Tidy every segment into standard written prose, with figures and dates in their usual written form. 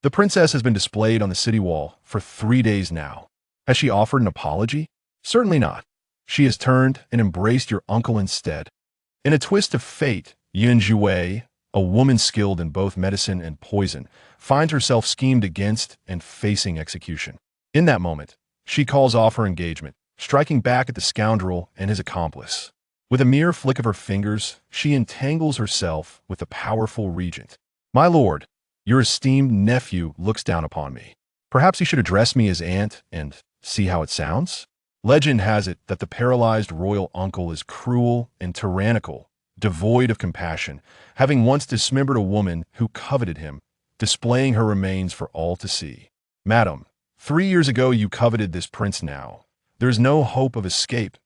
The princess has been displayed on the city wall for 3 days now. Has she offered an apology? Certainly not. She has turned and embraced your uncle instead. In a twist of fate, Zhiwei, a woman skilled in both medicine and poison, finds herself schemed against and facing execution. In that moment, she calls off her engagement, striking back at the scoundrel and his accomplice. With a mere flick of her fingers, she entangles herself with the powerful regent. My lord, your esteemed nephew looks down upon me. Perhaps he should address me as aunt and see how it sounds? Legend has it that the paralyzed royal uncle is cruel and tyrannical, devoid of compassion, having once dismembered a woman who coveted him, displaying her remains for all to see. Madam, 3 years ago you coveted this prince now. There is no hope of escape.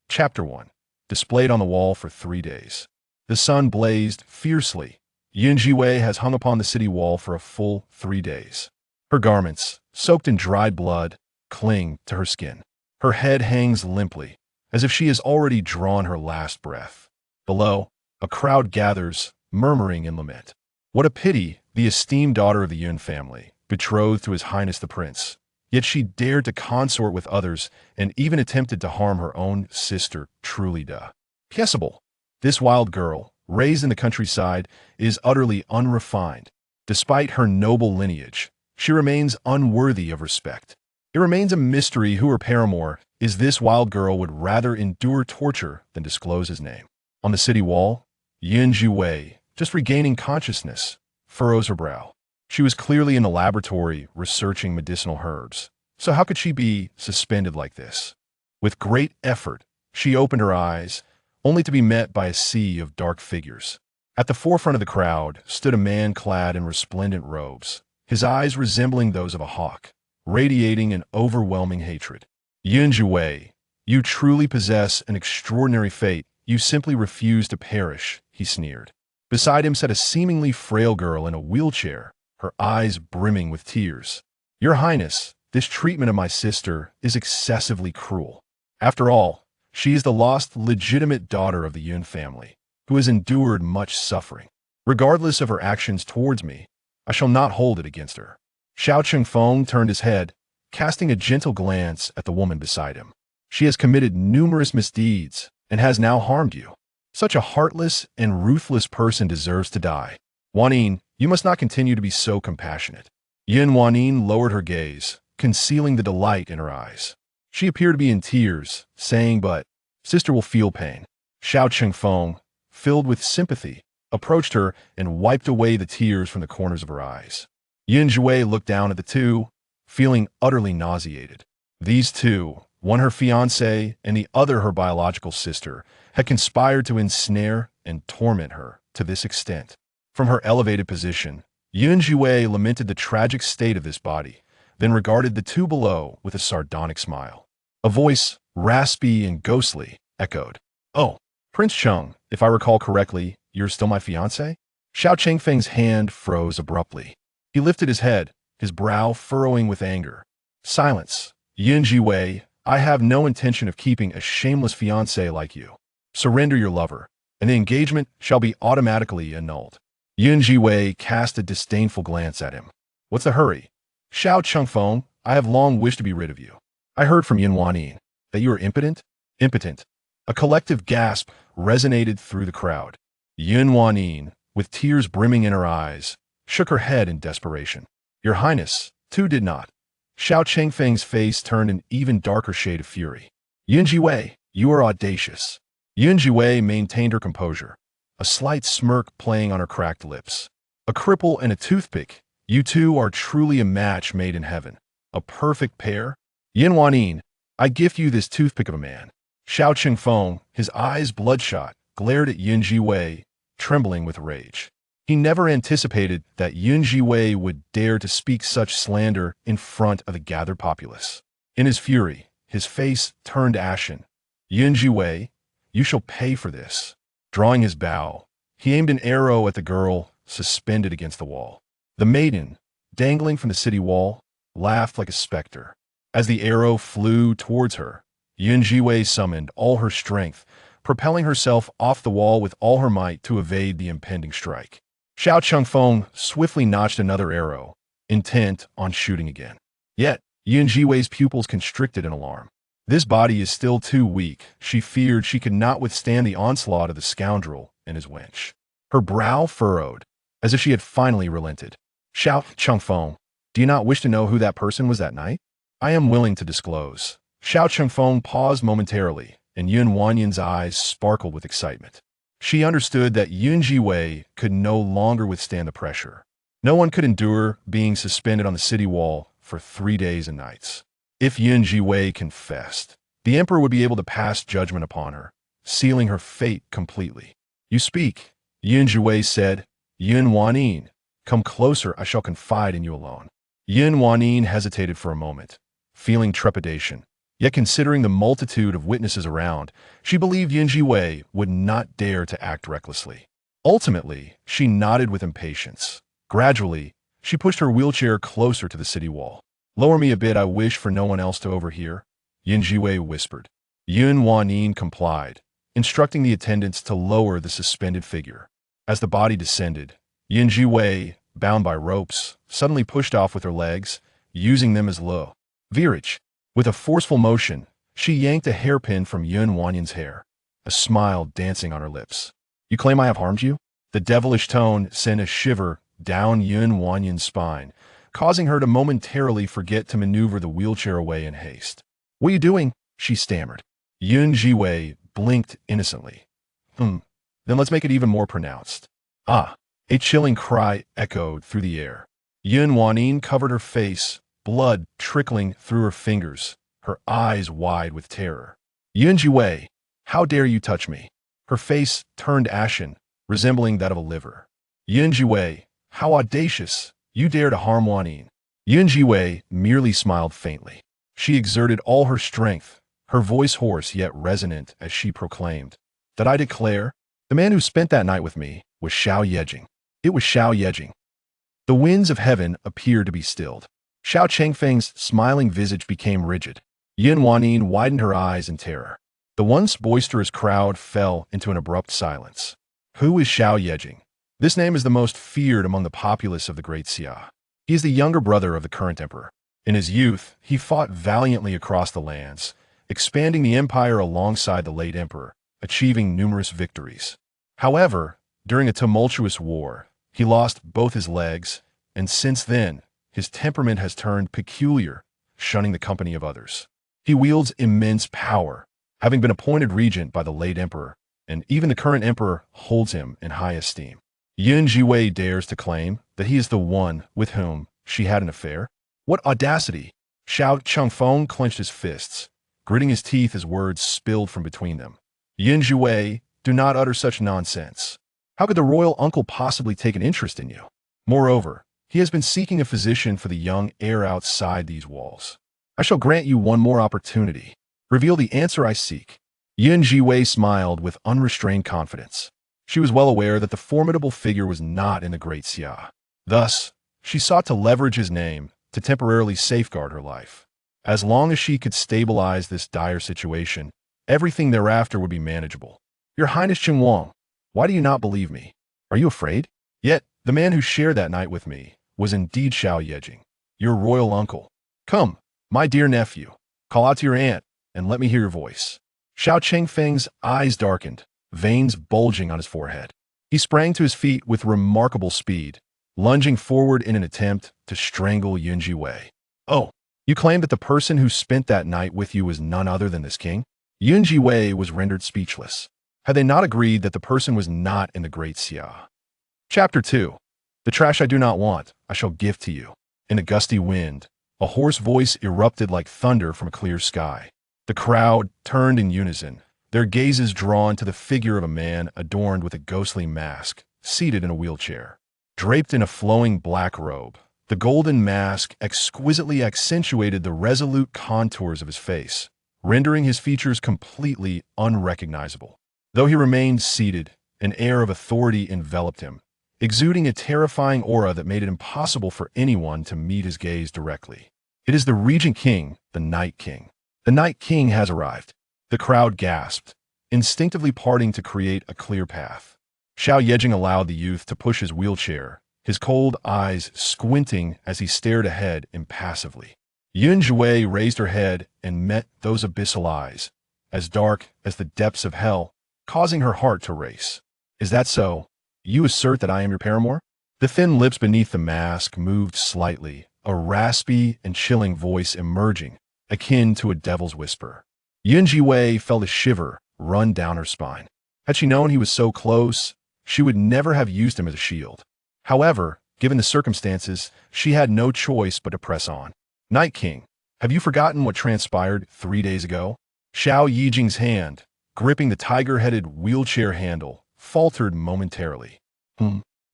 Chapter 1. Displayed on the wall for 3 days. The sun blazed fiercely. Zhiwei has hung upon the city wall for a full 3 days. Her garments, soaked in dried blood, cling to her skin. Her head hangs limply, as if she has already drawn her last breath. Below, a crowd gathers, murmuring in lament. What a pity, the esteemed daughter of the Yun family, betrothed to His Highness the Prince. Yet she dared to consort with others and even attempted to harm her own sister, truly detestable. This wild girl, raised in the countryside, is utterly unrefined. Despite her noble lineage, she remains unworthy of respect. It remains a mystery who her paramour is. This wild girl would rather endure torture than disclose his name. On the city wall, Zhiwei, just regaining consciousness, furrows her brow. She was clearly in the laboratory researching medicinal herbs. So how could she be suspended like this? With great effort, she opened her eyes, only to be met by a sea of dark figures. At the forefront of the crowd stood a man clad in resplendent robes, his eyes resembling those of a hawk, radiating an overwhelming hatred. Zhiwei, you truly possess an extraordinary fate. You simply refuse to perish, he sneered. Beside him sat a seemingly frail girl in a wheelchair, her eyes brimming with tears. Your Highness, this treatment of my sister is excessively cruel. After all, she is the lost legitimate daughter of the Yun family, who has endured much suffering. Regardless of her actions towards me, I shall not hold it against her. Xiao Chengfeng turned his head, casting a gentle glance at the woman beside him. She has committed numerous misdeeds and has now harmed you. Such a heartless and ruthless person deserves to die. Wanyin, you must not continue to be so compassionate. Yin Wanyin lowered her gaze, concealing the delight in her eyes. She appeared to be in tears, saying, but, sister will feel pain. Xiao Chengfeng, filled with sympathy, approached her and wiped away the tears from the corners of her eyes. Zhiwei looked down at the two, feeling utterly nauseated. These two, one her fiancé and the other her biological sister, had conspired to ensnare and torment her to this extent. From her elevated position, Zhiwei lamented the tragic state of this body, then regarded the two below with a sardonic smile. A voice, raspy and ghostly, echoed, "Oh, Prince Cheng, if I recall correctly, you're still my fiancé?" Xiao Chengfeng's hand froze abruptly. He lifted his head, his brow furrowing with anger. Silence. Zhiwei, I have no intention of keeping a shameless fiancé like you. Surrender your lover, and the engagement shall be automatically annulled. Zhiwei cast a disdainful glance at him. What's the hurry? Xiao Chengfeng, I have long wished to be rid of you. I heard from Yin Wanyin that you are impotent. Impotent. A collective gasp resonated through the crowd. Yin Wanyin, with tears brimming in her eyes, shook her head in desperation. Your Highness, too did not. Xiao Chengfeng's face turned an even darker shade of fury. Zhiwei, you are audacious. Zhiwei maintained her composure, a slight smirk playing on her cracked lips. A cripple and a toothpick, you two are truly a match made in heaven. A perfect pair. Yin Wanyin, I gift you this toothpick of a man. Xiao Chengfeng, his eyes bloodshot, glared at Zhiwei, trembling with rage. He never anticipated that Zhiwei would dare to speak such slander in front of the gathered populace. In his fury, his face turned ashen. Zhiwei, you shall pay for this. Drawing his bow, he aimed an arrow at the girl suspended against the wall. The maiden, dangling from the city wall, laughed like a specter. As the arrow flew towards her, Zhiwei summoned all her strength, propelling herself off the wall with all her might to evade the impending strike. Xiao Chengfeng swiftly notched another arrow, intent on shooting again. Yet, Zhiwei's pupils constricted in alarm. This body is still too weak. She feared she could not withstand the onslaught of the scoundrel and his wench. Her brow furrowed, as if she had finally relented. Xiao Chengfeng, do you not wish to know who that person was that night? I am willing to disclose. Xiao Chengfeng paused momentarily, and Yun Wanyan's eyes sparkled with excitement. She understood that Zhiwei could no longer withstand the pressure. No one could endure being suspended on the city wall for 3 days and nights. If Zhiwei confessed, the emperor would be able to pass judgment upon her, sealing her fate completely. You speak, Zhiwei said. Yun Wanyin, come closer, I shall confide in you alone. Yun Wanyin hesitated for a moment, feeling trepidation. Yet considering the multitude of witnesses around, she believed Zhiwei would not dare to act recklessly. Ultimately, she nodded with impatience. Gradually, she pushed her wheelchair closer to the city wall. Lower me a bit, I wish for no one else to overhear, Zhiwei whispered. Yun Wanyin complied, instructing the attendants to lower the suspended figure. As the body descended, Zhiwei, bound by ropes, suddenly pushed off with her legs, using them as leverage. With a forceful motion, she yanked a hairpin from Yun Wanyin's hair, a smile dancing on her lips. You claim I have harmed you? The devilish tone sent a shiver down Yun Wanyin's spine, causing her to momentarily forget to maneuver the wheelchair away in haste. What are you doing? She stammered. Zhiwei blinked innocently. Then let's make it even more pronounced. Ah! A chilling cry echoed through the air. Yun Wanyin covered her face, blood trickling through her fingers, her eyes wide with terror. Zhiwei, how dare you touch me? Her face turned ashen, resembling that of a liver. Zhiwei, how audacious! You dare to harm Wanyin. Zhiwei merely smiled faintly. She exerted all her strength, her voice hoarse yet resonant as she proclaimed, that I declare, the man who spent that night with me was Xiao Yejing. It was Xiao Yejing. The winds of heaven appeared to be stilled. Xiao Chengfeng's smiling visage became rigid. Yun Wanyin widened her eyes in terror. The once boisterous crowd fell into an abrupt silence. Who is Xiao Yejing? This name is the most feared among the populace of the Great Xia. He is the younger brother of the current emperor. In his youth, he fought valiantly across the lands, expanding the empire alongside the late emperor, achieving numerous victories. However, during a tumultuous war, he lost both his legs, and since then, his temperament has turned peculiar, shunning the company of others. He wields immense power, having been appointed regent by the late emperor, and even the current emperor holds him in high esteem. Zhiwei dares to claim that he is the one with whom she had an affair? What audacity! Xiao Chengfeng clenched his fists, gritting his teeth as words spilled from between them. Zhiwei, do not utter such nonsense. How could the royal uncle possibly take an interest in you? Moreover, he has been seeking a physician for the young heir outside these walls. I shall grant you one more opportunity. Reveal the answer I seek. Zhiwei smiled with unrestrained confidence. She was well aware that the formidable figure was not in the Great Xia. Thus, she sought to leverage his name to temporarily safeguard her life. As long as she could stabilize this dire situation, everything thereafter would be manageable. Your Highness Qingwang, why do you not believe me? Are you afraid? Yet, the man who shared that night with me was indeed Xiao Yejing, your royal uncle. Come, my dear nephew, call out to your aunt and let me hear your voice. Xiao Chengfeng's eyes darkened, veins bulging on his forehead. He sprang to his feet with remarkable speed, lunging forward in an attempt to strangle Zhiwei. Oh, you claim that the person who spent that night with you was none other than this king? Zhiwei was rendered speechless. Had they not agreed that the person was not in the Great Xia? Chapter 2. The trash I do not want, I shall give to you. In a gusty wind, a hoarse voice erupted like thunder from a clear sky. The crowd turned in unison, their gazes drawn to the figure of a man adorned with a ghostly mask, seated in a wheelchair. Draped in a flowing black robe, the golden mask exquisitely accentuated the resolute contours of his face, rendering his features completely unrecognizable. Though he remained seated, an air of authority enveloped him, exuding a terrifying aura that made it impossible for anyone to meet his gaze directly. It is the Regent King, the Night King. The Night King has arrived. The crowd gasped, instinctively parting to create a clear path. Xiao Yejing allowed the youth to push his wheelchair, his cold eyes squinting as he stared ahead impassively. Zhiwei raised her head and met those abyssal eyes, as dark as the depths of hell, causing her heart to race. "Is that so? You assert that I am your paramour?" The thin lips beneath the mask moved slightly, a raspy and chilling voice emerging, akin to a devil's whisper. Zhiwei felt a shiver run down her spine. Had she known he was so close, she would never have used him as a shield. However, given the circumstances, she had no choice but to press on. "Night King, have you forgotten what transpired 3 days ago?" Xiao Yijing's hand, gripping the tiger-headed wheelchair handle, faltered momentarily.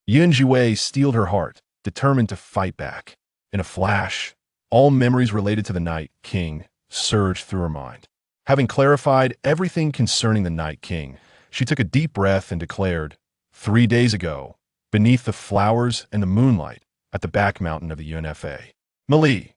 Zhiwei steeled her heart, determined to fight back. In a flash, all memories related to the Night King surged through her mind. Having clarified everything concerning the Night King, she took a deep breath and declared, 3 days ago, beneath the flowers and the moonlight at the back mountain of the UNFA. Melee.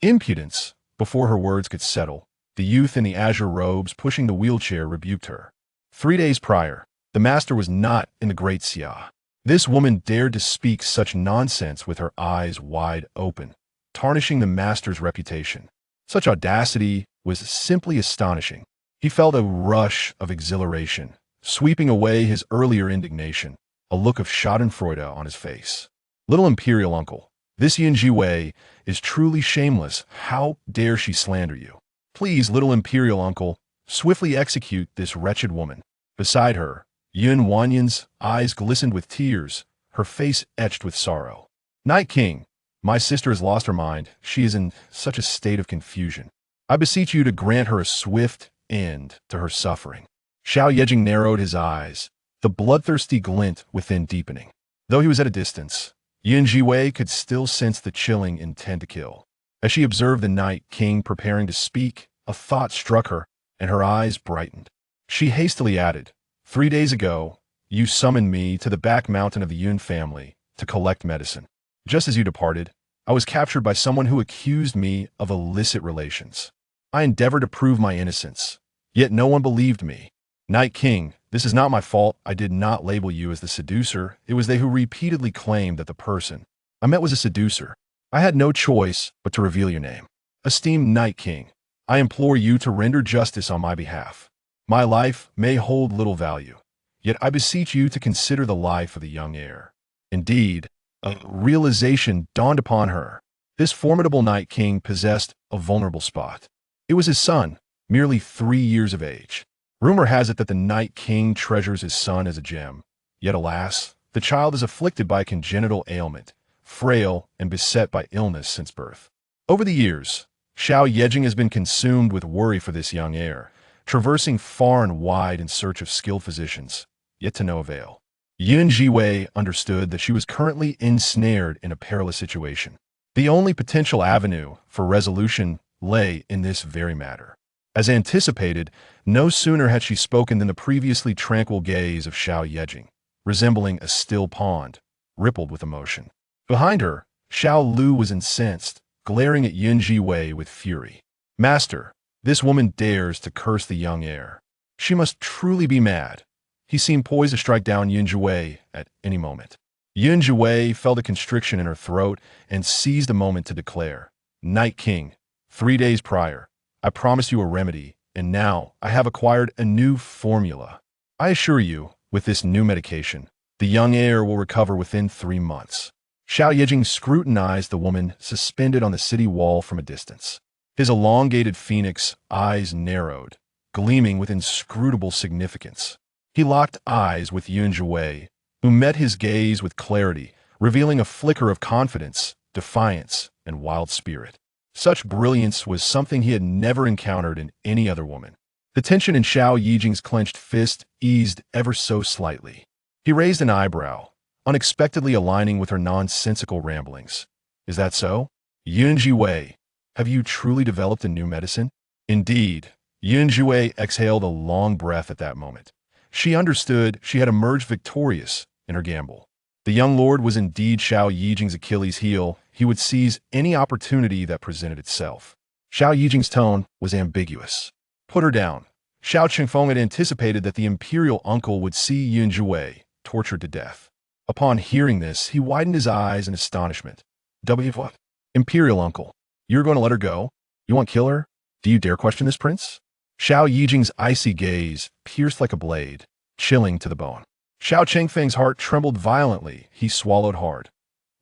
Impudence. Before her words could settle, the youth in the azure robes pushing the wheelchair rebuked her. 3 days prior, the master was not in the Great Xia. This woman dared to speak such nonsense with her eyes wide open, tarnishing the master's reputation. Such audacity was simply astonishing. He felt a rush of exhilaration, sweeping away his earlier indignation, a look of schadenfreude on his face. "Little imperial uncle, this Zhiwei is truly shameless. How dare she slander you? Please, little imperial uncle, swiftly execute this wretched woman." Beside her, Yun Wanyan's eyes glistened with tears, her face etched with sorrow. "Night King, my sister has lost her mind. She is in such a state of confusion. I beseech you to grant her a swift end to her suffering." Xiao Yejing narrowed his eyes, the bloodthirsty glint within deepening. Though he was at a distance, Zhiwei could still sense the chilling intent to kill. As she observed the Night King preparing to speak, a thought struck her, and her eyes brightened. She hastily added, 3 days ago, you summoned me to the back mountain of the Yun family to collect medicine. Just as you departed, I was captured by someone who accused me of illicit relations. I endeavored to prove my innocence, yet no one believed me. Night King, this is not my fault. I did not label you as the seducer. It was they who repeatedly claimed that the person I met was a seducer. I had no choice but to reveal your name. Esteemed Night King, I implore you to render justice on my behalf. My life may hold little value, yet I beseech you to consider the life of the young heir. Indeed, a realization dawned upon her. This formidable Night King possessed a vulnerable spot. It was his son, merely 3 years of age. Rumor has it that the Night King treasures his son as a gem. Yet alas, the child is afflicted by a congenital ailment, frail and beset by illness since birth. Over the years, Xiao Yejing has been consumed with worry for this young heir, traversing far and wide in search of skilled physicians, yet to no avail. Zhiwei understood that she was currently ensnared in a perilous situation. The only potential avenue for resolution lay in this very matter. As anticipated, no sooner had she spoken than the previously tranquil gaze of Xiao Yejing, resembling a still pond, rippled with emotion. Behind her, Xiao Lu was incensed, glaring at Zhiwei with fury. "Master, this woman dares to curse the young heir. She must truly be mad." He seemed poised to strike down Zhiwei at any moment. Zhiwei felt a constriction in her throat and seized a moment to declare, "Night King, 3 days prior, I promised you a remedy, and now I have acquired a new formula. I assure you, with this new medication, the young heir will recover within 3 months." Xiao Yejing scrutinized the woman suspended on the city wall from a distance. His elongated phoenix eyes narrowed, gleaming with inscrutable significance. He locked eyes with Zhiwei, who met his gaze with clarity, revealing a flicker of confidence, defiance, and wild spirit. Such brilliance was something he had never encountered in any other woman. The tension in Xiao Yijing's clenched fist eased ever so slightly. He raised an eyebrow, unexpectedly aligning with her nonsensical ramblings. "Is that so? Zhiwei, have you truly developed a new medicine?" Indeed, Zhiwei exhaled a long breath at that moment. She understood she had emerged victorious in her gamble. The young lord was indeed Xiao Yijing's Achilles heel. He would seize any opportunity that presented itself. Xiao Yijing's tone was ambiguous. "Put her down." Xiao Qingfeng had anticipated that the imperial uncle would see Zhiwei tortured to death. Upon hearing this, he widened his eyes in astonishment. What? Imperial uncle. You're going to let her go? You want to kill her? Do you dare question this prince? Xiao Yijing's icy gaze pierced like a blade, chilling to the bone. Xiao Chengfeng's heart trembled violently. He swallowed hard.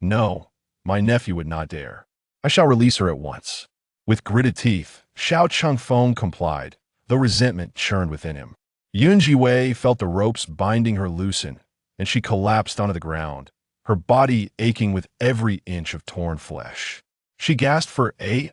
No, my nephew would not dare. I shall release her at once. With gritted teeth, Xiao Chengfeng complied, though resentment churned within him. Zhiwei felt the ropes binding her loosen, and she collapsed onto the ground, her body aching with every inch of torn flesh. She gasped for the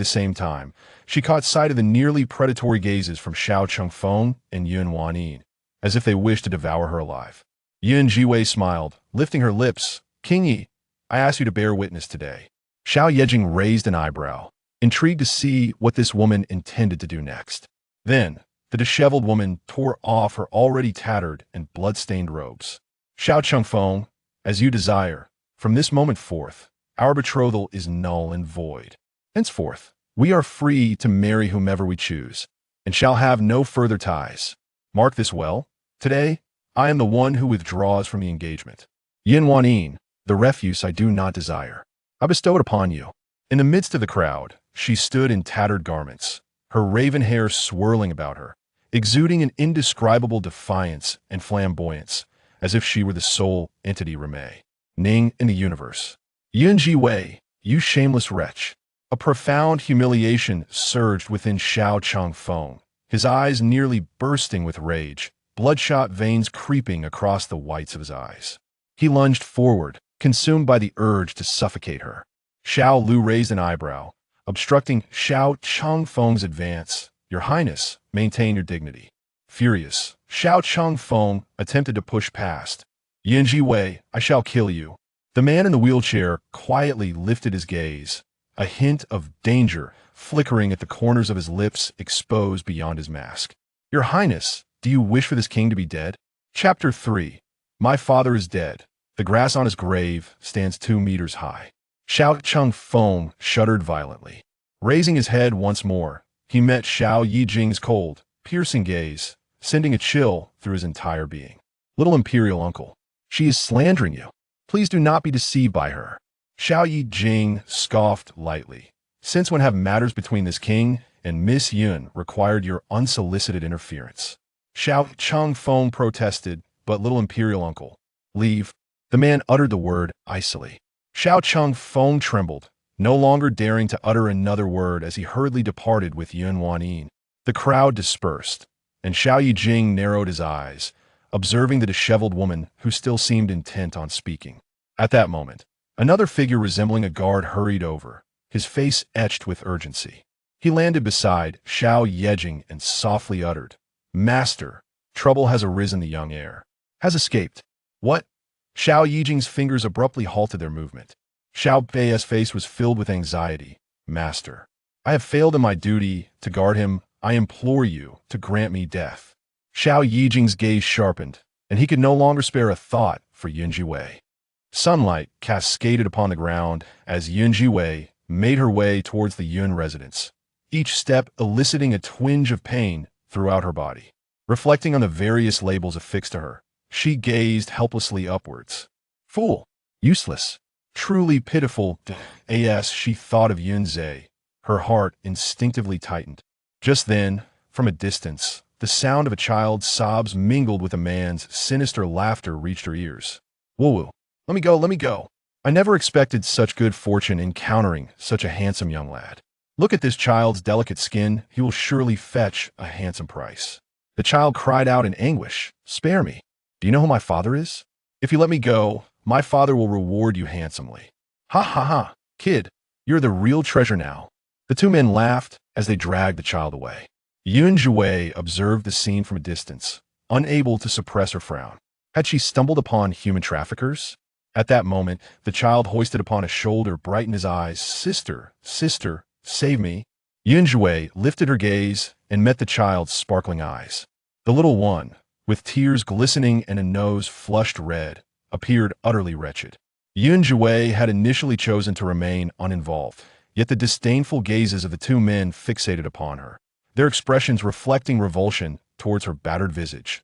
same time. She caught sight of the nearly predatory gazes from Xiao Chengfeng and Yun Wanyin, as if they wished to devour her alive. Zhiwei smiled, lifting her lips. King Yi, I ask you to bear witness today. Xiao Yejing raised an eyebrow, intrigued to see what this woman intended to do next. Then, the disheveled woman tore off her already tattered and blood-stained robes. Xiao Chengfeng, as you desire, from this moment forth, our betrothal is null and void. Henceforth, we are free to marry whomever we choose, and shall have no further ties. Mark this well. Today, I am the one who withdraws from the engagement. Yin Wanyin, the refuse I do not desire, I bestow it upon you. In the midst of the crowd, she stood in tattered garments, her raven hair swirling about her, exuding an indescribable defiance and flamboyance, as if she were the sole entity remaining in the universe. Zhiwei, you shameless wretch. A profound humiliation surged within Xiao Chengfeng, his eyes nearly bursting with rage, bloodshot veins creeping across the whites of his eyes. He lunged forward, consumed by the urge to suffocate her. Xiao Lu raised an eyebrow, obstructing Xiao Chengfeng's advance. Your Highness, maintain your dignity. Furious, Xiao Chengfeng attempted to push past. Zhiwei, I shall kill you. The man in the wheelchair quietly lifted his gaze, a hint of danger flickering at the corners of his lips exposed beyond his mask. Your Highness, do you wish for this king to be dead? Chapter 3. My father is dead. The grass on his grave stands 2 meters high. Xiao Chengfeng shuddered violently. Raising his head once more, he met Xiao Yijing's cold, piercing gaze, sending a chill through his entire being. Little Imperial Uncle, she is slandering you. Please do not be deceived by her. Xiao Yijing scoffed lightly. Since when have matters between this king and Miss Yun required your unsolicited interference? Xiao Chengfeng protested, but Little Imperial Uncle, leave. The man uttered the word icily. Xiao Chengfeng trembled, no longer daring to utter another word as he hurriedly departed with Yun Wanyin. The crowd dispersed, and Xiao Yijing narrowed his eyes, observing the disheveled woman who still seemed intent on speaking. At that moment, another figure resembling a guard hurried over, his face etched with urgency. He landed beside Xiao Yejing and softly uttered, Master, trouble has arisen. The young heir has escaped. What? Xiao Yijing's fingers abruptly halted their movement. Xiao Bei's face was filled with anxiety. Master, I have failed in my duty to guard him. I implore you to grant me death. Xiao Yijing's gaze sharpened, and he could no longer spare a thought for Zhiwei. Sunlight cascaded upon the ground as Zhiwei made her way towards the Yun residence, each step eliciting a twinge of pain throughout her body. Reflecting on the various labels affixed to her, she gazed helplessly upwards. Fool! Useless! Truly pitiful! As she thought of Yunzhe, her heart instinctively tightened. Just then, from a distance, the sound of a child's sobs mingled with a man's sinister laughter reached her ears. Woo-woo! Let me go, let me go! I never expected such good fortune encountering such a handsome young lad. Look at this child's delicate skin, he will surely fetch a handsome price. The child cried out in anguish, Spare me! Do you know who my father is? If you let me go, my father will reward you handsomely. Ha ha ha, kid, you're the real treasure now. The 2 men laughed as they dragged the child away. Zhiwei observed the scene from a distance, unable to suppress her frown. Had she stumbled upon human traffickers? At that moment, the child hoisted upon a shoulder brightened his eyes. Sister, sister, save me. Zhiwei lifted her gaze and met the child's sparkling eyes. The little one, with tears glistening and a nose flushed red, appeared utterly wretched. Zhiwei had initially chosen to remain uninvolved, yet the disdainful gazes of the 2 men fixated upon her, their expressions reflecting revulsion towards her battered visage.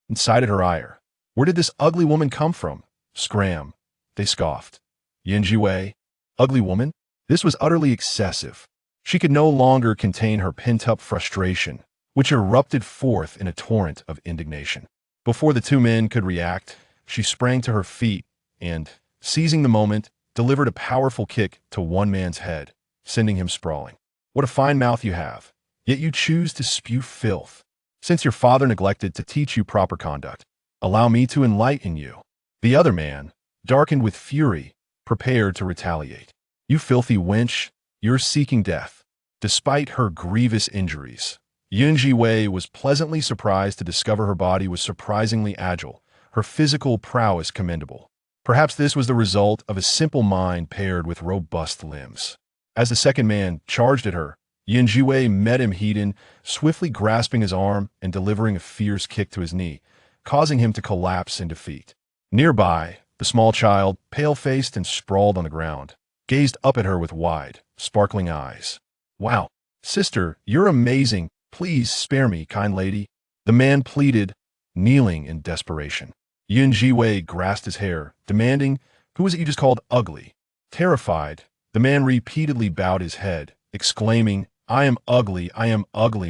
Incited her ire. Where did this ugly woman come from? Scram. They scoffed. Zhiwei, ugly woman? This was utterly excessive. She could no longer contain her pent-up frustration, which erupted forth in a torrent of indignation. Before the two men could react, she sprang to her feet and, seizing the moment, delivered a powerful kick to one man's head, sending him sprawling. What a fine mouth you have, yet you choose to spew filth. Since your father neglected to teach you proper conduct, allow me to enlighten you. The other man, darkened with fury, prepared to retaliate. You filthy wench, you're seeking death. Despite her grievous injuries, Zhiwei was pleasantly surprised to discover her body was surprisingly agile, her physical prowess commendable. Perhaps this was the result of a simple mind paired with robust limbs. As the second man charged at her, Zhiwei met him head-on, swiftly grasping his arm and delivering a fierce kick to his knee, causing him to collapse in defeat. Nearby, the small child, pale-faced and sprawled on the ground, gazed up at her with wide, sparkling eyes. Wow, sister, you're amazing. Please spare me, kind lady. The man pleaded, kneeling in desperation. Zhiwei grasped his hair, demanding, who was it you just called ugly? Terrified, the man repeatedly bowed his head, exclaiming, I am ugly,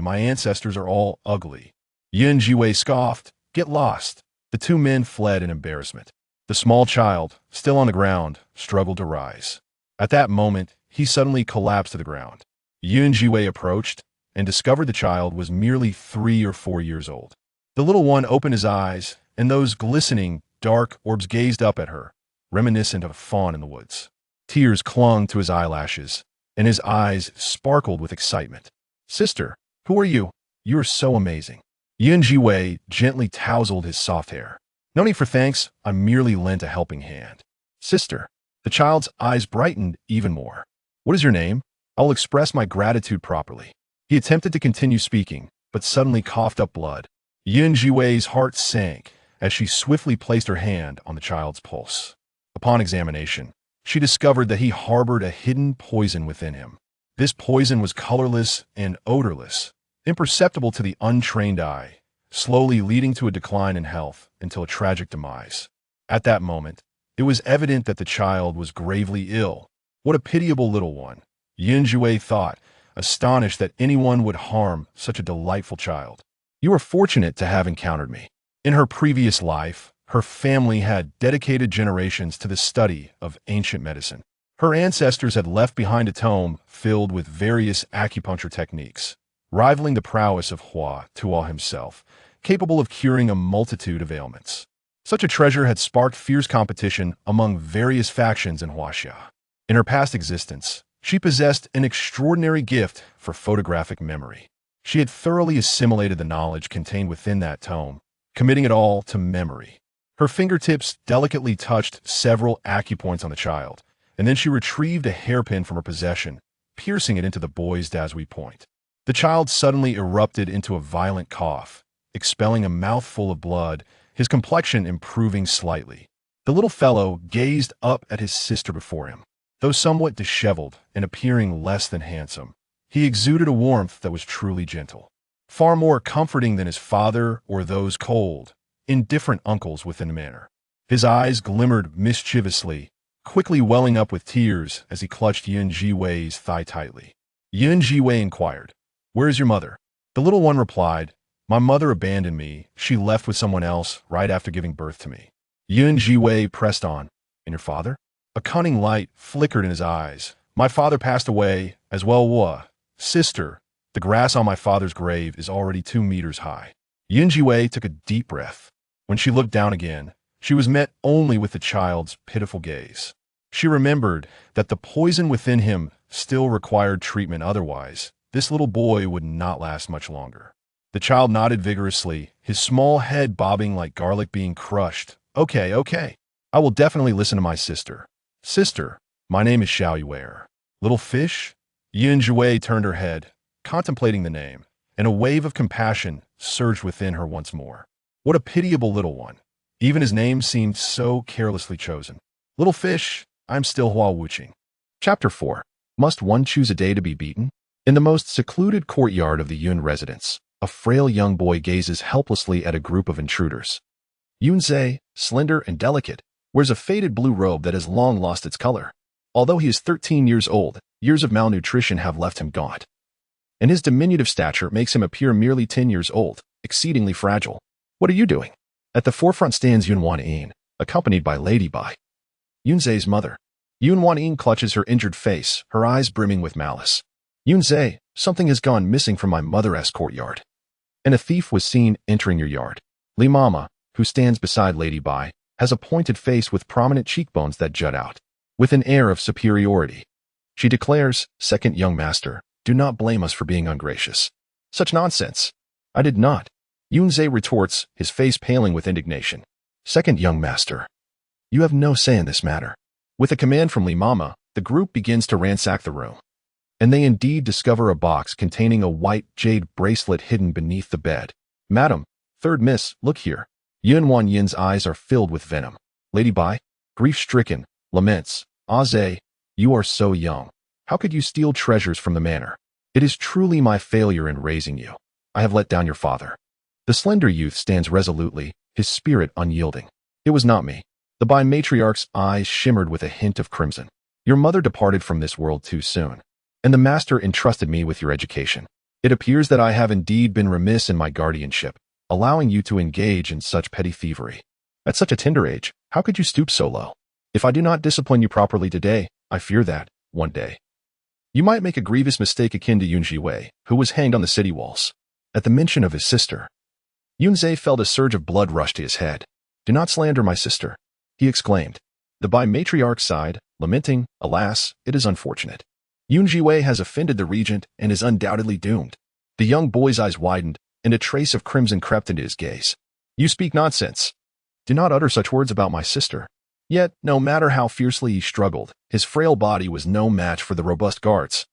my ancestors are all ugly. Zhiwei scoffed, get lost. The two men fled in embarrassment. The small child, still on the ground, struggled to rise. At that moment, he suddenly collapsed to the ground. Zhiwei approached and discovered the child was merely 3 or 4 years old. The little one opened his eyes, and those glistening, dark orbs gazed up at her, reminiscent of a fawn in the woods. Tears clung to his eyelashes, and his eyes sparkled with excitement. Sister, who are you? You are so amazing. Zhiwei gently tousled his soft hair. No need for thanks, I merely lent a helping hand. Sister, the child's eyes brightened even more. What is your name? I will express my gratitude properly. He attempted to continue speaking, but suddenly coughed up blood. Zhiwei's heart sank as she swiftly placed her hand on the child's pulse. Upon examination, she discovered that he harbored a hidden poison within him. This poison was colorless and odorless, imperceptible to the untrained eye, slowly leading to a decline in health until a tragic demise. At that moment, it was evident that the child was gravely ill. What a pitiable little one, Zhiwei thought, astonished that anyone would harm such a delightful child. You are fortunate to have encountered me. In her previous life, her family had dedicated generations to the study of ancient medicine. Her ancestors had left behind a tome filled with various acupuncture techniques, rivaling the prowess of Hua Tuo himself, capable of curing a multitude of ailments. Such a treasure had sparked fierce competition among various factions in Huaxia. In her past existence, she possessed an extraordinary gift for photographic memory. She had thoroughly assimilated the knowledge contained within that tome, committing it all to memory. Her fingertips delicately touched several acupoints on the child, and then she retrieved a hairpin from her possession, piercing it into the boy's dasui point. The child suddenly erupted into a violent cough, expelling a mouthful of blood, his complexion improving slightly. The little fellow gazed up at his sister before him. Though somewhat disheveled and appearing less than handsome, he exuded a warmth that was truly gentle, far more comforting than his father or those cold, indifferent uncles within the manor. His eyes glimmered mischievously, quickly welling up with tears as he clutched Zhiwei's thigh tightly. Zhiwei inquired, "Where is your mother?" The little one replied, "My mother abandoned me. She left with someone else right after giving birth to me." Zhiwei pressed on, "And your father?" A cunning light flickered in his eyes. "My father passed away, as well. Sister, the grass on my father's grave is already 2 meters high." Zhiwei took a deep breath. When she looked down again, she was met only with the child's pitiful gaze. She remembered that the poison within him still required treatment, otherwise this little boy would not last much longer. The child nodded vigorously, his small head bobbing like garlic being crushed. Okay. I will definitely listen to my sister. Sister, my name is Zhiwei. Little fish? Zhiwei turned her head, contemplating the name, and a wave of compassion surged within her once more. What a pitiable little one. Even his name seemed so carelessly chosen. Little fish, I'm still Hua Wuqing. Chapter 4. Must one choose a day to be beaten? In the most secluded courtyard of the Yun residence, a frail young boy gazes helplessly at a group of intruders. Zhiwei, slender and delicate, wears a faded blue robe that has long lost its color. Although he is 13 years old, years of malnutrition have left him gaunt. And his diminutive stature makes him appear merely 10 years old, exceedingly fragile. What are you doing? At the forefront stands Yunwan, accompanied by Lady Bai, Yunzei's mother. Yunwan clutches her injured face, her eyes brimming with malice. Yunzei, something has gone missing from my mother's courtyard. And a thief was seen entering your yard. Li Mama, who stands beside Lady Bai, has a pointed face with prominent cheekbones that jut out. With an air of superiority, she declares, "Second young master, do not blame us for being ungracious." Such nonsense. I did not. Yunzei retorts, his face paling with indignation. Second young master, you have no say in this matter. With a command from Li Mama, the group begins to ransack the room. And they indeed discover a box containing a white jade bracelet hidden beneath the bed. Madam, third miss, look here. Yunwan's eyes are filled with venom. Lady Bai, grief-stricken, laments, Aze, you are so young. How could you steal treasures from the manor? It is truly my failure in raising you. I have let down your father. The slender youth stands resolutely, his spirit unyielding. It was not me. The Bai matriarch's eyes shimmered with a hint of crimson. Your mother departed from this world too soon, and the master entrusted me with your education. It appears that I have indeed been remiss in my guardianship, allowing you to engage in such petty thievery. At such a tender age, how could you stoop so low? If I do not discipline you properly today, I fear that, one day, you might make a grievous mistake akin to Zhiwei, who was hanged on the city walls. At the mention of his sister, Yunzei felt a surge of blood rush to his head. Do not slander my sister, he exclaimed. The Bai matriarch sighed, lamenting, alas, it is unfortunate. Zhiwei has offended the regent and is undoubtedly doomed. The young boy's eyes widened, and a trace of crimson crept into his gaze. You speak nonsense. Do not utter such words about my sister. Yet, no matter how fiercely he struggled, his frail body was no match for the robust guards,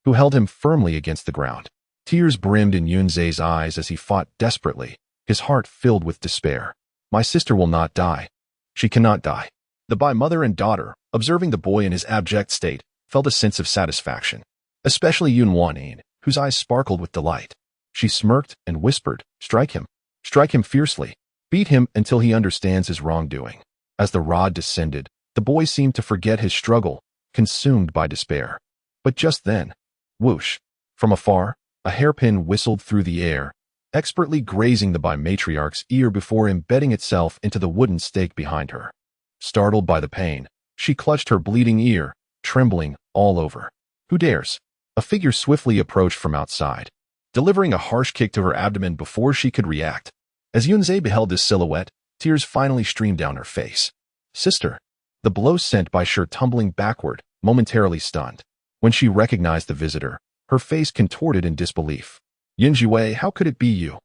who held him firmly against the ground. Tears brimmed in Yunzei's eyes as he fought desperately, his heart filled with despair. My sister will not die. She cannot die. The Bai mother and daughter, observing the boy in his abject state, felt a sense of satisfaction, especially Yunwan, whose eyes sparkled with delight. She smirked and whispered, strike him fiercely, beat him until he understands his wrongdoing. As the rod descended, the boy seemed to forget his struggle, consumed by despair. But just then, whoosh, from afar, a hairpin whistled through the air, expertly grazing the Bai matriarch's ear before embedding itself into the wooden stake behind her. Startled by the pain, she clutched her bleeding ear, trembling all over. Who dares? A figure swiftly approached from outside, delivering a harsh kick to her abdomen before she could react. As Yunzei beheld this silhouette, tears finally streamed down her face. Sister. The blow sent Bai Shi tumbling backward, momentarily stunned. When she recognized the visitor, her face contorted in disbelief. Zhiwei, how could it be you?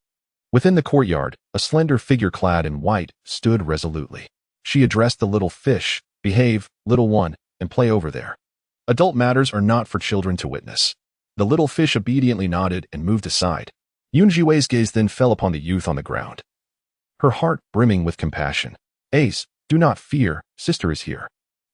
Within the courtyard, a slender figure clad in white stood resolutely. She addressed the little fish, behave, little one, and play over there. Adult matters are not for children to witness. The little fish obediently nodded and moved aside. Zhiwei's gaze then fell upon the youth on the ground, her heart brimming with compassion. Ace, do not fear, sister is here.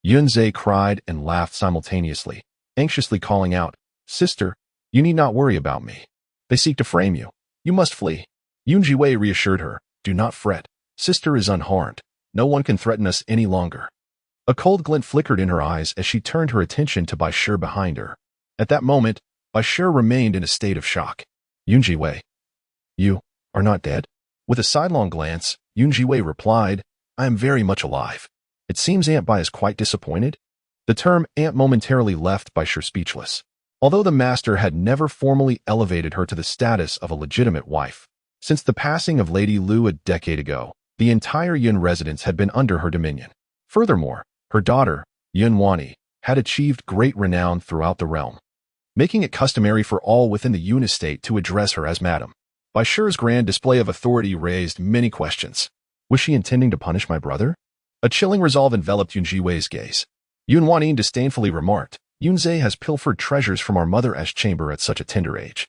Yunzei cried and laughed simultaneously, anxiously calling out, Sister, you need not worry about me. They seek to frame you. You must flee. Zhiwei reassured her, do not fret. Sister is unharmed. No one can threaten us any longer. A cold glint flickered in her eyes as she turned her attention to Bai Shi behind her. At that moment, Bai Shi remained in a state of shock. Zhiwei, you are not dead? With a sidelong glance, Zhiwei replied, I am very much alive. It seems Aunt Bai is quite disappointed. The term aunt momentarily left Bai Shi speechless. Although the master had never formally elevated her to the status of a legitimate wife, since the passing of Lady Lu a decade ago, the entire Yun residence had been under her dominion. Furthermore, her daughter, Yunwan, had achieved great renown throughout the realm, making it customary for all within the Yun estate to address her as madam. Bai Shi's grand display of authority raised many questions. Was she intending to punish my brother? A chilling resolve enveloped Zhiwei's gaze. Yunwan disdainfully remarked, Yunzei has pilfered treasures from our mother's chamber at such a tender age.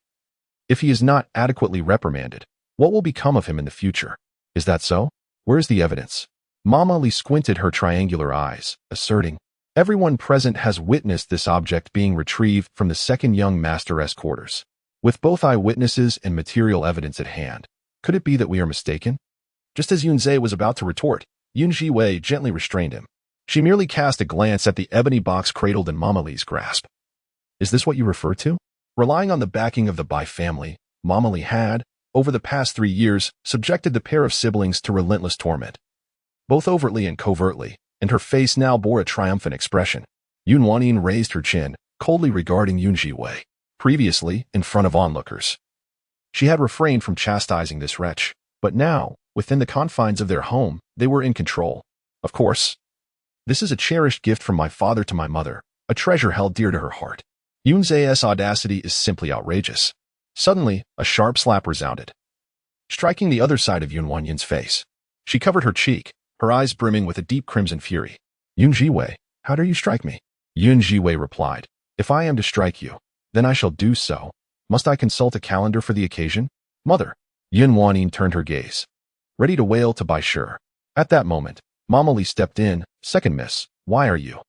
If he is not adequately reprimanded, what will become of him in the future? Is that so? Where is the evidence? Mama Li squinted her triangular eyes, asserting, everyone present has witnessed this object being retrieved from the second young master's quarters. With both eyewitnesses and material evidence at hand, could it be that we are mistaken? Just as Zhiwei was about to retort, Zhiwei gently restrained him. She merely cast a glance at the ebony box cradled in Mama Li's grasp. Is this what you refer to? Relying on the backing of the Bai family, Mama Li had, over the past 3 years, subjected the pair of siblings to relentless torment, both overtly and covertly, and her face now bore a triumphant expression. Yunwanin raised her chin, coldly regarding Zhiwei. Previously, in front of onlookers, she had refrained from chastising this wretch, but now, within the confines of their home, they were in control. Of course. This is a cherished gift from my father to my mother, a treasure held dear to her heart. Yunzei's audacity is simply outrageous. Suddenly, a sharp slap resounded, striking the other side of Yunwanin's face. She covered her cheek, her eyes brimming with a deep crimson fury. Zhiwei, how dare you strike me? Zhiwei replied, if I am to strike you, then I shall do so. Must I consult a calendar for the occasion? Mother. Yunwanin turned her gaze, ready to wail to be sure. At that moment, Mama Li stepped in. Second miss, why are you?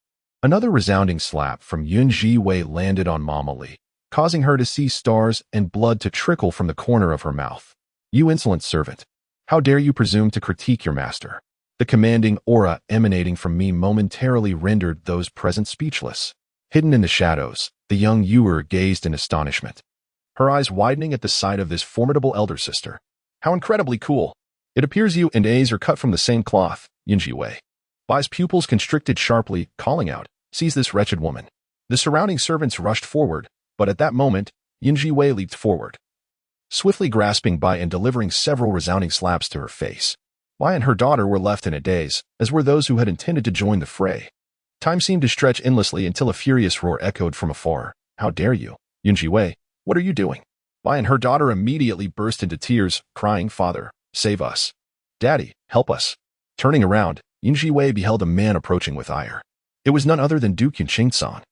Another resounding slap from Zhiwei landed on Mama Li, causing her to see stars and blood to trickle from the corner of her mouth. You insolent servant. How dare you presume to critique your master? The commanding aura emanating from me momentarily rendered those present speechless. Hidden in the shadows, the young Yuer gazed in astonishment, her eyes widening at the sight of this formidable elder sister. How incredibly cool. It appears you and A's are cut from the same cloth, Zhiwei. Bai's pupils constricted sharply, calling out, seize this wretched woman. The surrounding servants rushed forward, but at that moment, Zhiwei leaped forward, swiftly grasping Bai and delivering several resounding slaps to her face. Bai and her daughter were left in a daze, as were those who had intended to join the fray. Time seemed to stretch endlessly until a furious roar echoed from afar. How dare you? Zhiwei, what are you doing? Bai and her daughter immediately burst into tears, crying, Father, save us. Daddy, help us. Turning around, Zhiwei beheld a man approaching with ire. It was none other than Duke Yunqingsong.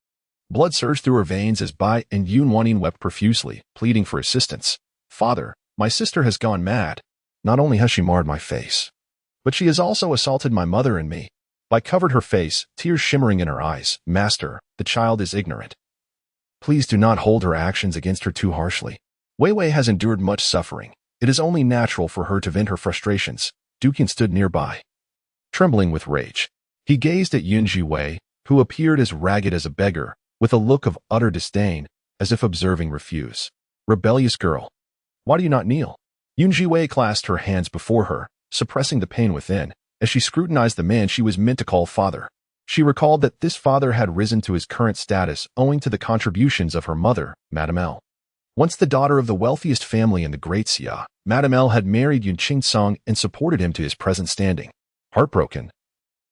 Blood surged through her veins as Bai and Yunwanin wept profusely, pleading for assistance. Father, my sister has gone mad. Not only has she marred my face, but she has also assaulted my mother and me. Bai covered her face, tears shimmering in her eyes. Master, the child is ignorant. Please do not hold her actions against her too harshly. Wei has endured much suffering. It is only natural for her to vent her frustrations. Dukin stood nearby, trembling with rage. He gazed at Zhiwei, who appeared as ragged as a beggar, with a look of utter disdain, as if observing refuse. Rebellious girl. Why do you not kneel? Zhiwei clasped her hands before her, suppressing the pain within, as she scrutinized the man she was meant to call father. She recalled that this father had risen to his current status owing to the contributions of her mother, Madame L. Once the daughter of the wealthiest family in the Great Xia, Madame L had married Yunqingsong and supported him to his present standing. Heartbroken,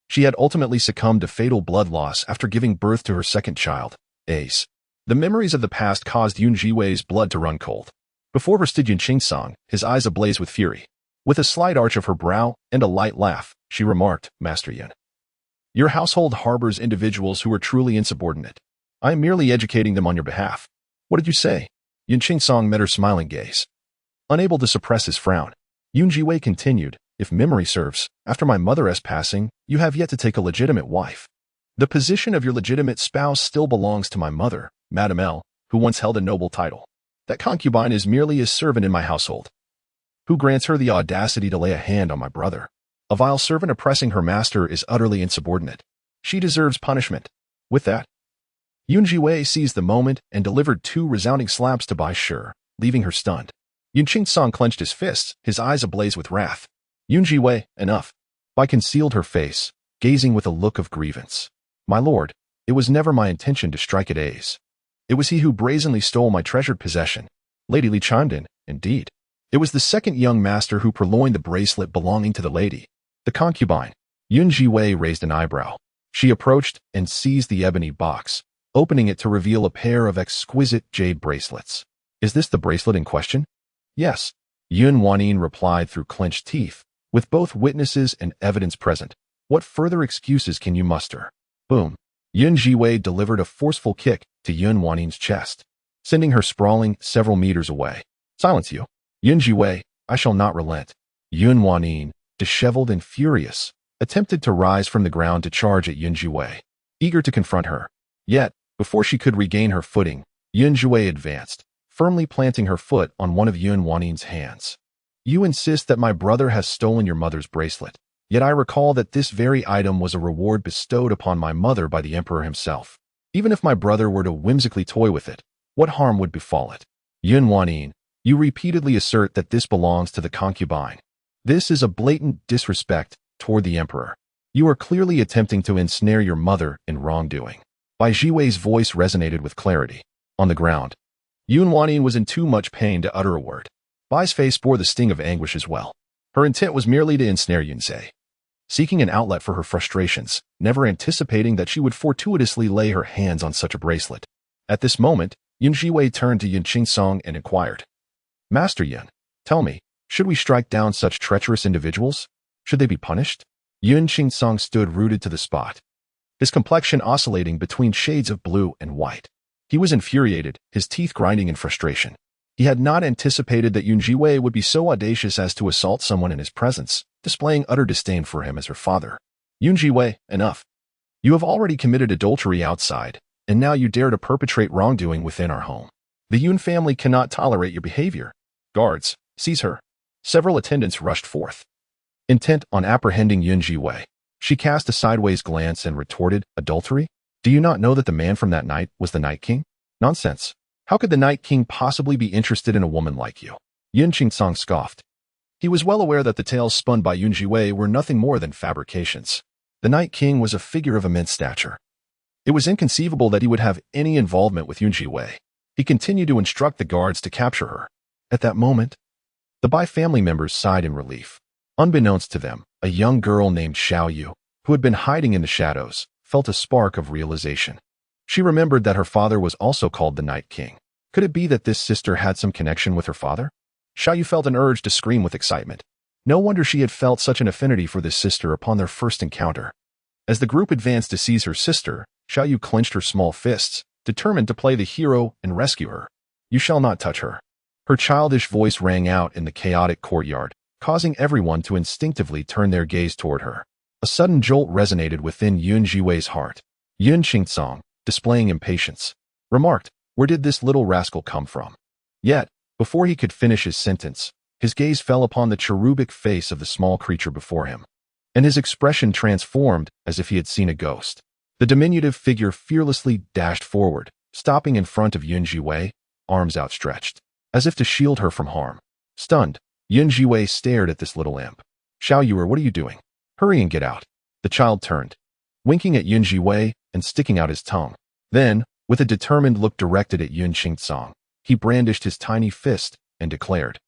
she had ultimately succumbed to fatal blood loss after giving birth to her second child, Ace. The memories of the past caused Zhiwei's blood to run cold. Before her stood Yunqingsong, his eyes ablaze with fury. With a slight arch of her brow and a light laugh, she remarked, Master Yun, your household harbors individuals who are truly insubordinate. I am merely educating them on your behalf. What did you say? Yunqingsong met her smiling gaze, unable to suppress his frown. Zhiwei continued, if memory serves, after my mother's passing, you have yet to take a legitimate wife. The position of your legitimate spouse still belongs to my mother, Madame L, who once held a noble title. That concubine is merely a servant in my household. Who grants her the audacity to lay a hand on my brother? A vile servant oppressing her master is utterly insubordinate. She deserves punishment. With that, Zhiwei seized the moment and delivered 2 resounding slaps to Bai Shi, leaving her stunned. Yunqingsong clenched his fists, his eyes ablaze with wrath. Zhiwei, enough. Bai concealed her face, gazing with a look of grievance. My lord, it was never my intention to strike at A's. It was he who brazenly stole my treasured possession. Lady Li chimed in, indeed. It was the second young master who purloined the bracelet belonging to the lady, the concubine. Zhiwei raised an eyebrow. She approached and seized the ebony box, opening it to reveal a pair of exquisite jade bracelets. Is this the bracelet in question? Yes. Yunwanin replied through clenched teeth. With both witnesses and evidence present, what further excuses can you muster? Boom. Zhiwei delivered a forceful kick to Yunwanin's chest, sending her sprawling several meters away. Silence you. Zhiwei, I shall not relent. Yunwanin, disheveled and furious, attempted to rise from the ground to charge at Zhiwei, eager to confront her. Yet, before she could regain her footing, Zhiwei advanced, firmly planting her foot on one of Yunwanin's hands. You insist that my brother has stolen your mother's bracelet, yet I recall that this very item was a reward bestowed upon my mother by the emperor himself. Even if my brother were to whimsically toy with it, what harm would befall it? Yun Wanyin, you repeatedly assert that this belongs to the concubine. This is a blatant disrespect toward the emperor. You are clearly attempting to ensnare your mother in wrongdoing. Bai Zhiwei's voice resonated with clarity. On the ground, Yun Wanyin was in too much pain to utter a word. Bai's face bore the sting of anguish as well. Her intent was merely to ensnare Yunzhe, seeking an outlet for her frustrations, never anticipating that she would fortuitously lay her hands on such a bracelet. At this moment, Yun Zhiwei turned to Yun Qingsong and inquired, Master Yun, tell me, should we strike down such treacherous individuals? Should they be punished? Yun Qingsong stood rooted to the spot, his complexion oscillating between shades of blue and white. He was infuriated, his teeth grinding in frustration. He had not anticipated that Yun Zhiwei would be so audacious as to assault someone in his presence, displaying utter disdain for him as her father. Yun Zhiwei, enough. You have already committed adultery outside, and now you dare to perpetrate wrongdoing within our home. The Yun family cannot tolerate your behavior. Guards, seize her. Several attendants rushed forth, intent on apprehending Yun Zhiwei. She cast a sideways glance and retorted, adultery? Do you not know that the man from that night was the Night King? Nonsense. How could the Night King possibly be interested in a woman like you? Yun Qingsong scoffed. He was well aware that the tales spun by Yun Zhiwei were nothing more than fabrications. The Night King was a figure of immense stature. It was inconceivable that he would have any involvement with Yun Zhiwei. He continued to instruct the guards to capture her. At that moment, the Bai family members sighed in relief. Unbeknownst to them, a young girl named Xiao Yu, who had been hiding in the shadows, felt a spark of realization. She remembered that her father was also called the Night King. Could it be that this sister had some connection with her father? Xiao Yu felt an urge to scream with excitement. No wonder she had felt such an affinity for this sister upon their first encounter. As the group advanced to seize her sister, Xiao Yu clenched her small fists, determined to play the hero and rescue her. You shall not touch her. Her childish voice rang out in the chaotic courtyard, causing everyone to instinctively turn their gaze toward her. A sudden jolt resonated within Yun Zhiwei's heart. Yun Qingsong, displaying impatience, remarked, where did this little rascal come from? Yet, before he could finish his sentence, his gaze fell upon the cherubic face of the small creature before him, and his expression transformed as if he had seen a ghost. The diminutive figure fearlessly dashed forward, stopping in front of Yun Zhiwei, arms outstretched, as if to shield her from harm. Stunned, Yun Zhiwei stared at this little imp. Xiao Yu, what are you doing? Hurry and get out. The child turned, winking at Yun Zhiwei and sticking out his tongue. Then, with a determined look directed at Yun Qingsong, he brandished his tiny fist and declared,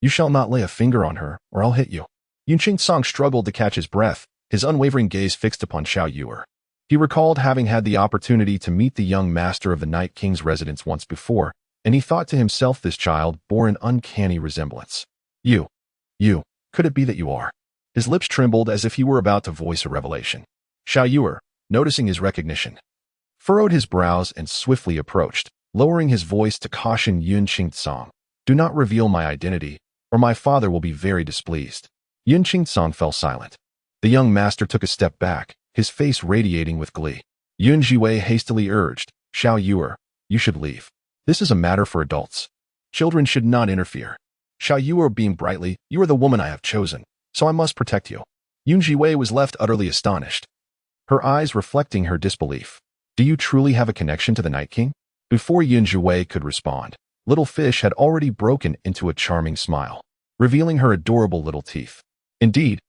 You shall not lay a finger on her, or I'll hit you. Yun Qingsong struggled to catch his breath, his unwavering gaze fixed upon Xiao Yu. He recalled having had the opportunity to meet the young master of the Night King's residence once before, and he thought to himself this child bore an uncanny resemblance. You, could it be that you are? His lips trembled as if he were about to voice a revelation. Xiao Yu, noticing his recognition, furrowed his brows and swiftly approached, lowering his voice to caution Yun Qingsong. Do not reveal my identity, or my father will be very displeased. Yun Qingsong fell silent. The young master took a step back, his face radiating with glee. Yun Zhiwei hastily urged, Xiao Yu, you should leave. This is a matter for adults. Children should not interfere. Xiao Yu beamed brightly, you are the woman I have chosen, so I must protect you. Yun Zhiwei was left utterly astonished, her eyes reflecting her disbelief. Do you truly have a connection to the Night King? Before Yun Zhiwei could respond, Little Fish had already broken into a charming smile, revealing her adorable little teeth. Indeed,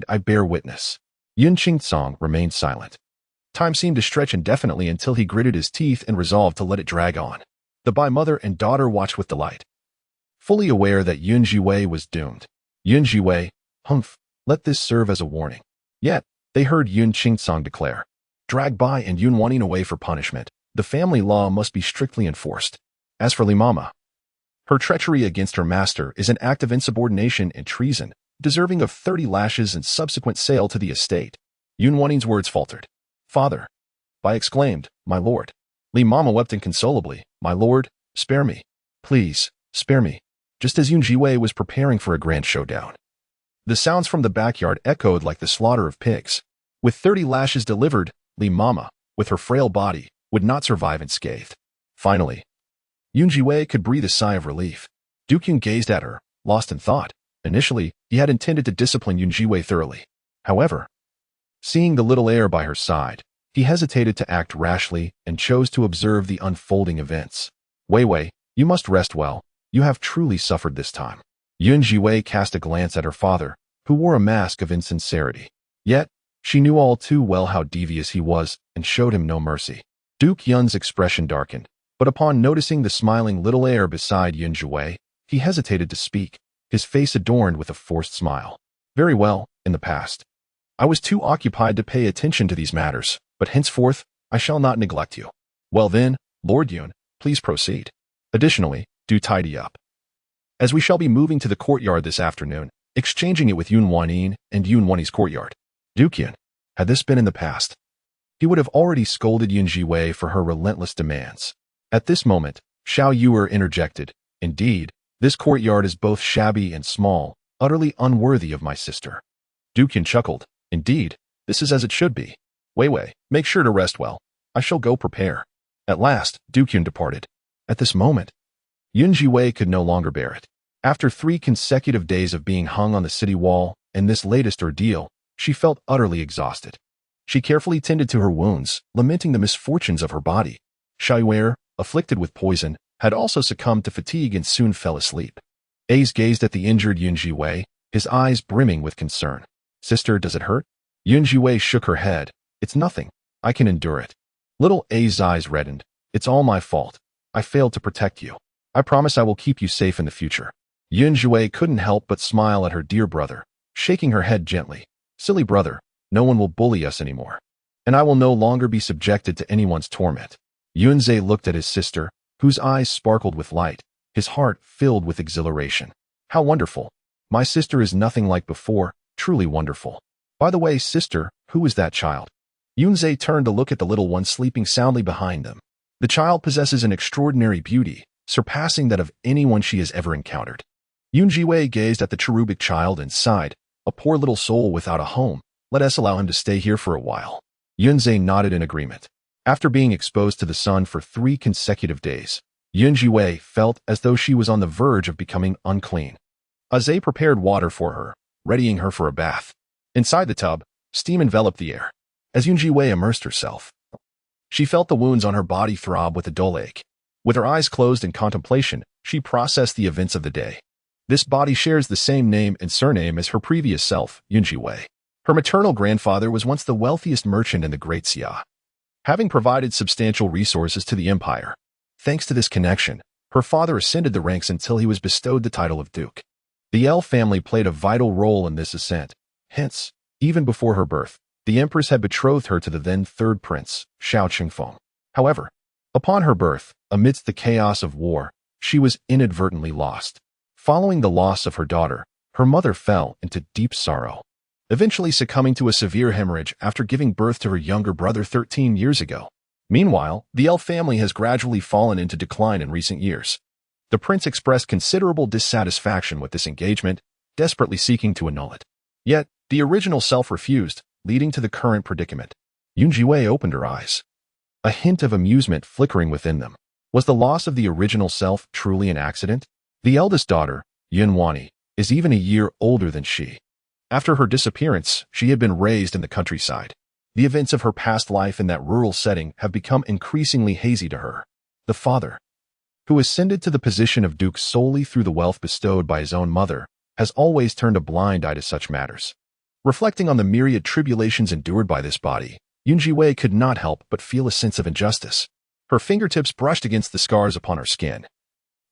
I bear witness. Yun Qingsong remained silent. Time seemed to stretch indefinitely until he gritted his teeth and resolved to let it drag on. The Bai mother and daughter watched with delight, fully aware that Yun Zhiwei was doomed. Yun Zhiwei, humph, let this serve as a warning. Yet, they heard Yun Qingsong declare, drag Bai and Yun Wanyin away for punishment. The family law must be strictly enforced. As for Li Mama, her treachery against her master is an act of insubordination and treason, deserving of 30 lashes and subsequent sale to the estate. Yun Wanyin's words faltered. Father, Bai exclaimed, my lord. Li Mama wept inconsolably, my lord, spare me. Please, spare me. Just as Yun Zhiwei was preparing for a grand showdown, the sounds from the backyard echoed like the slaughter of pigs. With 30 lashes delivered, Li Mama, with her frail body, would not survive unscathed. Finally, Yun Zhiwei could breathe a sigh of relief. Duke Yun gazed at her, lost in thought. Initially, he had intended to discipline Zhiwei thoroughly. However, seeing the little heir by her side, he hesitated to act rashly and chose to observe the unfolding events. Wei, you must rest well. You have truly suffered this time. Zhiwei cast a glance at her father, who wore a mask of insincerity. Yet, she knew all too well how devious he was and showed him no mercy. Duke Yun's expression darkened, but upon noticing the smiling little heir beside Zhiwei, he hesitated to speak, his face adorned with a forced smile. Very well, in the past. I was too occupied to pay attention to these matters, but henceforth, I shall not neglect you. Well then, Lord Yun, please proceed. Additionally, do tidy up, as we shall be moving to the courtyard this afternoon, exchanging it with Yun Wanyin and Yun Wanyi's courtyard. Duke Yun, had this been in the past, he would have already scolded Zhiwei for her relentless demands. At this moment, Xiao Yuer interjected, indeed, this courtyard is both shabby and small, utterly unworthy of my sister. Duke Yun chuckled, indeed, this is as it should be. Wei, make sure to rest well. I shall go prepare. At last, Duke Yun departed. At this moment, Zhiwei could no longer bear it. After 3 consecutive days of being hung on the city wall and this latest ordeal, she felt utterly exhausted. She carefully tended to her wounds, lamenting the misfortunes of her body. Xiao Yuer, afflicted with poison, had also succumbed to fatigue and soon fell asleep. Ace gazed at the injured Zhiwei, his eyes brimming with concern. Sister, does it hurt? Zhiwei shook her head. It's nothing. I can endure it. Little Ace's eyes reddened. It's all my fault. I failed to protect you. I promise I will keep you safe in the future. Zhiwei couldn't help but smile at her dear brother, shaking her head gently. Silly brother, no one will bully us anymore. And I will no longer be subjected to anyone's torment. Yunzhe looked at his sister, whose eyes sparkled with light, his heart filled with exhilaration. How wonderful. My sister is nothing like before, truly wonderful. By the way, sister, who is that child? Yunzhe turned to look at the little one sleeping soundly behind them. The child possesses an extraordinary beauty, surpassing that of anyone she has ever encountered. Zhiwei gazed at the cherubic child and sighed, a poor little soul without a home. Let us allow him to stay here for a while. Yunzhe nodded in agreement. After being exposed to the sun for 3 consecutive days, Zhiwei felt as though she was on the verge of becoming unclean. Aze prepared water for her, readying her for a bath. Inside the tub, steam enveloped the air. As Zhiwei immersed herself, she felt the wounds on her body throb with a dull ache. With her eyes closed in contemplation, she processed the events of the day. This body shares the same name and surname as her previous self, Zhiwei. Her maternal grandfather was once the wealthiest merchant in the Great Xia, having provided substantial resources to the empire. Thanks to this connection, her father ascended the ranks until he was bestowed the title of duke. The L family played a vital role in this ascent. Hence, even before her birth, the empress had betrothed her to the then third prince, Xiao Qingfeng. However, upon her birth, amidst the chaos of war, she was inadvertently lost. Following the loss of her daughter, her mother fell into deep sorrow, eventually succumbing to a severe hemorrhage after giving birth to her younger brother 13 years ago. Meanwhile, the L family has gradually fallen into decline in recent years. The prince expressed considerable dissatisfaction with this engagement, desperately seeking to annul it. Yet, the original self refused, leading to the current predicament. Zhiwei opened her eyes, a hint of amusement flickering within them. Was the loss of the original self truly an accident? The eldest daughter, Yun Wanyi, is even a year older than she. After her disappearance, she had been raised in the countryside. The events of her past life in that rural setting have become increasingly hazy to her. The father, who ascended to the position of duke solely through the wealth bestowed by his own mother, has always turned a blind eye to such matters. Reflecting on the myriad tribulations endured by this body, Zhiwei could not help but feel a sense of injustice. Her fingertips brushed against the scars upon her skin,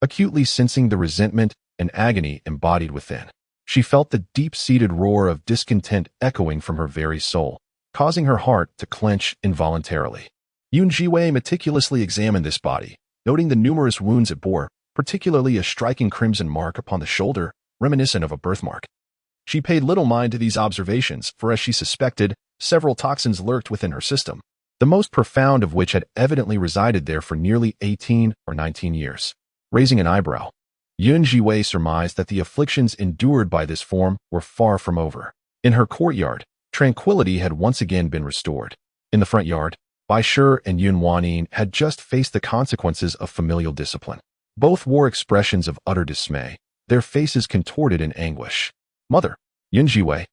acutely sensing the resentment and agony embodied within. She felt the deep-seated roar of discontent echoing from her very soul, causing her heart to clench involuntarily. Zhiwei meticulously examined this body, noting the numerous wounds it bore, particularly a striking crimson mark upon the shoulder, reminiscent of a birthmark. She paid little mind to these observations, for as she suspected, several toxins lurked within her system, the most profound of which had evidently resided there for nearly 18 or 19 years. Raising an eyebrow, Zhiwei surmised that the afflictions endured by this form were far from over. In her courtyard, tranquility had once again been restored. In the front yard, Bai Shi and Yun Wanyin had just faced the consequences of familial discipline. Both wore expressions of utter dismay, their faces contorted in anguish. "Mother, Zhiwei,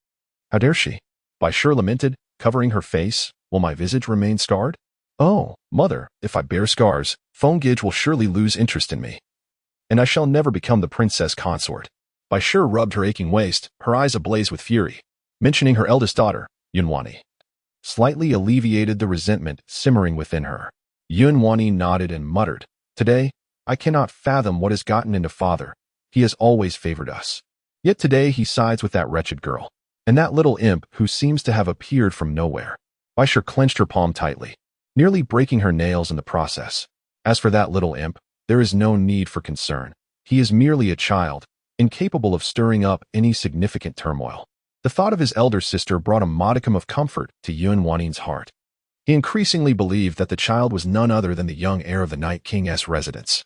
how dare she?" Bai Shi lamented, covering her face. "Will my visage remain scarred?" "Oh, mother, if I bear scars, Fengage will surely lose interest in me, and I shall never become the princess consort." Bai Shi rubbed her aching waist, her eyes ablaze with fury, mentioning her eldest daughter, Yunwani. Slightly alleviated the resentment simmering within her. Yunwani nodded and muttered, "Today, I cannot fathom what has gotten into father. He has always favored us. Yet today he sides with that wretched girl, and that little imp who seems to have appeared from nowhere." Bai Shi clenched her palm tightly, nearly breaking her nails in the process. "As for that little imp, there is no need for concern. He is merely a child, incapable of stirring up any significant turmoil." The thought of his elder sister brought a modicum of comfort to Yunwanin's heart. He increasingly believed that the child was none other than the young heir of the Night King's residence.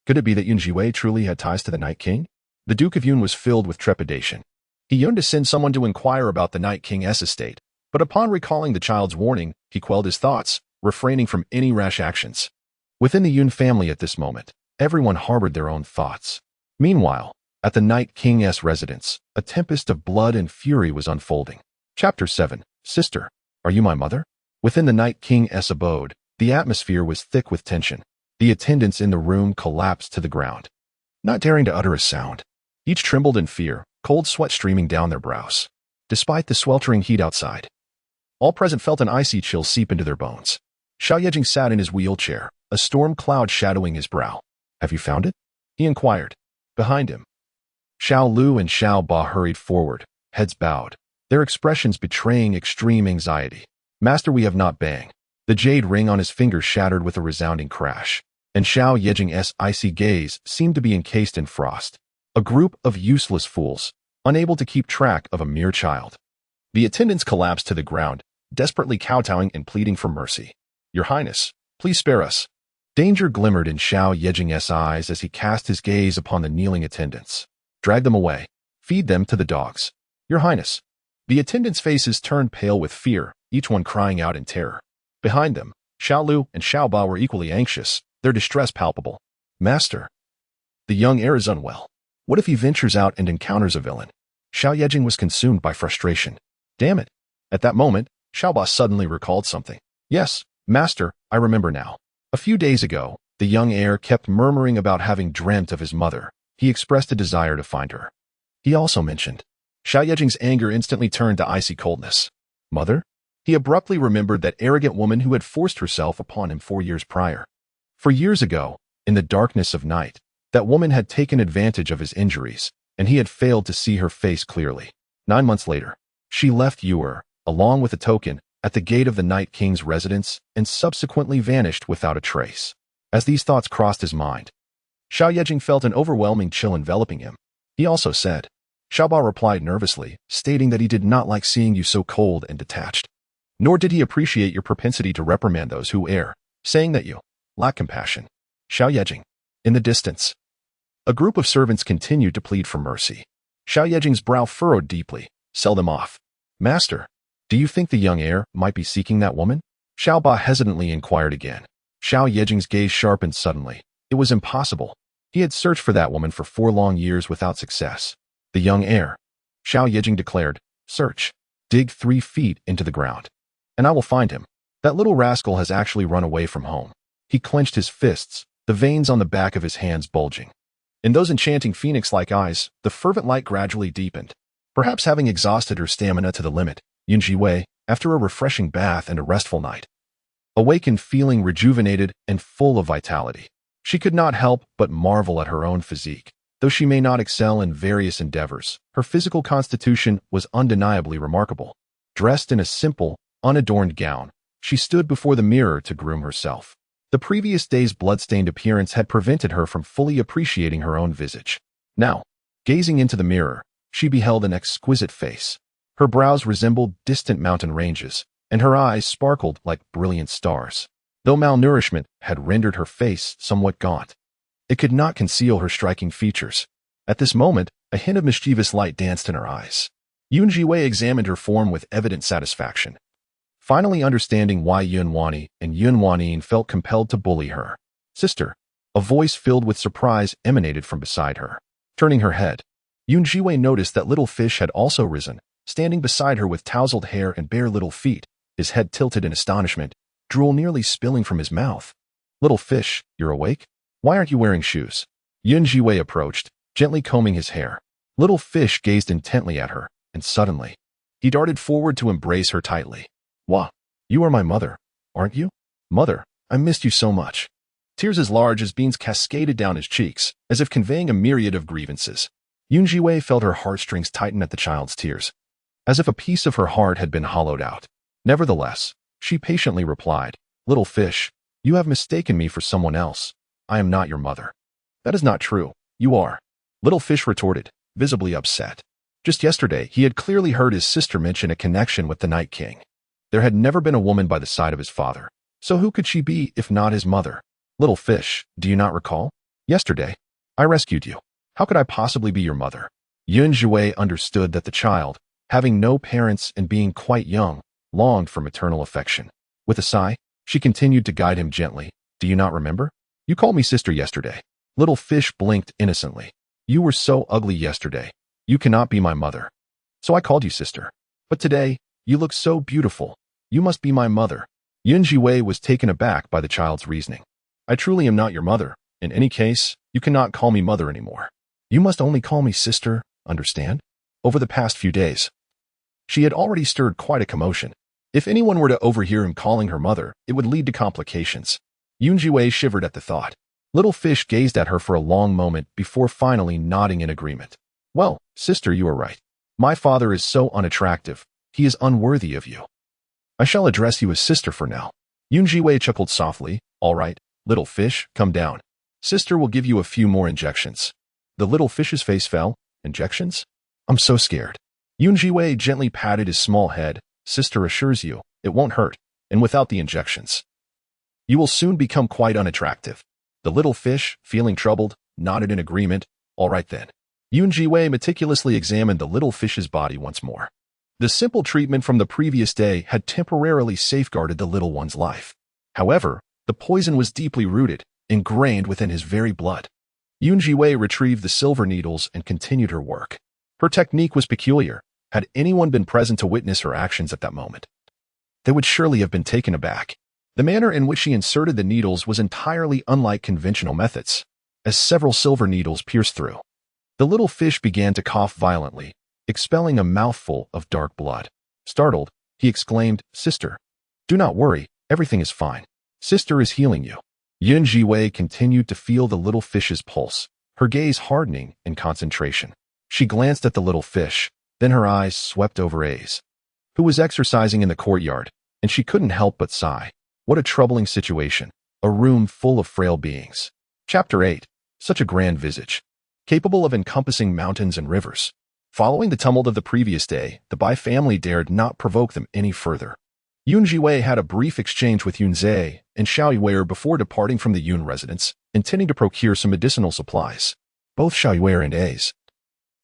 Could it be that Zhiwei truly had ties to the Night King? The Duke of Yun was filled with trepidation. He yearned to send someone to inquire about the Night King's estate, but upon recalling the child's warning, he quelled his thoughts, refraining from any rash actions. Within the Yun family at this moment, everyone harbored their own thoughts. Meanwhile, at the Night King's residence, a tempest of blood and fury was unfolding. Chapter 7. Sister, are you my mother? Within the Night King's abode, the atmosphere was thick with tension. The attendants in the room collapsed to the ground, not daring to utter a sound. Each trembled in fear, cold sweat streaming down their brows. Despite the sweltering heat outside, all present felt an icy chill seep into their bones. Xiao Yejing sat in his wheelchair, a storm cloud shadowing his brow. "Have you found it?" he inquired. Behind him, Xiao Lu and Xiao Ba hurried forward, heads bowed, their expressions betraying extreme anxiety. "Master, we have not." Bang. The jade ring on his finger shattered with a resounding crash, and Xiao Yejing's icy gaze seemed to be encased in frost. A group of useless fools, unable to keep track of a mere child. The attendants collapsed to the ground, desperately kowtowing and pleading for mercy. "Your Highness, please spare us." Danger glimmered in Xiao Yejing's eyes as he cast his gaze upon the kneeling attendants. "Drag them away. Feed them to the dogs." "Your Highness." The attendants' faces turned pale with fear, each one crying out in terror. Behind them, Xiao Lu and Xiao Ba were equally anxious, their distress palpable. "Master, the young heir is unwell. What if he ventures out and encounters a villain?" Xiao Yejing was consumed by frustration. Damn it. At that moment, Xiao Ba suddenly recalled something. "Yes, Master, I remember now. A few days ago, the young heir kept murmuring about having dreamt of his mother. He expressed a desire to find her. He also mentioned." Xiao Yejing's anger instantly turned to icy coldness. "Mother?" He abruptly remembered that arrogant woman who had forced herself upon him 4 years prior. 4 years ago, in the darkness of night, that woman had taken advantage of his injuries, and he had failed to see her face clearly. 9 months later, she left Yuer, along with a token, at the gate of the Night King's residence, and subsequently vanished without a trace. As these thoughts crossed his mind, Xiao Yejing felt an overwhelming chill enveloping him. He also said. Xiao Ba replied nervously, stating that he did not like seeing you so cold and detached. Nor did he appreciate your propensity to reprimand those who err, saying that you lack compassion. Xiao Yejing. In the distance, a group of servants continued to plead for mercy. Xiao Yejing's brow furrowed deeply. "Sell them off." "Master, do you think the young heir might be seeking that woman?" Xiao Ba hesitantly inquired again. Xiao Yejing's gaze sharpened suddenly. It was impossible. He had searched for that woman for 4 long years without success. "The young heir," Xiao Yejing declared. "Search. Dig 3 feet into the ground, and I will find him. That little rascal has actually run away from home." He clenched his fists, the veins on the back of his hands bulging. In those enchanting phoenix-like eyes, the fervent light gradually deepened. Perhaps having exhausted her stamina to the limit, Zhiwei, after a refreshing bath and a restful night, awakened feeling rejuvenated and full of vitality. She could not help but marvel at her own physique. Though she may not excel in various endeavors, her physical constitution was undeniably remarkable. Dressed in a simple, unadorned gown, she stood before the mirror to groom herself. The previous day's blood-stained appearance had prevented her from fully appreciating her own visage. Now, gazing into the mirror, she beheld an exquisite face. Her brows resembled distant mountain ranges, and her eyes sparkled like brilliant stars. Though malnourishment had rendered her face somewhat gaunt, it could not conceal her striking features. At this moment, a hint of mischievous light danced in her eyes. Zhiwei examined her form with evident satisfaction, finally understanding why Yunwani and Yunwanin felt compelled to bully her. "Sister," a voice filled with surprise emanated from beside her. Turning her head, Zhiwei noticed that little fish had also risen, standing beside her with tousled hair and bare little feet, his head tilted in astonishment, drool nearly spilling from his mouth. Little fish, you're awake? Why aren't you wearing shoes? Zhiwei approached, gently combing his hair. Little fish gazed intently at her, and suddenly, he darted forward to embrace her tightly. Wah, you are my mother, aren't you? Mother, I missed you so much. Tears as large as beans cascaded down his cheeks, as if conveying a myriad of grievances. Zhiwei felt her heartstrings tighten at the child's tears, as if a piece of her heart had been hollowed out. Nevertheless, she patiently replied, Little fish, you have mistaken me for someone else. I am not your mother. That is not true. You are. Little fish retorted, visibly upset. Just yesterday, he had clearly heard his sister mention a connection with the Night King. There had never been a woman by the side of his father, so who could she be if not his mother? Little fish, do you not recall? Yesterday, I rescued you. How could I possibly be your mother? Zhiwei understood that the child, having no parents and being quite young, longed for maternal affection. With a sigh, she continued to guide him gently. Do you not remember? You called me sister yesterday. Little fish blinked innocently. You were so ugly yesterday. You cannot be my mother. So I called you sister. But today, you look so beautiful. You must be my mother. Zhiwei was taken aback by the child's reasoning. I truly am not your mother. In any case, you cannot call me mother anymore. You must only call me sister, understand? Over the past few days, she had already stirred quite a commotion. If anyone were to overhear him calling her mother, it would lead to complications. Zhiwei shivered at the thought. Little fish gazed at her for a long moment before finally nodding in agreement. Well, sister, you are right. My father is so unattractive. He is unworthy of you. I shall address you as sister for now. Zhiwei chuckled softly. All right, little fish, come down. Sister will give you a few more injections. The little fish's face fell. Injections? I'm so scared. Zhiwei gently patted his small head. Sister assures you, it won't hurt, and without the injections, you will soon become quite unattractive. The little fish, feeling troubled, nodded in agreement. All right then. Zhiwei meticulously examined the little fish's body once more. The simple treatment from the previous day had temporarily safeguarded the little one's life. However, the poison was deeply rooted, ingrained within his very blood. Zhiwei retrieved the silver needles and continued her work. Her technique was peculiar. Had anyone been present to witness her actions at that moment, they would surely have been taken aback. The manner in which she inserted the needles was entirely unlike conventional methods, as several silver needles pierced through. The little fish began to cough violently, expelling a mouthful of dark blood. Startled, he exclaimed, Sister, do not worry, everything is fine. Sister is healing you. Zhiwei continued to feel the little fish's pulse, her gaze hardening in concentration. She glanced at the little fish, then her eyes swept over A's, who was exercising in the courtyard, and she couldn't help but sigh. What a troubling situation, a room full of frail beings. Chapter 8. Such a grand visage, capable of encompassing mountains and rivers. Following the tumult of the previous day, the Bai family dared not provoke them any further. Zhiwei had a brief exchange with Zhe and Xiaoyue before departing from the Yun residence, intending to procure some medicinal supplies. Both Xiaoyue and A's,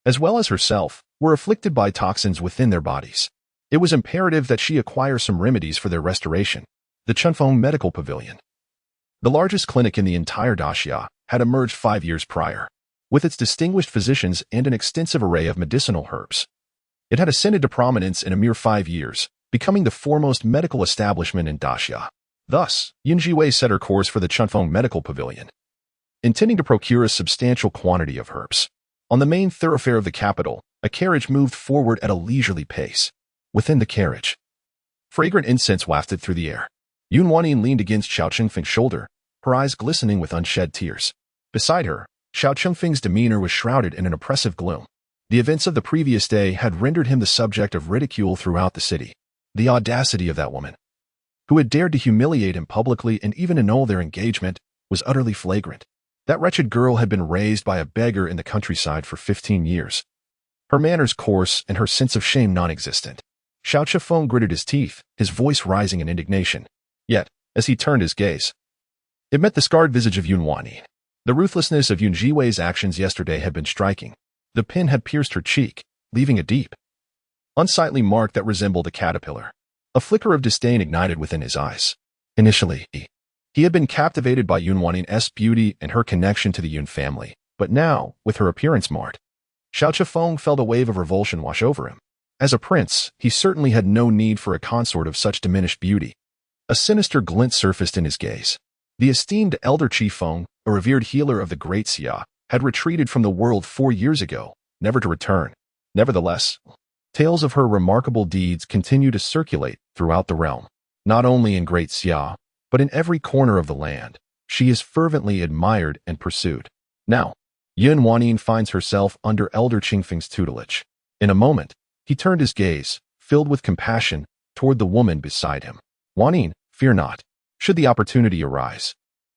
as well as herself, were afflicted by toxins within their bodies. It was imperative that she acquire some remedies for their restoration. The Chunfeng Medical Pavilion, the largest clinic in the entire Daxia, had emerged 5 years prior, with its distinguished physicians and an extensive array of medicinal herbs. It had ascended to prominence in a mere 5 years, becoming the foremost medical establishment in Daxia. Thus, Zhiwei set her course for the Chunfeng Medical Pavilion, intending to procure a substantial quantity of herbs. On the main thoroughfare of the capital, a carriage moved forward at a leisurely pace. Within the carriage, fragrant incense wafted through the air. Yun Wanyin leaned against Xiao Chengfeng's shoulder, her eyes glistening with unshed tears. Beside her, Xiao Chengfeng's demeanor was shrouded in an oppressive gloom. The events of the previous day had rendered him the subject of ridicule throughout the city. The audacity of that woman, who had dared to humiliate him publicly and even annul their engagement, was utterly flagrant. That wretched girl had been raised by a beggar in the countryside for 15 years. Her manners coarse and her sense of shame non-existent. Xiao Chifeng gritted his teeth, his voice rising in indignation. Yet, as he turned his gaze, it met the scarred visage of Yun Wanyin. The ruthlessness of Zhiwei's actions yesterday had been striking. The pin had pierced her cheek, leaving a deep, unsightly mark that resembled a caterpillar. A flicker of disdain ignited within his eyes. Initially, he had been captivated by Yun Wanyin's beauty and her connection to the Yun family, But now, with her appearance marred, Xiao Chifeng felt a wave of revulsion wash over him. As a prince, he certainly had no need for a consort of such diminished beauty. A sinister glint surfaced in his gaze. The esteemed elder Chifeng, a revered healer of the Great Xia, had retreated from the world 4 years ago, never to return. Nevertheless, tales of her remarkable deeds continue to circulate throughout the realm. Not only in Great Xia, but in every corner of the land, she is fervently admired and pursued. Now, Yun Wanyin finds herself under Elder Qingfeng's tutelage. In a moment, he turned his gaze, filled with compassion, toward the woman beside him. Wanyin, fear not. Should the opportunity arise,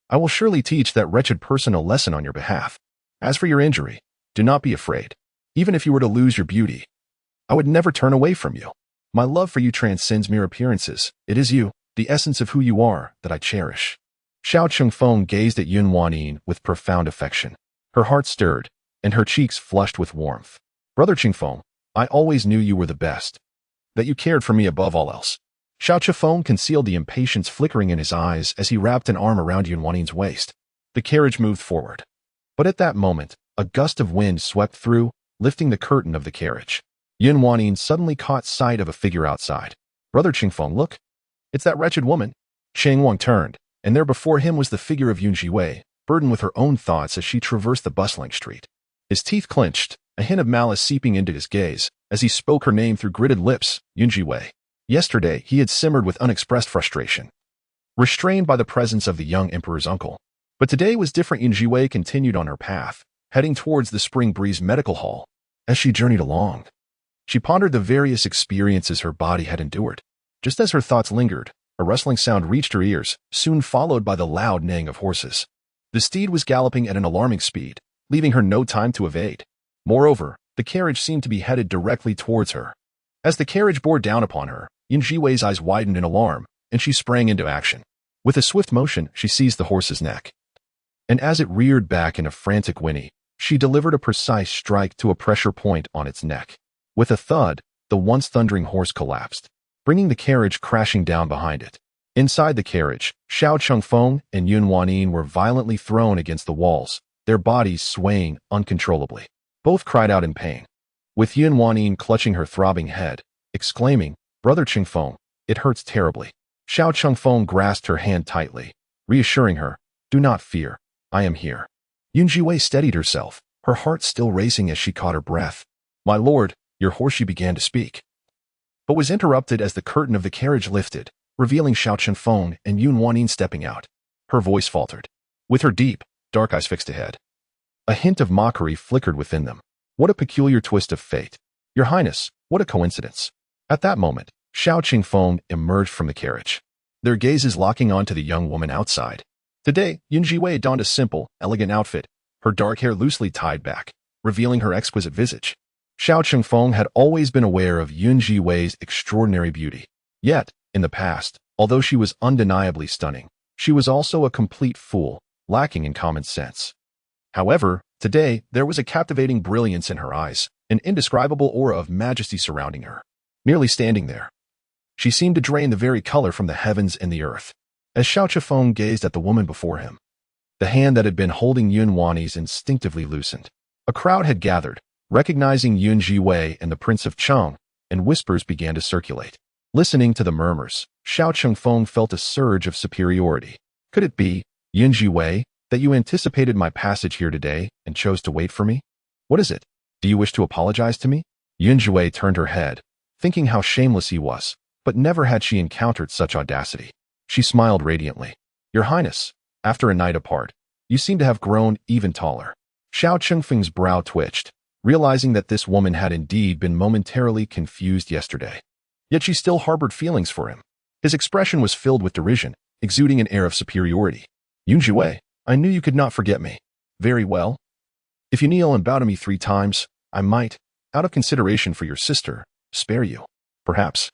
I will surely teach that wretched person a lesson on your behalf. As for your injury, do not be afraid. Even if you were to lose your beauty, I would never turn away from you. My love for you transcends mere appearances. It is you, the essence of who you are, that I cherish. Xiao Chengfeng gazed at Yun Wanyin with profound affection. Her heart stirred, and her cheeks flushed with warmth. Brother Chingfeng, I always knew you were the best, that you cared for me above all else. Xiao Chifeng concealed the impatience flickering in his eyes as he wrapped an arm around Yun Wanyin's waist. The carriage moved forward. But at that moment, a gust of wind swept through, lifting the curtain of the carriage. Yun Wanyin suddenly caught sight of a figure outside. Brother Chingfeng, look. It's that wretched woman. Cheng Wang turned, and there before him was the figure of Yun Zhiwei, burdened with her own thoughts as she traversed the bustling street. His teeth clenched, a hint of malice seeping into his gaze, as he spoke her name through gritted lips, Yun Zhiwei. Yesterday, he had simmered with unexpressed frustration, restrained by the presence of the young emperor's uncle. But today was different. Yun Zhiwei continued on her path, heading towards the Spring Breeze Medical Hall. As she journeyed along, she pondered the various experiences her body had endured. Just as her thoughts lingered, a rustling sound reached her ears, soon followed by the loud neighing of horses. The steed was galloping at an alarming speed, leaving her no time to evade. Moreover, the carriage seemed to be headed directly towards her. As the carriage bore down upon her, Yun Zhiwei's eyes widened in alarm, and she sprang into action. With a swift motion, she seized the horse's neck. And as it reared back in a frantic whinny, she delivered a precise strike to a pressure point on its neck. With a thud, the once thundering horse collapsed, bringing the carriage crashing down behind it. Inside the carriage, Xiao Chengfeng and Yun Wanyin were violently thrown against the walls, their bodies swaying uncontrollably. Both cried out in pain, with Yun Wanyin clutching her throbbing head, exclaiming, Brother Chingfeng, it hurts terribly. Xiao Chengfeng grasped her hand tightly, reassuring her, Do not fear, I am here. Yun Zhiwei steadied herself, her heart still racing as she caught her breath. My lord, your horse, she began to speak, but was interrupted as the curtain of the carriage lifted, revealing Xiao Chengfeng and Yun Wanyin stepping out. Her voice faltered, with her deep, dark eyes fixed ahead. A hint of mockery flickered within them. What a peculiar twist of fate. Your Highness, what a coincidence. At that moment, Xiao Chengfeng emerged from the carriage, their gazes locking onto the young woman outside. Today, Yun Zhiwei donned a simple, elegant outfit, her dark hair loosely tied back, revealing her exquisite visage. Xiao Chengfeng had always been aware of Yun Zhiwei's extraordinary beauty. Yet, in the past, although she was undeniably stunning, she was also a complete fool, lacking in common sense. However, today, there was a captivating brilliance in her eyes, an indescribable aura of majesty surrounding her. Merely standing there, she seemed to drain the very color from the heavens and the earth. As Xiao Chifeng gazed at the woman before him, the hand that had been holding Yun Wanyin's instinctively loosened. A crowd had gathered, recognizing Yun Zhiwei and the Prince of Cheng, and whispers began to circulate. Listening to the murmurs, Xiao Chengfeng felt a surge of superiority. Could it be, Yun Zhiwei, that you anticipated my passage here today and chose to wait for me? What is it? Do you wish to apologize to me? Yun Zhiwei turned her head, thinking how shameless he was, but never had she encountered such audacity. She smiled radiantly. Your Highness, after a night apart, you seem to have grown even taller. Xiao Chengfeng's brow twitched, realizing that this woman had indeed been momentarily confused yesterday. Yet she still harbored feelings for him. His expression was filled with derision, exuding an air of superiority. Yun Zhiwei, I knew you could not forget me. Very well. If you kneel and bow to me 3 times, I might, out of consideration for your sister, spare you. Perhaps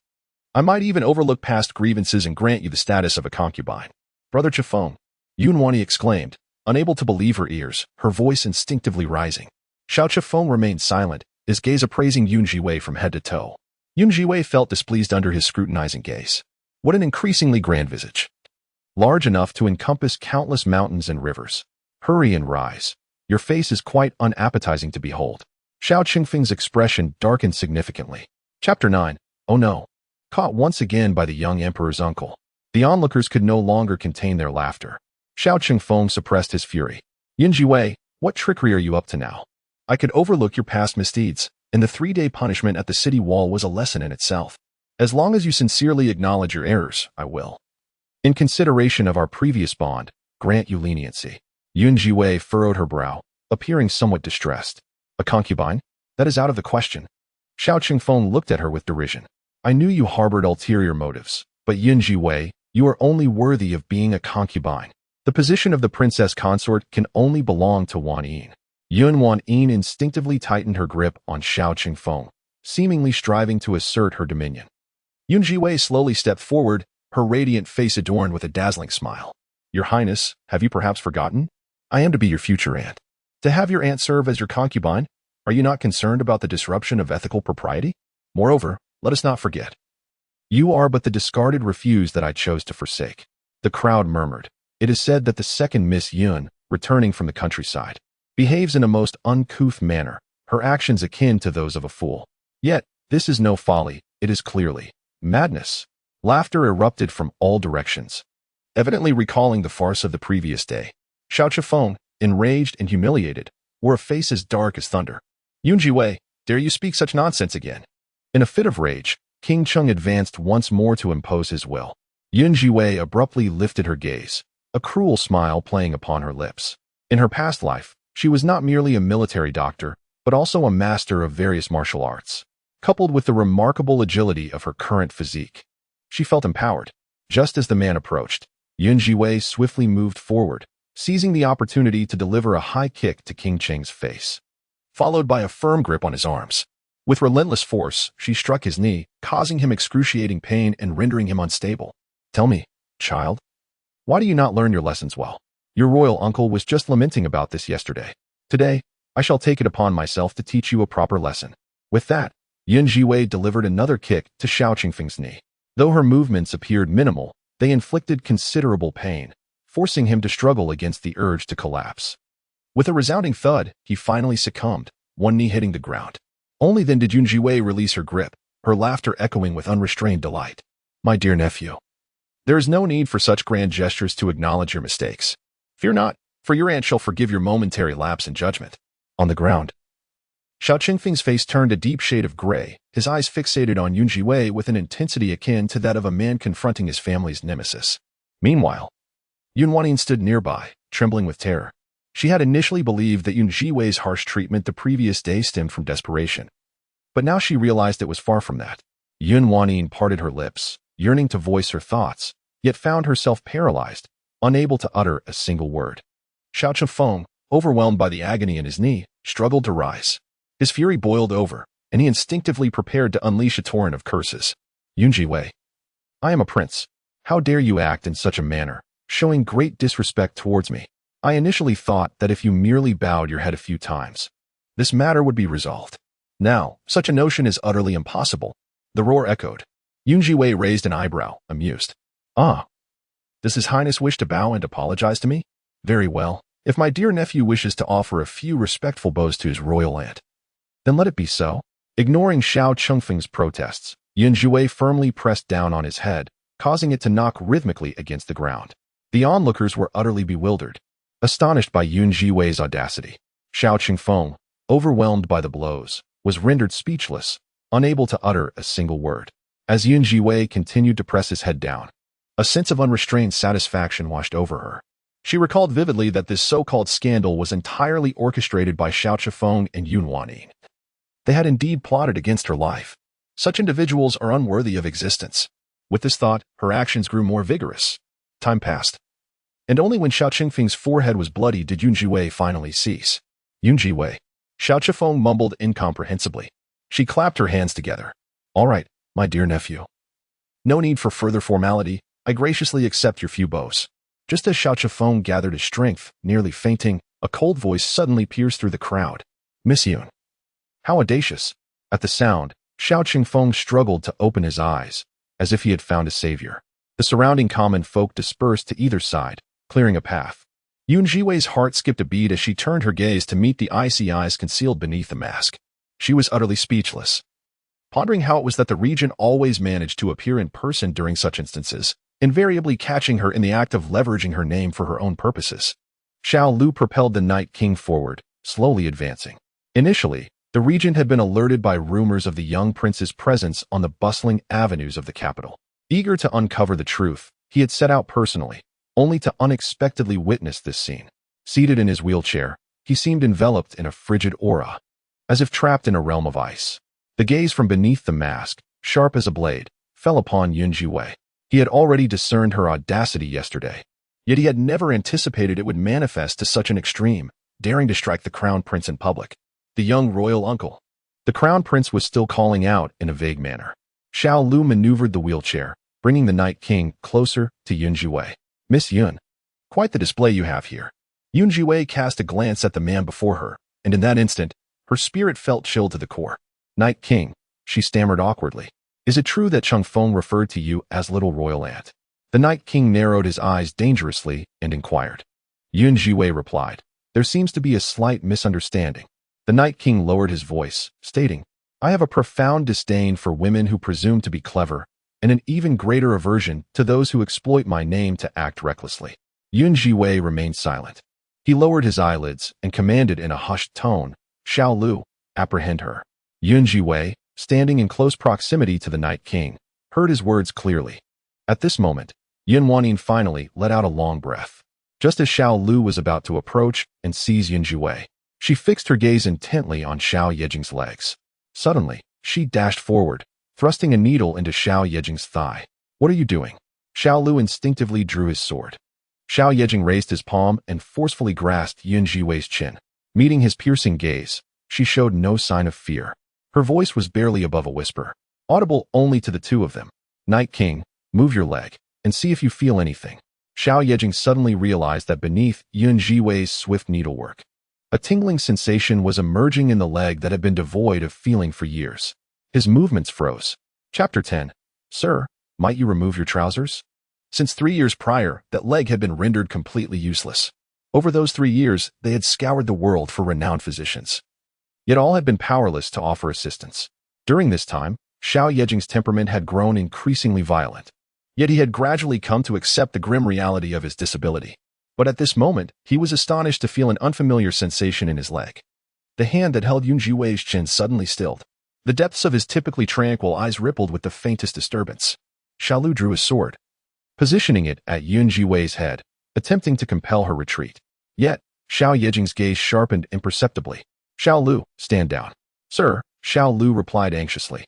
I might even overlook past grievances and grant you the status of a concubine. Brother Chifeng, Yun Wanyi exclaimed, unable to believe her ears, her voice instinctively rising. Xiao Chifeng remained silent, his gaze appraising Yun Zhiwei from head to toe. Yun Zhiwei felt displeased under his scrutinizing gaze. What an increasingly grand visage. Large enough to encompass countless mountains and rivers. Hurry and rise. Your face is quite unappetizing to behold. Xiao Qingfeng's expression darkened significantly. Chapter 9. Oh no. Caught once again by the young emperor's uncle. The onlookers could no longer contain their laughter. Xiao Qingfeng suppressed his fury. Zhiwei, what trickery are you up to now? I could overlook your past misdeeds, and the 3-day punishment at the city wall was a lesson in itself. As long as you sincerely acknowledge your errors, I will, in consideration of our previous bond, grant you leniency. Zhiwei furrowed her brow, appearing somewhat distressed. A concubine? That is out of the question. Xiao Qingfeng looked at her with derision. I knew you harbored ulterior motives, but Zhiwei, you are only worthy of being a concubine. The position of the princess consort can only belong to Wan Yin. Wan Yin instinctively tightened her grip on Xiao Qingfeng, seemingly striving to assert her dominion. Zhiwei slowly stepped forward, her radiant face adorned with a dazzling smile. Your Highness, have you perhaps forgotten? I am to be your future aunt. To have your aunt serve as your concubine? Are you not concerned about the disruption of ethical propriety? Moreover, let us not forget. You are but the discarded refuse that I chose to forsake. The crowd murmured. It is said that the second Miss Yun, returning from the countryside, behaves in a most uncouth manner, her actions akin to those of a fool. Yet, this is no folly, it is clearly madness. Laughter erupted from all directions, evidently recalling the farce of the previous day. Xiao Qingfeng, enraged and humiliated, wore a face as dark as thunder. Zhiwei, dare you speak such nonsense again? In a fit of rage, King Cheng advanced once more to impose his will. Zhiwei abruptly lifted her gaze, a cruel smile playing upon her lips. In her past life, she was not merely a military doctor, but also a master of various martial arts. Coupled with the remarkable agility of her current physique, she felt empowered. Just as the man approached, Zhiwei swiftly moved forward, seizing the opportunity to deliver a high kick to King Cheng's face, followed by a firm grip on his arms. With relentless force, she struck his knee, causing him excruciating pain and rendering him unstable. Tell me, child, why do you not learn your lessons well? Your royal uncle was just lamenting about this yesterday. Today, I shall take it upon myself to teach you a proper lesson. With that, Zhiwei delivered another kick to Xiao Qingfeng's knee. Though her movements appeared minimal, they inflicted considerable pain, forcing him to struggle against the urge to collapse. With a resounding thud, he finally succumbed, one knee hitting the ground. Only then did Zhiwei release her grip, her laughter echoing with unrestrained delight. My dear nephew, there is no need for such grand gestures to acknowledge your mistakes. Fear not, for your aunt shall forgive your momentary lapse in judgment. On the ground, Xiao Qingfeng's face turned a deep shade of gray, his eyes fixated on Zhiwei with an intensity akin to that of a man confronting his family's nemesis. Meanwhile, Wanyin stood nearby, trembling with terror. She had initially believed that Zhiwei's harsh treatment the previous day stemmed from desperation. But now she realized it was far from that. Wanyin parted her lips, yearning to voice her thoughts, yet found herself paralyzed, unable to utter a single word. Xiao Qingfeng, overwhelmed by the agony in his knee, struggled to rise. His fury boiled over, and he instinctively prepared to unleash a torrent of curses. Zhiwei, I am a prince. How dare you act in such a manner, showing great disrespect towards me? I initially thought that if you merely bowed your head a few times, this matter would be resolved. Now, such a notion is utterly impossible. The roar echoed. Zhiwei raised an eyebrow, amused. Ah, does His Highness wish to bow and apologize to me? Very well. If my dear nephew wishes to offer a few respectful bows to his royal aunt, then let it be so. Ignoring Xiao Qingfeng's protests, Zhiwei firmly pressed down on his head, causing it to knock rhythmically against the ground. The onlookers were utterly bewildered, astonished by Zhiwei's audacity. Xiao Qingfeng, overwhelmed by the blows, was rendered speechless, unable to utter a single word. As Zhiwei continued to press his head down, a sense of unrestrained satisfaction washed over her. She recalled vividly that this so-called scandal was entirely orchestrated by Xiao Qingfeng and Wanyin. They had indeed plotted against her life. Such individuals are unworthy of existence. With this thought, her actions grew more vigorous. Time passed, and only when Xiao Qingfeng's forehead was bloody did Zhiwei finally cease. Zhiwei, Xiao Qingfeng mumbled incomprehensibly. She clapped her hands together. All right, my dear nephew. No need for further formality. I graciously accept your few bows. Just as Xiao Qingfeng gathered his strength, nearly fainting, a cold voice suddenly pierced through the crowd. Miss Yun. How audacious. At the sound, Xiao Qingfeng struggled to open his eyes, as if he had found a savior. The surrounding common folk dispersed to either side, clearing a path. Zhiwei's heart skipped a beat as she turned her gaze to meet the icy eyes concealed beneath the mask. She was utterly speechless, pondering how it was that the regent always managed to appear in person during such instances, invariably catching her in the act of leveraging her name for her own purposes. Xiao Lu propelled the Night King forward, slowly advancing. Initially, the regent had been alerted by rumors of the young prince's presence on the bustling avenues of the capital. Eager to uncover the truth, he had set out personally, only to unexpectedly witness this scene. Seated in his wheelchair, he seemed enveloped in a frigid aura, as if trapped in a realm of ice. The gaze from beneath the mask, sharp as a blade, fell upon Zhiwei. He had already discerned her audacity yesterday, yet he had never anticipated it would manifest to such an extreme, daring to strike the crown prince in public. The young royal uncle. The crown prince was still calling out in a vague manner. Xiao Lu maneuvered the wheelchair, bringing the Night King closer to Zhiwei. Miss Yun, quite the display you have here. Zhiwei cast a glance at the man before her, and in that instant, her spirit felt chilled to the core. Night King, she stammered awkwardly. Is it true that Changfeng referred to you as Little Royal Aunt? The Night King narrowed his eyes dangerously and inquired. Zhiwei replied, there seems to be a slight misunderstanding. The Night King lowered his voice, stating, I have a profound disdain for women who presume to be clever, and an even greater aversion to those who exploit my name to act recklessly. Zhiwei remained silent. He lowered his eyelids and commanded in a hushed tone, Xiao Lu, apprehend her. Zhiwei, standing in close proximity to the Night King, heard his words clearly. At this moment, Wanning finally let out a long breath. Just as Xiao Lu was about to approach and seize Zhiwei, she fixed her gaze intently on Xiao Yejing's legs. Suddenly, she dashed forward, thrusting a needle into Xiao Yejing's thigh. What are you doing? Xiao Lu instinctively drew his sword. Xiao Yejing raised his palm and forcefully grasped Zhiwei's chin. Meeting his piercing gaze, she showed no sign of fear. Her voice was barely above a whisper, audible only to the two of them. Night King, move your leg, and see if you feel anything. Xiao Yejing suddenly realized that beneath Zhiwei's swift needlework, a tingling sensation was emerging in the leg that had been devoid of feeling for years. His movements froze. Chapter 10. Sir, might you remove your trousers? Since 3 years prior, that leg had been rendered completely useless. Over those 3 years, they had scoured the world for renowned physicians. Yet all had been powerless to offer assistance. During this time, Xiao Yejing's temperament had grown increasingly violent. Yet he had gradually come to accept the grim reality of his disability. But at this moment, he was astonished to feel an unfamiliar sensation in his leg. The hand that held Zhiwei's chin suddenly stilled. The depths of his typically tranquil eyes rippled with the faintest disturbance. Xiao Lu drew his sword, positioning it at Zhiwei's head, attempting to compel her retreat. Yet, Xiao Yejing's gaze sharpened imperceptibly. Xiao Lu, stand down. Sir, Xiao Lu replied anxiously.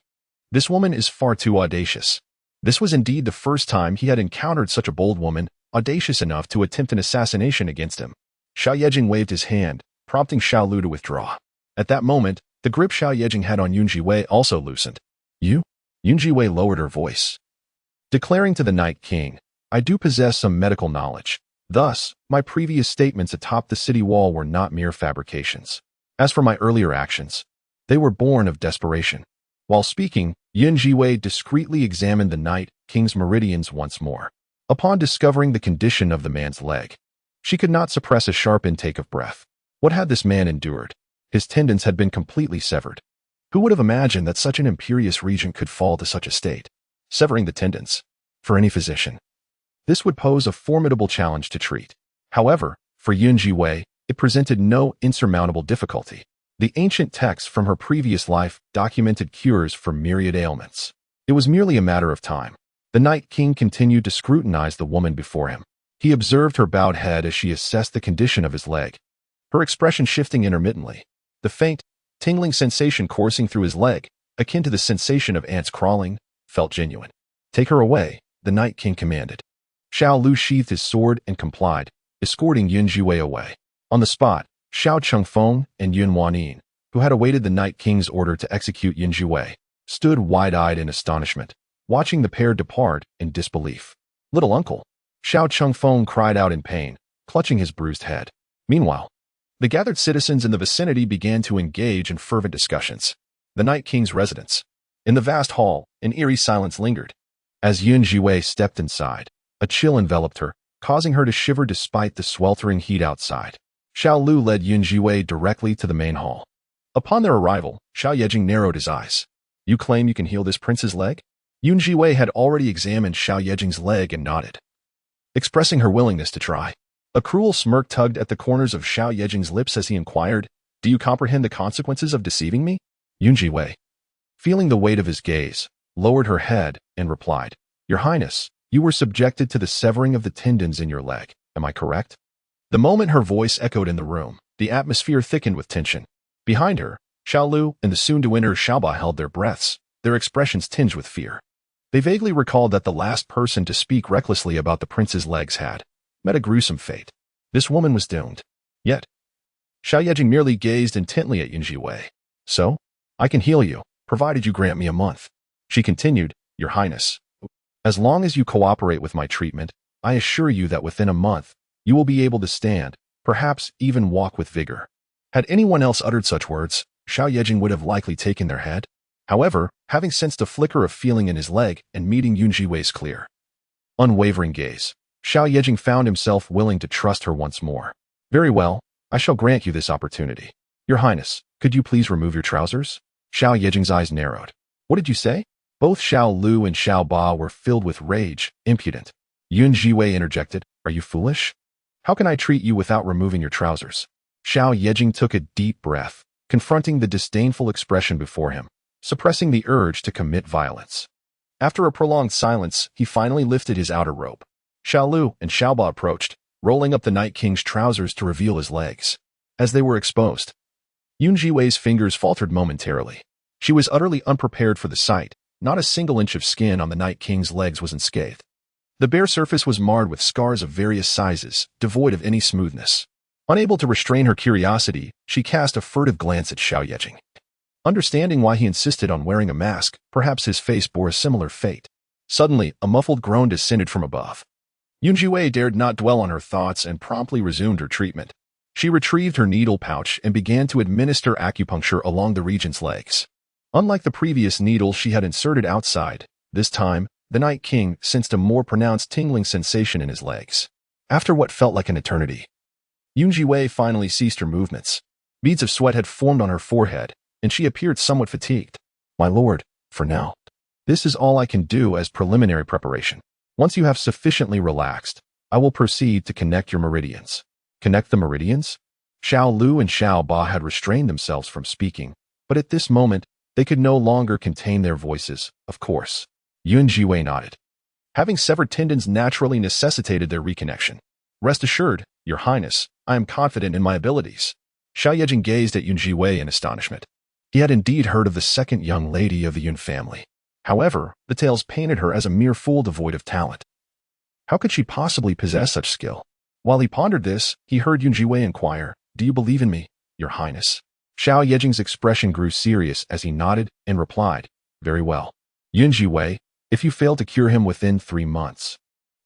This woman is far too audacious. This was indeed the first time he had encountered such a bold woman, audacious enough to attempt an assassination against him. Xiao Yejing waved his hand, prompting Xiao Lu to withdraw. At that moment, the grip Xiao Yejing had on Zhiwei also loosened. You? Zhiwei lowered her voice, declaring to the Night King, I do possess some medical knowledge. Thus, my previous statements atop the city wall were not mere fabrications. As for my earlier actions, they were born of desperation. While speaking, Zhiwei discreetly examined the Night King's meridians once more. Upon discovering the condition of the man's leg, she could not suppress a sharp intake of breath. What had this man endured? His tendons had been completely severed. Who would have imagined that such an imperious regent could fall to such a state? Severing the tendons. For any physician, this would pose a formidable challenge to treat. However, for Zhiwei, it presented no insurmountable difficulty. The ancient texts from her previous life documented cures for myriad ailments. It was merely a matter of time. The Night King continued to scrutinize the woman before him. He observed her bowed head as she assessed the condition of his leg, her expression shifting intermittently. The faint, tingling sensation coursing through his leg, akin to the sensation of ants crawling, felt genuine. Take her away, the Night King commanded. Xiao Lu sheathed his sword and complied, escorting Zhiwei away. On the spot, Xiao Changfeng and Yun Wanyin, who had awaited the Night King's order to execute Zhiwei, stood wide-eyed in astonishment, watching the pair depart in disbelief. Little uncle, Xiao Changfeng cried out in pain, clutching his bruised head. Meanwhile, the gathered citizens in the vicinity began to engage in fervent discussions. The Night King's residence. In the vast hall, an eerie silence lingered. As Zhiwei stepped inside, a chill enveloped her, causing her to shiver despite the sweltering heat outside. Xiao Lu led Zhiwei directly to the main hall. Upon their arrival, Xiao Yejing narrowed his eyes. You claim you can heal this prince's leg? Zhiwei had already examined Xiao Yejing's leg and nodded, expressing her willingness to try. A cruel smirk tugged at the corners of Xiao Yejing's lips as he inquired, Do you comprehend the consequences of deceiving me? Zhiwei, feeling the weight of his gaze, lowered her head and replied, Your Highness, you were subjected to the severing of the tendons in your leg. Am I correct? The moment her voice echoed in the room, the atmosphere thickened with tension. Behind her, Xiao Lu and the soon-to-enter Xiaoba held their breaths, their expressions tinged with fear. They vaguely recalled that the last person to speak recklessly about the prince's legs had met a gruesome fate. This woman was doomed. Yet, Xiao Yejing merely gazed intently at Zhiwei. So, I can heal you, provided you grant me a month. She continued, Your Highness, as long as you cooperate with my treatment, I assure you that within a month, you will be able to stand, perhaps even walk with vigor. Had anyone else uttered such words, Xiao Yejing would have likely taken their head. However, having sensed a flicker of feeling in his leg and meeting Zhiwei's clear, unwavering gaze, Xiao Yejing found himself willing to trust her once more. Very well, I shall grant you this opportunity. Your Highness, could you please remove your trousers? Xiao Yejing's eyes narrowed. What did you say? Both Xiao Lu and Xiao Ba were filled with rage, impudent. Zhiwei interjected, Are you foolish? How can I treat you without removing your trousers? Xiao Yejing took a deep breath, confronting the disdainful expression before him, suppressing the urge to commit violence. After a prolonged silence, he finally lifted his outer robe. Xiao Lu and Xiao Ba approached, rolling up the Night King's trousers to reveal his legs. As they were exposed, Zhiwei's fingers faltered momentarily. She was utterly unprepared for the sight. Not a single inch of skin on the Night King's legs was unscathed. The bare surface was marred with scars of various sizes, devoid of any smoothness. Unable to restrain her curiosity, she cast a furtive glance at Xiao Yejing. Understanding why he insisted on wearing a mask, perhaps his face bore a similar fate. Suddenly, a muffled groan descended from above. Zhiwei dared not dwell on her thoughts and promptly resumed her treatment. She retrieved her needle pouch and began to administer acupuncture along the regent's legs. Unlike the previous needle she had inserted outside, this time, the Night King sensed a more pronounced tingling sensation in his legs. After what felt like an eternity, Zhiwei finally ceased her movements. Beads of sweat had formed on her forehead, and she appeared somewhat fatigued. My lord, for now, this is all I can do as preliminary preparation. Once you have sufficiently relaxed, I will proceed to connect your meridians. Connect the meridians? Xiao Lu and Xiao Ba had restrained themselves from speaking, but at this moment, they could no longer contain their voices, of course. Zhiwei nodded. Having severed tendons naturally necessitated their reconnection. Rest assured, Your Highness, I am confident in my abilities. Xiao Yejing gazed at Zhiwei in astonishment. He had indeed heard of the second young lady of the Yun family. However, the tales painted her as a mere fool devoid of talent. How could she possibly possess such skill? While he pondered this, he heard Zhiwei inquire, Do you believe in me, Your Highness? Xiao Yejing's expression grew serious as he nodded and replied, Very well. Zhiwei, if you fail to cure him within 3 months,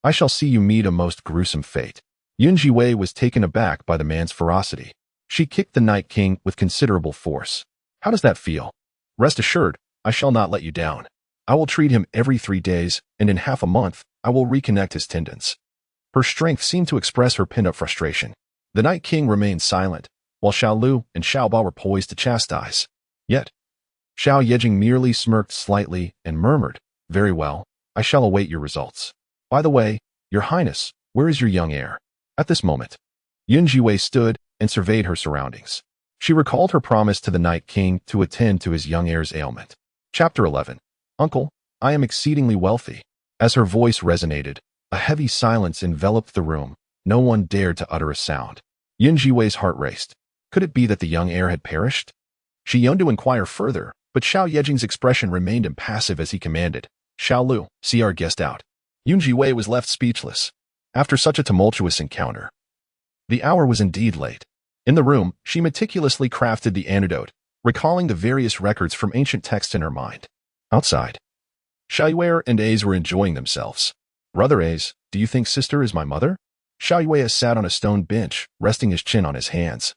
I shall see you meet a most gruesome fate. Zhiwei was taken aback by the man's ferocity. She kicked the Night King with considerable force. How does that feel? Rest assured, I shall not let you down. I will treat him every 3 days, and in half a month, I will reconnect his tendons. Her strength seemed to express her pent-up frustration. The Night King remained silent, while Xiao Lu and Xiao Ba were poised to chastise. Yet, Xiao Yejing merely smirked slightly and murmured, Very well, I shall await your results. By the way, Your Highness, where is your young heir? At this moment, Zhiwei stood and surveyed her surroundings. She recalled her promise to the Night King to attend to his young heir's ailment. Chapter 11. Uncle, I am exceedingly wealthy. As her voice resonated, a heavy silence enveloped the room. No one dared to utter a sound. Zhiwei's heart raced. Could it be that the young heir had perished? She yearned to inquire further, but Xiao Yejing's expression remained impassive as he commanded, Xiao Lu, see our guest out. Zhiwei was left speechless. After such a tumultuous encounter, the hour was indeed late. In the room, she meticulously crafted the antidote, recalling the various records from ancient texts in her mind. Outside, Zhiwei and Ace were enjoying themselves. Brother Ace, do you think sister is my mother? Zhiwei sat on a stone bench, resting his chin on his hands.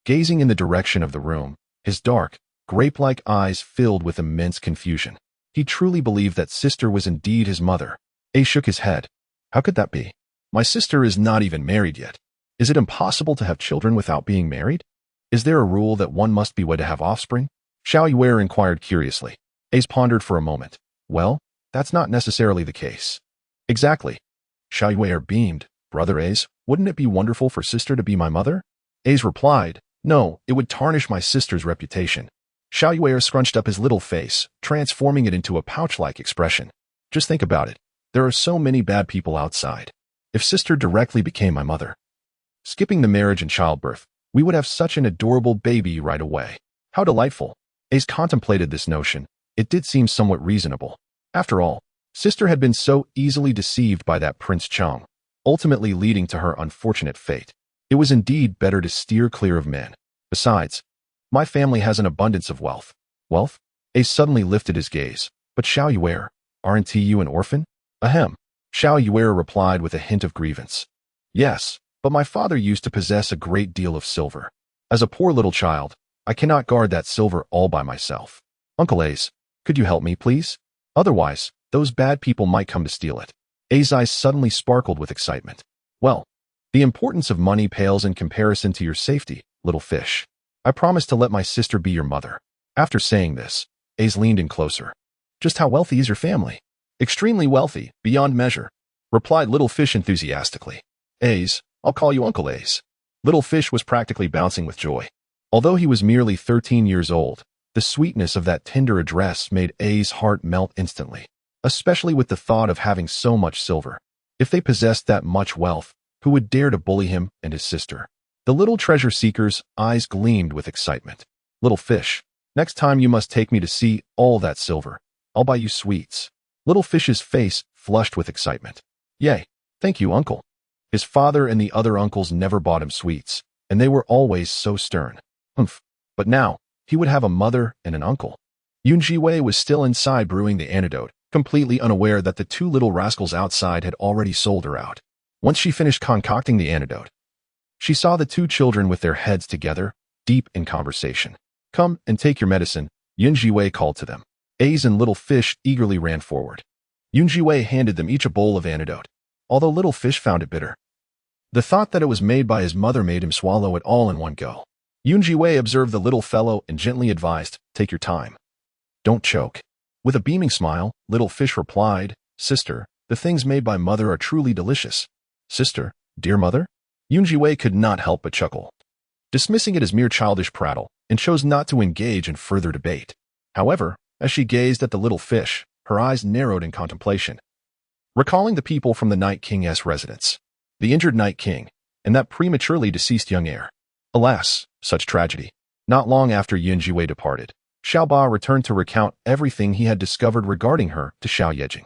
Gazing in the direction of the room, his dark, grape-like eyes filled with immense confusion. He truly believed that sister was indeed his mother. Ace shook his head. How could that be? My sister is not even married yet. Is it impossible to have children without being married? Is there a rule that one must be wed to have offspring? Xiao Yue inquired curiously. Ace pondered for a moment. Well, that's not necessarily the case. Exactly. Xiao Yue beamed. Brother Ace, wouldn't it be wonderful for sister to be my mother? Ace replied, no, it would tarnish my sister's reputation. Xiao Yue scrunched up his little face, transforming it into a pouch-like expression. Just think about it. There are so many bad people outside. If sister directly became my mother, skipping the marriage and childbirth, we would have such an adorable baby right away. How delightful. Ace contemplated this notion. It did seem somewhat reasonable. After all, sister had been so easily deceived by that Prince Chang, ultimately leading to her unfortunate fate. It was indeed better to steer clear of men. Besides, my family has an abundance of wealth. Wealth? Ace suddenly lifted his gaze. But Xiao Yue, aren't you an orphan? Ahem. Xiao Yue replied with a hint of grievance. Yes, but my father used to possess a great deal of silver. As a poor little child, I cannot guard that silver all by myself. Uncle Ace, could you help me, please? Otherwise, those bad people might come to steal it. Ace's eyes suddenly sparkled with excitement. Well, the importance of money pales in comparison to your safety, little fish. I promise to let my sister be your mother. After saying this, Ace leaned in closer. Just how wealthy is your family? Extremely wealthy, beyond measure, replied Little Fish enthusiastically. Ace, I'll call you Uncle Ace. Little Fish was practically bouncing with joy. Although he was merely 13 years old, the sweetness of that tender address made Ace's heart melt instantly, especially with the thought of having so much silver. If they possessed that much wealth, who would dare to bully him and his sister? The little treasure seeker's eyes gleamed with excitement. Little Fish, next time you must take me to see all that silver. I'll buy you sweets. Little Fish's face flushed with excitement. Yay, thank you, uncle. His father and the other uncles never bought him sweets, and they were always so stern. Humph. But now, he would have a mother and an uncle. Zhiwei was still inside brewing the antidote, completely unaware that the two little rascals outside had already sold her out. Once she finished concocting the antidote, she saw the two children with their heads together, deep in conversation. Come and take your medicine, Zhiwei called to them. Ace and Little Fish eagerly ran forward. Zhiwei handed them each a bowl of antidote, although Little Fish found it bitter. The thought that it was made by his mother made him swallow it all in one go. Zhiwei observed the little fellow and gently advised, take your time. Don't choke. With a beaming smile, Little Fish replied, Sister, the things made by mother are truly delicious. Sister, dear mother? Zhiwei could not help but chuckle, dismissing it as mere childish prattle, and chose not to engage in further debate. However, as she gazed at the little fish, her eyes narrowed in contemplation, recalling the people from the Night King's residence, the injured Night King, and that prematurely deceased young heir. Alas, such tragedy. Not long after Zhiwei departed, Xiaoba returned to recount everything he had discovered regarding her to Xiao Yejing.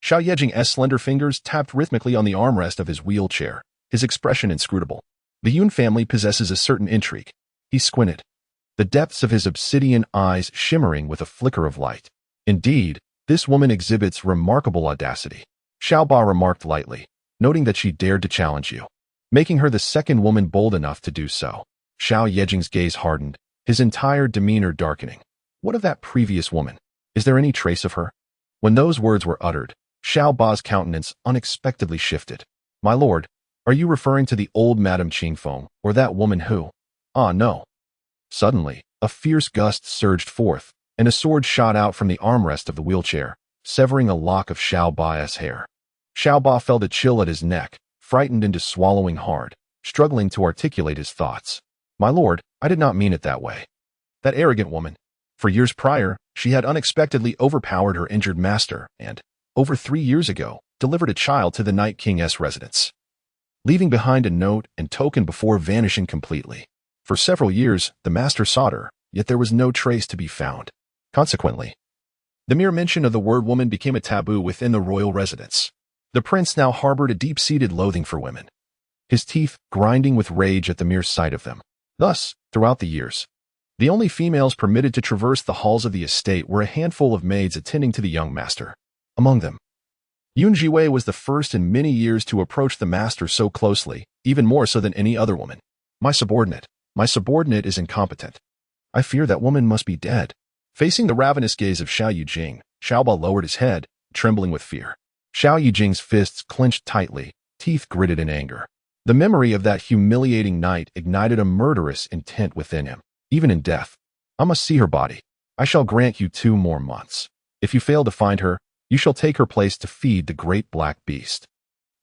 Xiao Yejing's slender fingers tapped rhythmically on the armrest of his wheelchair, his expression inscrutable. The Yun family possesses a certain intrigue. He squinted, the depths of his obsidian eyes shimmering with a flicker of light. Indeed, this woman exhibits remarkable audacity, Xiaoba remarked lightly, noting that she dared to challenge you, making her the second woman bold enough to do so. Xiao Yejing's gaze hardened, his entire demeanor darkening. What of that previous woman? Is there any trace of her? When those words were uttered, Xiaoba's countenance unexpectedly shifted. My lord, are you referring to the old Madame Qingfeng, or that woman who? Ah, no. Suddenly, a fierce gust surged forth, and a sword shot out from the armrest of the wheelchair, severing a lock of Xiaoba's hair. Xiaoba felt a chill at his neck, frightened into swallowing hard, struggling to articulate his thoughts. My lord, I did not mean it that way. That arrogant woman. For years prior, she had unexpectedly overpowered her injured master and, over 3 years ago, delivered a child to the Night King's residence, leaving behind a note and token before vanishing completely. For several years, the master sought her, yet there was no trace to be found. Consequently, the mere mention of the word woman became a taboo within the royal residence. The prince now harbored a deep-seated loathing for women, his teeth grinding with rage at the mere sight of them. Thus, throughout the years, the only females permitted to traverse the halls of the estate were a handful of maids attending to the young master. Among them, Zhiwei was the first in many years to approach the master so closely, even more so than any other woman. My subordinate is incompetent. I fear that woman must be dead. Facing the ravenous gaze of Xiao Yijing, Xiaoba lowered his head, trembling with fear. Xiao Yijing's fists clenched tightly, teeth gritted in anger. The memory of that humiliating night ignited a murderous intent within him. Even in death, I must see her body. I shall grant you 2 more months. If you fail to find her, you shall take her place to feed the great black beast.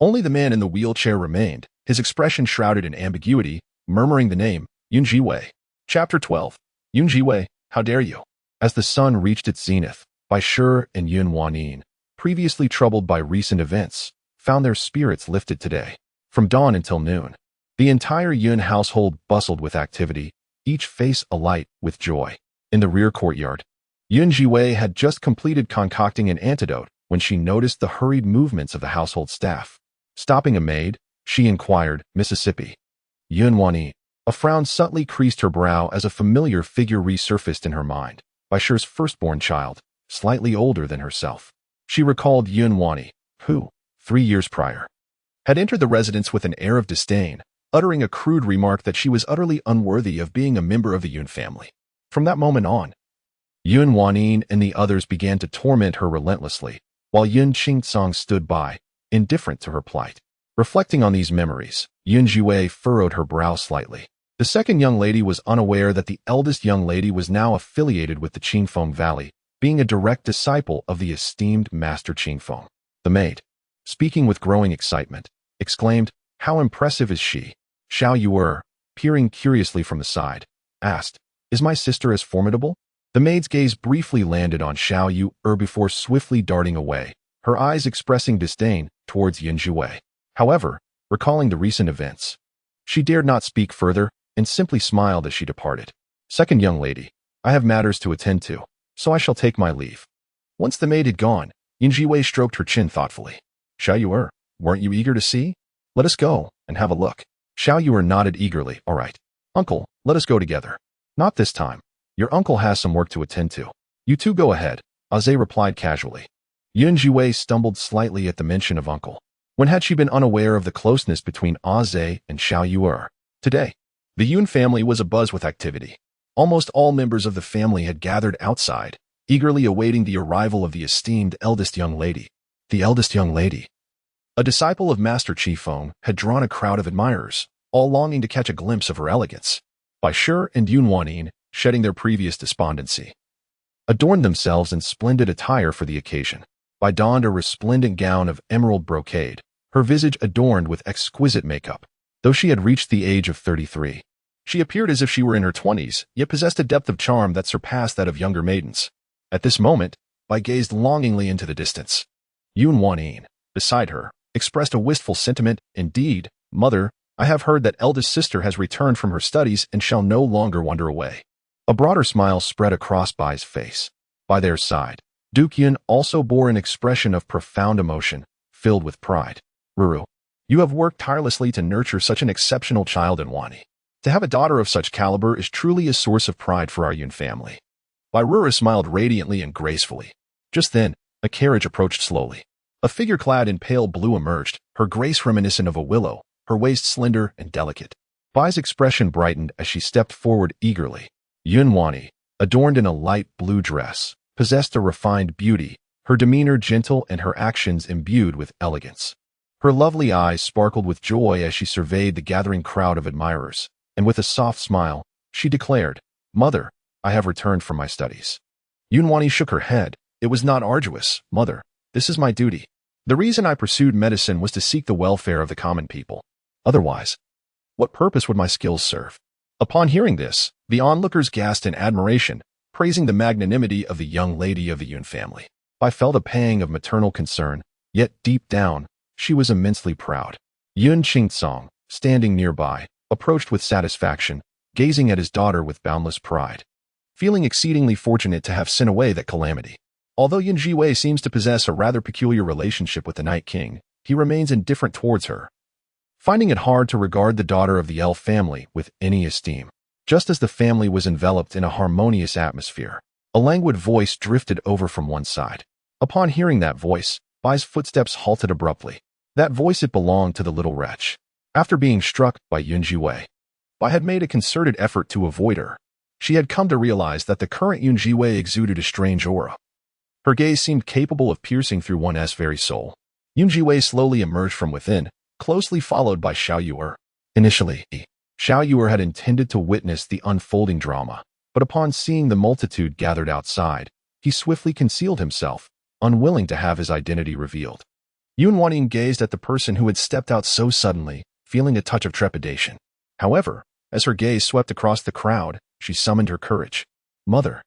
Only the man in the wheelchair remained, his expression shrouded in ambiguity, murmuring the name, Zhiwei. Chapter 12. Zhiwei, how dare you? As the sun reached its zenith, Bai Shi and Yun Wanyin, previously troubled by recent events, found their spirits lifted today. From dawn until noon, the entire Yun household bustled with activity, each face alight with joy. In the rear courtyard, Zhiwei had just completed concocting an antidote when she noticed the hurried movements of the household staff. Stopping a maid, she inquired, Mississippi. Yun Wanyin. A frown subtly creased her brow as a familiar figure resurfaced in her mind. Bai Shi's firstborn child, slightly older than herself. She recalled Yun Wanyin, who, 3 years prior, had entered the residence with an air of disdain, uttering a crude remark that she was utterly unworthy of being a member of the Yun family. From that moment on, Yun Wanyin and the others began to torment her relentlessly, while Yun Qingcong stood by, indifferent to her plight. Reflecting on these memories, Zhiwei furrowed her brow slightly. The second young lady was unaware that the eldest young lady was now affiliated with the Qingfeng Valley, being a direct disciple of the esteemed Master Qingfeng. The maid, speaking with growing excitement, exclaimed, How impressive is she? Xiao Yu'er, peering curiously from the side, asked, Is my sister as formidable? The maid's gaze briefly landed on Xiao Yu'er before swiftly darting away, her eyes expressing disdain towards Zhiwei. However, recalling the recent events, she dared not speak further and simply smiled as she departed. Second young lady, I have matters to attend to, so I shall take my leave. Once the maid had gone, Zhiwei stroked her chin thoughtfully. Xiao Yu'er, weren't you eager to see? Let us go and have a look. Xiao Yu'er nodded eagerly. All right. Uncle, let us go together. Not this time. Your uncle has some work to attend to. You two go ahead, Aze replied casually. Zhiwei stumbled slightly at the mention of uncle. When had she been unaware of the closeness between Aze and Xiao Yu'er? Today, the Yun family was abuzz with activity. Almost all members of the family had gathered outside, eagerly awaiting the arrival of the esteemed eldest young lady. The eldest young lady, a disciple of Master Qifeng, had drawn a crowd of admirers, all longing to catch a glimpse of her elegance. Bai Shi and Yun Wanyin, shedding their previous despondency, adorned themselves in splendid attire for the occasion. Bai donned a resplendent gown of emerald brocade, her visage adorned with exquisite makeup. Though she had reached the age of 33, she appeared as if she were in her 20s, yet possessed a depth of charm that surpassed that of younger maidens. At this moment, Bai gazed longingly into the distance. Yun Wanyin, beside her, expressed a wistful sentiment. Indeed, mother, I have heard that eldest sister has returned from her studies and shall no longer wander away. A broader smile spread across Bai's face. By their side, Duke Yun also bore an expression of profound emotion, filled with pride. Ruru, you have worked tirelessly to nurture such an exceptional child in Wani. To have a daughter of such caliber is truly a source of pride for our Yun family. Bai Ruru smiled radiantly and gracefully. Just then, a carriage approached slowly. A figure clad in pale blue emerged, her grace reminiscent of a willow, her waist slender and delicate. Bai's expression brightened as she stepped forward eagerly. Yun Wanyi, adorned in a light blue dress, possessed a refined beauty, her demeanor gentle and her actions imbued with elegance. Her lovely eyes sparkled with joy as she surveyed the gathering crowd of admirers, and with a soft smile, she declared, Mother, I have returned from my studies. Yun Wanyi shook her head. It was not arduous, mother. This is my duty. The reason I pursued medicine was to seek the welfare of the common people. Otherwise, what purpose would my skills serve? Upon hearing this, the onlookers gasped in admiration, praising the magnanimity of the young lady of the Yun family. I felt a pang of maternal concern, yet deep down, she was immensely proud. Yun Qingcong, standing nearby, approached with satisfaction, gazing at his daughter with boundless pride, feeling exceedingly fortunate to have sent away that calamity. Although Yun Zhiwei seems to possess a rather peculiar relationship with the Night King, he remains indifferent towards her, finding it hard to regard the daughter of the elf family with any esteem. Just as the family was enveloped in a harmonious atmosphere, a languid voice drifted over from one side. Upon hearing that voice, Bai's footsteps halted abruptly. That voice, it belonged to the little wretch. After being struck by Yun Zhiwei, Bai had made a concerted effort to avoid her. She had come to realize that the current Yun Zhiwei exuded a strange aura. Her gaze seemed capable of piercing through one's very soul. Yun Zhiwei slowly emerged from within, closely followed by Xiao Yuer. Initially, Xiao Yuer had intended to witness the unfolding drama, but upon seeing the multitude gathered outside, he swiftly concealed himself, unwilling to have his identity revealed. Yun Wanyin gazed at the person who had stepped out so suddenly, feeling a touch of trepidation. However, as her gaze swept across the crowd, she summoned her courage. Mother,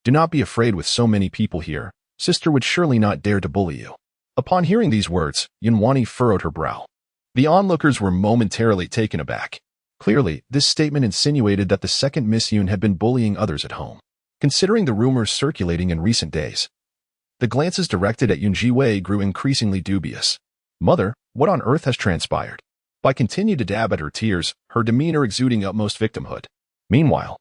do not be afraid with so many people here. Sister would surely not dare to bully you. Upon hearing these words, Yun Wanyi furrowed her brow. The onlookers were momentarily taken aback. Clearly, this statement insinuated that the second Miss Yun had been bullying others at home. Considering the rumors circulating in recent days, the glances directed at Yun Zhiwei grew increasingly dubious. Mother, what on earth has transpired? Bai continued to dab at her tears, her demeanor exuding utmost victimhood. Meanwhile,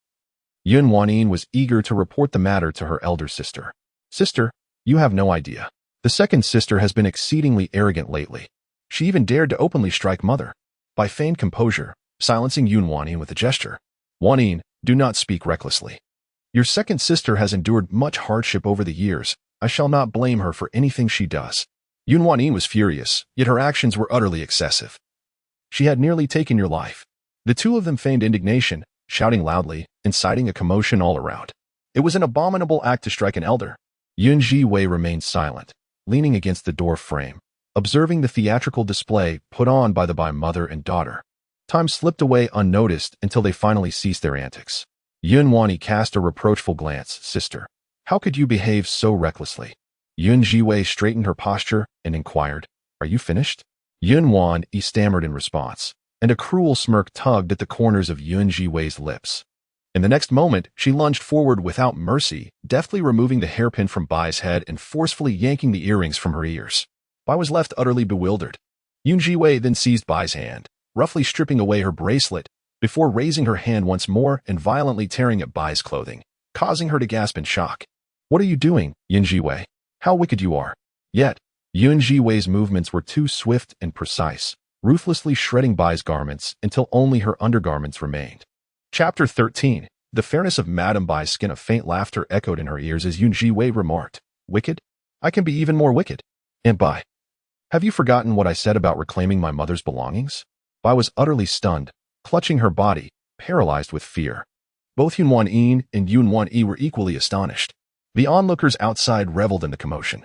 Yun Wanyin was eager to report the matter to her elder sister. Sister, you have no idea. The second sister has been exceedingly arrogant lately. She even dared to openly strike Mother. Bai feigned composure, silencing Yun Wanyin with a gesture. Wanyin, do not speak recklessly. Your second sister has endured much hardship over the years. I shall not blame her for anything she does. Yun Wanyin was furious, yet her actions were utterly excessive. She had nearly taken your life. The two of them feigned indignation, shouting loudly, inciting a commotion all around. It was an abominable act to strike an elder. Yun Zhiwei remained silent, leaning against the door frame, observing the theatrical display put on by the mother and daughter. Time slipped away unnoticed until they finally ceased their antics. Yun Wanyi cast a reproachful glance. Sister, how could you behave so recklessly? Yun Zhiwei straightened her posture and inquired, Are you finished? Yun Wanyi stammered in response, and a cruel smirk tugged at the corners of Yun Zhiwei's lips. In the next moment, she lunged forward without mercy, deftly removing the hairpin from Bai's head and forcefully yanking the earrings from her ears. Bai was left utterly bewildered. Yun Zhiwei then seized Bai's hand, roughly stripping away her bracelet, before raising her hand once more and violently tearing at Bai's clothing, causing her to gasp in shock. What are you doing, Yun Zhiwei? How wicked you are. Yet, Yun Zhiwei's movements were too swift and precise, ruthlessly shredding Bai's garments until only her undergarments remained. Chapter 13. The fairness of Madame Bai's skin. A faint laughter echoed in her ears as Yun Zhiwei remarked, Wicked? I can be even more wicked. And Bai, have you forgotten what I said about reclaiming my mother's belongings? Bai was utterly stunned, clutching her body, paralyzed with fear. Both Yun Wanyin and Yun Wanyi were equally astonished. The onlookers outside reveled in the commotion,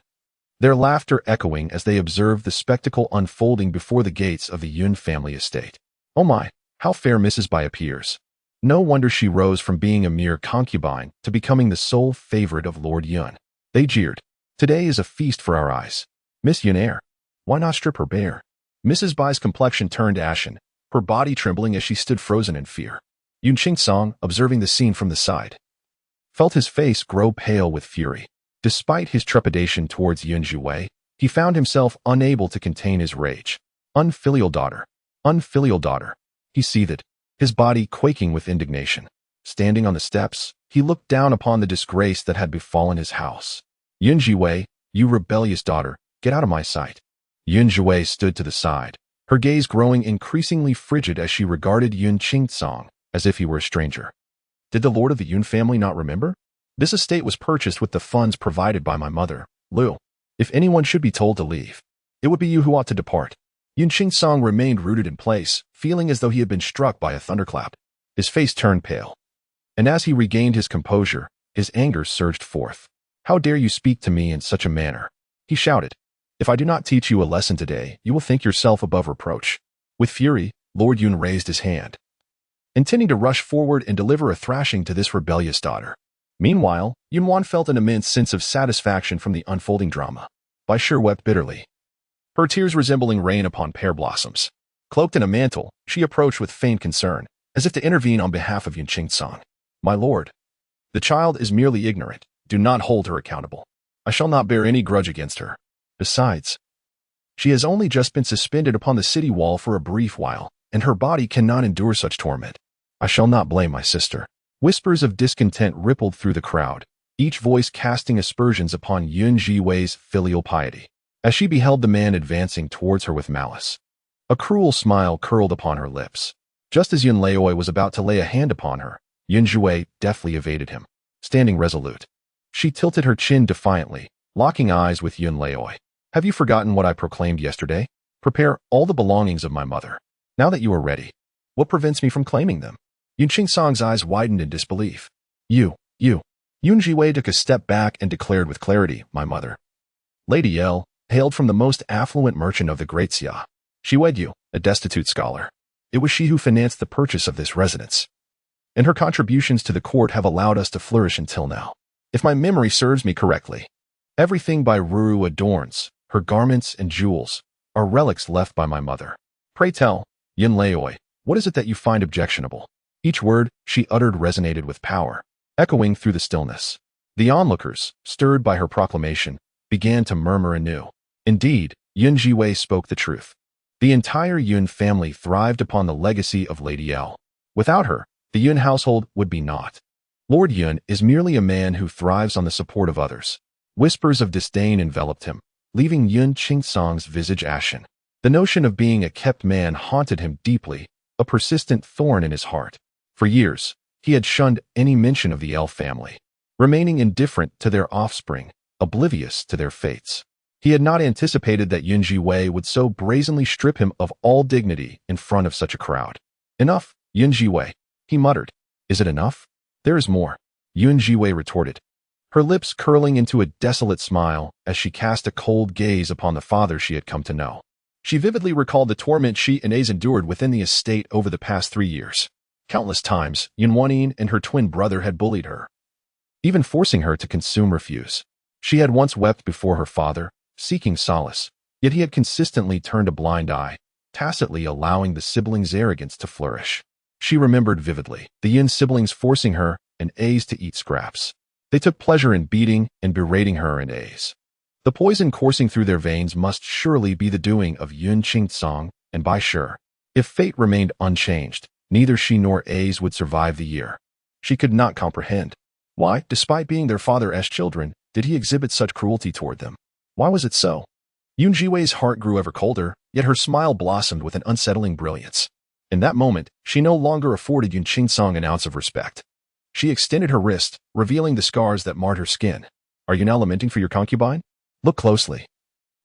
their laughter echoing as they observed the spectacle unfolding before the gates of the Yun family estate. Oh my, how fair Mrs. Bai appears. No wonder she rose from being a mere concubine to becoming the sole favorite of Lord Yun. They jeered. Today is a feast for our eyes. Miss Yunair, why not strip her bare? Mrs. Bai's complexion turned ashen, her body trembling as she stood frozen in fear. Yun Qingsong, observing the scene from the side, felt his face grow pale with fury. Despite his trepidation towards Yun Zhiwei, he found himself unable to contain his rage. Unfilial daughter. Unfilial daughter. He seethed, his body quaking with indignation. Standing on the steps, he looked down upon the disgrace that had befallen his house. Yun Zhiwei, you rebellious daughter, get out of my sight. Yun Zhiwei stood to the side, her gaze growing increasingly frigid as she regarded Yun Qingsong as if he were a stranger. Did the lord of the Yun family not remember? This estate was purchased with the funds provided by my mother, Liu. If anyone should be told to leave, it would be you who ought to depart. Yun Qingsong remained rooted in place, feeling as though he had been struck by a thunderclap. His face turned pale, and as he regained his composure, his anger surged forth. How dare you speak to me in such a manner? He shouted. If I do not teach you a lesson today, you will think yourself above reproach. With fury, Lord Yun raised his hand, intending to rush forward and deliver a thrashing to this rebellious daughter. Meanwhile, Yun Wan felt an immense sense of satisfaction from the unfolding drama. Bai Shi wept bitterly, her tears resembling rain upon pear blossoms. Cloaked in a mantle, she approached with feigned concern, as if to intervene on behalf of Yun Qingsong. My lord, the child is merely ignorant. Do not hold her accountable. I shall not bear any grudge against her. Besides, she has only just been suspended upon the city wall for a brief while, and her body cannot endure such torment. I shall not blame my sister. Whispers of discontent rippled through the crowd, each voice casting aspersions upon Yun Zhiwei's filial piety, as she beheld the man advancing towards her with malice. A cruel smile curled upon her lips. Just as Yun Laoi was about to lay a hand upon her, Yun Zhiwei deftly evaded him. Standing resolute, she tilted her chin defiantly, locking eyes with Yun Laoi. Have you forgotten what I proclaimed yesterday? Prepare all the belongings of my mother. Now that you are ready, what prevents me from claiming them? Yun Qingsong's eyes widened in disbelief. You. Yun Zhiwei took a step back and declared with clarity, my mother. Lady L hailed from the most affluent merchant of the Great Xia. She wed you, a destitute scholar. It was she who financed the purchase of this residence. And her contributions to the court have allowed us to flourish until now. If my memory serves me correctly, everything by Ruru adorns, her garments and jewels, are relics left by my mother. Pray tell, Yin Laoi, what is it that you find objectionable? Each word she uttered resonated with power, echoing through the stillness. The onlookers, stirred by her proclamation, began to murmur anew. Indeed, Yun Zhiwei spoke the truth. The entire Yun family thrived upon the legacy of Lady L. Without her, the Yun household would be naught. Lord Yun is merely a man who thrives on the support of others. Whispers of disdain enveloped him, leaving Yun Qingsong's visage ashen. The notion of being a kept man haunted him deeply, a persistent thorn in his heart. For years, he had shunned any mention of the L family, remaining indifferent to their offspring, oblivious to their fates. He had not anticipated that Yun Zhiwei would so brazenly strip him of all dignity in front of such a crowd. Enough, Yun Zhiwei, he muttered. Is it enough? There is more, Yun Zhiwei retorted, her lips curling into a desolate smile as she cast a cold gaze upon the father she had come to know. She vividly recalled the torment she and A's endured within the estate over the past 3 years. Countless times, Yun Wanyin and her twin brother had bullied her, even forcing her to consume refuse. She had once wept before her father, seeking solace, yet he had consistently turned a blind eye, tacitly allowing the siblings' arrogance to flourish. She remembered vividly the Yin siblings forcing her and A's to eat scraps. They took pleasure in beating and berating her and A's. The poison coursing through their veins must surely be the doing of Yun Qingsong, and by sure, if fate remained unchanged, neither she nor A's would survive the year. She could not comprehend. Why, despite being their father's children, did he exhibit such cruelty toward them? Why was it so? Yun Zhiwei's heart grew ever colder, yet her smile blossomed with an unsettling brilliance. In that moment, she no longer afforded Yun Qingsong an ounce of respect. She extended her wrist, revealing the scars that marred her skin. Are you now lamenting for your concubine? Look closely.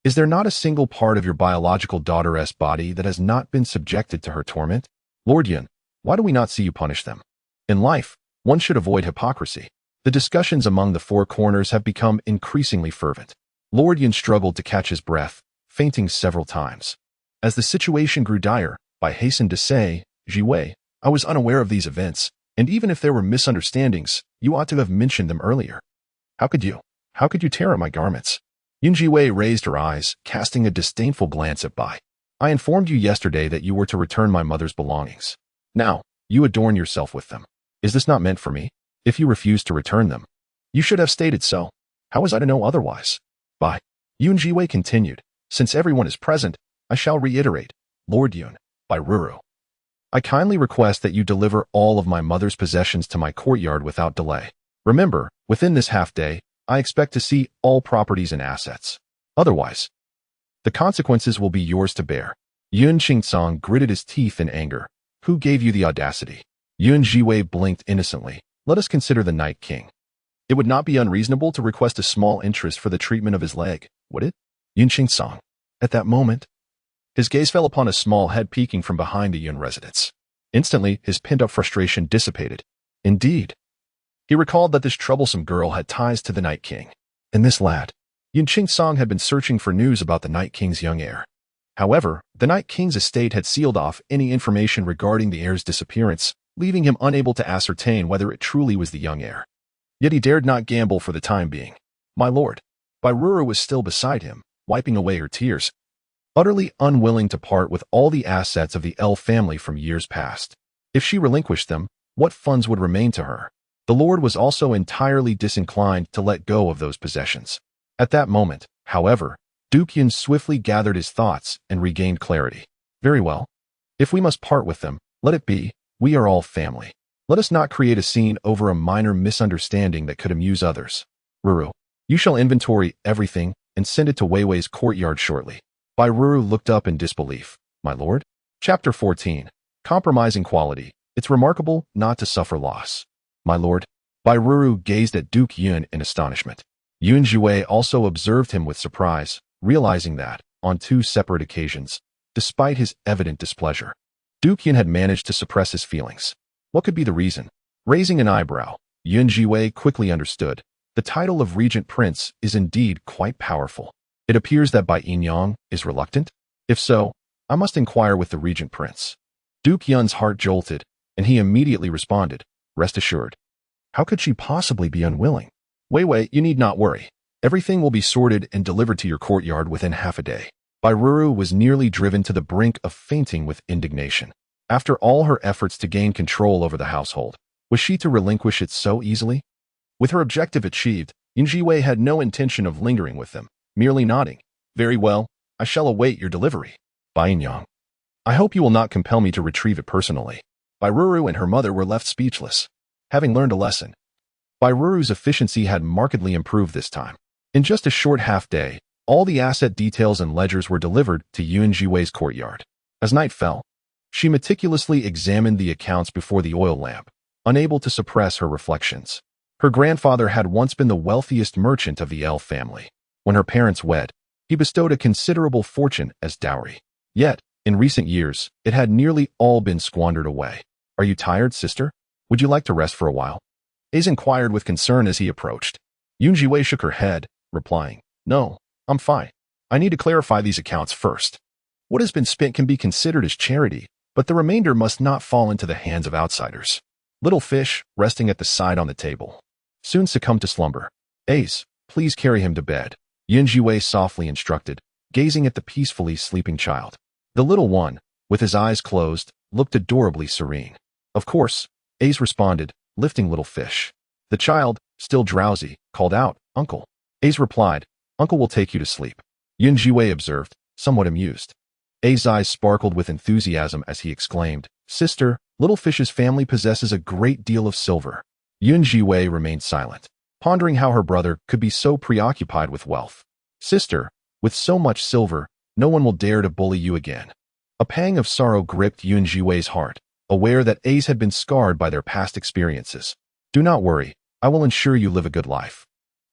Is there not a single part of your biological daughter's body that has not been subjected to her torment? Lord Yun, why do we not see you punish them? In life, one should avoid hypocrisy. The discussions among the four corners have become increasingly fervent. Lord Yun struggled to catch his breath, fainting several times. As the situation grew dire, I hastened to say, Zhiwei, I was unaware of these events, and even if there were misunderstandings, you ought to have mentioned them earlier. How could you? How could you tear at my garments? Yun Zhiwei raised her eyes, casting a disdainful glance at Bai. I informed you yesterday that you were to return my mother's belongings. Now, you adorn yourself with them. Is this not meant for me? If you refuse to return them, you should have stated so. How was I to know otherwise? Bai. Yun Zhiwei continued. Since everyone is present, I shall reiterate. Lord Yun, by Ruru. I kindly request that you deliver all of my mother's possessions to my courtyard without delay. Remember, within this half-day, I expect to see all properties and assets. Otherwise, the consequences will be yours to bear. Yun Qingsong gritted his teeth in anger. Who gave you the audacity? Yun Zhiwei blinked innocently. Let us consider the Night King. It would not be unreasonable to request a small interest for the treatment of his leg, would it? Yun Qingsong. At that moment, his gaze fell upon a small head peeking from behind the Yun residence. Instantly, his pent-up frustration dissipated. Indeed. He recalled that this troublesome girl had ties to the Night King. And this lad, Yun Qingsong, had been searching for news about the Night King's young heir. However, the Night King's estate had sealed off any information regarding the heir's disappearance, leaving him unable to ascertain whether it truly was the young heir. Yet he dared not gamble for the time being. My lord, Bai Ruru was still beside him, wiping away her tears, utterly unwilling to part with all the assets of the L family from years past. If she relinquished them, what funds would remain to her? The lord was also entirely disinclined to let go of those possessions. At that moment, however, Duke Yun swiftly gathered his thoughts and regained clarity. Very well. If we must part with them, let it be. We are all family. Let us not create a scene over a minor misunderstanding that could amuse others. Ruru, you shall inventory everything and send it to Weiwei's courtyard shortly. Bai Ruru looked up in disbelief. My lord? Chapter 14. Compromising quality. It's remarkable not to suffer loss. My lord. Bai Ruru gazed at Duke Yun in astonishment. Yun Zhiwei also observed him with surprise, realizing that, on 2 separate occasions, despite his evident displeasure. Duke Yun had managed to suppress his feelings. What could be the reason? Raising an eyebrow, Zhiwei quickly understood. The title of Regent Prince is indeed quite powerful. It appears that Bai Yinyang is reluctant? If so, I must inquire with the Regent Prince. Duke Yun's heart jolted, and he immediately responded, rest assured. How could she possibly be unwilling? Wei, you need not worry. Everything will be sorted and delivered to your courtyard within half a day. Bai Ruru was nearly driven to the brink of fainting with indignation. After all her efforts to gain control over the household, was she to relinquish it so easily? With her objective achieved, Zhiwei had no intention of lingering with them, merely nodding. Very well, I shall await your delivery. Bai Yinyang. I hope you will not compel me to retrieve it personally. Bai Ruru and her mother were left speechless, having learned a lesson. Bai Ruru's efficiency had markedly improved this time. In just a short half-day, all the asset details and ledgers were delivered to Zhiwei's courtyard. As night fell, she meticulously examined the accounts before the oil lamp, unable to suppress her reflections. Her grandfather had once been the wealthiest merchant of the L family. When her parents wed, he bestowed a considerable fortune as dowry. Yet, in recent years, it had nearly all been squandered away. Are you tired, sister? Would you like to rest for a while? Ace inquired with concern as he approached. Zhiwei shook her head, replying, No, I'm fine. I need to clarify these accounts first. What has been spent can be considered as charity, but the remainder must not fall into the hands of outsiders. Little fish, resting at the side on the table, soon succumbed to slumber. Ace, please carry him to bed, Zhiwei softly instructed, gazing at the peacefully sleeping child. The little one, with his eyes closed, looked adorably serene. Of course, Ace responded, lifting little fish. The child, still drowsy, called out, Uncle. Ace replied, Uncle will take you to sleep. Zhiwei observed, somewhat amused. Ace's eyes sparkled with enthusiasm as he exclaimed, Sister, Little Fish's family possesses a great deal of silver. Zhiwei remained silent, pondering how her brother could be so preoccupied with wealth. Sister, with so much silver, no one will dare to bully you again. A pang of sorrow gripped Zhiwei's heart, aware that Ace had been scarred by their past experiences. Do not worry, I will ensure you live a good life.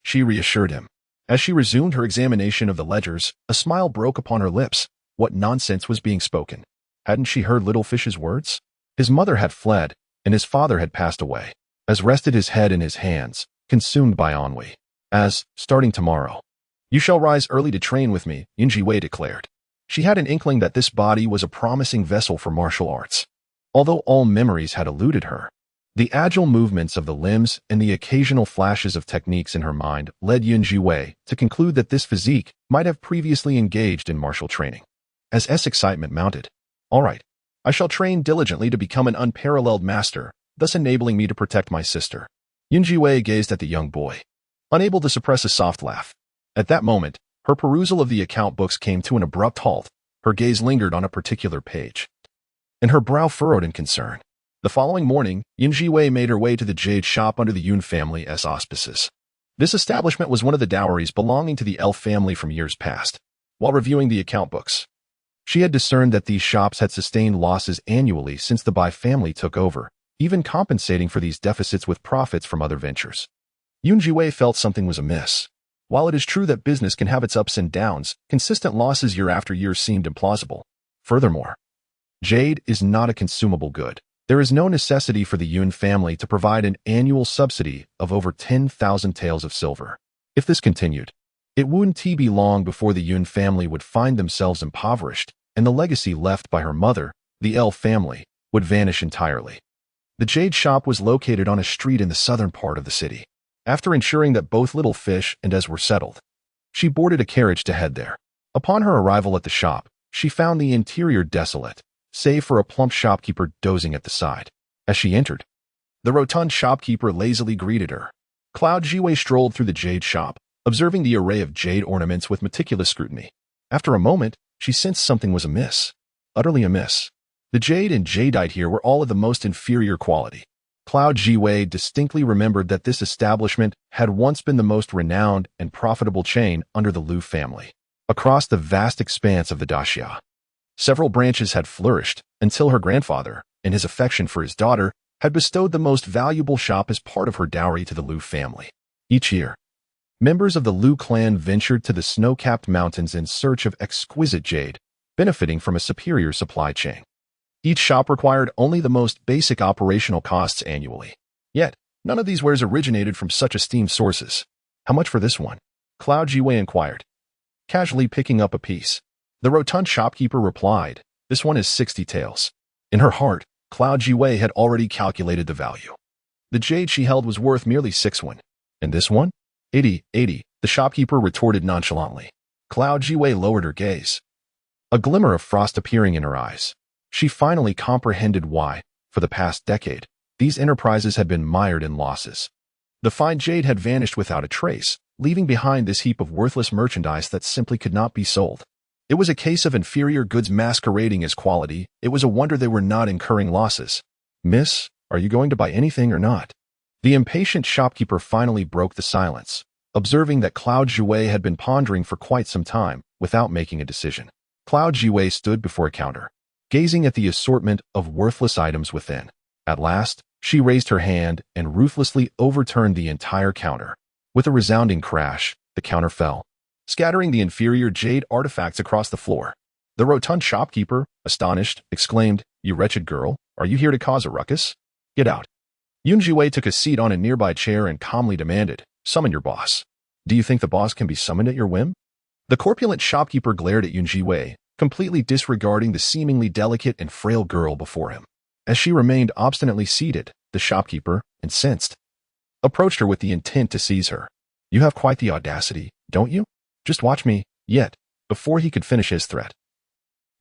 She reassured him. As she resumed her examination of the ledgers, a smile broke upon her lips. What nonsense was being spoken? Hadn't she heard Little Fish's words? His mother had fled, and his father had passed away. As rested his head in his hands, consumed by ennui. As, starting tomorrow, you shall rise early to train with me, Zhiwei declared. She had an inkling that this body was a promising vessel for martial arts. Although all memories had eluded her, the agile movements of the limbs and the occasional flashes of techniques in her mind led Zhiwei to conclude that this physique might have previously engaged in martial training. As excitement mounted, all right, I shall train diligently to become an unparalleled master, thus enabling me to protect my sister. Zhiwei gazed at the young boy, unable to suppress a soft laugh. At that moment, her perusal of the account books came to an abrupt halt. Her gaze lingered on a particular page, and her brow furrowed in concern. The following morning, Zhiwei made her way to the jade shop under the Yun family's auspices. This establishment was one of the dowries belonging to the L family from years past. While reviewing the account books, she had discerned that these shops had sustained losses annually since the Bai family took over, even compensating for these deficits with profits from other ventures. Zhiwei felt something was amiss. While it is true that business can have its ups and downs, consistent losses year after year seemed implausible. Furthermore, jade is not a consumable good. There is no necessity for the Yun family to provide an annual subsidy of over 10,000 taels of silver. If this continued, it wouldn't be long before the Yun family would find themselves impoverished, and the legacy left by her mother, the L family, would vanish entirely. The jade shop was located on a street in the southern part of the city. After ensuring that both Little Fish and Ez were settled, she boarded a carriage to head there. Upon her arrival at the shop, she found the interior desolate, save for a plump shopkeeper dozing at the side. As she entered, the rotund shopkeeper lazily greeted her. Zhiwei strolled through the jade shop, observing the array of jade ornaments with meticulous scrutiny. After a moment, she sensed something was amiss. Utterly amiss. The jade and jadeite here were all of the most inferior quality. Zhiwei distinctly remembered that this establishment had once been the most renowned and profitable chain under the Lu family. Across the vast expanse of the daxia, several branches had flourished until her grandfather, in his affection for his daughter, had bestowed the most valuable shop as part of her dowry to the Lu family. Each year, Members of the Liu clan ventured to the snow-capped mountains in search of exquisite jade, benefiting from a superior supply chain. Each shop required only the most basic operational costs annually. Yet, none of these wares originated from such esteemed sources. How much for this one? Zhiwei inquired, casually picking up a piece. The rotund shopkeeper replied, this one is 60 taels. In her heart, Zhiwei had already calculated the value. The jade she held was worth merely 6 won. And this one? 80, the shopkeeper retorted nonchalantly. Zhiwei lowered her gaze, a glimmer of frost appearing in her eyes. She finally comprehended why, for the past decade, these enterprises had been mired in losses. The fine jade had vanished without a trace, leaving behind this heap of worthless merchandise that simply could not be sold. It was a case of inferior goods masquerading as quality. It was a wonder they were not incurring losses. Miss, are you going to buy anything or not? The impatient shopkeeper finally broke the silence, observing that Zhiwei had been pondering for quite some time without making a decision. Zhiwei stood before a counter, gazing at the assortment of worthless items within. At last, she raised her hand and ruthlessly overturned the entire counter. With a resounding crash, the counter fell, scattering the inferior jade artifacts across the floor. The rotund shopkeeper, astonished, exclaimed, "You wretched girl, are you here to cause a ruckus? Get out." Zhiwei took a seat on a nearby chair and calmly demanded, "Summon your boss." "Do you think the boss can be summoned at your whim?" The corpulent shopkeeper glared at Zhiwei, completely disregarding the seemingly delicate and frail girl before him. As she remained obstinately seated, the shopkeeper, incensed, approached her with the intent to seize her. "You have quite the audacity, don't you? Just watch me." Yet, before he could finish his threat,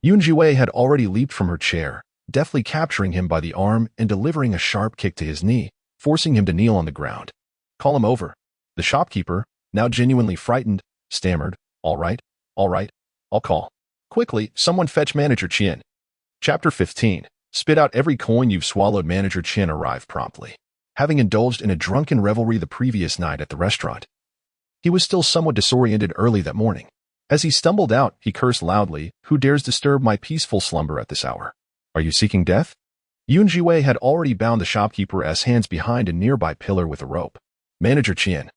Zhiwei had already leaped from her chair, deftly capturing him by the arm and delivering a sharp kick to his knee, forcing him to kneel on the ground. "Call him over." The shopkeeper, now genuinely frightened, stammered, all right, I'll call." "Quickly, someone fetch Manager Qian." Chapter 15. Spit out every coin you've swallowed. Manager Qian arrived promptly. Having indulged in a drunken revelry the previous night at the restaurant, he was still somewhat disoriented early that morning. As he stumbled out, he cursed loudly, "Who dares disturb my peaceful slumber at this hour? Are you seeking death?" Zhiwei had already bound the shopkeeper's hands behind a nearby pillar with a rope. Manager Qian,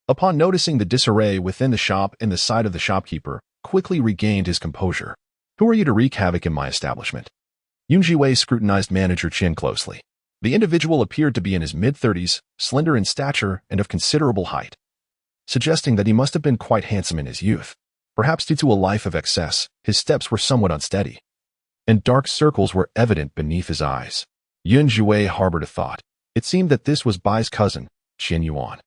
upon noticing the disarray within the shop and the sight of the shopkeeper, quickly regained his composure. "Who are you to wreak havoc in my establishment?" Zhiwei scrutinized Manager Qian closely. The individual appeared to be in his mid-30s, slender in stature and of considerable height, suggesting that he must have been quite handsome in his youth. Perhaps due to a life of excess, his steps were somewhat unsteady, and dark circles were evident beneath his eyes. Zhiwei harbored a thought. It seemed that this was Bai's cousin, Qian Yuan.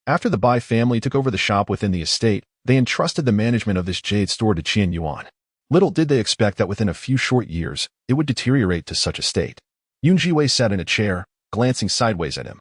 After the Bai family took over the shop within the estate, they entrusted the management of this jade store to Qian Yuan. Little did they expect that within a few short years, it would deteriorate to such a state. Zhiwei sat in a chair, glancing sideways at him,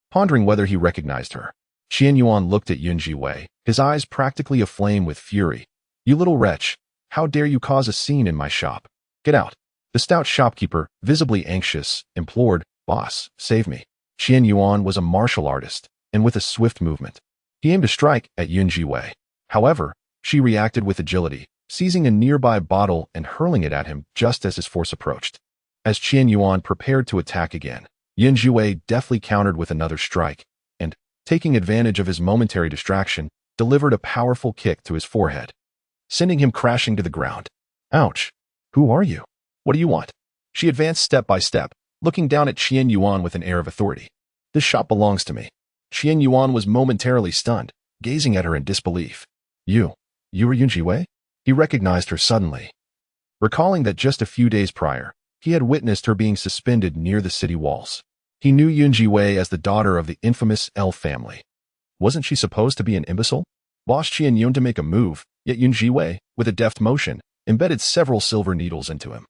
pondering whether he recognized her. Qian Yuan looked at Zhiwei, his eyes practically aflame with fury. "You little wretch, how dare you cause a scene in my shop? Get out." The stout shopkeeper, visibly anxious, implored, "Boss, save me." Qian Yuan was a martial artist, and with a swift movement, he aimed to strike at Zhiwei. However, she reacted with agility, seizing a nearby bottle and hurling it at him just as his force approached. As Qian Yuan prepared to attack again, Zhiwei deftly countered with another strike, and, taking advantage of his momentary distraction, delivered a powerful kick to his forehead, sending him crashing to the ground. "Ouch! Who are you? What do you want?" She advanced step by step, looking down at Qian Yuan with an air of authority. "This shop belongs to me." Qian Yuan was momentarily stunned, gazing at her in disbelief. You are Zhiwei?" He recognized her suddenly, recalling that just a few days prior, he had witnessed her being suspended near the city walls. He knew Zhiwei as the daughter of the infamous L family. Wasn't she supposed to be an imbecile? Boss Qian Yun to make a move, yet Zhiwei, with a deft motion, embedded several silver needles into him,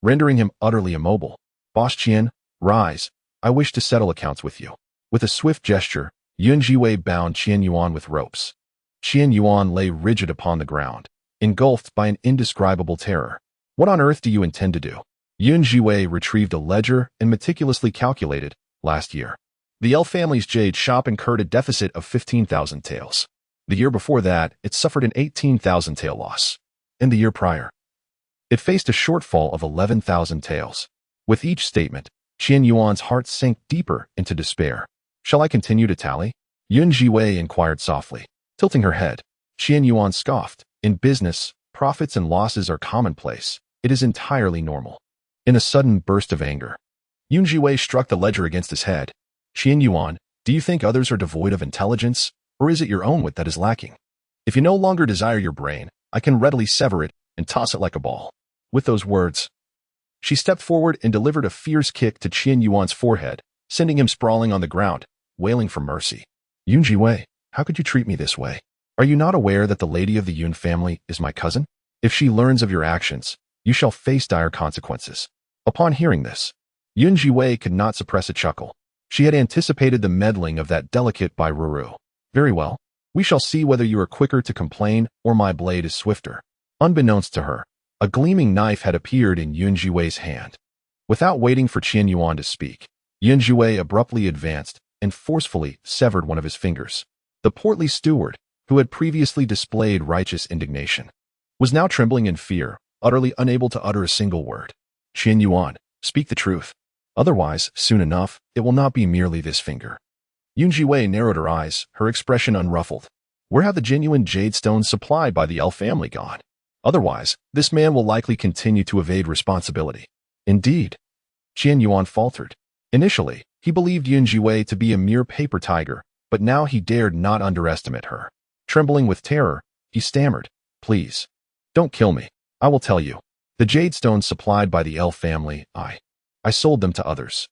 rendering him utterly immobile. "Boss Qian, rise. I wish to settle accounts with you." With a swift gesture, Zhiwei bound Qian Yuan with ropes. Qian Yuan lay rigid upon the ground, engulfed by an indescribable terror. "What on earth do you intend to do?" Zhiwei retrieved a ledger and meticulously calculated, last year, the L family's jade shop incurred a deficit of 15,000 taels. The year before that, it suffered an 18,000 tael loss. And the year prior, it faced a shortfall of 11,000 taels. With each statement, Qian Yuan's heart sank deeper into despair. "Shall I continue to tally?" Yun Zhiwei inquired softly, tilting her head. Qian Yuan scoffed. In business, profits and losses are commonplace. It is entirely normal. In a sudden burst of anger, Yun Zhiwei struck the ledger against his head. Qian Yuan, do you think others are devoid of intelligence, or is it your own wit that is lacking? If you no longer desire your brain, I can readily sever it and toss it like a ball. With those words, she stepped forward and delivered a fierce kick to Qian Yuan's forehead, sending him sprawling on the ground, wailing for mercy. Yun Zhiwei, how could you treat me this way? Are you not aware that the lady of the Yun family is my cousin? If she learns of your actions, you shall face dire consequences. Upon hearing this, Yun Zhiwei could not suppress a chuckle. She had anticipated the meddling of that delicate Bai Ruru. Very well. We shall see whether you are quicker to complain or my blade is swifter. Unbeknownst to her, a gleaming knife had appeared in Yun Zhiwei's hand. Without waiting for Qian Yuan to speak, Yun Zhiwei abruptly advanced and forcefully severed one of his fingers. The portly steward, who had previously displayed righteous indignation, was now trembling in fear, utterly unable to utter a single word. Qian Yuan, speak the truth. Otherwise, soon enough, it will not be merely this finger. Yun Zhiwei narrowed her eyes, her expression unruffled. Where have the genuine jade stones supplied by the L family gone? Otherwise, this man will likely continue to evade responsibility. Indeed, Qian Yuan faltered. Initially, he believed Yun Zhiwei to be a mere paper tiger, but now he dared not underestimate her. Trembling with terror, he stammered, Please, don't kill me. I will tell you. The jade stones supplied by the L family, I sold them to others.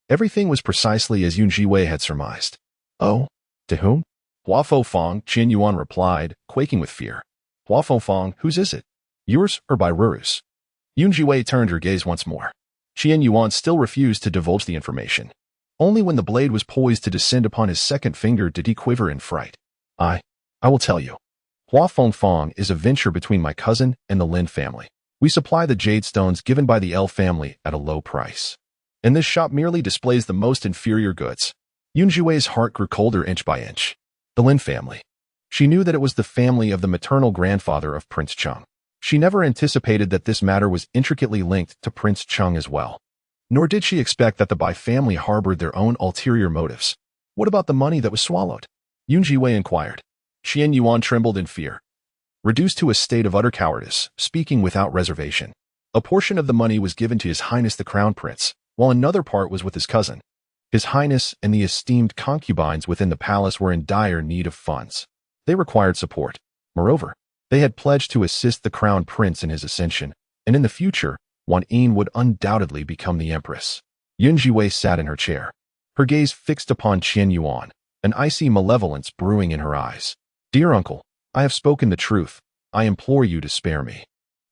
Everything was precisely as Yun Zhiwei had surmised. Oh, to whom? Hua Fofang, Qian Yuan replied, quaking with fear. Hua Fofang, whose is it? Yours or Bai Ruru's? Yun Zhiwei turned her gaze once more. Qian Yuan still refused to divulge the information. Only when the blade was poised to descend upon his second finger did he quiver in fright. I will tell you. Hua Fofang is a venture between my cousin and the Lin family. We supply the jade stones given by the L family at a low price. And this shop merely displays the most inferior goods. Yun Zhiwei's heart grew colder inch by inch. The Lin family. She knew that it was the family of the maternal grandfather of Prince Cheng. She never anticipated that this matter was intricately linked to Prince Cheng as well. Nor did she expect that the Bai family harbored their own ulterior motives. What about the money that was swallowed? Yun Zhiwei inquired. Qian Yuan trembled in fear. Reduced to a state of utter cowardice, speaking without reservation. A portion of the money was given to His Highness the Crown Prince, while another part was with his cousin. His Highness and the esteemed concubines within the palace were in dire need of funds. They required support. Moreover, they had pledged to assist the Crown Prince in his ascension, and in the future, Wan Yin would undoubtedly become the Empress. Yun Zhiwei sat in her chair, her gaze fixed upon Qian Yuan, an icy malevolence brewing in her eyes. Dear uncle, I have spoken the truth. I implore you to spare me.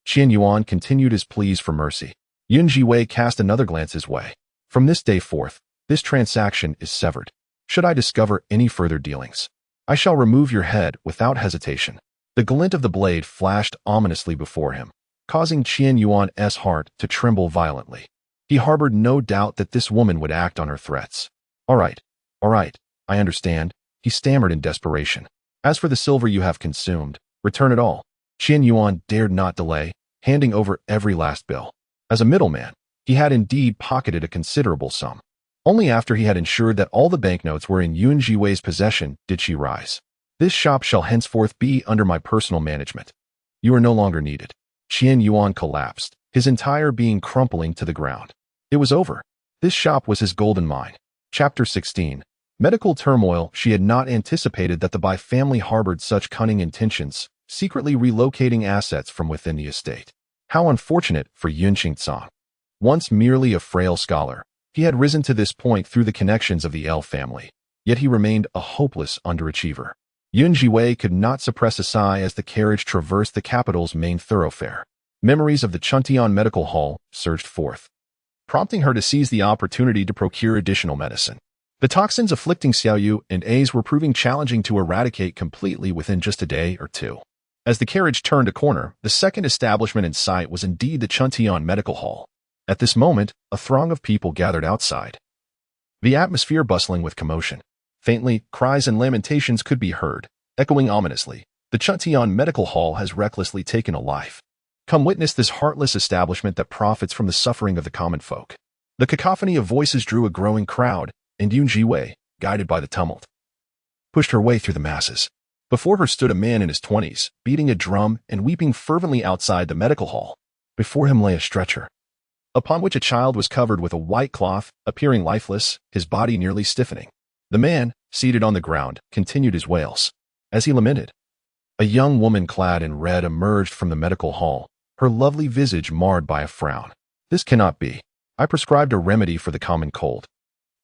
Qian Yuan continued his pleas for mercy. Yun Zhiwei cast another glance his way. From this day forth, this transaction is severed. Should I discover any further dealings, I shall remove your head without hesitation. The glint of the blade flashed ominously before him, causing Qian Yuan's heart to tremble violently. He harbored no doubt that this woman would act on her threats. All right, I understand, he stammered in desperation. As for the silver you have consumed, return it all. Qian Yuan dared not delay, handing over every last bill. As a middleman, he had indeed pocketed a considerable sum. Only after he had ensured that all the banknotes were in Yun Zhiwei's possession did she rise. This shop shall henceforth be under my personal management. You are no longer needed. Qian Yuan collapsed, his entire being crumpling to the ground. It was over. This shop was his golden mine. Chapter 16. Medical turmoil. She had not anticipated that the Bai family harbored such cunning intentions, secretly relocating assets from within the estate. How unfortunate for Yun Qingcang. Once merely a frail scholar, he had risen to this point through the connections of the L family, yet he remained a hopeless underachiever. Yun Zhiwei could not suppress a sigh as the carriage traversed the capital's main thoroughfare. Memories of the Chuntian Medical Hall surged forth, prompting her to seize the opportunity to procure additional medicine. The toxins afflicting Xiaoyu and A's were proving challenging to eradicate completely within just a day or two. As the carriage turned a corner, the second establishment in sight was indeed the Chuntian Medical Hall. At this moment, a throng of people gathered outside, the atmosphere bustling with commotion. Faintly, cries and lamentations could be heard, echoing ominously. The Chuntian Medical Hall has recklessly taken a life. Come witness this heartless establishment that profits from the suffering of the common folk. The cacophony of voices drew a growing crowd, and Yun Zhiwei, guided by the tumult, pushed her way through the masses. Before her stood a man in his 20s, beating a drum and weeping fervently outside the medical hall. Before him lay a stretcher, upon which a child was covered with a white cloth, appearing lifeless, his body nearly stiffening. The man, seated on the ground, continued his wails. As he lamented, a young woman clad in red emerged from the medical hall, her lovely visage marred by a frown. This cannot be. I prescribed a remedy for the common cold,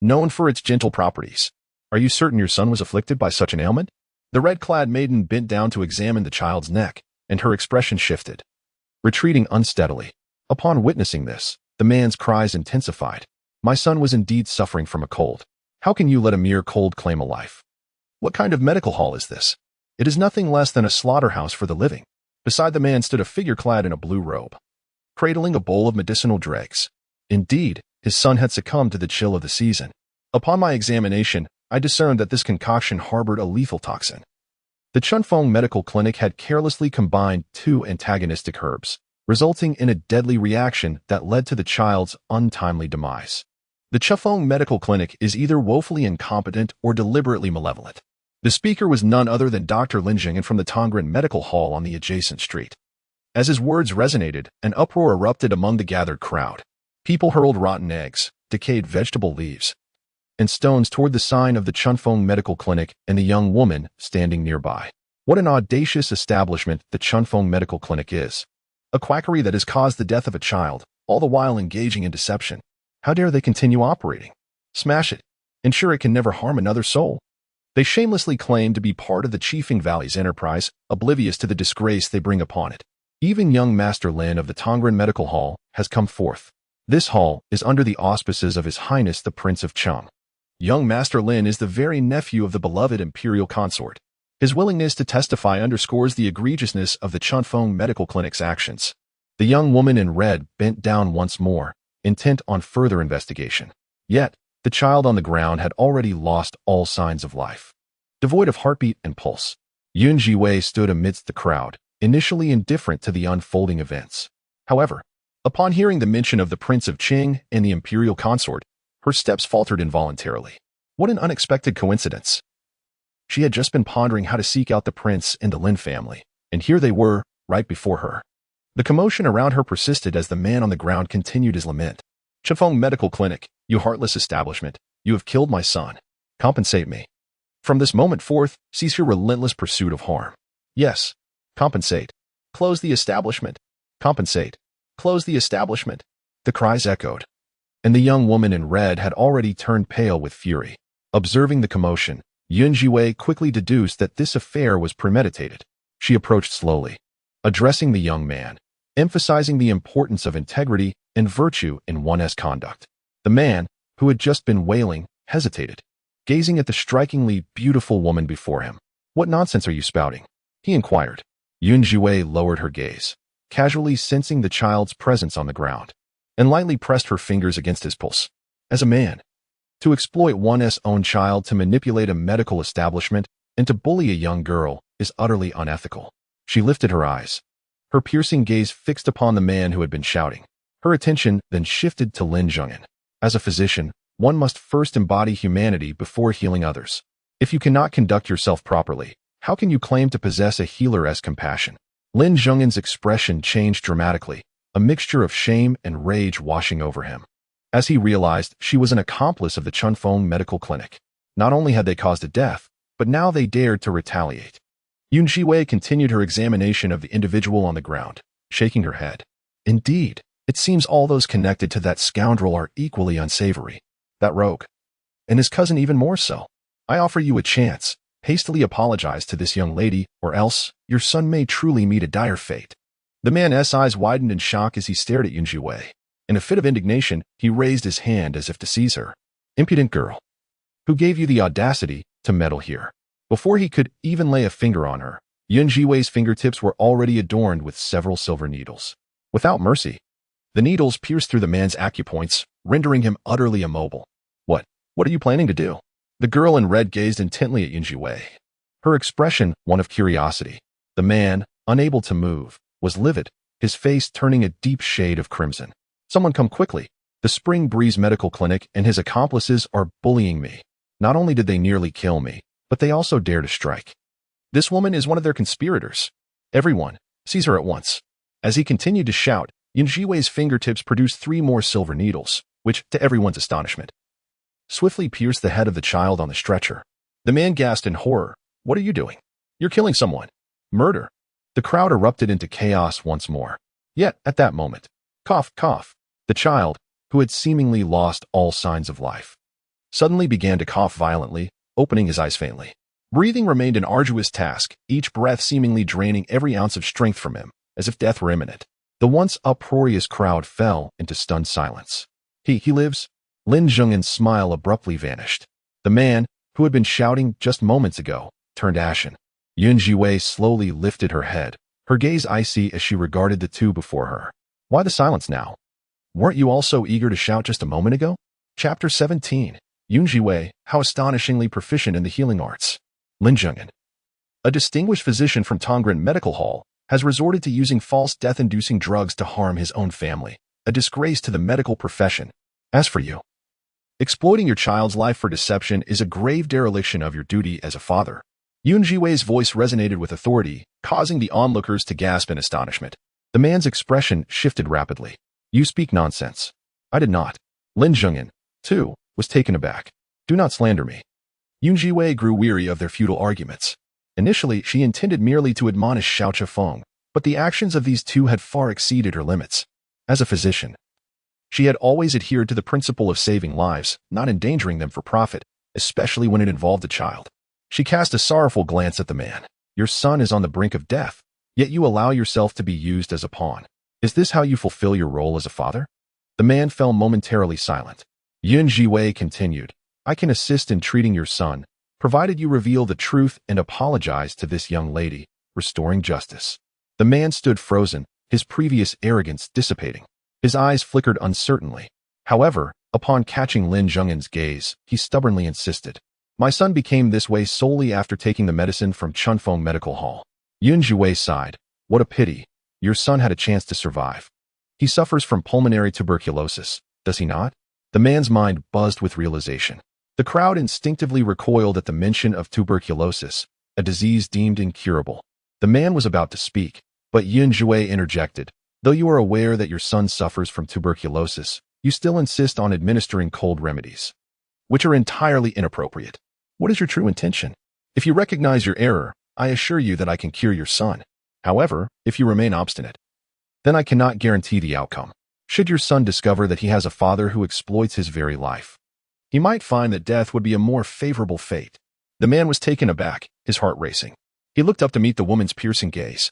known for its gentle properties. Are you certain your son was afflicted by such an ailment? The red-clad maiden bent down to examine the child's neck, and her expression shifted, retreating unsteadily. Upon witnessing this, the man's cries intensified. My son was indeed suffering from a cold. How can you let a mere cold claim a life? What kind of medical hall is this? It is nothing less than a slaughterhouse for the living. Beside the man stood a figure clad in a blue robe, cradling a bowl of medicinal dregs. Indeed, his son had succumbed to the chill of the season. Upon my examination, I discerned that this concoction harbored a lethal toxin. The Chunfeng Medical Clinic had carelessly combined two antagonistic herbs, resulting in a deadly reaction that led to the child's untimely demise. The Chunfeng Medical Clinic is either woefully incompetent or deliberately malevolent. The speaker was none other than Dr. Lin Jing'an from the Tongren Medical Hall on the adjacent street. As his words resonated, an uproar erupted among the gathered crowd. People hurled rotten eggs, decayed vegetable leaves, and stones toward the sign of the Chunfeng Medical Clinic and the young woman standing nearby. What an audacious establishment the Chunfeng Medical Clinic is. A quackery that has caused the death of a child, all the while engaging in deception. How dare they continue operating? Smash it. Ensure it can never harm another soul. They shamelessly claim to be part of the Chifeng Valley's enterprise, oblivious to the disgrace they bring upon it. Even young Master Lin of the Tongren Medical Hall has come forth. This hall is under the auspices of His Highness the Prince of Cheng. Young Master Lin is the very nephew of the beloved imperial consort. His willingness to testify underscores the egregiousness of the Chunfeng Medical Clinic's actions. The young woman in red bent down once more, intent on further investigation. Yet, the child on the ground had already lost all signs of life. Devoid of heartbeat and pulse, Zhiwei stood amidst the crowd, initially indifferent to the unfolding events. However, upon hearing the mention of the Prince of Qing and the imperial consort, her steps faltered involuntarily. What an unexpected coincidence. She had just been pondering how to seek out the prince and the Lin family, and here they were, right before her. The commotion around her persisted as the man on the ground continued his lament. Chunfeng Medical Clinic, you heartless establishment, you have killed my son. Compensate me. From this moment forth, cease your relentless pursuit of harm. Yes, compensate. Close the establishment. Compensate. Close the establishment. The cries echoed, and the young woman in red had already turned pale with fury. Observing the commotion, Zhiwei quickly deduced that this affair was premeditated. She approached slowly, addressing the young man, emphasizing the importance of integrity and virtue in one's conduct. The man, who had just been wailing, hesitated, gazing at the strikingly beautiful woman before him. What nonsense are you spouting? He inquired. Zhiwei lowered her gaze, casually sensing the child's presence on the ground, and lightly pressed her fingers against his pulse. As a man, to exploit one's own child to manipulate a medical establishment and to bully a young girl is utterly unethical. She lifted her eyes, her piercing gaze fixed upon the man who had been shouting. Her attention then shifted to Lin Jing'an. As a physician, one must first embody humanity before healing others. If you cannot conduct yourself properly, how can you claim to possess a healer's compassion? Lin Jing'an's expression changed dramatically, a mixture of shame and rage washing over him, as he realized she was an accomplice of the Chunfeng Medical Clinic. Not only had they caused a death, but now they dared to retaliate. Zhiwei continued her examination of the individual on the ground, shaking her head. Indeed, it seems all those connected to that scoundrel are equally unsavory. That rogue. And his cousin even more so. I offer you a chance. Hastily apologize to this young lady, or else your son may truly meet a dire fate. The man's eyes widened in shock as he stared at Zhiwei. In a fit of indignation, he raised his hand as if to seize her. Impudent girl. Who gave you the audacity to meddle here? Before he could even lay a finger on her, Zhiwei's fingertips were already adorned with several silver needles. Without mercy, the needles pierced through the man's acupoints, rendering him utterly immobile. What are you planning to do? The girl in red gazed intently at Zhiwei, her expression one of curiosity. The man, unable to move, was livid, his face turning a deep shade of crimson. Someone come quickly. The Spring Breeze Medical Clinic and his accomplices are bullying me. Not only did they nearly kill me, but they also dare to strike. This woman is one of their conspirators. Everyone sees her at once. As he continued to shout, Zhiwei's fingertips produced 3 more silver needles, which, to everyone's astonishment, swiftly pierced the head of the child on the stretcher. The man gasped in horror. "What are you doing? You're killing someone. Murder." The crowd erupted into chaos once more. Yet, at that moment, cough, cough, the child, who had seemingly lost all signs of life, suddenly began to cough violently, opening his eyes faintly. Breathing remained an arduous task, each breath seemingly draining every ounce of strength from him, as if death were imminent. The once uproarious crowd fell into stunned silence. He lives? Lin Zhongyan's smile abruptly vanished. The man, who had been shouting just moments ago, turned ashen. Zhiwei slowly lifted her head, her gaze icy as she regarded the two before her. Why the silence now? Weren't you all so eager to shout just a moment ago? Chapter 17. Zhiwei, how astonishingly proficient in the healing arts. Lin Zhongyan, a distinguished physician from Tongren Medical Hall, has resorted to using false death-inducing drugs to harm his own family, a disgrace to the medical profession. As for you, exploiting your child's life for deception is a grave dereliction of your duty as a father. Zhiwei's voice resonated with authority, causing the onlookers to gasp in astonishment. The man's expression shifted rapidly. You speak nonsense. I did not. Lin Zhongyan, too, was taken aback. Do not slander me. Zhiwei grew weary of their futile arguments. Initially, she intended merely to admonish Xiao Chifeng, but the actions of these two had far exceeded her limits. As a physician, she had always adhered to the principle of saving lives, not endangering them for profit, especially when it involved a child. She cast a sorrowful glance at the man. Your son is on the brink of death, yet you allow yourself to be used as a pawn. Is this how you fulfill your role as a father? The man fell momentarily silent. Zhiwei continued. I can assist in treating your son, provided you reveal the truth and apologize to this young lady, restoring justice. The man stood frozen, his previous arrogance dissipating. His eyes flickered uncertainly. However, upon catching Lin Zhongyan's gaze, he stubbornly insisted. My son became this way solely after taking the medicine from Chunfeng Medical Hall. Zhiwei sighed. What a pity. Your son had a chance to survive. He suffers from pulmonary tuberculosis, does he not? The man's mind buzzed with realization. The crowd instinctively recoiled at the mention of tuberculosis, a disease deemed incurable. The man was about to speak, but Zhiwei interjected. Though you are aware that your son suffers from tuberculosis, you still insist on administering cold remedies, which are entirely inappropriate. What is your true intention? If you recognize your error, I assure you that I can cure your son. However, if you remain obstinate, then I cannot guarantee the outcome. Should your son discover that he has a father who exploits his very life, he might find that death would be a more favorable fate. The man was taken aback, his heart racing. He looked up to meet the woman's piercing gaze.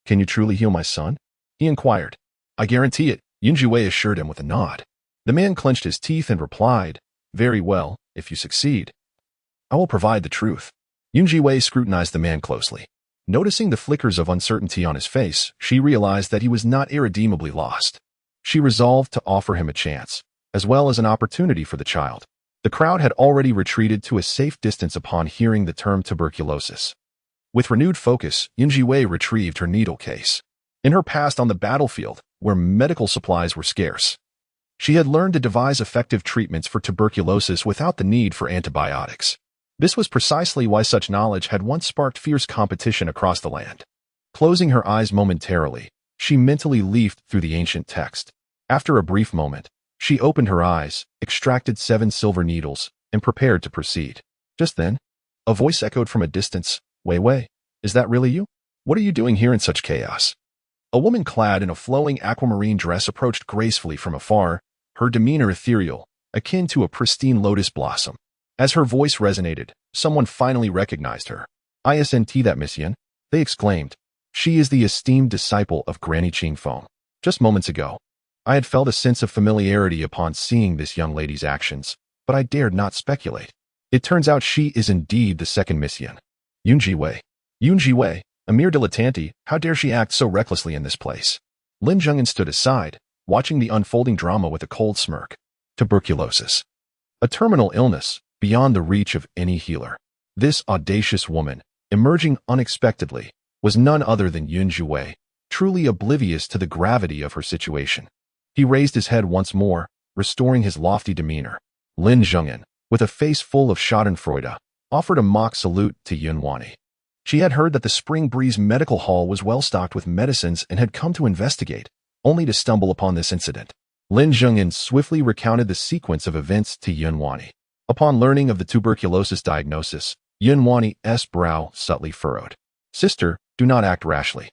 Can you truly heal my son? He inquired. I guarantee it, Zhiwei assured him with a nod. The man clenched his teeth and replied, Very well, if you succeed, I will provide the truth. Zhiwei scrutinized the man closely. Noticing the flickers of uncertainty on his face, she realized that he was not irredeemably lost. She resolved to offer him a chance, as well as an opportunity for the child. The crowd had already retreated to a safe distance upon hearing the term tuberculosis. With renewed focus, Zhiwei retrieved her needle case. In her past on the battlefield, where medical supplies were scarce, she had learned to devise effective treatments for tuberculosis without the need for antibiotics. This was precisely why such knowledge had once sparked fierce competition across the land. Closing her eyes momentarily, she mentally leafed through the ancient text. After a brief moment, she opened her eyes, extracted 7 silver needles, and prepared to proceed. Just then, a voice echoed from a distance. Wei, is that really you? What are you doing here in such chaos? A woman clad in a flowing aquamarine dress approached gracefully from afar, her demeanor ethereal, akin to a pristine lotus blossom. As her voice resonated, someone finally recognized her. Isn't that Miss Yin? They exclaimed. She is the esteemed disciple of Granny Qingfeng. Just moments ago, I had felt a sense of familiarity upon seeing this young lady's actions, but I dared not speculate. It turns out she is indeed the second Miss Yin. Zhiwei, a mere dilettante, how dare she act so recklessly in this place? Lin Zhongyan stood aside, watching the unfolding drama with a cold smirk. Tuberculosis. A terminal illness, beyond the reach of any healer. This audacious woman, emerging unexpectedly, was none other than Zhiwei, truly oblivious to the gravity of her situation. He raised his head once more, restoring his lofty demeanor. Lin Zhongyan, with a face full of schadenfreude, offered a mock salute to Yunwani. She had heard that the Spring Breeze Medical Hall was well stocked with medicines and had come to investigate, only to stumble upon this incident. Lin Zhengyan swiftly recounted the sequence of events to Yunwani. Upon learning of the tuberculosis diagnosis, Yunwani's brow subtly furrowed. Sister, do not act rashly.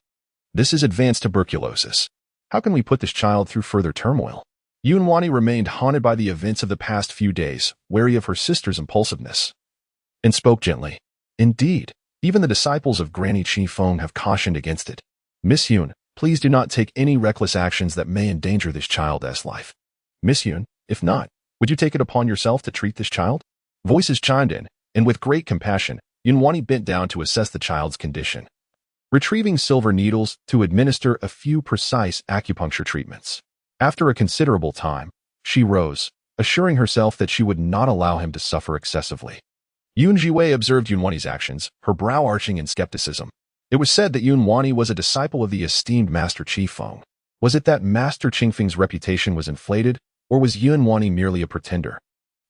This is advanced tuberculosis. How can we put this child through further turmoil? Yunwani remained haunted by the events of the past few days, wary of her sister's impulsiveness, and spoke gently. Indeed, even the disciples of Granny Chi Feng have cautioned against it. Miss Yun, please do not take any reckless actions that may endanger this child's life. Miss Yun, if not, would you take it upon yourself to treat this child? Voices chimed in, and with great compassion, Yunwani bent down to assess the child's condition, retrieving silver needles to administer a few precise acupuncture treatments. After a considerable time, she rose, assuring herself that she would not allow him to suffer excessively. Zhiwei observed Yunwani's actions, her brow arching in skepticism. It was said that Yunwani was a disciple of the esteemed Master Qi Feng. Was it that Master Qingfeng's reputation was inflated, or was Yunwani merely a pretender?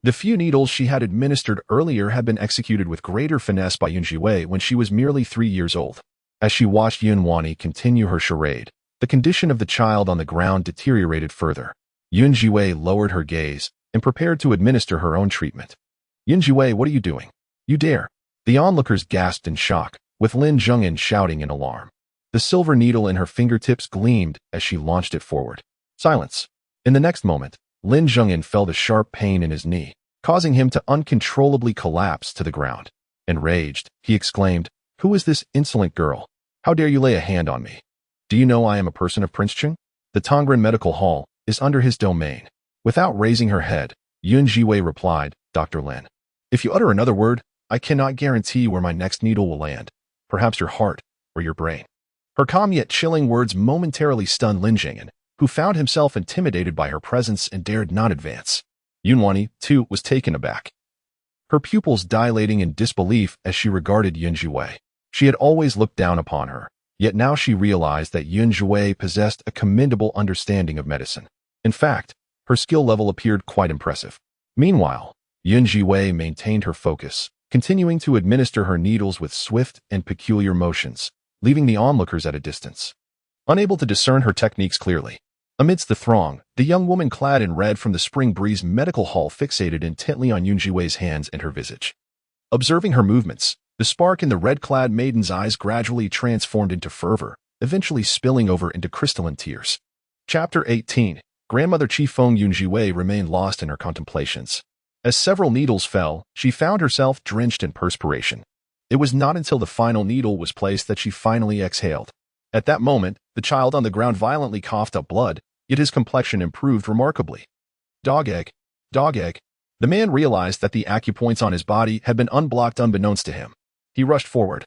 The few needles she had administered earlier had been executed with greater finesse by Zhiwei when she was merely 3 years old. As she watched Yunwani continue her charade, the condition of the child on the ground deteriorated further. Zhiwei lowered her gaze and prepared to administer her own treatment. Zhiwei, what are you doing? You dare! The onlookers gasped in shock, with Lin Zhengyan shouting in alarm. The silver needle in her fingertips gleamed as she launched it forward. Silence. In the next moment, Lin Zhengyan felt a sharp pain in his knee, causing him to uncontrollably collapse to the ground. Enraged, he exclaimed, "Who is this insolent girl? How dare you lay a hand on me? Do you know I am a person of Prince Qing? The Tongren Medical Hall is under his domain." Without raising her head, Zhiwei replied, "Dr. Lin, if you utter another word, I cannot guarantee where my next needle will land. Perhaps your heart or your brain." Her calm yet chilling words momentarily stunned Lin Zhengyan, who found himself intimidated by her presence and dared not advance. Yunwani, too, was taken aback, her pupils dilating in disbelief as she regarded Zhiwei. She had always looked down upon her, yet now she realized that Zhiwei possessed a commendable understanding of medicine. In fact, her skill level appeared quite impressive. Meanwhile, Zhiwei maintained her focus, continuing to administer her needles with swift and peculiar motions, leaving the onlookers at a distance, unable to discern her techniques clearly. Amidst the throng, the young woman clad in red from the Spring Breeze Medical Hall fixated intently on Zhiwei's hands and her visage. Observing her movements, the spark in the red-clad maiden's eyes gradually transformed into fervor, eventually spilling over into crystalline tears. Chapter 18. Grandmother Qi Feng. Zhiwei remained lost in her contemplations. As several needles fell, she found herself drenched in perspiration. It was not until the final needle was placed that she finally exhaled. At that moment, the child on the ground violently coughed up blood, yet his complexion improved remarkably. Dog egg. Dog egg. The man realized that the acupoints on his body had been unblocked unbeknownst to him. He rushed forward,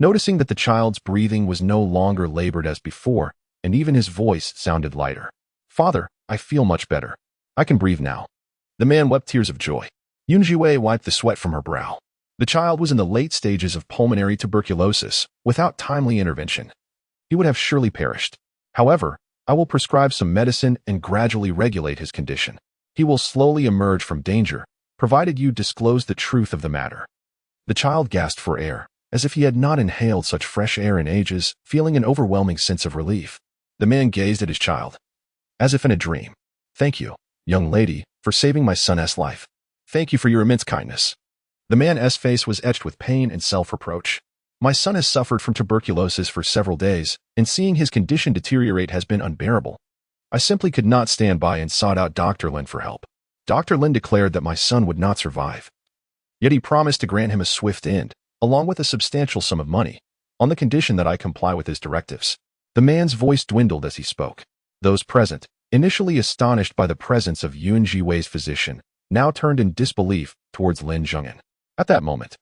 noticing that the child's breathing was no longer labored as before, and even his voice sounded lighter. "Father, I feel much better. I can breathe now." The man wept tears of joy. Zhiwei wiped the sweat from her brow. The child was in the late stages of pulmonary tuberculosis. Without timely intervention, he would have surely perished. However, I will prescribe some medicine and gradually regulate his condition. He will slowly emerge from danger, provided you disclose the truth of the matter. The child gasped for air, as if he had not inhaled such fresh air in ages, feeling an overwhelming sense of relief. The man gazed at his child, as if in a dream. "Thank you, young lady, for saving my son's life. Thank you for your immense kindness." The man's face was etched with pain and self-reproach. "My son has suffered from tuberculosis for several days, and seeing his condition deteriorate has been unbearable. I simply could not stand by and sought out Dr. Lin for help. Dr. Lin declared that my son would not survive. Yet he promised to grant him a swift end, along with a substantial sum of money, on the condition that I comply with his directives." The man's voice dwindled as he spoke. Those present, initially astonished by the presence of Zhiwei's physician, now turned in disbelief towards Lin Zhengyan. At that moment,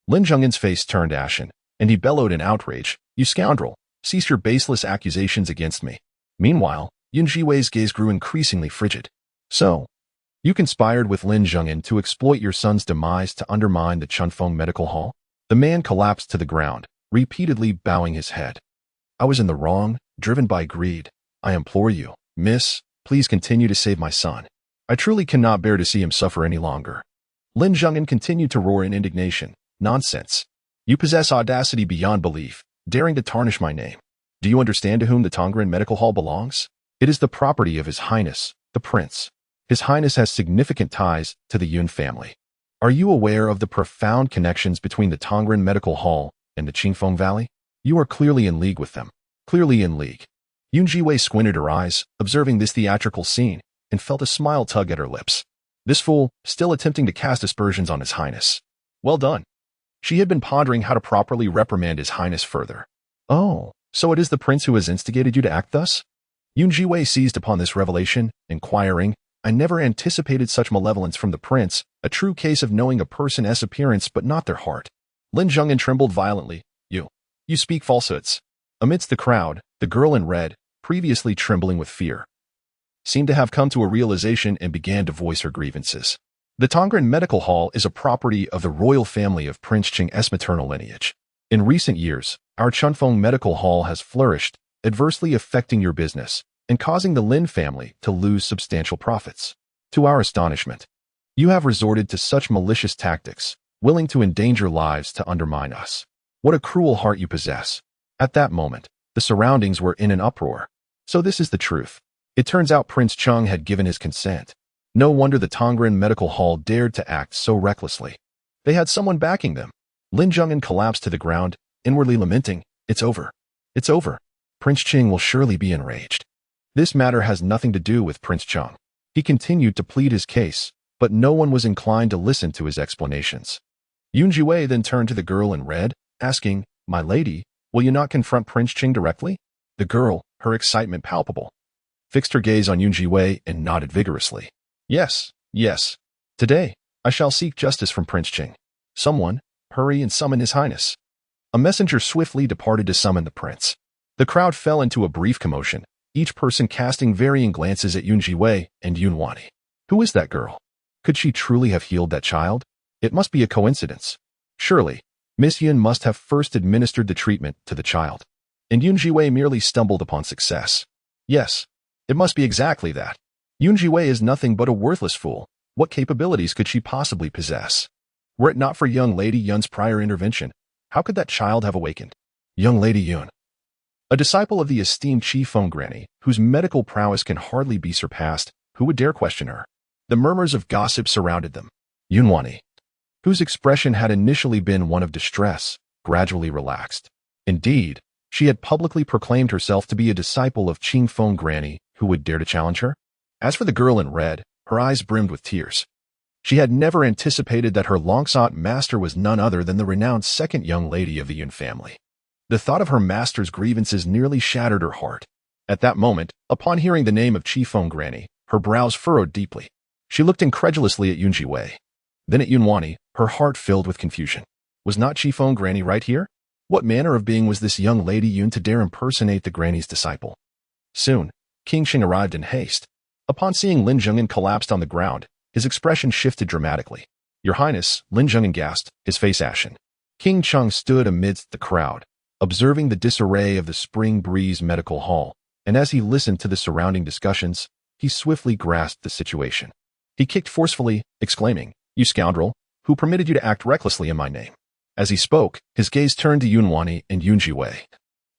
Lin Zhengyan's face turned ashen, and he bellowed in outrage, "You scoundrel, cease your baseless accusations against me." Meanwhile, Zhiwei's gaze grew increasingly frigid. "So, you conspired with Lin Zhengyan to exploit your son's demise to undermine the Chunfeng Medical Hall?" The man collapsed to the ground, repeatedly bowing his head. "I was in the wrong, driven by greed. I implore you, miss, please continue to save my son. I truly cannot bear to see him suffer any longer." Lin Zhengyan continued to roar in indignation, Nonsense. You possess audacity beyond belief, daring to tarnish my name. Do you understand to whom the Tongren Medical Hall belongs? It is the property of His Highness, the Prince. His Highness has significant ties to the Yun family. Are you aware of the profound connections between the Tongren Medical Hall and the Qingfeng Valley? You are clearly in league with them. Clearly in league. Zhiwei squinted her eyes, observing this theatrical scene, and felt a smile tug at her lips. This fool, still attempting to cast aspersions on His Highness. Well done. She had been pondering how to properly reprimand His Highness further. Oh, so it is the prince who has instigated you to act thus? Zhiwei seized upon this revelation, inquiring, I never anticipated such malevolence from the prince, a true case of knowing a person's appearance but not their heart. Lin Zhengyan trembled violently. You speak falsehoods. Amidst the crowd, the girl in red, previously trembling with fear, seemed to have come to a realization and began to voice her grievances. The Tongren Medical Hall is a property of the royal family of Prince Qing's maternal lineage. In recent years, our Chunfeng Medical Hall has flourished, adversely affecting your business and causing the Lin family to lose substantial profits. To our astonishment, you have resorted to such malicious tactics, willing to endanger lives to undermine us. What a cruel heart you possess. At that moment, the surroundings were in an uproar. So this is the truth. It turns out Prince Cheng had given his consent. No wonder the Tongren Medical Hall dared to act so recklessly. They had someone backing them. Lin Zhengyan collapsed to the ground, inwardly lamenting, It's over. It's over. Prince Cheng will surely be enraged. This matter has nothing to do with Prince Cheng. He continued to plead his case, but no one was inclined to listen to his explanations. Zhiwei then turned to the girl in red, asking, My lady, will you not confront Prince Cheng directly? The girl, her excitement palpable, fixed her gaze on Zhiwei and nodded vigorously. Yes. Today, I shall seek justice from Prince Cheng. Someone, hurry and summon His Highness. A messenger swiftly departed to summon the prince. The crowd fell into a brief commotion, each person casting varying glances at Zhiwei and Yunwani. Who is that girl? Could she truly have healed that child? It must be a coincidence. Surely, Miss Yun must have first administered the treatment to the child, and Zhiwei merely stumbled upon success. Yes, it must be exactly that. Zhiwei is nothing but a worthless fool. What capabilities could she possibly possess? Were it not for young Lady Yun's prior intervention, how could that child have awakened? Young Lady Yun, a disciple of the esteemed Qifeng Granny, whose medical prowess can hardly be surpassed, who would dare question her? The murmurs of gossip surrounded them. Yunwani, whose expression had initially been one of distress, gradually relaxed. Indeed, she had publicly proclaimed herself to be a disciple of Qifeng Granny, who would dare to challenge her. As for the girl in red, her eyes brimmed with tears. She had never anticipated that her long-sought master was none other than the renowned second young lady of the Yun family. The thought of her master's grievances nearly shattered her heart. At that moment, upon hearing the name of Qifeng Granny, her brows furrowed deeply. She looked incredulously at Zhiwei, then at Yunwani, her heart filled with confusion. Was not Qifeng Granny right here? What manner of being was this young Lady Yun to dare impersonate the granny's disciple? Soon, King Xing arrived in haste. Upon seeing Lin Zhengyan collapsed on the ground, his expression shifted dramatically. Your Highness, Lin Zhengyan gasped, his face ashen. King Cheng stood amidst the crowd, observing the disarray of the Spring Breeze Medical Hall, and as he listened to the surrounding discussions, he swiftly grasped the situation. He kicked forcefully, exclaiming, You scoundrel, who permitted you to act recklessly in my name? As he spoke, his gaze turned to Yunwani and Zhiwei,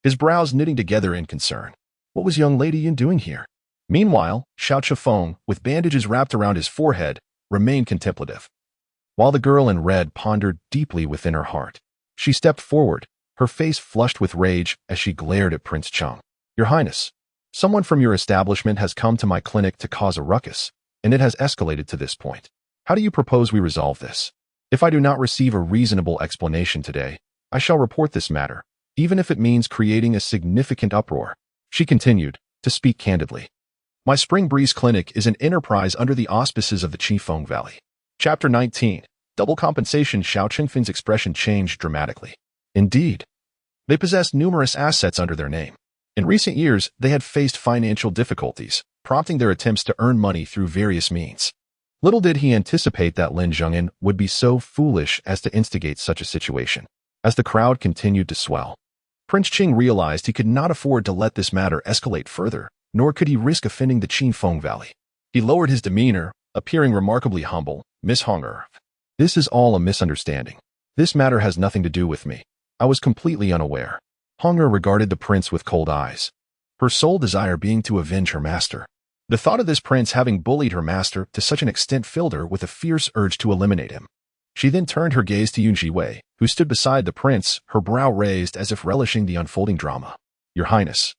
his brows knitting together in concern. What was young Lady Yun doing here? Meanwhile, Xiao Chifeng, with bandages wrapped around his forehead, remained contemplative, while the girl in red pondered deeply within her heart. She stepped forward, her face flushed with rage as she glared at Prince Cheng. Your Highness, someone from your establishment has come to my clinic to cause a ruckus, and it has escalated to this point. How do you propose we resolve this? If I do not receive a reasonable explanation today, I shall report this matter, even if it means creating a significant uproar. She continued, to speak candidly. My Spring Breeze Clinic is an enterprise under the auspices of the Qifeng Valley. Chapter 19. Double Compensation. Xiao Qingfin's expression changed dramatically. Indeed, they possessed numerous assets under their name. In recent years, they had faced financial difficulties, prompting their attempts to earn money through various means. Little did he anticipate that Lin Zhengyan would be so foolish as to instigate such a situation. As the crowd continued to swell, Prince Cheng realized he could not afford to let this matter escalate further, nor could he risk offending the Qifeng Valley. He lowered his demeanor, appearing remarkably humble. Miss Honger, this is all a misunderstanding. This matter has nothing to do with me. I was completely unaware. Hong'er regarded the prince with cold eyes, her sole desire being to avenge her master. The thought of this prince having bullied her master to such an extent filled her with a fierce urge to eliminate him. She then turned her gaze to Zhiwei, who stood beside the prince, her brow raised as if relishing the unfolding drama. Your Highness,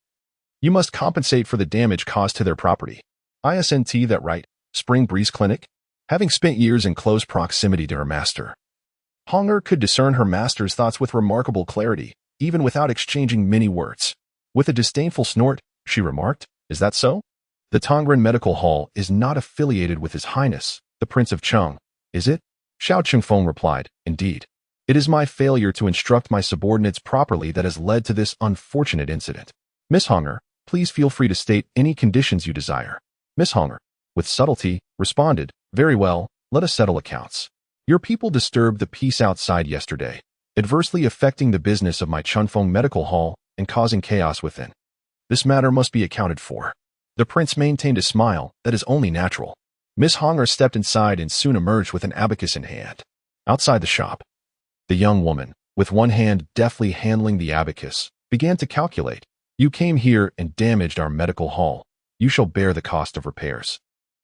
you must compensate for the damage caused to their property. Isn't that right, Spring Breeze Clinic? Having spent years in close proximity to her master, Hong'er could discern her master's thoughts with remarkable clarity, even without exchanging many words. With a disdainful snort, she remarked, "Is that so? The Tongren Medical Hall is not affiliated with His Highness, the Prince of Cheng, is it?" Xiao Qingfeng replied, "Indeed. It is my failure to instruct my subordinates properly that has led to this unfortunate incident. Miss Hong'er, please feel free to state any conditions you desire." Miss Hong'er, with subtlety, responded, "Very well, let us settle accounts. Your people disturbed the peace outside yesterday, adversely affecting the business of my Chunfeng Medical Hall and causing chaos within. This matter must be accounted for." The prince maintained a smile that is only natural. Miss Hong'er stepped inside and soon emerged with an abacus in hand. Outside the shop, the young woman, with one hand deftly handling the abacus, began to calculate. "You came here and damaged our medical hall. You shall bear the cost of repairs."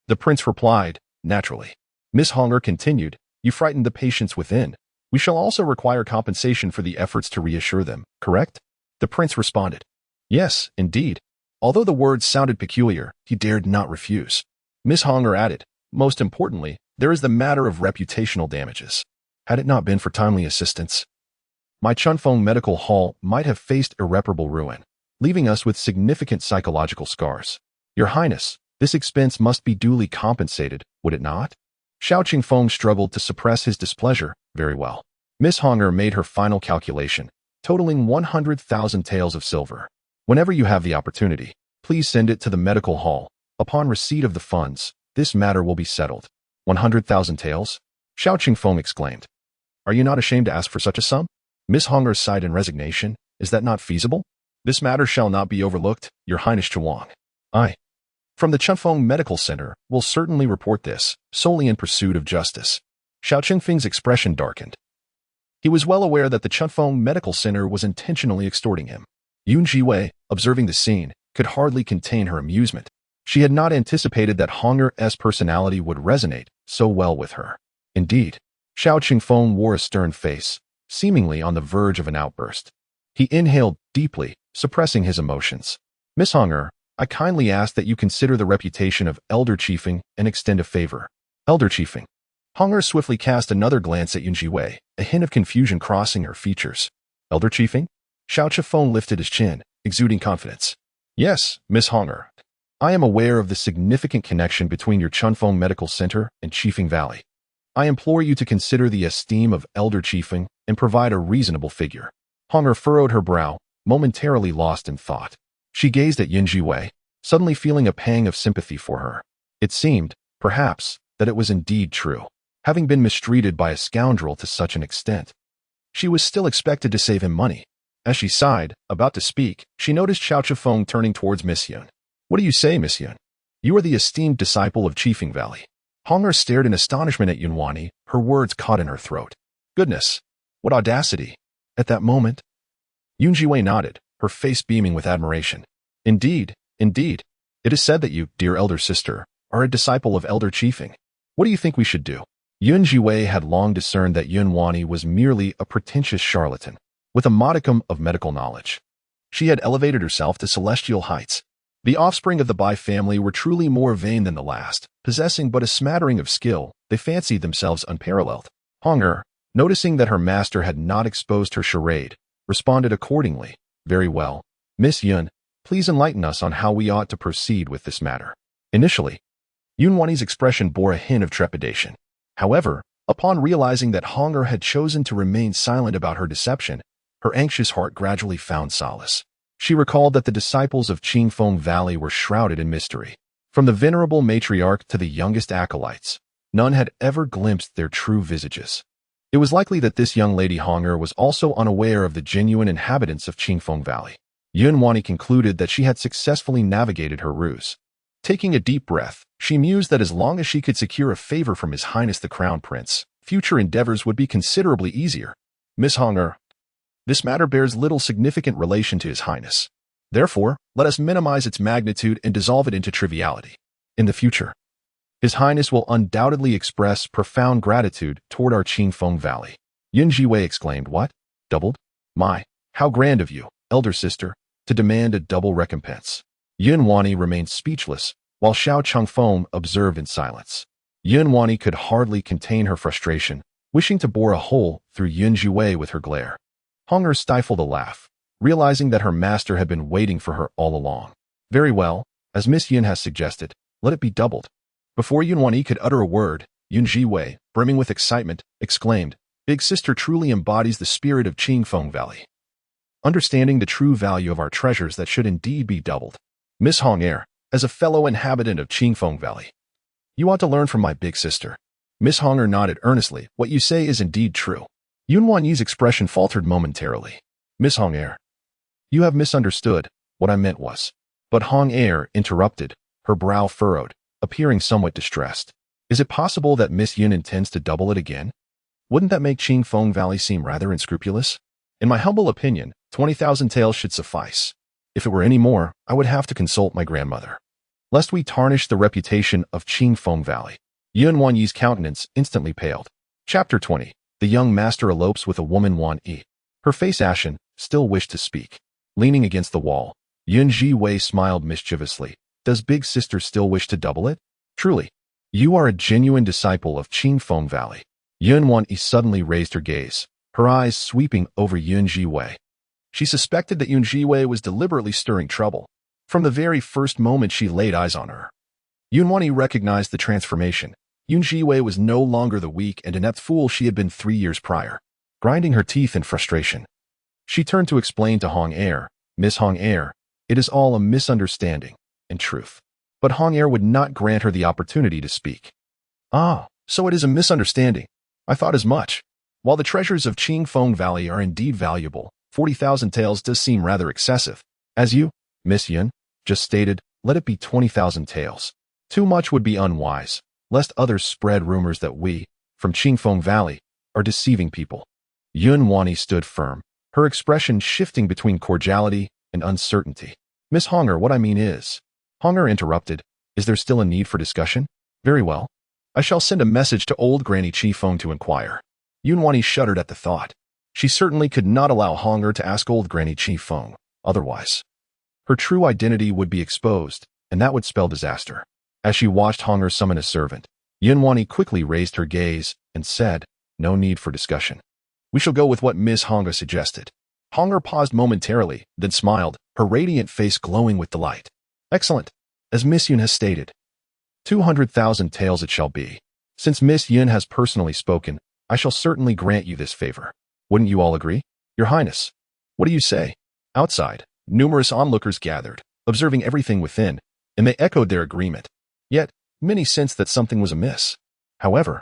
The prince replied, "Naturally." Miss Hong'er continued, "You frightened the patients within. We shall also require compensation for the efforts to reassure them, correct?" The prince responded, "Yes, indeed." Although the words sounded peculiar, he dared not refuse. Miss Hong'er added, "Most importantly, there is the matter of reputational damages. Had it not been for timely assistance, my Chunfeng Medical Hall might have faced irreparable ruin, leaving us with significant psychological scars. Your Highness, this expense must be duly compensated, would it not?" Xiao Qingfeng struggled to suppress his displeasure. "Very well." Miss Hong'er made her final calculation, totaling 100,000 taels of silver. "Whenever you have the opportunity, please send it to the medical hall. Upon receipt of the funds, this matter will be settled." 100,000 taels? Xiao Qingfeng exclaimed. "Are you not ashamed to ask for such a sum?" Miss Hong'er sighed in resignation. "Is that not feasible? This matter shall not be overlooked, Your Highness Chuang. I, from the Chunfeng Medical Center, will certainly report this, solely in pursuit of justice." Xiao Qingfeng's expression darkened. He was well aware that the Chunfeng Medical Center was intentionally extorting him. Zhiwei, observing the scene, could hardly contain her amusement. She had not anticipated that Hong'er's personality would resonate so well with her. Indeed, Xiao Qingfeng wore a stern face, seemingly on the verge of an outburst. He inhaled deeply, suppressing his emotions. "Miss Hong'er, I kindly ask that you consider the reputation of elder chiefing and extend a favor." Elder chiefing. Hong'er swiftly cast another glance at Zhiwei, a hint of confusion crossing her features. "Elder chiefing?" Xiao Qingfeng lifted his chin, exuding confidence. "Yes, Miss Hong'er. I am aware of the significant connection between your Chunfeng Medical Center and Chiefing Valley. I implore you to consider the esteem of elder chiefing and provide a reasonable figure." Hong'er furrowed her brow, momentarily lost in thought. She gazed at Zhiwei, suddenly feeling a pang of sympathy for her. It seemed, perhaps, that it was indeed true. Having been mistreated by a scoundrel to such an extent, she was still expected to save him money. As she sighed, about to speak, she noticed Xiao Qingfeng turning towards Miss Yun. "What do you say, Miss Yun? You are the esteemed disciple of Chiefing Valley." Hong'er stared in astonishment at Yunwani, her words caught in her throat. Goodness, what audacity! At that moment, Zhiwei nodded, her face beaming with admiration. Indeed, indeed. It is said that you, dear elder sister, are a disciple of elder chiefing. What do you think we should do?" Zhiwei had long discerned that Yunwani was merely a pretentious charlatan, with a modicum of medical knowledge. She had elevated herself to celestial heights. The offspring of the Bai family were truly more vain than the last, possessing but a smattering of skill. They fancied themselves unparalleled. Hong'er, noticing that her master had not exposed her charade, responded accordingly. "Very well. Miss Yun, please enlighten us on how we ought to proceed with this matter." Initially, Yunwani's expression bore a hint of trepidation. However, upon realizing that Hong'er had chosen to remain silent about her deception, her anxious heart gradually found solace. She recalled that the disciples of Qingfeng Valley were shrouded in mystery. From the venerable matriarch to the youngest acolytes, none had ever glimpsed their true visages. It was likely that this young lady Hong'er was also unaware of the genuine inhabitants of Qingfeng Valley. Yunwani concluded that she had successfully navigated her ruse. Taking a deep breath, she mused that as long as she could secure a favor from His Highness the Crown Prince, future endeavors would be considerably easier. Miss Hong, this matter bears little significant relation to His Highness. Therefore, let us minimize its magnitude and dissolve it into triviality. In the future, His Highness will undoubtedly express profound gratitude toward our Qingfeng Valley. Zhiwei exclaimed, "What? Doubled? My, how grand of you, elder sister, to demand a double recompense." Yunwani remained speechless, while Xiao Chengfeng observed in silence. Yunwani could hardly contain her frustration, wishing to bore a hole through Zhiwei with her glare. Honger stifled a laugh, realizing that her master had been waiting for her all along. "Very well, as Miss Yun has suggested, let it be doubled." Before Yunwani could utter a word, Zhiwei, brimming with excitement, exclaimed, "Big sister truly embodies the spirit of Qingfeng Valley. Understanding the true value of our treasures that should indeed be doubled. Miss Hong, as a fellow inhabitant of Qingfeng Valley, you ought to learn from my big sister." Miss Hong nodded earnestly. "What you say is indeed true." Yunwani's expression faltered momentarily. "Miss Hong, you have misunderstood. What I meant was—" But Hong interrupted, her brow furrowed, appearing somewhat distressed. "Is it possible that Miss Yun intends to double it again? Wouldn't that make Qingfeng Valley seem rather unscrupulous? In my humble opinion, 20,000 taels should suffice. If it were any more, I would have to consult my grandmother, lest we tarnish the reputation of Qingfeng Valley." Yunwani's countenance instantly paled. Chapter 20. The young master elopes with a woman Wan Yi. Her face ashen, still wished to speak. Leaning against the wall, Zhiwei smiled mischievously. "Does big sister still wish to double it? Truly, you are a genuine disciple of Qingfeng Valley." Yunwani suddenly raised her gaze, her eyes sweeping over Zhiwei. She suspected that Zhiwei was deliberately stirring trouble. From the very first moment she laid eyes on her, Yunwani recognized the transformation. Zhiwei was no longer the weak and inept fool she had been 3 years prior. Grinding her teeth in frustration, she turned to explain to Hong, "Miss Hong, it is all a misunderstanding, in truth." But Hong would not grant her the opportunity to speak. "Ah, so it is a misunderstanding. I thought as much. While the treasures of Qingfeng Valley are indeed valuable, 40,000 taels does seem rather excessive. As you, Miss Yun, just stated, let it be 20,000 taels. Too much would be unwise, lest others spread rumors that we, from Qingfeng Valley, are deceiving people." Yunwani stood firm, her expression shifting between cordiality and uncertainty. "Miss Honger, what I mean is—" Honger interrupted, "Is there still a need for discussion? Very well. I shall send a message to old Granny Qifeng to inquire." Yunwani shuddered at the thought. She certainly could not allow Honger to ask old Granny Qifeng, otherwise her true identity would be exposed, and that would spell disaster. As she watched Honger summon a servant, Yunwani quickly raised her gaze and said, "No need for discussion. We shall go with what Miss Honger suggested." Honger paused momentarily, then smiled, her radiant face glowing with delight. "Excellent. As Miss Yun has stated, 200,000 taels it shall be. Since Miss Yun has personally spoken, I shall certainly grant you this favor. Wouldn't you all agree? Your Highness, what do you say?" Outside, numerous onlookers gathered, observing everything within, and they echoed their agreement. Yet, many sensed that something was amiss. However,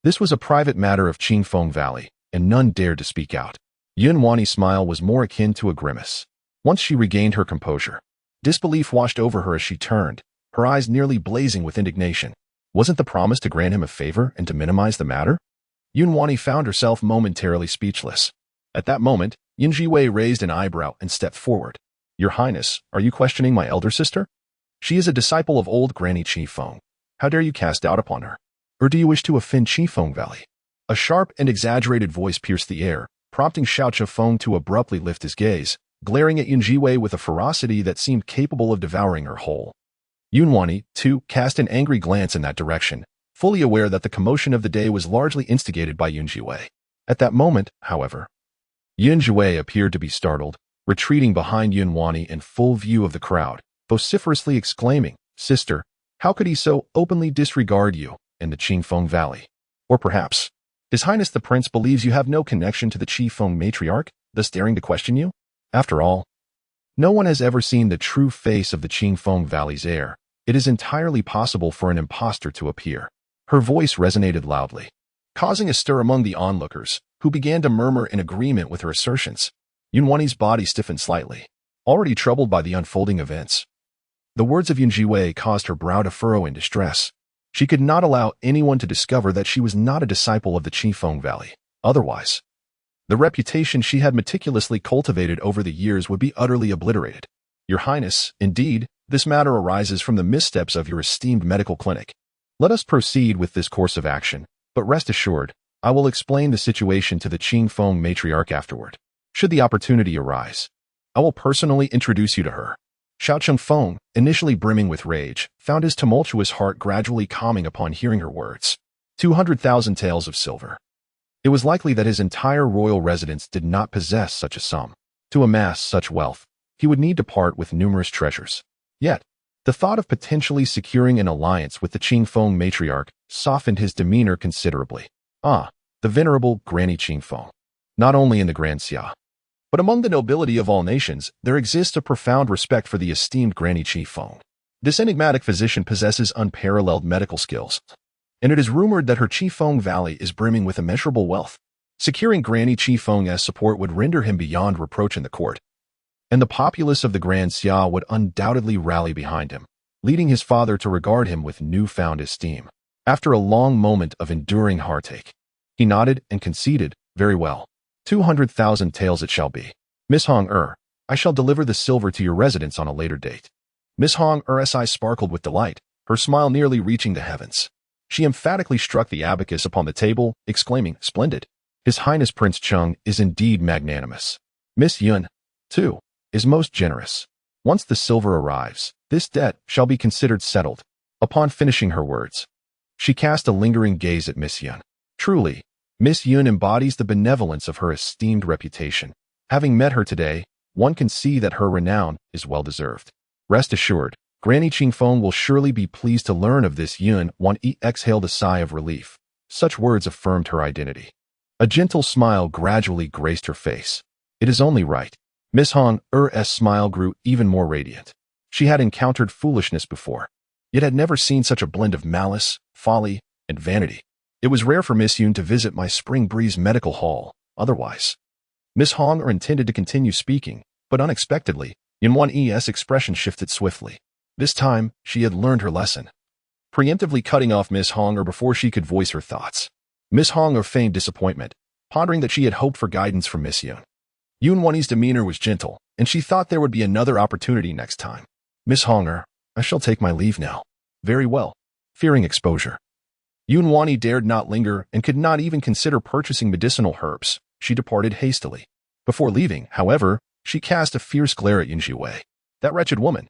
this was a private matter of Qingfeng Valley, and none dared to speak out. Yunwani's smile was more akin to a grimace. Once she regained her composure, disbelief washed over her as she turned, her eyes nearly blazing with indignation. Wasn't the promise to grant him a favor and to minimize the matter? Yunwani found herself momentarily speechless. At that moment, Zhiwei raised an eyebrow and stepped forward. "Your Highness, are you questioning my elder sister? She is a disciple of old Granny Qifeng. How dare you cast doubt upon her? Or do you wish to offend Qifeng Valley?" A sharp and exaggerated voice pierced the air, prompting Xiao Chifeng to abruptly lift his gaze, glaring at Zhiwei with a ferocity that seemed capable of devouring her whole. Yunwani, too, cast an angry glance in that direction, fully aware that the commotion of the day was largely instigated by Zhiwei. At that moment, however, Zhiwei appeared to be startled, retreating behind Yunwani in full view of the crowd, vociferously exclaiming, "Sister, how could he so openly disregard you in the Qingfeng Valley? Or perhaps, His Highness the Prince believes you have no connection to the Qifeng matriarch, thus daring to question you? After all, no one has ever seen the true face of the Qingfeng Valley's heir. It is entirely possible for an impostor to appear." Her voice resonated loudly, causing a stir among the onlookers, who began to murmur in agreement with her assertions. Yunwani's body stiffened slightly, already troubled by the unfolding events. The words of Zhiwei caused her brow to furrow in distress. She could not allow anyone to discover that she was not a disciple of the Qifeng Valley. Otherwise, The reputation she had meticulously cultivated over the years would be utterly obliterated. Your Highness, indeed, this matter arises from the missteps of your esteemed medical clinic. Let us proceed with this course of action, but rest assured, I will explain the situation to the Qingfeng matriarch afterward. Should the opportunity arise, I will personally introduce you to her. Xiao Chengfeng, initially brimming with rage, found his tumultuous heart gradually calming upon hearing her words. 200,000 taels of silver. It was likely that his entire royal residence did not possess such a sum. To amass such wealth, he would need to part with numerous treasures. Yet, the thought of potentially securing an alliance with the Qingfeng matriarch softened his demeanor considerably. Ah, the venerable Granny Qingfeng. Not only in the Grand Xia, but among the nobility of all nations, there exists a profound respect for the esteemed Granny Qingfeng. This enigmatic physician possesses unparalleled medical skills, and it is rumored that her Qifeng Valley is brimming with immeasurable wealth. Securing Granny Qifeng's support would render him beyond reproach in the court, and the populace of the Grand Xia would undoubtedly rally behind him, leading his father to regard him with newfound esteem. After a long moment of enduring heartache, he nodded and conceded, very well. 200,000 taels it shall be. Miss Hong I shall deliver the silver to your residence on a later date. Miss Hong eyes sparkled with delight, her smile nearly reaching the heavens. She emphatically struck the abacus upon the table, exclaiming, "Splendid! His Highness Prince Cheng is indeed magnanimous. Miss Yun, too, is most generous. Once the silver arrives, this debt shall be considered settled." Upon finishing her words, she cast a lingering gaze at Miss Yun. Truly, Miss Yun embodies the benevolence of her esteemed reputation. Having met her today, one can see that her renown is well-deserved. Rest assured, Granny Qingfeng will surely be pleased to learn of this. Yun exhaled a sigh of relief. Such words affirmed her identity. A gentle smile gradually graced her face. It is only right. Miss Hong's smile grew even more radiant. She had encountered foolishness before, yet had never seen such a blend of malice, folly, and vanity. It was rare for Miss Yun to visit my Spring Breeze Medical Hall, otherwise. Miss Hong intended to continue speaking, but unexpectedly, Yunwan's expression shifted swiftly. This time, she had learned her lesson, preemptively cutting off Miss Hong before she could voice her thoughts. Miss Hong feigned disappointment, pondering that she had hoped for guidance from Miss Yun. Yunwan's demeanor was gentle, and she thought there would be another opportunity next time. Miss Hong I shall take my leave now. Very well. Fearing exposure, Yunwan dared not linger and could not even consider purchasing medicinal herbs. She departed hastily. Before leaving, however, she cast a fierce glare at Zhiwei. That wretched woman.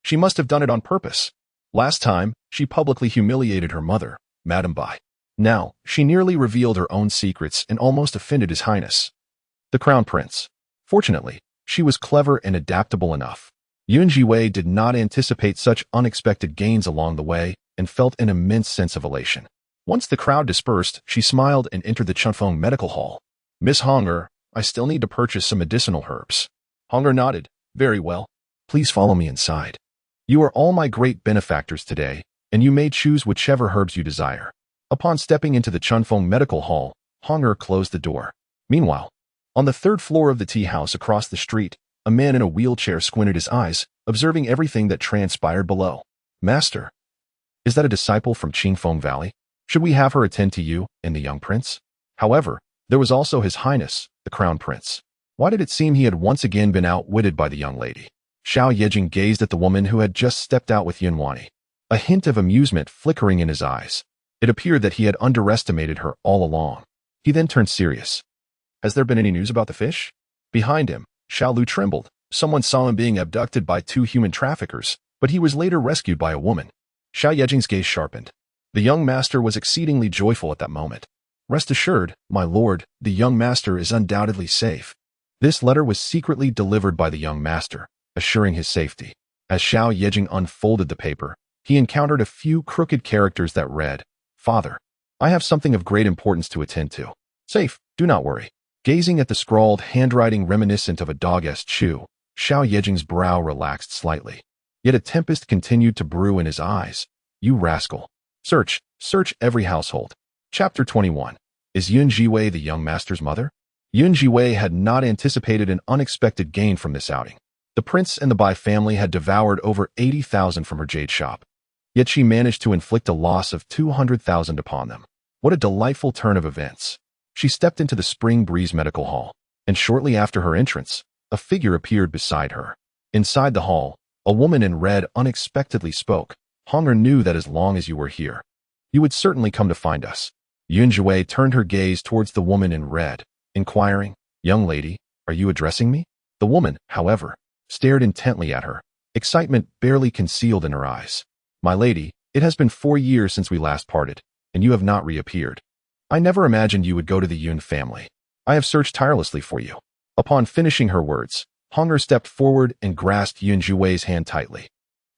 She must have done it on purpose. Last time, she publicly humiliated her mother, Madame Bai. Now, she nearly revealed her own secrets and almost offended His Highness, the Crown Prince. Fortunately, she was clever and adaptable enough. Zhiwei did not anticipate such unexpected gains along the way and felt an immense sense of elation. Once the crowd dispersed, she smiled and entered the Qingfeng Medical Hall. Miss Hong I still need to purchase some medicinal herbs. Hong nodded. Very well. Please follow me inside. You are all my great benefactors today, and you may choose whichever herbs you desire. Upon stepping into the Qingfeng Medical Hall, Hong closed the door. Meanwhile, on the third floor of the tea house across the street, a man in a wheelchair squinted his eyes, observing everything that transpired below. Master, is that a disciple from Qingfeng Valley? Should we have her attend to you and the young prince? However, there was also His Highness, the Crown Prince. Why did it seem he had once again been outwitted by the young lady? Xiao Yejing gazed at the woman who had just stepped out with Yunwan, a hint of amusement flickering in his eyes. It appeared that he had underestimated her all along. He then turned serious. Has there been any news about the fish? Behind him, Xiao Lu trembled. Someone saw him being abducted by 2 human traffickers, but he was later rescued by a woman. Xiao Yejing's gaze sharpened. The young master was exceedingly joyful at that moment. Rest assured, my lord, the young master is undoubtedly safe. This letter was secretly delivered by the young master, assuring his safety. As Xiao Yejing unfolded the paper, he encountered a few crooked characters that read, Father, I have something of great importance to attend to. Safe, do not worry. Gazing at the scrawled handwriting reminiscent of a dog's chew, Xiao Yejing's brow relaxed slightly. Yet a tempest continued to brew in his eyes. You rascal. Search every household. Chapter 21. Is Zhiwei the young master's mother? Zhiwei had not anticipated an unexpected gain from this outing. The prince and the Bai family had devoured over 80,000 from her jade shop. Yet she managed to inflict a loss of 200,000 upon them. What a delightful turn of events. She stepped into the Spring Breeze Medical Hall, and shortly after her entrance, a figure appeared beside her. Inside the hall, a woman in red unexpectedly spoke. Hunger knew that as long as you were here, you would certainly come to find us. Zhiwei turned her gaze towards the woman in red, inquiring, "Young lady, are you addressing me?" The woman, however, stared intently at her, excitement barely concealed in her eyes. "My lady, it has been 4 years since we last parted, and you have not reappeared. I never imagined you would go to the Yun family. I have searched tirelessly for you." Upon finishing her words, Hunger stepped forward and grasped Zhiwei's hand tightly.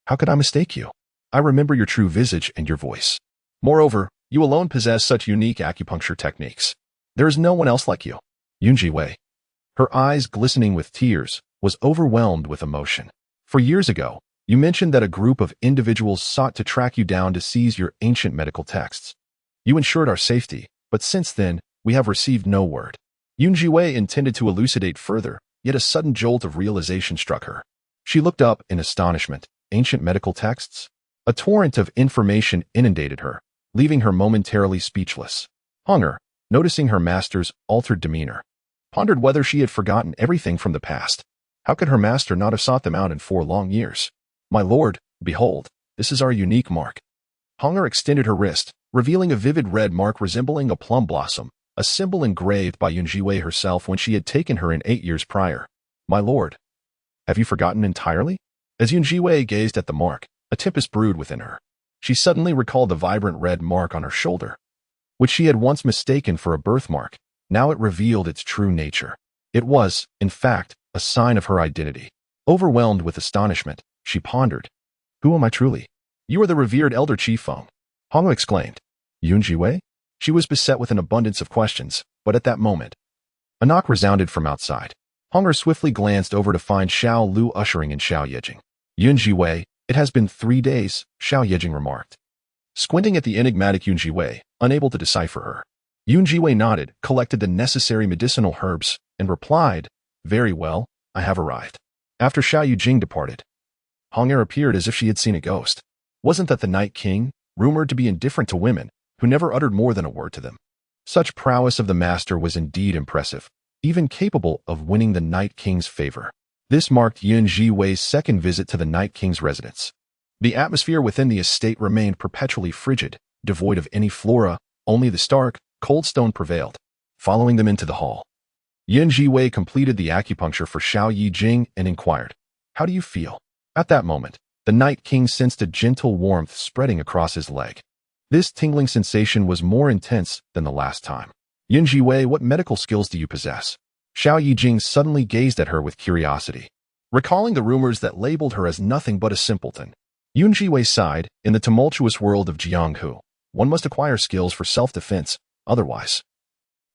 "How could I mistake you? I remember your true visage and your voice. Moreover, you alone possess such unique acupuncture techniques. There is no one else like you." Zhiwei, her eyes glistening with tears, was overwhelmed with emotion. "For years ago, you mentioned that a group of individuals sought to track you down to seize your ancient medical texts. You ensured our safety, but since then, we have received no word." Zhiwei intended to elucidate further, yet a sudden jolt of realization struck her. She looked up in astonishment. Ancient medical texts? A torrent of information inundated her, leaving her momentarily speechless. Hunger, noticing her master's altered demeanor, pondered whether she had forgotten everything from the past. How could her master not have sought them out in 4 long years? "My lord, behold, this is our unique mark." Hunger extended her wrist, revealing a vivid red mark resembling a plum blossom, a symbol engraved by Zhiwei herself when she had taken her in 8 years prior. "My lord, have you forgotten entirely?" As Zhiwei gazed at the mark, a tempest brewed within her. She suddenly recalled the vibrant red mark on her shoulder, which she had once mistaken for a birthmark. Now it revealed its true nature. It was, in fact, a sign of her identity. Overwhelmed with astonishment, she pondered, "Who am I truly?" "You are the revered elder chief Feng," Hong exclaimed. "Zhiwei?" She was beset with an abundance of questions, but at that moment, a knock resounded from outside. Hunger swiftly glanced over to find Xiao Lu ushering in Xiao Yejing. "Zhiwei, it has been 3 days," Xiao Yejing remarked, squinting at the enigmatic Zhiwei, unable to decipher her. Zhiwei nodded, collected the necessary medicinal herbs, and replied, "Very well, I have arrived." After Xiao Yejing departed, Hunger appeared as if she had seen a ghost. Wasn't that the Night King, rumored to be indifferent to women, who never uttered more than a word to them? Such prowess of the master was indeed impressive, even capable of winning the Night King's favor. This marked Zhiwei's second visit to the Night King's residence. The atmosphere within the estate remained perpetually frigid, devoid of any flora, only the stark, cold stone prevailed. Following them into the hall, Zhiwei completed the acupuncture for Xiao Yejing and inquired, "How do you feel?" At that moment, the Night King sensed a gentle warmth spreading across his leg. This tingling sensation was more intense than the last time. "Zhiwei, what medical skills do you possess?" Xiao Yejing suddenly gazed at her with curiosity, recalling the rumors that labeled her as nothing but a simpleton. Zhiwei sighed. "In the tumultuous world of Jianghu, one must acquire skills for self-defense, otherwise,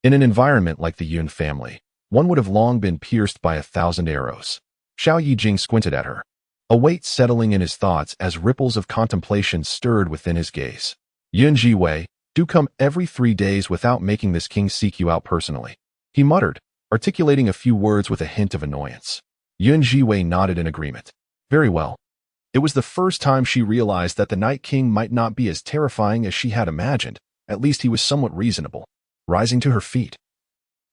in an environment like the Yun family, one would have long been pierced by 1,000 arrows." Xiao Yejing squinted at her, a weight settling in his thoughts as ripples of contemplation stirred within his gaze. "Zhiwei, do come every 3 days without making this king seek you out personally," he muttered, articulating a few words with a hint of annoyance. Zhiwei nodded in agreement. Very well. It was the first time she realized that the Night King might not be as terrifying as she had imagined. At least he was somewhat reasonable. Rising to her feet,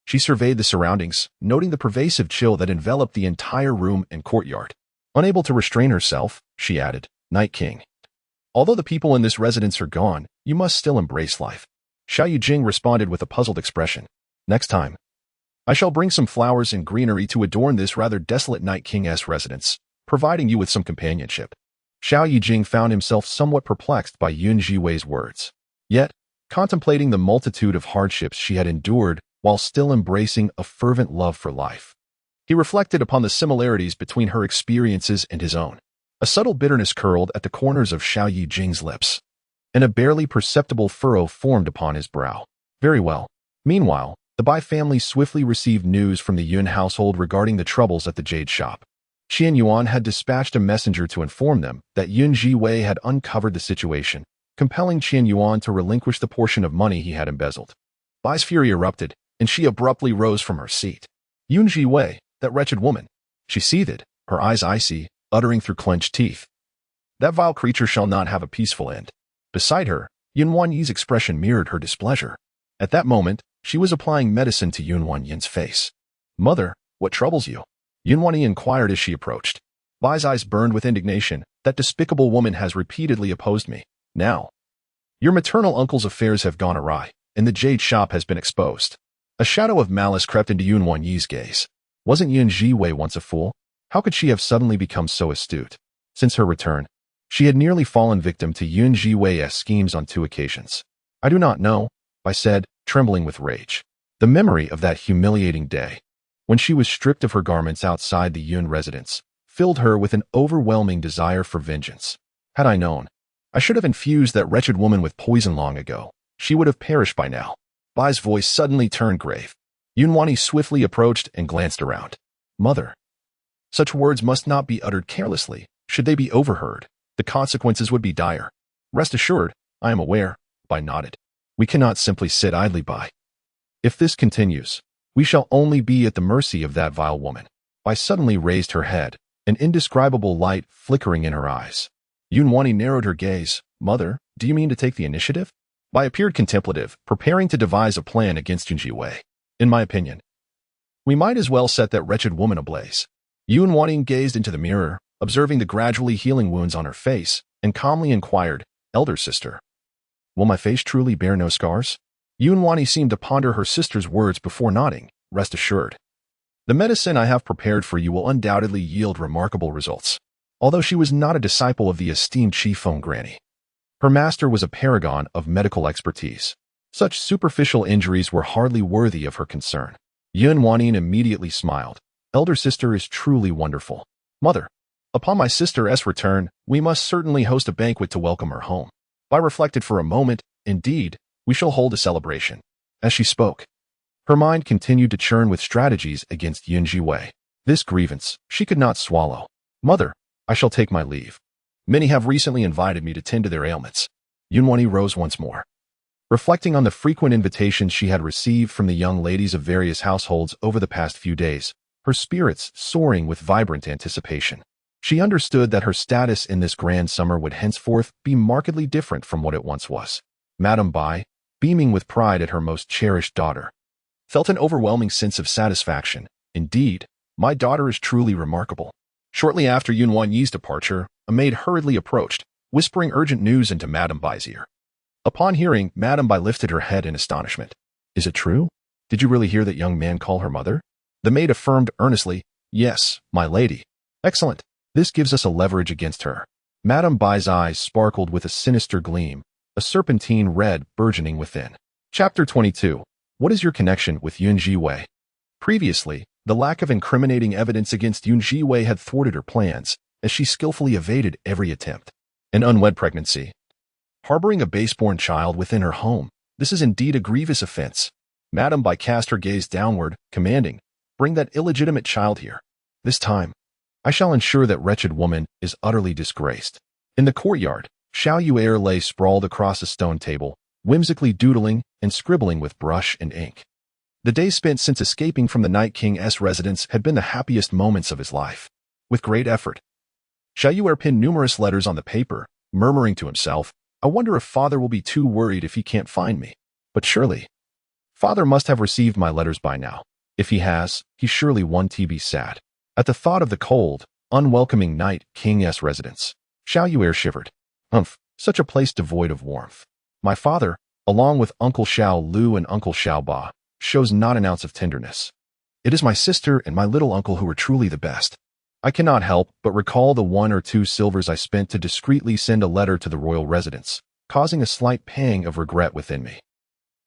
she surveyed the surroundings, noting the pervasive chill that enveloped the entire room and courtyard. Unable to restrain herself, she added, "Night King, although the people in this residence are gone, you must still embrace life." Xiao Yejing responded with a puzzled expression. "Next time, I shall bring some flowers and greenery to adorn this rather desolate Night King's residence, providing you with some companionship." Xiao Yejing found himself somewhat perplexed by Zhiwei's words. Yet, contemplating the multitude of hardships she had endured while still embracing a fervent love for life, he reflected upon the similarities between her experiences and his own. A subtle bitterness curled at the corners of Xiao Yejing's lips, and a barely perceptible furrow formed upon his brow. Very well. Meanwhile, the Bai family swiftly received news from the Yun household regarding the troubles at the jade shop. Qian Yuan had dispatched a messenger to inform them that Zhiwei had uncovered the situation, compelling Qian Yuan to relinquish the portion of money he had embezzled. Bai's fury erupted, and she abruptly rose from her seat. Zhiwei, that wretched woman. She seethed, her eyes icy, uttering through clenched teeth, "That vile creature shall not have a peaceful end." Beside her, Yunwan Yi's expression mirrored her displeasure. At that moment, She was applying medicine to Yunwan's face. "Mother, what troubles you?" Yunwan inquired as she approached. Bai's eyes burned with indignation. "That despicable woman has repeatedly opposed me. Now, your maternal uncle's affairs have gone awry, and the jade shop has been exposed." A shadow of malice crept into Yunwan's gaze. Wasn't Zhiwei once a fool? How could she have suddenly become so astute? Since her return, she had nearly fallen victim to Zhiwei's schemes on 2 occasions. "I do not know," Bai said, trembling with rage. The memory of that humiliating day, when she was stripped of her garments outside the Yun residence, filled her with an overwhelming desire for vengeance. "Had I known, I should have infused that wretched woman with poison long ago. She would have perished by now." Bai's voice suddenly turned grave. Yunwan swiftly approached and glanced around. "Mother, such words must not be uttered carelessly. Should they be overheard, the consequences would be dire." "Rest assured, I am aware," Bai nodded. "We cannot simply sit idly by. If this continues, we shall only be at the mercy of that vile woman." Bai suddenly raised her head, an indescribable light flickering in her eyes. Yunwan narrowed her gaze. "Mother, do you mean to take the initiative?" Bai appeared contemplative, preparing to devise a plan against Zhiwei. "In my opinion, we might as well set that wretched woman ablaze." Yunwan gazed into the mirror, observing the gradually healing wounds on her face, and calmly inquired, "Elder sister, will my face truly bear no scars?" Yunwan seemed to ponder her sister's words before nodding. "Rest assured, the medicine I have prepared for you will undoubtedly yield remarkable results." Although she was not a disciple of the esteemed Qifeng Granny, her master was a paragon of medical expertise. Such superficial injuries were hardly worthy of her concern. Yunwan immediately smiled. "Elder sister is truly wonderful. Mother, upon my sister's return, we must certainly host a banquet to welcome her home." Bai reflected for a moment. "Indeed, we shall hold a celebration." As she spoke, her mind continued to churn with strategies against Zhiwei. This grievance she could not swallow. "Mother, I shall take my leave. Many have recently invited me to tend to their ailments." Yunwan rose once more. Reflecting on the frequent invitations she had received from the young ladies of various households over the past few days, her spirits soaring with vibrant anticipation. She understood that her status in this grand summer would henceforth be markedly different from what it once was. Madame Bai, beaming with pride at her most cherished daughter, felt an overwhelming sense of satisfaction. "Indeed, my daughter is truly remarkable." Shortly after Yunwan's departure, a maid hurriedly approached, whispering urgent news into Madame Bai's ear. Upon hearing, Madame Bai lifted her head in astonishment. "Is it true? Did you really hear that young man call her mother?" The maid affirmed earnestly, "Yes, my lady." "Excellent. This gives us a leverage against her." Madame Bai's eyes sparkled with a sinister gleam, a serpentine red burgeoning within. Chapter 22. What is your connection with Zhiwei? Previously, the lack of incriminating evidence against Zhiwei had thwarted her plans, as she skillfully evaded every attempt. An unwed pregnancy. Harboring a base-born child within her home, this is indeed a grievous offense. Madame Bai cast her gaze downward, commanding, "Bring that illegitimate child here. This time, I shall ensure that wretched woman is utterly disgraced." In the courtyard, Xiao Yu'er lay sprawled across a stone table, whimsically doodling and scribbling with brush and ink. The days spent since escaping from the Night King's residence had been the happiest moments of his life. With great effort, Xiao Yu'er pinned numerous letters on the paper, murmuring to himself, "I wonder if father will be too worried if he can't find me. But surely, father must have received my letters by now. If he has, he surely won't be sad." At the thought of the cold, unwelcoming Night King's residence, Xiao Yu'er shivered. Such a place devoid of warmth. My father, along with Uncle Xiao Lu and Uncle Xiao Ba, shows not an ounce of tenderness. It is my sister and my little uncle who are truly the best. I cannot help but recall the 1 or 2 silvers I spent to discreetly send a letter to the royal residence, causing a slight pang of regret within me.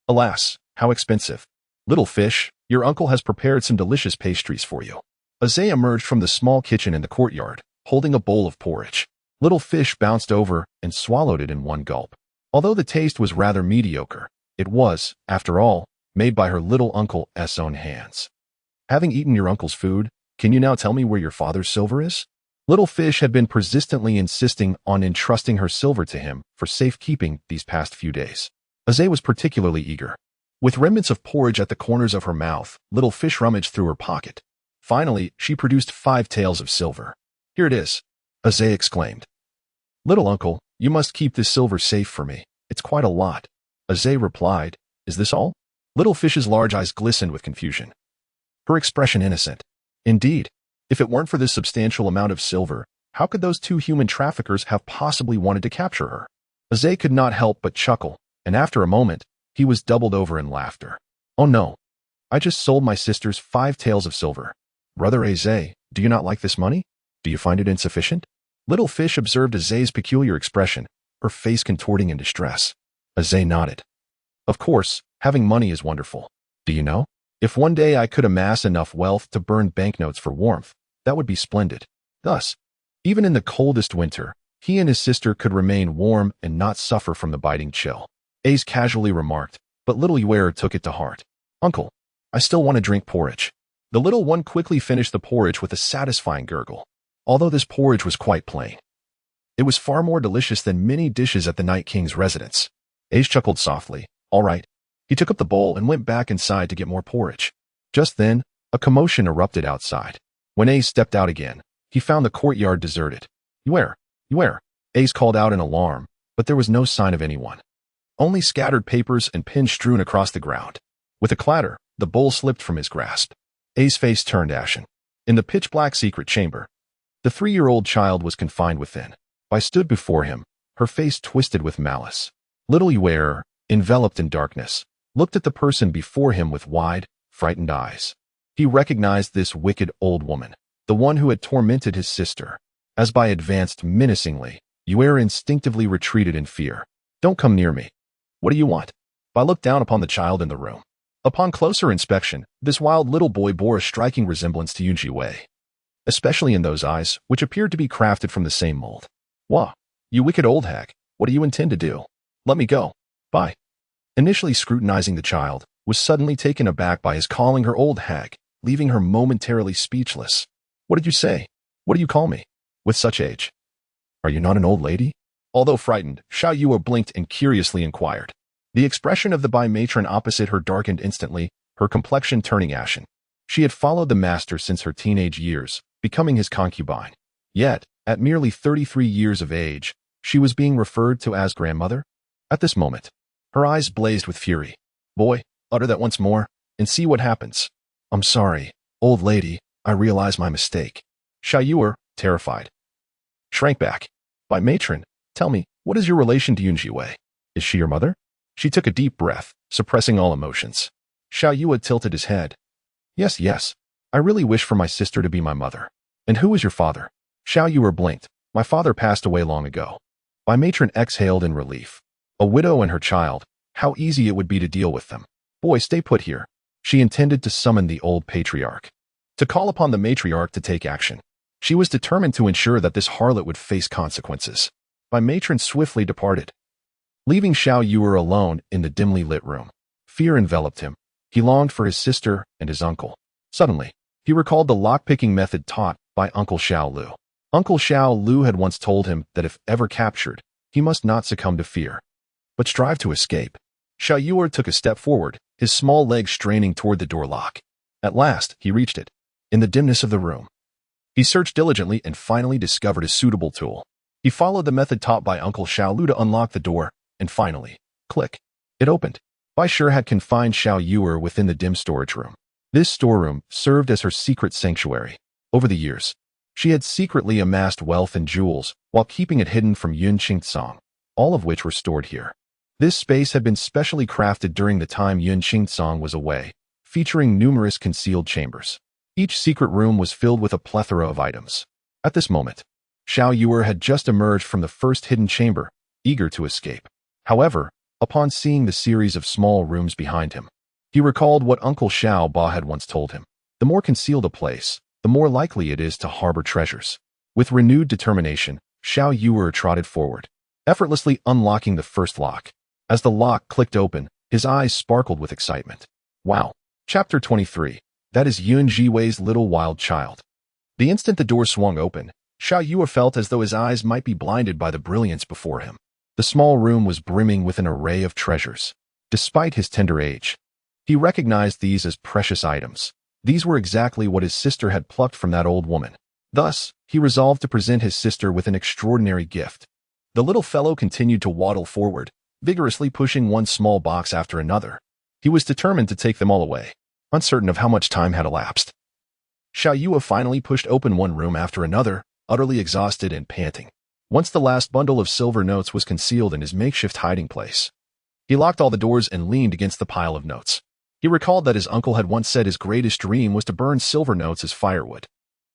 Alas, how expensive. Little fish, your uncle has prepared some delicious pastries for you. Azay emerged from the small kitchen in the courtyard, holding a bowl of porridge. Little fish bounced over and swallowed it in one gulp. Although the taste was rather mediocre, it was, after all, made by her little uncle's own hands. Having eaten your uncle's food, can you now tell me where your father's silver is? Little fish had been persistently insisting on entrusting her silver to him for safekeeping these past few days. Azay was particularly eager. With remnants of porridge at the corners of her mouth, little fish rummaged through her pocket. Finally, she produced 5 taels of silver. Here it is, Azay exclaimed. Little uncle, you must keep this silver safe for me. It's quite a lot. Azay replied, Is this all? Little Fish's large eyes glistened with confusion. Her expression innocent. Indeed, if it weren't for this substantial amount of silver, how could those two human traffickers have possibly wanted to capture her? Zhiwei could not help but chuckle, and after a moment, he was doubled over in laughter. Oh no. I just sold my sister's 5 taels of silver. Brother Zhiwei, do you not like this money? Do you find it insufficient? Little Fish observed Zhiwei's peculiar expression, her face contorting in distress. Zhiwei nodded. Of course, having money is wonderful. Do you know? If one day I could amass enough wealth to burn banknotes for warmth, that would be splendid. Thus, even in the coldest winter, he and his sister could remain warm and not suffer from the biting chill. Ace casually remarked, but little Yue took it to heart. Uncle, I still want to drink porridge. The little one quickly finished the porridge with a satisfying gurgle. Although this porridge was quite plain, it was far more delicious than many dishes at the Night King's residence. Ace chuckled softly. All right. He took up the bowl and went back inside to get more porridge. Just then, a commotion erupted outside. When Ace stepped out again, he found the courtyard deserted. Yue! Ace called out in alarm, but there was no sign of anyone. Only scattered papers and pins strewn across the ground. With a clatter, the bowl slipped from his grasp. Ace's face turned ashen. In the pitch-black secret chamber, the 3-year-old child was confined within. I stood before him, her face twisted with malice. Little Yue, enveloped in darkness, looked at the person before him with wide, frightened eyes. He recognized this wicked old woman, the one who had tormented his sister. As Bai advanced menacingly, Yue instinctively retreated in fear. Don't come near me. What do you want? Bai looked down upon the child in the room. Upon closer inspection, this wild little boy bore a striking resemblance to Zhiwei, especially in those eyes, which appeared to be crafted from the same mold. Wah, you wicked old hag, what do you intend to do? Let me go. Bai, initially scrutinizing the child, was suddenly taken aback by his calling her old hag, leaving her momentarily speechless. What did you say? What do you call me? With such age? Are you not an old lady? Although frightened, Xiao Yue blinked and curiously inquired. The expression of the Bai matron opposite her darkened instantly, her complexion turning ashen. She had followed the master since her teenage years, becoming his concubine. Yet, at merely 33 years of age, she was being referred to as grandmother? At this moment, her eyes blazed with fury. Boy, utter that once more, and see what happens. I'm sorry, old lady, I realize my mistake. Xiao Yue, terrified, shrank back. Bai matron, tell me, what is your relation to Zhiwei? Is she your mother? She took a deep breath, suppressing all emotions. Xiao Yue tilted his head. Yes, I really wish for my sister to be my mother. And who is your father? Xiao Yue blinked. My father passed away long ago. Bai matron exhaled in relief. A widow and her child, how easy it would be to deal with them. Boy, stay put here. She intended to summon the old patriarch, to call upon the matriarch to take action. She was determined to ensure that this harlot would face consequences. Bai matron swiftly departed, leaving Xiao Yue alone in the dimly lit room. Fear enveloped him. He longed for his sister and his uncle. Suddenly, he recalled the lockpicking method taught by Uncle Xiao Lu. Uncle Xiao Lu had once told him that if ever captured, he must not succumb to fear, but strive to escape. Xiao Yue took a step forward, his small legs straining toward the door lock. At last, he reached it. In the dimness of the room, he searched diligently and finally discovered a suitable tool. He followed the method taught by Uncle Xiao Lu to unlock the door, and finally, click, it opened. Bai Shi had confined Xiao Yue within the dim storage room. This storeroom served as her secret sanctuary. Over the years, she had secretly amassed wealth and jewels while keeping it hidden from Yun Qingcong, all of which were stored here. This space had been specially crafted during the time Yun Qingcong was away, featuring numerous concealed chambers. Each secret room was filled with a plethora of items. At this moment, Xiao Yue had just emerged from the first hidden chamber, eager to escape. However, upon seeing the series of small rooms behind him, he recalled what Uncle Xiao Ba had once told him. The more concealed a place, the more likely it is to harbor treasures. With renewed determination, Xiao Yue trotted forward, effortlessly unlocking the first lock. As the lock clicked open, his eyes sparkled with excitement. Wow. Chapter 23. That is Yun Zhiwei's little wild child. The instant the door swung open, Xiao Yue felt as though his eyes might be blinded by the brilliance before him. The small room was brimming with an array of treasures. Despite his tender age, he recognized these as precious items. These were exactly what his sister had plucked from that old woman. Thus, he resolved to present his sister with an extraordinary gift. The little fellow continued to waddle forward, vigorously pushing one small box after another. He was determined to take them all away, uncertain of how much time had elapsed. Xiao Yue finally pushed open one room after another, utterly exhausted and panting. Once the last bundle of silver notes was concealed in his makeshift hiding place, he locked all the doors and leaned against the pile of notes. He recalled that his uncle had once said his greatest dream was to burn silver notes as firewood.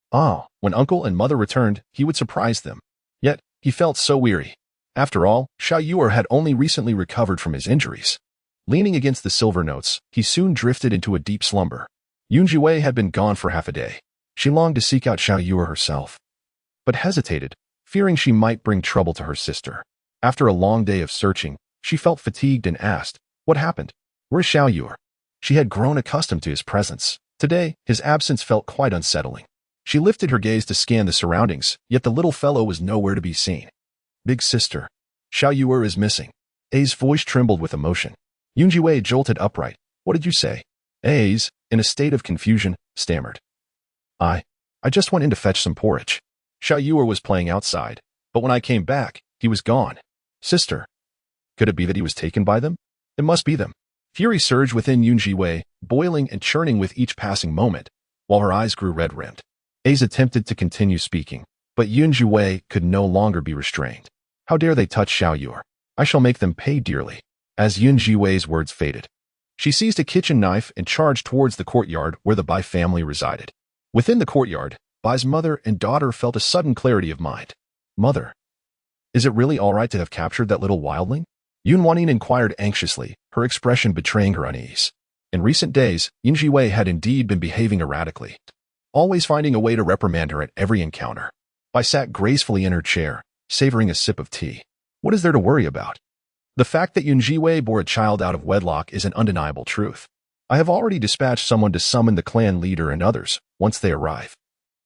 When uncle and mother returned, he would surprise them. Yet, he felt so weary. After all, Xiao Yue had only recently recovered from his injuries. Leaning against the silver notes, he soon drifted into a deep slumber. Zhiwei had been gone for half a day. She longed to seek out Xiao Yue herself, but hesitated, fearing she might bring trouble to her sister. After a long day of searching, she felt fatigued and asked, "What happened? Where's Xiao Yue?" She had grown accustomed to his presence. Today, his absence felt quite unsettling. She lifted her gaze to scan the surroundings, yet the little fellow was nowhere to be seen. "Big sister, Xiao Yue is missing." A's voice trembled with emotion. Zhiwei jolted upright. "What did you say?" A's, in a state of confusion, stammered. I just went in to fetch some porridge. Xiao Yue was playing outside, but when I came back, he was gone." "Sister, could it be that he was taken by them?" "It must be them." Fury surged within Zhiwei, boiling and churning with each passing moment, while her eyes grew red-rimmed. A's attempted to continue speaking, but Zhiwei could no longer be restrained. "How dare they touch Xiao Yue? I shall make them pay dearly." As Zhiwei's words faded, she seized a kitchen knife and charged towards the courtyard where the Bai family resided. Within the courtyard, Bai's mother and daughter felt a sudden clarity of mind. "Mother, is it really all right to have captured that little wildling?" Yunwanin inquired anxiously, her expression betraying her unease. In recent days, Zhiwei had indeed been behaving erratically, always finding a way to reprimand her at every encounter. Bai sat gracefully in her chair, savoring a sip of tea. What is there to worry about? The fact that Zhiwei bore a child out of wedlock is an undeniable truth. I have already dispatched someone to summon the clan leader and others. Once they arrive,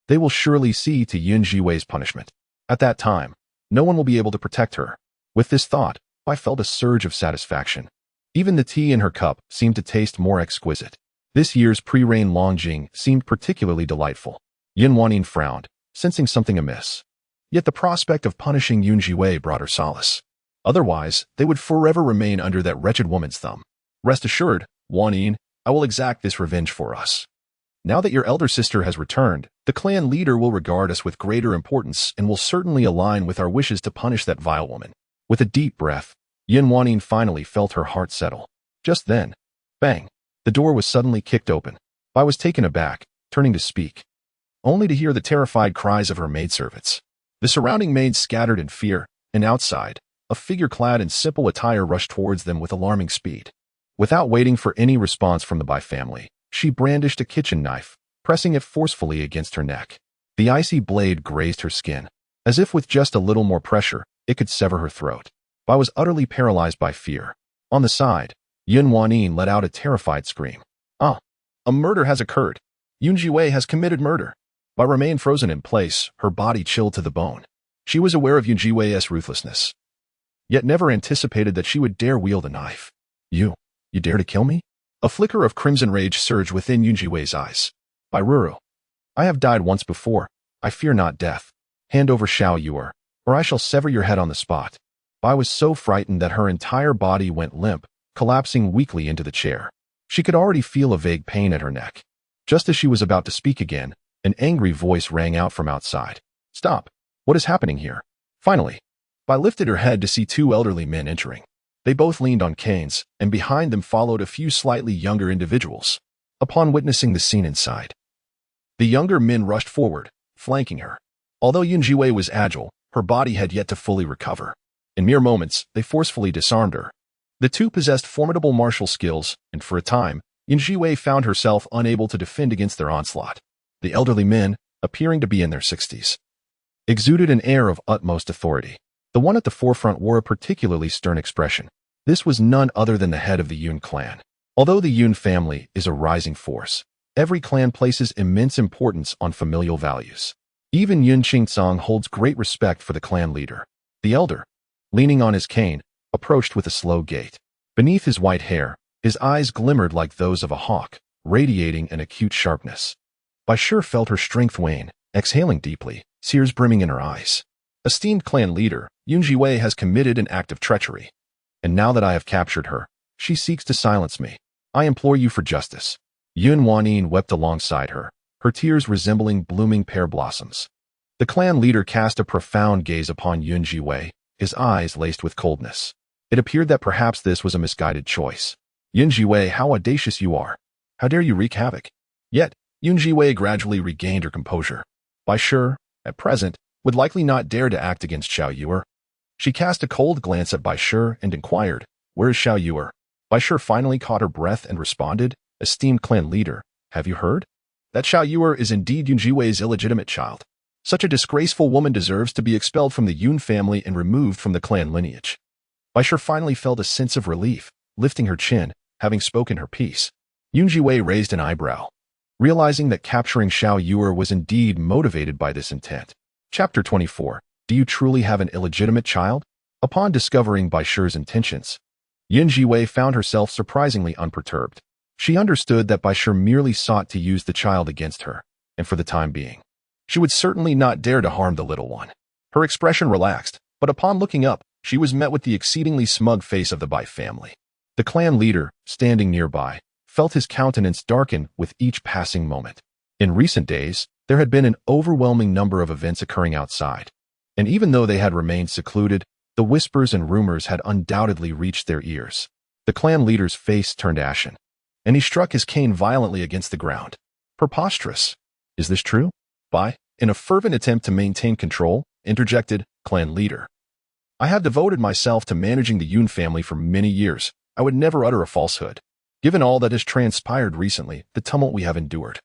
they will surely see to Zhiwei's punishment. At that time, no one will be able to protect her. With this thought, I felt a surge of satisfaction. Even the tea in her cup seemed to taste more exquisite. This year's pre-rain Longjing seemed particularly delightful. Yunwanin frowned, sensing something amiss. Yet the prospect of punishing Zhiwei brought her solace. Otherwise, they would forever remain under that wretched woman's thumb. "Rest assured, Wanin, I will exact this revenge for us. Now that your elder sister has returned, the clan leader will regard us with greater importance and will certainly align with our wishes to punish that vile woman." With a deep breath, Yunwanin finally felt her heart settle. Just then, bang, the door was suddenly kicked open. Bai was taken aback, turning to speak, only to hear the terrified cries of her maidservants. The surrounding maids scattered in fear, and outside, a figure clad in simple attire rushed towards them with alarming speed. Without waiting for any response from the Bai family, she brandished a kitchen knife, pressing it forcefully against her neck. The icy blade grazed her skin, as if with just a little more pressure, it could sever her throat. Bai was utterly paralyzed by fear. On the side, Yunwanin let out a terrified scream. "Ah, a murder has occurred. Zhiwei has committed murder." Bai remained frozen in place, her body chilled to the bone. She was aware of Zhiwei's ruthlessness, yet never anticipated that she would dare wield a knife. You dare to kill me?" A flicker of crimson rage surged within Zhiwei's eyes. "Bai Ruru, I have died once before. I fear not death. Hand over Xiao Yue, or I shall sever your head on the spot." Bai was so frightened that her entire body went limp, collapsing weakly into the chair. She could already feel a vague pain at her neck. Just as she was about to speak again, an angry voice rang out from outside. "Stop! What is happening here?" Finally, Bai lifted her head to see two elderly men entering. They both leaned on canes, and behind them followed a few slightly younger individuals. Upon witnessing the scene inside, the younger men rushed forward, flanking her. Although Zhiwei was agile, her body had yet to fully recover. In mere moments, they forcefully disarmed her. The two possessed formidable martial skills, and for a time, Zhiwei found herself unable to defend against their onslaught. The elderly men, appearing to be in their 60s, exuded an air of utmost authority. The one at the forefront wore a particularly stern expression. This was none other than the head of the Yun clan. Although the Yun family is a rising force, every clan places immense importance on familial values. Even Yun Qingcang holds great respect for the clan leader. The elder, leaning on his cane, approached with a slow gait. Beneath his white hair, his eyes glimmered like those of a hawk, radiating an acute sharpness. Bai Shi felt her strength wane, exhaling deeply, tears brimming in her eyes. "Esteemed clan leader, Zhiwei has committed an act of treachery. And now that I have captured her, she seeks to silence me. I implore you for justice." Yun Wanyin wept alongside her, her tears resembling blooming pear blossoms. The clan leader cast a profound gaze upon Yun Zhiwei, his eyes laced with coldness. It appeared that perhaps this was a misguided choice. "Yun Zhiwei, how audacious you are! How dare you wreak havoc?" Yet, Yun Zhiwei gradually regained her composure. Bai Shi, at present, would likely not dare to act against Xiao Yu'er. She cast a cold glance at Bai Shi and inquired, "Where is Xiao Yu'er?" Bai Shi finally caught her breath and responded, "Esteemed clan leader, have you heard? That Xiao Yu'er is indeed Yun Zhiwei's illegitimate child. Such a disgraceful woman deserves to be expelled from the Yun family and removed from the clan lineage." Bai Shi finally felt a sense of relief, lifting her chin, having spoken her piece. Yun Zhiwei raised an eyebrow, realizing that capturing Xiao Yu'er was indeed motivated by this intent. Chapter 24. Do you truly have an illegitimate child? Upon discovering Bai Shi's intentions, Yun Zhiwei found herself surprisingly unperturbed. She understood that Bai Shi merely sought to use the child against her, and for the time being, she would certainly not dare to harm the little one. Her expression relaxed, but upon looking up, she was met with the exceedingly smug face of the Bai family. The clan leader, standing nearby, felt his countenance darken with each passing moment. In recent days, there had been an overwhelming number of events occurring outside, and even though they had remained secluded, the whispers and rumors had undoubtedly reached their ears. The clan leader's face turned ashen, and he struck his cane violently against the ground. "Preposterous! Is this true?" Bai, in a fervent attempt to maintain control, interjected, "Clan leader, I have devoted myself to managing the Yun family for many years. I would never utter a falsehood. Given all that has transpired recently, the tumult we have endured,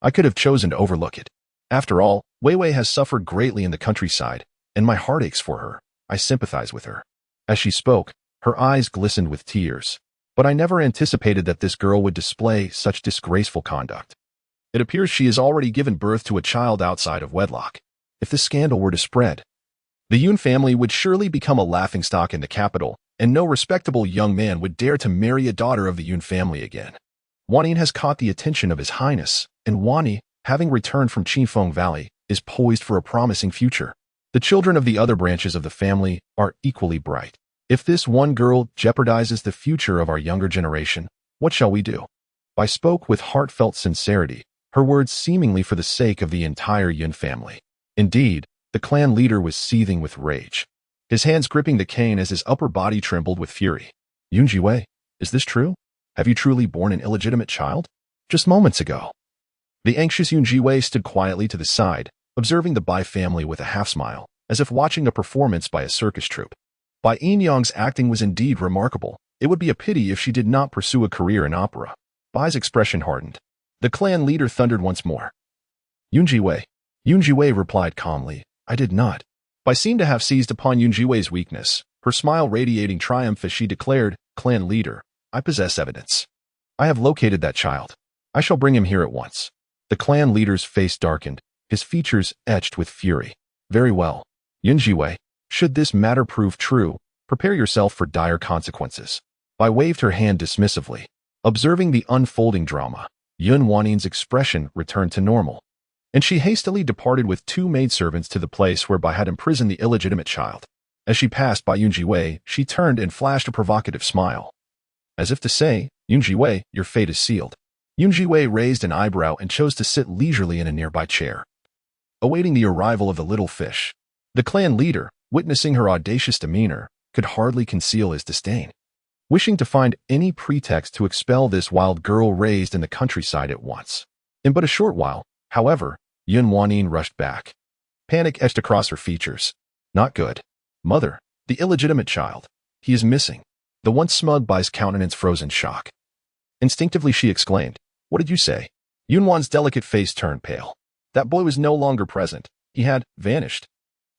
I could have chosen to overlook it. After all, Weiwei has suffered greatly in the countryside, and my heart aches for her. I sympathize with her." As she spoke, her eyes glistened with tears. "But I never anticipated that this girl would display such disgraceful conduct. It appears she has already given birth to a child outside of wedlock. If this scandal were to spread, the Yun family would surely become a laughingstock in the capital, and no respectable young man would dare to marry a daughter of the Yun family again." Wanyin has caught the attention of His Highness, and Wanyi, having returned from Qifeng Valley, is poised for a promising future. The children of the other branches of the family are equally bright. If this one girl jeopardizes the future of our younger generation, what shall we do? Bai spoke with heartfelt sincerity, her words seemingly for the sake of the entire Yun family. Indeed, the clan leader was seething with rage, his hands gripping the cane as his upper body trembled with fury. "Yun Zhiwei, is this true? Have you truly borne an illegitimate child?" Just moments ago. The anxious Yun Zhiwei stood quietly to the side, observing the Bai family with a half-smile, as if watching a performance by a circus troupe. Bai Yinyang's acting was indeed remarkable. It would be a pity if she did not pursue a career in opera. Bai's expression hardened. The clan leader thundered once more. "Yun Zhiwei." Yun Zhiwei replied calmly, "I did not." Bai seemed to have seized upon Yun Zhiwei's weakness, her smile radiating triumph as she declared, "Clan leader, I possess evidence. I have located that child. I shall bring him here at once." The clan leader's face darkened, his features etched with fury. "Very well. Yun Zhiwei, should this matter prove true, prepare yourself for dire consequences." Bai waved her hand dismissively. Observing the unfolding drama, Yun Wanyin's expression returned to normal, and she hastily departed with 2 maidservants to the place where Bai had imprisoned the illegitimate child. As she passed by Yun Zhiwei, she turned and flashed a provocative smile, as if to say, "Yun Zhiwei, your fate is sealed." Yun Zhiwei raised an eyebrow and chose to sit leisurely in a nearby chair, awaiting the arrival of the little fish. The clan leader, witnessing her audacious demeanor, could hardly conceal his disdain. Wishing to find any pretext to expel this wild girl raised in the countryside at once. In but a short while, however, Yun Wanyin rushed back. Panic etched across her features. "Not good. Mother, the illegitimate child. He is missing." The once smug Bai's countenance froze in shock. Instinctively she exclaimed, "What did you say?" Yun Wan's delicate face turned pale. That boy was no longer present. He had vanished.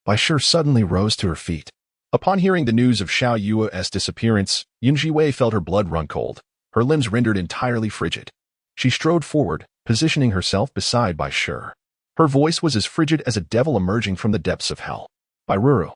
Bai Shi suddenly rose to her feet. Upon hearing the news of Xiao Yu'er's disappearance, Yun Zhiwei felt her blood run cold, her limbs rendered entirely frigid. She strode forward, positioning herself beside Bai Shi. Her voice was as frigid as a devil emerging from the depths of hell. "Bai Ruru,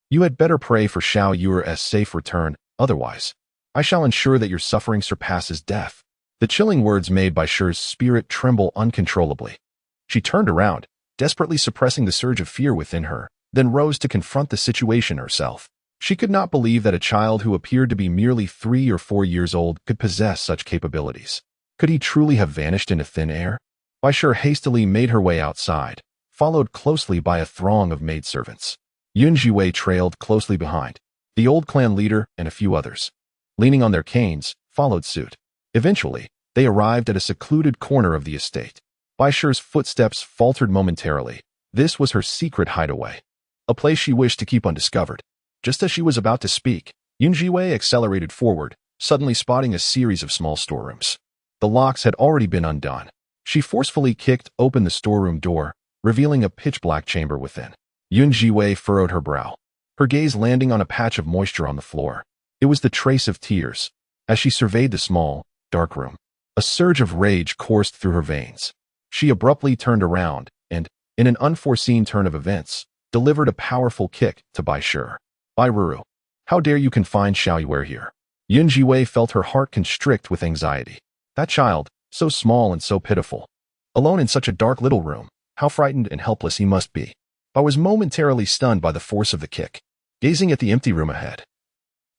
you had better pray for Xiao Yu'er's safe return, otherwise, I shall ensure that your suffering surpasses death." The chilling words made Bai Shi's spirit tremble uncontrollably. She turned around, desperately suppressing the surge of fear within her, then rose to confront the situation herself. She could not believe that a child who appeared to be merely 3 or 4 years old could possess such capabilities. Could he truly have vanished into thin air? Baishe hastily made her way outside, followed closely by a throng of maidservants. Zhiwei trailed closely behind. The old clan leader and a few others, leaning on their canes, followed suit. Eventually, they arrived at a secluded corner of the estate. Baishe's footsteps faltered momentarily. This was her secret hideaway, a place she wished to keep undiscovered. Just as she was about to speak, Zhiwei accelerated forward, suddenly spotting a series of small storerooms. The locks had already been undone. She forcefully kicked open the storeroom door, revealing a pitch-black chamber within. Zhiwei furrowed her brow, her gaze landing on a patch of moisture on the floor. It was the trace of tears. As she surveyed the small, dark room, a surge of rage coursed through her veins. She abruptly turned around and, in an unforeseen turn of events, delivered a powerful kick to Baishe. Bairuru, how dare you confine Xiaoyue here? Zhiwei felt her heart constrict with anxiety. That child, so small and so pitiful, alone in such a dark little room, how frightened and helpless he must be. Bai was momentarily stunned by the force of the kick. Gazing at the empty room ahead,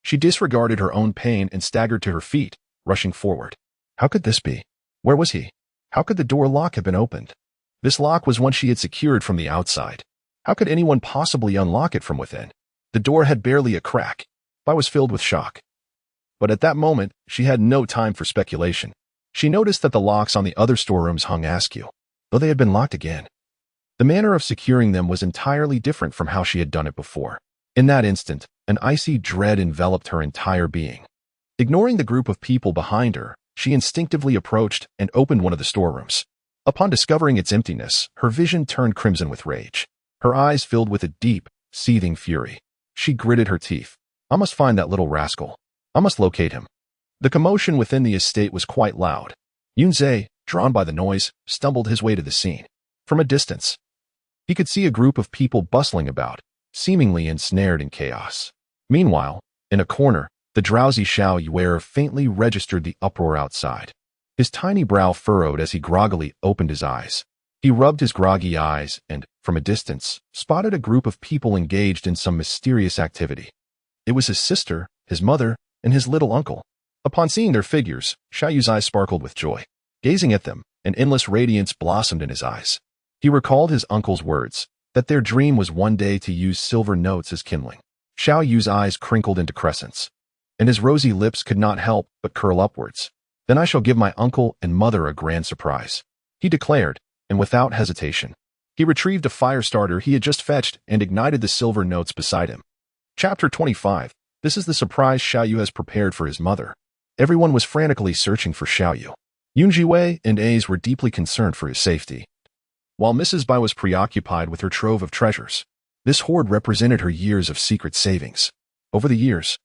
she disregarded her own pain and staggered to her feet, rushing forward. How could this be? Where was he? How could the door lock have been opened? This lock was one she had secured from the outside. How could anyone possibly unlock it from within? The door had barely a crack. Bai was filled with shock. But at that moment, she had no time for speculation. She noticed that the locks on the other storerooms hung askew, though they had been locked again. The manner of securing them was entirely different from how she had done it before. In that instant, an icy dread enveloped her entire being. Ignoring the group of people behind her, she instinctively approached and opened one of the storerooms. Upon discovering its emptiness, her vision turned crimson with rage. Her eyes filled with a deep, seething fury. She gritted her teeth. I must find that little rascal. I must locate him. The commotion within the estate was quite loud. Yunzhe, drawn by the noise, stumbled his way to the scene. From a distance, he could see a group of people bustling about, seemingly ensnared in chaos. Meanwhile, in a corner, the drowsy Xiaoyue faintly registered the uproar outside. His tiny brow furrowed as he groggily opened his eyes. He rubbed his groggy eyes and, from a distance, spotted a group of people engaged in some mysterious activity. It was his sister, his mother, and his little uncle. Upon seeing their figures, Xiaoyu's eyes sparkled with joy. Gazing at them, an endless radiance blossomed in his eyes. He recalled his uncle's words, that their dream was one day to use silver notes as kindling. Xiaoyu's eyes crinkled into crescents, and his rosy lips could not help but curl upwards. Then I shall give my uncle and mother a grand surprise, he declared, and without hesitation, he retrieved a fire starter he had just fetched and ignited the silver notes beside him. Chapter 25. This is the surprise Xiaoyu has prepared for his mother. Everyone was frantically searching for Xiaoyu. Zhiwei and A's were deeply concerned for his safety, while Mrs. Bai was preoccupied with her trove of treasures. This hoard represented her years of secret savings. Over the years,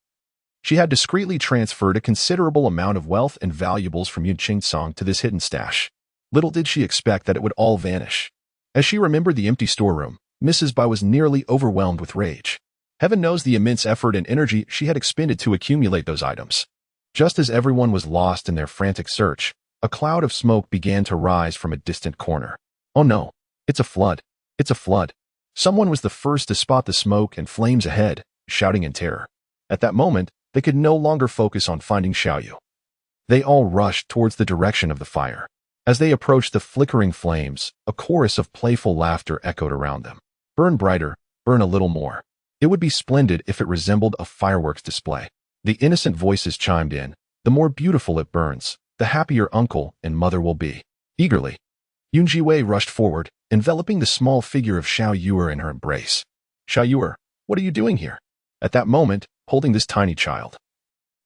she had discreetly transferred a considerable amount of wealth and valuables from Yunqingsong to this hidden stash. Little did she expect that it would all vanish. As she remembered the empty storeroom, Mrs. Bai was nearly overwhelmed with rage. Heaven knows the immense effort and energy she had expended to accumulate those items. Just as everyone was lost in their frantic search, a cloud of smoke began to rise from a distant corner. Oh no, it's a flood. It's a flood. Someone was the first to spot the smoke and flames ahead, shouting in terror. At that moment, they could no longer focus on finding Xiaoyu. They all rushed towards the direction of the fire. As they approached the flickering flames, a chorus of playful laughter echoed around them. Burn brighter, burn a little more. It would be splendid if it resembled a fireworks display. The innocent voices chimed in. The more beautiful it burns, the happier uncle and mother will be. Eagerly, Zhiwei rushed forward, enveloping the small figure of Xiaoyu in her embrace. Xiaoyu, what are you doing here? At that moment, holding this tiny child,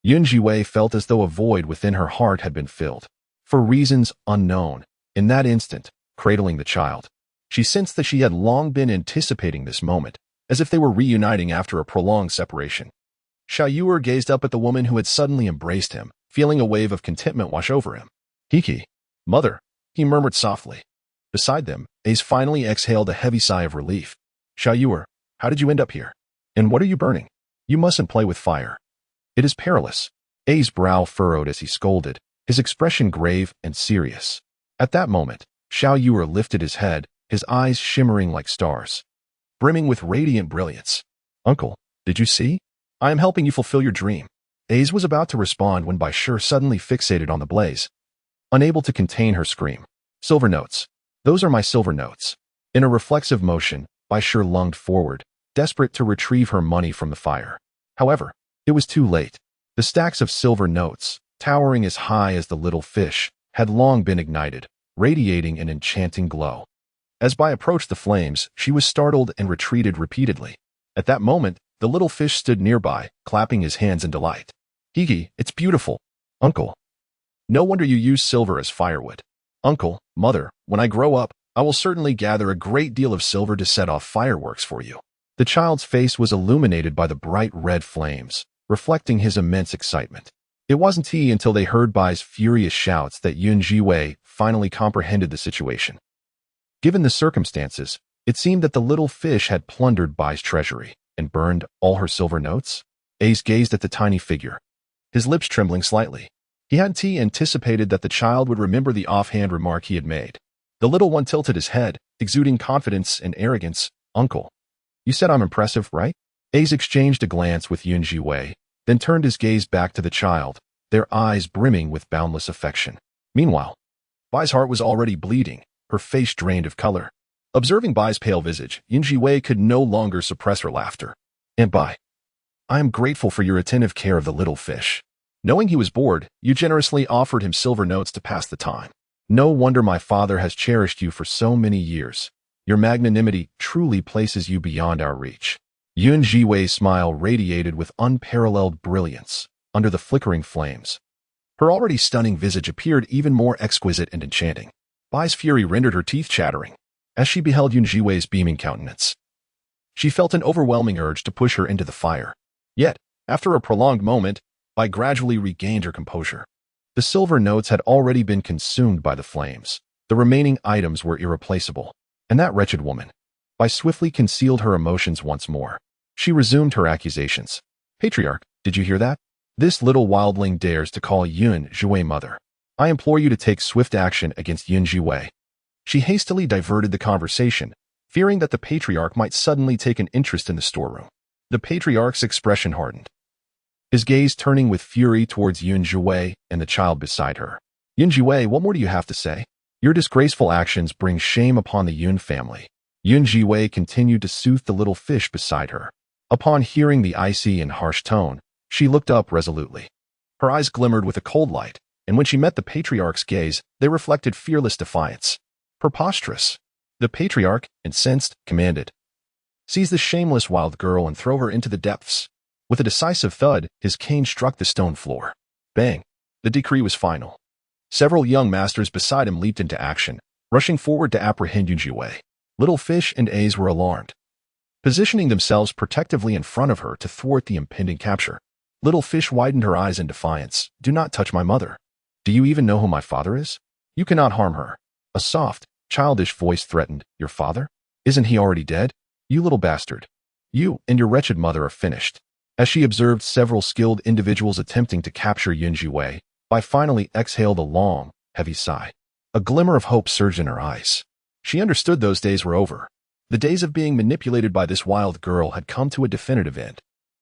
Zhiwei felt as though a void within her heart had been filled. For reasons unknown, in that instant, cradling the child, she sensed that she had long been anticipating this moment, as if they were reuniting after a prolonged separation. Xiaoyu gazed up at the woman who had suddenly embraced him, feeling a wave of contentment wash over him. Hiki, mother, he murmured softly. Beside them, Ace finally exhaled a heavy sigh of relief. Xiaoyu, how did you end up here? And what are you burning? You mustn't play with fire. It is perilous. A's brow furrowed as he scolded, his expression grave and serious. At that moment, Xiaoyu lifted his head, his eyes shimmering like stars, brimming with radiant brilliance. Uncle, did you see? I am helping you fulfill your dream. Aze was about to respond when Bai Shi suddenly fixated on the blaze, unable to contain her scream. Silver notes. Those are my silver notes. In a reflexive motion, Bai Shi lunged forward, desperate to retrieve her money from the fire. However, it was too late. The stacks of silver notes, towering as high as the little fish, had long been ignited, radiating an enchanting glow. As Bai approached the flames, she was startled and retreated repeatedly. At that moment, the little fish stood nearby, clapping his hands in delight. Hiki, it's beautiful. Uncle. No wonder you use silver as firewood. Uncle, mother, when I grow up, I will certainly gather a great deal of silver to set off fireworks for you. The child's face was illuminated by the bright red flames, reflecting his immense excitement. It wasn't until they heard Bai's furious shouts that Zhiwei finally comprehended the situation. Given the circumstances, it seemed that the little fish had plundered Bai's treasury and burned all her silver notes. Ace gazed at the tiny figure, his lips trembling slightly. He hadn't anticipated that the child would remember the offhand remark he had made. The little one tilted his head, exuding confidence and arrogance. Uncle, you said I'm impressive, right? Ace exchanged a glance with Zhiwei, then turned his gaze back to the child, their eyes brimming with boundless affection. Meanwhile, Bai's heart was already bleeding, her face drained of color. Observing Bai's pale visage, Zhiwei could no longer suppress her laughter. And Bai, I am grateful for your attentive care of the little fish. Knowing he was bored, you generously offered him silver notes to pass the time. No wonder my father has cherished you for so many years. Your magnanimity truly places you beyond our reach. Zhiwei's smile radiated with unparalleled brilliance under the flickering flames. Her already stunning visage appeared even more exquisite and enchanting. Bai's fury rendered her teeth chattering as she beheld Zhiwei's beaming countenance. She felt an overwhelming urge to push her into the fire. Yet, after a prolonged moment, Bai gradually regained her composure. The silver notes had already been consumed by the flames. The remaining items were irreplaceable. And that wretched woman. Bai swiftly concealed her emotions once more. She resumed her accusations. Patriarch, did you hear that? This little wildling dares to call Zhiwei mother. I implore you to take swift action against Zhiwei. She hastily diverted the conversation, fearing that the patriarch might suddenly take an interest in the storeroom. The patriarch's expression hardened, his gaze turning with fury towards Zhiwei and the child beside her. Zhiwei, what more do you have to say? Your disgraceful actions bring shame upon the Yun family. Zhiwei continued to soothe the little fish beside her. Upon hearing the icy and harsh tone, she looked up resolutely. Her eyes glimmered with a cold light, and when she met the patriarch's gaze, they reflected fearless defiance. Preposterous. The patriarch, incensed, commanded, "Seize this shameless wild girl and throw her into the depths." With a decisive thud, his cane struck the stone floor. Bang! The decree was final. Several young masters beside him leaped into action, rushing forward to apprehend Zhiwei. Little Fish and Aze were alarmed, positioning themselves protectively in front of her to thwart the impending capture. Little Fish widened her eyes in defiance. Do not touch my mother. Do you even know who my father is? You cannot harm her. A soft, childish voice threatened. Your father? Isn't he already dead? You little bastard. You and your wretched mother are finished. As she observed several skilled individuals attempting to capture Zhiwei, Bai finally exhaled a long, heavy sigh. A glimmer of hope surged in her eyes. She understood those days were over. The days of being manipulated by this wild girl had come to a definitive end.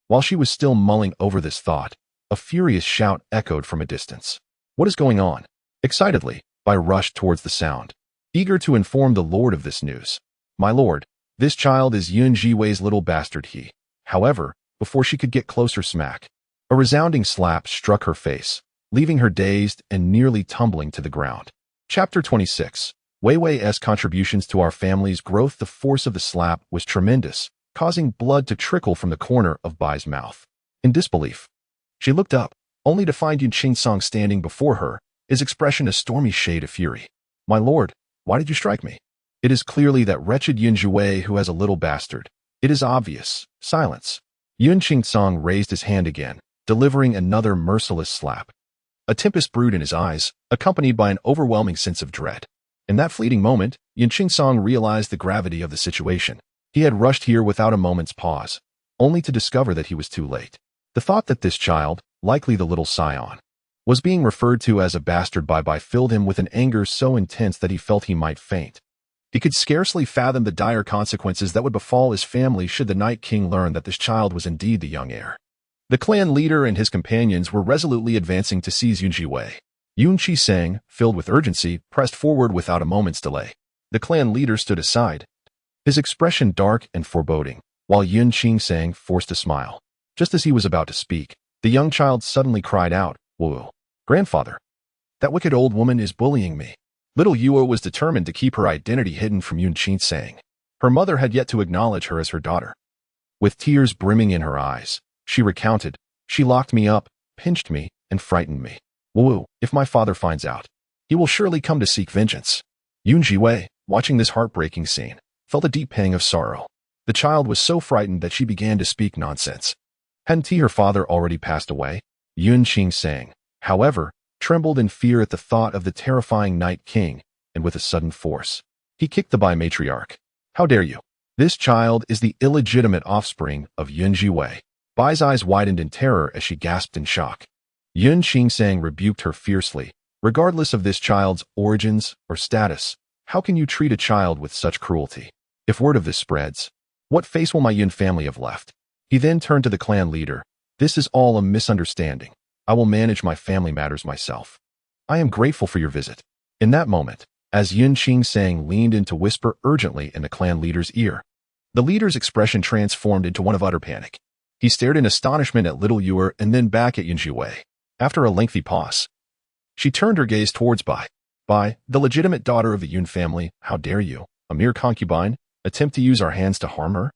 While she was still mulling over this thought, a furious shout echoed from a distance. What is going on? Excitedly, Bai rushed towards the sound, eager to inform the lord of this news. My lord, this child is Zhiwei's little bastard he. However, before she could get closer, smack. A resounding slap struck her face, leaving her dazed and nearly tumbling to the ground. Chapter 26. Weiwei's contributions to our family's growth. The force of the slap was tremendous, causing blood to trickle from the corner of Bai's mouth. In disbelief, she looked up, only to find Yun Qingsong standing before her, his expression a stormy shade of fury. My lord, why did you strike me? It is clearly that wretched Zhiwei who has a little bastard. It is obvious. Silence. Yun Qingsong raised his hand again, delivering another merciless slap. A tempest brewed in his eyes, accompanied by an overwhelming sense of dread. In that fleeting moment, Yun Qingsong realized the gravity of the situation. He had rushed here without a moment's pause, only to discover that he was too late. The thought that this child, likely the little scion, was being referred to as a bastard by Bai filled him with an anger so intense that he felt he might faint. He could scarcely fathom the dire consequences that would befall his family should the Night King learn that this child was indeed the young heir. The clan leader and his companions were resolutely advancing to seize Zhiwei. Yun Qi-sang, filled with urgency, pressed forward without a moment's delay. The clan leader stood aside, his expression dark and foreboding, while Yun Qi-sang forced a smile. Just as he was about to speak, the young child suddenly cried out, "Whoa, grandfather! That wicked old woman is bullying me." Little Yue was determined to keep her identity hidden from Yun Qi-sang. Her mother had yet to acknowledge her as her daughter. With tears brimming in her eyes, she recounted, "She locked me up, pinched me, and frightened me. Whoa, if my father finds out, he will surely come to seek vengeance." Yun Zhiwei, watching this heartbreaking scene, felt a deep pang of sorrow. The child was so frightened that she began to speak nonsense. Hadn't her father already passed away? Yun Qi-sang, however, trembled in fear at the thought of the terrifying Night King, and with a sudden force, he kicked the matriarch. "How dare you? This child is the illegitimate offspring of Yun Zhiwei." Bai's eyes widened in terror as she gasped in shock. Yun Qi-sang rebuked her fiercely. "Regardless of this child's origins or status, how can you treat a child with such cruelty? If word of this spreads, what face will my Yun family have left?" He then turned to the clan leader. "This is all a misunderstanding. I will manage my family matters myself. I am grateful for your visit." In that moment, as Yun Qi-sang leaned in to whisper urgently in the clan leader's ear, the leader's expression transformed into one of utter panic. He stared in astonishment at little Yue and then back at Yun Zhiwei. After a lengthy pause, she turned her gaze towards Bai. "Bai, the legitimate daughter of the Yun family, how dare you, a mere concubine, attempt to use our hands to harm her?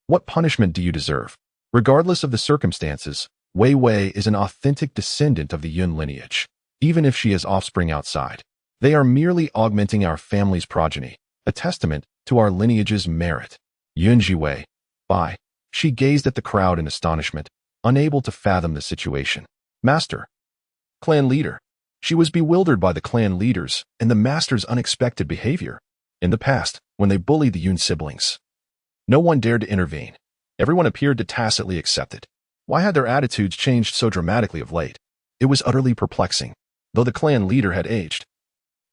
What punishment do you deserve?" Regardless of the circumstances, Wei Wei is an authentic descendant of the Yun lineage. Even if she has offspring outside, they are merely augmenting our family's progeny, a testament to our lineage's merit. Yun Zhiwei, Bai. She gazed at the crowd in astonishment, unable to fathom the situation. "Master." Clan leader. She was bewildered by the clan leaders and the master's unexpected behavior. In the past, when they bullied the Yun siblings, no one dared to intervene. Everyone appeared to tacitly accept it. Why had their attitudes changed so dramatically of late? It was utterly perplexing. Though the clan leader had aged,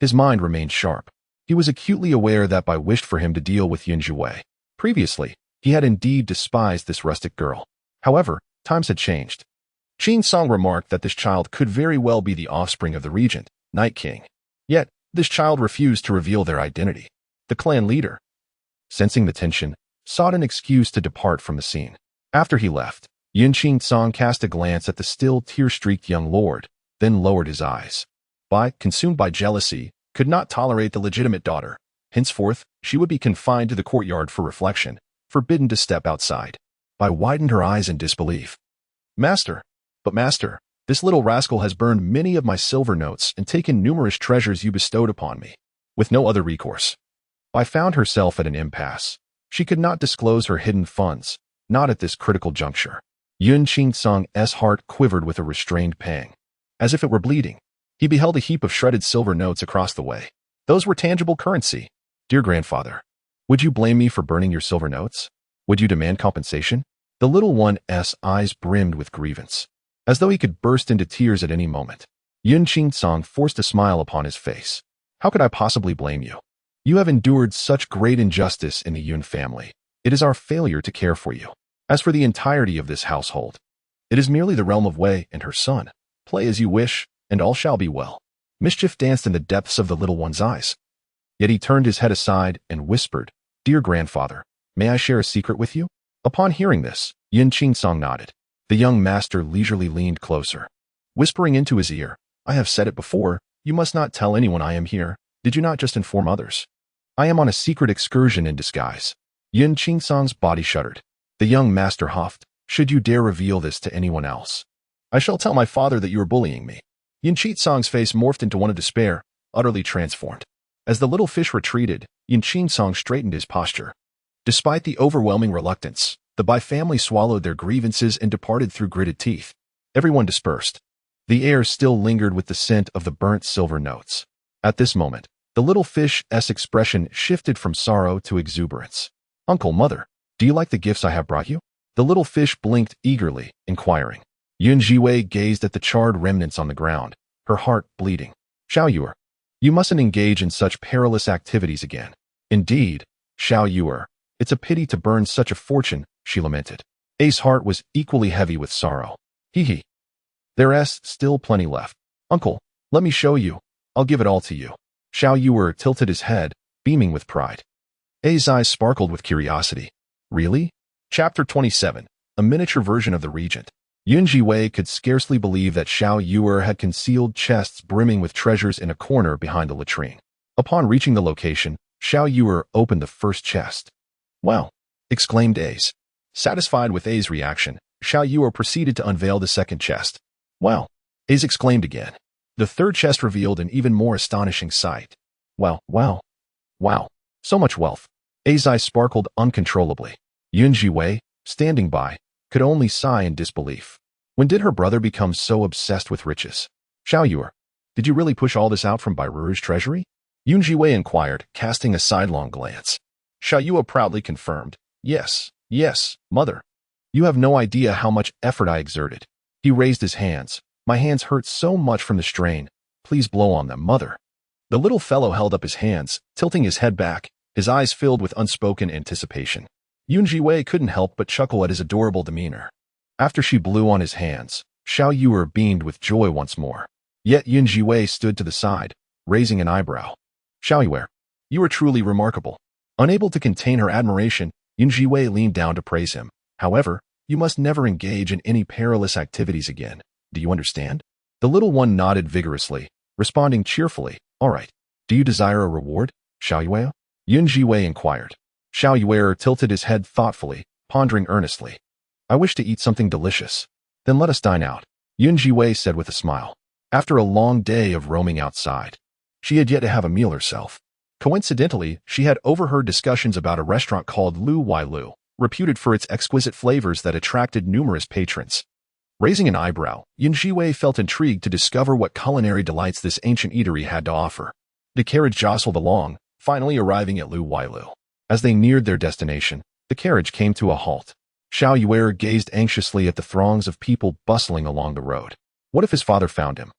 his mind remained sharp. He was acutely aware that Bai wished for him to deal with Yun Zhiwei. Previously, he had indeed despised this rustic girl. However, times had changed. Qin Song remarked that this child could very well be the offspring of the regent, Night King. Yet, this child refused to reveal their identity. The clan leader, sensing the tension, sought an excuse to depart from the scene. After he left, Yun Qi-sang cast a glance at the still tear-streaked young lord, then lowered his eyes. Bai, consumed by jealousy, could not tolerate the legitimate daughter. Henceforth, she would be confined to the courtyard for reflection, forbidden to step outside. Bai widened her eyes in disbelief. "Master, but master, this little rascal has burned many of my silver notes and taken numerous treasures you bestowed upon me." With no other recourse, Bai found herself at an impasse. She could not disclose her hidden funds, not at this critical juncture. Yun Qi-sang's heart quivered with a restrained pang. As if it were bleeding, he beheld a heap of shredded silver notes across the way. Those were tangible currency. "Dear grandfather, would you blame me for burning your silver notes? Would you demand compensation?" The little one's eyes brimmed with grievance, as though he could burst into tears at any moment. Yun Qi-sang forced a smile upon his face. "How could I possibly blame you? You have endured such great injustice in the Yun family. It is our failure to care for you. As for the entirety of this household, it is merely the realm of Wei and her son. Play as you wish, and all shall be well." Mischief danced in the depths of the little one's eyes. Yet he turned his head aside and whispered, "Dear grandfather, may I share a secret with you?" Upon hearing this, Yun Qi-sang nodded. The young master leisurely leaned closer, whispering into his ear, "I have said it before, you must not tell anyone I am here. Did you not just inform others? I am on a secret excursion in disguise." Yun Qi-sang's body shuddered. The young master huffed, "Should you dare reveal this to anyone else, I shall tell my father that you are bullying me." Yun Qi-sang's face morphed into one of despair, utterly transformed. As the little fish retreated, Yun Qi-sang straightened his posture. Despite the overwhelming reluctance, the Bai family swallowed their grievances and departed through gritted teeth. Everyone dispersed. The air still lingered with the scent of the burnt silver notes. At this moment, the little fish's expression shifted from sorrow to exuberance. "Uncle, mother, do you like the gifts I have brought you?" The little fish blinked eagerly, inquiring. Yun Zhiwei gazed at the charred remnants on the ground, her heart bleeding. "Xiao Yue, you mustn't engage in such perilous activities again." "Indeed, Xiao Yue, it's a pity to burn such a fortune," she lamented. Ace's heart was equally heavy with sorrow. Hee hee. There's still plenty left. Uncle, let me show you. I'll give it all to you. Xiao Yuer tilted his head, beaming with pride. A's eyes sparkled with curiosity. Really? Chapter 27, a miniature version of the regent. Zhiwei could scarcely believe that Xiao Yuer had concealed chests brimming with treasures in a corner behind the latrine. Upon reaching the location, Xiao Yuer opened the first chest. Wow! Exclaimed A's. Satisfied with A's reaction, Xiao Yuer proceeded to unveil the second chest. Wow! A's exclaimed again. The third chest revealed an even more astonishing sight. Wow, wow, wow, so much wealth. A's eyes sparkled uncontrollably. Zhiwei, standing by, could only sigh in disbelief. When did her brother become so obsessed with riches? Xiao Yuer, did you really push all this out from Bairu's treasury? Zhiwei inquired, casting a sidelong glance. Xiao Yuer proudly confirmed. Yes, yes, mother. You have no idea how much effort I exerted. He raised his hands. My hands hurt so much from the strain. Please blow on them, mother. The little fellow held up his hands, tilting his head back, his eyes filled with unspoken anticipation. Zhiwei couldn't help but chuckle at his adorable demeanor. After she blew on his hands, Xiao Yuer beamed with joy once more. Yet Zhiwei stood to the side, raising an eyebrow. Xiao Yuer, you are truly remarkable. Unable to contain her admiration, Zhiwei leaned down to praise him. However, you must never engage in any perilous activities again. Do you understand? The little one nodded vigorously, responding cheerfully. All right. Do you desire a reward, Xiao Yuer? Zhiwei inquired. Xiao Yuer tilted his head thoughtfully, pondering earnestly. I wish to eat something delicious. Then let us dine out, Zhiwei said with a smile. After a long day of roaming outside, she had yet to have a meal herself. Coincidentally, she had overheard discussions about a restaurant called Lu Wai Lu, reputed for its exquisite flavors that attracted numerous patrons. Raising an eyebrow, Zhiwei felt intrigued to discover what culinary delights this ancient eatery had to offer. The carriage jostled along, finally arriving at Lu Wai Lu. As they neared their destination, the carriage came to a halt. Xiao Yuer gazed anxiously at the throngs of people bustling along the road. What if his father found him?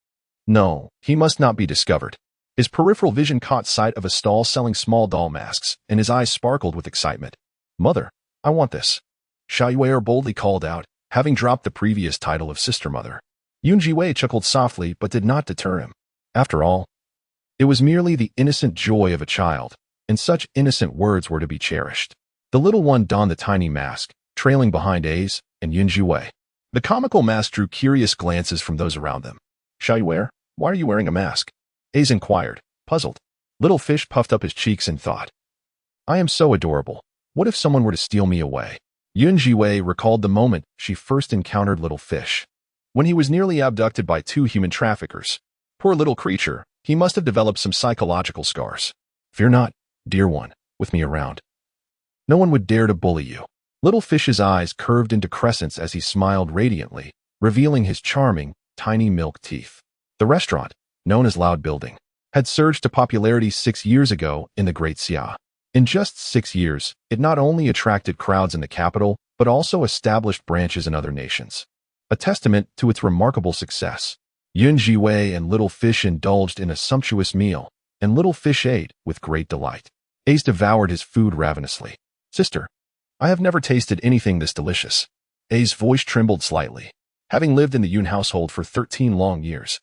No, he must not be discovered. His peripheral vision caught sight of a stall selling small doll masks, and his eyes sparkled with excitement. Mother, I want this. Xiao Yuer boldly called out, having dropped the previous title of sister mother. Zhiwei chuckled softly but did not deter him. After all, it was merely the innocent joy of a child, and such innocent words were to be cherished. The little one donned the tiny mask, trailing behind A's and Zhiwei. The comical mask drew curious glances from those around them. Xiao Yuer, why are you wearing a mask? A's inquired, puzzled. Little Fish puffed up his cheeks in thought. I am so adorable. What if someone were to steal me away? Zhiwei recalled the moment she first encountered Little Fish, when he was nearly abducted by two human traffickers. Poor little creature, he must have developed some psychological scars. Fear not, dear one, with me around. No one would dare to bully you. Little Fish's eyes curved into crescents as he smiled radiantly, revealing his charming, tiny milk teeth. The restaurant, known as Loud Building, had surged to popularity 6 years ago in the Great Xia. In just 6 years, it not only attracted crowds in the capital, but also established branches in other nations. A testament to its remarkable success, Zhiwei and Little Fish indulged in a sumptuous meal, and Little Fish ate with great delight. Ace devoured his food ravenously. Sister, I have never tasted anything this delicious. A's voice trembled slightly. Having lived in the Yun household for 13 long years,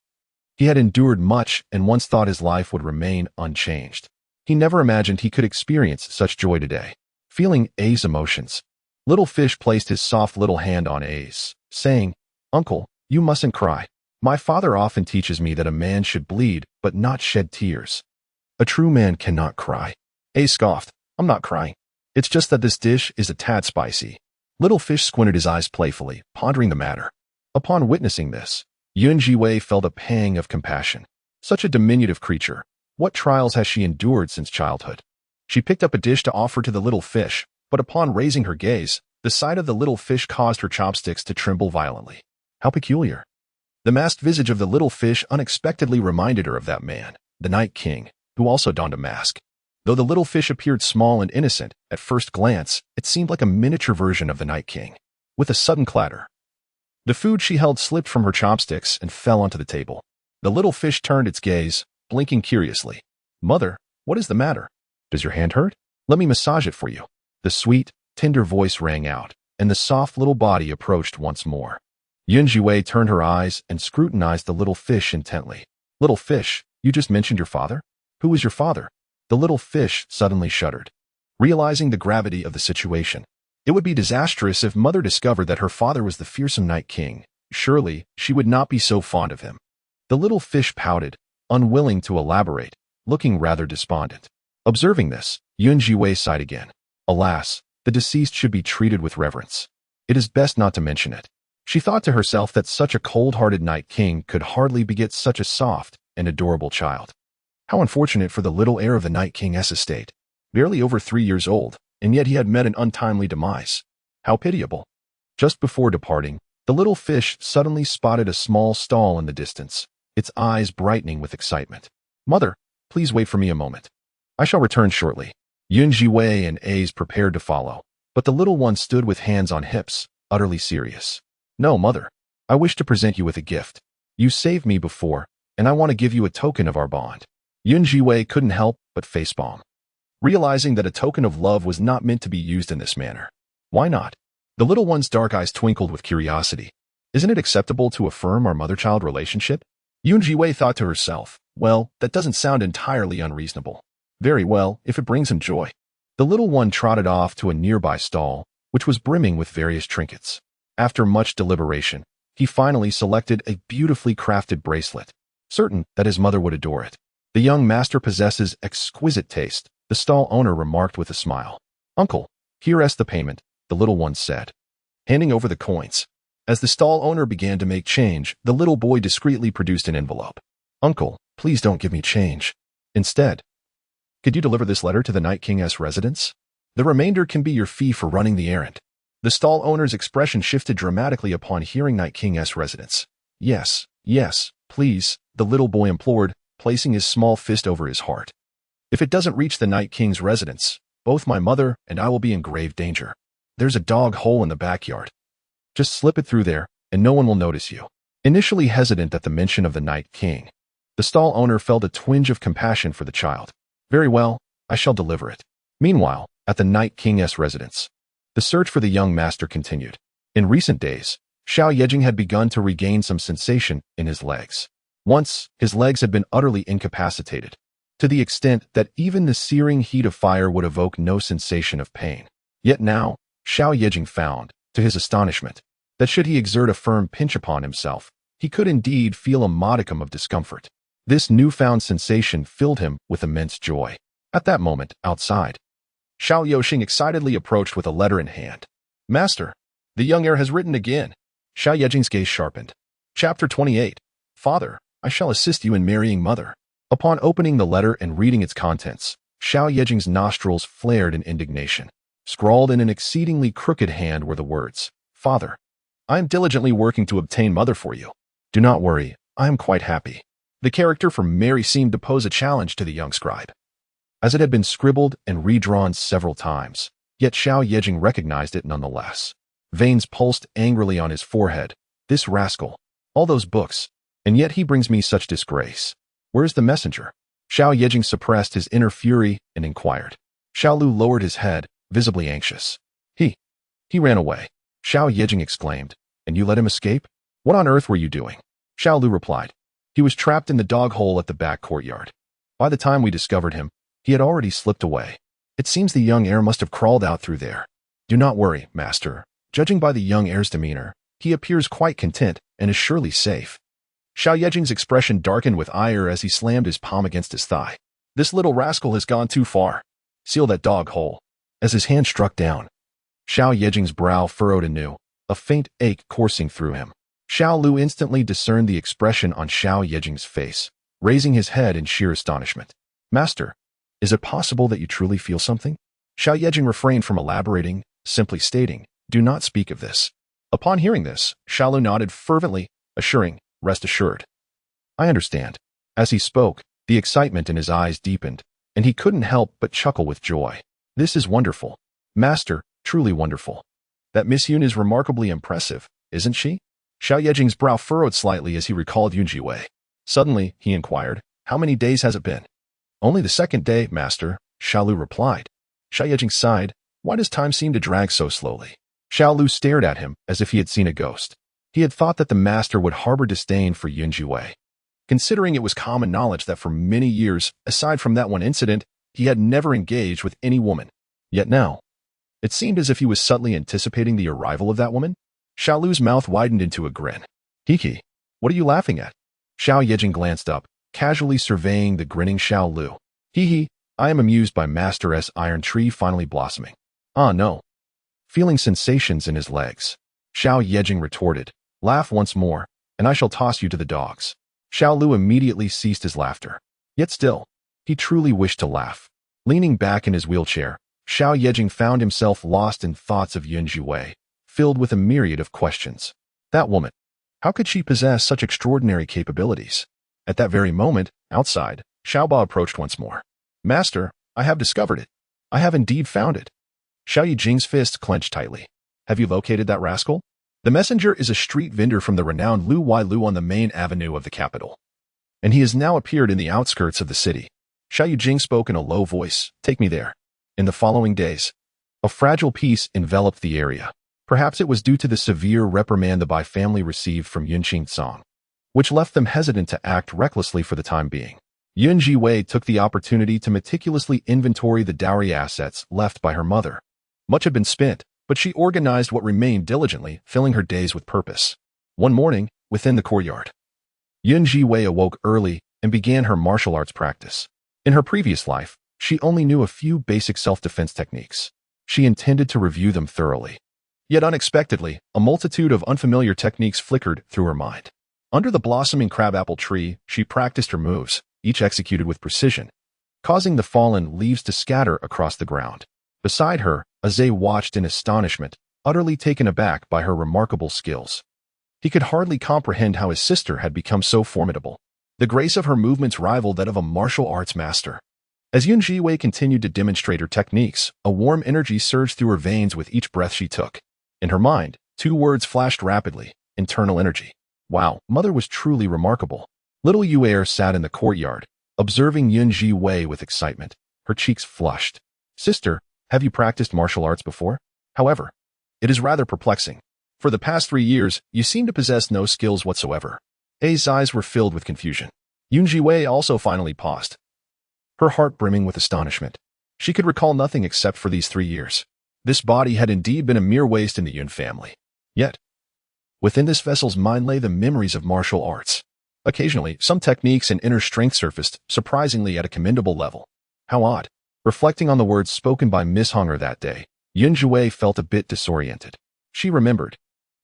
he had endured much and once thought his life would remain unchanged. He never imagined he could experience such joy today. Feeling A's emotions, Little Fish placed his soft little hand on A's, saying, Uncle, you mustn't cry. My father often teaches me that a man should bleed but not shed tears. A true man cannot cry. A scoffed, I'm not crying. It's just that this dish is a tad spicy. Little Fish squinted his eyes playfully, pondering the matter. Upon witnessing this, Zhiwei felt a pang of compassion. Such a diminutive creature. What trials has she endured since childhood? She picked up a dish to offer to the little fish, but upon raising her gaze, the sight of the little fish caused her chopsticks to tremble violently. How peculiar. The masked visage of the little fish unexpectedly reminded her of that man, the Night King, who also donned a mask. Though the little fish appeared small and innocent, at first glance, it seemed like a miniature version of the Night King. With a sudden clatter, the food she held slipped from her chopsticks and fell onto the table. The little fish turned its gaze, blinking curiously. Mother, what is the matter? Does your hand hurt? Let me massage it for you. The sweet, tender voice rang out, and the soft little body approached once more. Zhiwei turned her eyes and scrutinized the little fish intently. Little fish, you just mentioned your father? Who was your father? The little fish suddenly shuddered, realizing the gravity of the situation. It would be disastrous if Mother discovered that her father was the fearsome Night King. Surely, she would not be so fond of him. The little fish pouted, unwilling to elaborate, looking rather despondent. Observing this, Zhiwei sighed again. Alas, the deceased should be treated with reverence. It is best not to mention it. She thought to herself that such a cold-hearted Night King could hardly beget such a soft and adorable child. How unfortunate for the little heir of the Night King's estate. Barely over 3 years old, and yet he had met an untimely demise. How pitiable. Just before departing, the little fish suddenly spotted a small stall in the distance, its eyes brightening with excitement. Mother, please wait for me a moment. I shall return shortly. Zhiwei and A's prepared to follow, but the little one stood with hands on hips, utterly serious. No, Mother. I wish to present you with a gift. You saved me before, and I want to give you a token of our bond. Zhiwei couldn't help but facepalm, realizing that a token of love was not meant to be used in this manner. Why not? The little one's dark eyes twinkled with curiosity. Isn't it acceptable to affirm our mother-child relationship? Zhiwei thought to herself, well, that doesn't sound entirely unreasonable. Very well, if it brings him joy. The little one trotted off to a nearby stall, which was brimming with various trinkets. After much deliberation, he finally selected a beautifully crafted bracelet, certain that his mother would adore it. The young master possesses exquisite taste, the stall owner remarked with a smile. Uncle, here's the payment, the little one said, handing over the coins. As the stall owner began to make change, the little boy discreetly produced an envelope. Uncle, please don't give me change. Instead, could you deliver this letter to the Night King's residence? The remainder can be your fee for running the errand. The stall owner's expression shifted dramatically upon hearing Night King's residence. Yes, please, the little boy implored, placing his small fist over his heart. If it doesn't reach the Night King's residence, both my mother and I will be in grave danger. There's a dog hole in the backyard. Just slip it through there, and no one will notice you. Initially hesitant at the mention of the Night King, the stall owner felt a twinge of compassion for the child. Very well, I shall deliver it. Meanwhile, at the Night King's residence, the search for the young master continued. In recent days, Xiao Yejing had begun to regain some sensation in his legs. Once, his legs had been utterly incapacitated, to the extent that even the searing heat of fire would evoke no sensation of pain. Yet now, Xiao Yejing found, to his astonishment, that should he exert a firm pinch upon himself, he could indeed feel a modicum of discomfort. This newfound sensation filled him with immense joy. At that moment, outside, Xiao Yoxing excitedly approached with a letter in hand. Master, the young heir has written again. Xiao Yejing's gaze sharpened. Chapter 28. Father, I shall assist you in marrying Mother. Upon opening the letter and reading its contents, Xiao Yejing's nostrils flared in indignation. Scrawled in an exceedingly crooked hand were the words, Father, I am diligently working to obtain Mother for you. Do not worry, I am quite happy. The character for Mary seemed to pose a challenge to the young scribe, as it had been scribbled and redrawn several times, yet Xiao Yejing recognized it nonetheless. Veins pulsed angrily on his forehead. This rascal. All those books. And yet he brings me such disgrace. Where's the messenger? Xiao Yejing suppressed his inner fury and inquired. Xiao Lu lowered his head, visibly anxious. He ran away. Xiao Yejing exclaimed. And you let him escape? What on earth were you doing? Xiao Lu replied. He was trapped in the dog hole at the back courtyard. By the time we discovered him, he had already slipped away. It seems the young heir must have crawled out through there. Do not worry, master. Judging by the young heir's demeanor, he appears quite content and is surely safe. Xiao Yejing's expression darkened with ire as he slammed his palm against his thigh. This little rascal has gone too far. Seal that dog hole. As his hand struck down, Xiao Yejing's brow furrowed anew, a faint ache coursing through him. Xiao Lu instantly discerned the expression on Xiao Yejing's face, raising his head in sheer astonishment. Master, is it possible that you truly feel something? Xiao Yejing refrained from elaborating, simply stating, do not speak of this. Upon hearing this, Xiao Lu nodded fervently, assuring, rest assured. I understand. As he spoke, the excitement in his eyes deepened, and he couldn't help but chuckle with joy. This is wonderful. Master, truly wonderful. That Miss Yun is remarkably impressive, isn't she? Xiao Yejing's brow furrowed slightly as he recalled Zhiwei. Suddenly, he inquired, how many days has it been? Only the second day, master, Xiao Lu replied. Xiao Yejing sighed. Why does time seem to drag so slowly? Xiao Lu stared at him as if he had seen a ghost. He had thought that the master would harbor disdain for Zhiwei, considering it was common knowledge that for many years, aside from that one incident, he had never engaged with any woman. Yet now, it seemed as if he was subtly anticipating the arrival of that woman. Xiao Lu's mouth widened into a grin. Hiki, what are you laughing at? Xiao Yejing glanced up, casually surveying the grinning Xiao Lu. Hee, I am amused by Master S iron tree finally blossoming. Ah no. Feeling sensations in his legs, Xiao Yejing retorted, laugh once more, and I shall toss you to the dogs. Xiao Lu immediately ceased his laughter. Yet still, he truly wished to laugh. Leaning back in his wheelchair, Xiao Yejing found himself lost in thoughts of Zhiwei, filled with a myriad of questions. That woman. How could she possess such extraordinary capabilities? At that very moment, outside, Xiaoba approached once more. Master, I have discovered it. I have indeed found it. Xiao Yijing's fist clenched tightly. Have you located that rascal? The messenger is a street vendor from the renowned Lu Wai Lu on the main avenue of the capital, and he has now appeared in the outskirts of the city. Xiao Yijing spoke in a low voice. Take me there. In the following days, a fragile peace enveloped the area. Perhaps it was due to the severe reprimand the Bai family received from Yunqing Song, which left them hesitant to act recklessly for the time being. Yun Zhiwei took the opportunity to meticulously inventory the dowry assets left by her mother. Much had been spent, but she organized what remained diligently, filling her days with purpose. One morning, within the courtyard, Yun Zhiwei awoke early and began her martial arts practice. In her previous life, she only knew a few basic self-defense techniques. She intended to review them thoroughly. Yet unexpectedly, a multitude of unfamiliar techniques flickered through her mind. Under the blossoming crabapple tree, she practiced her moves, each executed with precision, causing the fallen leaves to scatter across the ground. Beside her, Azay watched in astonishment, utterly taken aback by her remarkable skills. He could hardly comprehend how his sister had become so formidable. The grace of her movements rivaled that of a martial arts master. As Yun Zhiwei continued to demonstrate her techniques, a warm energy surged through her veins with each breath she took. In her mind, two words flashed rapidly: internal energy. Wow, mother was truly remarkable. Little Yu'er sat in the courtyard, observing Yun Zhiwei with excitement. Her cheeks flushed. Sister, have you practiced martial arts before? However, it is rather perplexing. For the past 3 years, you seem to possess no skills whatsoever. A's eyes were filled with confusion. Yun Zhiwei also finally paused, her heart brimming with astonishment. She could recall nothing except for these 3 years. This body had indeed been a mere waste in the Yun family. Yet, within this vessel's mind lay the memories of martial arts. Occasionally, some techniques and inner strength surfaced, surprisingly at a commendable level. How odd. Reflecting on the words spoken by Miss Honger that day, Yun Zhiwei felt a bit disoriented. She remembered.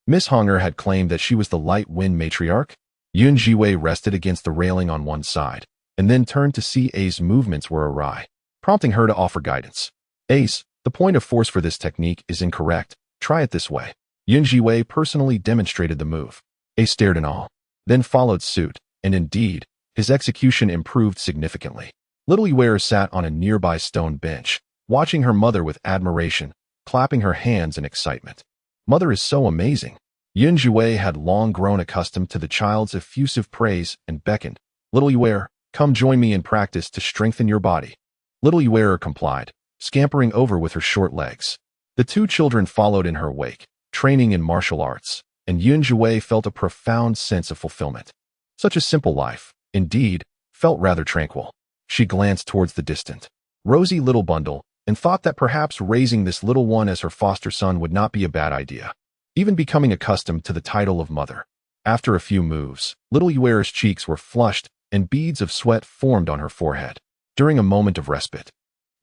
Miss Honger had claimed that she was the light wind matriarch. Yun Zhiwei rested against the railing on one side, and then turned to see A's movements were awry, prompting her to offer guidance. Ace, the point of force for this technique is incorrect. Try it this way. Yun Zhiwei personally demonstrated the move. Ace stared in awe, then followed suit, and indeed, his execution improved significantly. Little Yu'er sat on a nearby stone bench, watching her mother with admiration, clapping her hands in excitement. Mother is so amazing. Yun Zhiwei had long grown accustomed to the child's effusive praise and beckoned. Little Yu'er, come join me in practice to strengthen your body. Little Yu'er complied, scampering over with her short legs. The two children followed in her wake, training in martial arts, and Yun Zhiwei felt a profound sense of fulfillment. Such a simple life, indeed, felt rather tranquil. She glanced towards the distant, rosy little bundle and thought that perhaps raising this little one as her foster son would not be a bad idea. Even becoming accustomed to the title of mother. After a few moves, little Yu'er's cheeks were flushed and beads of sweat formed on her forehead. During a moment of respite,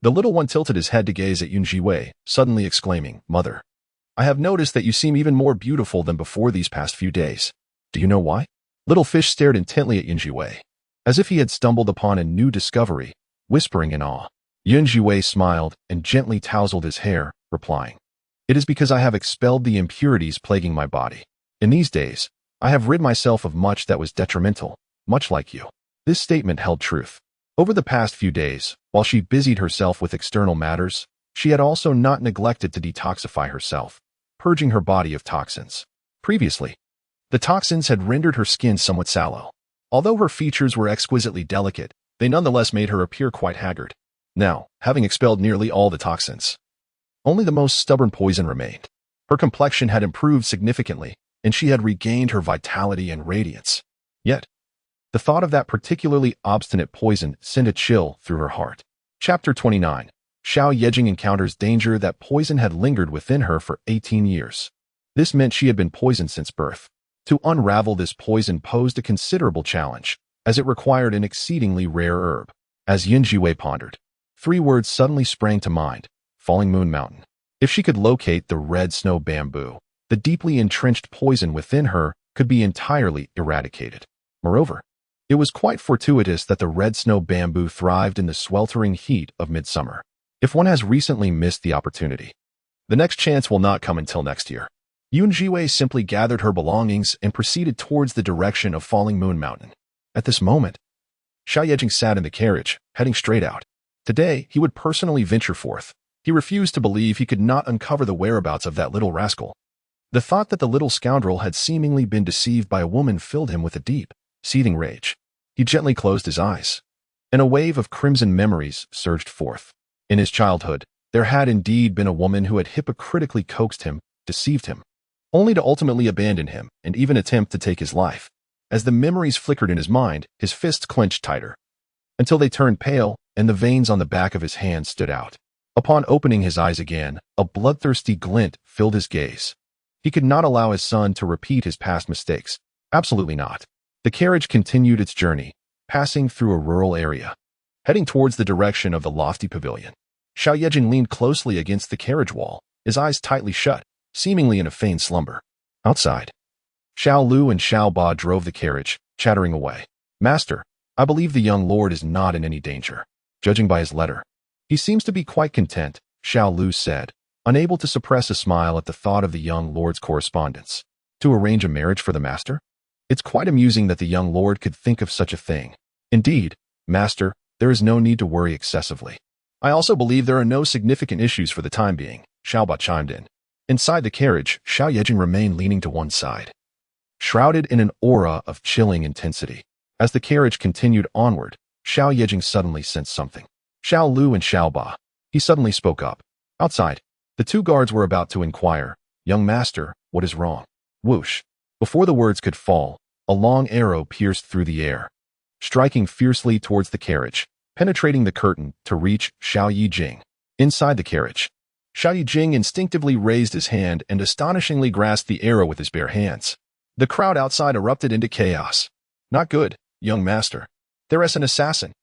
the little one tilted his head to gaze at Yun Zhiwei, suddenly exclaiming, Mother, I have noticed that you seem even more beautiful than before these past few days. Do you know why? Little fish stared intently at Yun Zhiwei, as if he had stumbled upon a new discovery, whispering in awe. Yun Zhiwei smiled and gently tousled his hair, replying, It is because I have expelled the impurities plaguing my body. In these days, I have rid myself of much that was detrimental, much like you. This statement held truth. Over the past few days, while she busied herself with external matters, she had also not neglected to detoxify herself, purging her body of toxins. Previously, the toxins had rendered her skin somewhat sallow. Although her features were exquisitely delicate, they nonetheless made her appear quite haggard. Now, having expelled nearly all the toxins, only the most stubborn poison remained. Her complexion had improved significantly, and she had regained her vitality and radiance. Yet, the thought of that particularly obstinate poison sent a chill through her heart. Chapter 29. Xiao Yejing encounters danger. That poison had lingered within her for 18 years. This meant she had been poisoned since birth. To unravel this poison posed a considerable challenge, as it required an exceedingly rare herb. As Zhiwei pondered, 3 words suddenly sprang to mind: Falling Moon Mountain. If she could locate the red snow bamboo, the deeply entrenched poison within her could be entirely eradicated. Moreover, it was quite fortuitous that the red snow bamboo thrived in the sweltering heat of midsummer. If one has recently missed the opportunity, the next chance will not come until next year. Zhiwei simply gathered her belongings and proceeded towards the direction of Falling Moon Mountain. At this moment, Xiao Yejing sat in the carriage, heading straight out. Today, he would personally venture forth. He refused to believe he could not uncover the whereabouts of that little rascal. The thought that the little scoundrel had seemingly been deceived by a woman filled him with a deep, seething rage. He gently closed his eyes, and a wave of crimson memories surged forth. In his childhood, there had indeed been a woman who had hypocritically coaxed him, deceived him, only to ultimately abandon him and even attempt to take his life. As the memories flickered in his mind, his fists clenched tighter, until they turned pale and the veins on the back of his hand stood out. Upon opening his eyes again, a bloodthirsty glint filled his gaze. He could not allow his son to repeat his past mistakes. Absolutely not. The carriage continued its journey, passing through a rural area, heading towards the direction of the lofty pavilion. Xiao Yejing leaned closely against the carriage wall, his eyes tightly shut, seemingly in a feigned slumber. Outside, Xiao Lu and Xiao Ba drove the carriage, chattering away. Master, I believe the young lord is not in any danger. Judging by his letter, he seems to be quite content, Xiao Lu said, unable to suppress a smile at the thought of the young lord's correspondence. To arrange a marriage for the master? It's quite amusing that the young lord could think of such a thing. Indeed, master, there is no need to worry excessively. I also believe there are no significant issues for the time being, Xiao Ba chimed in. Inside the carriage, Xiao Yejing remained leaning to one side, shrouded in an aura of chilling intensity. As the carriage continued onward, Xiao Yejing suddenly sensed something. Xiao Lu and Xiao Ba. He suddenly spoke up. Outside, the 2 guards were about to inquire, Young master, what is wrong? Whoosh. Before the words could fall, a long arrow pierced through the air, striking fiercely towards the carriage, penetrating the curtain to reach Xiao Yejing. Inside the carriage, Xiao Yejing instinctively raised his hand and astonishingly grasped the arrow with his bare hands. The crowd outside erupted into chaos. Not good, young master. There is an assassin,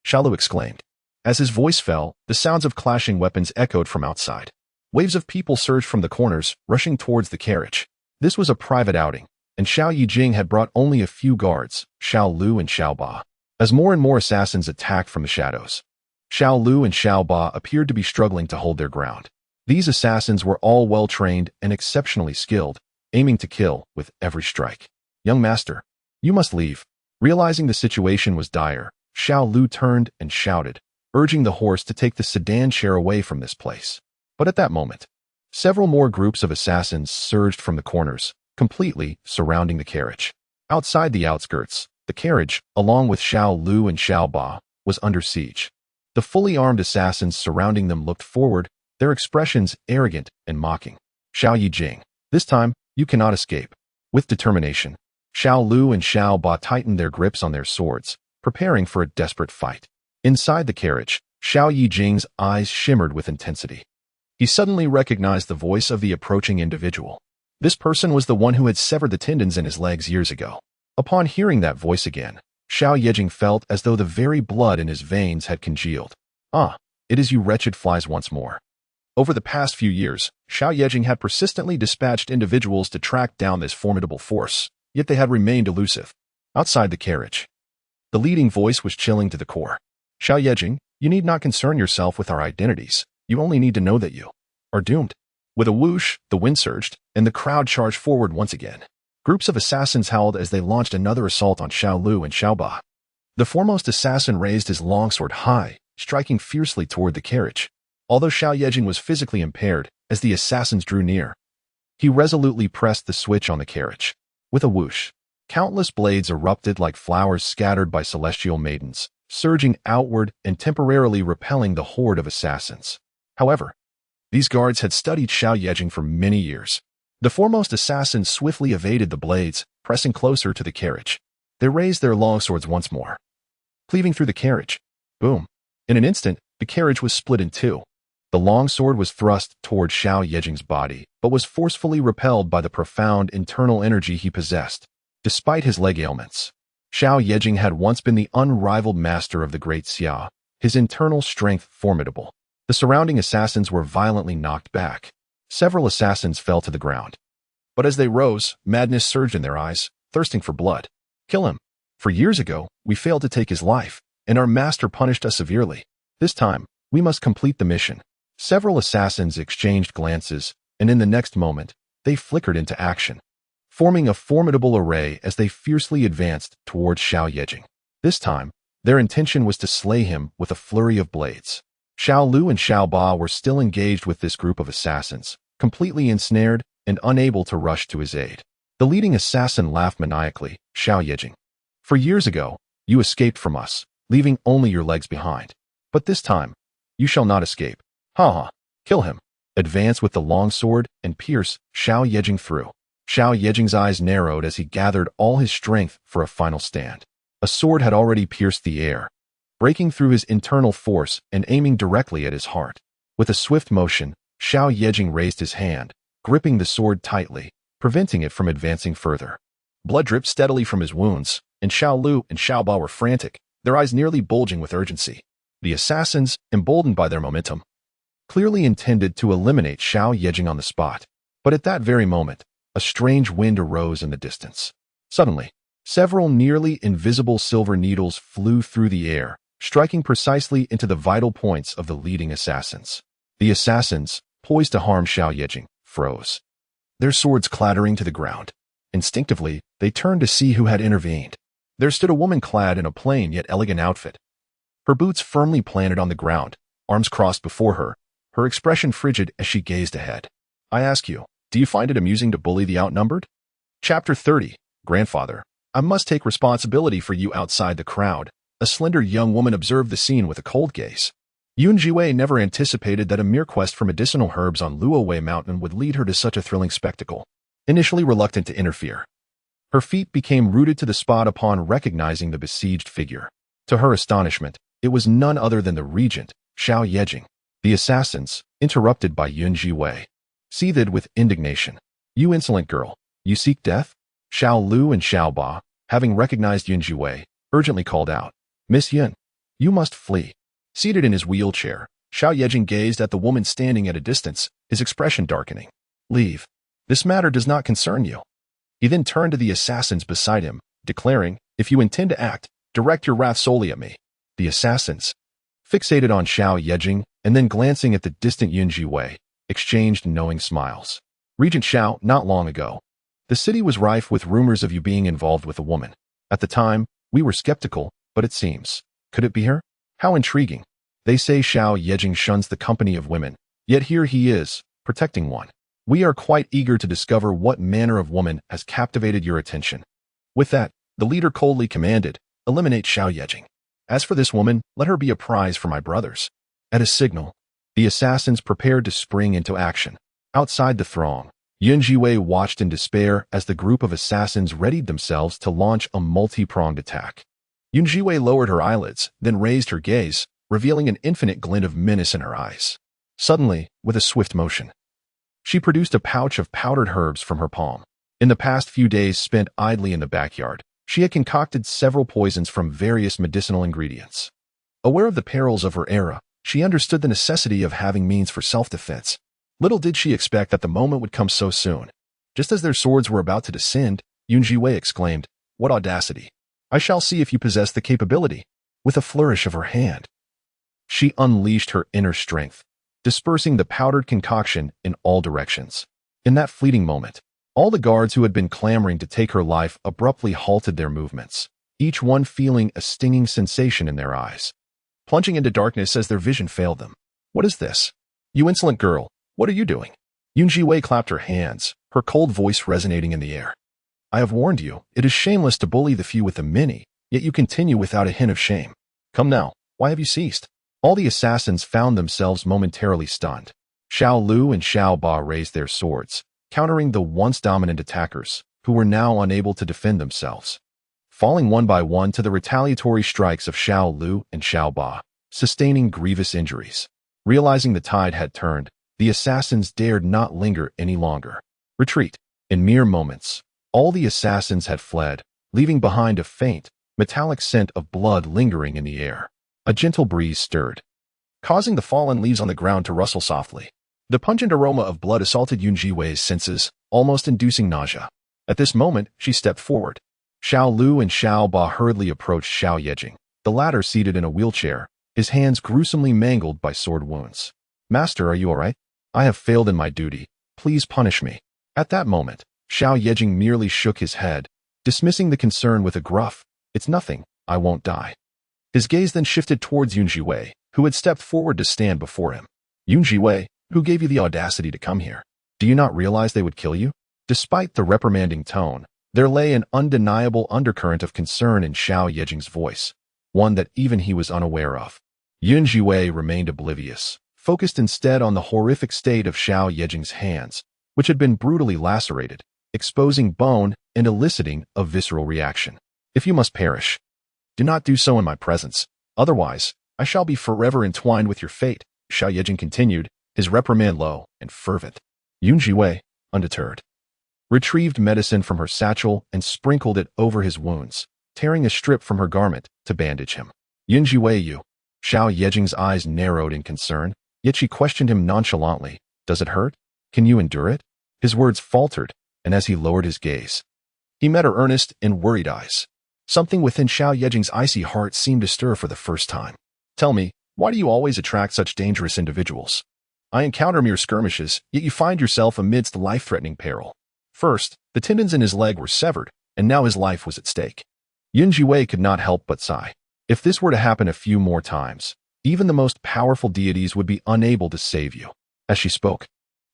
Xiao Lu exclaimed. As his voice fell, the sounds of clashing weapons echoed from outside. Waves of people surged from the corners, rushing towards the carriage. This was a private outing, and Xiao Yejing had brought only a few guards, Xiao Lu and Xiao Ba. As more and more assassins attacked from the shadows, Xiao Lu and Xiao Ba appeared to be struggling to hold their ground. These assassins were all well-trained and exceptionally skilled, aiming to kill with every strike. Young master, you must leave. Realizing the situation was dire, Xiao Lu turned and shouted, urging the horse to take the sedan chair away from this place. But at that moment, several more groups of assassins surged from the corners, completely surrounding the carriage. Outside the outskirts, the carriage, along with Xiao Lu and Xiao Ba, was under siege. The fully armed assassins surrounding them looked forward, their expressions arrogant and mocking. Xiao Yejing, this time, you cannot escape. With determination, Xiao Lu and Xiao Ba tightened their grips on their swords, preparing for a desperate fight. Inside the carriage, Xiao Yejing's eyes shimmered with intensity. He suddenly recognized the voice of the approaching individual. This person was the one who had severed the tendons in his legs years ago. Upon hearing that voice again, Xiao Yejing felt as though the very blood in his veins had congealed. Ah, it is you wretched flies once more. Over the past few years, Xiao Yejing had persistently dispatched individuals to track down this formidable force, yet they had remained elusive. Outside the carriage, the leading voice was chilling to the core. Xiao Yejing, you need not concern yourself with our identities. You only need to know that you are doomed. With a whoosh, the wind surged, and the crowd charged forward once again. Groups of assassins howled as they launched another assault on Xiao Lu and Xiao Ba. The foremost assassin raised his longsword high, striking fiercely toward the carriage. Although Xiao Yejing was physically impaired, as the assassins drew near, he resolutely pressed the switch on the carriage. With a whoosh, countless blades erupted like flowers scattered by celestial maidens, surging outward and temporarily repelling the horde of assassins. However, these guards had studied Xiao Yejing for many years. The foremost assassins swiftly evaded the blades, pressing closer to the carriage. They raised their longswords once more, cleaving through the carriage. Boom. In an instant, the carriage was split in two. The longsword was thrust toward Xiao Yejing's body, but was forcefully repelled by the profound internal energy he possessed. Despite his leg ailments, Xiao Yejing had once been the unrivaled master of the Great Xia, his internal strength formidable. The surrounding assassins were violently knocked back. Several assassins fell to the ground. But as they rose, madness surged in their eyes, thirsting for blood. Kill him. For years ago, we failed to take his life, and our master punished us severely. This time, we must complete the mission. Several assassins exchanged glances, and in the next moment, they flickered into action, forming a formidable array as they fiercely advanced towards Xiao Yejing. This time, their intention was to slay him with a flurry of blades. Xiao Lu and Xiao Ba were still engaged with this group of assassins, completely ensnared and unable to rush to his aid. The leading assassin laughed maniacally. Xiao Yejing, for years ago, you escaped from us, leaving only your legs behind. But this time, you shall not escape. Ha ha. Kill him. Advance with the longsword and pierce Xiao Yejing through. Xiao Yejing's eyes narrowed as he gathered all his strength for a final stand. A sword had already pierced the air, breaking through his internal force and aiming directly at his heart. With a swift motion, Xiao Yejing raised his hand, gripping the sword tightly, preventing it from advancing further. Blood dripped steadily from his wounds, and Xiao Lu and Xiao Ba were frantic, their eyes nearly bulging with urgency. The assassins, emboldened by their momentum, clearly intended to eliminate Xiao Yejing on the spot. But at that very moment, a strange wind arose in the distance. Suddenly, several nearly invisible silver needles flew through the air, striking precisely into the vital points of the leading assassins. The assassins, poised to harm Xiao Yejing, froze, their swords clattering to the ground. Instinctively, they turned to see who had intervened. There stood a woman clad in a plain yet elegant outfit. Her boots firmly planted on the ground, arms crossed before her, her expression frigid as she gazed ahead. I ask you, do you find it amusing to bully the outnumbered? Chapter 30. Grandfather, I must take responsibility for you outside the crowd. A slender young woman observed the scene with a cold gaze. Zhiwei never anticipated that a mere quest for medicinal herbs on Luowei Mountain would lead her to such a thrilling spectacle. Initially reluctant to interfere, her feet became rooted to the spot upon recognizing the besieged figure. To her astonishment, it was none other than the regent, Xiao Yejing. The assassins, interrupted by Zhiwei, seethed with indignation. You insolent girl, you seek death? Xiao Lu and Xiao Ba, having recognized Zhiwei, urgently called out, Miss Yun, you must flee. Seated in his wheelchair, Xiao Yejing gazed at the woman standing at a distance, his expression darkening. Leave. This matter does not concern you. He then turned to the assassins beside him, declaring, if you intend to act, direct your wrath solely at me. The assassins, fixated on Xiao Yejing and then glancing at the distant Zhiwei, exchanged knowing smiles. Regent Xiao, not long ago, the city was rife with rumors of you being involved with a woman. At the time, we were skeptical, but it seems. Could it be her? How intriguing. They say Xiao Yejing shuns the company of women, yet here he is, protecting one. We are quite eager to discover what manner of woman has captivated your attention. With that, the leader coldly commanded, eliminate Xiao Yejing. As for this woman, let her be a prize for my brothers. At a signal, the assassins prepared to spring into action. Outside the throng, Zhiwei watched in despair as the group of assassins readied themselves to launch a multi-pronged attack. Zhiwei lowered her eyelids, then raised her gaze, revealing an infinite glint of menace in her eyes. Suddenly, with a swift motion, she produced a pouch of powdered herbs from her palm. In the past few days spent idly in the backyard, she had concocted several poisons from various medicinal ingredients. Aware of the perils of her era, she understood the necessity of having means for self-defense. Little did she expect that the moment would come so soon. Just as their swords were about to descend, Zhiwei exclaimed, What audacity! I shall see if you possess the capability. With a flourish of her hand, she unleashed her inner strength, dispersing the powdered concoction in all directions. In that fleeting moment, all the guards who had been clamoring to take her life abruptly halted their movements, each one feeling a stinging sensation in their eyes, plunging into darkness as their vision failed them. What is this? You insolent girl, what are you doing? Zhiwei clapped her hands, her cold voice resonating in the air. I have warned you, it is shameless to bully the few with the many, yet you continue without a hint of shame. Come now, why have you ceased? All the assassins found themselves momentarily stunned. Xiao Lu and Xiao Ba raised their swords, countering the once dominant attackers, who were now unable to defend themselves. Falling one by one to the retaliatory strikes of Xiao Lu and Xiao Ba, sustaining grievous injuries. Realizing the tide had turned, the assassins dared not linger any longer. Retreat. In mere moments, all the assassins had fled, leaving behind a faint, metallic scent of blood lingering in the air. A gentle breeze stirred, causing the fallen leaves on the ground to rustle softly. The pungent aroma of blood assaulted Zhiwei's senses, almost inducing nausea. At this moment, she stepped forward. Xiao Lu and Xiao Ba hurriedly approached Xiao Yejing, the latter seated in a wheelchair, his hands gruesomely mangled by sword wounds. "Master, are you all right? I have failed in my duty. Please punish me." At that moment, Xiao Yejing merely shook his head, dismissing the concern with a gruff, "It's nothing, I won't die." His gaze then shifted towards Zhiwei, who had stepped forward to stand before him. "Zhiwei, who gave you the audacity to come here? Do you not realize they would kill you?" Despite the reprimanding tone, there lay an undeniable undercurrent of concern in Xiao Yejing's voice, one that even he was unaware of. Zhiwei remained oblivious, focused instead on the horrific state of Xiao Yejing's hands, which had been brutally lacerated, exposing bone and eliciting a visceral reaction. "If you must perish, do not do so in my presence. Otherwise, I shall be forever entwined with your fate," Xiao Yejing continued, his reprimand low and fervent. Zhiwei, undeterred, retrieved medicine from her satchel and sprinkled it over his wounds, tearing a strip from her garment to bandage him. "Zhiwei, you." Xiao Yejing's eyes narrowed in concern, yet she questioned him nonchalantly. "Does it hurt? Can you endure it?" His words faltered, and as he lowered his gaze, he met her earnest and worried eyes. Something within Xiao Yejing's icy heart seemed to stir for the first time. "Tell me, why do you always attract such dangerous individuals? I encounter mere skirmishes, yet you find yourself amidst life-threatening peril. First, the tendons in his leg were severed, and now his life was at stake." Zhiwei could not help but sigh. If this were to happen a few more times, even the most powerful deities would be unable to save you. As she spoke,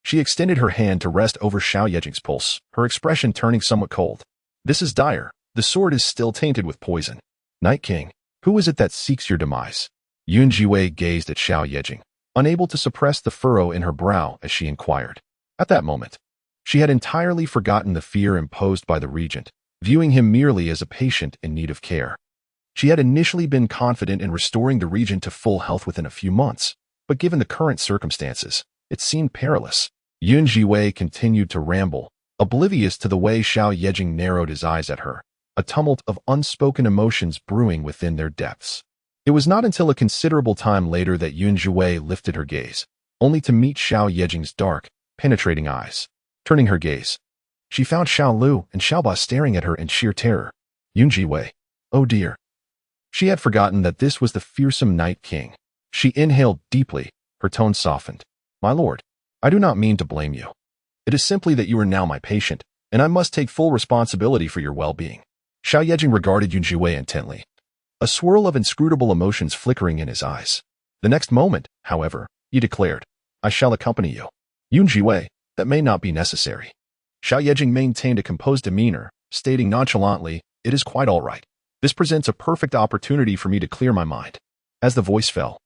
she extended her hand to rest over Xiao Yejing's pulse, her expression turning somewhat cold. "This is dire. The sword is still tainted with poison. Night King, who is it that seeks your demise?" Zhiwei gazed at Xiao Yejing, unable to suppress the furrow in her brow as she inquired. At that moment, she had entirely forgotten the fear imposed by the regent, viewing him merely as a patient in need of care. She had initially been confident in restoring the regent to full health within a few months, but given the current circumstances, it seemed perilous. Zhiwei continued to ramble, oblivious to the way Xiao Yejing narrowed his eyes at her, a tumult of unspoken emotions brewing within their depths. It was not until a considerable time later that Zhiwei lifted her gaze, only to meet Xiao Yejing's dark, penetrating eyes. Turning her gaze, she found Xiao Lu and Xiao Ba staring at her in sheer terror. Zhiwei, oh dear. She had forgotten that this was the fearsome Night King. She inhaled deeply, her tone softened. "My lord, I do not mean to blame you. It is simply that you are now my patient, and I must take full responsibility for your well-being." Xiao Yejing regarded Zhiwei intently, a swirl of inscrutable emotions flickering in his eyes. The next moment, however, he declared, "I shall accompany you." Zhiwei, that may not be necessary." Xiao Yejing maintained a composed demeanor, stating nonchalantly, "It is quite all right. This presents a perfect opportunity for me to clear my mind." As the voice fell,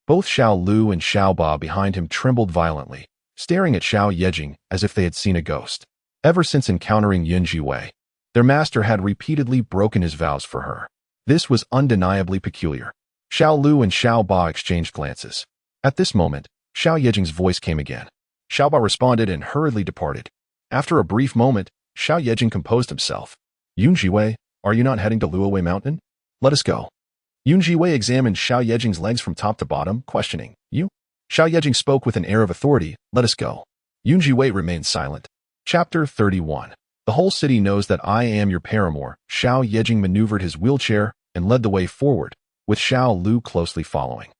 both Xiao Lu and Xiao Ba behind him trembled violently, staring at Xiao Yejing as if they had seen a ghost. Ever since encountering Zhiwei, their master had repeatedly broken his vows for her. This was undeniably peculiar. Xiao Lu and Xiao Ba exchanged glances. At this moment, Xiao Yejing's voice came again. Xiao Ba responded and hurriedly departed. After a brief moment, Xiao Yejing composed himself. "Zhiwei, are you not heading to Luowei Mountain? Let us go." Zhiwei examined Xiao Yejing's legs from top to bottom, questioning, "You?" Xiao Yejing spoke with an air of authority, "Let us go." Zhiwei remained silent. Chapter 31. The whole city knows that I am your paramour. Xiao Yejing maneuvered his wheelchair and led the way forward, with Xiao Lu closely following,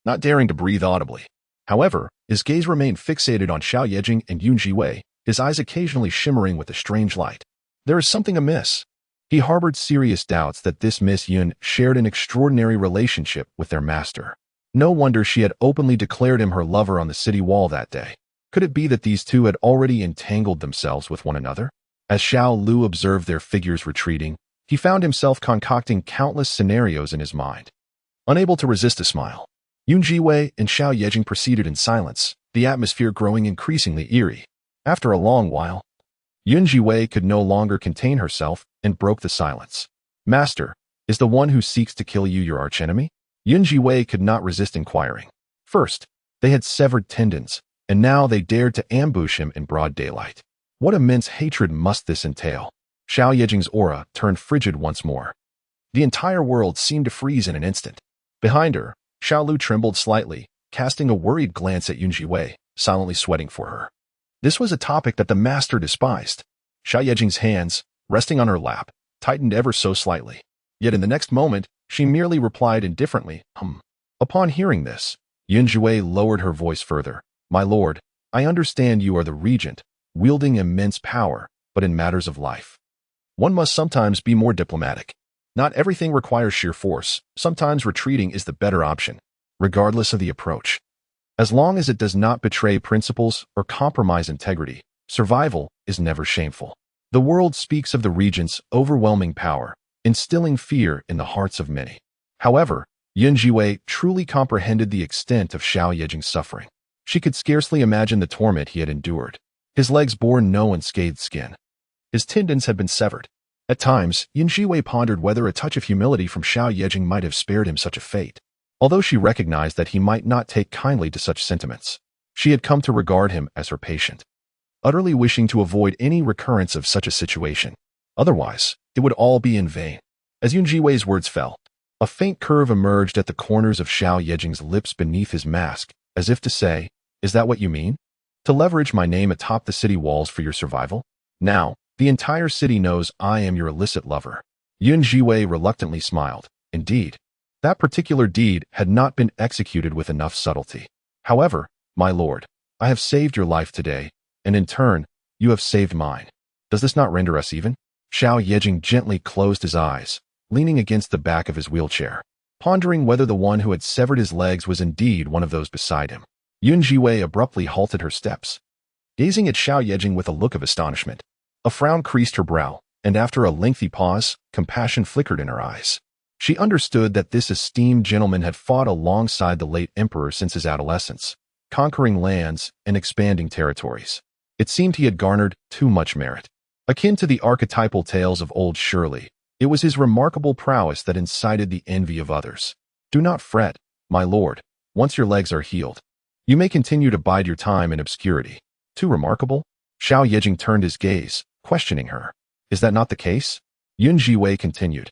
not daring to breathe audibly. However, his gaze remained fixated on Xiao Yejing and Zhiwei, his eyes occasionally shimmering with a strange light. There is something amiss. He harbored serious doubts that this Miss Yun shared an extraordinary relationship with their master. No wonder she had openly declared him her lover on the city wall that day. Could it be that these two had already entangled themselves with one another? As Xiao Lu observed their figures retreating, he found himself concocting countless scenarios in his mind. Unable to resist a smile, Zhiwei and Xiao Yejing proceeded in silence, the atmosphere growing increasingly eerie. After a long while, Zhiwei could no longer contain herself and broke the silence. Master, is the one who seeks to kill you your archenemy? Zhiwei could not resist inquiring. First, they had severed tendons, and now they dared to ambush him in broad daylight. What immense hatred must this entail? Xiao Yejing's aura turned frigid once more. The entire world seemed to freeze in an instant. Behind her, Xiaolu trembled slightly, casting a worried glance at Zhiwei, silently sweating for her. This was a topic that the master despised. Xiao Yejing's hands, resting on her lap, tightened ever so slightly. Yet in the next moment, she merely replied indifferently, Upon hearing this, Zhiwei lowered her voice further. My lord, I understand you are the regent, wielding immense power, but in matters of life, one must sometimes be more diplomatic. Not everything requires sheer force. Sometimes retreating is the better option, regardless of the approach. As long as it does not betray principles or compromise integrity, survival is never shameful. The world speaks of the regent's overwhelming power, instilling fear in the hearts of many. However, Zhiwei truly comprehended the extent of Xiao Yejing's suffering. She could scarcely imagine the torment he had endured. His legs bore no unscathed skin. His tendons had been severed. At times, Zhiwei pondered whether a touch of humility from Xiao Yejing might have spared him such a fate. Although she recognized that he might not take kindly to such sentiments, she had come to regard him as her patient, utterly wishing to avoid any recurrence of such a situation. Otherwise, it would all be in vain. As Zhiwei's words fell, a faint curve emerged at the corners of Xiao Yejing's lips beneath his mask, as if to say, "Is that what you mean? To leverage my name atop the city walls for your survival? Now, the entire city knows I am your illicit lover." Zhiwei reluctantly smiled. Indeed, that particular deed had not been executed with enough subtlety. However, my lord, I have saved your life today, and in turn, you have saved mine. Does this not render us even? Xiao Yejing gently closed his eyes, leaning against the back of his wheelchair, pondering whether the one who had severed his legs was indeed one of those beside him. Zhiwei abruptly halted her steps, gazing at Xiao Yejing with a look of astonishment. A frown creased her brow, and after a lengthy pause, compassion flickered in her eyes. She understood that this esteemed gentleman had fought alongside the late emperor since his adolescence, conquering lands and expanding territories. It seemed he had garnered too much merit. Akin to the archetypal tales of old Shirley, it was his remarkable prowess that incited the envy of others. Do not fret, my lord. Once your legs are healed, you may continue to bide your time in obscurity. Too remarkable? Xiao Yejing turned his gaze, questioning her. Is that not the case? Zhiwei continued.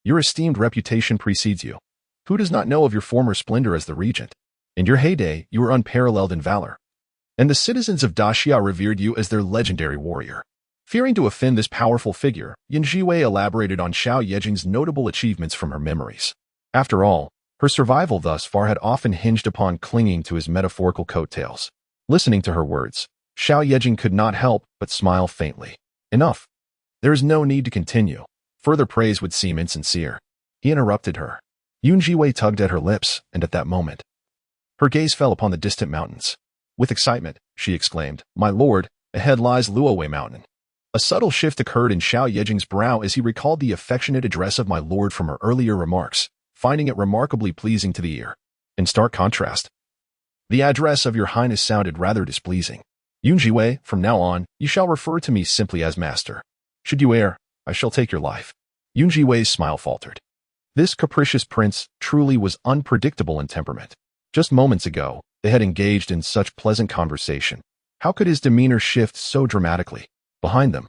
Your esteemed reputation precedes you. Who does not know of your former splendor as the regent? In your heyday, you were unparalleled in valor, and the citizens of Daxia revered you as their legendary warrior. Fearing to offend this powerful figure, Zhiwei elaborated on Xiao Yejing's notable achievements from her memories. After all, her survival thus far had often hinged upon clinging to his metaphorical coattails. Listening to her words, Xiao Yejing could not help but smile faintly. Enough. There is no need to continue. Further praise would seem insincere. He interrupted her. Zhiwei tugged at her lips, and at that moment, her gaze fell upon the distant mountains. With excitement, she exclaimed, My lord, ahead lies Luowei Mountain. A subtle shift occurred in Xiao Yejing's brow as he recalled the affectionate address of my lord from her earlier remarks, finding it remarkably pleasing to the ear. In stark contrast, the address of your highness sounded rather displeasing. Zhiwei, from now on, you shall refer to me simply as master. Should you err, I shall take your life. Zhiwei's smile faltered. This capricious prince truly was unpredictable in temperament. Just moments ago, they had engaged in such pleasant conversation. How could his demeanor shift so dramatically? Behind them,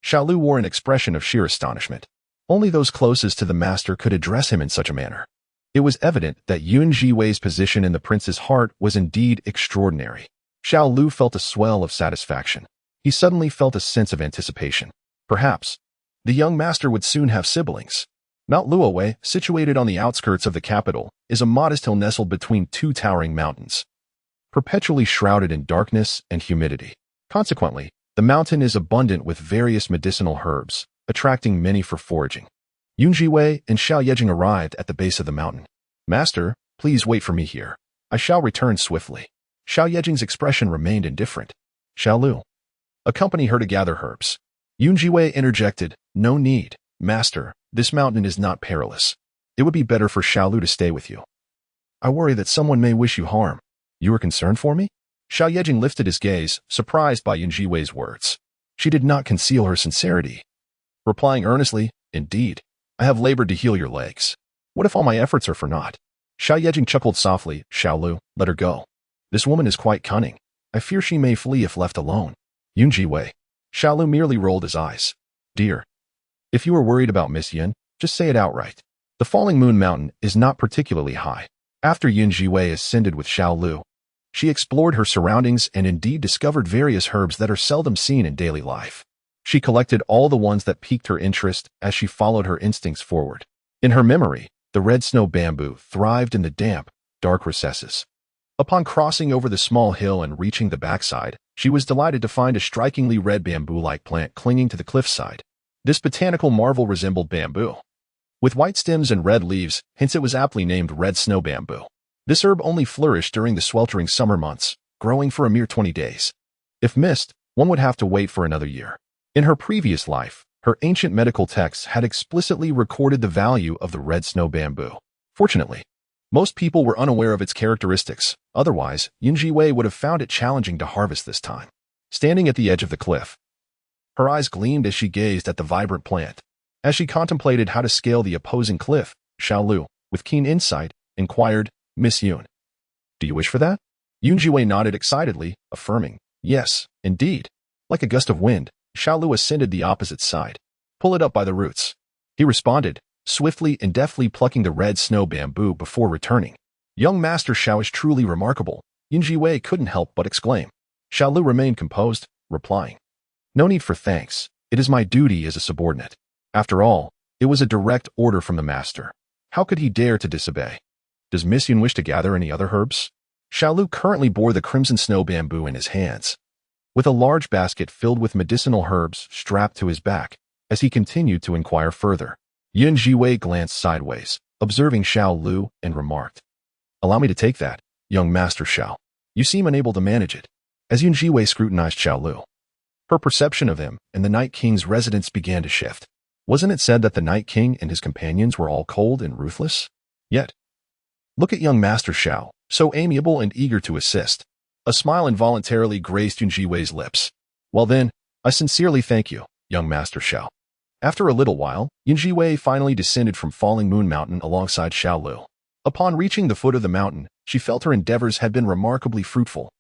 Xiaolu wore an expression of sheer astonishment. Only those closest to the master could address him in such a manner. It was evident that Zhiwei's position in the prince's heart was indeed extraordinary. Xiaolu felt a swell of satisfaction. He suddenly felt a sense of anticipation. Perhaps, the young master would soon have siblings. Mount Luowei, situated on the outskirts of the capital, is a modest hill nestled between two towering mountains, perpetually shrouded in darkness and humidity. Consequently, the mountain is abundant with various medicinal herbs, attracting many for foraging. Zhiwei and Xiao Yejing arrived at the base of the mountain. Master, please wait for me here. I shall return swiftly. Xiao Yejing's expression remained indifferent. Xiaolu, accompany her to gather herbs. Zhiwei interjected, No need, master, this mountain is not perilous. It would be better for Xiaolu to stay with you. I worry that someone may wish you harm. You are concerned for me? Xiao Yejing lifted his gaze, surprised by Zhiwei's words. She did not conceal her sincerity. Replying earnestly, "Indeed, I have labored to heal your legs. What if all my efforts are for naught?" Xiao Yejing chuckled softly. "Xiaolu, let her go. This woman is quite cunning. I fear she may flee if left alone." Zhiwei. Xiaolu merely rolled his eyes. "Dear, if you are worried about Miss Yin, just say it outright. The Falling Moon Mountain is not particularly high." After Zhiwei ascended with Xiaolu, she explored her surroundings and indeed discovered various herbs that are seldom seen in daily life. She collected all the ones that piqued her interest as she followed her instincts forward. In her memory, the red snow bamboo thrived in the damp, dark recesses. Upon crossing over the small hill and reaching the backside, she was delighted to find a strikingly red bamboo-like plant clinging to the cliffside. This botanical marvel resembled bamboo, with white stems and red leaves, hence it was aptly named red snow bamboo. This herb only flourished during the sweltering summer months, growing for a mere 20 days. If missed, one would have to wait for another year. In her previous life, her ancient medical texts had explicitly recorded the value of the red snow bamboo. Fortunately, most people were unaware of its characteristics. Otherwise, Zhiwei would have found it challenging to harvest this time. Standing at the edge of the cliff, her eyes gleamed as she gazed at the vibrant plant. As she contemplated how to scale the opposing cliff, Xiaolu, with keen insight, inquired, "Miss Yun, do you wish for that?" Zhiwei nodded excitedly, affirming, "Yes, indeed." Like a gust of wind, Xiaolu ascended the opposite side. "Pull it up by the roots," he responded, swiftly and deftly plucking the red snow bamboo before returning. "Young Master Xiao is truly remarkable," Zhiwei couldn't help but exclaim. Xiaolu remained composed, replying, "No need for thanks. It is my duty as a subordinate. After all, it was a direct order from the master. How could he dare to disobey? Does Miss Yun wish to gather any other herbs?" Xiaolu currently bore the crimson snow bamboo in his hands, with a large basket filled with medicinal herbs strapped to his back, as he continued to inquire further. Zhiwei glanced sideways, observing Xiaolu, and remarked, "Allow me to take that, young Master Xiao. You seem unable to manage it." As Zhiwei scrutinized Xiaolu, her perception of him and the Night King's residence began to shift. Wasn't it said that the Night King and his companions were all cold and ruthless? Yet, look at young Master Xiao, so amiable and eager to assist. A smile involuntarily graced Zhiwei's lips. "Well then, I sincerely thank you, young Master Xiao." After a little while, Zhiwei finally descended from Falling Moon Mountain alongside Xiaolu. Upon reaching the foot of the mountain, she felt her endeavors had been remarkably fruitful.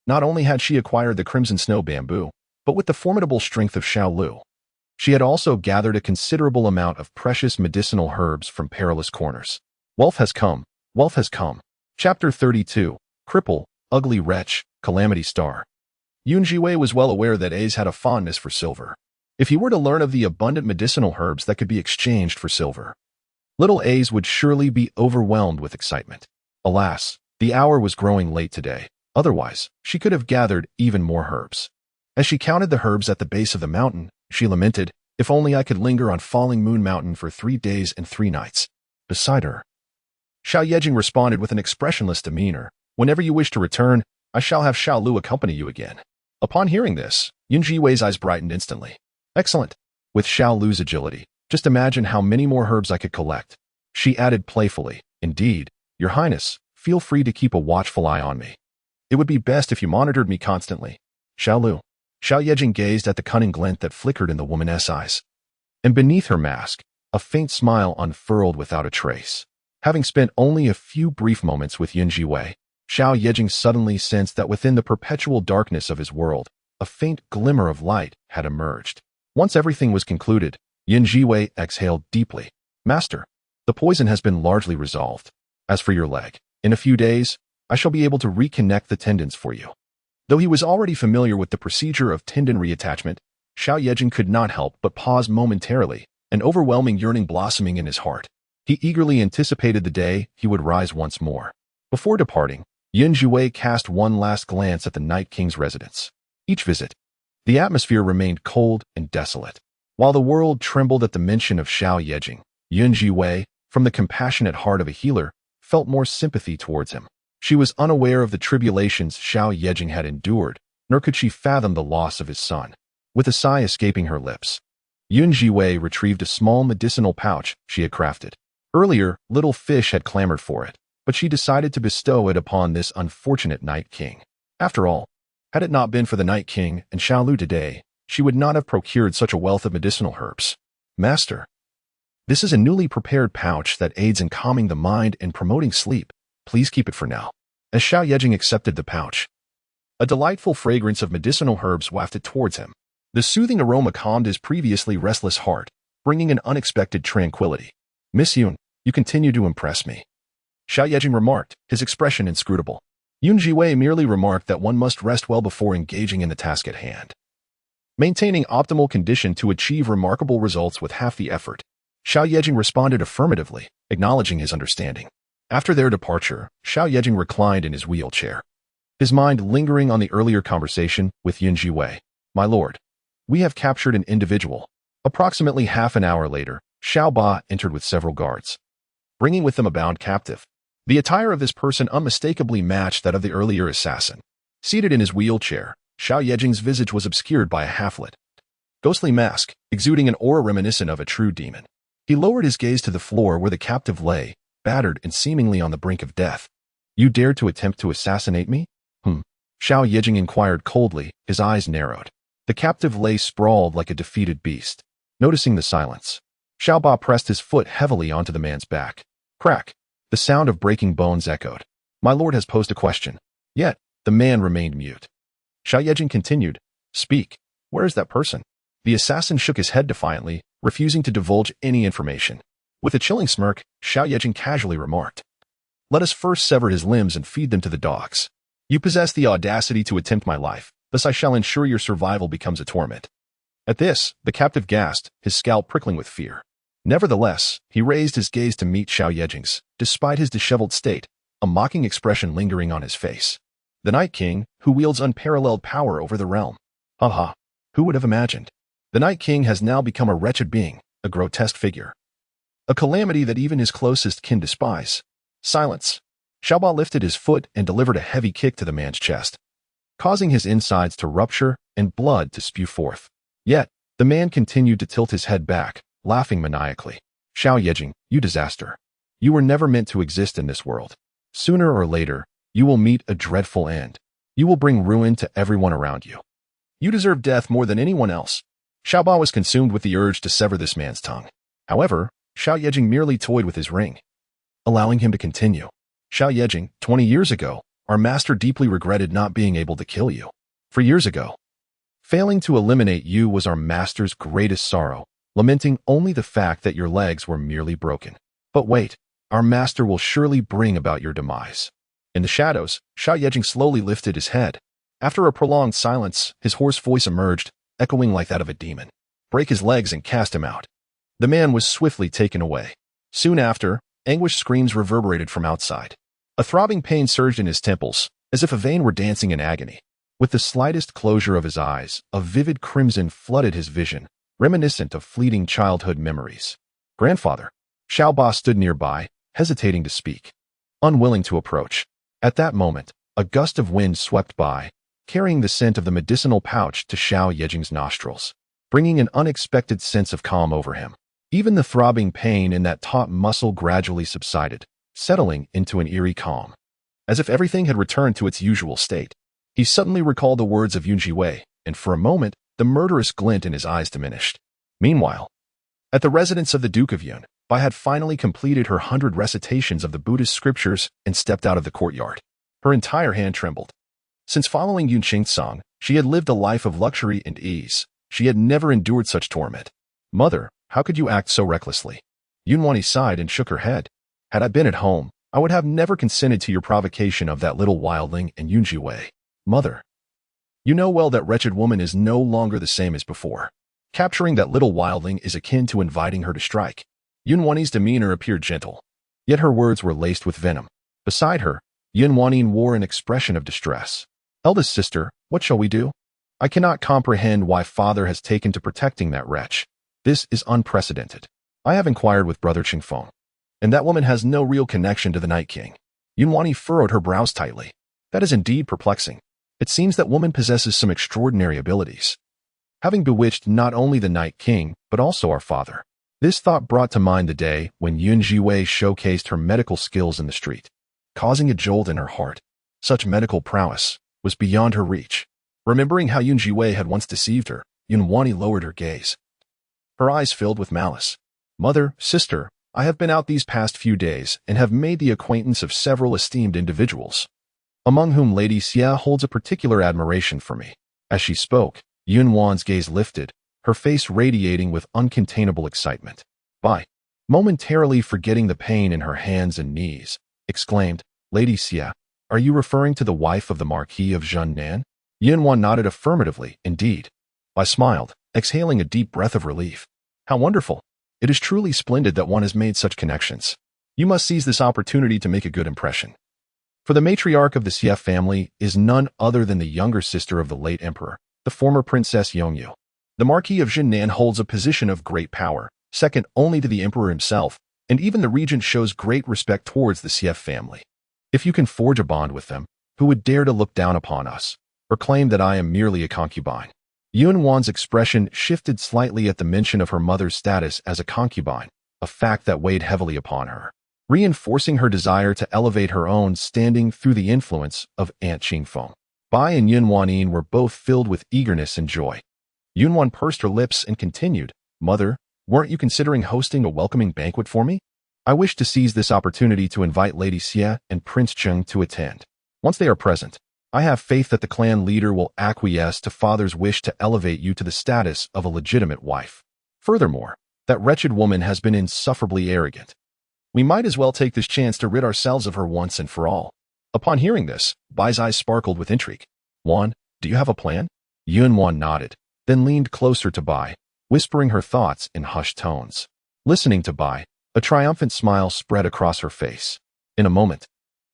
Not only had she acquired the crimson snow bamboo, but with the formidable strength of Xiaolu, she had also gathered a considerable amount of precious medicinal herbs from perilous corners. Wealth has come, wealth has come. Chapter 32, Cripple, Ugly Wretch, Calamity Star. Zhiwei was well aware that Ace had a fondness for silver. If he were to learn of the abundant medicinal herbs that could be exchanged for silver, little Ace would surely be overwhelmed with excitement. Alas, the hour was growing late today. Otherwise, she could have gathered even more herbs. As she counted the herbs at the base of the mountain, she lamented, "If only I could linger on Falling Moon Mountain for 3 days and 3 nights. Beside her. Xiao Yejing responded with an expressionless demeanor. "Whenever you wish to return, I shall have Xiaolu accompany you again." Upon hearing this, Zhiwei's eyes brightened instantly. "Excellent. With Xiaolu's agility, just imagine how many more herbs I could collect." She added playfully, "Indeed, Your Highness, feel free to keep a watchful eye on me. It would be best if you monitored me constantly." "Xiaolu." Xiao Yejing gazed at the cunning glint that flickered in the woman's eyes. And beneath her mask, a faint smile unfurled without a trace. Having spent only a few brief moments with Zhiwei, Xiao Yejing suddenly sensed that within the perpetual darkness of his world, a faint glimmer of light had emerged. Once everything was concluded, Zhiwei exhaled deeply. "Master, the poison has been largely resolved. As for your leg, in a few days, I shall be able to reconnect the tendons for you." Though he was already familiar with the procedure of tendon reattachment, Xiao Yejing could not help but pause momentarily, an overwhelming yearning blossoming in his heart. He eagerly anticipated the day he would rise once more. Before departing, Zhiwei cast one last glance at the Night King's residence. Each visit, the atmosphere remained cold and desolate. While the world trembled at the mention of Xiao Yejing, Zhiwei, from the compassionate heart of a healer, felt more sympathy towards him. She was unaware of the tribulations Xiao Yejing had endured, nor could she fathom the loss of his son. With a sigh escaping her lips, Zhiwei retrieved a small medicinal pouch she had crafted. Earlier, little fish had clamored for it, but she decided to bestow it upon this unfortunate Night King. After all, had it not been for the Night King and Xiaolu today, she would not have procured such a wealth of medicinal herbs. Master, this is a newly prepared pouch that aids in calming the mind and promoting sleep. Please keep it for now. As Xiao Yejing accepted the pouch, a delightful fragrance of medicinal herbs wafted towards him. The soothing aroma calmed his previously restless heart, bringing an unexpected tranquility. Miss Yun, you continue to impress me. Xiao Yejing remarked, his expression inscrutable. Yun Zhiwei merely remarked that one must rest well before engaging in the task at hand. Maintaining optimal condition to achieve remarkable results with half the effort. Xiao Yejing responded affirmatively, acknowledging his understanding. After their departure, Xiao Yejing reclined in his wheelchair, his mind lingering on the earlier conversation with Yun Zhiwei. My lord, we have captured an individual. Approximately half an hour later, Xiao Ba entered with several guards, bringing with them a bound captive. The attire of this person unmistakably matched that of the earlier assassin. Seated in his wheelchair, Xiao Yejing's visage was obscured by a half-lit, ghostly mask, exuding an aura reminiscent of a true demon. He lowered his gaze to the floor where the captive lay, battered and seemingly on the brink of death. You dared to attempt to assassinate me? Xiao Yejing inquired coldly, his eyes narrowed. The captive lay sprawled like a defeated beast. Noticing the silence, Xiao Ba pressed his foot heavily onto the man's back. Crack! The sound of breaking bones echoed. My lord has posed a question. Yet, the man remained mute. Xiao Yejing continued. Speak. Where is that person? The assassin shook his head defiantly, refusing to divulge any information. With a chilling smirk, Xiao Yejing casually remarked, let us first sever his limbs and feed them to the dogs. You possess the audacity to attempt my life, thus I shall ensure your survival becomes a torment. At this, the captive gasped, his scalp prickling with fear. Nevertheless, he raised his gaze to meet Xiao Yejing's, despite his disheveled state, a mocking expression lingering on his face. The Night King, who wields unparalleled power over the realm. Haha, who would have imagined? The Night King has now become a wretched being, a grotesque figure. A calamity that even his closest kin despise. Silence. Xiao Ba lifted his foot and delivered a heavy kick to the man's chest, causing his insides to rupture and blood to spew forth. Yet, the man continued to tilt his head back, laughing maniacally. Xiao Yejing, you disaster. You were never meant to exist in this world. Sooner or later, you will meet a dreadful end. You will bring ruin to everyone around you. You deserve death more than anyone else. Xiao Ba was consumed with the urge to sever this man's tongue. However, Xiao Yejing merely toyed with his ring, allowing him to continue. Xiao Yejing, 20 years ago, our master deeply regretted not being able to kill you. For years ago, failing to eliminate you was our master's greatest sorrow, lamenting only the fact that your legs were merely broken. But wait, our master will surely bring about your demise. In the shadows, Xiao Yejing slowly lifted his head. After a prolonged silence, his hoarse voice emerged, echoing like that of a demon. Break his legs and cast him out. The man was swiftly taken away. Soon after, anguished screams reverberated from outside. A throbbing pain surged in his temples, as if a vein were dancing in agony. With the slightest closure of his eyes, a vivid crimson flooded his vision, reminiscent of fleeting childhood memories. Grandfather. Xiao Ba stood nearby, hesitating to speak, unwilling to approach. At that moment, a gust of wind swept by, carrying the scent of the medicinal pouch to Xiao Yejing's nostrils, bringing an unexpected sense of calm over him. Even the throbbing pain in that taut muscle gradually subsided, settling into an eerie calm. As if everything had returned to its usual state. He suddenly recalled the words of Yun Zhiwei, and for a moment, the murderous glint in his eyes diminished. Meanwhile, at the residence of the Duke of Yun, Bai had finally completed her 100 recitations of the Buddhist scriptures and stepped out of the courtyard. Her entire hand trembled. Since following Yun Qingtsong, she had lived a life of luxury and ease. She had never endured such torment. Mother, how could you act so recklessly? Yun Wani sighed and shook her head. Had I been at home, I would have never consented to your provocation of that little wildling and Yun Zhiwei. Mother, you know well that wretched woman is no longer the same as before. Capturing that little wildling is akin to inviting her to strike. Yun Wani's demeanor appeared gentle, yet her words were laced with venom. Beside her, Yun Wani wore an expression of distress. Eldest sister, what shall we do? I cannot comprehend why father has taken to protecting that wretch. This is unprecedented. I have inquired with brother Qingfeng, and that woman has no real connection to the Night King. Yun Wani furrowed her brows tightly. That is indeed perplexing. It seems that woman possesses some extraordinary abilities, having bewitched not only the Night King, but also our father. This thought brought to mind the day when Yun Zhiwei showcased her medical skills in the street, causing a jolt in her heart. Such medical prowess, was beyond her reach. Remembering how Zhiwei had once deceived her, Yunwani lowered her gaze. Her eyes filled with malice. Mother, sister, I have been out these past few days and have made the acquaintance of several esteemed individuals, among whom Lady Xia holds a particular admiration for me. As she spoke, Yunwan's gaze lifted, her face radiating with uncontainable excitement. Bai, momentarily forgetting the pain in her hands and knees, exclaimed, Lady Xia, are you referring to the wife of the Marquis of Zhengnan? Yunwan nodded affirmatively, indeed. Bai smiled, exhaling a deep breath of relief. How wonderful! It is truly splendid that one has made such connections. You must seize this opportunity to make a good impression. For the matriarch of the Xie family is none other than the younger sister of the late emperor, the former Princess Yongyu. The Marquis of Zhengnan holds a position of great power, second only to the emperor himself, and even the regent shows great respect towards the Xie family. If you can forge a bond with them, who would dare to look down upon us, or claim that I am merely a concubine? Yunwan's expression shifted slightly at the mention of her mother's status as a concubine, a fact that weighed heavily upon her, reinforcing her desire to elevate her own standing through the influence of Aunt Qingfeng. Bai and Yunwanin were both filled with eagerness and joy. Yunwan pursed her lips and continued, Mother, weren't you considering hosting a welcoming banquet for me? I wish to seize this opportunity to invite Lady Xia and Prince Cheng to attend. Once they are present, I have faith that the clan leader will acquiesce to father's wish to elevate you to the status of a legitimate wife. Furthermore, that wretched woman has been insufferably arrogant. We might as well take this chance to rid ourselves of her once and for all. Upon hearing this, Bai's eyes sparkled with intrigue. Wan, do you have a plan? Yunwan nodded, then leaned closer to Bai, whispering her thoughts in hushed tones. Listening to Bai, a triumphant smile spread across her face. In a moment,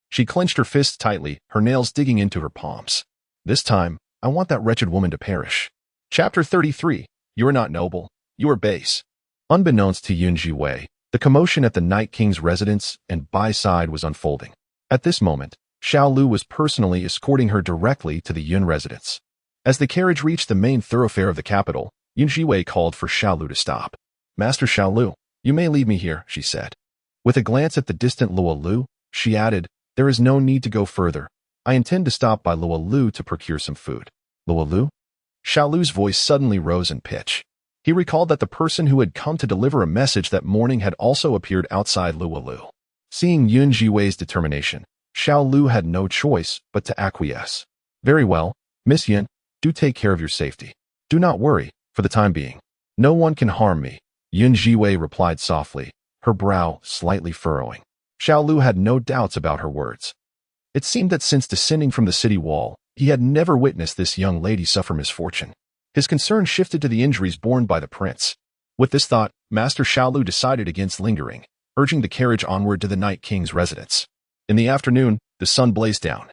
she clenched her fists tightly, her nails digging into her palms. This time, I want that wretched woman to perish. Chapter 33. You are not noble. You are base. Unbeknownst to Zhiwei, the commotion at the Night King's residence and Bai's side was unfolding. At this moment, Xiao Lu was personally escorting her directly to the Yun residence. As the carriage reached the main thoroughfare of the capital, Zhiwei called for Xiao Lu to stop. Master Xiao Lu, you may leave me here, she said. With a glance at the distant Luo Lu, she added, there is no need to go further. I intend to stop by Luo Lu to procure some food. Luo Lu? Xiao Lu's voice suddenly rose in pitch. He recalled that the person who had come to deliver a message that morning had also appeared outside Luo Lu. Seeing Zhiwei's determination, Xiao Lu had no choice but to acquiesce. Very well, Miss Yun, do take care of your safety. Do not worry, for the time being. No one can harm me, Zhiwei replied softly, her brow slightly furrowing. Xiao Lu had no doubts about her words. It seemed that since descending from the city wall, he had never witnessed this young lady suffer misfortune. His concern shifted to the injuries borne by the prince. With this thought, Master Xiao Lu decided against lingering, urging the carriage onward to the Night King's residence. In the afternoon, the sun blazed down.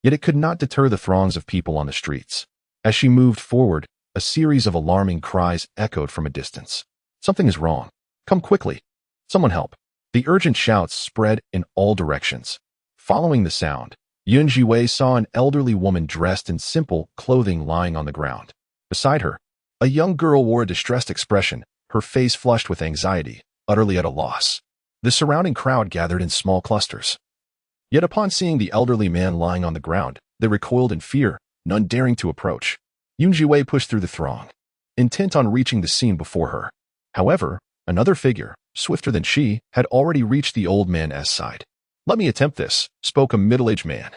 Yet it could not deter the throngs of people on the streets. As she moved forward, a series of alarming cries echoed from a distance. Something is wrong. Come quickly. Someone help. The urgent shouts spread in all directions. Following the sound, Zhiwei saw an elderly woman dressed in simple clothing lying on the ground. Beside her, a young girl wore a distressed expression, her face flushed with anxiety, utterly at a loss. The surrounding crowd gathered in small clusters. Yet upon seeing the elderly man lying on the ground, they recoiled in fear, none daring to approach. Zhiwei pushed through the throng, intent on reaching the scene before her. However, another figure, swifter than she, had already reached the old man's side. Let me attempt this, spoke a middle-aged man.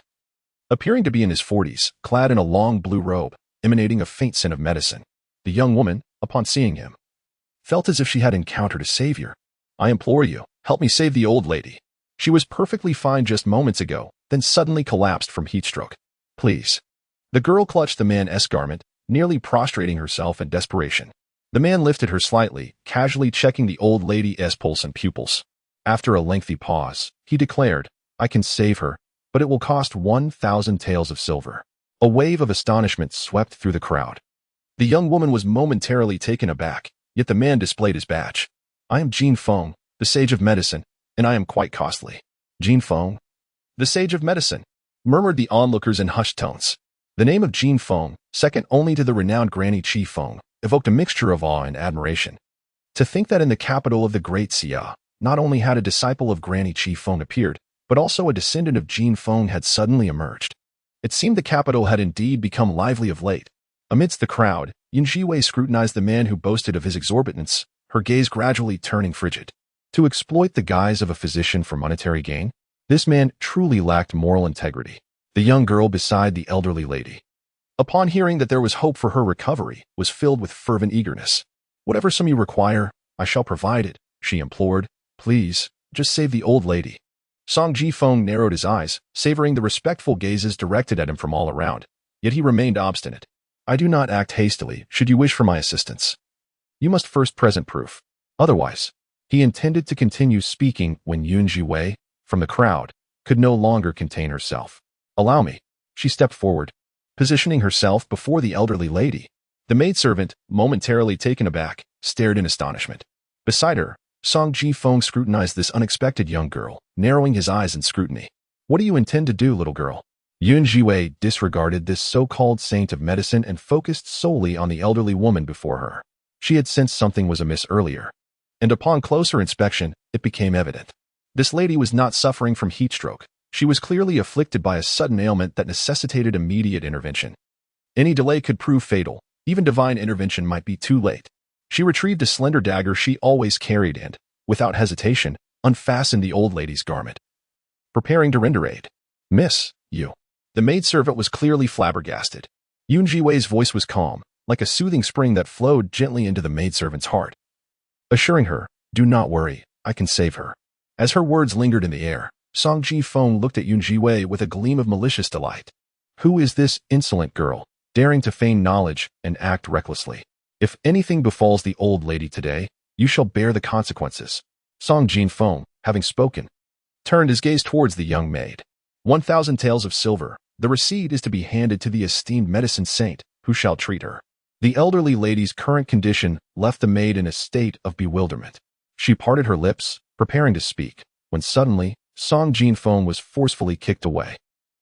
Appearing to be in his 40s, clad in a long blue robe, emanating a faint scent of medicine, the young woman, upon seeing him, felt as if she had encountered a savior. I implore you, help me save the old lady. She was perfectly fine just moments ago, then suddenly collapsed from heatstroke. Please. The girl clutched the man's garment, nearly prostrating herself in desperation. The man lifted her slightly, casually checking the old lady's pulse and pupils. After a lengthy pause, he declared, I can save her, but it will cost 1,000 taels of silver. A wave of astonishment swept through the crowd. The young woman was momentarily taken aback, yet the man displayed his badge. I am Jin Feng, the sage of medicine, and I am quite costly. Jin Feng? The sage of medicine, murmured the onlookers in hushed tones. The name of Jin Feng, second only to the renowned Granny Qi Feng, evoked a mixture of awe and admiration. To think that in the capital of the Great Xia, not only had a disciple of Granny Qi Feng appeared, but also a descendant of Jin Feng had suddenly emerged. It seemed the capital had indeed become lively of late. Amidst the crowd, Zhiwei scrutinized the man who boasted of his exorbitance, her gaze gradually turning frigid. To exploit the guise of a physician for monetary gain? This man truly lacked moral integrity. The young girl beside the elderly lady, upon hearing that there was hope for her recovery, was filled with fervent eagerness. "Whatever sum you require, I shall provide it," she implored. "Please, just save the old lady." Song Ji-feng narrowed his eyes, savoring the respectful gazes directed at him from all around. Yet he remained obstinate. "I do not act hastily, should you wish for my assistance. You must first present proof. Otherwise." He intended to continue speaking when Zhiwei, from the crowd, could no longer contain herself. "Allow me." She stepped forward, positioning herself before the elderly lady. The maidservant, momentarily taken aback, stared in astonishment. Beside her, Song Ji-feng scrutinized this unexpected young girl, narrowing his eyes in scrutiny. "What do you intend to do, little girl?" Zhiwei disregarded this so-called saint of medicine and focused solely on the elderly woman before her. She had sensed something was amiss earlier, and upon closer inspection, it became evident. This lady was not suffering from heat stroke. She was clearly afflicted by a sudden ailment that necessitated immediate intervention. Any delay could prove fatal. Even divine intervention might be too late. She retrieved a slender dagger she always carried and, without hesitation, unfastened the old lady's garment, preparing to render aid. "Miss, you." The maidservant was clearly flabbergasted. Zhiwei's voice was calm, like a soothing spring that flowed gently into the maidservant's heart, assuring her, "Do not worry, I can save her." As her words lingered in the air, Song Ji-feng looked at Zhiwei with a gleam of malicious delight. Who is this insolent girl, daring to feign knowledge and act recklessly? If anything befalls the old lady today, you shall bear the consequences. Song Ji-feng, having spoken, turned his gaze towards the young maid. 1,000 taels of silver. The receipt is to be handed to the esteemed medicine saint, who shall treat her. The elderly lady's current condition left the maid in a state of bewilderment. She parted her lips, preparing to speak, when suddenly, Song Ji-feng was forcefully kicked away.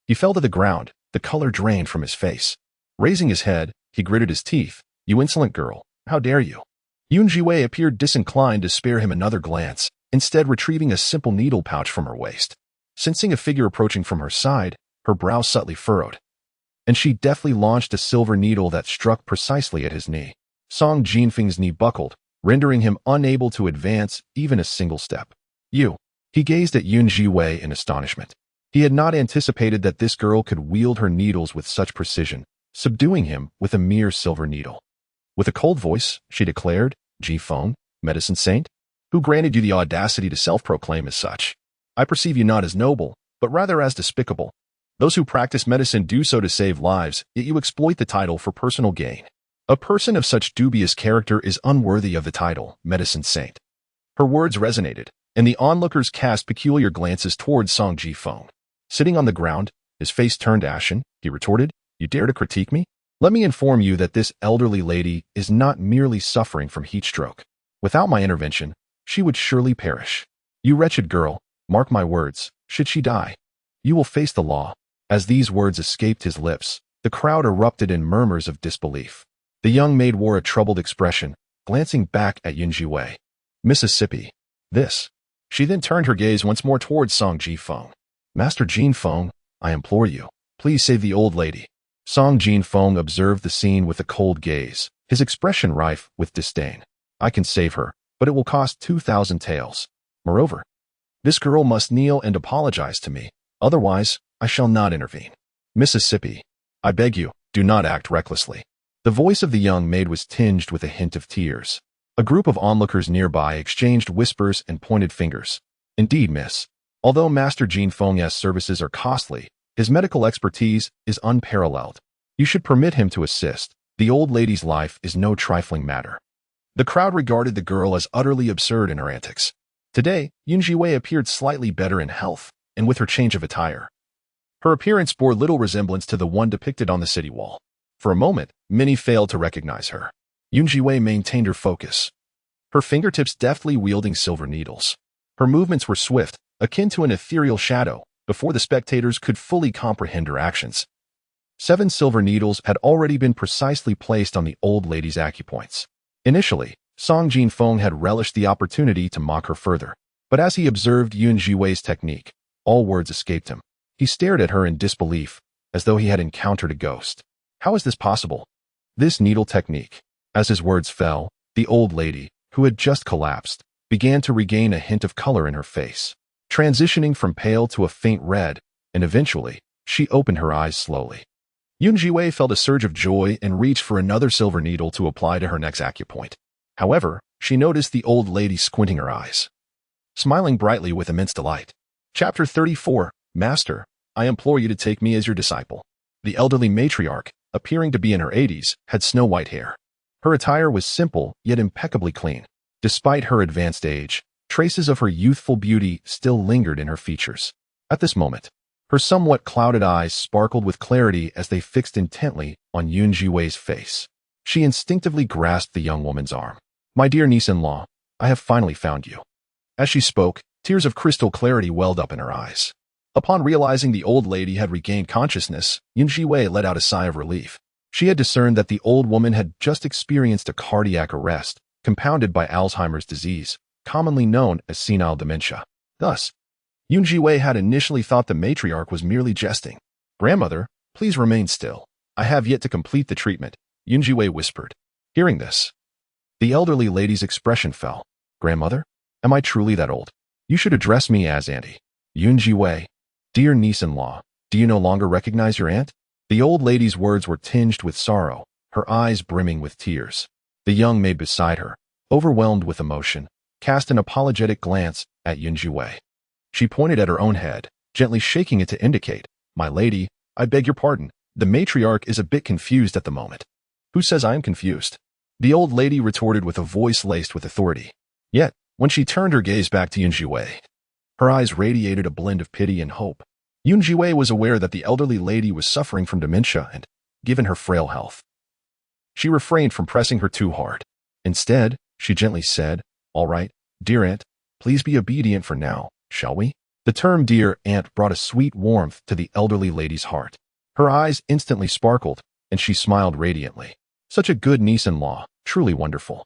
He fell to the ground, the color drained from his face. Raising his head, he gritted his teeth. "You insolent girl, how dare you?" Zhiwei appeared disinclined to spare him another glance, instead retrieving a simple needle pouch from her waist. Sensing a figure approaching from her side, her brow subtly furrowed, and she deftly launched a silver needle that struck precisely at his knee. Song Ji-feng's knee buckled, rendering him unable to advance even a single step. "You." He gazed at Zhiwei in astonishment. He had not anticipated that this girl could wield her needles with such precision, subduing him with a mere silver needle. With a cold voice, she declared, "Ji-feng, medicine saint? Who granted you the audacity to self-proclaim as such? I perceive you not as noble, but rather as despicable. Those who practice medicine do so to save lives, yet you exploit the title for personal gain. A person of such dubious character is unworthy of the title, medicine saint." Her words resonated, and the onlookers cast peculiar glances towards Song Ji-feng. Sitting on the ground, his face turned ashen, he retorted, "You dare to critique me? Let me inform you that this elderly lady is not merely suffering from heat stroke. Without my intervention, she would surely perish. You wretched girl, mark my words, should she die, you will face the law." As these words escaped his lips, the crowd erupted in murmurs of disbelief. The young maid wore a troubled expression, glancing back at Zhiwei. "Mississippi. This." She then turned her gaze once more towards Song Ji-feng. "Master Ji-feng, I implore you, please save the old lady." Song Ji-feng observed the scene with a cold gaze, his expression rife with disdain. "I can save her, but it will cost 2,000 taels. Moreover, this girl must kneel and apologize to me, otherwise, I shall not intervene. Mississippi, I beg you, do not act recklessly." The voice of the young maid was tinged with a hint of tears. A group of onlookers nearby exchanged whispers and pointed fingers. "Indeed, miss. Although Master Ji-feng's services are costly, his medical expertise is unparalleled. You should permit him to assist. The old lady's life is no trifling matter." The crowd regarded the girl as utterly absurd in her antics. Today, Zhiwei appeared slightly better in health, and with her change of attire, her appearance bore little resemblance to the one depicted on the city wall. For a moment, many failed to recognize her. Zhiwei maintained her focus, her fingertips deftly wielding silver needles. Her movements were swift, akin to an ethereal shadow, before the spectators could fully comprehend her actions. 7 silver needles had already been precisely placed on the old lady's acupoints. Initially, Song Ji-feng had relished the opportunity to mock her further, but as he observed Zhiwei's technique, all words escaped him. He stared at her in disbelief, as though he had encountered a ghost. How is this possible? This needle technique. As his words fell, the old lady, who had just collapsed, began to regain a hint of color in her face, transitioning from pale to a faint red, and eventually, she opened her eyes slowly. Zhiwei felt a surge of joy and reached for another silver needle to apply to her next acupoint. However, she noticed the old lady squinting her eyes, smiling brightly with immense delight. Chapter 34, Master, I implore you to take me as your disciple. The elderly matriarch, appearing to be in her 80s, had snow-white hair. Her attire was simple, yet impeccably clean. Despite her advanced age, traces of her youthful beauty still lingered in her features. At this moment, her somewhat clouded eyes sparkled with clarity as they fixed intently on Zhiwei's face. She instinctively grasped the young woman's arm. My dear niece-in-law, I have finally found you. As she spoke, tears of crystal clarity welled up in her eyes. Upon realizing the old lady had regained consciousness, Zhiwei let out a sigh of relief. She had discerned that the old woman had just experienced a cardiac arrest, compounded by Alzheimer's disease, commonly known as senile dementia. Thus, Zhiwei had initially thought the matriarch was merely jesting. Grandmother, please remain still. I have yet to complete the treatment, Zhiwei whispered. Hearing this, the elderly lady's expression fell. Grandmother, am I truly that old? You should address me as Auntie. Zhiwei, dear niece-in-law, do you no longer recognize your aunt? The old lady's words were tinged with sorrow, her eyes brimming with tears. The young maid beside her, overwhelmed with emotion, cast an apologetic glance at Zhiwei. She pointed at her own head, gently shaking it to indicate, My lady, I beg your pardon. The matriarch is a bit confused at the moment. Who says I am confused? The old lady retorted with a voice laced with authority. Yet, when she turned her gaze back to Zhiwei, her eyes radiated a blend of pity and hope. Zhiwei was aware that the elderly lady was suffering from dementia and, given her frail health, she refrained from pressing her too hard. Instead, she gently said, All right, dear aunt, please be obedient for now, shall we? The term dear aunt brought a sweet warmth to the elderly lady's heart. Her eyes instantly sparkled, and she smiled radiantly. Such a good niece-in-law, truly wonderful.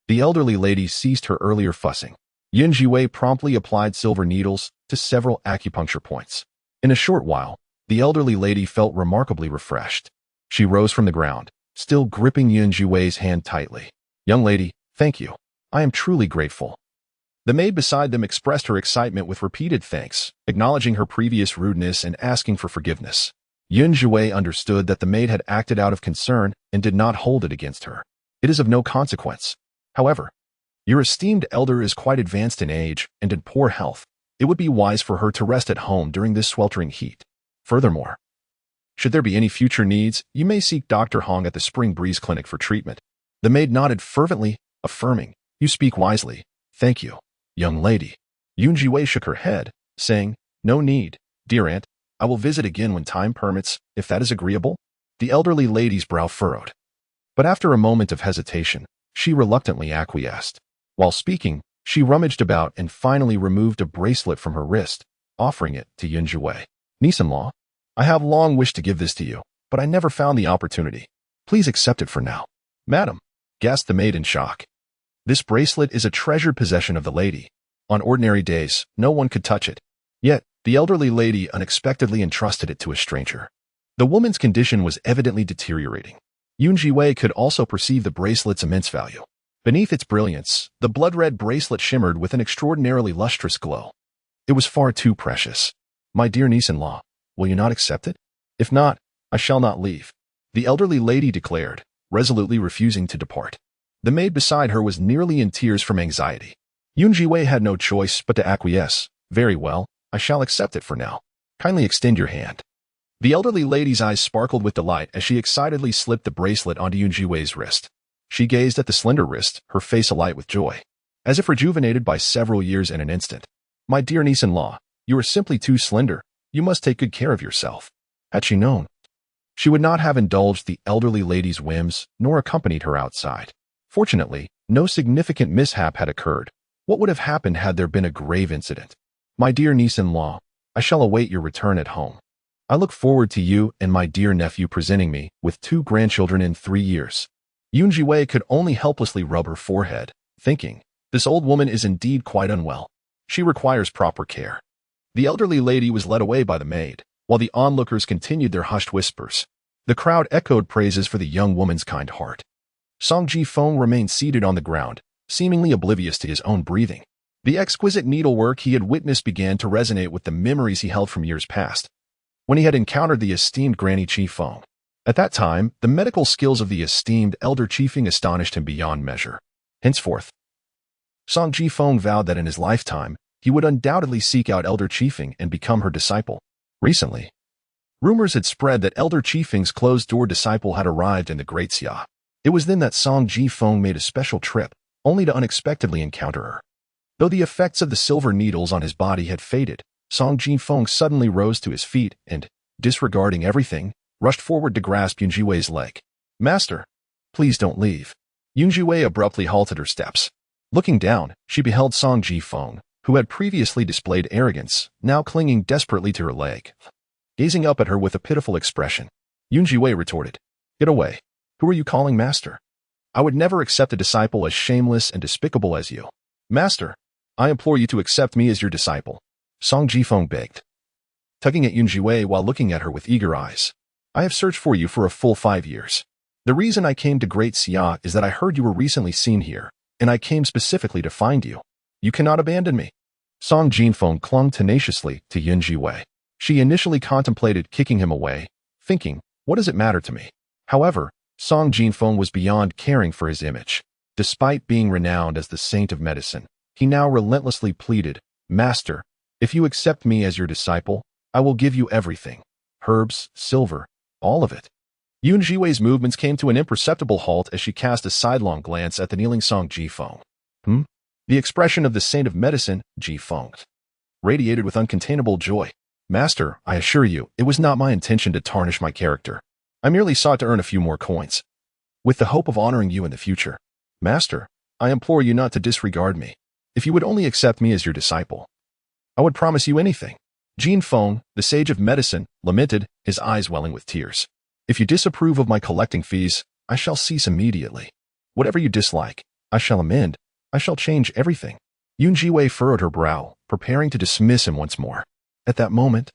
The elderly lady ceased her earlier fussing. Zhiwei promptly applied silver needles to several acupuncture points. In a short while, the elderly lady felt remarkably refreshed. She rose from the ground, still gripping Zhiwei's hand tightly. Young lady, thank you. I am truly grateful. The maid beside them expressed her excitement with repeated thanks, acknowledging her previous rudeness and asking for forgiveness. Zhiwei understood that the maid had acted out of concern and did not hold it against her. It is of no consequence. However, your esteemed elder is quite advanced in age and in poor health. It would be wise for her to rest at home during this sweltering heat. Furthermore, should there be any future needs, you may seek Dr. Hong at the Spring Breeze Clinic for treatment. The maid nodded fervently, affirming, You speak wisely. Thank you, young lady. Zhiwei shook her head, saying, No need, dear aunt. I will visit again when time permits, if that is agreeable. The elderly lady's brow furrowed. But after a moment of hesitation, she reluctantly acquiesced. While speaking, she rummaged about and finally removed a bracelet from her wrist, offering it to Zhiwei. Niece-in-law, I have long wished to give this to you, but I never found the opportunity. Please accept it for now. Madam, gasped the maid in shock. This bracelet is a treasured possession of the lady. On ordinary days, no one could touch it. Yet, the elderly lady unexpectedly entrusted it to a stranger. The woman's condition was evidently deteriorating. Zhiwei could also perceive the bracelet's immense value. Beneath its brilliance, the blood-red bracelet shimmered with an extraordinarily lustrous glow. It was far too precious. My dear niece-in-law, will you not accept it? If not, I shall not leave, the elderly lady declared, resolutely refusing to depart. The maid beside her was nearly in tears from anxiety. Zhiwei had no choice but to acquiesce. Very well, I shall accept it for now. Kindly extend your hand. The elderly lady's eyes sparkled with delight as she excitedly slipped the bracelet onto Zhiwei's wrist. She gazed at the slender wrist, her face alight with joy, as if rejuvenated by several years in an instant. My dear niece-in-law, you are simply too slender. You must take good care of yourself. Had she known, she would not have indulged the elderly lady's whims nor accompanied her outside. Fortunately, no significant mishap had occurred. What would have happened had there been a grave incident? My dear niece-in-law, I shall await your return at home. I look forward to you and my dear nephew presenting me with 2 grandchildren in 3 years. Zhiwei could only helplessly rub her forehead, thinking, This old woman is indeed quite unwell. She requires proper care. The elderly lady was led away by the maid, while the onlookers continued their hushed whispers. The crowd echoed praises for the young woman's kind heart. Song Ji-feng remained seated on the ground, seemingly oblivious to his own breathing. The exquisite needlework he had witnessed began to resonate with the memories he held from years past, when he had encountered the esteemed Granny Chi-feng. At that time, the medical skills of the esteemed elder chiefing astonished him beyond measure. Henceforth, Song Ji-feng vowed that in his lifetime, he would undoubtedly seek out elder chiefing and become her disciple. Recently, rumors had spread that elder chiefing's closed-door disciple had arrived in the Great Xia. It was then that Song Ji-feng made a special trip, only to unexpectedly encounter her. Though the effects of the silver needles on his body had faded, Song Ji-feng suddenly rose to his feet and, disregarding everything, rushed forward to grasp Yun Zhiwei's leg. "Master, please don't leave." Yun Zhiwei abruptly halted her steps. Looking down, she beheld Song Ji-feng, who had previously displayed arrogance, now clinging desperately to her leg. Gazing up at her with a pitiful expression, Yun Zhiwei retorted, "Get away. Who are you calling master? I would never accept a disciple as shameless and despicable as you. Master, I implore you to accept me as your disciple," Song Ji-feng begged, tugging at Yun Zhiwei while looking at her with eager eyes. "I have searched for you for a full 5 years. The reason I came to Great Xia is that I heard you were recently seen here, and I came specifically to find you. You cannot abandon me." Song Ji-feng clung tenaciously to Yun Zhiwei. She initially contemplated kicking him away, thinking, "What does it matter to me?" However, Song Ji-feng was beyond caring for his image. Despite being renowned as the saint of medicine, he now relentlessly pleaded, "Master, if you accept me as your disciple, I will give you everything. Herbs, silver, all of it." Yun Zhiwei's movements came to an imperceptible halt as she cast a sidelong glance at the kneeling Song Ji-feng. The expression of the saint of medicine, Ji-feng, radiated with uncontainable joy. "Master, I assure you, it was not my intention to tarnish my character. I merely sought to earn a few more coins, with the hope of honoring you in the future. Master, I implore you not to disregard me. If you would only accept me as your disciple, I would promise you anything." Ji-feng, the sage of medicine, lamented, his eyes welling with tears. "If you disapprove of my collecting fees, I shall cease immediately. Whatever you dislike, I shall amend. I shall change everything." Yun Zhiwei furrowed her brow, preparing to dismiss him once more. At that moment,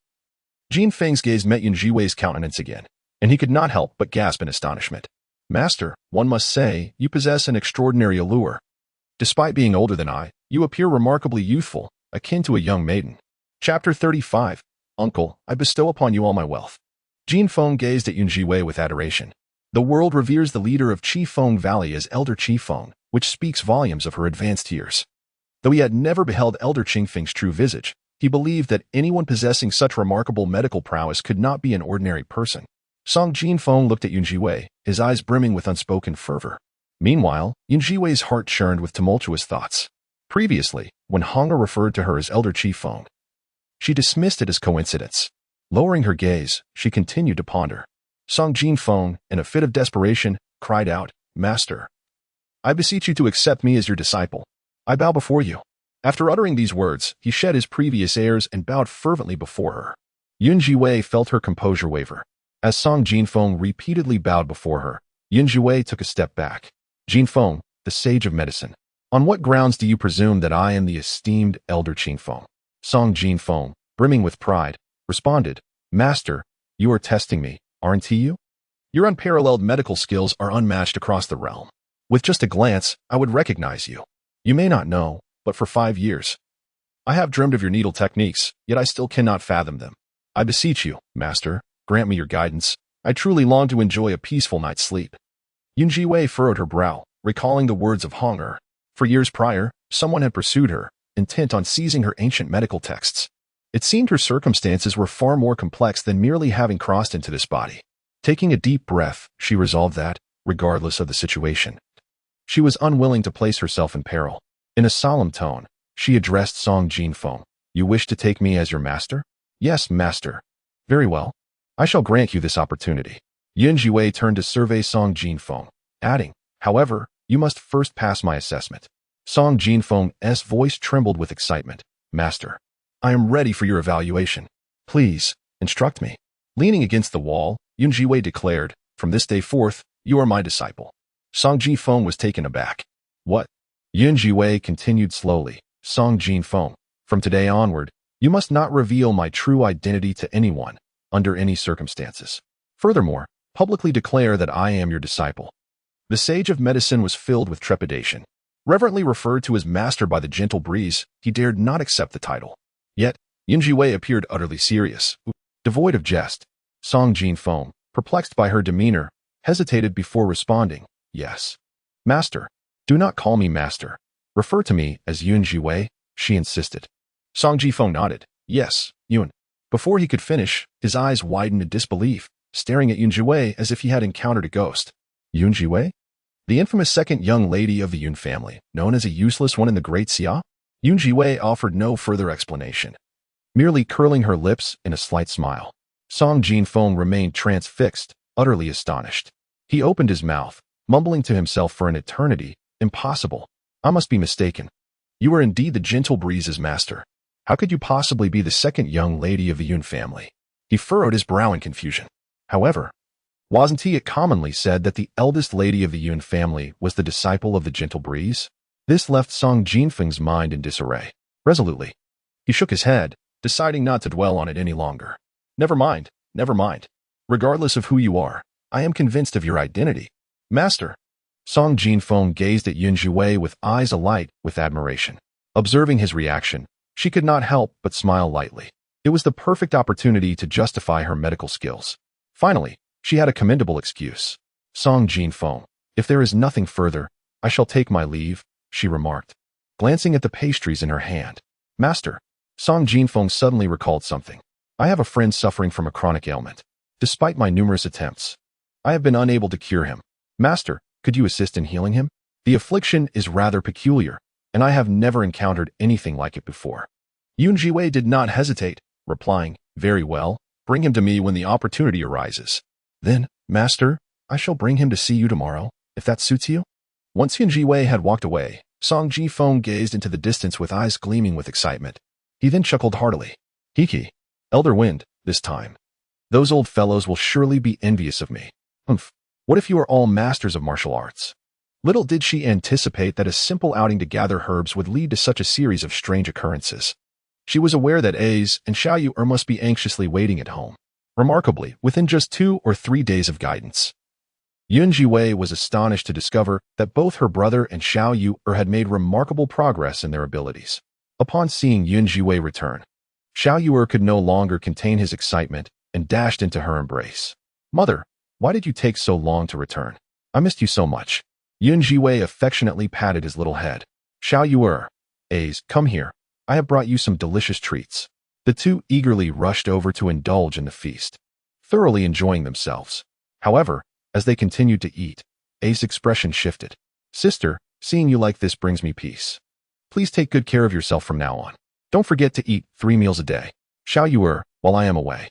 Ji-feng's gaze met Yun Zhiwei's countenance again, and he could not help but gasp in astonishment. "Master, one must say, you possess an extraordinary allure. Despite being older than I, you appear remarkably youthful, akin to a young maiden." Chapter 35. "Uncle, I bestow upon you all my wealth." Ji-feng gazed at Yun Zhiwei with adoration. The world reveres the leader of Chi-feng Valley as Elder Chi-feng, which speaks volumes of her advanced years. Though he had never beheld Elder Qingfeng's true visage, he believed that anyone possessing such remarkable medical prowess could not be an ordinary person. Song Ji-feng looked at Yun Zhiwei, his eyes brimming with unspoken fervor. Meanwhile, Yun Zhiwei's heart churned with tumultuous thoughts. Previously, when Hong'er referred to her as Elder Chi-feng, she dismissed it as coincidence. Lowering her gaze, she continued to ponder. Song Ji-feng, in a fit of desperation, cried out, "Master, I beseech you to accept me as your disciple. I bow before you." After uttering these words, he shed his previous airs and bowed fervently before her. Yun Zhiwei felt her composure waver. As Song Ji-feng repeatedly bowed before her, Yun Zhiwei took a step back. "Ji-feng, the sage of medicine, on what grounds do you presume that I am the esteemed Elder Qingfeng?" Song Ji-feng, brimming with pride, responded, "Master, you are testing me, aren't you? Your unparalleled medical skills are unmatched across the realm. With just a glance, I would recognize you. You may not know, but for 5 years, I have dreamed of your needle techniques, yet I still cannot fathom them. I beseech you, Master, grant me your guidance. I truly long to enjoy a peaceful night's sleep." Yun Zhiwei furrowed her brow, recalling the words of Hong'er. For years prior, someone had pursued her, intent on seizing her ancient medical texts. It seemed her circumstances were far more complex than merely having crossed into this body. Taking a deep breath, she resolved that, regardless of the situation, she was unwilling to place herself in peril. In a solemn tone, she addressed Song Ji-feng. "You wish to take me as your master?" "Yes, master." "Very well. I shall grant you this opportunity." Yun Zhiwei turned to survey Song Ji-feng, adding, "However, you must first pass my assessment." Song Ji-feng's voice trembled with excitement. "Master, I am ready for your evaluation. Please, instruct me." Leaning against the wall, Yun Zhiwei declared, "From this day forth, you are my disciple." Song Ji-feng was taken aback. "What?" Yun Zhiwei continued slowly. "Song Ji-feng, from today onward, you must not reveal my true identity to anyone. under any circumstances. Furthermore, publicly declare that I am your disciple." The sage of medicine was filled with trepidation. Reverently referred to as master by the gentle breeze, he dared not accept the title. Yet, Zhiwei appeared utterly serious, devoid of jest. Song Jinfeng, perplexed by her demeanor, hesitated before responding, "Yes. Master. Do not call me master. Refer to me as Zhiwei," she insisted. Song Jinfeng nodded, "Yes, Yun." Before he could finish, his eyes widened in disbelief, staring at Zhiwei as if he had encountered a ghost. Zhiwei? The infamous second young lady of the Yun family, known as a useless one in the Great Xia? Zhiwei offered no further explanation, merely curling her lips in a slight smile. Song Jinfeng remained transfixed, utterly astonished. He opened his mouth, mumbling to himself for an eternity, "Impossible. I must be mistaken. You are indeed the gentle breeze's master. How could you possibly be the second young lady of the Yun family?" He furrowed his brow in confusion. However, wasn't it commonly said that the eldest lady of the Yun family was the disciple of the gentle breeze? This left Song Jinfeng's mind in disarray. Resolutely, he shook his head, deciding not to dwell on it any longer. Never mind. Regardless of who you are, I am convinced of your identity. Master." Song Jinfeng gazed at Zhiwei with eyes alight with admiration. Observing his reaction, she could not help but smile lightly. It was the perfect opportunity to justify her medical skills. Finally, she had a commendable excuse. "Song Jinfeng, if there is nothing further, I shall take my leave," she remarked, glancing at the pastries in her hand. "Master." Song Jinfeng suddenly recalled something. "I have a friend suffering from a chronic ailment. Despite my numerous attempts, I have been unable to cure him. Master, could you assist in healing him? The affliction is rather peculiar, and I have never encountered anything like it before." Zhiwei did not hesitate, replying, "Very well, bring him to me when the opportunity arises. Then, master, I shall bring him to see you tomorrow, if that suits you." Once Zhiwei had walked away, Song Jinfeng gazed into the distance with eyes gleaming with excitement. He then chuckled heartily. "Hiki, Elder Wind, this time. Those old fellows will surely be envious of me. Humph. What if you are all masters of martial arts?" Little did she anticipate that a simple outing to gather herbs would lead to such a series of strange occurrences. She was aware that A's and Xiaoyu must be anxiously waiting at home. Remarkably, within just 2 or 3 days of guidance, Zhiwei was astonished to discover that both her brother and Xiaoyu had made remarkable progress in their abilities. Upon seeing Zhiwei return, Xiaoyu could no longer contain his excitement and dashed into her embrace. "Mother, why did you take so long to return? I missed you so much." Zhiwei affectionately patted his little head. "Xiaoyu, A's, come here. I have brought you some delicious treats." The two eagerly rushed over to indulge in the feast, thoroughly enjoying themselves. However, as they continued to eat, A's expression shifted. "Sister, seeing you like this brings me peace. Please take good care of yourself from now on. Don't forget to eat 3 meals a day. Xiaoyu, while I am away,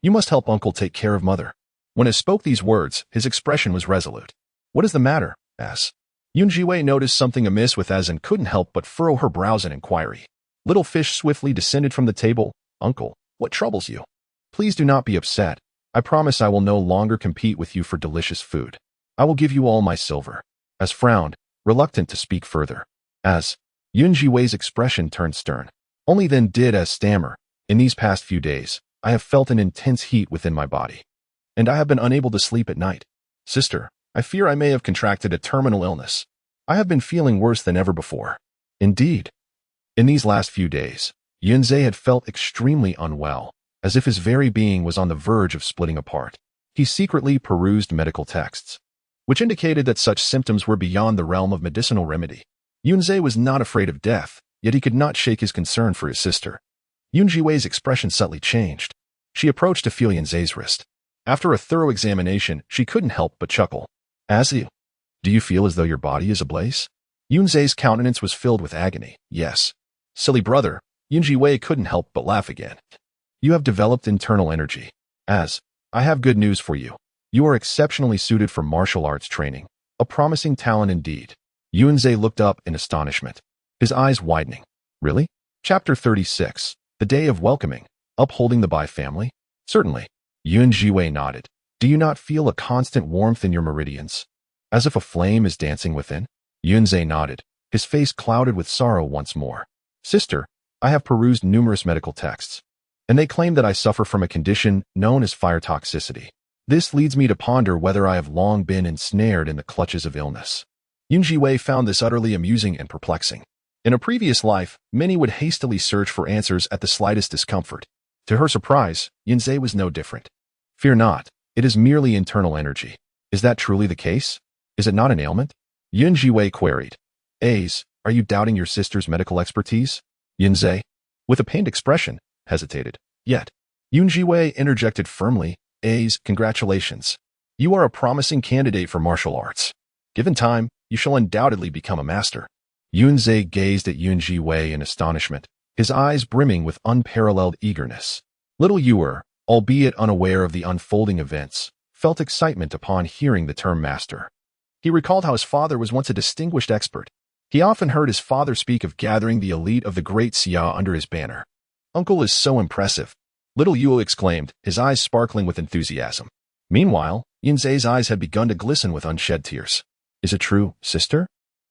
you must help uncle take care of mother." When he spoke these words, his expression was resolute. "What is the matter?" asked. Zhiwei noticed something amiss with Az and couldn't help but furrow her brows in inquiry. Little Fish swiftly descended from the table. "Uncle, what troubles you? Please do not be upset. I promise I will no longer compete with you for delicious food. I will give you all my silver." Az frowned, reluctant to speak further. As Zhiwei's expression turned stern. Only then did Az stammer, "In these past few days, I have felt an intense heat within my body, and I have been unable to sleep at night. Sister, I fear I may have contracted a terminal illness. I have been feeling worse than ever before." Indeed, in these last few days, Yunzhe had felt extremely unwell, as if his very being was on the verge of splitting apart. He secretly perused medical texts, which indicated that such symptoms were beyond the realm of medicinal remedy. Yunzhe was not afraid of death, yet he could not shake his concern for his sister. Zhiwei's expression subtly changed. She approached to feel Yunzhe's wrist. After a thorough examination, she couldn't help but chuckle. "Do you feel as though your body is ablaze?" Yunzhe's countenance was filled with agony. "Yes." "Silly brother." Zhiwei couldn't help but laugh again. "You have developed internal energy. I have good news for you. You are exceptionally suited for martial arts training. A promising talent indeed." Yunzhe looked up in astonishment, his eyes widening. "Really?" Chapter 36. The Day of Welcoming. Upholding the Bai family? "Certainly." Zhiwei nodded. "Do you not feel a constant warmth in your meridians, as if a flame is dancing within?" Yunzhe nodded, his face clouded with sorrow once more. "Sister, I have perused numerous medical texts, and they claim that I suffer from a condition known as fire toxicity. This leads me to ponder whether I have long been ensnared in the clutches of illness. Zhiwei found this utterly amusing and perplexing. In a previous life, many would hastily search for answers at the slightest discomfort. To her surprise, Zhiwei was no different. Fear not, it is merely internal energy. Is that truly the case? Is it not an ailment? Zhiwei queried. Are you doubting your sister's medical expertise? Zhiwei, with a pained expression, hesitated. Yet, Zhiwei interjected firmly, congratulations. You are a promising candidate for martial arts. Given time, you shall undoubtedly become a master. Zhiwei gazed at Zhiwei in astonishment, his eyes brimming with unparalleled eagerness. Little Yuer, albeit unaware of the unfolding events, felt excitement upon hearing the term master. He recalled how his father was once a distinguished expert. He often heard his father speak of gathering the elite of the great Xia under his banner. Uncle is so impressive, little Yuo exclaimed, his eyes sparkling with enthusiasm. Meanwhile, Zhiwei's eyes had begun to glisten with unshed tears. Is it true, sister?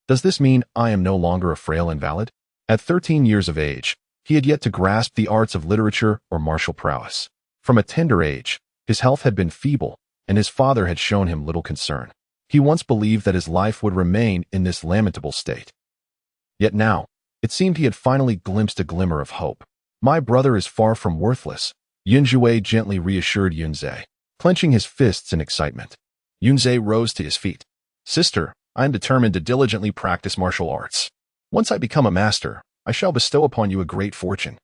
Does this mean I am no longer a frail invalid? At 13 years of age, he had yet to grasp the arts of literature or martial prowess. From a tender age, his health had been feeble, and his father had shown him little concern. He once believed that his life would remain in this lamentable state. Yet now, it seemed he had finally glimpsed a glimmer of hope. My brother is far from worthless, Zhiwei gently reassured Zhiwei, clenching his fists in excitement. Zhiwei rose to his feet. Sister, I am determined to diligently practice martial arts. Once I become a master, I shall bestow upon you a great fortune.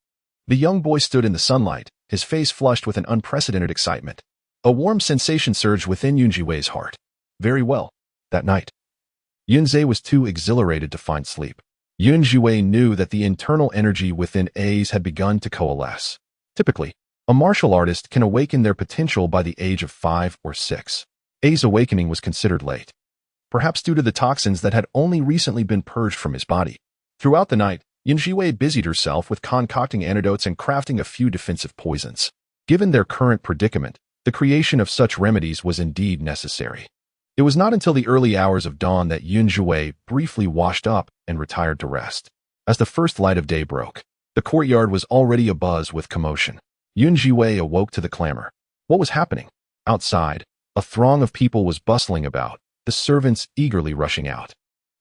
The young boy stood in the sunlight, his face flushed with an unprecedented excitement. A warm sensation surged within Zhiwei's heart. Very well. That night, Zhiwei was too exhilarated to find sleep. Zhiwei knew that the internal energy within had begun to coalesce. Typically, a martial artist can awaken their potential by the age of 5 or 6. Awakening was considered late, perhaps due to the toxins that had only recently been purged from his body. Throughout the night, Zhiwei busied herself with concocting antidotes and crafting a few defensive poisons. Given their current predicament, the creation of such remedies was indeed necessary. It was not until the early hours of dawn that Zhiwei briefly washed up and retired to rest. As the first light of day broke, the courtyard was already abuzz with commotion. Zhiwei awoke to the clamor. What was happening? Outside, a throng of people was bustling about, the servants eagerly rushing out.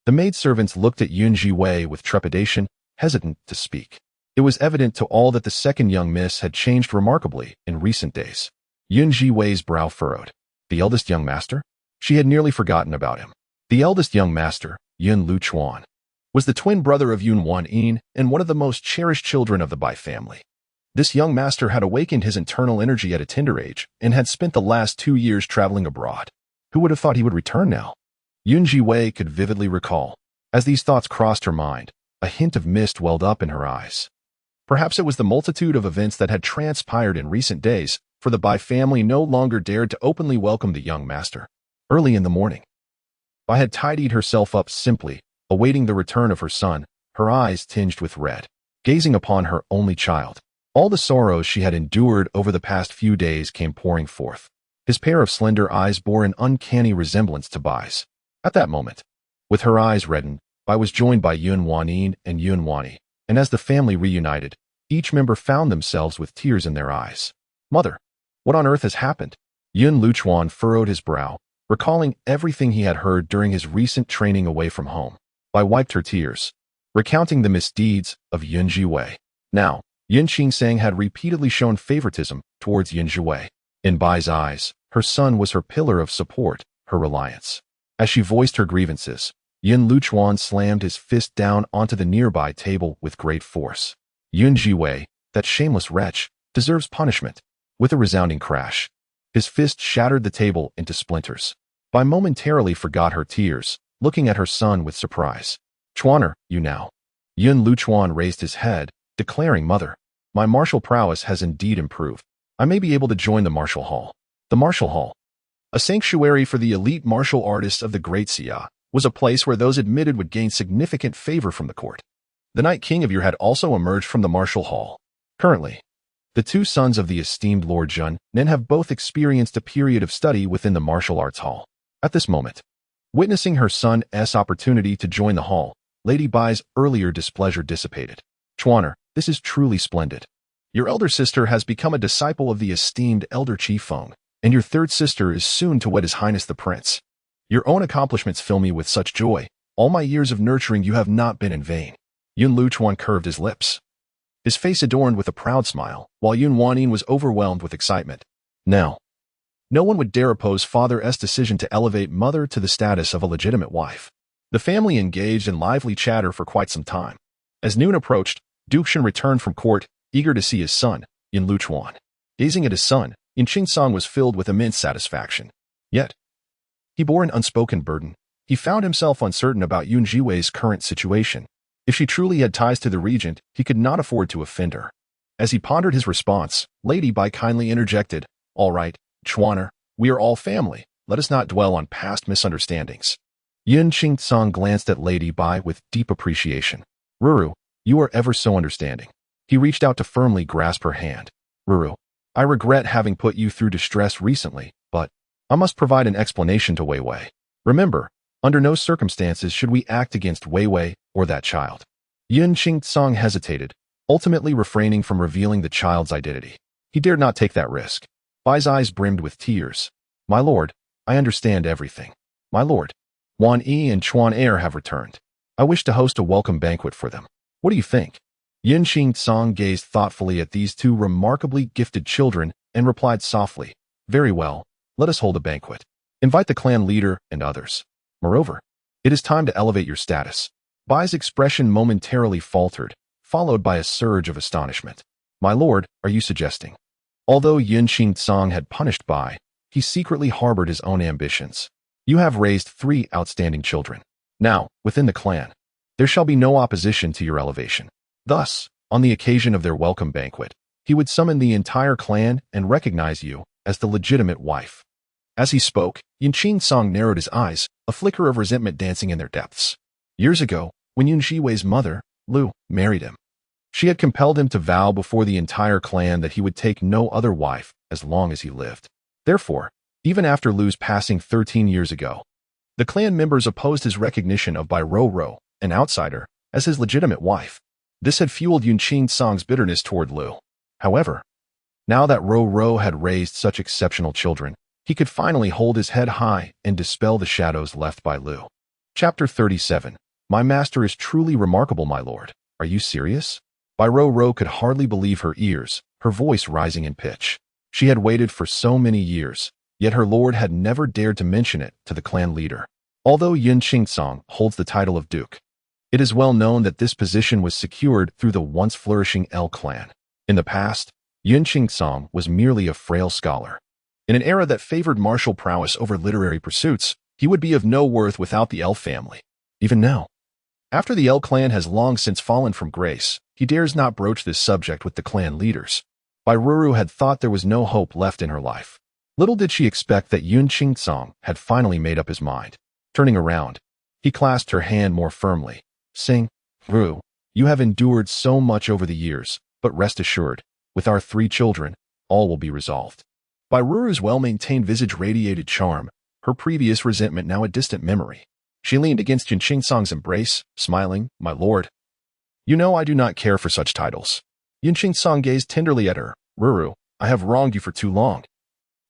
The maidservants looked at Zhiwei with trepidation, hesitant to speak. It was evident to all that the second young miss had changed remarkably in recent days. Zhiwei's brow furrowed. The eldest young master? She had nearly forgotten about him. The eldest young master, Yun Luchuan, was the twin brother of Yun Wan-yin and one of the most cherished children of the Bai family. This young master had awakened his internal energy at a tender age and had spent the last 2 years traveling abroad. Who would have thought he would return now? Zhiwei could vividly recall. As these thoughts crossed her mind, a hint of mist welled up in her eyes. Perhaps it was the multitude of events that had transpired in recent days, for the Bai family no longer dared to openly welcome the young master. Early in the morning, Bai had tidied herself up simply, awaiting the return of her son, her eyes tinged with red, gazing upon her only child. All the sorrows she had endured over the past few days came pouring forth. His pair of slender eyes bore an uncanny resemblance to Bai's. At that moment, with her eyes reddened, Bai was joined by Yun Wan-yin and Yun Wani, and as the family reunited, each member found themselves with tears in their eyes. Mother, what on earth has happened? Yun Luchuan furrowed his brow, recalling everything he had heard during his recent training away from home. Bai wiped her tears, recounting the misdeeds of Zhiwei. Now, Yin Qingsang had repeatedly shown favoritism towards Zhiwei. In Bai's eyes, her son was her pillar of support, her reliance. As she voiced her grievances, Yun Luchuan slammed his fist down onto the nearby table with great force. Zhiwei, that shameless wretch, deserves punishment. With a resounding crash, his fist shattered the table into splinters. Bai momentarily forgot her tears, looking at her son with surprise. Chuaner, you now. Yun Luchuan raised his head, declaring, Mother, my martial prowess has indeed improved. I may be able to join the martial hall. The martial hall, a sanctuary for the elite martial artists of the Great Xia, was a place where those admitted would gain significant favor from the court. The Night King of Yer had also emerged from the martial hall. Currently, the two sons of the esteemed Lord Jun Nen have both experienced a period of study within the martial arts hall. At this moment, witnessing her son's opportunity to join the hall, Lady Bai's earlier displeasure dissipated. Chuaner, this is truly splendid. Your elder sister has become a disciple of the esteemed Elder Chi Feng, and your third sister is soon to wed His Highness the Prince. Your own accomplishments fill me with such joy. All my years of nurturing you have not been in vain." Yun Luchuan curved his lips, his face adorned with a proud smile, while Yun Wanyin was overwhelmed with excitement. Now, no one would dare oppose Father S's decision to elevate Mother to the status of a legitimate wife. The family engaged in lively chatter for quite some time. As noon approached, Duke Shen returned from court, eager to see his son, Yun Luchuan. Gazing at his son, Yun Qingsong was filled with immense satisfaction. Yet, he bore an unspoken burden. He found himself uncertain about Yun Zhiwei's current situation. If she truly had ties to the regent, he could not afford to offend her. As he pondered his response, Lady Bai kindly interjected, "All right, Chuaner, we are all family. Let us not dwell on past misunderstandings." Yun Qingsong glanced at Lady Bai with deep appreciation. "Ruru, you are ever so understanding." He reached out to firmly grasp her hand. "Ruru, I regret having put you through distress recently, but I must provide an explanation to Wei Wei. Remember, under no circumstances should we act against Wei Wei or that child." Yun Qingsong hesitated, ultimately refraining from revealing the child's identity. He dared not take that risk. Bai's eyes brimmed with tears. "My lord, I understand everything. My lord, Wan Yi and Chuan Er have returned. I wish to host a welcome banquet for them. What do you think?" Yun Qingsong gazed thoughtfully at these two remarkably gifted children and replied softly, "Very well, let us hold a banquet. Invite the clan leader and others. Moreover, it is time to elevate your status." Bai's expression momentarily faltered, followed by a surge of astonishment. "My lord, are you suggesting?" Although Yun Qingsong had punished Bai, he secretly harbored his own ambitions. "You have raised 3 outstanding children. Now, within the clan, there shall be no opposition to your elevation." Thus, on the occasion of their welcome banquet, he would summon the entire clan and recognize you as the legitimate wife. As he spoke, Yun Qingsong narrowed his eyes, a flicker of resentment dancing in their depths. Years ago, when Yun Zhiwei's mother, Lu, married him, she had compelled him to vow before the entire clan that he would take no other wife as long as he lived. Therefore, even after Lu's passing 13 years ago, the clan members opposed his recognition of Bai Roro, an outsider, as his legitimate wife. This had fueled Yun Qingsong's bitterness toward Lu. However, now that Roro had raised such exceptional children, he could finally hold his head high and dispel the shadows left by Lu. Chapter 37. My master is truly remarkable, my lord. Are you serious? Bai Roro could hardly believe her ears, her voice rising in pitch. She had waited for so many years, yet her lord had never dared to mention it to the clan leader. Although Yun Qingsong holds the title of duke, it is well known that this position was secured through the once flourishing L clan. In the past, Yun Qingsong was merely a frail scholar. In an era that favored martial prowess over literary pursuits, he would be of no worth without the L family. Even now, after the L clan has long since fallen from grace, he dares not broach this subject with the clan leaders. Bai Ruru had thought there was no hope left in her life. Little did she expect that Yun Qingsong had finally made up his mind. Turning around, he clasped her hand more firmly, saying, "Ru, you have endured so much over the years, but rest assured, with our 3 children, all will be resolved." Bai Ruru's well-maintained visage radiated charm, her previous resentment now a distant memory. She leaned against Yun Qingsong's embrace, smiling, "My lord, you know I do not care for such titles." Yun Qingsong gazed tenderly at her. "Ruru, I have wronged you for too long.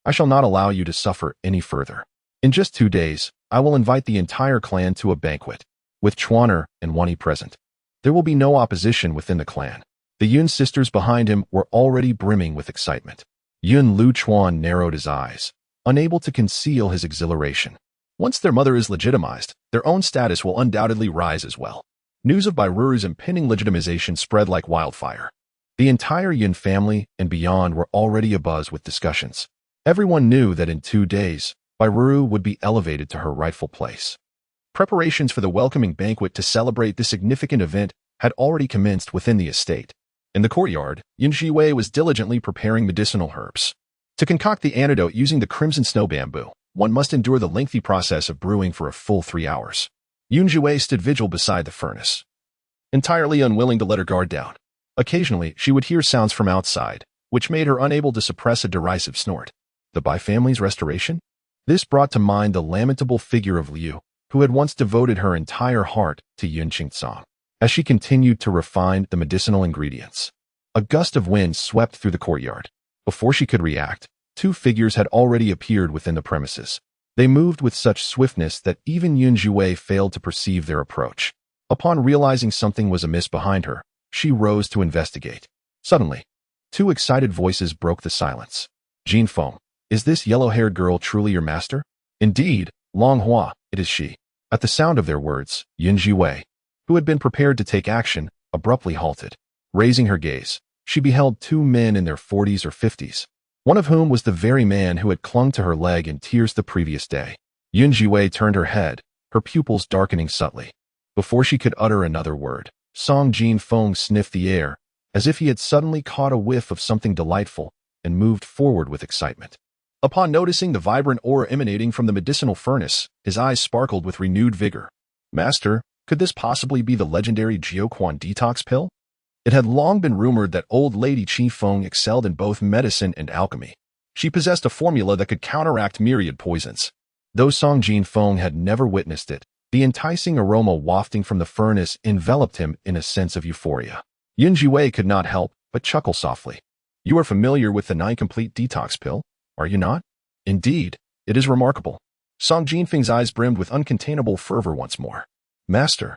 I shall not allow you to suffer any further. In just 2 days, I will invite the entire clan to a banquet, with Chuaner and Wani present. There will be no opposition within the clan." The Yun sisters behind him were already brimming with excitement. Yun Luchuan narrowed his eyes, unable to conceal his exhilaration. Once their mother is legitimized, their own status will undoubtedly rise as well. News of Bai Ruru's impending legitimization spread like wildfire. The entire Yun family and beyond were already abuzz with discussions. Everyone knew that in 2 days, Bai Ruru would be elevated to her rightful place. Preparations for the welcoming banquet to celebrate this significant event had already commenced within the estate. In the courtyard, Yun Zhiwei was diligently preparing medicinal herbs. To concoct the antidote using the crimson snow bamboo, one must endure the lengthy process of brewing for a full 3 hours. Yun Zhiwei stood vigil beside the furnace, entirely unwilling to let her guard down. Occasionally, she would hear sounds from outside, which made her unable to suppress a derisive snort. The Bai family's restoration? This brought to mind the lamentable figure of Liu, who had once devoted her entire heart to Yun Qingsong. As she continued to refine the medicinal ingredients, A gust of wind swept through the courtyard. Before she could react, two figures had already appeared within the premises. They moved with such swiftness that even Zhiwei failed to perceive their approach. Upon realizing something was amiss behind her, she rose to investigate. Suddenly, two excited voices broke the silence. Jin Feng, is this yellow-haired girl truly your master? Indeed, Long Hua, it is she. At the sound of their words, Zhiwei, who had been prepared to take action, abruptly halted. Raising her gaze, she beheld two men in their 40s or 50s, one of whom was the very man who had clung to her leg in tears the previous day. Zhiwei turned her head, her pupils darkening subtly. Before she could utter another word, Song Jin Feng sniffed the air, as if he had suddenly caught a whiff of something delightful, and moved forward with excitement. Upon noticing the vibrant aura emanating from the medicinal furnace, his eyes sparkled with renewed vigor. Master, could this possibly be the legendary Jiuquan detox pill? It had long been rumored that old lady Qi Feng excelled in both medicine and alchemy. She possessed a formula that could counteract myriad poisons. Though Song Jin Feng had never witnessed it, the enticing aroma wafting from the furnace enveloped him in a sense of euphoria. Zhiwei could not help but chuckle softly. You are familiar with the 9-complete detox pill, are you not? Indeed, it is remarkable. Song Jin Feng's eyes brimmed with uncontainable fervor once more. Master,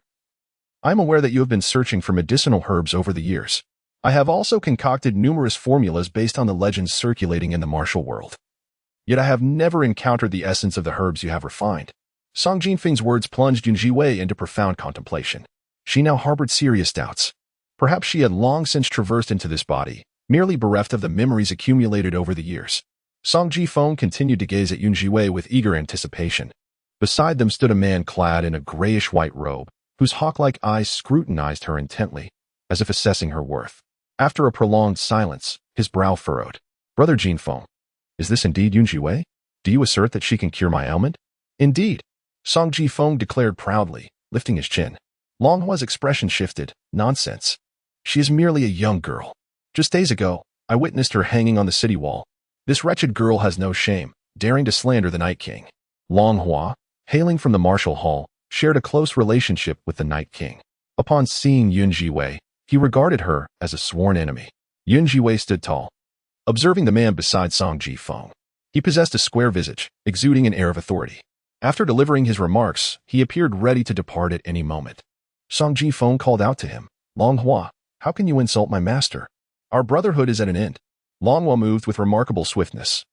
I am aware that you have been searching for medicinal herbs over the years. I have also concocted numerous formulas based on the legends circulating in the martial world. Yet I have never encountered the essence of the herbs you have refined. Song Jin Feng's words plunged Zhiwei into profound contemplation. She now harbored serious doubts. Perhaps she had long since traversed into this body, merely bereft of the memories accumulated over the years. Song Jin Feng continued to gaze at Zhiwei with eager anticipation. Beside them stood a man clad in a grayish-white robe, whose hawk-like eyes scrutinized her intently, as if assessing her worth. After a prolonged silence, his brow furrowed. Brother Jin Feng, is this indeed Zhiwei? Do you assert that she can cure my ailment? Indeed, Song Jin Feng declared proudly, lifting his chin. Long Hua's expression shifted. Nonsense. She is merely a young girl. Just days ago, I witnessed her hanging on the city wall. This wretched girl has no shame, daring to slander the Night King. Long Hua, hailing from the martial hall, shared a close relationship with the Night King. Upon seeing Zhiwei, he regarded her as a sworn enemy. Zhiwei stood tall, observing the man beside Song Jin Feng. He possessed a square visage, exuding an air of authority. After delivering his remarks, he appeared ready to depart at any moment. Song Jin Feng called out to him, Long Hua, how can you insult my master? Our brotherhood is at an end. Long Hua moved with remarkable swiftness,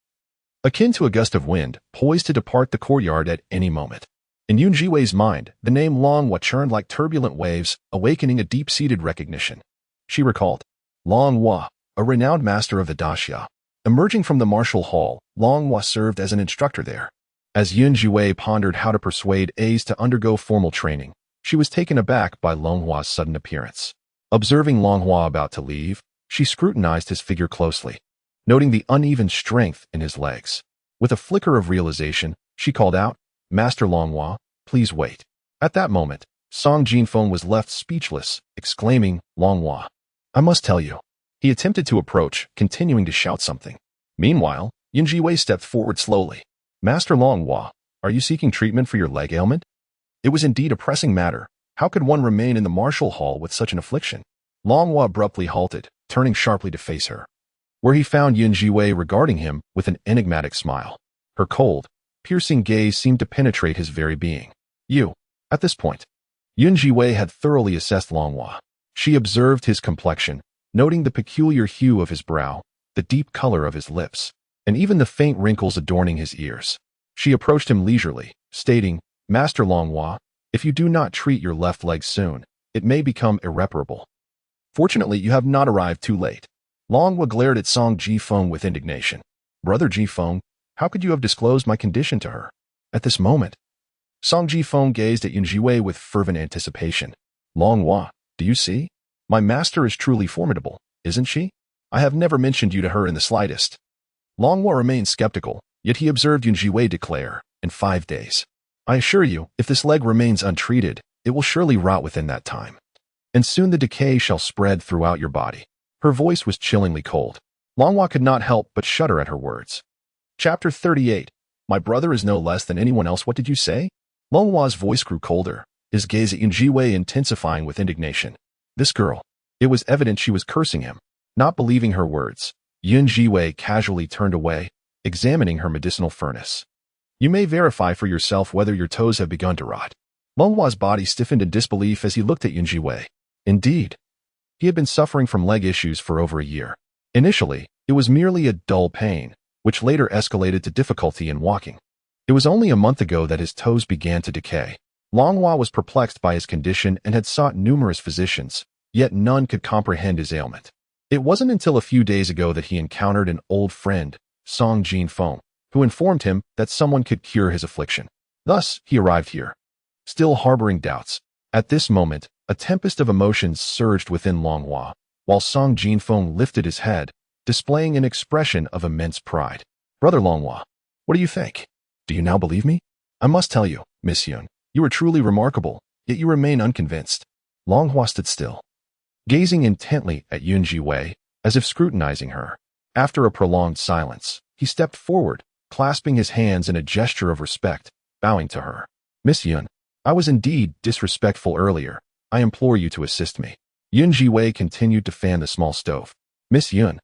akin to a gust of wind, poised to depart the courtyard at any moment. In Zhiwei's mind, the name Long Hua churned like turbulent waves, awakening a deep-seated recognition. She recalled, Long Hua, a renowned master of the Daxia. Emerging from the martial hall, Long Hua served as an instructor there. As Zhiwei pondered how to persuade A's to undergo formal training, she was taken aback by Long Hua's sudden appearance. Observing Long Hua about to leave, she scrutinized his figure closely, noting the uneven strength in his legs. With a flicker of realization, she called out, Master Long Hua, please wait. At that moment, Song Jin Feng was left speechless, exclaiming, Long Hua, I must tell you. He attempted to approach, continuing to shout something. Meanwhile, Zhiwei stepped forward slowly. Master Long Hua, are you seeking treatment for your leg ailment? It was indeed a pressing matter. How could one remain in the martial hall with such an affliction? Long Hua abruptly halted, turning sharply to face her, where he found Zhiwei regarding him with an enigmatic smile. Her cold, piercing gaze seemed to penetrate his very being. At this point, Zhiwei had thoroughly assessed Long Hua. She observed his complexion, noting the peculiar hue of his brow, the deep color of his lips, and even the faint wrinkles adorning his ears. She approached him leisurely, stating, Master Long Hua, if you do not treat your left leg soon, it may become irreparable. Fortunately, you have not arrived too late. Long Hua glared at Song Jin Feng with indignation. Brother Jin Feng, how could you have disclosed my condition to her? At this moment, Song Jin Feng gazed at Zhiwei with fervent anticipation. Long Hua, do you see? My master is truly formidable, isn't she? I have never mentioned you to her in the slightest. Long Hua remained skeptical, yet he observed Zhiwei declare, in 5 days. I assure you, if this leg remains untreated, it will surely rot within that time. And soon the decay shall spread throughout your body. Her voice was chillingly cold. Long Hua could not help but shudder at her words. Chapter 38. My brother is no less than anyone else. What did you say? Long Hua's voice grew colder, his gaze at Zhiwei intensifying with indignation. This girl. It was evident she was cursing him. Not believing her words, Zhiwei casually turned away, examining her medicinal furnace. You may verify for yourself whether your toes have begun to rot. Hua's body stiffened in disbelief as he looked at Zhiwei. Indeed, he had been suffering from leg issues for over a year. Initially, it was merely a dull pain, which later escalated to difficulty in walking. It was only a month ago that his toes began to decay. Hua was perplexed by his condition and had sought numerous physicians, yet none could comprehend his ailment. It wasn't until a few days ago that he encountered an old friend, Song Jinfeng, who informed him that someone could cure his affliction. Thus, he arrived here, still harboring doubts. At this moment, a tempest of emotions surged within Hua, while Song Jinfeng lifted his head, displaying an expression of immense pride. Brother Hua, what do you think? Do you now believe me? I must tell you, Miss Yun, you are truly remarkable, yet you remain unconvinced. Hua stood still, gazing intently at Zhiwei, as if scrutinizing her. After a prolonged silence, he stepped forward, clasping his hands in a gesture of respect, bowing to her. Miss Yun, I was indeed disrespectful earlier. I implore you to assist me. Zhiwei continued to fan the small stove. Miss Yun.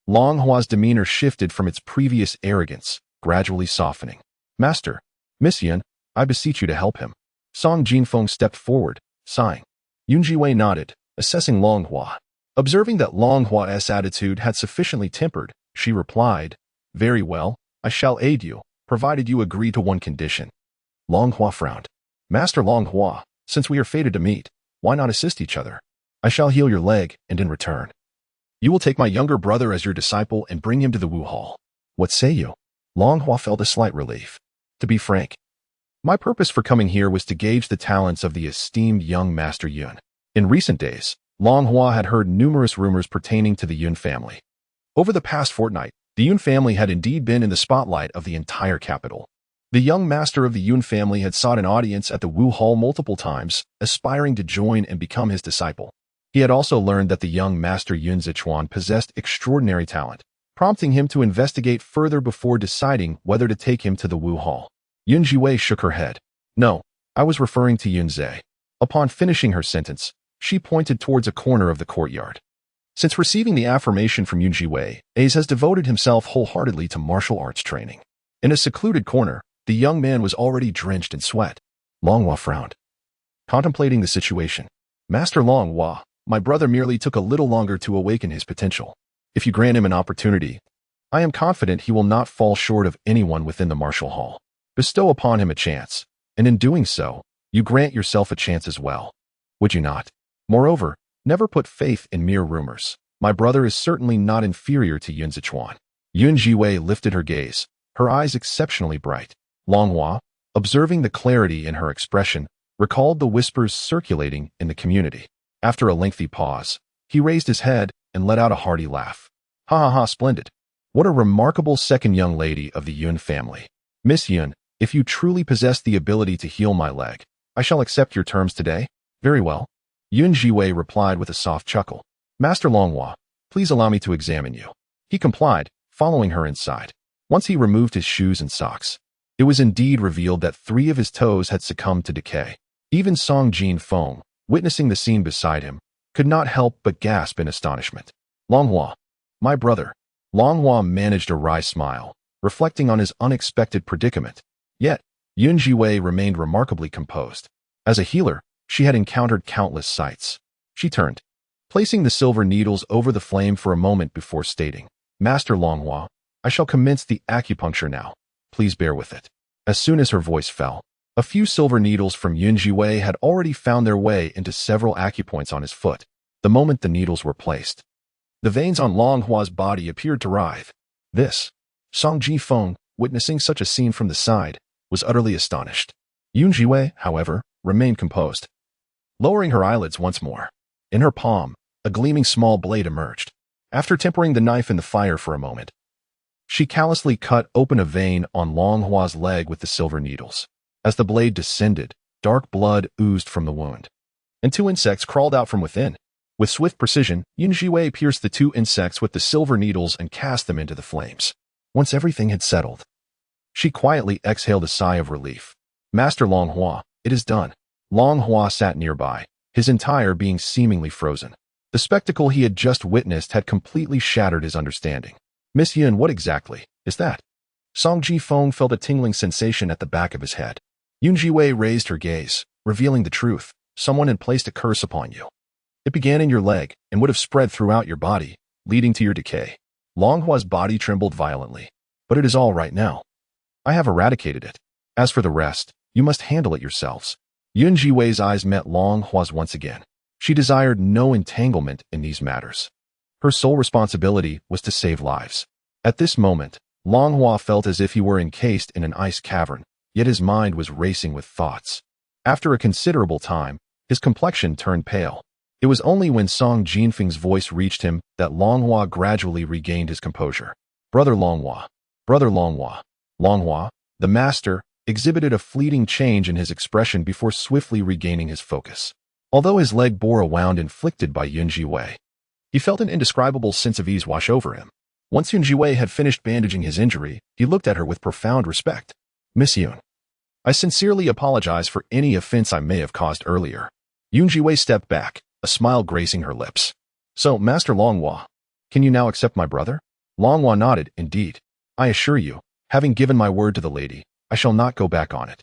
Hua's demeanor shifted from its previous arrogance, gradually softening. Master, Miss Yun, I beseech you to help him. Song Jinfeng stepped forward, sighing. Zhiwei nodded, assessing Hua. Observing that Hua's attitude had sufficiently tempered, she replied, Very well, I shall aid you, provided you agree to one condition. Hua frowned. Master Hua, since we are fated to meet, why not assist each other? I shall heal your leg, and in return, you will take my younger brother as your disciple and bring him to the Wu Hall. What say you? Hua felt a slight relief. To be frank, my purpose for coming here was to gauge the talents of the esteemed young Master Yun. In recent days, Hua had heard numerous rumors pertaining to the Yun family. Over the past fortnight, the Yun family had indeed been in the spotlight of the entire capital. The young master of the Yun family had sought an audience at the Wu Hall multiple times, aspiring to join and become his disciple. He had also learned that the young master Yun Zichuan possessed extraordinary talent, prompting him to investigate further before deciding whether to take him to the Wu Hall. Zhiwei shook her head. No, I was referring to Yun Zhe. Upon finishing her sentence, she pointed towards a corner of the courtyard. Since receiving the affirmation from Zhiwei, Ace has devoted himself wholeheartedly to martial arts training. In a secluded corner, the young man was already drenched in sweat. Hua frowned, contemplating the situation. Master Hua, my brother merely took a little longer to awaken his potential. If you grant him an opportunity, I am confident he will not fall short of anyone within the martial hall. Bestow upon him a chance, and in doing so, you grant yourself a chance as well. Would you not? Moreover, never put faith in mere rumors. My brother is certainly not inferior to Yun Zichuan. Zhiwei lifted her gaze, her eyes exceptionally bright. Hua, observing the clarity in her expression, recalled the whispers circulating in the community. After a lengthy pause, he raised his head and let out a hearty laugh. Ha ha ha, splendid. What a remarkable second young lady of the Yun family. Miss Yun, if you truly possess the ability to heal my leg, I shall accept your terms today. Very well. Zhiwei replied with a soft chuckle. Master Hua, please allow me to examine you. He complied, following her inside. Once he removed his shoes and socks, it was indeed revealed that 3 of his toes had succumbed to decay. Even Song Jinfeng, witnessing the scene beside him, could not help but gasp in astonishment. Hua, my brother. Hua managed a wry smile, reflecting on his unexpected predicament. Yet, Zhiwei remained remarkably composed. As a healer, she had encountered countless sights. She turned, placing the silver needles over the flame for a moment before stating, Master Hua, I shall commence the acupuncture now. Please bear with it. As soon as her voice fell, a few silver needles from Zhiwei had already found their way into several acupoints on his foot. The moment the needles were placed, the veins on Hua's body appeared to writhe. Song Jinfeng, witnessing such a scene from the side, was utterly astonished. Zhiwei, however, remained composed. Lowering her eyelids once more, in her palm, a gleaming small blade emerged. After tempering the knife in the fire for a moment, she callously cut open a vein on Hua's leg with the silver needles. As the blade descended, dark blood oozed from the wound, and 2 insects crawled out from within. With swift precision, Zhiwei pierced the 2 insects with the silver needles and cast them into the flames. Once everything had settled, she quietly exhaled a sigh of relief. Master Hua, it is done. Hua sat nearby, his entire being seemingly frozen. The spectacle he had just witnessed had completely shattered his understanding. Miss Yun, what exactly is that? Song Ji-feng felt a tingling sensation at the back of his head. Yun Zhiwei raised her gaze, revealing the truth. Someone had placed a curse upon you. It began in your leg and would have spread throughout your body, leading to your decay. Long Hua's body trembled violently. But it is all right now. I have eradicated it. As for the rest, you must handle it yourselves. Yun Zhiwei's eyes met Long Hua's once again. She desired no entanglement in these matters. Her sole responsibility was to save lives. At this moment, Long Hua felt as if he were encased in an ice cavern, yet his mind was racing with thoughts. After a considerable time, his complexion turned pale. It was only when Song Jinfeng's voice reached him that Long Hua gradually regained his composure. Brother Long Hua. Brother Long Hua. Long Hua, the master, exhibited a fleeting change in his expression before swiftly regaining his focus. Although his leg bore a wound inflicted by Yun Zhiwei, he felt an indescribable sense of ease wash over him. Once Yun Zhiwei had finished bandaging his injury, he looked at her with profound respect. Miss Yun, I sincerely apologize for any offense I may have caused earlier. Yun Zhiwei stepped back, a smile gracing her lips. So, Master Long Hua, can you now accept my brother? Long Hua nodded, indeed. I assure you, having given my word to the lady, I shall not go back on it.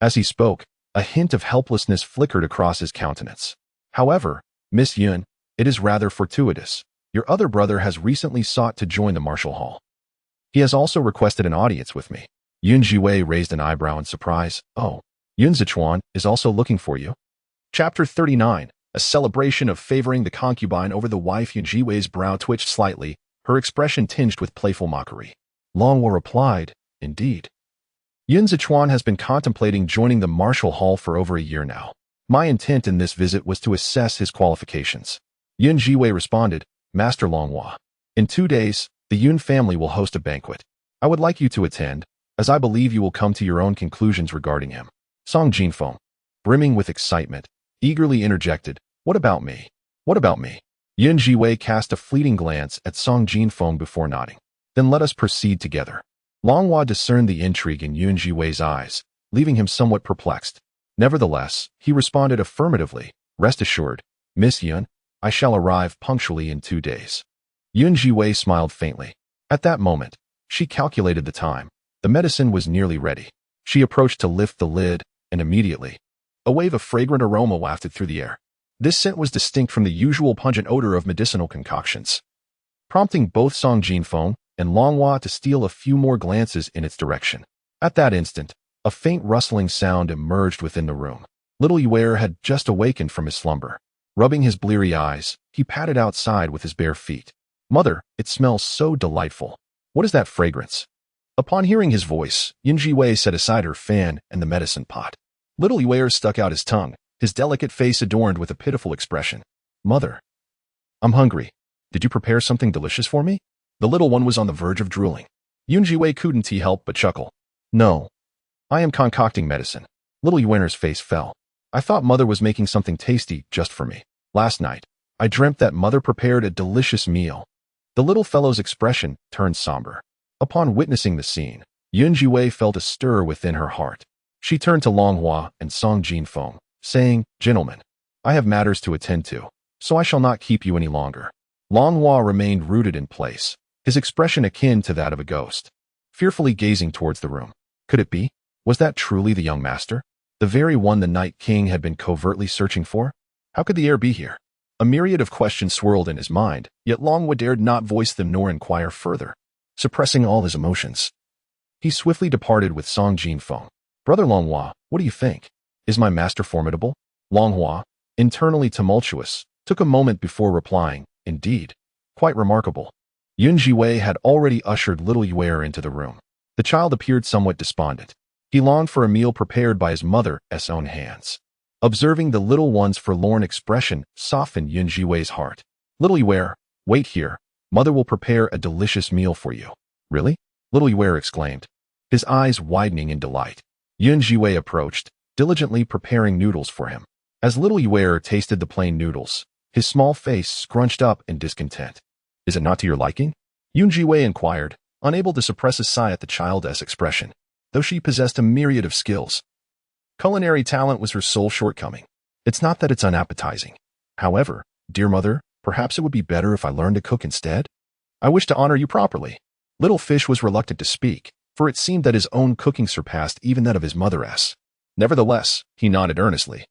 As he spoke, a hint of helplessness flickered across his countenance. However, Miss Yun, it is rather fortuitous. Your other brother has recently sought to join the martial hall. He has also requested an audience with me. Yun Zhiwei raised an eyebrow in surprise. Oh, Yun Zichuan is also looking for you. Chapter 39, a celebration of favoring the concubine over the wife. Yun Zhiwei's brow twitched slightly, her expression tinged with playful mockery. Long Hua replied, indeed. Yun Zichuan has been contemplating joining the martial hall for over a year now. My intent in this visit was to assess his qualifications. Yun Zhiwei responded, Master Long Hua. In 2 days, the Yun family will host a banquet. I would like you to attend, as I believe you will come to your own conclusions regarding him. Song Jinfeng, brimming with excitement, eagerly interjected, What about me? What about me? Yun Zhiwei cast a fleeting glance at Song Jinfeng before nodding. Then let us proceed together. Long Hua discerned the intrigue in Yun Zhiwei's eyes, leaving him somewhat perplexed. Nevertheless, he responded affirmatively, Rest assured, Miss Yun, I shall arrive punctually in 2 days. Yun Zhiwei smiled faintly. At that moment, she calculated the time. The medicine was nearly ready. She approached to lift the lid, and immediately, a wave of fragrant aroma wafted through the air. This scent was distinct from the usual pungent odor of medicinal concoctions, prompting both Song Jinfeng and Long Hua to steal a few more glances in its direction. At that instant, a faint rustling sound emerged within the room. Little Yue had just awakened from his slumber. Rubbing his bleary eyes, he padded outside with his bare feet. Mother, it smells so delightful. What is that fragrance? Upon hearing his voice, Yun Zhiwei set aside her fan and the medicine pot. Little Yue stuck out his tongue, his delicate face adorned with a pitiful expression. Mother, I'm hungry. Did you prepare something delicious for me? The little one was on the verge of drooling. Yun Zhiwei couldn't help but chuckle. No. I am concocting medicine. Little Yuen's face fell. I thought Mother was making something tasty just for me. Last night, I dreamt that Mother prepared a delicious meal. The little fellow's expression turned somber. Upon witnessing the scene, Yun Zhiwei felt a stir within her heart. She turned to Long Hua and Song Jinfeng, saying, Gentlemen, I have matters to attend to, so I shall not keep you any longer. Long Hua remained rooted in place, his expression akin to that of a ghost, fearfully gazing towards the room. Could it be? Was that truly the young master? The very one the Night King had been covertly searching for? How could the heir be here? A myriad of questions swirled in his mind, yet Long Hua dared not voice them nor inquire further. Suppressing all his emotions, he swiftly departed with Song Jinfeng. Brother Long Hua, what do you think? Is my master formidable? Long Hua, internally tumultuous, took a moment before replying, Indeed. Quite remarkable. Yun Zhiwei had already ushered little Yue into the room. The child appeared somewhat despondent. He longed for a meal prepared by his mother's own hands. Observing the little one's forlorn expression softened Yun Zhiwei's heart. Little Yue, wait here. Mother will prepare a delicious meal for you. Really? Little Yue exclaimed, his eyes widening in delight. Yun Zhiwei approached, diligently preparing noodles for him. As little Yue tasted the plain noodles, his small face scrunched up in discontent. Is it not to your liking? Yun Zhiwei inquired, unable to suppress a sigh at the child's expression. Though she possessed a myriad of skills, culinary talent was her sole shortcoming. It's not that it's unappetizing. However, dear mother, Perhaps it would be better if I learned to cook instead? I wish to honor you properly. Little Fish was reluctant to speak, for it seemed that his own cooking surpassed even that of his mother-s. Nevertheless, he nodded earnestly,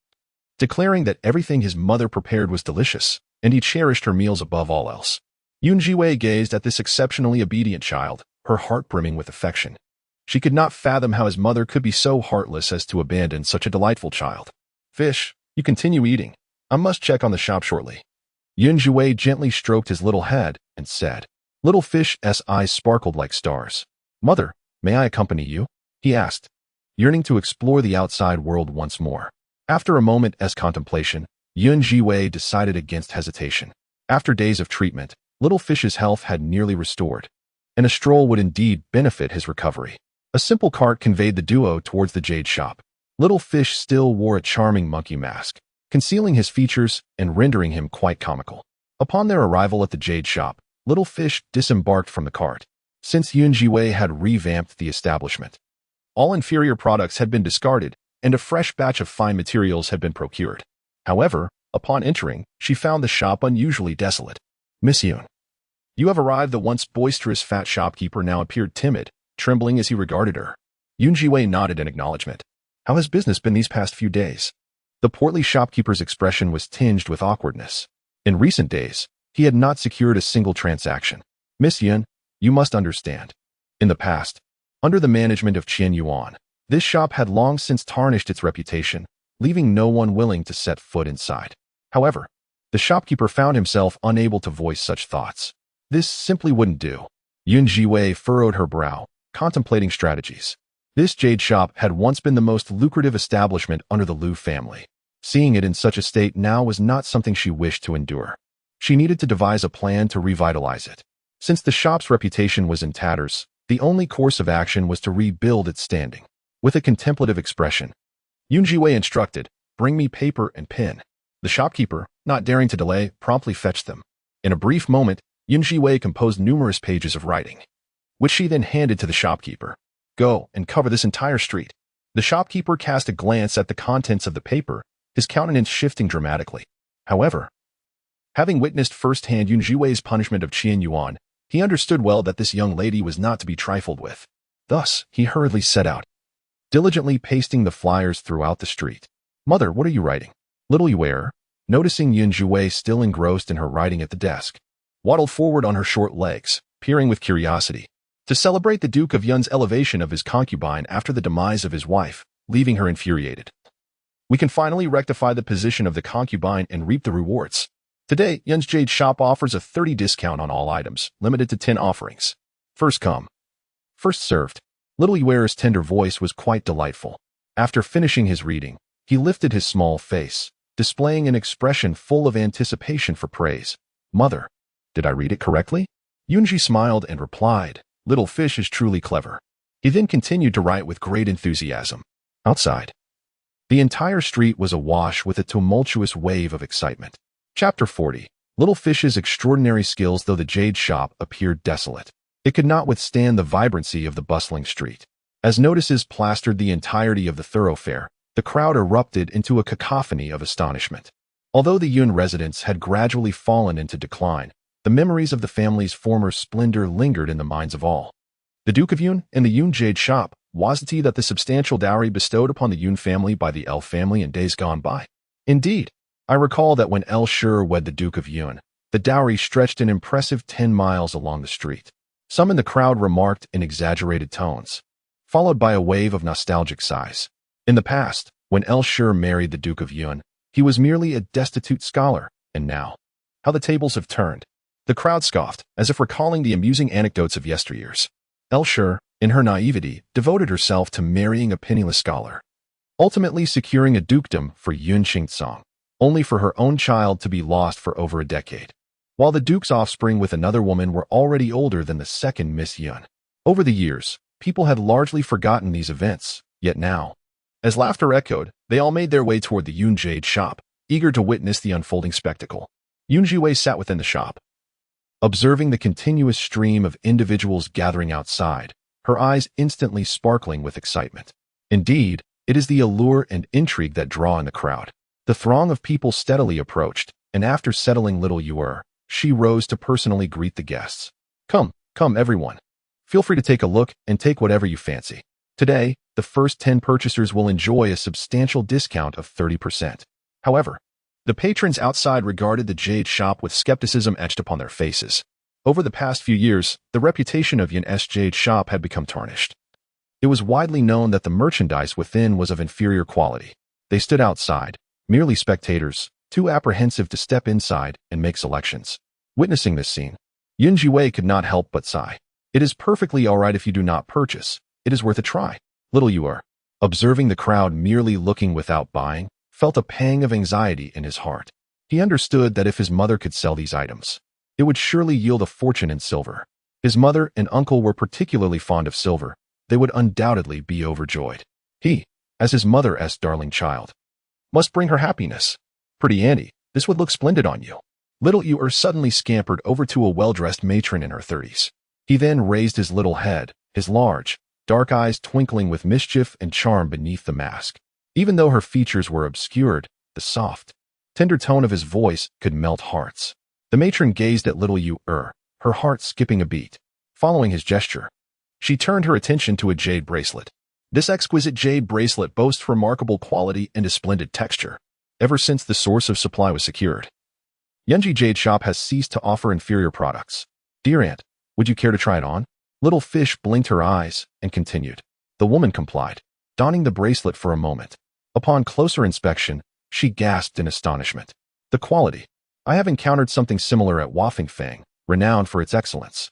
declaring that everything his mother prepared was delicious, and he cherished her meals above all else. Zhiwei gazed at this exceptionally obedient child, her heart brimming with affection. She could not fathom how his mother could be so heartless as to abandon such a delightful child. Fish, you continue eating. I must check on the shop shortly. Zhiwei gently stroked his little head and said. Little Fish's eyes sparkled like stars. Mother, may I accompany you? He asked, yearning to explore the outside world once more. After a moment's contemplation, Zhiwei decided against hesitation. After days of treatment, Little Fish's health had nearly restored, and a stroll would indeed benefit his recovery. A simple cart conveyed the duo towards the jade shop. Little Fish still wore a charming monkey mask, concealing his features and rendering him quite comical. Upon their arrival at the jade shop, Little Fish disembarked from the cart, since Zhiwei had revamped the establishment. All inferior products had been discarded, and a fresh batch of fine materials had been procured. However, upon entering, she found the shop unusually desolate. Miss Yun, you have arrived. The once boisterous fat shopkeeper now appeared timid, trembling as he regarded her. Zhiwei nodded in acknowledgement. How has business been these past few days? The portly shopkeeper's expression was tinged with awkwardness. In recent days, he had not secured a single transaction. Miss Yun, you must understand. In the past, under the management of Qian Yuan, this shop had long since tarnished its reputation, leaving no one willing to set foot inside. However, the shopkeeper found himself unable to voice such thoughts. This simply wouldn't do. Zhiwei furrowed her brow, contemplating strategies. This jade shop had once been the most lucrative establishment under the Liu family. Seeing it in such a state now was not something she wished to endure. She needed to devise a plan to revitalize it. Since the shop's reputation was in tatters, the only course of action was to rebuild its standing. With a contemplative expression, Zhiwei instructed, bring me paper and pen. The shopkeeper, not daring to delay, promptly fetched them. In a brief moment, Zhiwei composed numerous pages of writing, which she then handed to the shopkeeper. Go and cover this entire street. The shopkeeper cast a glance at the contents of the paper, his countenance shifting dramatically. However, having witnessed firsthand Zhiwei's punishment of Qian Yuan, he understood well that this young lady was not to be trifled with. Thus, he hurriedly set out, diligently pasting the flyers throughout the street. Mother, what are you writing? Little Yue, noticing Zhiwei still engrossed in her writing at the desk, waddled forward on her short legs, peering with curiosity. To celebrate the Duke of Yun's elevation of his concubine after the demise of his wife, leaving her infuriated. We can finally rectify the position of the concubine and reap the rewards. Today, Yun's Jade Shop offers a 30% discount on all items, limited to 10 offerings. First come, first served. Little Yue's tender voice was quite delightful. After finishing his reading, he lifted his small face, displaying an expression full of anticipation for praise. Mother, did I read it correctly? Yunji smiled and replied, Little Fish is truly clever. He then continued to write with great enthusiasm. Outside, the entire street was awash with a tumultuous wave of excitement. Chapter 40. Little Fish's extraordinary skills. Though the jade shop appeared desolate, it could not withstand the vibrancy of the bustling street. As notices plastered the entirety of the thoroughfare, the crowd erupted into a cacophony of astonishment. Although the Yun residence had gradually fallen into decline, the memories of the family's former splendor lingered in the minds of all. The Duke of Yun and the Yun Jade Shop, was it that the substantial dowry bestowed upon the Yun family by the L family in days gone by? Indeed, I recall that when L Shur wed the Duke of Yun, the dowry stretched an impressive 10 miles along the street. Some in the crowd remarked in exaggerated tones, followed by a wave of nostalgic sighs. In the past, when L Shur married the Duke of Yun, he was merely a destitute scholar, and now, how the tables have turned. The crowd scoffed, as if recalling the amusing anecdotes of yesteryears. El Shur, in her naivety, devoted herself to marrying a penniless scholar, ultimately securing a dukedom for Yun Qingtsong, only for her own child to be lost for over a decade, while the duke's offspring with another woman were already older than the second Miss Yun. Over the years, people had largely forgotten these events, yet now, as laughter echoed, they all made their way toward the Yun Jade Shop, eager to witness the unfolding spectacle. Zhiwei sat within the shop, observing the continuous stream of individuals gathering outside, her eyes instantly sparkling with excitement. Indeed, it is the allure and intrigue that draw in the crowd. The throng of people steadily approached, and after settling little Yue, she rose to personally greet the guests. Come, come everyone. Feel free to take a look and take whatever you fancy. Today, the first 10 purchasers will enjoy a substantial discount of 30%. However, the patrons outside regarded the jade shop with skepticism etched upon their faces. Over the past few years, the reputation of Highness jade shop had become tarnished. It was widely known that the merchandise within was of inferior quality. They stood outside, merely spectators, too apprehensive to step inside and make selections. Witnessing this scene, Zhiwei could not help but sigh. It is perfectly all right if you do not purchase. It is worth a try. Little Yue, observing the crowd merely looking without buying, felt a pang of anxiety in his heart. He understood that if his mother could sell these items, it would surely yield a fortune in silver. His mother and uncle were particularly fond of silver. They would undoubtedly be overjoyed. He, as his mother's darling child, must bring her happiness. Pretty Andy, this would look splendid on you. Little Yue suddenly scampered over to a well-dressed matron in her 30s. He then raised his little head, his large, dark eyes twinkling with mischief and charm beneath the mask. Even though her features were obscured, the soft, tender tone of his voice could melt hearts. The matron gazed at little Yue, her heart skipping a beat. Following his gesture, she turned her attention to a jade bracelet. This exquisite jade bracelet boasts remarkable quality and a splendid texture. Ever since the source of supply was secured, Yunji Jade Shop has ceased to offer inferior products. Dear aunt, would you care to try it on? Little Fish blinked her eyes and continued. The woman complied, donning the bracelet for a moment. Upon closer inspection, she gasped in astonishment. The quality. I have encountered something similar at Wafingfang, renowned for its excellence.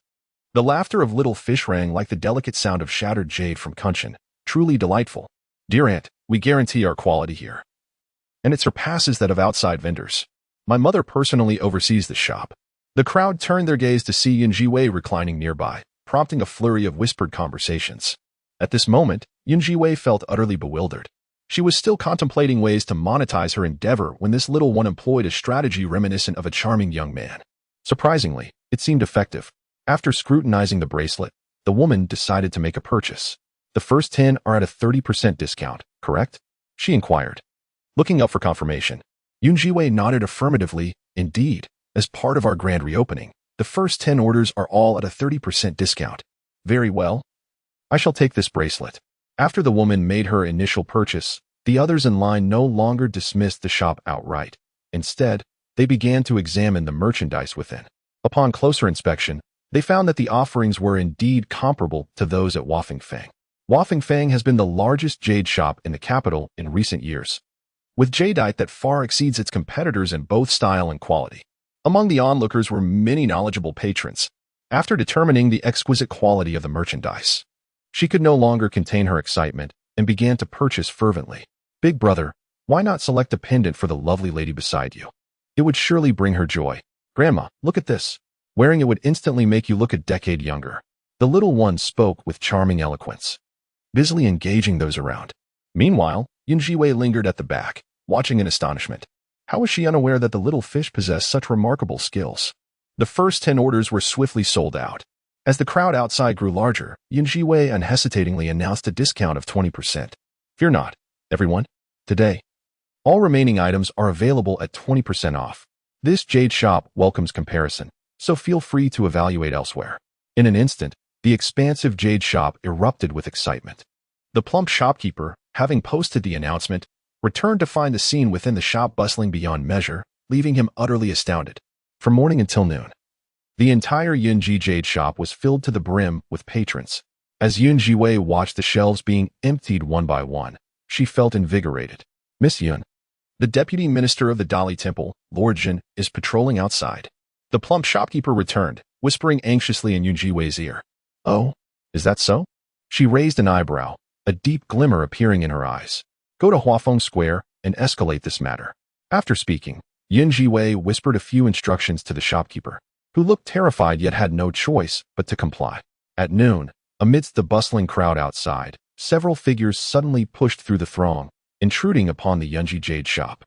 The laughter of Little Fish rang like the delicate sound of shattered jade from Kunshan, truly delightful. Dear aunt, we guarantee our quality here, and it surpasses that of outside vendors. My mother personally oversees the shop. The crowd turned their gaze to see Zhiwei reclining nearby, prompting a flurry of whispered conversations. At this moment, Zhiwei felt utterly bewildered. She was still contemplating ways to monetize her endeavor when this little one employed a strategy reminiscent of a charming young man. Surprisingly, it seemed effective. After scrutinizing the bracelet, the woman decided to make a purchase. The first 10 are at a 30% discount, correct? She inquired. Looking up for confirmation, Zhiwei nodded affirmatively. Indeed, as part of our grand reopening, the first 10 orders are all at a 30% discount. Very well. I shall take this bracelet. After the woman made her initial purchase, the others in line no longer dismissed the shop outright. Instead, they began to examine the merchandise within. Upon closer inspection, they found that the offerings were indeed comparable to those at Wafingfang. Wafingfang has been the largest jade shop in the capital in recent years, with jadeite that far exceeds its competitors in both style and quality. Among the onlookers were many knowledgeable patrons. After determining the exquisite quality of the merchandise, she could no longer contain her excitement and began to purchase fervently. Big brother, why not select a pendant for the lovely lady beside you? It would surely bring her joy. Grandma, look at this. Wearing it would instantly make you look a decade younger. The little one spoke with charming eloquence, busily engaging those around. Meanwhile, Zhiwei lingered at the back, watching in astonishment. How was she unaware that the little fish possessed such remarkable skills? The first 10 orders were swiftly sold out. As the crowd outside grew larger, Zhiwei unhesitatingly announced a discount of 20%. Fear not, everyone. Today, all remaining items are available at 20% off. This jade shop welcomes comparison, so feel free to evaluate elsewhere. In an instant, the expansive jade shop erupted with excitement. The plump shopkeeper, having posted the announcement, returned to find the scene within the shop bustling beyond measure, leaving him utterly astounded. From morning until noon, the entire Yunji Jade shop was filled to the brim with patrons. As Zhiwei watched the shelves being emptied one by one, she felt invigorated. Miss Yun, the deputy minister of the Dali Temple, Lord Jin, is patrolling outside. The plump shopkeeper returned, whispering anxiously in Zhiwei's ear. Oh, is that so? She raised an eyebrow, a deep glimmer appearing in her eyes. Go to Huafeng Square and escalate this matter. After speaking, Zhiwei whispered a few instructions to the shopkeeper, who looked terrified yet had no choice but to comply. At noon, amidst the bustling crowd outside, several figures suddenly pushed through the throng, intruding upon the Yunji Jade shop.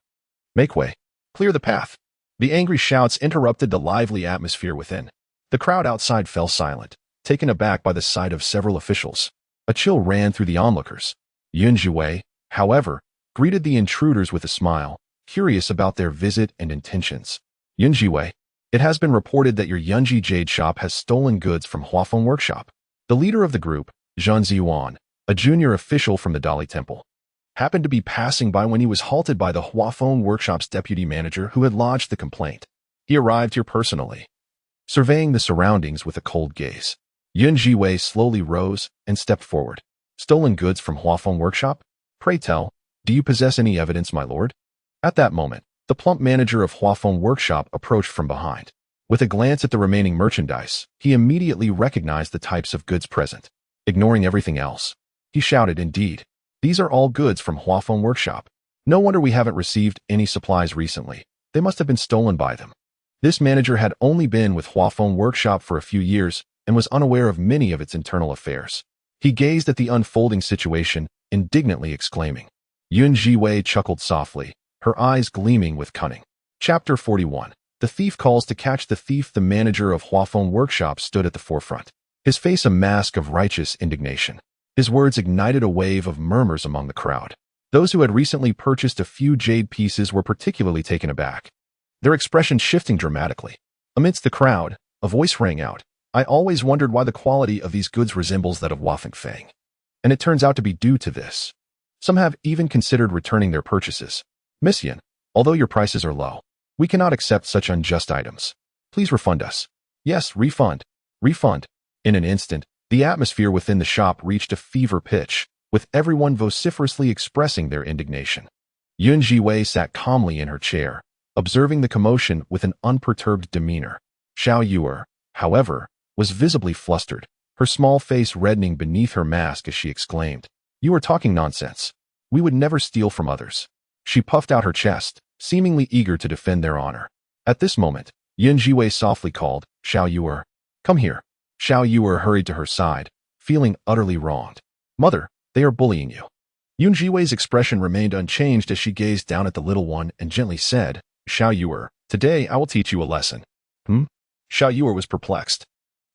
Make way. Clear the path. The angry shouts interrupted the lively atmosphere within. The crowd outside fell silent, taken aback by the sight of several officials. A chill ran through the onlookers. Zhiwei, however, greeted the intruders with a smile, curious about their visit and intentions. Zhiwei, it has been reported that your Yunji Jade shop has stolen goods from Huafeng Workshop. The leader of the group, Zhan Ziyuan, a junior official from the Dali Temple, happened to be passing by when he was halted by the Huafeng Workshop's deputy manager who had lodged the complaint. He arrived here personally, surveying the surroundings with a cold gaze. Zhiwei slowly rose and stepped forward. Stolen goods from Huafeng Workshop? Pray tell, do you possess any evidence, my lord? At that moment, the plump manager of Huafeng Workshop approached from behind. With a glance at the remaining merchandise, he immediately recognized the types of goods present. Ignoring everything else, he shouted, indeed, these are all goods from Huafeng Workshop. No wonder we haven't received any supplies recently. They must have been stolen by them. This manager had only been with Huafeng Workshop for a few years and was unaware of many of its internal affairs. He gazed at the unfolding situation, indignantly exclaiming. Zhiwei chuckled softly, her eyes gleaming with cunning. Chapter 41. The thief calls to catch the thief. The manager of Huafeng Workshop stood at the forefront, his face a mask of righteous indignation. His words ignited a wave of murmurs among the crowd. Those who had recently purchased a few jade pieces were particularly taken aback, their expression shifting dramatically. Amidst the crowd, a voice rang out. I always wondered why the quality of these goods resembles that of Huafeng Fang. And it turns out to be due to this. Some have even considered returning their purchases. Miss Yin, although your prices are low, we cannot accept such unjust items. Please refund us. Yes, refund. Refund. In an instant, the atmosphere within the shop reached a fever pitch, with everyone vociferously expressing their indignation. Zhiwei sat calmly in her chair, observing the commotion with an unperturbed demeanor. Xiao Yuer, however, was visibly flustered, her small face reddening beneath her mask as she exclaimed, You are talking nonsense. We would never steal from others. She puffed out her chest, seemingly eager to defend their honor. At this moment, Zhiwei softly called, Xiao Yuer, come here. Xiao Yuer hurried to her side, feeling utterly wronged. Mother, they are bullying you. Zhiwei's expression remained unchanged as she gazed down at the little one and gently said, Xiao Yuer, today I will teach you a lesson. Xiao Yuer was perplexed.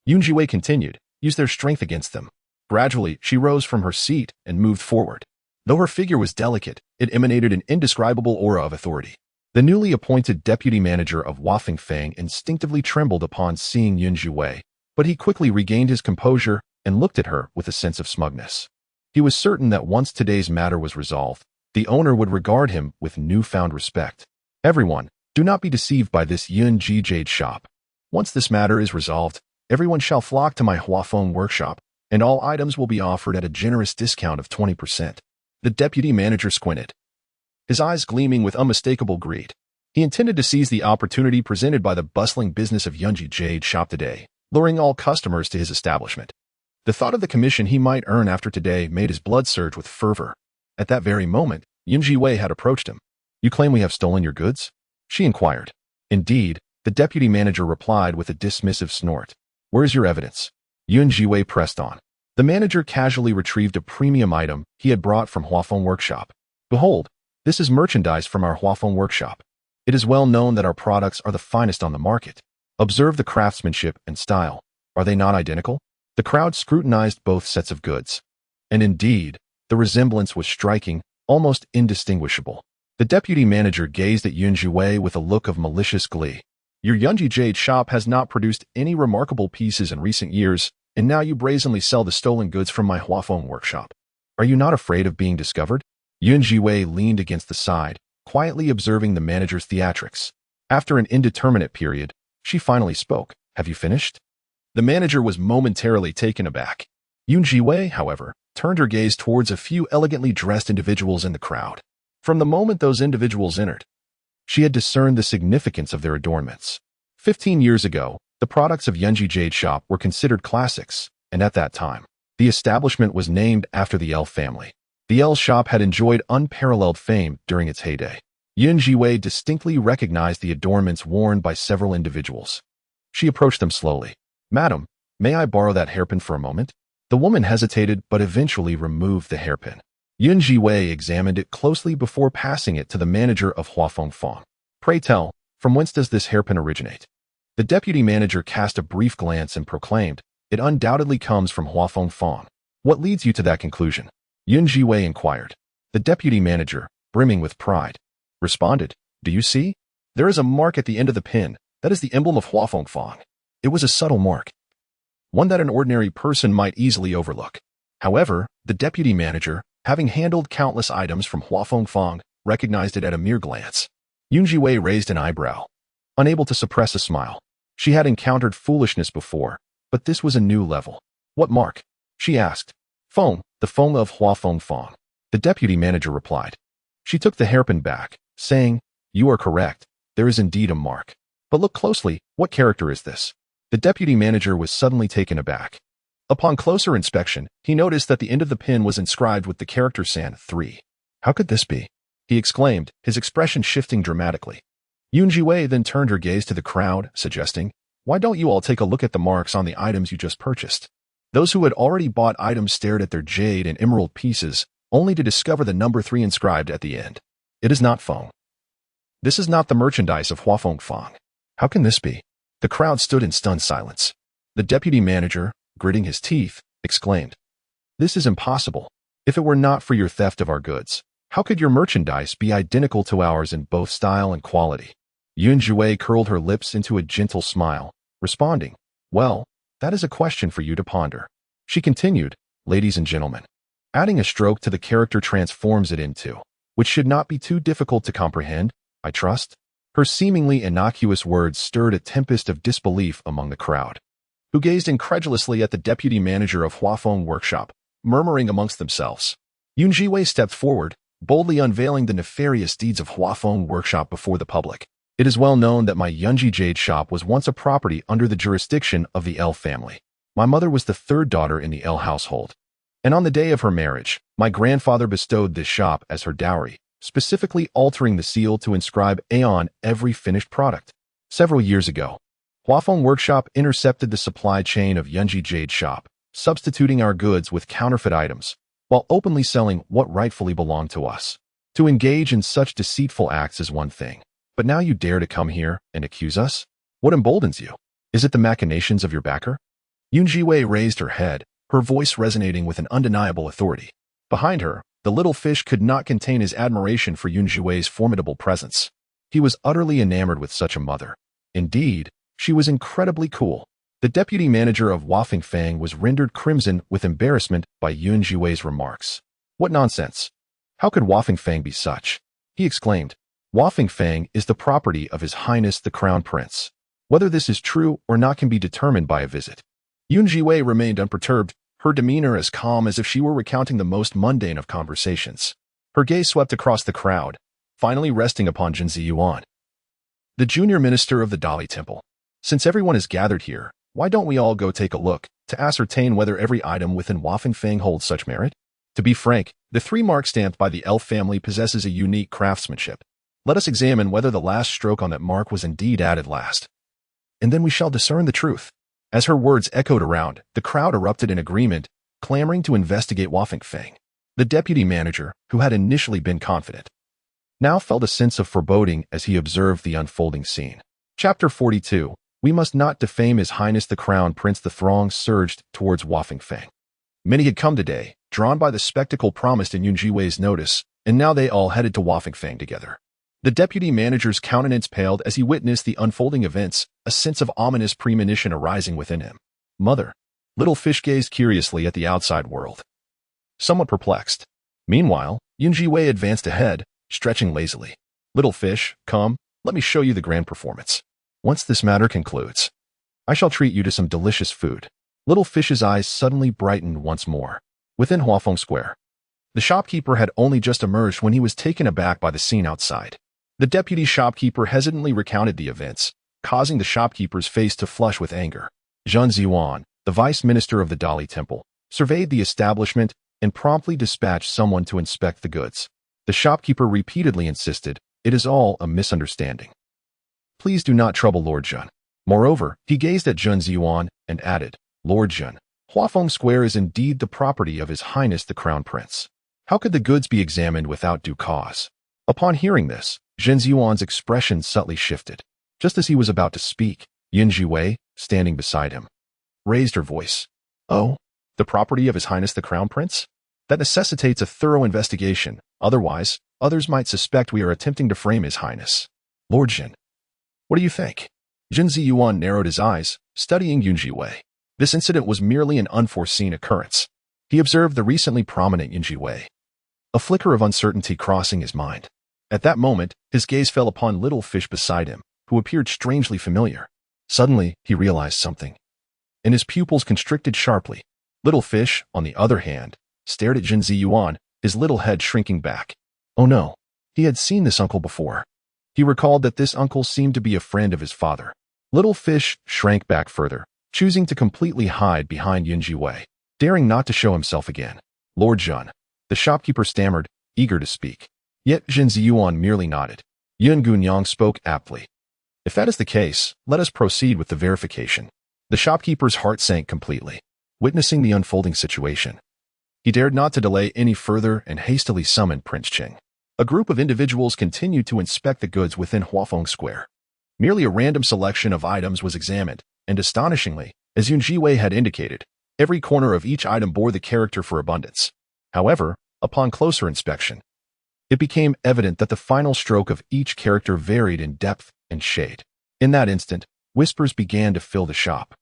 Zhiwei continued, use their strength against them. Gradually, she rose from her seat and moved forward. Though her figure was delicate, it emanated an indescribable aura of authority. The newly appointed deputy manager of Huafeng Fang instinctively trembled upon seeing Zhiwei, but he quickly regained his composure and looked at her with a sense of smugness. He was certain that once today's matter was resolved, the owner would regard him with newfound respect. Everyone, do not be deceived by this Yunji Jade shop. Once this matter is resolved, everyone shall flock to my Huafeng Workshop, and all items will be offered at a generous discount of 20%. The deputy manager squinted, his eyes gleaming with unmistakable greed. He intended to seize the opportunity presented by the bustling business of Yunji Jade shop today, luring all customers to his establishment. The thought of the commission he might earn after today made his blood surge with fervor. At that very moment, Zhiwei had approached him. You claim we have stolen your goods? She inquired. Indeed, the deputy manager replied with a dismissive snort. Where is your evidence? Zhiwei pressed on. The manager casually retrieved a premium item he had brought from Huafeng Workshop. Behold, this is merchandise from our Huafeng Workshop. It is well known that our products are the finest on the market. Observe the craftsmanship and style. Are they not identical? The crowd scrutinized both sets of goods. And indeed, the resemblance was striking, almost indistinguishable. The deputy manager gazed at Zhiwei with a look of malicious glee. Your Yunji Jade shop has not produced any remarkable pieces in recent years, and now you brazenly sell the stolen goods from my Huafeng Workshop. Are you not afraid of being discovered? Zhiwei leaned against the side, quietly observing the manager's theatrics. After an indeterminate period, she finally spoke. Have you finished? The manager was momentarily taken aback. Zhiwei, however, turned her gaze towards a few elegantly dressed individuals in the crowd. From the moment those individuals entered, she had discerned the significance of their adornments. 15 years ago, the products of Yunji Jade shop were considered classics, and at that time, the establishment was named after the L family. The L shop had enjoyed unparalleled fame during its heyday. Zhiwei distinctly recognized the adornments worn by several individuals. She approached them slowly. Madam, may I borrow that hairpin for a moment? The woman hesitated but eventually removed the hairpin. Zhiwei examined it closely before passing it to the manager of Huafeng Fang. Pray tell, from whence does this hairpin originate? The deputy manager cast a brief glance and proclaimed, It undoubtedly comes from Huafeng Fang. What leads you to that conclusion? Zhiwei inquired. The deputy manager, brimming with pride, responded, "Do you see? There is a mark at the end of the pin. That is the emblem of Huafengfang." It was a subtle mark, one that an ordinary person might easily overlook. However, the deputy manager, having handled countless items from Huafengfang, recognized it at a mere glance. Zhiwei raised an eyebrow, unable to suppress a smile. She had encountered foolishness before, but this was a new level. "What mark?" she asked. "Feng, the Feng of Huafengfang," the deputy manager replied. She took the hairpin back, saying, "You are correct. There is indeed a mark. But look closely, what character is this?" The deputy manager was suddenly taken aback. Upon closer inspection, he noticed that the end of the pin was inscribed with the character San 3. "How could this be?" he exclaimed, his expression shifting dramatically. Zhiwei then turned her gaze to the crowd, suggesting, "Why don't you all take a look at the marks on the items you just purchased?" Those who had already bought items stared at their jade and emerald pieces, only to discover the number 3 inscribed at the end. "It is not Feng. This is not the merchandise of Huafengfang. How can this be?" The crowd stood in stunned silence. The deputy manager, gritting his teeth, exclaimed, "This is impossible. If it were not for your theft of our goods, how could your merchandise be identical to ours in both style and quality?" Zhiwei curled her lips into a gentle smile, responding, "Well, that is a question for you to ponder." She continued, "Ladies and gentlemen," adding a stroke to the character transforms it into, which should not be too difficult to comprehend, I trust. Her seemingly innocuous words stirred a tempest of disbelief among the crowd, who gazed incredulously at the deputy manager of Huafeng Workshop, murmuring amongst themselves. Zhiwei stepped forward, boldly unveiling the nefarious deeds of Huafeng Workshop before the public. "It is well known that my Yunji Jade shop was once a property under the jurisdiction of the L family. My mother was the 3rd daughter in the L household, and on the day of her marriage, my grandfather bestowed this shop as her dowry, specifically altering the seal to inscribe A on every finished product. Several years ago, Huafeng Workshop intercepted the supply chain of Yunji Jade shop, substituting our goods with counterfeit items, while openly selling what rightfully belonged to us. To engage in such deceitful acts is one thing, but now you dare to come here and accuse us? What emboldens you? Is it the machinations of your backer?" Zhiwei raised her head, her voice resonating with an undeniable authority. Behind her, the little fish could not contain his admiration for Zhiwei's formidable presence. He was utterly enamored with such a mother. Indeed, she was incredibly cool. The deputy manager of Huafengfang was rendered crimson with embarrassment by Zhiwei's remarks. "What nonsense! How could Huafengfang be such?" he exclaimed. "Huafengfang is the property of His Highness the Crown Prince. Whether this is true or not can be determined by a visit." Zhiwei remained unperturbed, her demeanor as calm as if she were recounting the most mundane of conversations. Her gaze swept across the crowd, finally resting upon Zhiwei, the junior minister of the Dali Temple. "Since everyone is gathered here, why don't we all go take a look, to ascertain whether every item within Huafengfang holds such merit? To be frank, the 3 marks stamped by the L family possesses a unique craftsmanship. Let us examine whether the last stroke on that mark was indeed added last, and then we shall discern the truth." As her words echoed around, the crowd erupted in agreement, clamoring to investigate Huafengfang. The deputy manager, who had initially been confident, now felt a sense of foreboding as he observed the unfolding scene. Chapter 42. We must not defame His Highness the Crown Prince. The throng surged towards Huafengfang. Many had come today, drawn by the spectacle promised in Zhiwei's notice, and now they all headed to Huafengfang together. The deputy manager's countenance paled as he witnessed the unfolding events, a sense of ominous premonition arising within him. "Mother." Little fish gazed curiously at the outside world, somewhat perplexed. Meanwhile, Zhiwei advanced ahead, stretching lazily. "Little fish, come, let me show you the grand performance. Once this matter concludes, I shall treat you to some delicious food." Little fish's eyes suddenly brightened once more. Within Huafeng Square, the shopkeeper had only just emerged when he was taken aback by the scene outside. The deputy shopkeeper hesitantly recounted the events, causing the shopkeeper's face to flush with anger. Zhiwei, the vice minister of the Dali Temple, surveyed the establishment and promptly dispatched someone to inspect the goods. The shopkeeper repeatedly insisted, "It is all a misunderstanding. Please do not trouble Lord Jun." Moreover, he gazed at Zhiwei and added, "Lord Jun, Huafeng Square is indeed the property of His Highness the Crown Prince. How could the goods be examined without due cause?" Upon hearing this, Zhiwei's expression subtly shifted. Just as he was about to speak, Zhiwei, standing beside him, raised her voice. "Oh, the property of His Highness the Crown Prince? That necessitates a thorough investigation. Otherwise, Others might suspect we are attempting to frame His Highness. Lord Jin. What do you think? Jin Ziyuan narrowed his eyes, studying Yun Zhiwei. This incident was merely an unforeseen occurrence. He observed the recently prominent Yun Zhiwei, a flicker of uncertainty crossing his mind. At that moment, his gaze fell upon little fish beside him, who appeared strangely familiar. Suddenly, he realized something, and his pupils constricted sharply. Little fish, on the other hand, stared at Jin Ziyuan, his little head shrinking back. Oh no, he had seen this uncle before. He recalled that this uncle seemed to be a friend of his father. Little fish shrank back further, choosing to completely hide behind Yun Zhiwei, daring not to show himself again. Lord Jun, the shopkeeper stammered, eager to speak. Yet Jin Ziyuan merely nodded. Yun Gunyang spoke aptly. If that is the case, let us proceed with the verification. The shopkeeper's heart sank completely, witnessing the unfolding situation. He dared not to delay any further and hastily summoned Prince Ching. A group of individuals continued to inspect the goods within Huafeng Square. Merely a random selection of items was examined, and astonishingly, as Yun Zhiwei had indicated, every corner of each item bore the character for abundance. However, upon closer inspection, it became evident that the final stroke of each character varied in depth and shade. In that instant, whispers began to fill the shop.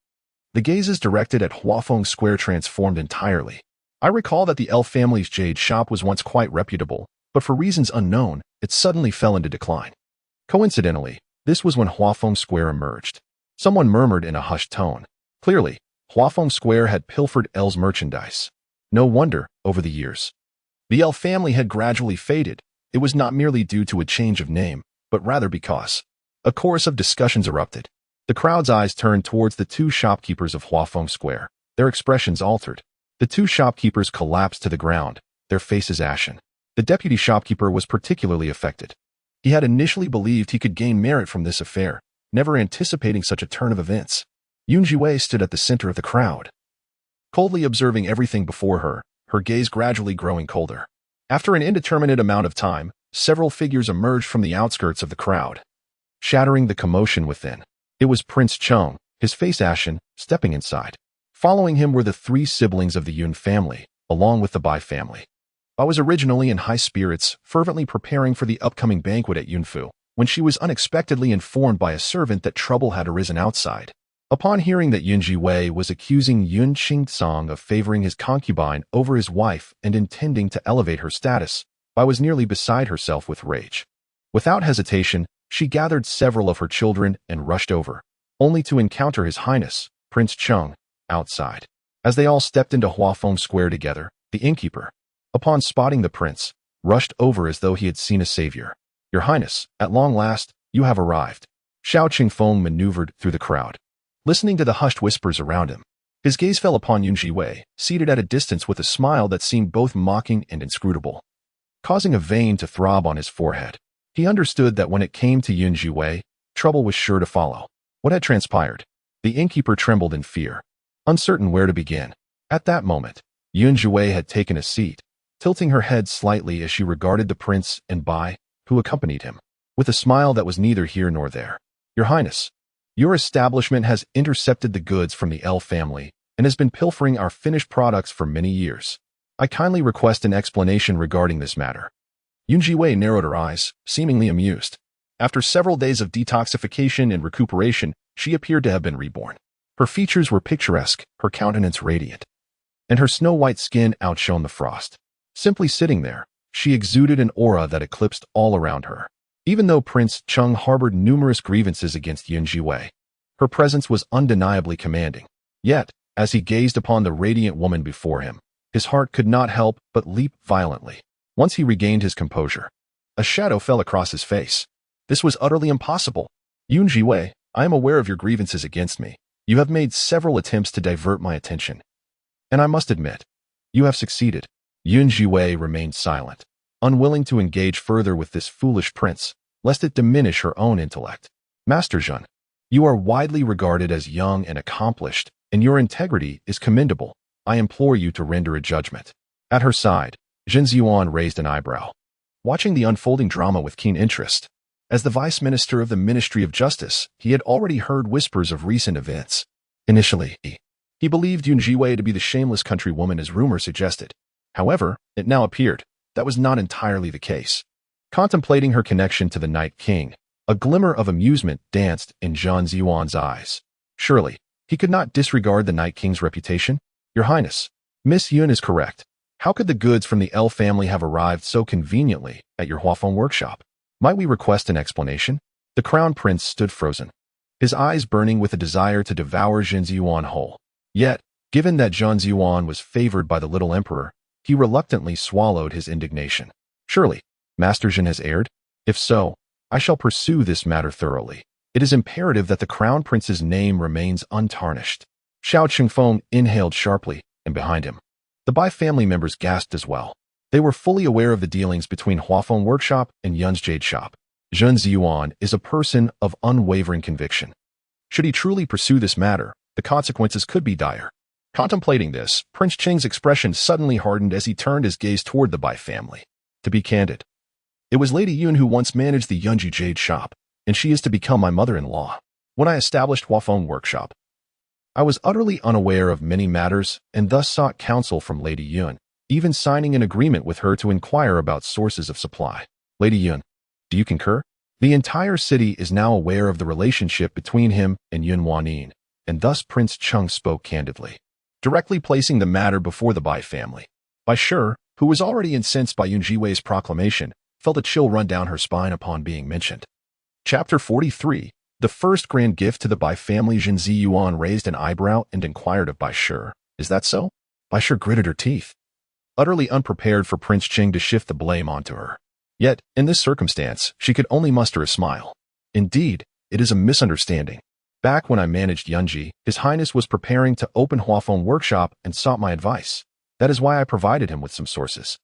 The gazes directed at Huafeng Square transformed entirely. I recall that the elf family's jade shop was once quite reputable, but for reasons unknown, it suddenly fell into decline. Coincidentally, this was when Huafeng Square emerged. Someone murmured in a hushed tone. Clearly, Huafeng Square had pilfered El's merchandise. No wonder, over the years, the elf family had gradually faded. It was not merely due to a change of name, but rather because a chorus of discussions erupted. The crowd's eyes turned towards the two shopkeepers of Huafeng Square. Their expressions altered. The two shopkeepers collapsed to the ground, their faces ashen. The deputy shopkeeper was particularly affected. He had initially believed he could gain merit from this affair, never anticipating such a turn of events. Yun Zhiwei stood at the center of the crowd, coldly observing everything before her, her gaze gradually growing colder. After an indeterminate amount of time, several figures emerged from the outskirts of the crowd, shattering the commotion within. It was Prince Cheng, his face ashen, stepping inside. Following him were the three siblings of the Yun family, along with the Bai family. Bai was originally in high spirits, fervently preparing for the upcoming banquet at Yunfu, when she was unexpectedly informed by a servant that trouble had arisen outside. Upon hearing that Yun Zhiwei was accusing Yun Qingcang of favoring his concubine over his wife and intending to elevate her status, Bai was nearly beside herself with rage. Without hesitation, she gathered several of her children and rushed over, only to encounter His Highness, Prince Cheng, outside. As they all stepped into Huafeng Square together, the innkeeper, upon spotting the prince, rushed over as though he had seen a savior. Your Highness, at long last, you have arrived. Xiao Qingfeng maneuvered through the crowd, listening to the hushed whispers around him. His gaze fell upon Yun Zhiwei, seated at a distance with a smile that seemed both mocking and inscrutable, causing a vein to throb on his forehead. He understood that when it came to Yun Zhiwei, trouble was sure to follow. What had transpired? The innkeeper trembled in fear, uncertain where to begin. At that moment, Yun Zhiwei had taken a seat, tilting her head slightly as she regarded the prince and Bai, who accompanied him, with a smile that was neither here nor there. Your Highness, your establishment has intercepted the goods from the L family and has been pilfering our finished products for many years. I kindly request an explanation regarding this matter. Yun Zhiwei narrowed her eyes, seemingly amused. After several days of detoxification and recuperation, she appeared to have been reborn. Her features were picturesque, her countenance radiant, and her snow-white skin outshone the frost. Simply sitting there, she exuded an aura that eclipsed all around her. Even though Prince Cheng harbored numerous grievances against Yun Zhiwei, her presence was undeniably commanding. Yet, as he gazed upon the radiant woman before him, his heart could not help but leap violently. Once he regained his composure, a shadow fell across his face. This was utterly impossible. Yun Zhiwei, I am aware of your grievances against me. You have made several attempts to divert my attention, and I must admit, you have succeeded. Yun Zhiwei remained silent, unwilling to engage further with this foolish prince, lest it diminish her own intellect. Master Zhen, you are widely regarded as young and accomplished, and your integrity is commendable. I implore you to render a judgment. At her side, Zhen Ziyuan raised an eyebrow, watching the unfolding drama with keen interest. As the vice minister of the Ministry of Justice, he had already heard whispers of recent events. Initially, he believed Yun Zhiwei to be the shameless countrywoman as rumor suggested. However, it now appeared that was not entirely the case. Contemplating her connection to the Night King, a glimmer of amusement danced in Zhang Ziyuan's eyes. Surely, he could not disregard the Night King's reputation? Your Highness, Miss Yun is correct. How could the goods from the L family have arrived so conveniently at your Huafeng workshop? Might we request an explanation? The Crown Prince stood frozen, his eyes burning with a desire to devour Zhang Ziyuan whole. Yet, given that Zhang Ziyuan was favored by the little emperor, he reluctantly swallowed his indignation. Surely, Master Zhen has erred? If so, I shall pursue this matter thoroughly. It is imperative that the Crown Prince's name remains untarnished. Xiao Qingfeng inhaled sharply, and behind him, the Bai family members gasped as well. They were fully aware of the dealings between Huafeng Workshop and Yun's Jade Shop. Zhang Ziyuan is a person of unwavering conviction. Should he truly pursue this matter, the consequences could be dire. Contemplating this, Prince Qing's expression suddenly hardened as he turned his gaze toward the Bai family. To be candid, it was Lady Yun who once managed the Yunji Jade Shop, and she is to become my mother-in-law. When I established Huafeng Workshop, I was utterly unaware of many matters and thus sought counsel from Lady Yun, even signing an agreement with her to inquire about sources of supply. Lady Yun, do you concur? The entire city is now aware of the relationship between him and Yun Huanin, and thus Prince Cheng spoke candidly, directly placing the matter before the Bai family. Bai Shi, who was already incensed by Yun Zhiwei's proclamation, felt a chill run down her spine upon being mentioned. Chapter 43. The first grand gift to the Bai family. Zhang Ziyuan raised an eyebrow and inquired of Bai Shi, "Is that so?" Bai Shi gritted her teeth, utterly unprepared for Prince Qing to shift the blame onto her. Yet, in this circumstance, she could only muster a smile. Indeed, it is a misunderstanding. Back when I managed Yunji, His Highness was preparing to open Huafeng Workshop and sought my advice. That is why I provided him with some sources.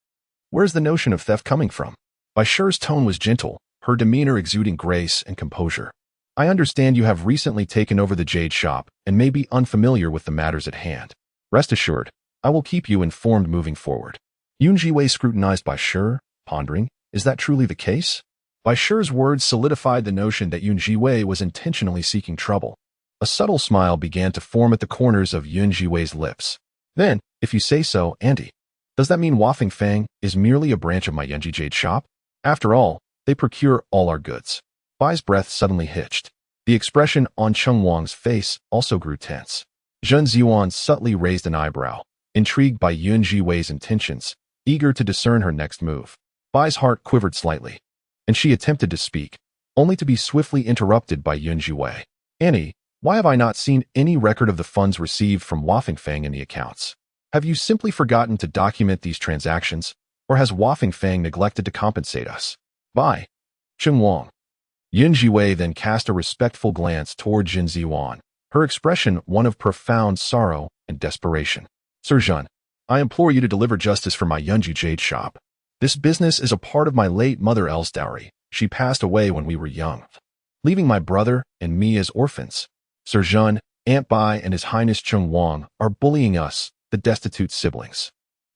Where's the notion of theft coming from? Bai Shi's tone was gentle, her demeanor exuding grace and composure. I understand you have recently taken over the Jade Shop and may be unfamiliar with the matters at hand. Rest assured, I will keep you informed moving forward. Yun Zhiwei scrutinized Bai Shi, pondering, is that truly the case? Bai Shi's words solidified the notion that Yun Zhiwei was intentionally seeking trouble. A subtle smile began to form at the corners of Yun Zhiwei's lips. Then, if you say so, Auntie, does that mean Huafeng Fang is merely a branch of my Yunji Jade Shop? After all, they procure all our goods. Bai's breath suddenly hitched. The expression on Cheng Wang's face also grew tense. Zhang Ziyuan subtly raised an eyebrow, intrigued by Yun Zhiwei's intentions, eager to discern her next move. Bai's heart quivered slightly, and she attempted to speak, only to be swiftly interrupted by Yun Zhiwei. Annie, why have I not seen any record of the funds received from Huafeng Fang in the accounts? Have you simply forgotten to document these transactions, or has Huafeng Fang neglected to compensate us? Bai Cheng Wang. Yun Zhiwei then cast a respectful glance toward Zhang Ziyuan, her expression one of profound sorrow and desperation. Sir Zhen, I implore you to deliver justice for my Yunji Jade Shop. This business is a part of my late mother El's dowry. She passed away when we were young, leaving my brother and me as orphans. Sir Zhen, Aunt Bai and His Highness Cheng Wang are bullying us, the destitute siblings.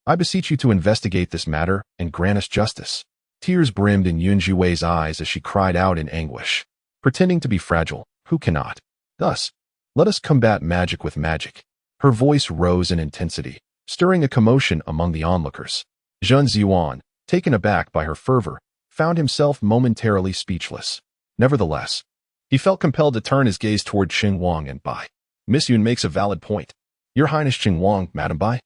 I beseech you to investigate this matter and grant us justice. Tears brimmed in Yun Zhiwei's eyes as she cried out in anguish. Pretending to be fragile, who cannot? Thus, let us combat magic with magic. Her voice rose in intensity, stirring a commotion among the onlookers. Zhang Ziyuan, taken aback by her fervor, found himself momentarily speechless. Nevertheless, he felt compelled to turn his gaze toward Cheng Wang and Bai. Miss Yun makes a valid point. Your Highness Cheng Wang, Madam Bai?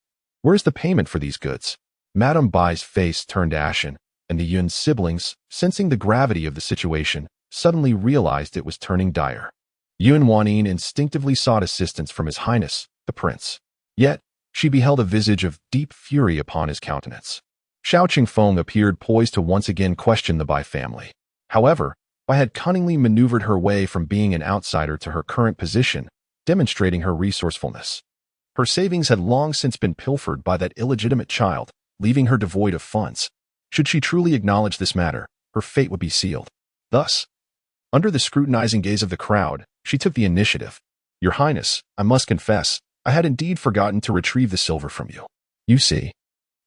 Where's the payment for these goods? Madam Bai's face turned ashen, and the Yun siblings, sensing the gravity of the situation, suddenly realized it was turning dire. Yun Huanin instinctively sought assistance from His Highness, the Prince. Yet, she beheld a visage of deep fury upon his countenance. Xiao Qingfeng appeared poised to once again question the Bai family. However, Bai had cunningly maneuvered her way from being an outsider to her current position, demonstrating her resourcefulness. Her savings had long since been pilfered by that illegitimate child, leaving her devoid of funds. Should she truly acknowledge this matter, her fate would be sealed. Thus, under the scrutinizing gaze of the crowd, she took the initiative. Your Highness, I must confess, I had indeed forgotten to retrieve the silver from you. You see.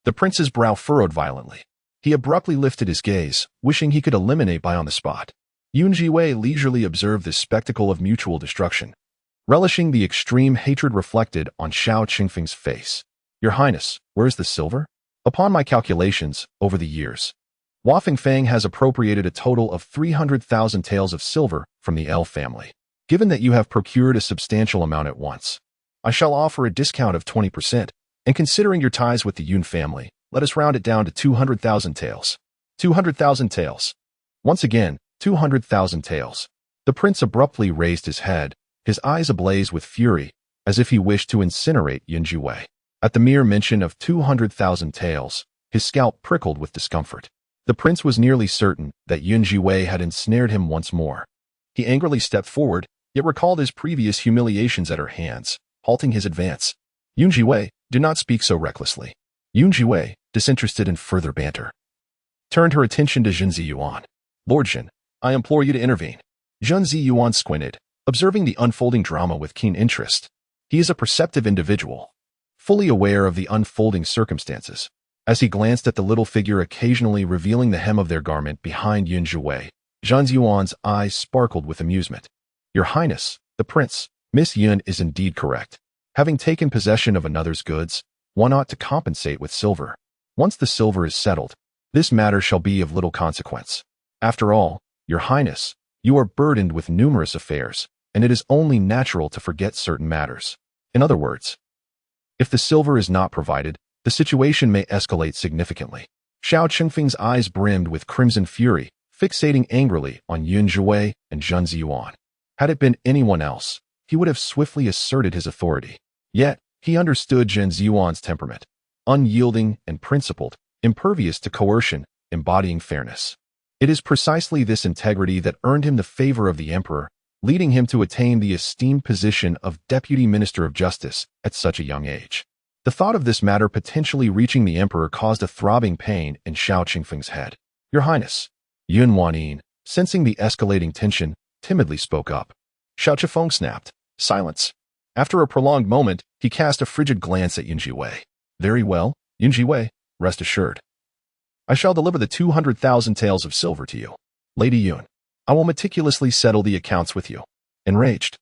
The prince's brow furrowed violently. He abruptly lifted his gaze, wishing he could eliminate Bai on the spot. Yun Zhiwei leisurely observed this spectacle of mutual destruction, relishing the extreme hatred reflected on Xiao Qingfeng's face. Your Highness, where is the silver? Upon my calculations, over the years, Hua Fengfang has appropriated a total of 300,000 taels of silver from the L family. Given that you have procured a substantial amount at once, I shall offer a discount of 20%, and considering your ties with the Yun family, let us round it down to 200,000 taels. 200,000 taels. Once again, 200,000 taels. The prince abruptly raised his head, his eyes ablaze with fury, as if he wished to incinerate Zhiwei. At the mere mention of 200,000 taels, his scalp prickled with discomfort. The prince was nearly certain that Zhiwei had ensnared him once more. He angrily stepped forward, yet recalled his previous humiliations at her hands, halting his advance. Zhiwei, do not speak so recklessly. Zhiwei, disinterested in further banter, turned her attention to Zhen Ziyuan. Lord Zhen, I implore you to intervene. Zhen Ziyuan squinted, observing the unfolding drama with keen interest. He is a perceptive individual, fully aware of the unfolding circumstances. As he glanced at the little figure occasionally revealing the hem of their garment behind Zhiwei, Zhen Ziyuan's eyes sparkled with amusement. Your Highness, the prince, Miss Yun is indeed correct. Having taken possession of another's goods, one ought to compensate with silver. Once the silver is settled, this matter shall be of little consequence. After all, Your Highness, you are burdened with numerous affairs, and it is only natural to forget certain matters. In other words, if the silver is not provided, the situation may escalate significantly. Xiao Chengfeng's eyes brimmed with crimson fury, fixating angrily on Zhiwei and Zhen Ziyuan. Had it been anyone else, he would have swiftly asserted his authority. Yet, he understood Zhen Ziyuan's temperament, unyielding and principled, impervious to coercion, embodying fairness. It is precisely this integrity that earned him the favor of the emperor, leading him to attain the esteemed position of Deputy Minister of Justice at such a young age. The thought of this matter potentially reaching the emperor caused a throbbing pain in Xiao Qingfeng's head. Your Highness, Yun Wanyin, sensing the escalating tension, timidly spoke up. Xiao Qifeng snapped. Silence. After a prolonged moment, he cast a frigid glance at Zhiwei. Very well, Zhiwei, rest assured. I shall deliver the 200,000 taels of silver to you. Lady Yun, I will meticulously settle the accounts with you. Enraged,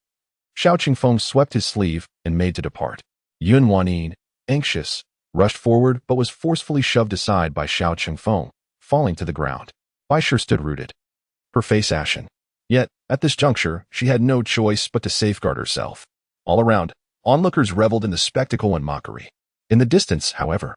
Xiao Qingfeng swept his sleeve and made to depart. Yun Wanyin, anxious, rushed forward but was forcefully shoved aside by Xiao Qingfeng, falling to the ground. Bai Shi stood rooted, her face ashen. Yet, at this juncture, she had no choice but to safeguard herself. All around, onlookers reveled in the spectacle and mockery. In the distance, however,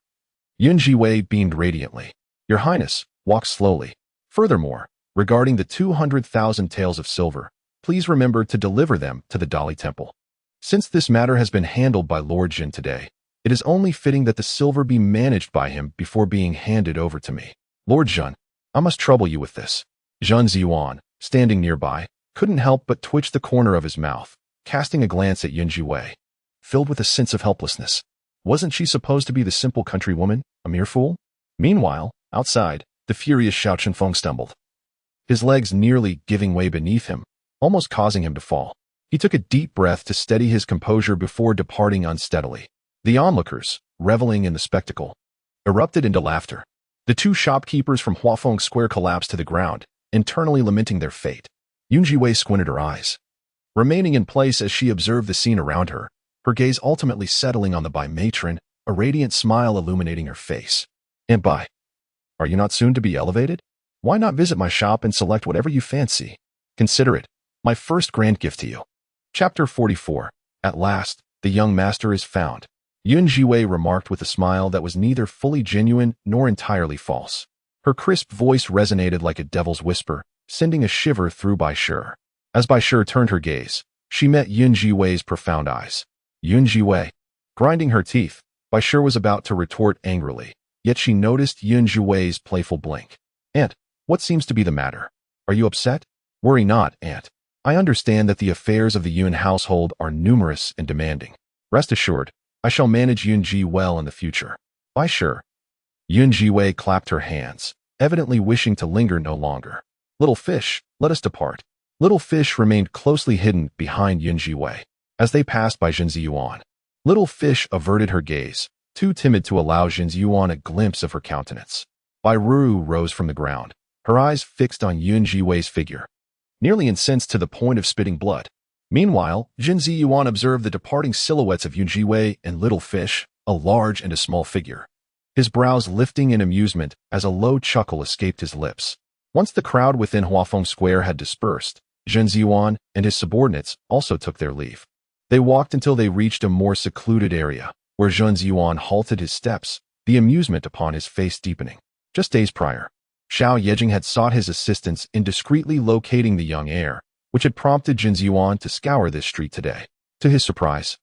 Zhiwei beamed radiantly. Your Highness, walk slowly. Furthermore, regarding the 200,000 taels of silver, please remember to deliver them to the Dali Temple. Since this matter has been handled by Lord Zhen today, it is only fitting that the silver be managed by him before being handed over to me. Lord Zhen, I must trouble you with this. Zhen Ziyuan, standing nearby, couldn't help but twitch the corner of his mouth, casting a glance at Zhiwei, filled with a sense of helplessness. Wasn't she supposed to be the simple countrywoman, a mere fool? Meanwhile, outside, the furious Xiao Qingfeng stumbled, his legs nearly giving way beneath him, almost causing him to fall. He took a deep breath to steady his composure before departing unsteadily. The onlookers, reveling in the spectacle, erupted into laughter. The two shopkeepers from Huafeng Square collapsed to the ground, internally lamenting their fate. Zhiwei squinted her eyes, remaining in place as she observed the scene around her, her gaze ultimately settling on the Bai matron, a radiant smile illuminating her face. And Bai, are you not soon to be elevated? Why not visit my shop and select whatever you fancy? Consider it my first grand gift to you. Chapter 44. At last, the young master is found. Zhiwei remarked with a smile that was neither fully genuine nor entirely false. Her crisp voice resonated like a devil's whisper, sending a shiver through Bai Shi. As Bai Shi turned her gaze, she met Zhiwei's profound eyes. Zhiwei, grinding her teeth, Bai Shi was about to retort angrily, yet she noticed Zhiwei's playful blink. Aunt, what seems to be the matter? Are you upset? Worry not, Aunt. I understand that the affairs of the Yun household are numerous and demanding. Rest assured, I shall manage Yunji well in the future. Bai Shi. Zhiwei clapped her hands, evidently wishing to linger no longer. Little fish, let us depart. Little fish remained closely hidden behind Zhiwei. As they passed by Zhen Ziyuan, Little fish averted her gaze, too timid to allow Zhen Ziyuan a glimpse of her countenance. Bai Ru rose from the ground, her eyes fixed on Zhiwei's figure, nearly incensed to the point of spitting blood. Meanwhile, Zhen Ziyuan observed the departing silhouettes of Zhiwei and Little Fish, a large and a small figure. his brows lifting in amusement as a low chuckle escaped his lips. Once the crowd within Huafeng Square had dispersed, Zhen Ziyuan and his subordinates also took their leave. They walked until they reached a more secluded area, where Zhen Ziyuan halted his steps, the amusement upon his face deepening. Just days prior, Xiao Yejing had sought his assistance in discreetly locating the young heir, which had prompted Zhen Ziyuan to scour this street today. To his surprise,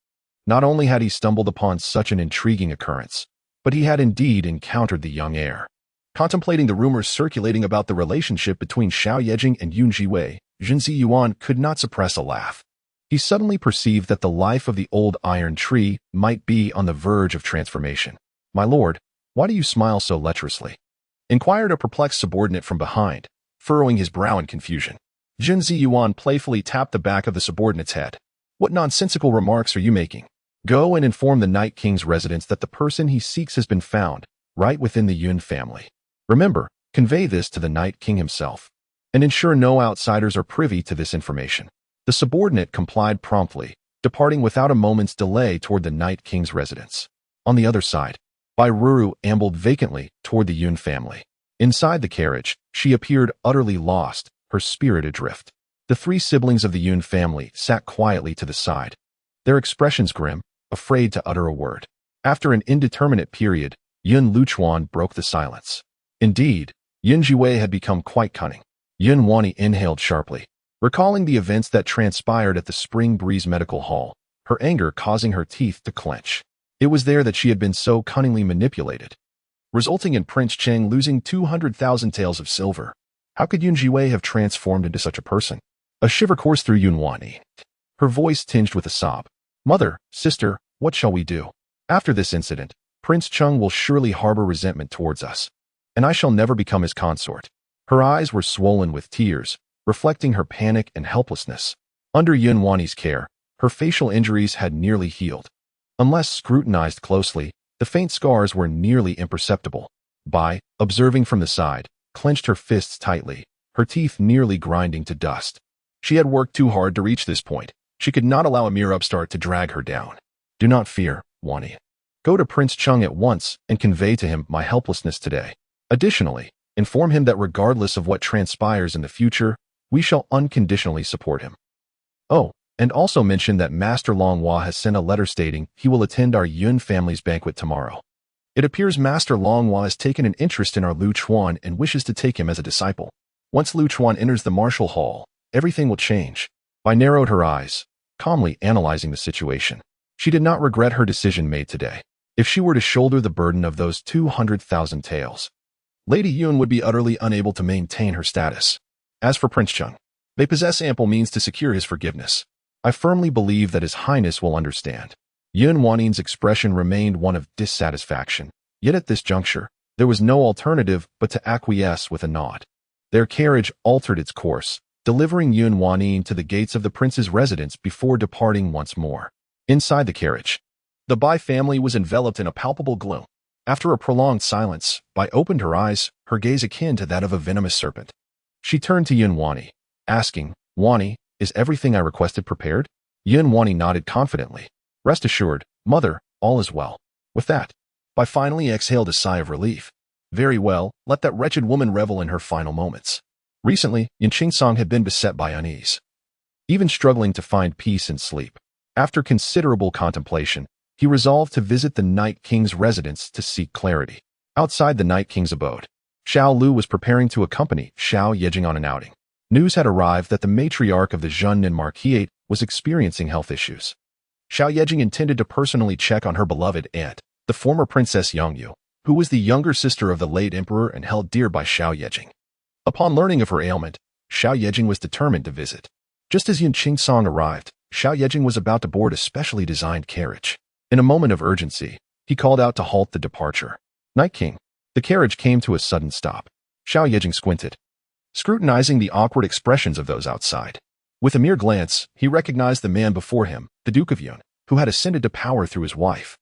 not only had he stumbled upon such an intriguing occurrence, but he had indeed encountered the young heir. Contemplating the rumors circulating about the relationship between Xiao Yejing and Zhiwei, Zhen Ziyuan could not suppress a laugh. He suddenly perceived that the life of the old iron tree might be on the verge of transformation. "My lord, why do you smile so lecherously?" inquired a perplexed subordinate from behind, furrowing his brow in confusion. Zhen Ziyuan playfully tapped the back of the subordinate's head. "What nonsensical remarks are you making? Go and inform the Night King's residence that the person he seeks has been found, right within the Yun family. Remember, convey this to the Night King himself, and ensure no outsiders are privy to this information." The subordinate complied promptly, departing without a moment's delay toward the Night King's residence. On the other side, Bai Ruru ambled vacantly toward the Yun family. Inside the carriage, she appeared utterly lost, her spirit adrift. The three siblings of the Yun family sat quietly to the side, their expressions grim, afraid to utter a word. After an indeterminate period, Yun Luchuan broke the silence. Indeed, Yun Zhiwei had become quite cunning. Yun Wani inhaled sharply, recalling the events that transpired at the Spring Breeze Medical Hall, her anger causing her teeth to clench. It was there that she had been so cunningly manipulated, resulting in Prince Cheng losing 200,000 taels of silver. How could Yun Zhiwei have transformed into such a person? A shiver coursed through Yun Wani, her voice tinged with a sob. "Mother, sister, what shall we do? After this incident, Prince Cheng will surely harbor resentment towards us, and I shall never become his consort." Her eyes were swollen with tears, reflecting her panic and helplessness. Under Yun Wani's care, her facial injuries had nearly healed. Unless scrutinized closely, the faint scars were nearly imperceptible. Bai, observing from the side, clenched her fists tightly, her teeth nearly grinding to dust. She had worked too hard to reach this point. She could not allow a mere upstart to drag her down. "Do not fear, Wani. Go to Prince Cheng at once and convey to him my helplessness today. Additionally, inform him that regardless of what transpires in the future, we shall unconditionally support him. Oh, and also mention that Master Longhua has sent a letter stating he will attend our Yun family's banquet tomorrow. It appears Master Longhua has taken an interest in our Lu Chuan and wishes to take him as a disciple. Once Lu Chuan enters the martial hall, everything will change." Bai narrowed her eyes, calmly analyzing the situation. She did not regret her decision made today. If she were to shoulder the burden of those 200,000 taels, Lady Yun would be utterly unable to maintain her status. As for Prince Cheng, they possess ample means to secure his forgiveness. I firmly believe that His Highness will understand. Yun Wanin's expression remained one of dissatisfaction, yet at this juncture, there was no alternative but to acquiesce with a nod. Their carriage altered its course, delivering Yun Wanin to the gates of the prince's residence before departing once more. Inside the carriage, the Bai family was enveloped in a palpable gloom. After a prolonged silence, Bai opened her eyes, her gaze akin to that of a venomous serpent. She turned to Yun Wani, asking, "Wani, is everything I requested prepared?" Yun Wani nodded confidently. "Rest assured, mother, all is well." With that, Bai finally exhaled a sigh of relief. Very well, let that wretched woman revel in her final moments. Recently, Yin Qingsong had been beset by unease, even struggling to find peace and sleep. After considerable contemplation, he resolved to visit the Night King's residence to seek clarity. Outside the Night King's abode, Xiao Lu was preparing to accompany Xiao Yejing on an outing. News had arrived that the matriarch of the Zhennin Marquisate was experiencing health issues. Xiao Yejing intended to personally check on her beloved aunt, the former Princess Yongyu, who was the younger sister of the late emperor and held dear by Xiao Yejing. Upon learning of her ailment, Xiao Yejing was determined to visit. Just as Yin Qingsong arrived, Xiao Yejing was about to board a specially designed carriage. In a moment of urgency, he called out to halt the departure. "Night King." The carriage came to a sudden stop. Xiao Yejing squinted, scrutinizing the awkward expressions of those outside. With a mere glance, he recognized the man before him, the Duke of Yun, who had ascended to power through his wife,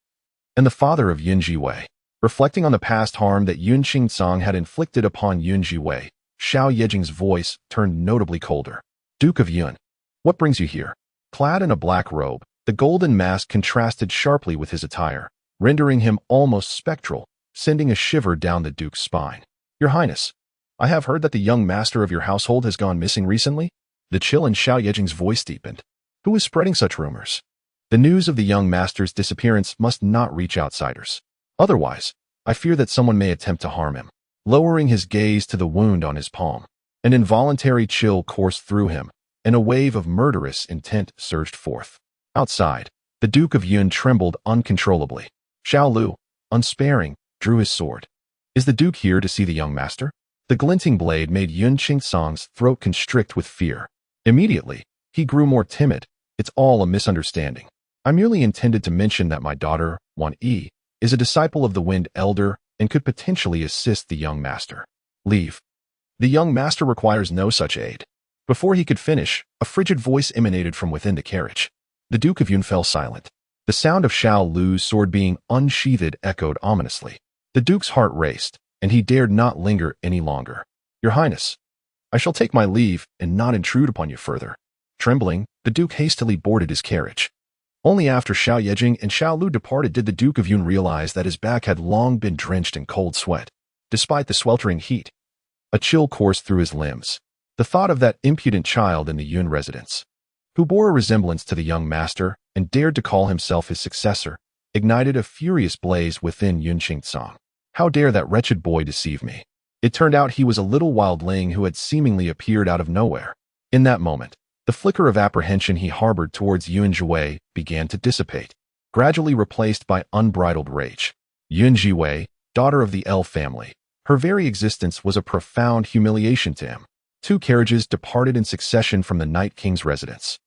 and the father of Yun Zhiwei. Reflecting on the past harm that Yun Qingsong had inflicted upon Yun Zhiwei, Xiao Yejing's voice turned notably colder. "Duke of Yun, what brings you here?" Clad in a black robe, the golden mask contrasted sharply with his attire, rendering him almost spectral, sending a shiver down the Duke's spine. "Your Highness, I have heard that the young master of your household has gone missing recently." The chill in Xiao Yejing's voice deepened. Who is spreading such rumors? The news of the young master's disappearance must not reach outsiders. Otherwise, I fear that someone may attempt to harm him. Lowering his gaze to the wound on his palm, an involuntary chill coursed through him, and a wave of murderous intent surged forth. Outside, the Duke of Yun trembled uncontrollably. Xiao Lu, unsparing, drew his sword. "Is the Duke here to see the young master?" The glinting blade made Yun Qingsong's throat constrict with fear. Immediately, he grew more timid. "It's all a misunderstanding. I merely intended to mention that my daughter, Wan Yi, is a disciple of the Wind Elder and could potentially assist the young master." "Leave. The young master requires no such aid." Before he could finish, a frigid voice emanated from within the carriage. The Duke of Yun fell silent. The sound of Xiao Lu's sword being unsheathed echoed ominously. The Duke's heart raced, and he dared not linger any longer. "Your Highness, I shall take my leave and not intrude upon you further." Trembling, the Duke hastily boarded his carriage. Only after Xiao Yejing and Xiao Lu departed did the Duke of Yun realize that his back had long been drenched in cold sweat. Despite the sweltering heat, a chill coursed through his limbs. The thought of that impudent child in the Yun residence, who bore a resemblance to the young master and dared to call himself his successor, ignited a furious blaze within Yun Qingsong. How dare that wretched boy deceive me? It turned out he was a little wildling who had seemingly appeared out of nowhere. In that moment, the flicker of apprehension he harbored towards Yun Zhiwei began to dissipate, gradually replaced by unbridled rage. Yun Zhiwei, daughter of the L family, her very existence was a profound humiliation to him. 2 carriages departed in succession from the Night King's residence.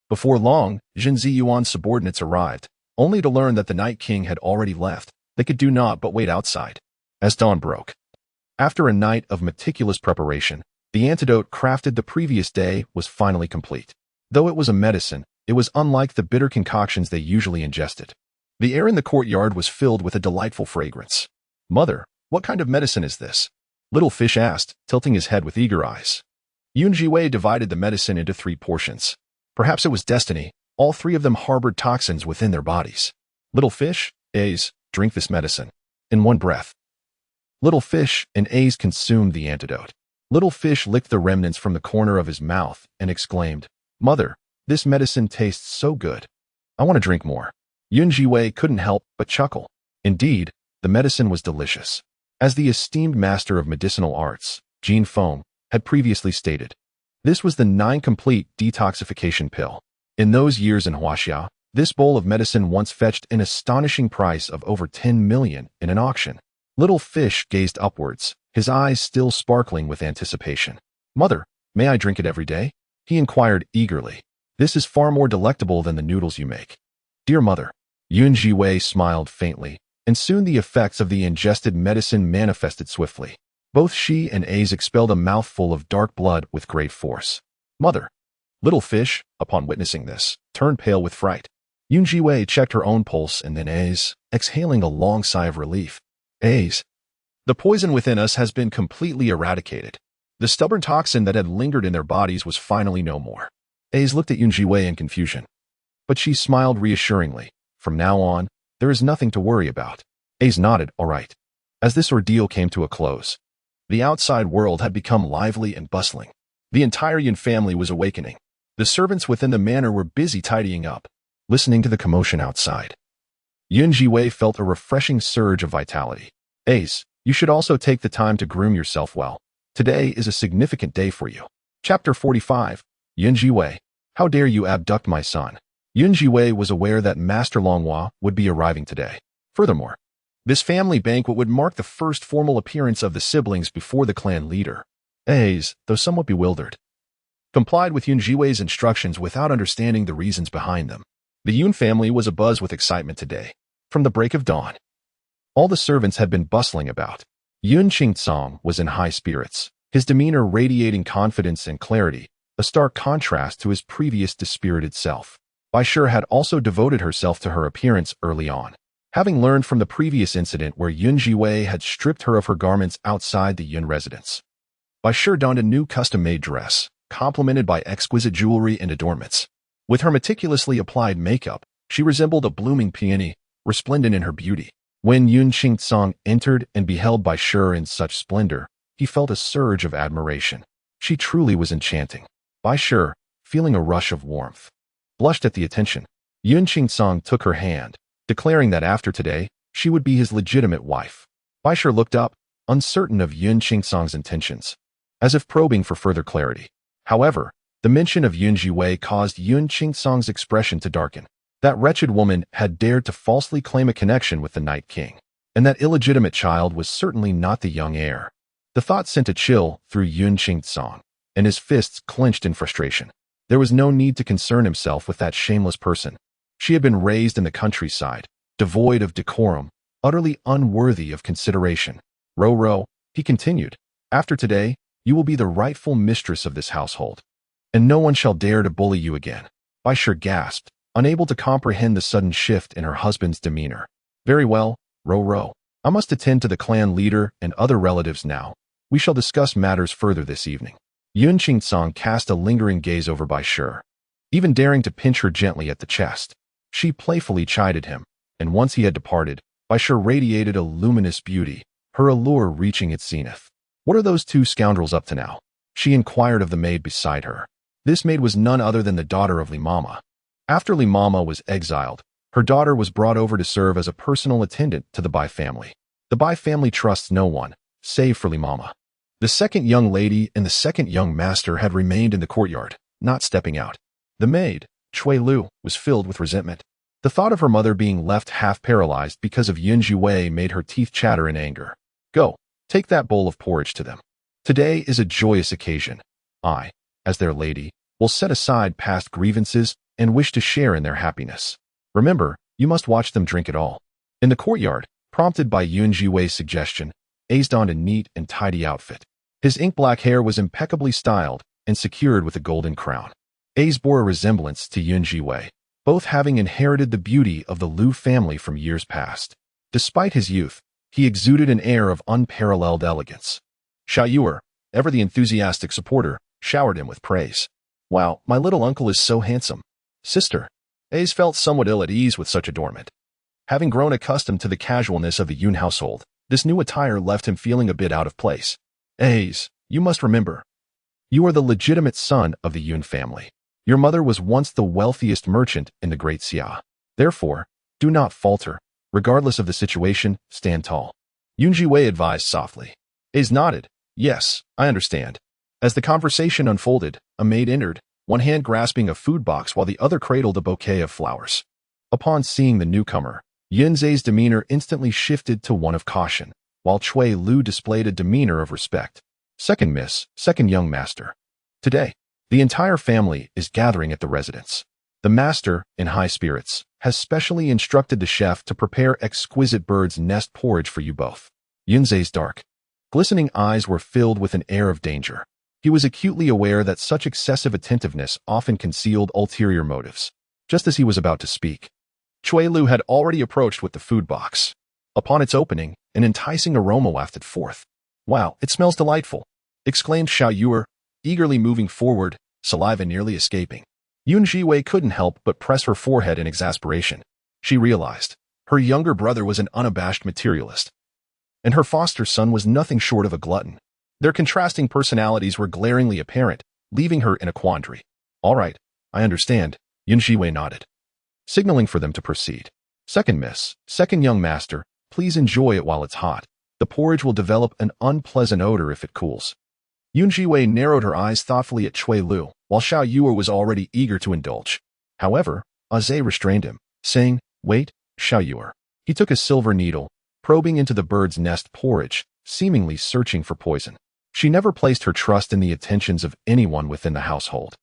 Before long, Jin Ziyuan's subordinates arrived, only to learn that the Night King had already left. They could do naught but wait outside. As dawn broke, after a night of meticulous preparation, the antidote crafted the previous day was finally complete. Though it was a medicine, it was unlike the bitter concoctions they usually ingested. The air in the courtyard was filled with a delightful fragrance. "Mother, what kind of medicine is this?" Little Fish asked, tilting his head with eager eyes. Yun Zhiwei divided the medicine into 3 portions. Perhaps it was destiny. All 3 of them harbored toxins within their bodies. "Little Fish, A's, drink this medicine." In one breath, Little Fish and A's consumed the antidote. Little Fish licked the remnants from the corner of his mouth and exclaimed, "Mother, this medicine tastes so good. I want to drink more." Yun Zhiwei couldn't help but chuckle. Indeed, the medicine was delicious. As the esteemed master of medicinal arts, Jin Feng, had previously stated, this was the 9 complete detoxification pill. In those years in Huaxia, this bowl of medicine once fetched an astonishing price of over 10 million in an auction. Little Fish gazed upwards, his eyes still sparkling with anticipation. "Mother, may I drink it every day?" he inquired eagerly. "This is far more delectable than the noodles you make." "Dear mother." Yun Zhiwei smiled faintly, and soon the effects of the ingested medicine manifested swiftly. Both she and A's expelled a mouthful of dark blood with great force. "Mother." Little Fish, upon witnessing this, turned pale with fright. Yun Zhiwei checked her own pulse and then A's, exhaling a long sigh of relief. "A's, the poison within us has been completely eradicated." The stubborn toxin that had lingered in their bodies was finally no more. A's looked at Yun Zhiwei in confusion, but she smiled reassuringly. "From now on, there is nothing to worry about." A's nodded, "All right." As this ordeal came to a close, the outside world had become lively and bustling. The entire Yun family was awakening. The servants within the manor were busy tidying up, listening to the commotion outside. Yun Zhiwei felt a refreshing surge of vitality. "Ace, you should also take the time to groom yourself well. Today is a significant day for you." Chapter 45. Yun Zhiwei. How dare you abduct my son? Yun Zhiwei was aware that Master Longhua would be arriving today. Furthermore, this family banquet would mark the first formal appearance of the siblings before the clan leader. Ace, though somewhat bewildered, complied with Yun Zhiwei's instructions without understanding the reasons behind them. The Yun family was abuzz with excitement today. From the break of dawn, all the servants had been bustling about. Yun Qingsong was in high spirits, his demeanor radiating confidence and clarity, a stark contrast to his previous dispirited self. Bai Shi had also devoted herself to her appearance early on, having learned from the previous incident where Yun Zhiwei had stripped her of her garments outside the Yun residence. Bai Shi donned a new custom-made dress, complemented by exquisite jewelry and adornments. With her meticulously applied makeup, she resembled a blooming peony, resplendent in her beauty. When Yun Qingtsong entered and beheld Bai Shi in such splendor, he felt a surge of admiration. She truly was enchanting. Bai Shi, feeling a rush of warmth, blushed at the attention. Yun Qingtsong took her hand, declaring that after today, she would be his legitimate wife. Bai Shi looked up, uncertain of Yun Qingtsong's intentions, as if probing for further clarity. However, the mention of Yun Zhiwei caused Yun Qingtsong's expression to darken. That wretched woman had dared to falsely claim a connection with the Night King, and that illegitimate child was certainly not the young heir. The thought sent a chill through Yun Qingtsong, and his fists clenched in frustration. There was no need to concern himself with that shameless person. She had been raised in the countryside, devoid of decorum, utterly unworthy of consideration. Ro, he continued, after today, you will be the rightful mistress of this household, and no one shall dare to bully you again. Bai Shi gasped, unable to comprehend the sudden shift in her husband's demeanor. Very well, Ro. I must attend to the clan leader and other relatives now. We shall discuss matters further this evening. Yun Qingtsong cast a lingering gaze over Bai Shi, even daring to pinch her gently at the chest. She playfully chided him, and once he had departed, Bai Shi radiated a luminous beauty, her allure reaching its zenith. What are those two scoundrels up to now? She inquired of the maid beside her. This maid was none other than the daughter of Li Mama. After Li Mama was exiled, her daughter was brought over to serve as a personal attendant to the Bai family. The Bai family trusts no one, save for Li Mama. The second young lady and the second young master had remained in the courtyard, not stepping out. The maid, Chui Lu, was filled with resentment. The thought of her mother being left half paralyzed because of Yun Zhiwei made her teeth chatter in anger. Go, take that bowl of porridge to them. Today is a joyous occasion. I, as their lady, will set aside past grievances and wish to share in their happiness. Remember, you must watch them drink it all. In the courtyard, prompted by Yun Zhiwei's suggestion, Ace donned a neat and tidy outfit. His ink-black hair was impeccably styled and secured with a golden crown. Ace bore a resemblance to Yun Zhiwei, both having inherited the beauty of the Lu family from years past. Despite his youth, he exuded an air of unparalleled elegance. Xiao Yuer, ever the enthusiastic supporter, showered him with praise. Wow, my little uncle is so handsome. Sister. Ace felt somewhat ill at ease with such adornment. Having grown accustomed to the casualness of the Yun household, this new attire left him feeling a bit out of place. Ace, you must remember. You are the legitimate son of the Yun family. Your mother was once the wealthiest merchant in the Great Xia. Therefore, do not falter. Regardless of the situation, stand tall. Yun Zhiwei advised softly. Ace nodded. Yes, I understand. As the conversation unfolded, a maid entered, one hand grasping a food box while the other cradled a bouquet of flowers. Upon seeing the newcomer, Yun Zhe's demeanor instantly shifted to one of caution, while Chui Lu displayed a demeanor of respect. Second miss, second young master. Today, the entire family is gathering at the residence. The master, in high spirits, has specially instructed the chef to prepare exquisite bird's nest porridge for you both. Yun Zhe's dark, glistening eyes were filled with an air of danger. He was acutely aware that such excessive attentiveness often concealed ulterior motives. Just as he was about to speak, Chui Lu had already approached with the food box. Upon its opening, an enticing aroma wafted forth. Wow, it smells delightful, exclaimed Xiao Yuer, eagerly moving forward, saliva nearly escaping. Yun Zhiwei couldn't help but press her forehead in exasperation. She realized her younger brother was an unabashed materialist, and her foster son was nothing short of a glutton. Their contrasting personalities were glaringly apparent, leaving her in a quandary. All right, I understand, Yun Zhiwei nodded, signaling for them to proceed. Second miss, second young master, please enjoy it while it's hot. The porridge will develop an unpleasant odor if it cools. Yun Zhiwei narrowed her eyes thoughtfully at Chui Lu, while Xiao Yuer was already eager to indulge. However, Aze restrained him, saying, Wait, Xiao Yuer. He took a silver needle, probing into the bird's nest porridge, seemingly searching for poison. She never placed her trust in the attentions of anyone within the household.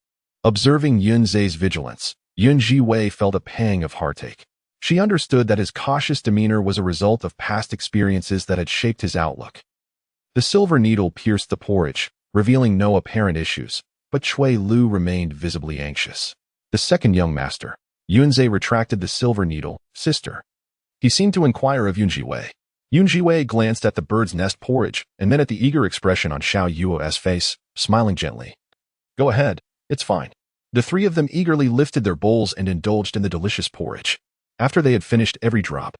Observing Yun Zhe's vigilance, Yun Zhiwei felt a pang of heartache. She understood that his cautious demeanor was a result of past experiences that had shaped his outlook. The silver needle pierced the porridge, revealing no apparent issues, but Chui Lu remained visibly anxious. The second young master, Yun Zhe, retracted the silver needle. Sister. He seemed to inquire of Yun Zhiwei. Yun Zhiwei glanced at the bird's nest porridge and then at the eager expression on Xiao Yuer's face, smiling gently. Go ahead, it's fine. The three of them eagerly lifted their bowls and indulged in the delicious porridge. After they had finished every drop,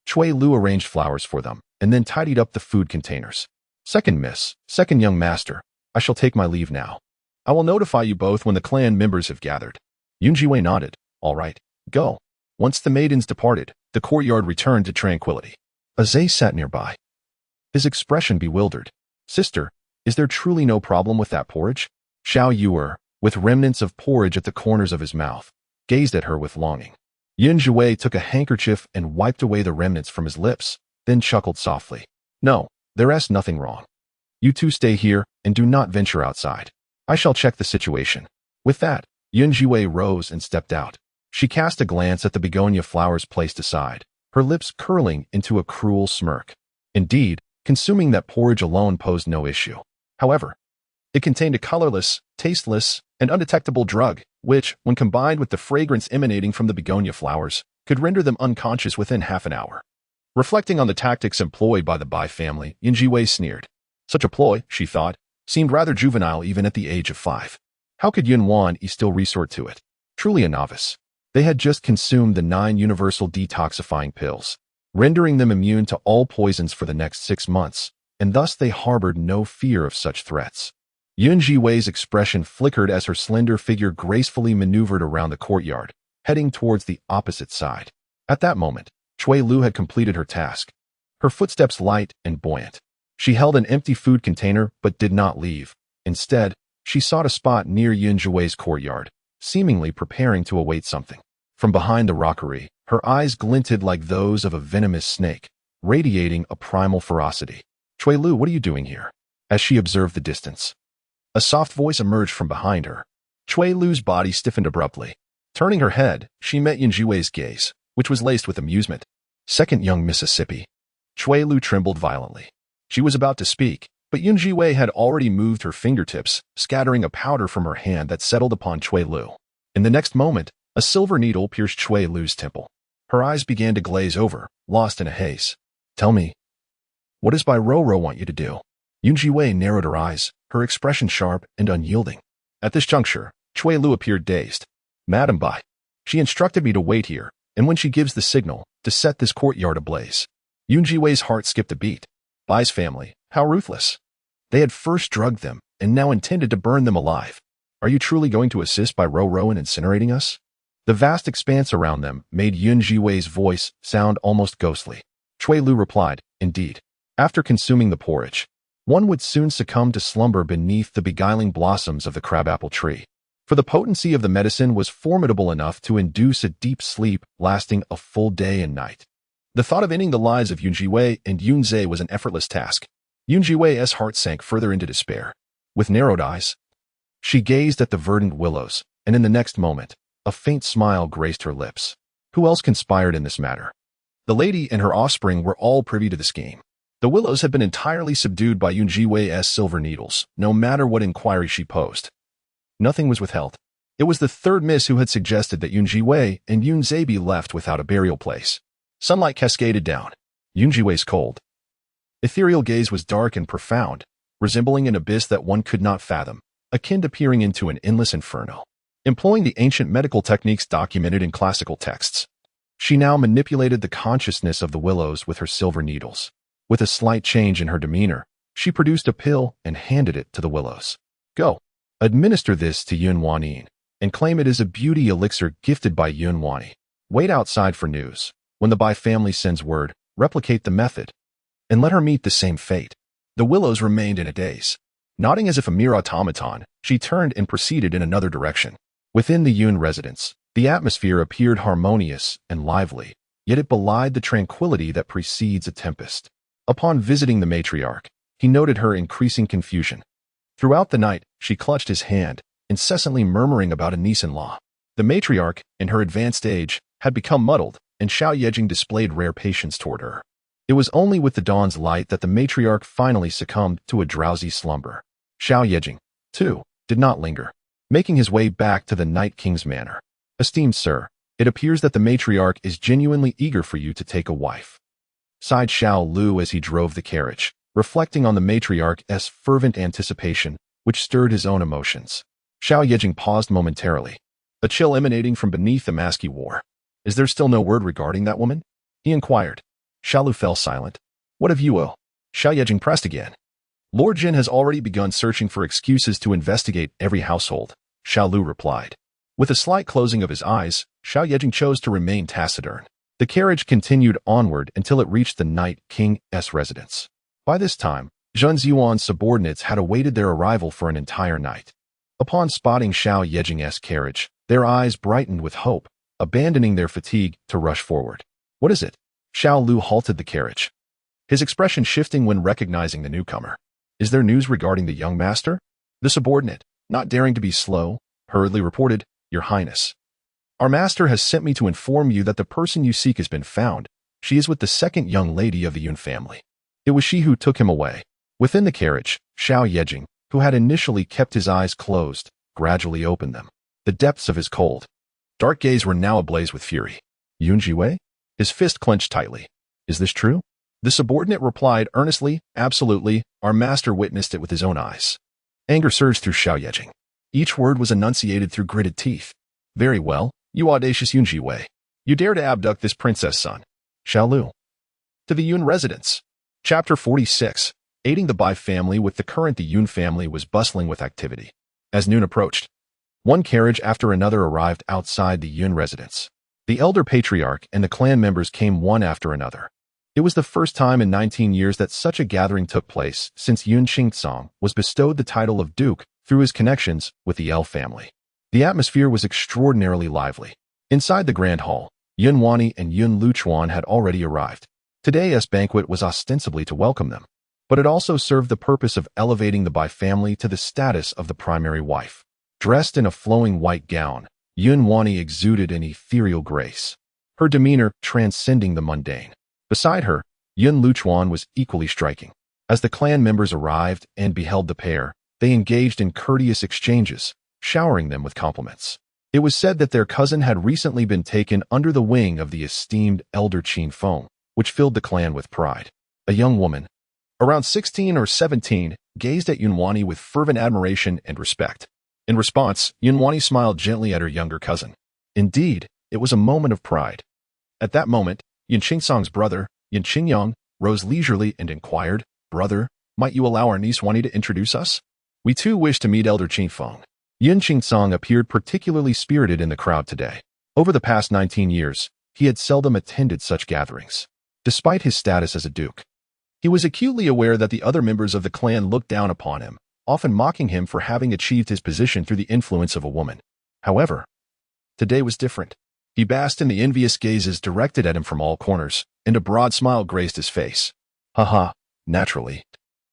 Chui Lu arranged flowers for them, and then tidied up the food containers. Second miss, second young master, I shall take my leave now. I will notify you both when the clan members have gathered. Zhiwei nodded. All right, go. Once the maidens departed, the courtyard returned to tranquility. Azay sat nearby, his expression bewildered. Sister, is there truly no problem with that porridge? Xiao Yuer, with remnants of porridge at the corners of his mouth, gazed at her with longing. Zhiwei took a handkerchief and wiped away the remnants from his lips, then chuckled softly. No, there is nothing wrong. You two stay here and do not venture outside. I shall check the situation. With that, Zhiwei rose and stepped out. She cast a glance at the begonia flowers placed aside, her lips curling into a cruel smirk. Indeed, consuming that porridge alone posed no issue. However, it contained a colorless, tasteless, and undetectable drug, which, when combined with the fragrance emanating from the begonia flowers, could render them unconscious within half an hour. Reflecting on the tactics employed by the Bai family, Zhiwei sneered. Such a ploy, she thought, seemed rather juvenile even at the age of 5. How could Yunwan still resort to it? Truly a novice. They had just consumed the 9 universal detoxifying pills, rendering them immune to all poisons for the next 6 months, and thus they harbored no fear of such threats. Zhiwei's expression flickered as her slender figure gracefully maneuvered around the courtyard, heading towards the opposite side. At that moment, Chui Lu had completed her task, her footsteps light and buoyant. She held an empty food container but did not leave. Instead, she sought a spot near Zhiwei's courtyard, seemingly preparing to await something. From behind the rockery, her eyes glinted like those of a venomous snake, radiating a primal ferocity. Chui Lu, what are you doing here? As she observed the distance, a soft voice emerged from behind her. Chui Lu's body stiffened abruptly. Turning her head, she met Zhiwei's gaze, which was laced with amusement. Second young Mississippi. Chui Lu trembled violently. She was about to speak, but Zhiwei had already moved her fingertips, scattering a powder from her hand that settled upon Chui Lu. In the next moment, a silver needle pierced Chui Lu's temple. Her eyes began to glaze over, lost in a haze. Tell me, what does Bai Roro want you to do? Zhiwei narrowed her eyes, her expression sharp and unyielding. At this juncture, Chui Lu appeared dazed. Madam Bai, she instructed me to wait here, and when she gives the signal, to set this courtyard ablaze. Zhiwei's heart skipped a beat. Bai's family, how ruthless. They had first drugged them, and now intended to burn them alive. Are you truly going to assist Bai Roro in incinerating us? The vast expanse around them made Zhiwei's voice sound almost ghostly. Chui Lu replied, indeed. After consuming the porridge, one would soon succumb to slumber beneath the beguiling blossoms of the crabapple tree. For the potency of the medicine was formidable enough to induce a deep sleep lasting a full day and night. The thought of ending the lives of Zhiwei and Yunzhe was an effortless task. Zhiwei's heart sank further into despair. With narrowed eyes, she gazed at the verdant willows, and in the next moment, a faint smile graced her lips. Who else conspired in this matter? The lady and her offspring were all privy to the scheme. The willows had been entirely subdued by Zhiwei's silver needles, no matter what inquiry she posed. Nothing was withheld. It was the third miss who had suggested that Zhiwei and Yunzhe be left without a burial place. Sunlight cascaded down. Zhiwei's cold, ethereal gaze was dark and profound, resembling an abyss that one could not fathom, akin to peering into an endless inferno. Employing the ancient medical techniques documented in classical texts, she now manipulated the consciousness of the willows with her silver needles. With a slight change in her demeanor, she produced a pill and handed it to the willows. Go, administer this to Yunwan and claim it is a beauty elixir gifted by Yunwan. Wait outside for news. When the Bai family sends word, replicate the method, and let her meet the same fate. The willows remained in a daze. Nodding as if a mere automaton, she turned and proceeded in another direction. Within the Yun residence, the atmosphere appeared harmonious and lively, yet it belied the tranquility that precedes a tempest. Upon visiting the matriarch, he noted her increasing confusion. Throughout the night, she clutched his hand, incessantly murmuring about a niece-in-law. The matriarch, in her advanced age, had become muddled, and Xiao Yejing displayed rare patience toward her. It was only with the dawn's light that the matriarch finally succumbed to a drowsy slumber. Xiao Yejing, too, did not linger, making his way back to the Night King's manor. Esteemed sir, it appears that the matriarch is genuinely eager for you to take a wife. Sighed Xiao Lu as he drove the carriage, reflecting on the matriarch's fervent anticipation, which stirred his own emotions. Xiao Yejing paused momentarily, a chill emanating from beneath the mask he wore. Is there still no word regarding that woman? He inquired. Xiao Lu fell silent. What of you, Xiao Yejing pressed again. Lord Jin has already begun searching for excuses to investigate every household, Xiao Lu replied. With a slight closing of his eyes, Xiao Yejing chose to remain taciturn. The carriage continued onward until it reached the Night King's residence. By this time, Zhun Ziwan's subordinates had awaited their arrival for an entire night. Upon spotting Xiao Yejing's carriage, their eyes brightened with hope, abandoning their fatigue to rush forward. What is it? Xiao Lu halted the carriage, his expression shifting when recognizing the newcomer. Is there news regarding the young master? The subordinate, not daring to be slow, hurriedly reported, Your Highness. Our master has sent me to inform you that the person you seek has been found. She is with the second young lady of the Yun family. It was she who took him away. Within the carriage, Xiao Yejing, who had initially kept his eyes closed, gradually opened them. The depths of his cold, dark gaze were now ablaze with fury. Yun Zhiwei? His fist clenched tightly. Is this true? The subordinate replied earnestly, Absolutely, our master witnessed it with his own eyes. Anger surged through Xiao Yejing. Each word was enunciated through gritted teeth. Very well, you audacious Yun Zhiwei. You dare to abduct this princess son. Xiao Lu. To the Yun residence. Chapter 46. Aiding the Bai family with the current. The Yun family was bustling with activity. As noon approached, one carriage after another arrived outside the Yun residence. The elder patriarch and the clan members came one after another. It was the first time in 19 years that such a gathering took place since Yun Qingsong was bestowed the title of Duke through his connections with the L family. The atmosphere was extraordinarily lively. Inside the grand hall, Yun Wani and Yun Luchuan had already arrived. Today's banquet was ostensibly to welcome them, but it also served the purpose of elevating the Bai family to the status of the primary wife. Dressed in a flowing white gown, Yun Wani exuded an ethereal grace, her demeanor transcending the mundane. Beside her, Yun Luchuan was equally striking. As the clan members arrived and beheld the pair, they engaged in courteous exchanges, showering them with compliments. It was said that their cousin had recently been taken under the wing of the esteemed elder Qin Feng, which filled the clan with pride. A young woman, around 16 or 17, gazed at Yun Wani with fervent admiration and respect. In response, Yun Wani smiled gently at her younger cousin. Indeed, it was a moment of pride. At that moment, Yun Qingsong's brother, Yun Qingyang, rose leisurely and inquired, Brother, might you allow our niece Wani to introduce us? We too wish to meet Elder Qin Feng. Yun Qingsong appeared particularly spirited in the crowd today. Over the past 19 years, he had seldom attended such gatherings. Despite his status as a duke, he was acutely aware that the other members of the clan looked down upon him, often mocking him for having achieved his position through the influence of a woman. However, today was different. He basked in the envious gazes directed at him from all corners, and a broad smile graced his face. Haha, naturally.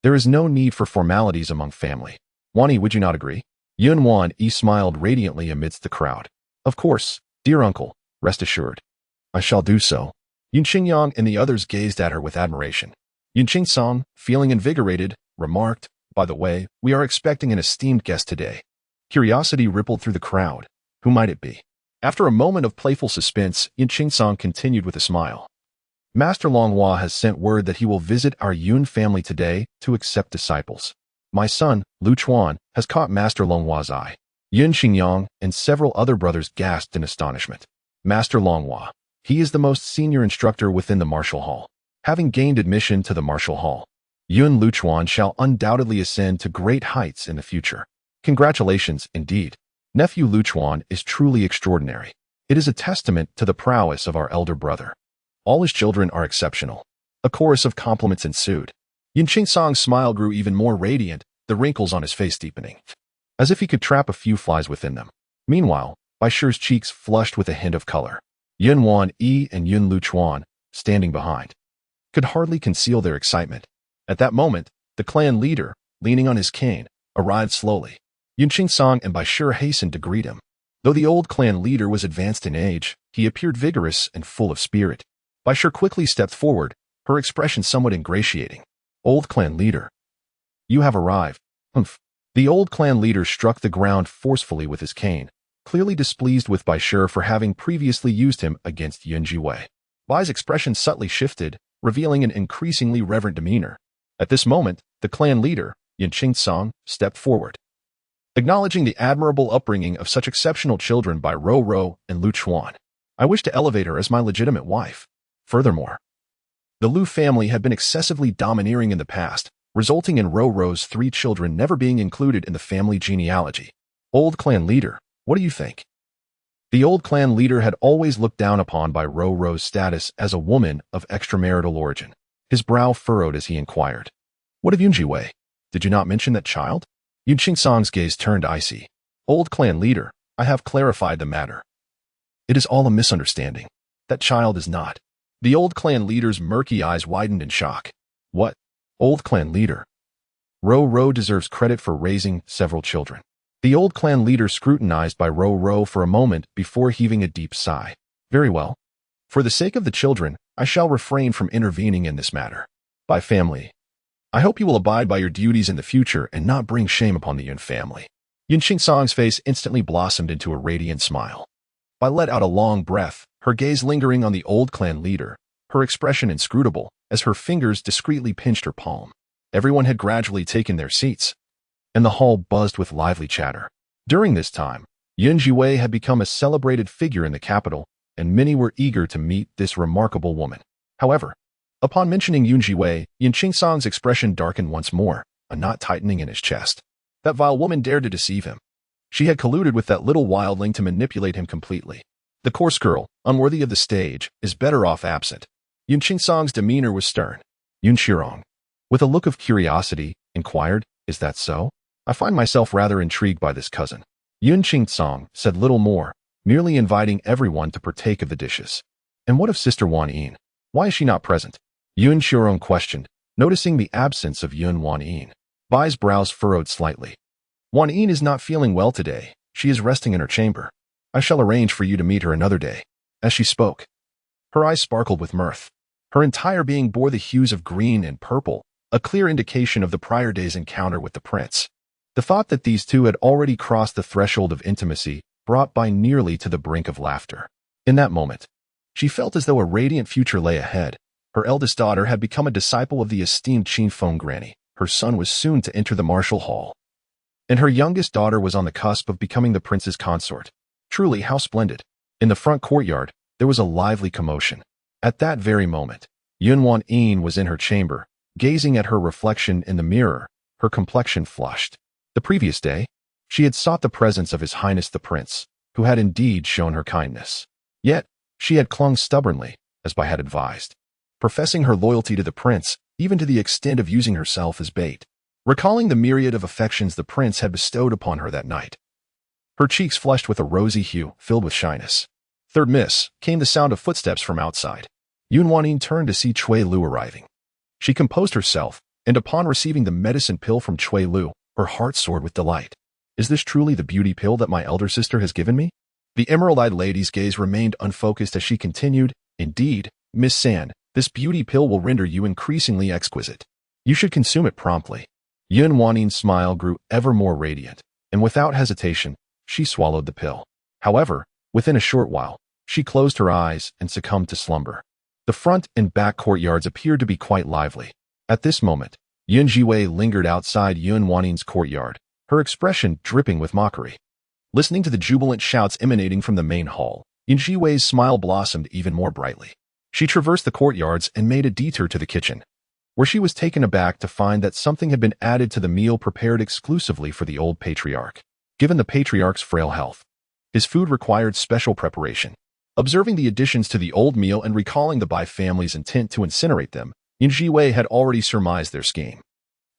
There is no need for formalities among family. Wani, would you not agree? Yun Wan smiled radiantly amidst the crowd. Of course, dear uncle, rest assured. I shall do so. Yun Qingyang and the others gazed at her with admiration. Yun Qingsong, feeling invigorated, remarked, By the way, we are expecting an esteemed guest today. Curiosity rippled through the crowd. Who might it be? After a moment of playful suspense, Yun Qingsong continued with a smile. Master Longhua has sent word that he will visit our Yun family today to accept disciples. My son, Lu Chuan, has caught Master Longhua's eye. Yun Xingyang and several other brothers gasped in astonishment. Master Longhua. He is the most senior instructor within the martial hall. Having gained admission to the martial hall, Yun Luchuan shall undoubtedly ascend to great heights in the future. Congratulations, indeed. Nephew Luchuan is truly extraordinary. It is a testament to the prowess of our elder brother. All his children are exceptional. A chorus of compliments ensued. Yun Qingsong's smile grew even more radiant, the wrinkles on his face deepening, as if he could trap a few flies within them. Meanwhile, Bai Shi's cheeks flushed with a hint of color. Yun Wan and Yun Luchuan, standing behind, could hardly conceal their excitement. At that moment, the clan leader, leaning on his cane, arrived slowly. Yun Qingsong and Bai Shi hastened to greet him. Though the old clan leader was advanced in age, he appeared vigorous and full of spirit. Bai Shi quickly stepped forward, her expression somewhat ingratiating. Old clan leader. You have arrived. Humph. The old clan leader struck the ground forcefully with his cane, clearly displeased with Bai Shi for having previously used him against Yun Zhiwei. Bai's expression subtly shifted, revealing an increasingly reverent demeanor. At this moment, the clan leader, Yun Qingsong, stepped forward, acknowledging the admirable upbringing of such exceptional children by Ro and Lu Chuan. I wish to elevate her as my legitimate wife. Furthermore, The Liu family had been excessively domineering in the past, resulting in Ro-Ro's 3 children never being included in the family genealogy. Old clan leader, what do you think? The old clan leader had always looked down upon by Ro-Ro's status as a woman of extramarital origin. His brow furrowed as he inquired, "What of Zhiwei? Did you not mention that child?" Yun Qingsong's gaze turned icy. "Old clan leader, I have clarified the matter. It is all a misunderstanding. That child is not." The old clan leader's murky eyes widened in shock. "What? Old clan leader?" Ro-Ro deserves credit for raising several children. The old clan leader scrutinized by Ro-Ro for a moment before heaving a deep sigh. "Very well. For the sake of the children, I shall refrain from intervening in this matter. By family, I hope you will abide by your duties in the future and not bring shame upon the Yun family." Yun Qingsong's face instantly blossomed into a radiant smile. Bai let out a long breath, her gaze lingering on the old clan leader, her expression inscrutable as her fingers discreetly pinched her palm. Everyone had gradually taken their seats, and the hall buzzed with lively chatter. During this time, Zhiwei had become a celebrated figure in the capital, and many were eager to meet this remarkable woman. However, upon mentioning Zhiwei, Yun Qingsong's expression darkened once more, a knot tightening in his chest. That vile woman dared to deceive him. She had colluded with that little wildling to manipulate him completely. The coarse girl, unworthy of the stage, is better off absent. Yun Qingsong's demeanor was stern. Yun Shirong, with a look of curiosity, inquired, "Is that so? I find myself rather intrigued by this cousin." Yun Qingsong said little more, merely inviting everyone to partake of the dishes. "And what of Sister Wan Yin? Why is she not present?" Yun Shirong questioned, noticing the absence of Yun Wan Yin. Bai's brows furrowed slightly. "Wan Yin is not feeling well today. She is resting in her chamber. I shall arrange for you to meet her another day." As she spoke, her eyes sparkled with mirth. Her entire being bore the hues of green and purple, a clear indication of the prior day's encounter with the prince. The thought that these two had already crossed the threshold of intimacy brought Bai nearly to the brink of laughter. In that moment, she felt as though a radiant future lay ahead. Her eldest daughter had become a disciple of the esteemed Qin Feng granny. Her son was soon to enter the martial hall, and her youngest daughter was on the cusp of becoming the prince's consort. Truly, how splendid! In the front courtyard, there was a lively commotion. At that very moment, Yun Wan Yin was in her chamber, gazing at her reflection in the mirror, her complexion flushed. The previous day, she had sought the presence of His Highness the Prince, who had indeed shown her kindness. Yet, she had clung stubbornly, as Bai had advised, professing her loyalty to the prince, even to the extent of using herself as bait. Recalling the myriad of affections the prince had bestowed upon her that night, her cheeks flushed with a rosy hue filled with shyness. Third miss, came the sound of footsteps from outside. Yun Wanyin turned to see Cui Lu arriving. She composed herself, and upon receiving the medicine pill from Cui Lu, her heart soared with delight. "Is this truly the beauty pill that my elder sister has given me?" The emerald-eyed lady's gaze remained unfocused as she continued, "Indeed, Miss San, this beauty pill will render you increasingly exquisite. You should consume it promptly." Yun Wanyin's smile grew ever more radiant, and without hesitation, she swallowed the pill. However, within a short while, she closed her eyes and succumbed to slumber. The front and back courtyards appeared to be quite lively. At this moment, Yun Zhiwei lingered outside Yun Wanyin's courtyard, her expression dripping with mockery. Listening to the jubilant shouts emanating from the main hall, Yun Zhiwei's smile blossomed even more brightly. She traversed the courtyards and made a detour to the kitchen, where she was taken aback to find that something had been added to the meal prepared exclusively for the old patriarch. Given the patriarch's frail health, his food required special preparation. Observing the additions to the old meal and recalling the Bai family's intent to incinerate them, Yun Zhiwei had already surmised their scheme.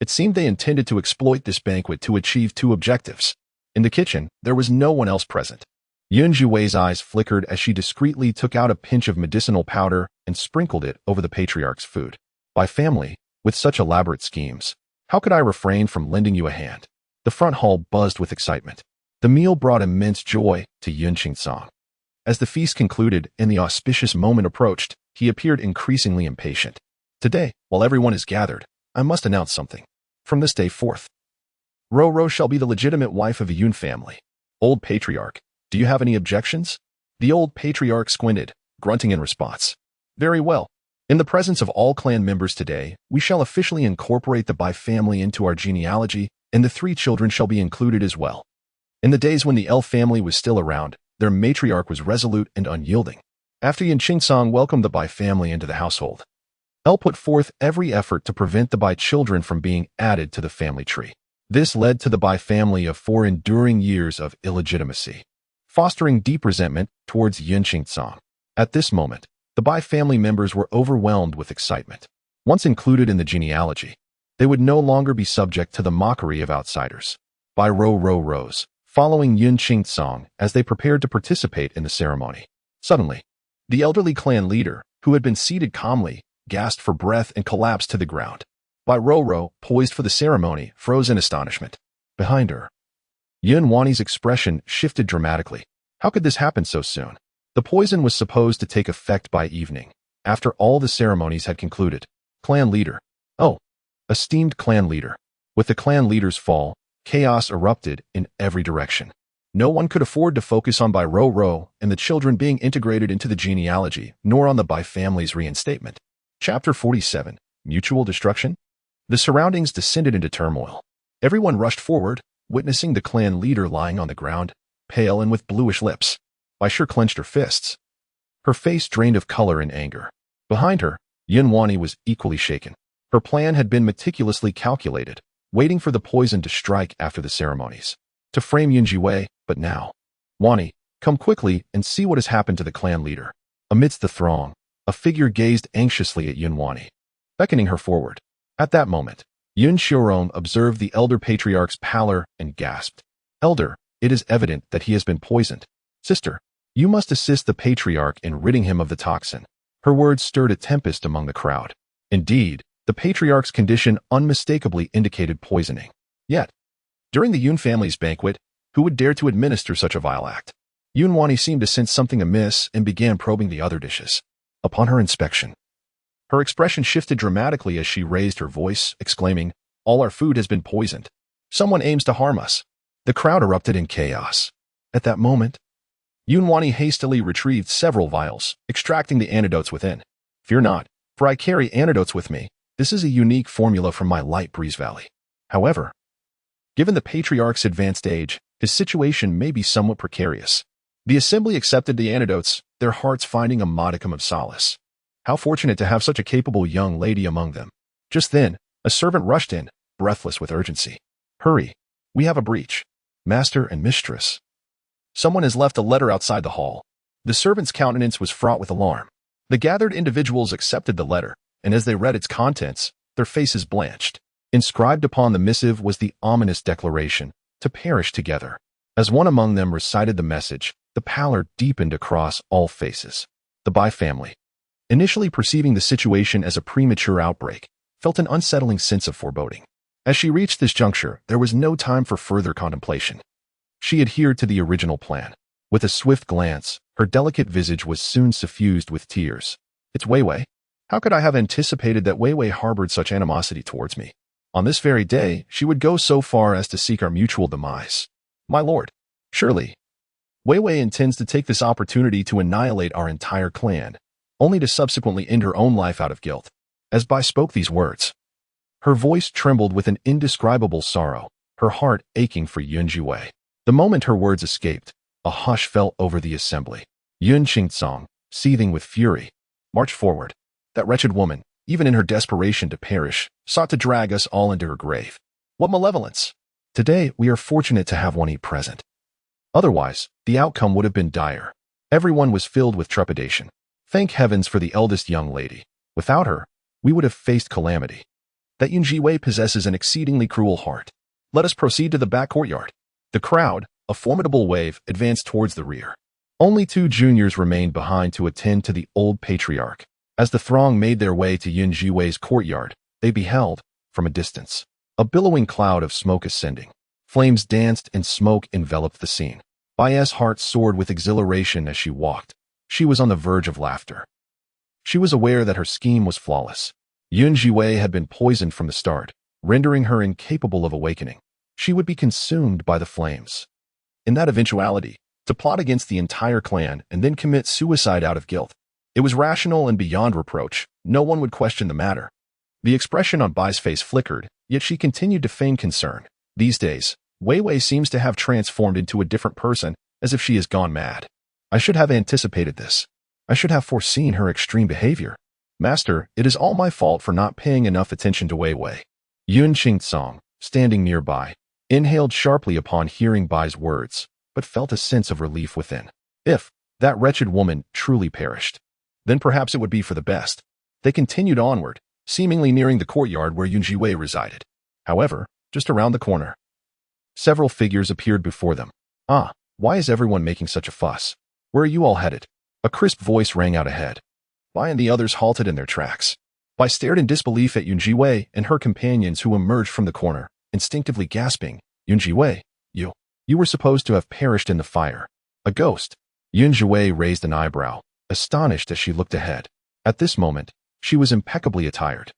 It seemed they intended to exploit this banquet to achieve two objectives. In the kitchen, there was no one else present. Yun Zhiwei's eyes flickered as she discreetly took out a pinch of medicinal powder and sprinkled it over the patriarch's food. "Bai family, with such elaborate schemes, how could I refrain from lending you a hand?" The front hall buzzed with excitement. The meal brought immense joy to Yun Qingsong. As the feast concluded and the auspicious moment approached, he appeared increasingly impatient. "Today, while everyone is gathered, I must announce something. From this day forth, Ro-Ro shall be the legitimate wife of the Yun family. Old patriarch, do you have any objections?" The old patriarch squinted, grunting in response. "Very well. In the presence of all clan members today, we shall officially incorporate the Bai family into our genealogy, and the 3 children shall be included as well." In the days when the L family was still around, their matriarch was resolute and unyielding. After Yun Qingsong welcomed the Bai family into the household, Elle put forth every effort to prevent the Bai children from being added to the family tree. This led to the Bai family of 4 enduring years of illegitimacy, fostering deep resentment towards Yun Qingcong. At this moment, the Bai family members were overwhelmed with excitement. Once included in the genealogy, they would no longer be subject to the mockery of outsiders. Bai rose, following Yun Qingcong as they prepared to participate in the ceremony. Suddenly, the elderly clan leader, who had been seated calmly, gasped for breath and collapsed to the ground. Bai Roro, poised for the ceremony, froze in astonishment. Behind her, Yun Wani's expression shifted dramatically. How could this happen so soon? The poison was supposed to take effect by evening, after all the ceremonies had concluded. Clan leader. Oh, esteemed clan leader. With the clan leader's fall, chaos erupted in every direction. No one could afford to focus on Bai Roro and the children being integrated into the genealogy, nor on the Bai family's reinstatement. Chapter 47. Mutual Destruction? The surroundings descended into turmoil. Everyone rushed forward, witnessing the clan leader lying on the ground, pale and with bluish lips. Bai Shi clenched her fists. Her face drained of color and anger. Behind her, Yun Wani was equally shaken. Her plan had been meticulously calculated, waiting for the poison to strike after the ceremonies, to frame Zhiwei, but now. Wani, come quickly and see what has happened to the clan leader. Amidst the throng, a figure gazed anxiously at Yun Wani, beckoning her forward. At that moment, Yun Xiaorong observed the elder patriarch's pallor and gasped. Elder, it is evident that he has been poisoned. Sister, you must assist the patriarch in ridding him of the toxin. Her words stirred a tempest among the crowd. Indeed, the patriarch's condition unmistakably indicated poisoning. Yet, during the Yun family's banquet, who would dare to administer such a vile act? Yun Wani seemed to sense something amiss and began probing the other dishes. Upon her inspection, her expression shifted dramatically as she raised her voice, exclaiming, "All our food has been poisoned. Someone aims to harm us." The crowd erupted in chaos. At that moment, Yun Wani hastily retrieved several vials, extracting the antidotes within. Fear not, for I carry antidotes with me. This is a unique formula from my Light Breeze Valley. However, given the patriarch's advanced age, his situation may be somewhat precarious. The assembly accepted the antidotes, their hearts finding a modicum of solace. How fortunate to have such a capable young lady among them. Just then, a servant rushed in, breathless with urgency. Hurry, we have a breach. Master and mistress. Someone has left a letter outside the hall. The servant's countenance was fraught with alarm. The gathered individuals accepted the letter, and as they read its contents, their faces blanched. Inscribed upon the missive was the ominous declaration, to perish together. As one among them recited the message, the pallor deepened across all faces. The Bai family, initially perceiving the situation as a premature outbreak, felt an unsettling sense of foreboding. As she reached this juncture, there was no time for further contemplation. She adhered to the original plan. With a swift glance, her delicate visage was soon suffused with tears. It's Weiwei. How could I have anticipated that Weiwei harbored such animosity towards me? On this very day, she would go so far as to seek our mutual demise. My lord, surely, Weiwei intends to take this opportunity to annihilate our entire clan, only to subsequently end her own life out of guilt. As Bai spoke these words, her voice trembled with an indescribable sorrow, her heart aching for Yun Zhiwei. The moment her words escaped, a hush fell over the assembly. Yun Qingcong, seething with fury, marched forward. That wretched woman, even in her desperation to perish, sought to drag us all into her grave. What malevolence! Today, we are fortunate to have Wani present. Otherwise, the outcome would have been dire. Everyone was filled with trepidation. Thank heavens for the eldest young lady. Without her, we would have faced calamity. That Yun Zhiwei possesses an exceedingly cruel heart. Let us proceed to the back courtyard. The crowd, a formidable wave, advanced towards the rear. Only 2 juniors remained behind to attend to the old patriarch. As the throng made their way to Yun Zhiwei's courtyard, they beheld, from a distance, a billowing cloud of smoke ascending. Flames danced and smoke enveloped the scene. Bai's heart soared with exhilaration as she walked. She was on the verge of laughter. She was aware that her scheme was flawless. Yun Zhiwei had been poisoned from the start, rendering her incapable of awakening. She would be consumed by the flames. In that eventuality, to plot against the entire clan and then commit suicide out of guilt, it was rational and beyond reproach. No one would question the matter. The expression on Bai's face flickered, yet she continued to feign concern. These days, Weiwei seems to have transformed into a different person, as if she has gone mad. I should have anticipated this. I should have foreseen her extreme behavior. Master, it is all my fault for not paying enough attention to Wei Wei. Yun Qingcong, standing nearby, inhaled sharply upon hearing Bai's words, but felt a sense of relief within. If that wretched woman truly perished, then perhaps it would be for the best. They continued onward, seemingly nearing the courtyard where Yun Zhiwei resided. However, just around the corner, several figures appeared before them. Ah, why is everyone making such a fuss? Where are you all headed? A crisp voice rang out ahead. Bai and the others halted in their tracks. Bai stared in disbelief at Yun Zhiwei and her companions who emerged from the corner, instinctively gasping, Yun Zhiwei, you were supposed to have perished in the fire. A ghost. Yun Zhiwei raised an eyebrow, astonished as she looked ahead. At this moment, she was impeccably attired,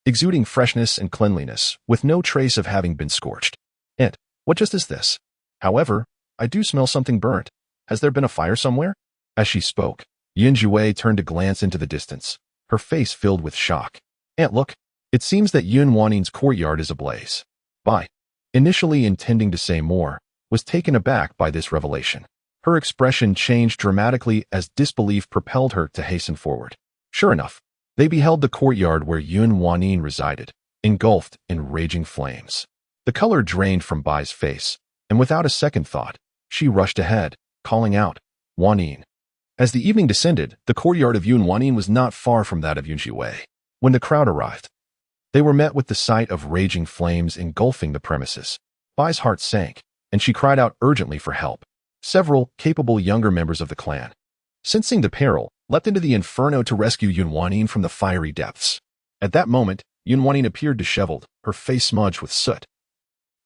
exuding freshness and cleanliness, with no trace of having been scorched. And, what just is this? However, I do smell something burnt. Has there been a fire somewhere? As she spoke, Yun Zhiwei turned to glance into the distance, her face filled with shock. And look, it seems that Yun Wannin's courtyard is ablaze. Bai, initially intending to say more, was taken aback by this revelation. Her expression changed dramatically as disbelief propelled her to hasten forward. Sure enough, they beheld the courtyard where Yun Wannin resided, engulfed in raging flames. The color drained from Bai's face, and without a second thought, she rushed ahead, calling out, Wannin. As the evening descended, the courtyard of Yun Wannin was not far from that of Yun Zhiwei. When the crowd arrived, they were met with the sight of raging flames engulfing the premises. Bai's heart sank, and she cried out urgently for help. Several capable younger members of the clan, sensing the peril, leapt into the inferno to rescue Yun Wannin from the fiery depths. At that moment, Yun Wannin appeared disheveled, her face smudged with soot,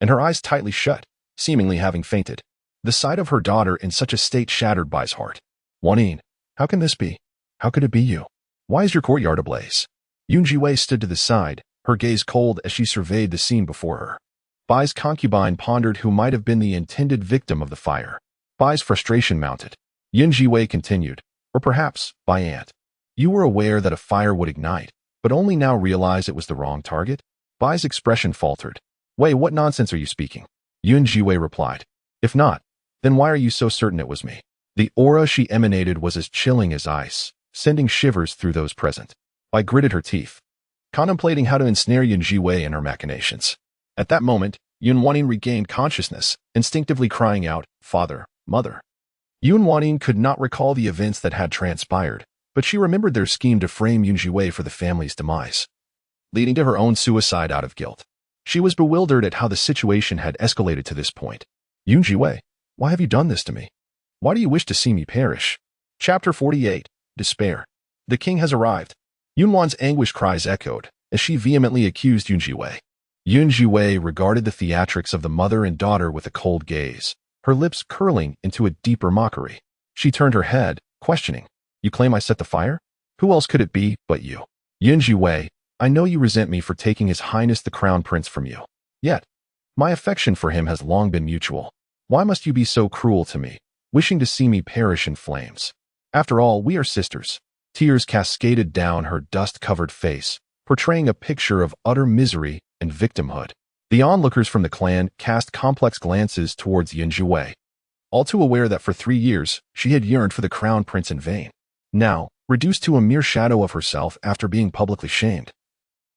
and her eyes tightly shut, seemingly having fainted. The sight of her daughter in such a state shattered Bai's heart. Wannin, how can this be? How could it be you? Why is your courtyard ablaze? Yun Zhiwei stood to the side, her gaze cold as she surveyed the scene before her. Bai's concubine pondered who might have been the intended victim of the fire. Bai's frustration mounted. Yun Zhiwei continued, or perhaps, Bai aunt, you were aware that a fire would ignite, but only now realized it was the wrong target? Bai's expression faltered. Wei, what nonsense are you speaking? Yun Zhiwei replied. If not, then why are you so certain it was me? The aura she emanated was as chilling as ice, sending shivers through those present. Bai gritted her teeth, contemplating how to ensnare Yun Zhiwei in her machinations. At that moment, Yun Wannin regained consciousness, instinctively crying out, Father, Mother. Yun Wannin could not recall the events that had transpired, but she remembered their scheme to frame Yun Zhiwei for the family's demise, leading to her own suicide out of guilt. She was bewildered at how the situation had escalated to this point. Yun Zhiwei, why have you done this to me? Why do you wish to see me perish? Chapter 48, Despair. The king has arrived. Yun Wan's anguish cries echoed, as she vehemently accused Yun Zhiwei. Yun Zhiwei regarded the theatrics of the mother and daughter with a cold gaze, her lips curling into a deeper mockery. She turned her head, questioning, You claim I set the fire? Who else could it be but you? Yun Zhiwei, I know you resent me for taking His Highness the Crown Prince from you. Yet, my affection for him has long been mutual. Why must you be so cruel to me, wishing to see me perish in flames? After all, we are sisters. Tears cascaded down her dust-covered face, portraying a picture of utter misery and victimhood. The onlookers from the clan cast complex glances towards Yun Zhiwei, all too aware that for 3 years she had yearned for the crown prince in vain. Now, reduced to a mere shadow of herself after being publicly shamed,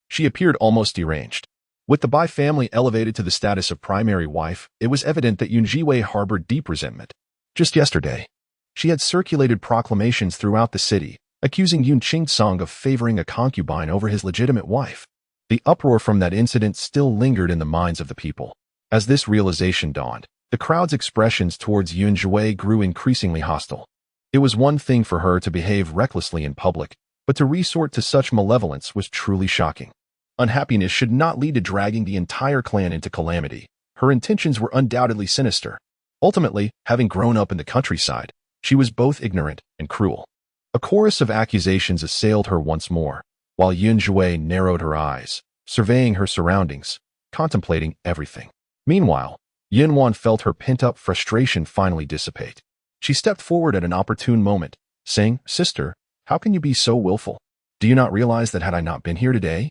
she appeared almost deranged. With the Bai family elevated to the status of primary wife, it was evident that Yun Zhiwei harbored deep resentment. Just yesterday, she had circulated proclamations throughout the city, accusing Yun Qingcong of favoring a concubine over his legitimate wife. The uproar from that incident still lingered in the minds of the people. As this realization dawned, the crowd's expressions towards Yun Zhiwei grew increasingly hostile. It was one thing for her to behave recklessly in public, but to resort to such malevolence was truly shocking. Unhappiness should not lead to dragging the entire clan into calamity. Her intentions were undoubtedly sinister. Ultimately, having grown up in the countryside, she was both ignorant and cruel. A chorus of accusations assailed her once more, while Yun Zhiwei narrowed her eyes, surveying her surroundings, contemplating everything. Meanwhile, Yun Wan felt her pent-up frustration finally dissipate. She stepped forward at an opportune moment, saying, Sister, how can you be so willful? Do you not realize that had I not been here today,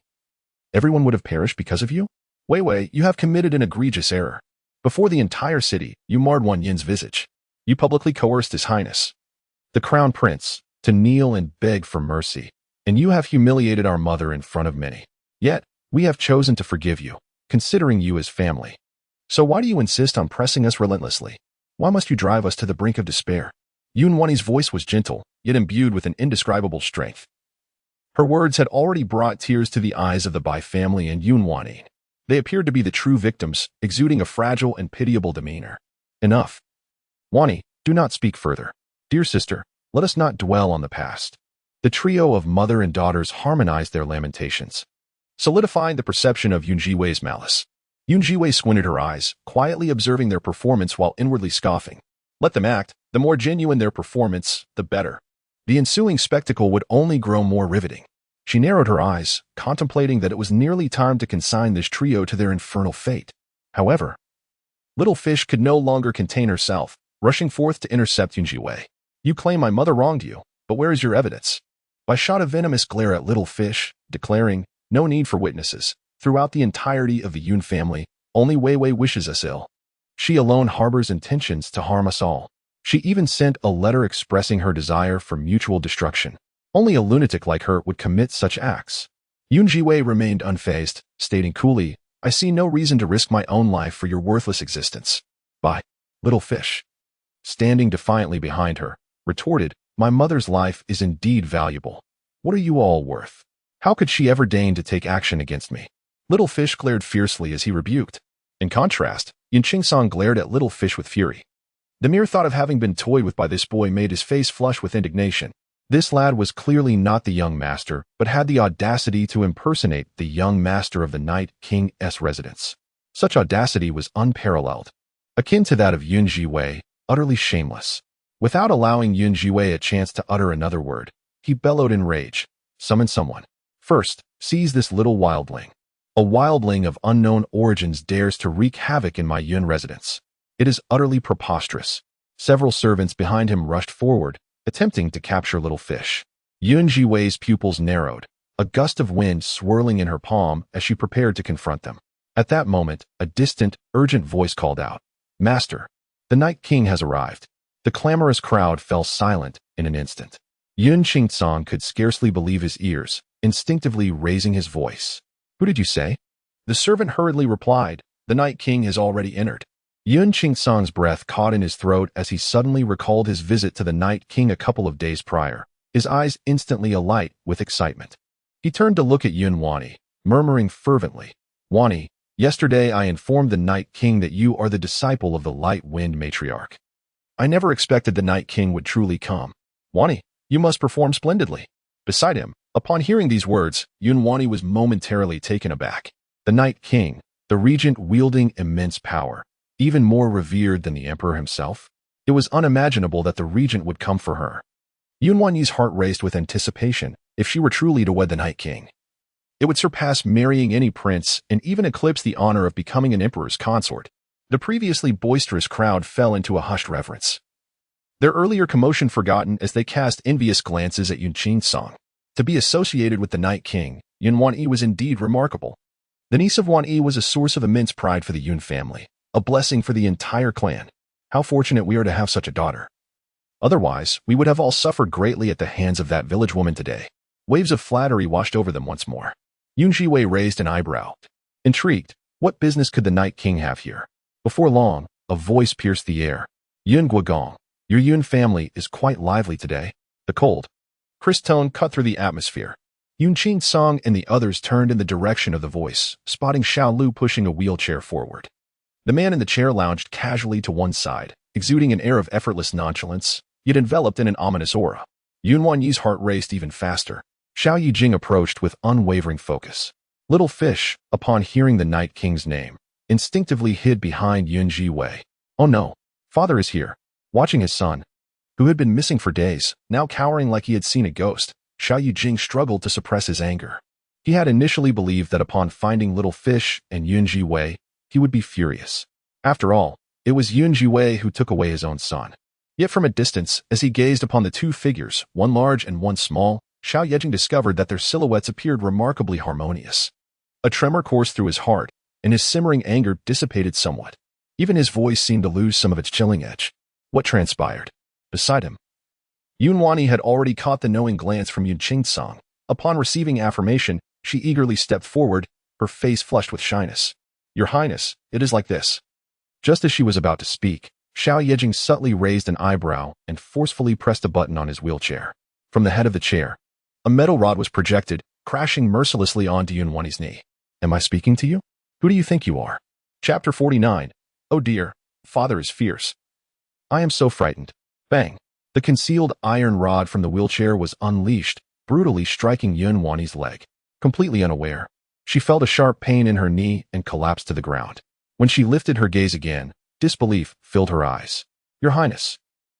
everyone would have perished because of you? Wei Wei, you have committed an egregious error. Before the entire city, you marred Wan Yin's visage. You publicly coerced His Highness, the Crown Prince, to kneel and beg for mercy. and you have humiliated our mother in front of many. Yet, we have chosen to forgive you, considering you as family. So why do you insist on pressing us relentlessly? Why must you drive us to the brink of despair?" Yunwani's voice was gentle, yet imbued with an indescribable strength. Her words had already brought tears to the eyes of the Bai family and Yunwani. They appeared to be the true victims, exuding a fragile and pitiable demeanor. "Enough. Wani, do not speak further. Dear sister, let us not dwell on the past." The trio of mother and daughters harmonized their lamentations, solidifying the perception of Zhiwei's malice. Zhiwei squinted her eyes, quietly observing their performance while inwardly scoffing. Let them act. The more genuine their performance, the better. The ensuing spectacle would only grow more riveting. She narrowed her eyes, contemplating that it was nearly time to consign this trio to their infernal fate. However, Little Fish could no longer contain herself, rushing forth to intercept Zhiwei. "You claim my mother wronged you, but where is your evidence?" Bai shot a venomous glare at Little Fish, declaring, "No need for witnesses. Throughout the entirety of the Yun family, only Wei Wei wishes us ill. She alone harbors intentions to harm us all. She even sent a letter expressing her desire for mutual destruction. Only a lunatic like her would commit such acts." Zhiwei remained unfazed, stating coolly, "I see no reason to risk my own life for your worthless existence." Bai, Little Fish, standing defiantly behind her, retorted, "My mother's life is indeed valuable. What are you all worth? How could she ever deign to take action against me?" Little Fish glared fiercely as he rebuked. In contrast, Yunqingsong glared at Little Fish with fury. The mere thought of having been toyed with by this boy made his face flush with indignation. This lad was clearly not the young master, but had the audacity to impersonate the young master of the Night King's residence. Such audacity was unparalleled, akin to that of Zhiwei, utterly shameless. Without allowing Zhiwei a chance to utter another word, he bellowed in rage, "Summon someone. First, seize this little wildling. A wildling of unknown origins dares to wreak havoc in my Yun residence. It is utterly preposterous." Several servants behind him rushed forward, attempting to capture Little Fish. Zhiwei's pupils narrowed, a gust of wind swirling in her palm as she prepared to confront them. At that moment, a distant, urgent voice called out, "Master, the Night King has arrived." The clamorous crowd fell silent in an instant. Yunqingsong could scarcely believe his ears, instinctively raising his voice. "Who did you say?" The servant hurriedly replied, "The Night King has already entered." Yunqingsong's breath caught in his throat as he suddenly recalled his visit to the Night King a couple of days prior, his eyes instantly alight with excitement. He turned to look at Yunwani, murmuring fervently, "Wani, yesterday I informed the Night King that you are the disciple of the Light Wind Matriarch. I never expected the Night King would truly come. Wani, you must perform splendidly." Beside him, upon hearing these words, Yunwani was momentarily taken aback. The Night King, the regent wielding immense power, even more revered than the emperor himself? It was unimaginable that the regent would come for her. Yunwani's heart raced with anticipation. If she were truly to wed the Night King, it would surpass marrying any prince and even eclipse the honor of becoming an emperor's consort. The previously boisterous crowd fell into a hushed reverence, their earlier commotion forgotten as they cast envious glances at Yunqingsong. To be associated with the Night King, Yunwani was indeed remarkable. The niece of Wani was a source of immense pride for the Yun family, a blessing for the entire clan. How fortunate we are to have such a daughter. Otherwise, we would have all suffered greatly at the hands of that village woman today. Waves of flattery washed over them once more. Zhiwei raised an eyebrow. Intrigued, what business could the Night King have here? Before long, a voice pierced the air. "Yun Guogong, your Yun family is quite lively today." The cold, crisp tone cut through the atmosphere. Yunqingsong and the others turned in the direction of the voice, spotting Xiao Lu pushing a wheelchair forward. The man in the chair lounged casually to one side, exuding an air of effortless nonchalance, yet enveloped in an ominous aura. Yunwanyi's heart raced even faster. Xiao Yijing approached with unwavering focus. Little Fish, upon hearing the Night King's name, instinctively hid behind Zhiwei. Oh no, father is here. Watching his son, who had been missing for days, now cowering like he had seen a ghost, Xiao Yijing struggled to suppress his anger. He had initially believed that upon finding Little Fish and Zhiwei, he would be furious. After all, it was Zhiwei who took away his own son. Yet from a distance, as he gazed upon the two figures, one large and one small, Xiao Yijing discovered that their silhouettes appeared remarkably harmonious. A tremor coursed through his heart, and his simmering anger dissipated somewhat. Even his voice seemed to lose some of its chilling edge. What transpired? Beside him, Yunwani had already caught the knowing glance from Yunqingsong, Upon receiving affirmation, she eagerly stepped forward, her face flushed with shyness. "Your Highness, it is like this." Just as she was about to speak, Xiao Yejing subtly raised an eyebrow and forcefully pressed a button on his wheelchair. From the head of the chair, a metal rod was projected, crashing mercilessly onto Yunwani's knee. "Am I speaking to you? Who do you think you are?" Chapter 49. Oh dear, father is fierce. I am so frightened. Bang. The concealed iron rod from the wheelchair was unleashed, brutally striking Yunwani's leg. Completely unaware, she felt a sharp pain in her knee and collapsed to the ground. When she lifted her gaze again, disbelief filled her eyes. "Your Highness."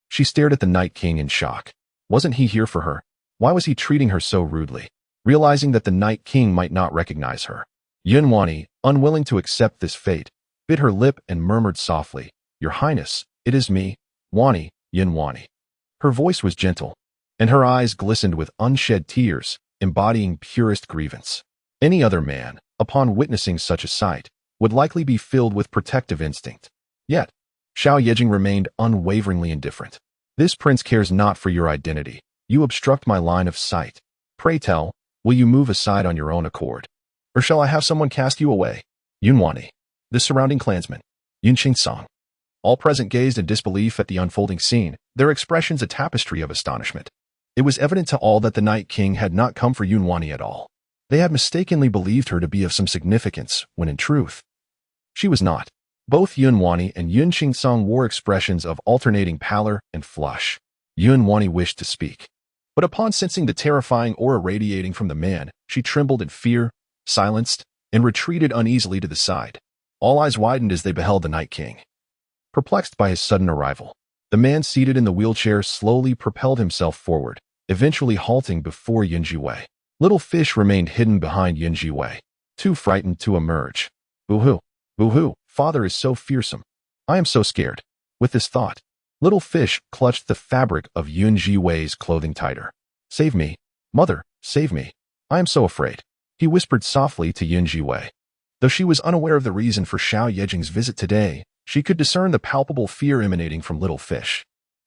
She stared at the Night King in shock. Wasn't he here for her? Why was he treating her so rudely? Realizing that the Night King might not recognize her, Yunwani, unwilling to accept this fate, bit her lip and murmured softly, "Your Highness, it is me, Wani, Yunwani." Her voice was gentle, and her eyes glistened with unshed tears, embodying purest grievance. Any other man, upon witnessing such a sight, would likely be filled with protective instinct. Yet, Xiao Yejing remained unwaveringly indifferent. "This prince cares not for your identity. You obstruct my line of sight. Pray tell, will you move aside on your own accord? Or shall I have someone cast you away?" Yunwani. The surrounding clansmen. Yunqing Song. All present gazed in disbelief at the unfolding scene, their expressions a tapestry of astonishment. It was evident to all that the Night King had not come for Yunwani at all. They had mistakenly believed her to be of some significance, when in truth, she was not. Both Yunwani and Yunqing Song wore expressions of alternating pallor and flush. Yunwani wished to speak, but upon sensing the terrifying aura radiating from the man, she trembled in fear, silenced, and retreated uneasily to the side. All eyes widened as they beheld the Night King. Perplexed by his sudden arrival, the man seated in the wheelchair slowly propelled himself forward, eventually halting before Zhiwei. Little Fish remained hidden behind Zhiwei, too frightened to emerge. "Boo-hoo, boo-hoo, father is so fearsome. I am so scared." With this thought, Little Fish clutched the fabric of Zhiwei's clothing tighter. "Save me, mother, save me. I am so afraid," he whispered softly to Zhiwei. Though she was unaware of the reason for Xiao Yejing's visit today, she could discern the palpable fear emanating from Little Fish.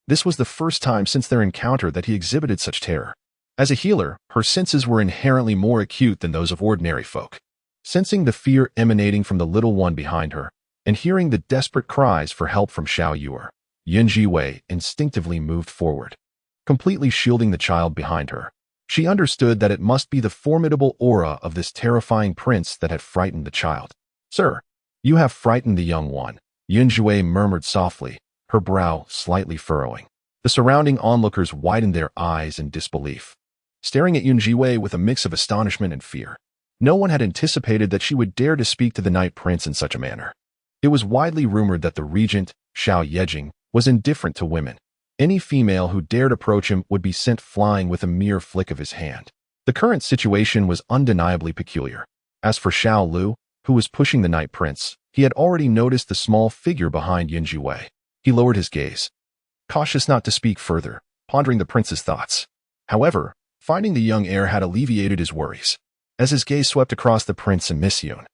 This was the first time since their encounter that he exhibited such terror. As a healer, her senses were inherently more acute than those of ordinary folk. Sensing the fear emanating from the little one behind her, and hearing the desperate cries for help from Xiao Yuer, Zhiwei instinctively moved forward, completely shielding the child behind her. She understood that it must be the formidable aura of this terrifying prince that had frightened the child. "Sir, you have frightened the young one," Zhiwei murmured softly, her brow slightly furrowing. The surrounding onlookers widened their eyes in disbelief, staring at Zhiwei with a mix of astonishment and fear. No one had anticipated that she would dare to speak to the Night Prince in such a manner. It was widely rumored that the regent, Xiao Yejing, was indifferent to women. Any female who dared approach him would be sent flying with a mere flick of his hand. The current situation was undeniably peculiar. As for Xiao Lu, who was pushing the Night Prince, he had already noticed the small figure behind Zhiwei. He lowered his gaze, cautious not to speak further, pondering the prince's thoughts. However, finding the young heir had alleviated his worries. As his gaze swept across the prince and Miss Yun,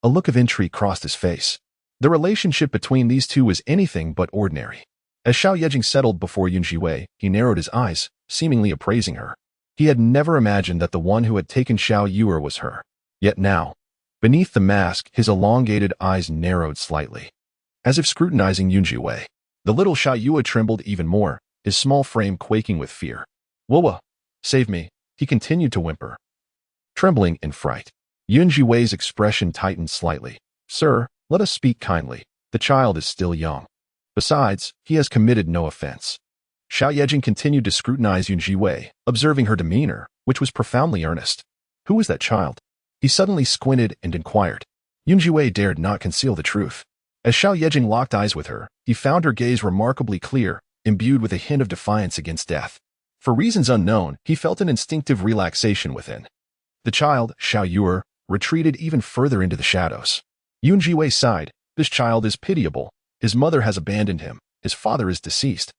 a look of intrigue crossed his face. The relationship between these two was anything but ordinary. As Xiao Yejing settled before Zhiwei, he narrowed his eyes, seemingly appraising her. He had never imagined that the one who had taken Xiao Yuer was her. Yet now, beneath the mask, his elongated eyes narrowed slightly, as if scrutinizing Zhiwei. The little Xiao Yuer trembled even more, his small frame quaking with fear. "Wuwa, save me," he continued to whimper. Trembling in fright, Zhiwei's expression tightened slightly. "Sir, let us speak kindly. The child is still young. Besides, he has committed no offense." Xiao Yejing continued to scrutinize Zhiwei, observing her demeanor, which was profoundly earnest. "Who is that child?" He suddenly squinted and inquired. Zhiwei dared not conceal the truth. As Xiao Yejing locked eyes with her, he found her gaze remarkably clear, imbued with a hint of defiance against death. For reasons unknown, he felt an instinctive relaxation within. The child, Xiao Yuer, retreated even further into the shadows. Zhiwei sighed. "This child is pitiable. His mother has abandoned him, his father is deceased,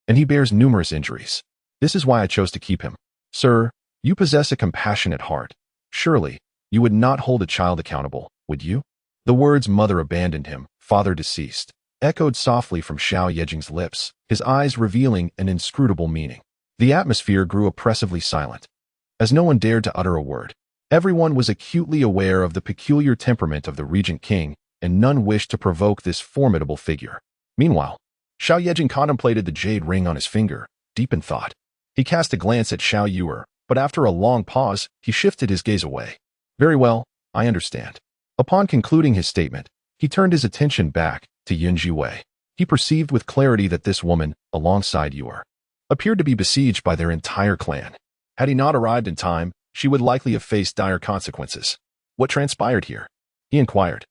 and he bears numerous injuries. This is why I chose to keep him. Sir, you possess a compassionate heart. Surely, you would not hold a child accountable, would you?" The words "mother abandoned him, father deceased" echoed softly from Xiao Yejing's lips, his eyes revealing an inscrutable meaning. The atmosphere grew oppressively silent. as no one dared to utter a word. Everyone was acutely aware of the peculiar temperament of the regent king, and none wished to provoke this formidable figure. Meanwhile, Xiao Yejing contemplated the jade ring on his finger, deep in thought. He cast a glance at Xiao Yuer, but after a long pause, he shifted his gaze away. Very well, I understand. Upon concluding his statement, he turned his attention back to Zhiwei. He perceived with clarity that this woman, alongside Yuer, appeared to be besieged by their entire clan. Had he not arrived in time, she would likely have faced dire consequences. What transpired here? He inquired.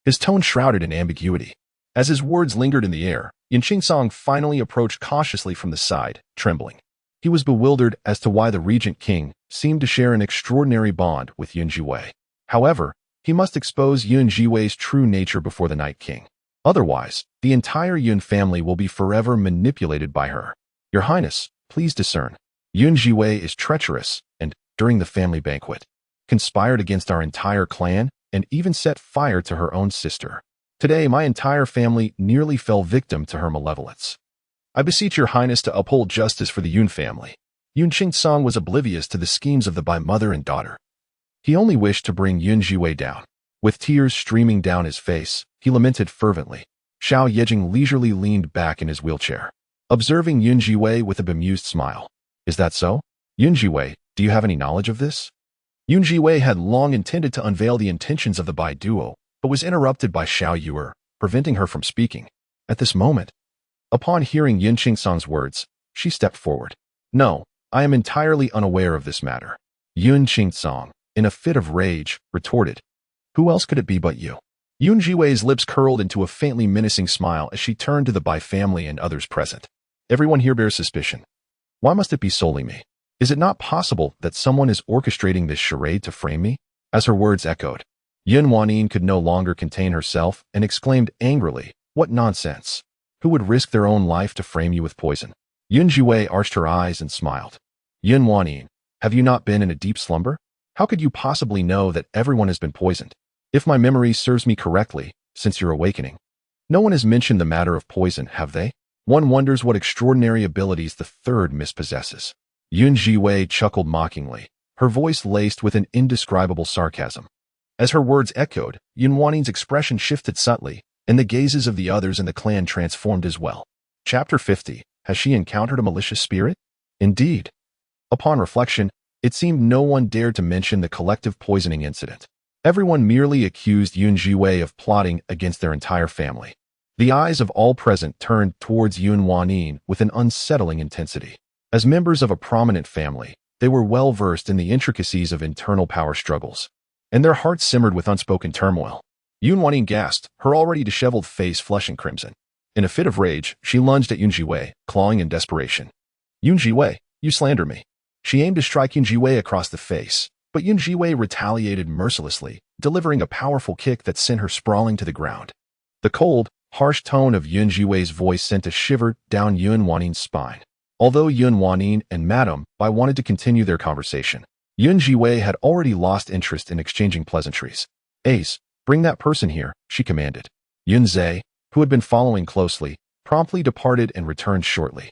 His tone shrouded in ambiguity. As his words lingered in the air, Yin Qingsong finally approached cautiously from the side, trembling. He was bewildered as to why the regent king seemed to share an extraordinary bond with Zhiwei. However, he must expose Zhiwei's true nature before the Night King. Otherwise, the entire Yun family will be forever manipulated by her. Your Highness, please discern. Zhiwei is treacherous and, during the family banquet, conspired against our entire clan and even set fire to her own sister. Today, my entire family nearly fell victim to her malevolence. I beseech your Highness to uphold justice for the Yun family. Yun Qingsong was oblivious to the schemes of the by mother and daughter. He only wished to bring Zhiwei down. With tears streaming down his face, he lamented fervently. Xiao Yejing leisurely leaned back in his wheelchair, observing Zhiwei with a bemused smile. Is that so? Zhiwei, do you have any knowledge of this? Zhiwei had long intended to unveil the intentions of the Bai duo, but was interrupted by Xiao Yuer, preventing her from speaking. At this moment, upon hearing Yin Qingsong's words, she stepped forward. No, I am entirely unaware of this matter. Yun Qingsong, in a fit of rage, retorted. Who else could it be but you? Zhiwei's lips curled into a faintly menacing smile as she turned to the Bai family and others present. Everyone here bears suspicion. Why must it be solely me? Is it not possible that someone is orchestrating this charade to frame me? As her words echoed, Yun Wanyin could no longer contain herself and exclaimed angrily, What nonsense! Who would risk their own life to frame you with poison? Zhiwei arched her eyes and smiled. Yun Wanyin, have you not been in a deep slumber? How could you possibly know that everyone has been poisoned? If my memory serves me correctly, since your awakening, no one has mentioned the matter of poison, have they? One wonders what extraordinary abilities the third miss possesses. Zhiwei chuckled mockingly, her voice laced with an indescribable sarcasm. As her words echoed, Yun Wanyin's expression shifted subtly, and the gazes of the others in the clan transformed as well. Chapter 50. Has she encountered a malicious spirit? Indeed. Upon reflection, it seemed no one dared to mention the collective poisoning incident. Everyone merely accused Zhiwei of plotting against their entire family. The eyes of all present turned towards Yun Wanyin with an unsettling intensity. As members of a prominent family, they were well versed in the intricacies of internal power struggles, and their hearts simmered with unspoken turmoil. Yun Wanyin gasped, her already disheveled face flushing crimson. In a fit of rage, she lunged at Zhiwei, clawing in desperation. Zhiwei, you slander me. She aimed to strike Zhiwei across the face, but Zhiwei retaliated mercilessly, delivering a powerful kick that sent her sprawling to the ground. The cold, harsh tone of Zhiwei's voice sent a shiver down Yun Wanyin's spine. Although Yun Wanyin and Madame Bai wanted to continue their conversation, Zhiwei had already lost interest in exchanging pleasantries. Ace, bring that person here, she commanded. Yun Zhe, who had been following closely, promptly departed and returned shortly.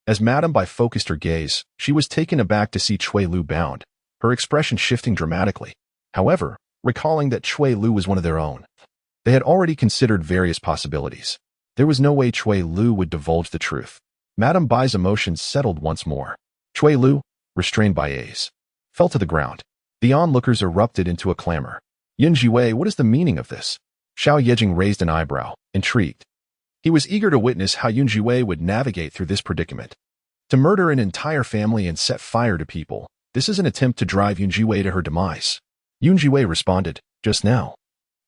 As Madame Bai focused her gaze, she was taken aback to see Cui Lu bound, her expression shifting dramatically. However, recalling that Cui Lu was one of their own, they had already considered various possibilities. There was no way Cui Lu would divulge the truth. Madame Bai's emotions settled once more. Cui Lu, restrained by Ace, fell to the ground. The onlookers erupted into a clamor. Zhiwei, what is the meaning of this? Xiao Yejing raised an eyebrow, intrigued. He was eager to witness how Zhiwei would navigate through this predicament. To murder an entire family and set fire to people, this is an attempt to drive Zhiwei to her demise. Zhiwei responded, just now.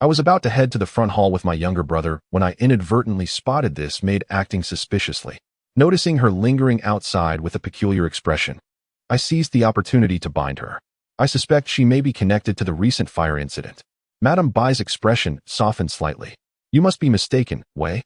I was about to head to the front hall with my younger brother when I inadvertently spotted this maid acting suspiciously. Noticing her lingering outside with a peculiar expression, I seized the opportunity to bind her. I suspect she may be connected to the recent fire incident. Madame Bai's expression softened slightly. You must be mistaken, Wei.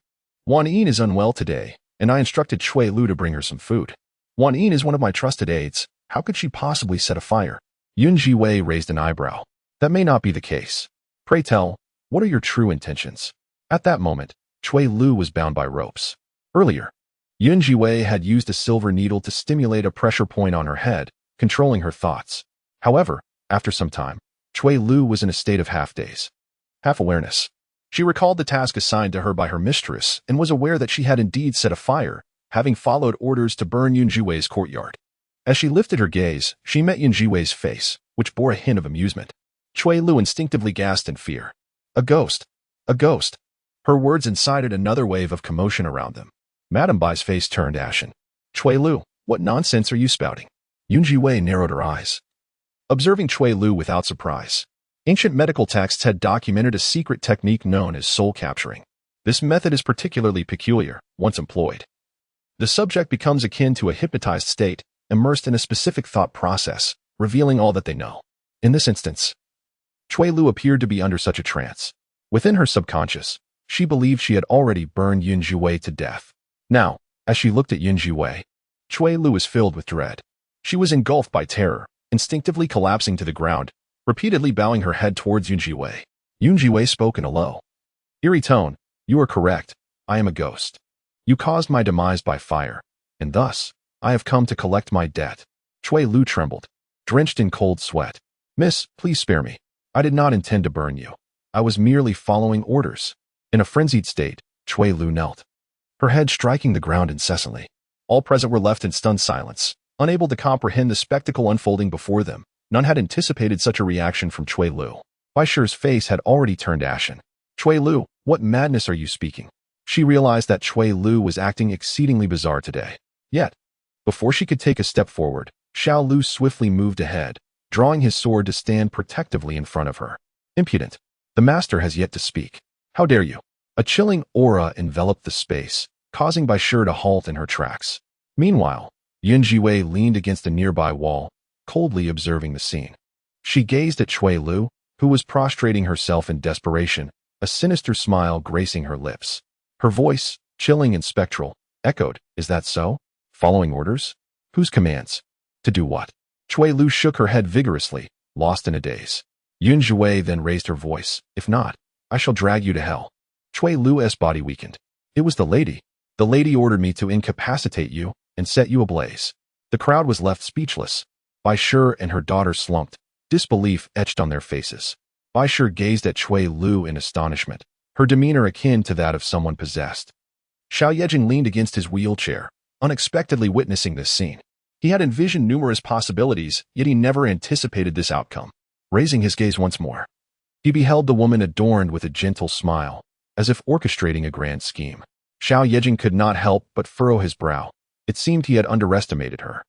Wanyin is unwell today, and I instructed Cui Lu to bring her some food. Wanyin is one of my trusted aides. How could she possibly set a fire? Zhiwei raised an eyebrow. That may not be the case. Pray tell, what are your true intentions? At that moment, Cui Lu was bound by ropes. Earlier, Zhiwei had used a silver needle to stimulate a pressure point on her head, controlling her thoughts. However, after some time, Cui Lu was in a state of half-daze, half-awareness. She recalled the task assigned to her by her mistress and was aware that she had indeed set a fire, having followed orders to burn Zhiwei's courtyard. As she lifted her gaze, she met Zhiwei's face, which bore a hint of amusement. Cui Lu instinctively gasped in fear. A ghost! A ghost! Her words incited another wave of commotion around them. Madame Bai's face turned ashen. Cui Lu, what nonsense are you spouting? Zhiwei narrowed her eyes, observing Cui Lu without surprise. Ancient medical texts had documented a secret technique known as soul capturing. This method is particularly peculiar, once employed. The subject becomes akin to a hypnotized state, immersed in a specific thought process, revealing all that they know. In this instance, Cui Lu appeared to be under such a trance. Within her subconscious, she believed she had already burned Zhiwei to death. Now, as she looked at Zhiwei, Cui Lu was filled with dread. She was engulfed by terror, instinctively collapsing to the ground, repeatedly bowing her head towards Zhiwei. Zhiwei spoke in a low, eerie tone. You are correct. I am a ghost. You caused my demise by fire, and thus, I have come to collect my debt. Cui Lu trembled, drenched in cold sweat. Miss, please spare me. I did not intend to burn you. I was merely following orders. In a frenzied state, Cui Lu knelt, her head striking the ground incessantly. All present were left in stunned silence, unable to comprehend the spectacle unfolding before them. None had anticipated such a reaction from Cui Lu. Bai Shi's face had already turned ashen. Cui Lu, what madness are you speaking? She realized that Cui Lu was acting exceedingly bizarre today. Yet, before she could take a step forward, Xiao Lu swiftly moved ahead, drawing his sword to stand protectively in front of her. Impudent. The master has yet to speak. How dare you? A chilling aura enveloped the space, causing Bai Shi to halt in her tracks. Meanwhile, Zhiwei leaned against a nearby wall, coldly observing the scene. She gazed at Cui Lu, who was prostrating herself in desperation, a sinister smile gracing her lips. Her voice, chilling and spectral, echoed, Is that so? Following orders? Whose commands? To do what? Cui Lu shook her head vigorously, lost in a daze. Zhiwei then raised her voice, If not, I shall drag you to hell. Cui Lu's body weakened. It was the lady. The lady ordered me to incapacitate you and set you ablaze. The crowd was left speechless. Bai Shi and her daughter slumped, disbelief etched on their faces. Bai Shi gazed at Cui Lu in astonishment, her demeanor akin to that of someone possessed. Xiao Yejing leaned against his wheelchair, unexpectedly witnessing this scene. He had envisioned numerous possibilities, yet he never anticipated this outcome. Raising his gaze once more, he beheld the woman adorned with a gentle smile, as if orchestrating a grand scheme. Xiao Yejing could not help but furrow his brow. It seemed he had underestimated her.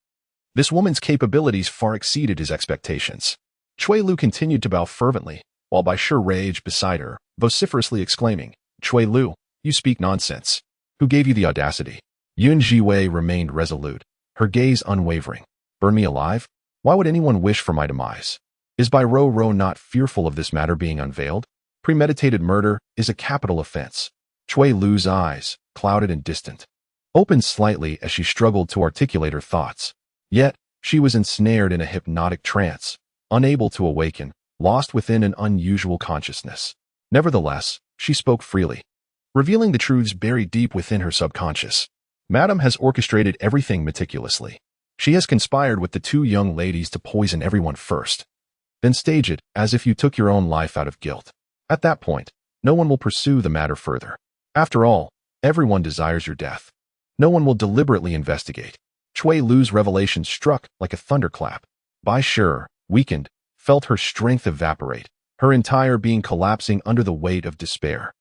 This woman's capabilities far exceeded his expectations. Cui Lu continued to bow fervently, while Bai Shi raged beside her, vociferously exclaiming, Cui Lu, you speak nonsense. Who gave you the audacity? Zhiwei remained resolute, her gaze unwavering. Burn me alive? Why would anyone wish for my demise? Is Bai Ro not fearful of this matter being unveiled? Premeditated murder is a capital offense. Cui Lu's eyes, clouded and distant, opened slightly as she struggled to articulate her thoughts. Yet, she was ensnared in a hypnotic trance, unable to awaken, lost within an unusual consciousness. Nevertheless, she spoke freely, revealing the truths buried deep within her subconscious. Madame has orchestrated everything meticulously. She has conspired with the two young ladies to poison everyone first, then stage it as if you took your own life out of guilt. At that point, no one will pursue the matter further. After all, everyone desires your death. No one will deliberately investigate. Cui Lu's revelation struck like a thunderclap. Bai Shi, weakened, felt her strength evaporate, her entire being collapsing under the weight of despair.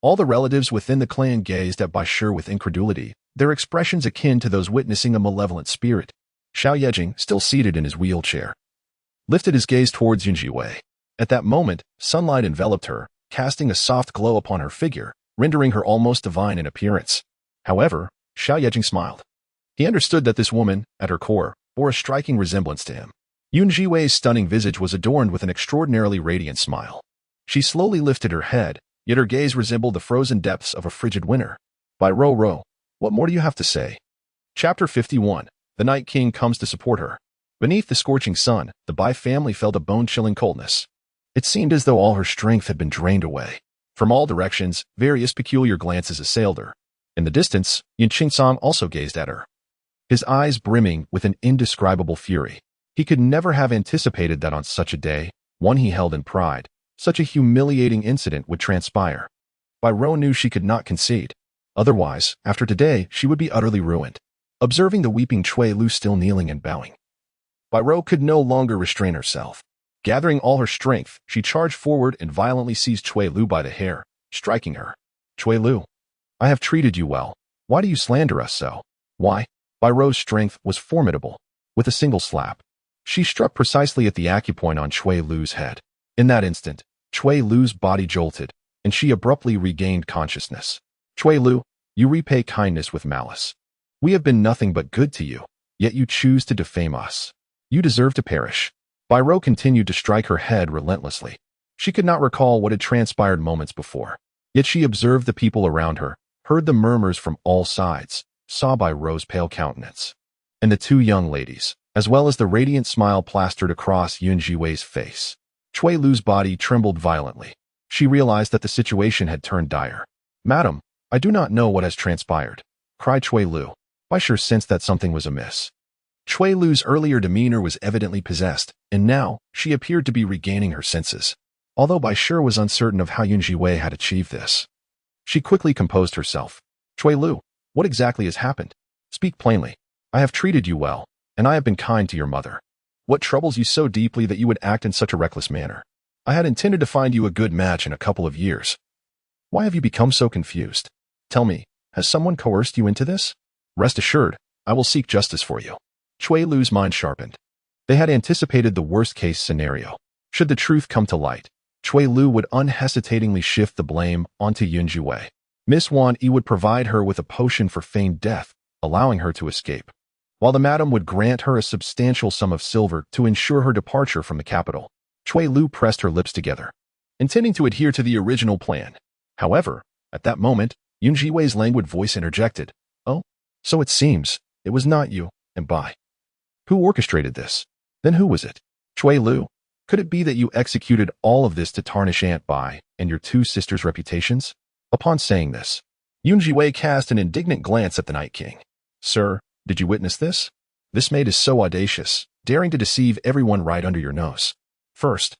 All the relatives within the clan gazed at Bai Shi with incredulity, their expressions akin to those witnessing a malevolent spirit. Xiao Yejing, still seated in his wheelchair, lifted his gaze towards Zhiwei. At that moment, sunlight enveloped her, casting a soft glow upon her figure, rendering her almost divine in appearance. However, Xiao Yejing smiled. He understood that this woman, at her core, bore a striking resemblance to him. Zhiwei's stunning visage was adorned with an extraordinarily radiant smile. She slowly lifted her head, yet her gaze resembled the frozen depths of a frigid winter. Bai Ro, what more do you have to say? Chapter 51. The Night King comes to support her. Beneath the scorching sun, the Bai family felt a bone-chilling coldness. It seemed as though all her strength had been drained away. From all directions, various peculiar glances assailed her. In the distance, Yin Qingsong also gazed at her, his eyes brimming with an indescribable fury. He could never have anticipated that on such a day, one he held in pride, such a humiliating incident would transpire. Bai Rou knew she could not concede. Otherwise, after today, she would be utterly ruined. Observing the weeping Cui Lu still kneeling and bowing, Bai Rou could no longer restrain herself. Gathering all her strength, she charged forward and violently seized Cui Lu by the hair, striking her. Cui Lu, I have treated you well. Why do you slander us so? Why? Bai Rou's strength was formidable. With a single slap, she struck precisely at the acupoint on Cui Lu's head. In that instant, Cui Lu's body jolted, and she abruptly regained consciousness. Cui Lu, you repay kindness with malice. We have been nothing but good to you, yet you choose to defame us. You deserve to perish. Bai Rou continued to strike her head relentlessly. She could not recall what had transpired moments before. Yet she observed the people around her, heard the murmurs from all sides, saw Bai Rou's pale countenance. And the two young ladies, as well as the radiant smile plastered across Zhiwei's face. Cui Lu's body trembled violently. She realized that the situation had turned dire. Madam, I do not know what has transpired, cried Cui Lu. Bai Shi sensed that something was amiss. Cui Lu's earlier demeanor was evidently possessed, and now she appeared to be regaining her senses. Although Bai Shi was uncertain of how Zhiwei had achieved this. She quickly composed herself. Cui Lu, what exactly has happened? Speak plainly. I have treated you well, and I have been kind to your mother. What troubles you so deeply that you would act in such a reckless manner? I had intended to find you a good match in a couple of years. Why have you become so confused? Tell me, has someone coerced you into this? Rest assured, I will seek justice for you. Cui Lu's mind sharpened. They had anticipated the worst-case scenario. Should the truth come to light, Cui Lu would unhesitatingly shift the blame onto Zhiwei. Miss Wan Yi would provide her with a potion for feigned death, allowing her to escape, while the madam would grant her a substantial sum of silver to ensure her departure from the capital. Cui Lu pressed her lips together, intending to adhere to the original plan. However, at that moment, Zhiwei's languid voice interjected. Oh, so it seems, it was not you, and Bai. Who orchestrated this? Then who was it? Cui Lu? Could it be that you executed all of this to tarnish Aunt Bai and your two sisters' reputations? Upon saying this, Zhiwei cast an indignant glance at the Night King. Sir, did you witness this? This maid is so audacious, daring to deceive everyone right under your nose. First,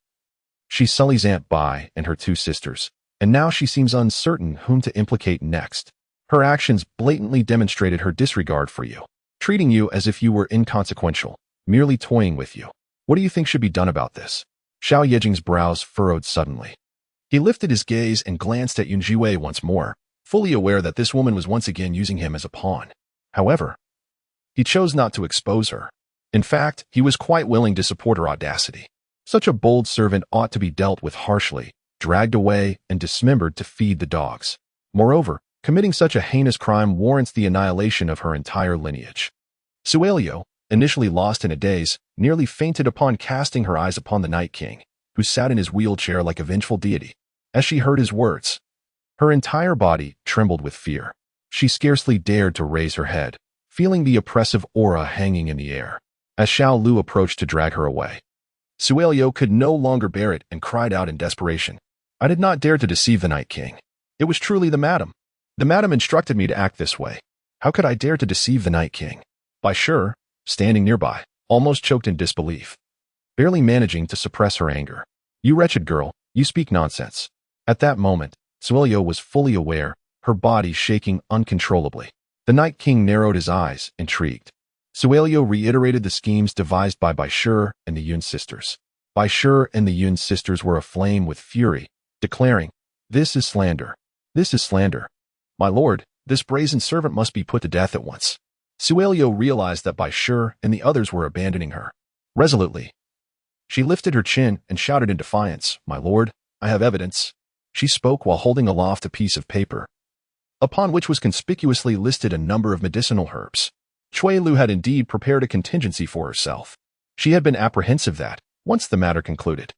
she sullies Aunt Bai and her two sisters, and now she seems uncertain whom to implicate next. Her actions blatantly demonstrated her disregard for you, treating you as if you were inconsequential, merely toying with you. What do you think should be done about this? Xiao Yejing's brows furrowed suddenly. He lifted his gaze and glanced at Zhiwei once more, fully aware that this woman was once again using him as a pawn. However, he chose not to expose her. In fact, he was quite willing to support her audacity. Such a bold servant ought to be dealt with harshly, dragged away, and dismembered to feed the dogs. Moreover, committing such a heinous crime warrants the annihilation of her entire lineage. Suelio, initially lost in a daze, nearly fainted upon casting her eyes upon the Night King, who sat in his wheelchair like a vengeful deity. As she heard his words, her entire body trembled with fear. She scarcely dared to raise her head, feeling the oppressive aura hanging in the air, as Xiao Lu approached to drag her away. Suelio could no longer bear it and cried out in desperation. I did not dare to deceive the Night King. It was truly the madam. The madam instructed me to act this way. How could I dare to deceive the Night King? Bai Shi, standing nearby, almost choked in disbelief, barely managing to suppress her anger. You wretched girl, you speak nonsense. At that moment, Suelio was fully aware, her body shaking uncontrollably. The Night King narrowed his eyes, intrigued. Suelio reiterated the schemes devised by Bai Shi and the Yun sisters. Bai Shi and the Yun sisters were aflame with fury, declaring, This is slander. This is slander. My lord, this brazen servant must be put to death at once. Suelio realized that Bai Shi and the others were abandoning her. Resolutely, she lifted her chin and shouted in defiance, My lord, I have evidence. She spoke while holding aloft a piece of paper, upon which was conspicuously listed a number of medicinal herbs. Cui Lu had indeed prepared a contingency for herself. She had been apprehensive that, once the matter concluded,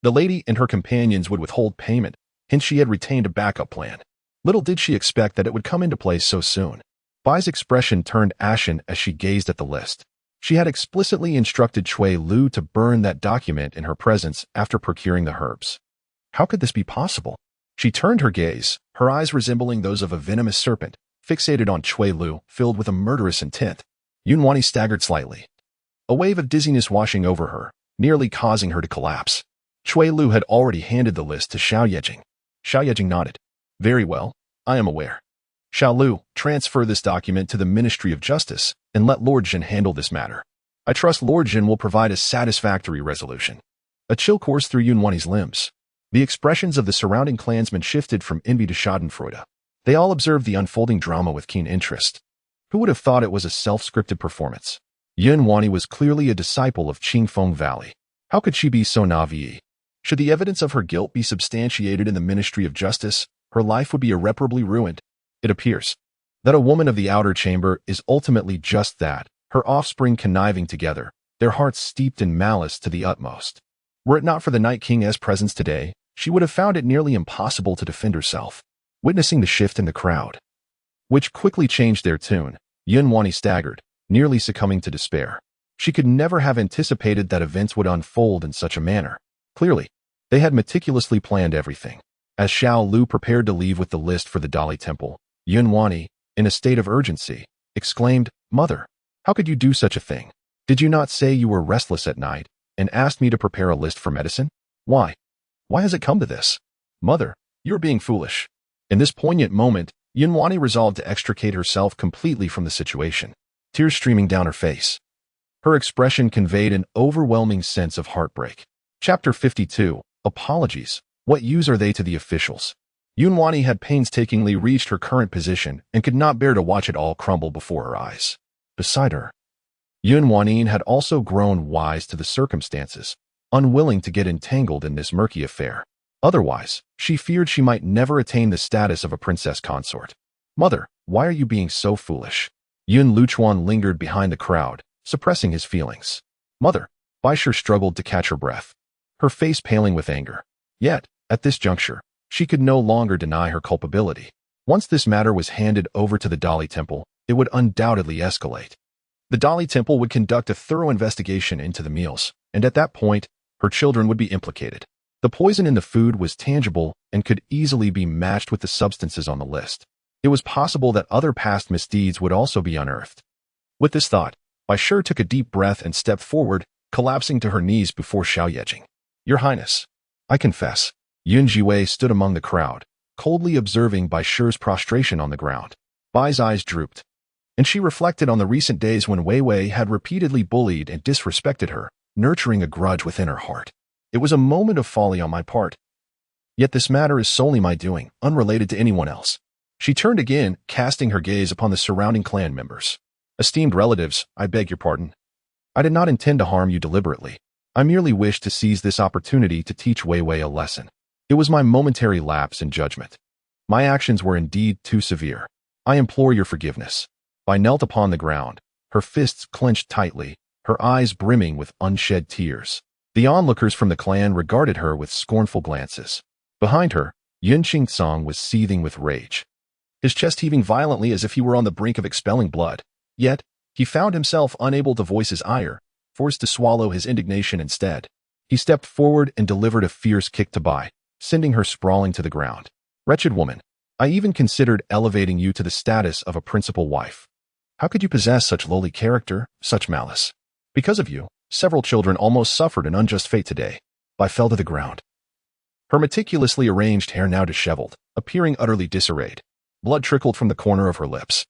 the lady and her companions would withhold payment, hence she had retained a backup plan. Little did she expect that it would come into play so soon. Bai's expression turned ashen as she gazed at the list. She had explicitly instructed Cui Lu to burn that document in her presence after procuring the herbs. How could this be possible? She turned her gaze, her eyes resembling those of a venomous serpent, fixated on Cui Lu, filled with a murderous intent. Yunwani staggered slightly. a wave of dizziness washing over her, nearly causing her to collapse. Cui Lu had already handed the list to Xiao Yejing. Xiao Yejing nodded. Very well, I am aware. Xiao Lu, transfer this document to the Ministry of Justice and let Lord Jin handle this matter. I trust Lord Jin will provide a satisfactory resolution. A chill coursed through Yunwani's limbs. The expressions of the surrounding clansmen shifted from envy to schadenfreude. They all observed the unfolding drama with keen interest. Who would have thought it was a self-scripted performance? Yunwani was clearly a disciple of Qingfeng Valley. How could she be so naive? Should the evidence of her guilt be substantiated in the Ministry of Justice, her life would be irreparably ruined. It appears that a woman of the outer chamber is ultimately just that, her offspring conniving together, their hearts steeped in malice to the utmost. Were it not for the Night King's presence today, she would have found it nearly impossible to defend herself. Witnessing the shift in the crowd, which quickly changed their tune, Yunwani staggered, nearly succumbing to despair. She could never have anticipated that events would unfold in such a manner. Clearly, they had meticulously planned everything. As Xiao Lu prepared to leave with the list for the Dali Temple, Yunwani, in a state of urgency, exclaimed, "Mother, how could you do such a thing? Did you not say you were restless at night and asked me to prepare a list for medicine? Why? Why has it come to this? Mother, you're being foolish." In this poignant moment, Yunwani resolved to extricate herself completely from the situation, tears streaming down her face. Her expression conveyed an overwhelming sense of heartbreak. Chapter 52, Apologies. What use are they to the officials? Yunwani had painstakingly reached her current position and could not bear to watch it all crumble before her eyes. Beside her, Yunwani had also grown wise to the circumstances, unwilling to get entangled in this murky affair. Otherwise, she feared she might never attain the status of a princess consort. "Mother, why are you being so foolish?" Yun Luchuan lingered behind the crowd, suppressing his feelings. "Mother," Baisher struggled to catch her breath, her face paling with anger. Yet, at this juncture, she could no longer deny her culpability. Once this matter was handed over to the Dali Temple, it would undoubtedly escalate. The Dali Temple would conduct a thorough investigation into the meals, and at that point, her children would be implicated. The poison in the food was tangible and could easily be matched with the substances on the list. It was possible that other past misdeeds would also be unearthed. With this thought, Baisher took a deep breath and stepped forward, collapsing to her knees before Xiao Yejing. "Your Highness, I confess." Zhiwei stood among the crowd, coldly observing Baisher's prostration on the ground. Bai's eyes drooped, and she reflected on the recent days when Wei had repeatedly bullied and disrespected her, nurturing a grudge within her heart. "It was a moment of folly on my part. Yet this matter is solely my doing, unrelated to anyone else." She turned again, casting her gaze upon the surrounding clan members. "Esteemed relatives, I beg your pardon. I did not intend to harm you deliberately. I merely wished to seize this opportunity to teach Wei a lesson. It was my momentary lapse in judgment. My actions were indeed too severe. I implore your forgiveness." Bai knelt upon the ground, her fists clenched tightly, her eyes brimming with unshed tears. The onlookers from the clan regarded her with scornful glances. Behind her, Yun Qingsong was seething with rage, his chest heaving violently as if he were on the brink of expelling blood. Yet, he found himself unable to voice his ire, forced to swallow his indignation instead. He stepped forward and delivered a fierce kick to Bai, sending her sprawling to the ground. "Wretched woman, I even considered elevating you to the status of a principal wife. How could you possess such lowly character, such malice? Because of you, several children almost suffered an unjust fate today." Bai fell to the ground, her meticulously arranged hair now disheveled, appearing utterly disarrayed. Blood trickled from the corner of her lips,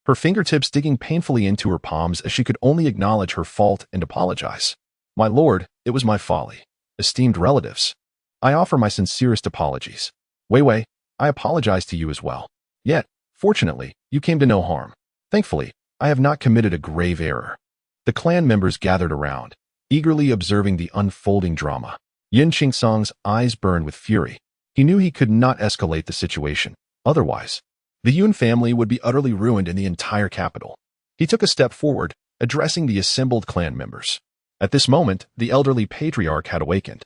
her fingertips digging painfully into her palms as she could only acknowledge her fault and apologize. "My lord, it was my folly. Esteemed relatives, I offer my sincerest apologies. Wei, I apologize to you as well. Yet, fortunately, you came to no harm. Thankfully, I have not committed a grave error." The clan members gathered around, eagerly observing the unfolding drama. Yin Qingsong's eyes burned with fury. He knew he could not escalate the situation. Otherwise, the Yun family would be utterly ruined in the entire capital. He took a step forward, addressing the assembled clan members. At this moment, the elderly patriarch had awakened.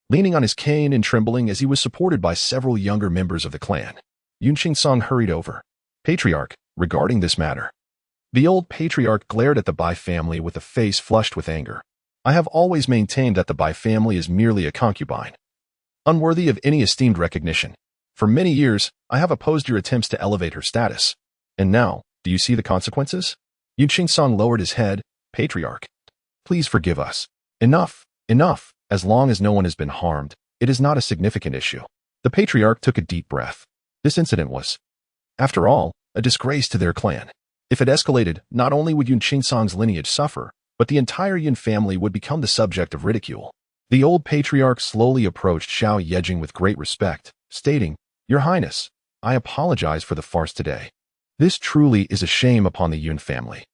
Leaning on his cane and trembling as he was supported by several younger members of the clan, Yun Qingsong hurried over. "Patriarch, regarding this matter." The old patriarch glared at the Bai family with a face flushed with anger. "I have always maintained that the Bai family is merely a concubine, unworthy of any esteemed recognition. For many years, I have opposed your attempts to elevate her status. And now, do you see the consequences?" Yu Qingsong lowered his head. "Patriarch, Please forgive us. Enough, enough. As long as no one has been harmed, it is not a significant issue. The patriarch took a deep breath. This incident was, after all, a disgrace to their clan. If it escalated, not only would Yun Qingsong's lineage suffer, but the entire Yun family would become the subject of ridicule. The old patriarch slowly approached Xiao Yejing with great respect, stating, "Your Highness, I apologize for the farce today. This truly is a shame upon the Yun family.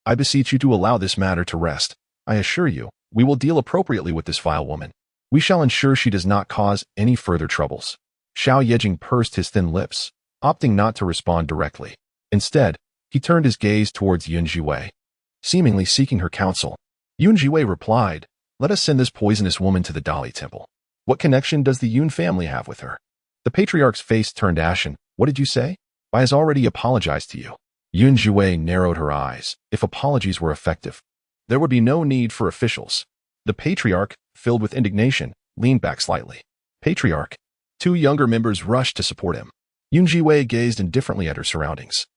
I beseech you to allow this matter to rest. I assure you, we will deal appropriately with this vile woman. We shall ensure she does not cause any further troubles." Xiao Yejing pursed his thin lips, opting not to respond directly. Instead, he turned his gaze towards Yun Zhiwei, seemingly seeking her counsel. Yun Zhiwei replied, "Let us send this poisonous woman to the Dali Temple. What connection does the Yun family have with her?" The patriarch's face turned ashen. "What did you say?" "I has already apologized to you." Yun Zhiwei narrowed her eyes. If apologies were effective, there would be no need for officials. The patriarch, filled with indignation, leaned back slightly. "Patriarch." Two younger members rushed to support him. Yun Zhiwei gazed indifferently at her surroundings,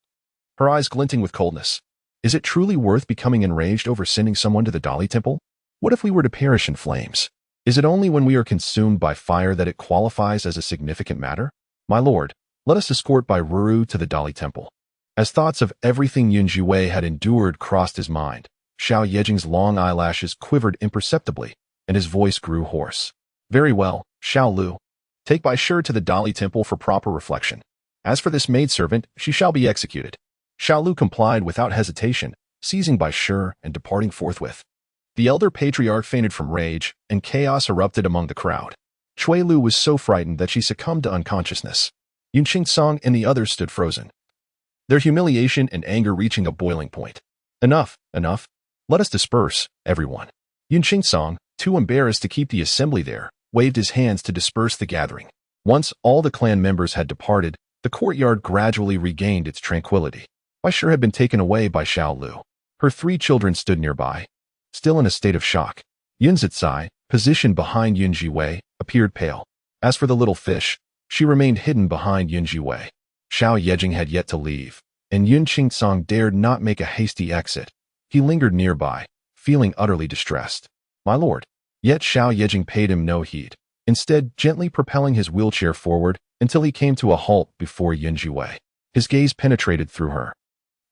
her eyes glinting with coldness. Is it truly worth becoming enraged over sending someone to the Dali Temple? What if we were to perish in flames? Is it only when we are consumed by fire that it qualifies as a significant matter? My lord, let us escort Bai Ruru to the Dali Temple. As thoughts of everything Yun Zhiwei had endured crossed his mind, Xiao Yejing's long eyelashes quivered imperceptibly, and his voice grew hoarse. Very well, Xiao Lu. Take Bai Shi to the Dali Temple for proper reflection. As for this maidservant, she shall be executed. Xiao Lu complied without hesitation, seizing Bai Shi and departing forthwith. The elder patriarch fainted from rage, and chaos erupted among the crowd. Chui Lu was so frightened that she succumbed to unconsciousness. Yun Qingsong and the others stood frozen, their humiliation and anger reaching a boiling point. Enough, enough. Let us disperse, everyone. Yun Qingsong, too embarrassed to keep the assembly there, waved his hands to disperse the gathering. Once all the clan members had departed, the courtyard gradually regained its tranquility. Bai Shi had been taken away by Xiao Lu. Her 3 children stood nearby, still in a state of shock. Yun Zicai, positioned behind Yun Zhiwei, appeared pale. As for the little fish, she remained hidden behind Yun Zhiwei. Xiao Yejing had yet to leave, and Yun Qingsong dared not make a hasty exit. He lingered nearby, feeling utterly distressed. My lord. Yet Xiao Yejing paid him no heed, instead gently propelling his wheelchair forward until he came to a halt before Yun Zhiwei. His gaze penetrated through her,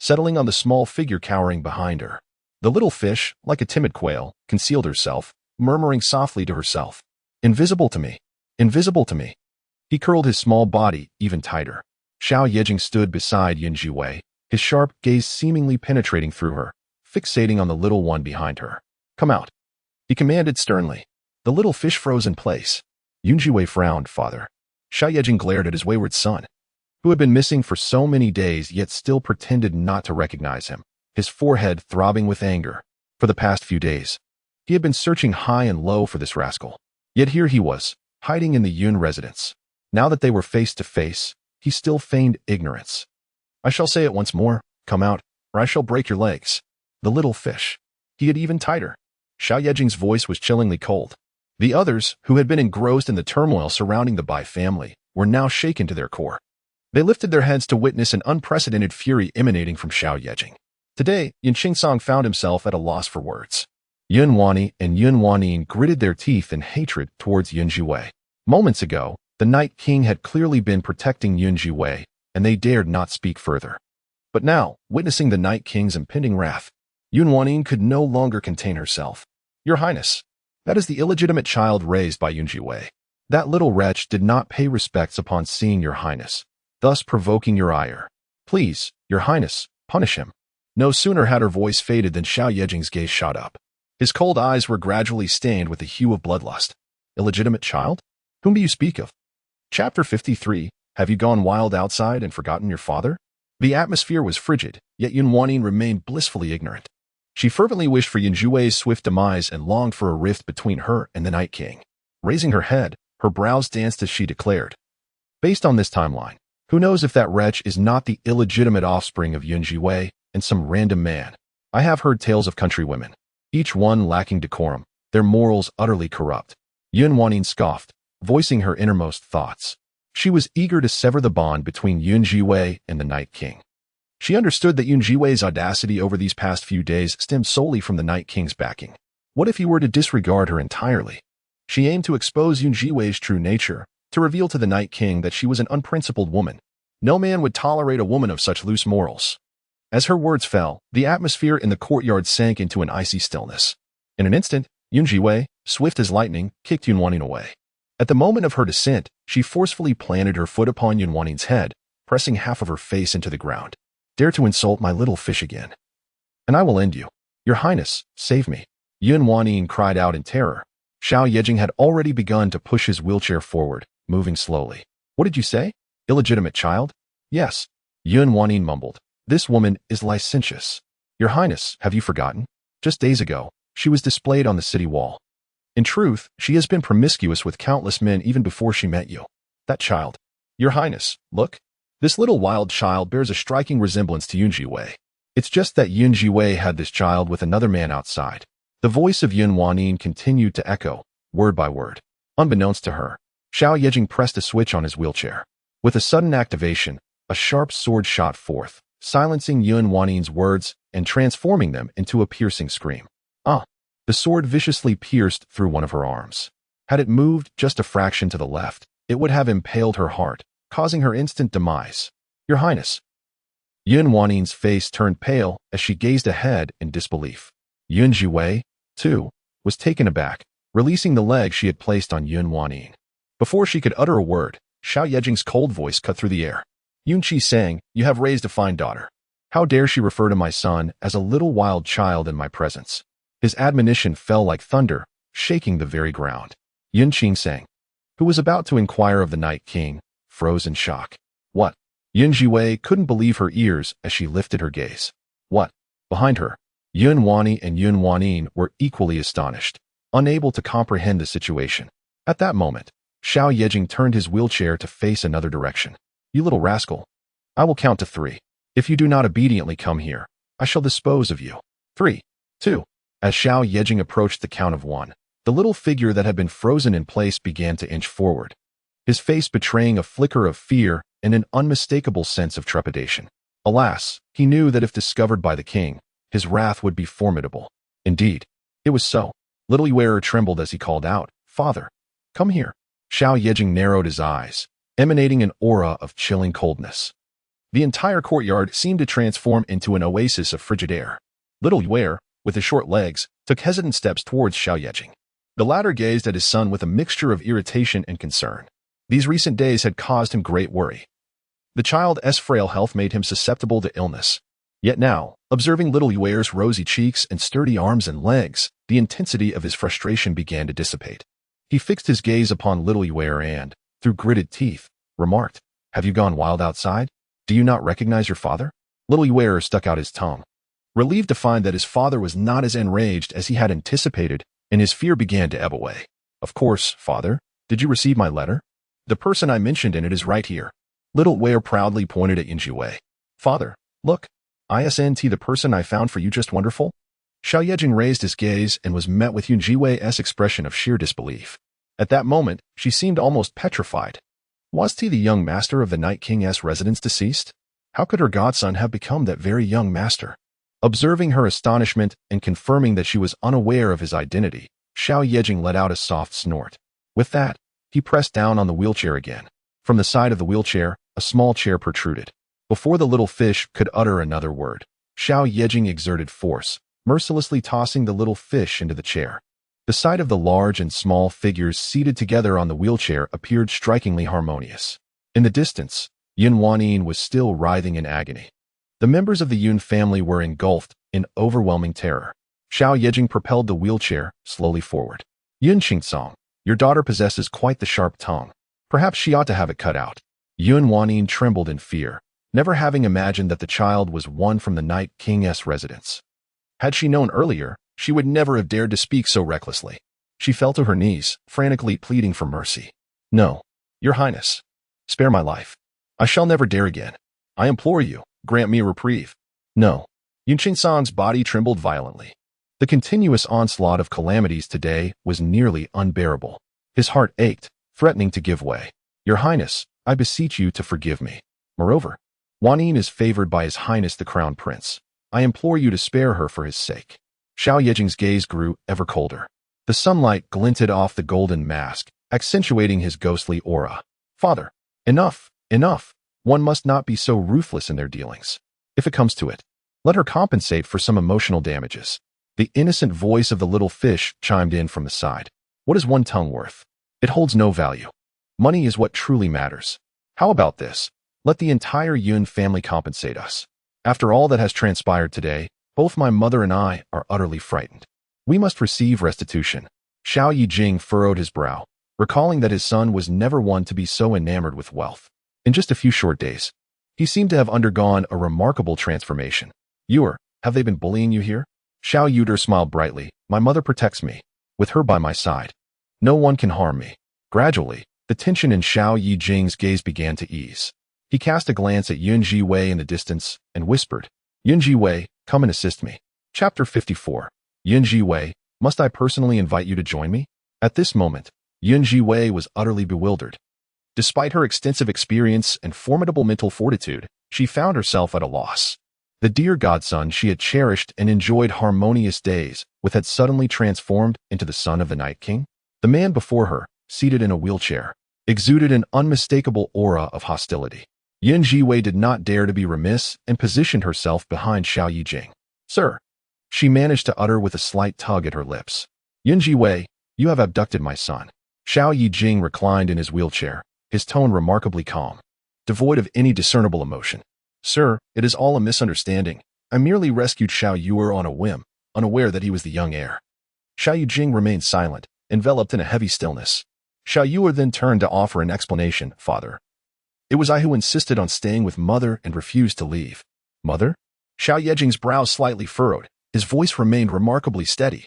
settling on the small figure cowering behind her. The little fish, like a timid quail, concealed herself, murmuring softly to herself. Invisible to me. Invisible to me. He curled his small body even tighter. Xiao Yejing stood beside Yun Zhiwei, his sharp gaze seemingly penetrating through her, fixating on the little one behind her. Come out, he commanded sternly. The little fish froze in place. Yun Zhiwei frowned, father. Xiao Yejing glared at his wayward son, who had been missing for so many days yet still pretended not to recognize him, his forehead throbbing with anger. For the past few days, he had been searching high and low for this rascal. Yet here he was, hiding in the Yun residence. Now that they were face to face, he still feigned ignorance. I shall say it once more, come out, or I shall break your legs. The little fish. He had even tighter. Xiao Yejing's voice was chillingly cold. The others, who had been engrossed in the turmoil surrounding the Bai family, were now shaken to their core. They lifted their heads to witness an unprecedented fury emanating from Xiao Yejing. Today, Yun Qingsong found himself at a loss for words. Yun Wani and Yun Wanin gritted their teeth in hatred towards Yun Zhiwei. Moments ago, the Night King had clearly been protecting Yun Zhiwei, and they dared not speak further. But now, witnessing the Night King's impending wrath, Yun Wanin could no longer contain herself. Your Highness, that is the illegitimate child raised by Yun Zhiwei. That little wretch did not pay respects upon seeing Your Highness, thus provoking your ire. Please, Your Highness, punish him. No sooner had her voice faded than Xiao Yejing's gaze shot up. His cold eyes were gradually stained with the hue of bloodlust. Illegitimate child? Whom do you speak of? Chapter 53, Have you gone wild outside and forgotten your father? The atmosphere was frigid, yet Yun Wanin remained blissfully ignorant. She fervently wished for Yun Zhiwei's swift demise and longed for a rift between her and the Night King. Raising her head, her brows danced as she declared. Based on this timeline, who knows if that wretch is not the illegitimate offspring of Yun Zhiwei and some random man. I have heard tales of countrywomen, each one lacking decorum, their morals utterly corrupt. Yun Wanin scoffed, voicing her innermost thoughts. She was eager to sever the bond between Yun Zhiwei and the Night King. She understood that Yun Zhiwei's audacity over these past few days stemmed solely from the Night King's backing. What if he were to disregard her entirely? She aimed to expose Zhiwei's true nature, to reveal to the Night King that she was an unprincipled woman. No man would tolerate a woman of such loose morals. As her words fell, the atmosphere in the courtyard sank into an icy stillness. In an instant, Zhiwei, swift as lightning, kicked Yunwanin away. At the moment of her descent, she forcefully planted her foot upon Yunwanin's head, pressing half of her face into the ground. Dare to insult my little fish again, and I will end you. Your Highness, save me. Yunwanin cried out in terror. Xiao Yejing had already begun to push his wheelchair forward, moving slowly. What did you say? Illegitimate child? Yes. Yunwanin mumbled. This woman is licentious. Your Highness, have you forgotten? Just days ago, she was displayed on the city wall. In truth, she has been promiscuous with countless men even before she met you. That child. Your Highness, look. This little wild child bears a striking resemblance to Zhiwei. It's just that Zhiwei had this child with another man outside. The voice of Yunwanin continued to echo, word by word. Unbeknownst to her, Xiao Yejing pressed a switch on his wheelchair. With a sudden activation, a sharp sword shot forth, silencing Yunwanin's words and transforming them into a piercing scream. Ah! The sword viciously pierced through one of her arms. Had it moved just a fraction to the left, it would have impaled her heart, causing her instant demise. Your Highness. Yunwanin's face turned pale as she gazed ahead in disbelief. Zhiwei, too, was taken aback, releasing the leg she had placed on Yunwanin. Before she could utter a word, Xiao Yejing's cold voice cut through the air. Yunqi sang, you have raised a fine daughter. How dare she refer to my son as a little wild child in my presence? His admonition fell like thunder, shaking the very ground. Yunqi sang, who was about to inquire of the Night King, froze in shock. What? Zhiwei couldn't believe her ears as she lifted her gaze. What? Behind her, Yunwani and Yunwanin were equally astonished, unable to comprehend the situation. At that moment, Xiao Yejing turned his wheelchair to face another direction. You little rascal. I will count to 3. If you do not obediently come here, I shall dispose of you. 3, 2. As Xiao Yejing approached the count of 1, the little figure that had been frozen in place began to inch forward, his face betraying a flicker of fear and an unmistakable sense of trepidation. Alas, he knew that if discovered by the king, his wrath would be formidable. Indeed, it was so. Little Zhiwei trembled as he called out, Father, come here. Xiao Yejing narrowed his eyes, emanating an aura of chilling coldness. The entire courtyard seemed to transform into an oasis of frigid air. Little Zhiwei, with his short legs, took hesitant steps towards Xiao Yejing. The latter gazed at his son with a mixture of irritation and concern. These recent days had caused him great worry. The child's frail health made him susceptible to illness. Yet now, observing little Zhiwei's rosy cheeks and sturdy arms and legs, the intensity of his frustration began to dissipate. He fixed his gaze upon little Zhiwei and, through gritted teeth, remarked, Have you gone wild outside? Do you not recognize your father? Little Zhiwei stuck out his tongue. Relieved to find that his father was not as enraged as he had anticipated, and his fear began to ebb away. Of course, father. Did you receive my letter? The person I mentioned in it is right here. Little Zhiwei proudly pointed at Zhiwei. Father, look. Isn't the person I found for you just wonderful? Xiao Yejing raised his gaze and was met with Zhiwei's expression of sheer disbelief. At that moment, she seemed almost petrified. Was he the young master of the Night King's residence deceased? How could her godson have become that very young master? Observing her astonishment and confirming that she was unaware of his identity, Xiao Yejing let out a soft snort. With that, he pressed down on the wheelchair again. From the side of the wheelchair, a small chair protruded. Before the little fish could utter another word, Xiao Yejing exerted force, mercilessly tossing the little fish into the chair. The sight of the large and small figures seated together on the wheelchair appeared strikingly harmonious. In the distance, Yunwanin was still writhing in agony. The members of the Yun family were engulfed in overwhelming terror. Xiao Yejing propelled the wheelchair slowly forward. Yun Qingsong, your daughter possesses quite the sharp tongue. Perhaps she ought to have it cut out. Yunwanin trembled in fear, never having imagined that the child was one from the Night King's residence. Had she known earlier, she would never have dared to speak so recklessly. She fell to her knees, frantically pleading for mercy. No, your Highness. Spare my life. I shall never dare again. I implore you, grant me a reprieve. No. Yun Qingsong's body trembled violently. The continuous onslaught of calamities today was nearly unbearable. His heart ached, threatening to give way. Your Highness, I beseech you to forgive me. Moreover, Wanin is favored by His Highness the Crown Prince. I implore you to spare her for his sake. Xiao Yejing's gaze grew ever colder. The sunlight glinted off the golden mask, accentuating his ghostly aura. Father, enough, enough. One must not be so ruthless in their dealings. If it comes to it, let her compensate for some emotional damages. The innocent voice of the little fish chimed in from the side. What is one tongue worth? It holds no value. Money is what truly matters. How about this? Let the entire Yun family compensate us. After all that has transpired today, both my mother and I are utterly frightened. We must receive restitution. Xiao Yijing furrowed his brow, recalling that his son was never one to be so enamored with wealth. In just a few short days, he seemed to have undergone a remarkable transformation. Have they been bullying you here? Xiao Yuder smiled brightly. My mother protects me. With her by my side, no one can harm me. Gradually, the tension in Xiao Yijing's gaze began to ease. He cast a glance at Yun Zhiwei in the distance and whispered, Yun Zhiwei, come and assist me. Chapter 54. Yun Zhiwei, must I personally invite you to join me? At this moment, Yun Zhiwei was utterly bewildered. Despite her extensive experience and formidable mental fortitude, she found herself at a loss. The dear godson she had cherished and enjoyed harmonious days with had suddenly transformed into the son of the Night King. The man before her, seated in a wheelchair, exuded an unmistakable aura of hostility. Yun Zhiwei did not dare to be remiss and positioned herself behind Xiao Yijing. Sir, she managed to utter with a slight tug at her lips. Yun Zhiwei, you have abducted my son. Xiao Yijing reclined in his wheelchair, his tone remarkably calm, devoid of any discernible emotion. Sir, it is all a misunderstanding. I merely rescued Xiao Yuer on a whim, unaware that he was the young heir. Xiao Yijing remained silent, enveloped in a heavy stillness. Xiao Yuer then turned to offer an explanation. Father, it was I who insisted on staying with Mother and refused to leave. Mother? Xiao Yejing's brow slightly furrowed. His voice remained remarkably steady.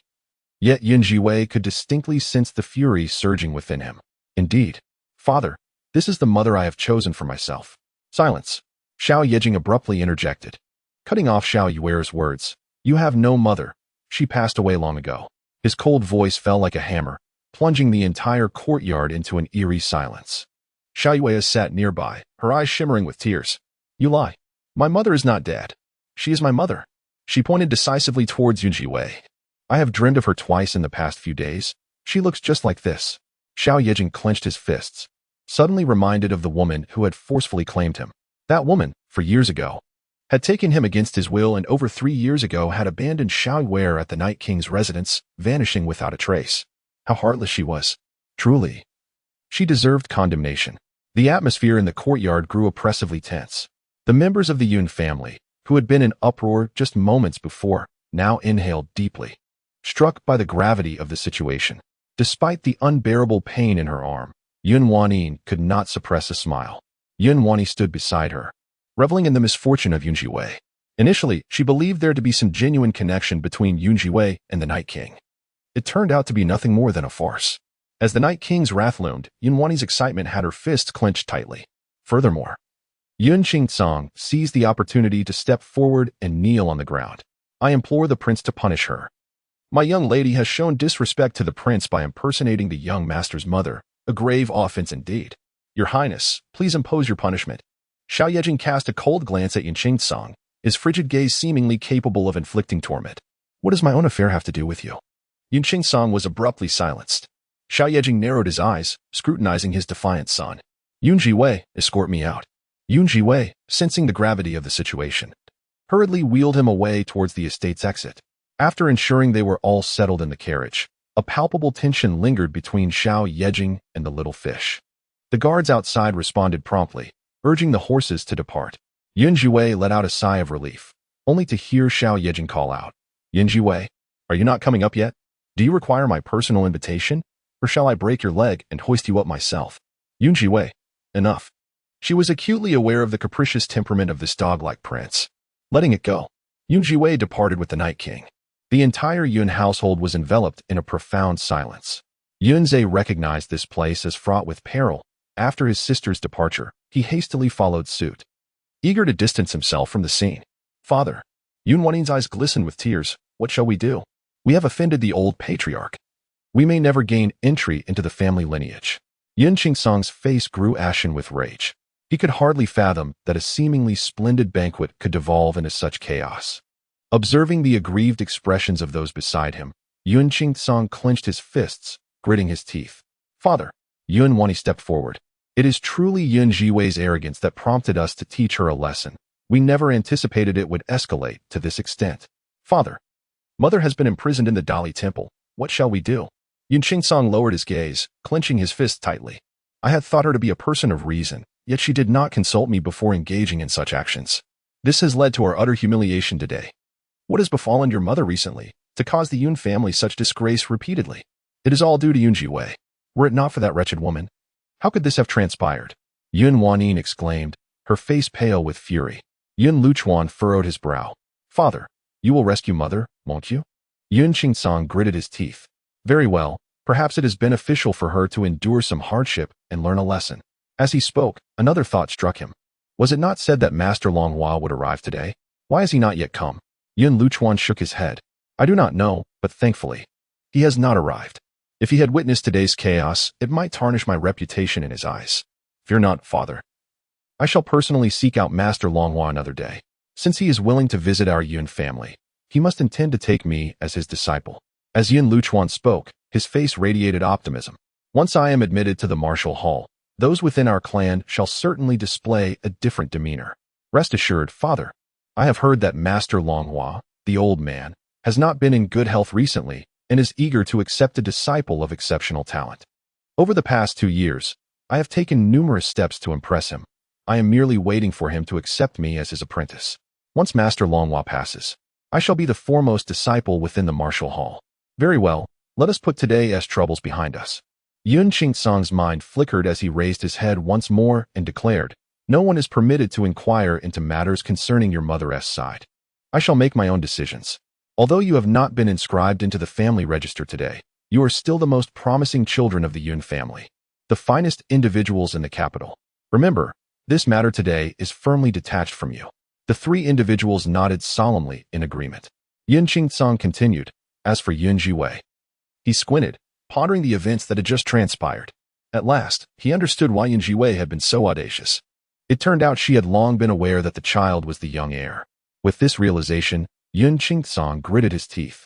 Yet Yun Zhiwei could distinctly sense the fury surging within him. Indeed, Father, this is the mother I have chosen for myself. Silence. Xiao Yejing abruptly interjected, cutting off Xiao Yuer's words. You have no mother. She passed away long ago. His cold voice fell like a hammer, plunging the entire courtyard into an eerie silence. Xiao Yue sat nearby, her eyes shimmering with tears. You lie. My mother is not dead. She is my mother. She pointed decisively towards Yun Zhiwei. I have dreamed of her twice in the past few days. She looks just like this. Xiao Yejing clenched his fists, suddenly reminded of the woman who had forcefully claimed him. That woman, for years ago, had taken him against his will and over 3 years ago had abandoned Xiao Yue at the Night King's residence, vanishing without a trace. How heartless she was. Truly. She deserved condemnation. The atmosphere in the courtyard grew oppressively tense. The members of the Yun family, who had been in uproar just moments before, now inhaled deeply, struck by the gravity of the situation. Despite the unbearable pain in her arm, Yun Wanyin could not suppress a smile. Yun Wanyi stood beside her, reveling in the misfortune of Yun Zhiwei. Initially, she believed there to be some genuine connection between Yun Zhiwei and the Night King. It turned out to be nothing more than a farce. As the Night King's wrath loomed, Yun Wanyi's excitement had her fists clenched tightly. Furthermore, Yun Qingcong seized the opportunity to step forward and kneel on the ground. I implore the prince to punish her. My young lady has shown disrespect to the prince by impersonating the young master's mother, a grave offense indeed. Your Highness, please impose your punishment. Xiao Yejing cast a cold glance at Yun Qingcong, his frigid gaze seemingly capable of inflicting torment. What does my own affair have to do with you? Yun Qingcong was abruptly silenced. Xiao Yejing narrowed his eyes, scrutinizing his defiant son. Yun Zhiwei, escort me out. Yun Zhiwei, sensing the gravity of the situation, hurriedly wheeled him away towards the estate's exit. After ensuring they were all settled in the carriage, a palpable tension lingered between Xiao Yejing and the little fish. The guards outside responded promptly, urging the horses to depart. Yun Zhiwei let out a sigh of relief, only to hear Xiao Yejing call out, Yun Zhiwei, are you not coming up yet? Do you require my personal invitation, or shall I break your leg and hoist you up myself? Yun Zhiwei, enough. She was acutely aware of the capricious temperament of this dog-like prince. Letting it go, Yun Zhiwei departed with the Night King. The entire Yun household was enveloped in a profound silence. Yun Zhe recognized this place as fraught with peril. After his sister's departure, he hastily followed suit, eager to distance himself from the scene. Father, Yun Wanyin's eyes glistened with tears. What shall we do? We have offended the old patriarch. We may never gain entry into the family lineage. Yun Qingcong's face grew ashen with rage. He could hardly fathom that a seemingly splendid banquet could devolve into such chaos. Observing the aggrieved expressions of those beside him, Yun Qingtsong clenched his fists, gritting his teeth. Father. Yun Wani stepped forward. It is truly Yun Zhiwei's arrogance that prompted us to teach her a lesson. We never anticipated it would escalate to this extent. Father. Mother has been imprisoned in the Dali Temple. What shall we do? Yun Qingtsong lowered his gaze, clenching his fists tightly. I had thought her to be a person of reason, yet she did not consult me before engaging in such actions. This has led to our utter humiliation today. What has befallen your mother recently, to cause the Yun family such disgrace repeatedly? It is all due to Yun Zhiwei. Were it not for that wretched woman, how could this have transpired? Yun Wanyin exclaimed, her face pale with fury. Yun Luchuan furrowed his brow. Father, you will rescue mother, won't you? Yun Qingtsong gritted his teeth. Very well, perhaps it is beneficial for her to endure some hardship and learn a lesson. As he spoke, another thought struck him. Was it not said that Master Longhua would arrive today? Why has he not yet come? Yun Luchuan shook his head. I do not know, but thankfully, he has not arrived. If he had witnessed today's chaos, it might tarnish my reputation in his eyes. Fear not, father. I shall personally seek out Master Longhua another day. Since he is willing to visit our Yun family, he must intend to take me as his disciple. As Yun Luchuan spoke, his face radiated optimism. Once I am admitted to the martial hall, those within our clan shall certainly display a different demeanor. Rest assured, father. I have heard that Master Longhua, the old man, has not been in good health recently and is eager to accept a disciple of exceptional talent. Over the past 2 years, I have taken numerous steps to impress him. I am merely waiting for him to accept me as his apprentice. Once Master Longhua passes, I shall be the foremost disciple within the martial hall. Very well, let us put today's troubles behind us. Yun Qingtsong's mind flickered as he raised his head once more and declared, no one is permitted to inquire into matters concerning your mother's side. I shall make my own decisions. Although you have not been inscribed into the family register today, you are still the most promising children of the Yun family, the finest individuals in the capital. Remember, this matter today is firmly detached from you. The 3 individuals nodded solemnly in agreement. Yun Qingtsong continued, as for Yun Zhiwei. He squinted, pondering the events that had just transpired. At last, he understood why Yun Zhiwei had been so audacious. It turned out she had long been aware that the child was the young heir. With this realization, Yun Qingtsong gritted his teeth.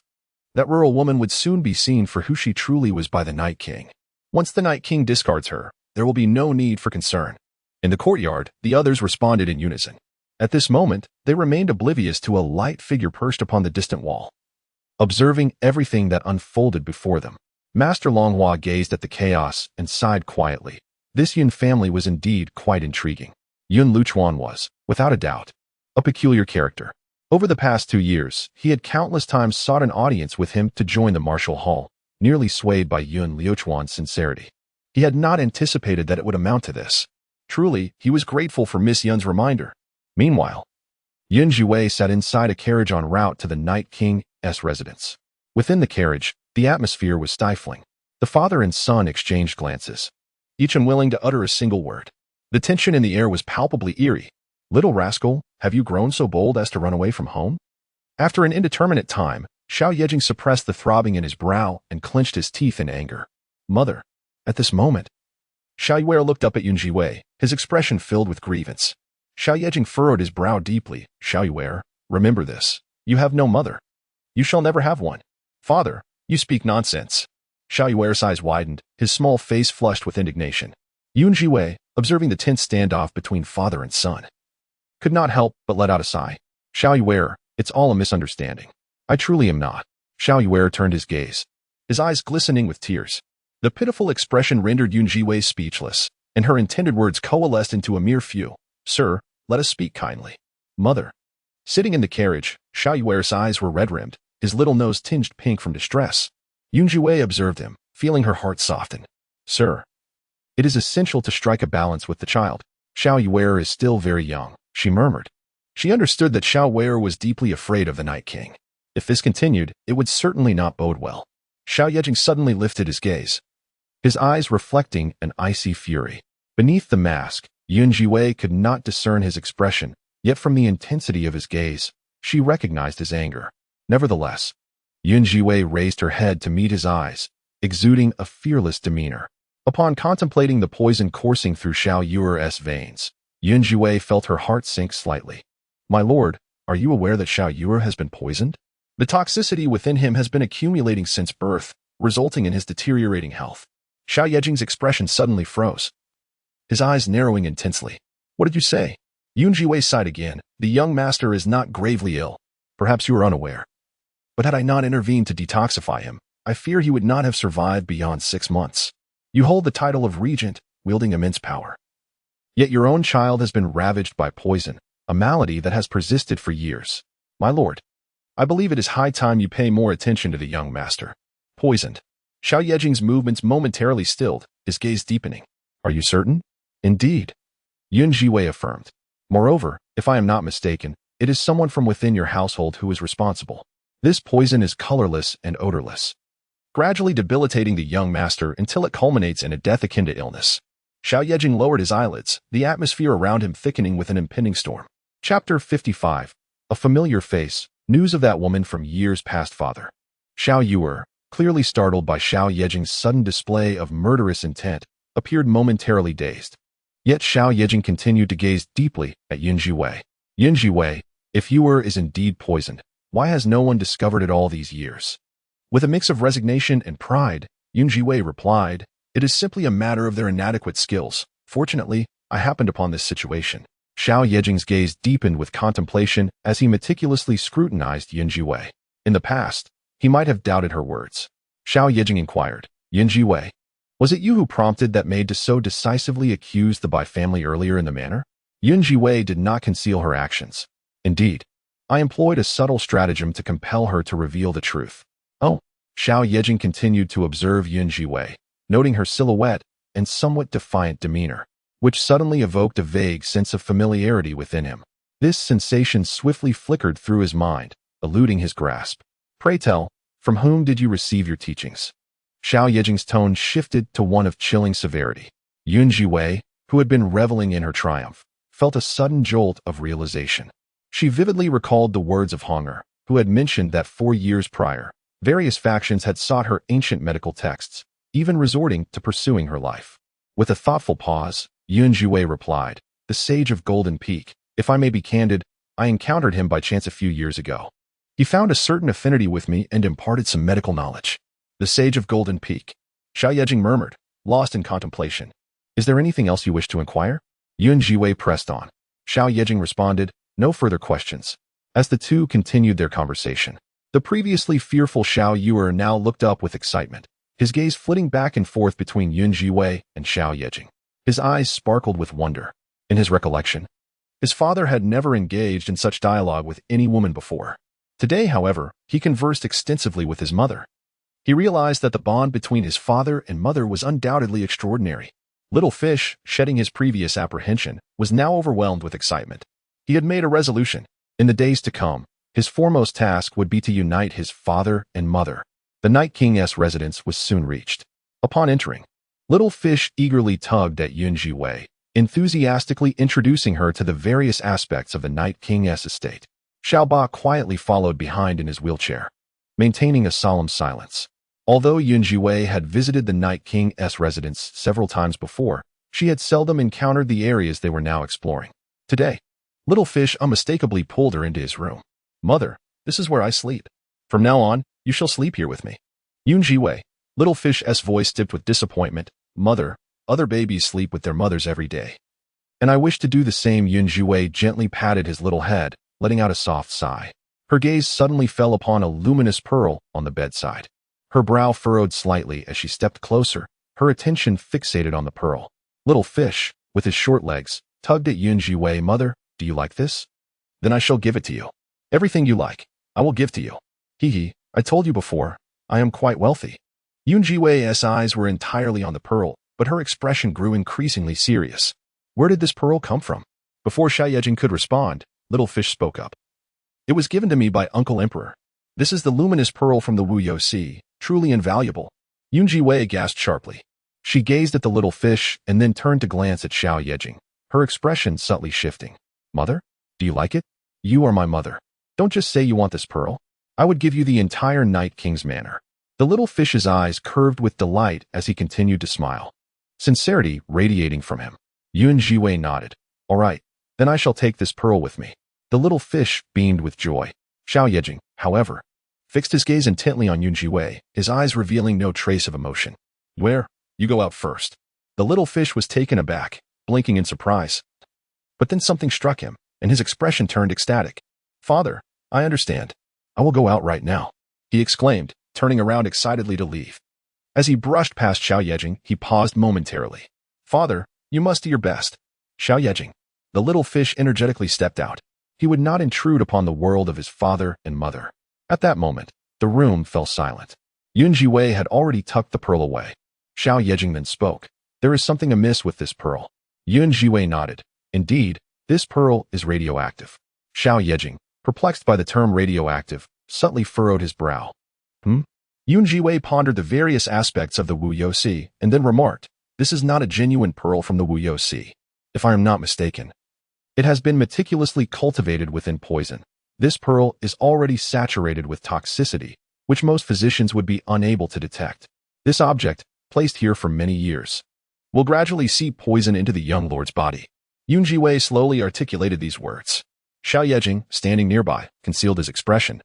That rural woman would soon be seen for who she truly was by the Night King. Once the Night King discards her, there will be no need for concern. In the courtyard, the others responded in unison. At this moment, they remained oblivious to a light figure perched upon the distant wall. Observing everything that unfolded before them, Master Longhua gazed at the chaos and sighed quietly. This Yun family was indeed quite intriguing. Yun Luchuan was, without a doubt, a peculiar character. Over the past 2 years, he had countless times sought an audience with him to join the martial hall, nearly swayed by Yun Luchuan's sincerity. He had not anticipated that it would amount to this. Truly, he was grateful for Miss Yun's reminder. Meanwhile, Yun Zhiwei sat inside a carriage en route to the Night King's residence. Within the carriage, the atmosphere was stifling. The father and son exchanged glances, each unwilling to utter a single word. The tension in the air was palpably eerie. Little rascal, have you grown so bold as to run away from home? After an indeterminate time, Xiao Yejing suppressed the throbbing in his brow and clenched his teeth in anger. Mother. At this moment, Xiao Yue looked up at Yun Zhiwei, his expression filled with grievance. Xiao Yejing furrowed his brow deeply. Xiao Yue, remember this. You have no mother. You shall never have one. Father, you speak nonsense. Xiao Yue's eyes widened, his small face flushed with indignation. Yun Zhiwei, observing the tense standoff between father and son, could not help but let out a sigh. Xiao Yue, it's all a misunderstanding. I truly am not. Xiao Yue turned his gaze, his eyes glistening with tears. The pitiful expression rendered Yun Zhiwei speechless, and her intended words coalesced into a mere few. Sir, let us speak kindly. Mother. Sitting in the carriage, Xiao Yue's eyes were red-rimmed, his little nose tinged pink from distress. Yun Zhiwei observed him, feeling her heart soften. Sir. It is essential to strike a balance with the child. Xiao Yue is still very young, she murmured. She understood that Xiao Yue was deeply afraid of the Night King. If this continued, it would certainly not bode well. Xiao Yejing suddenly lifted his gaze, his eyes reflecting an icy fury. Beneath the mask, Yun Zhiwei could not discern his expression, yet from the intensity of his gaze, she recognized his anger. Nevertheless, Yun Zhiwei raised her head to meet his eyes, exuding a fearless demeanor. Upon contemplating the poison coursing through Xiao Yue's veins, Yun Zhiwei felt her heart sink slightly. My lord, Are you aware that Xiao Yue has been poisoned? The toxicity within him has been accumulating since birth, resulting in his deteriorating health. Xiao Yejing's expression suddenly froze, his eyes narrowing intensely. What did you say? Zhiwei sighed again. The young master is not gravely ill. Perhaps you are unaware. But had I not intervened to detoxify him, I fear he would not have survived beyond 6 months. You hold the title of regent, wielding immense power. Yet your own child has been ravaged by poison, a malady that has persisted for years. My lord, I believe it is high time you pay more attention to the young master. Poisoned. Xiao Yejing's movements momentarily stilled, his gaze deepening. Are you certain? Indeed. Zhiwei affirmed. Moreover, if I am not mistaken, it is someone from within your household who is responsible. This poison is colorless and odorless, gradually debilitating the young master until it culminates in a death akin to illness. Xiao Yejing lowered his eyelids, the atmosphere around him thickening with an impending storm. Chapter 55. A familiar face, news of that woman from years past. Father. Xiao Yue, clearly startled by Xiao Yejing's sudden display of murderous intent, appeared momentarily dazed. Yet Xiao Yejing continued to gaze deeply at Zhiwei. Zhiwei, if Yue is indeed poisoned, why has no one discovered it all these years? With a mix of resignation and pride, Zhiwei replied, it is simply a matter of their inadequate skills. Fortunately, I happened upon this situation. Xiao Yejing's gaze deepened with contemplation as he meticulously scrutinized Zhiwei. In the past, he might have doubted her words. Xiao Yejing inquired, Zhiwei, was it you who prompted that maid to so decisively accuse the Bai family earlier in the manner? Zhiwei did not conceal her actions. Indeed, I employed a subtle stratagem to compel her to reveal the truth. Oh, Xiao Yejing continued to observe Zhiwei, noting her silhouette and somewhat defiant demeanor, which suddenly evoked a vague sense of familiarity within him. This sensation swiftly flickered through his mind, eluding his grasp. Pray tell, from whom did you receive your teachings? Xiao Yejing's tone shifted to one of chilling severity. Zhiwei, who had been reveling in her triumph, felt a sudden jolt of realization. She vividly recalled the words of Honger, who had mentioned that 4 years prior, various factions had sought her ancient medical texts, even resorting to pursuing her life. With a thoughtful pause, Zhiwei replied, the Sage of Golden Peak. If I may be candid, I encountered him by chance a few years ago. He found a certain affinity with me and imparted some medical knowledge. The Sage of Golden Peak. Xiao Yejing murmured, lost in contemplation. Is there anything else you wish to inquire? Zhiwei pressed on. Xiao Yejing responded, no further questions. As the two continued their conversation, the previously fearful Xiao Yue now looked up with excitement, his gaze flitting back and forth between Zhiwei and Xiao Yejing. His eyes sparkled with wonder. In his recollection, his father had never engaged in such dialogue with any woman before. Today, however, he conversed extensively with his mother. He realized that the bond between his father and mother was undoubtedly extraordinary. Little Fish, shedding his previous apprehension, was now overwhelmed with excitement. He had made a resolution. In the days to come, his foremost task would be to unite his father and mother. The Night King's residence was soon reached. Upon entering, Little Fish eagerly tugged at Zhiwei, enthusiastically introducing her to the various aspects of the Night King's estate. Xiaoba quietly followed behind in his wheelchair, maintaining a solemn silence. Although Zhiwei had visited the Night King's residence several times before, she had seldom encountered the areas they were now exploring. Today, Little Fish unmistakably pulled her into his room. Mother, this is where I sleep. From now on, you shall sleep here with me. Zhiwei, Little Fish's voice tipped with disappointment. Mother, other babies sleep with their mothers every day. And I wish to do the same. Zhiwei gently patted his little head, letting out a soft sigh. Her gaze suddenly fell upon a luminous pearl on the bedside. Her brow furrowed slightly as she stepped closer, her attention fixated on the pearl. Little Fish, with his short legs, tugged at Zhiwei. Mother, do you like this? Then I shall give it to you. Everything you like, I will give to you. Hee, I told you before, I am quite wealthy. Zhiwei's eyes were entirely on the pearl, but her expression grew increasingly serious. Where did this pearl come from? Before Xiao Yejing could respond, Little Fish spoke up. It was given to me by Uncle Emperor. This is the luminous pearl from the Wuyo Sea, truly invaluable. Zhiwei gasped sharply. She gazed at the Little Fish and then turned to glance at Xiao Yejing, her expression subtly shifting. Mother, do you like it? You are my mother. Don't just say you want this pearl. I would give you the entire Night King's manor. The Little Fish's eyes curved with delight as he continued to smile, sincerity radiating from him. Zhiwei nodded. All right, then I shall take this pearl with me. The little fish beamed with joy. Xiao Yejing, however, fixed his gaze intently on Zhiwei, his eyes revealing no trace of emotion. Where? You go out first. The little fish was taken aback, blinking in surprise. But then something struck him, and his expression turned ecstatic. Father, I understand. I will go out right now, he exclaimed, turning around excitedly to leave. As he brushed past Xiao Yejing, he paused momentarily. Father, you must do your best. Xiao Yejing. The little fish energetically stepped out. He would not intrude upon the world of his father and mother. At that moment, the room fell silent. Zhiwei had already tucked the pearl away. Xiao Yejing then spoke. There is something amiss with this pearl. Zhiwei nodded. Indeed, this pearl is radioactive. Xiao Yejing, perplexed by the term radioactive, subtly furrowed his brow. Zhiwei pondered the various aspects of the Wu Sea and then remarked, this is not a genuine pearl from the Wu Sea. If I am not mistaken, it has been meticulously cultivated within poison. This pearl is already saturated with toxicity, which most physicians would be unable to detect. This object, placed here for many years, will gradually seep poison into the young lord's body. Zhiwei slowly articulated these words. Xiao Yejing, standing nearby, concealed his expression.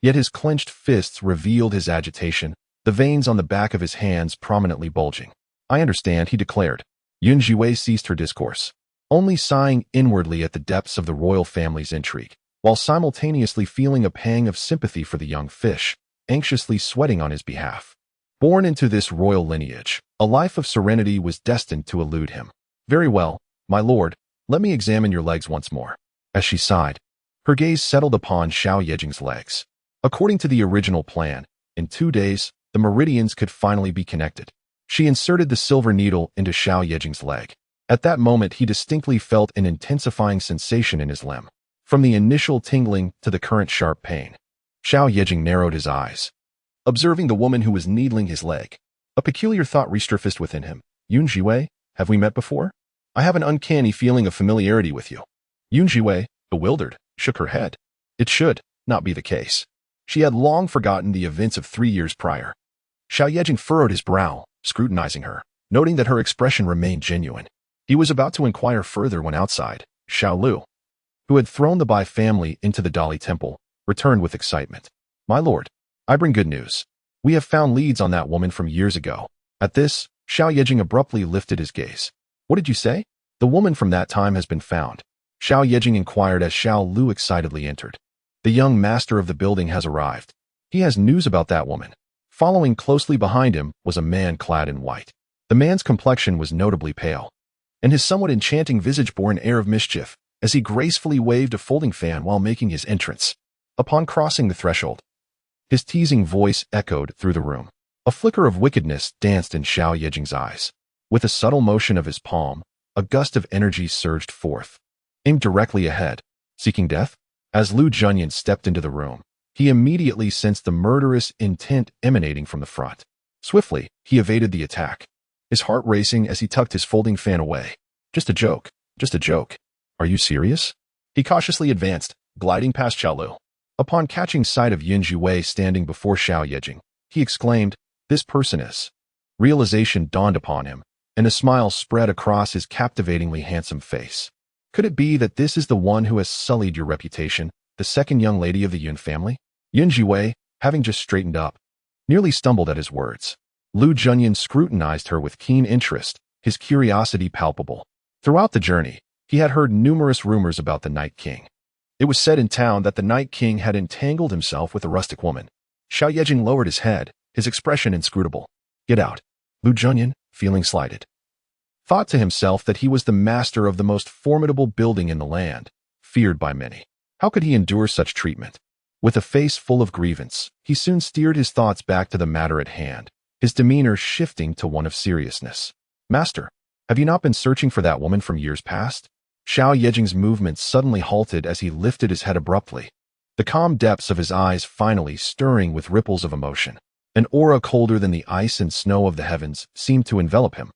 Yet his clenched fists revealed his agitation, the veins on the back of his hands prominently bulging. I understand, he declared. Zhiwei ceased her discourse, only sighing inwardly at the depths of the royal family's intrigue, while simultaneously feeling a pang of sympathy for the young fish, anxiously sweating on his behalf. Born into this royal lineage, a life of serenity was destined to elude him. Very well, my lord, let me examine your legs once more. As she sighed, her gaze settled upon Xiao Yejing's legs. According to the original plan, in 2 days, the meridians could finally be connected. She inserted the silver needle into Xiao Yejing's leg. At that moment, he distinctly felt an intensifying sensation in his limb, from the initial tingling to the current sharp pain. Xiao Yejing narrowed his eyes, observing the woman who was needling his leg. A peculiar thought resurfaced within him. Zhiwei, have we met before? I have an uncanny feeling of familiarity with you. Zhiwei, bewildered, shook her head. It should not be the case. She had long forgotten the events of 3 years prior. Xiao Yejing furrowed his brow, scrutinizing her, noting that her expression remained genuine. He was about to inquire further when outside, Xiao Lu, who had thrown the Bai family into the Dali temple, returned with excitement. My lord, I bring good news. We have found leads on that woman from years ago. At this, Xiao Yejing abruptly lifted his gaze. What did you say? The woman from that time has been found. Xiao Yejing inquired as Xiao Lu excitedly entered. The young master of the building has arrived. He has news about that woman. Following closely behind him was a man clad in white. The man's complexion was notably pale, and his somewhat enchanting visage bore an air of mischief as he gracefully waved a folding fan while making his entrance. Upon crossing the threshold, his teasing voice echoed through the room. A flicker of wickedness danced in Xiao Yejing's eyes. With a subtle motion of his palm, a gust of energy surged forth, aimed directly ahead, seeking death. As Lu Junyan stepped into the room, he immediately sensed the murderous intent emanating from the front. Swiftly, he evaded the attack, his heart racing as he tucked his folding fan away. Just a joke. Just a joke. Are you serious? He cautiously advanced, gliding past Xiao Lu. Upon catching sight of Zhiwei standing before Xiao Yejing, he exclaimed, This person is. Realization dawned upon him, and a smile spread across his captivatingly handsome face. Could it be that this is the one who has sullied your reputation, the second young lady of the Yun family? Zhiwei, having just straightened up, nearly stumbled at his words. Lu Junyan scrutinized her with keen interest, his curiosity palpable. Throughout the journey, he had heard numerous rumors about the Night King. It was said in town that the Night King had entangled himself with a rustic woman. Xiao Yejing lowered his head, his expression inscrutable. Get out. Lu Junyan, feeling slighted, thought to himself that he was the master of the most formidable building in the land, feared by many. How could he endure such treatment? With a face full of grievance, he soon steered his thoughts back to the matter at hand, his demeanor shifting to one of seriousness. Master, have you not been searching for that woman from years past? Xiao Yejing's movements suddenly halted as he lifted his head abruptly, the calm depths of his eyes finally stirring with ripples of emotion. An aura colder than the ice and snow of the heavens seemed to envelop him.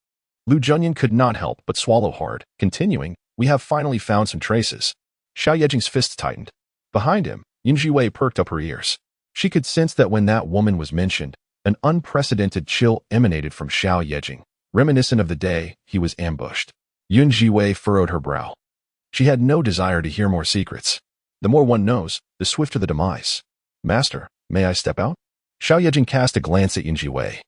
Lu Junyan could not help but swallow hard, continuing, We have finally found some traces. Xiao Yejing's fists tightened. Behind him, Zhiwei perked up her ears. She could sense that when that woman was mentioned, an unprecedented chill emanated from Xiao Yejing, reminiscent of the day he was ambushed. Zhiwei furrowed her brow. She had no desire to hear more secrets. The more one knows, the swifter the demise. Master, may I step out? Xiao Yejing cast a glance at Zhiwei.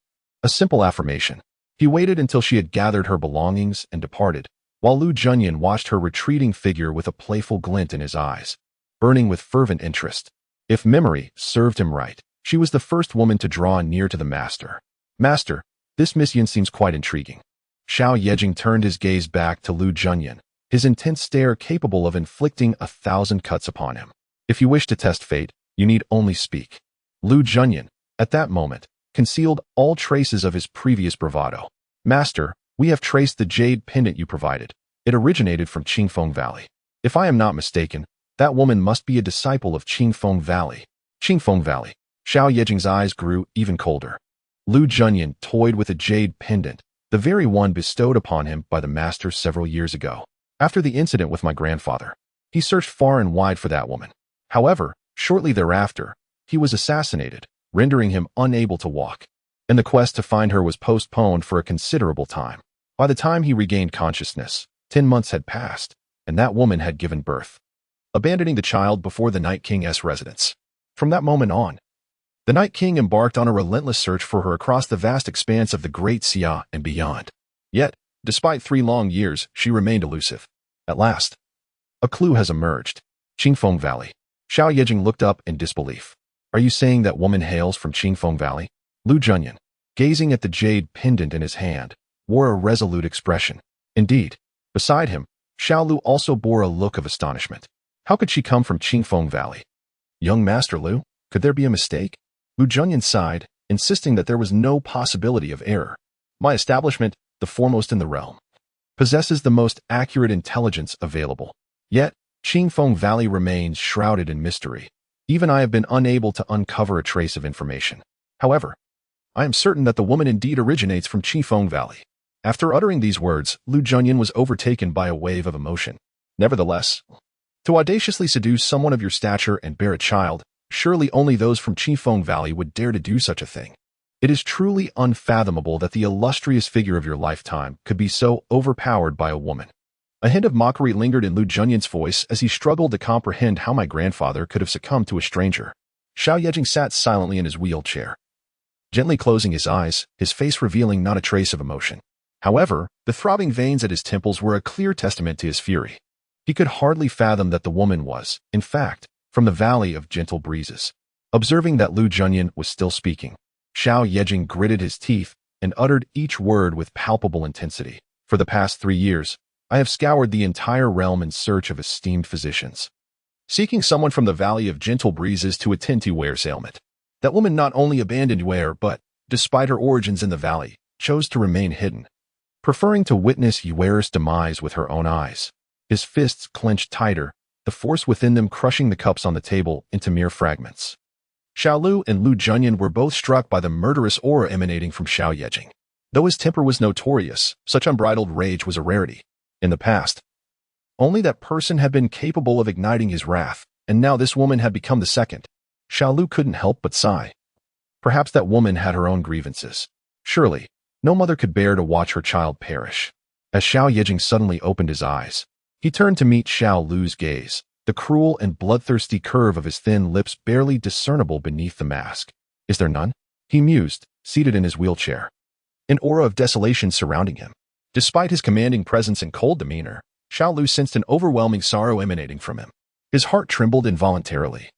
A simple affirmation. He waited until she had gathered her belongings and departed, while Lu Junyan watched her retreating figure with a playful glint in his eyes, burning with fervent interest. If memory served him right, she was the first woman to draw near to the master. Master, this mission seems quite intriguing. Xiao Yejing turned his gaze back to Lu Junyan, his intense stare capable of inflicting 1,000 cuts upon him. If you wish to test fate, you need only speak. Lu Junyan, at that moment, concealed all traces of his previous bravado. Master, we have traced the jade pendant you provided. It originated from Qingfeng Valley. If I am not mistaken, that woman must be a disciple of Qingfeng Valley. Qingfeng Valley. Xiao Yejing's eyes grew even colder. Lu Junyan toyed with a jade pendant, the very one bestowed upon him by the master several years ago. After the incident with my grandfather, he searched far and wide for that woman. However, shortly thereafter, he was assassinated, rendering him unable to walk, and the quest to find her was postponed for a considerable time. By the time he regained consciousness, 10 months had passed, and that woman had given birth, abandoning the child before the Night King's residence. From that moment on, the Night King embarked on a relentless search for her across the vast expanse of the Great Xia and beyond. Yet, despite 3 long years, she remained elusive. At last, a clue has emerged. Qingfeng Valley. Xiao Yejing looked up in disbelief. Are you saying that woman hails from Qingfeng Valley? Lu Junyan, gazing at the jade pendant in his hand, wore a resolute expression. Indeed, beside him, Xiao Lu also bore a look of astonishment. How could she come from Qingfeng Valley? Young Master Lu, could there be a mistake? Lu Junyan sighed, insisting that there was no possibility of error. My establishment, the foremost in the realm, possesses the most accurate intelligence available. Yet, Qingfeng Valley remains shrouded in mystery. Even I have been unable to uncover a trace of information. However, I am certain that the woman indeed originates from Qingfeng Valley. After uttering these words, Lu Junyan was overtaken by a wave of emotion. Nevertheless, to audaciously seduce someone of your stature and bear a child, surely only those from Qingfeng Valley would dare to do such a thing. It is truly unfathomable that the illustrious figure of your lifetime could be so overpowered by a woman. A hint of mockery lingered in Lu Junyan's voice as he struggled to comprehend how my grandfather could have succumbed to a stranger. Xiao Yejing sat silently in his wheelchair, gently closing his eyes, his face revealing not a trace of emotion. However, the throbbing veins at his temples were a clear testament to his fury. He could hardly fathom that the woman was, in fact, from the Valley of Gentle Breezes. Observing that Lu Junyan was still speaking, Xiao Yejing gritted his teeth and uttered each word with palpable intensity. For the past 3 years, I have scoured the entire realm in search of esteemed physicians, seeking someone from the Valley of Gentle Breezes to attend to Wei's ailment. That woman not only abandoned Wei, but, despite her origins in the valley, chose to remain hidden, preferring to witness Wei's demise with her own eyes. His fists clenched tighter, the force within them crushing the cups on the table into mere fragments. Xiao Lu and Lu Junyan were both struck by the murderous aura emanating from Xiao Yejing. Though his temper was notorious, such unbridled rage was a rarity. In the past, only that person had been capable of igniting his wrath, and now this woman had become the second. Xiao Lu couldn't help but sigh. Perhaps that woman had her own grievances. Surely, no mother could bear to watch her child perish. As Xiao Yejing suddenly opened his eyes, he turned to meet Xiao Lu's gaze, the cruel and bloodthirsty curve of his thin lips barely discernible beneath the mask. Is there none? He mused, seated in his wheelchair, an aura of desolation surrounding him. Despite his commanding presence and cold demeanor, Xiao Lu sensed an overwhelming sorrow emanating from him. His heart trembled involuntarily,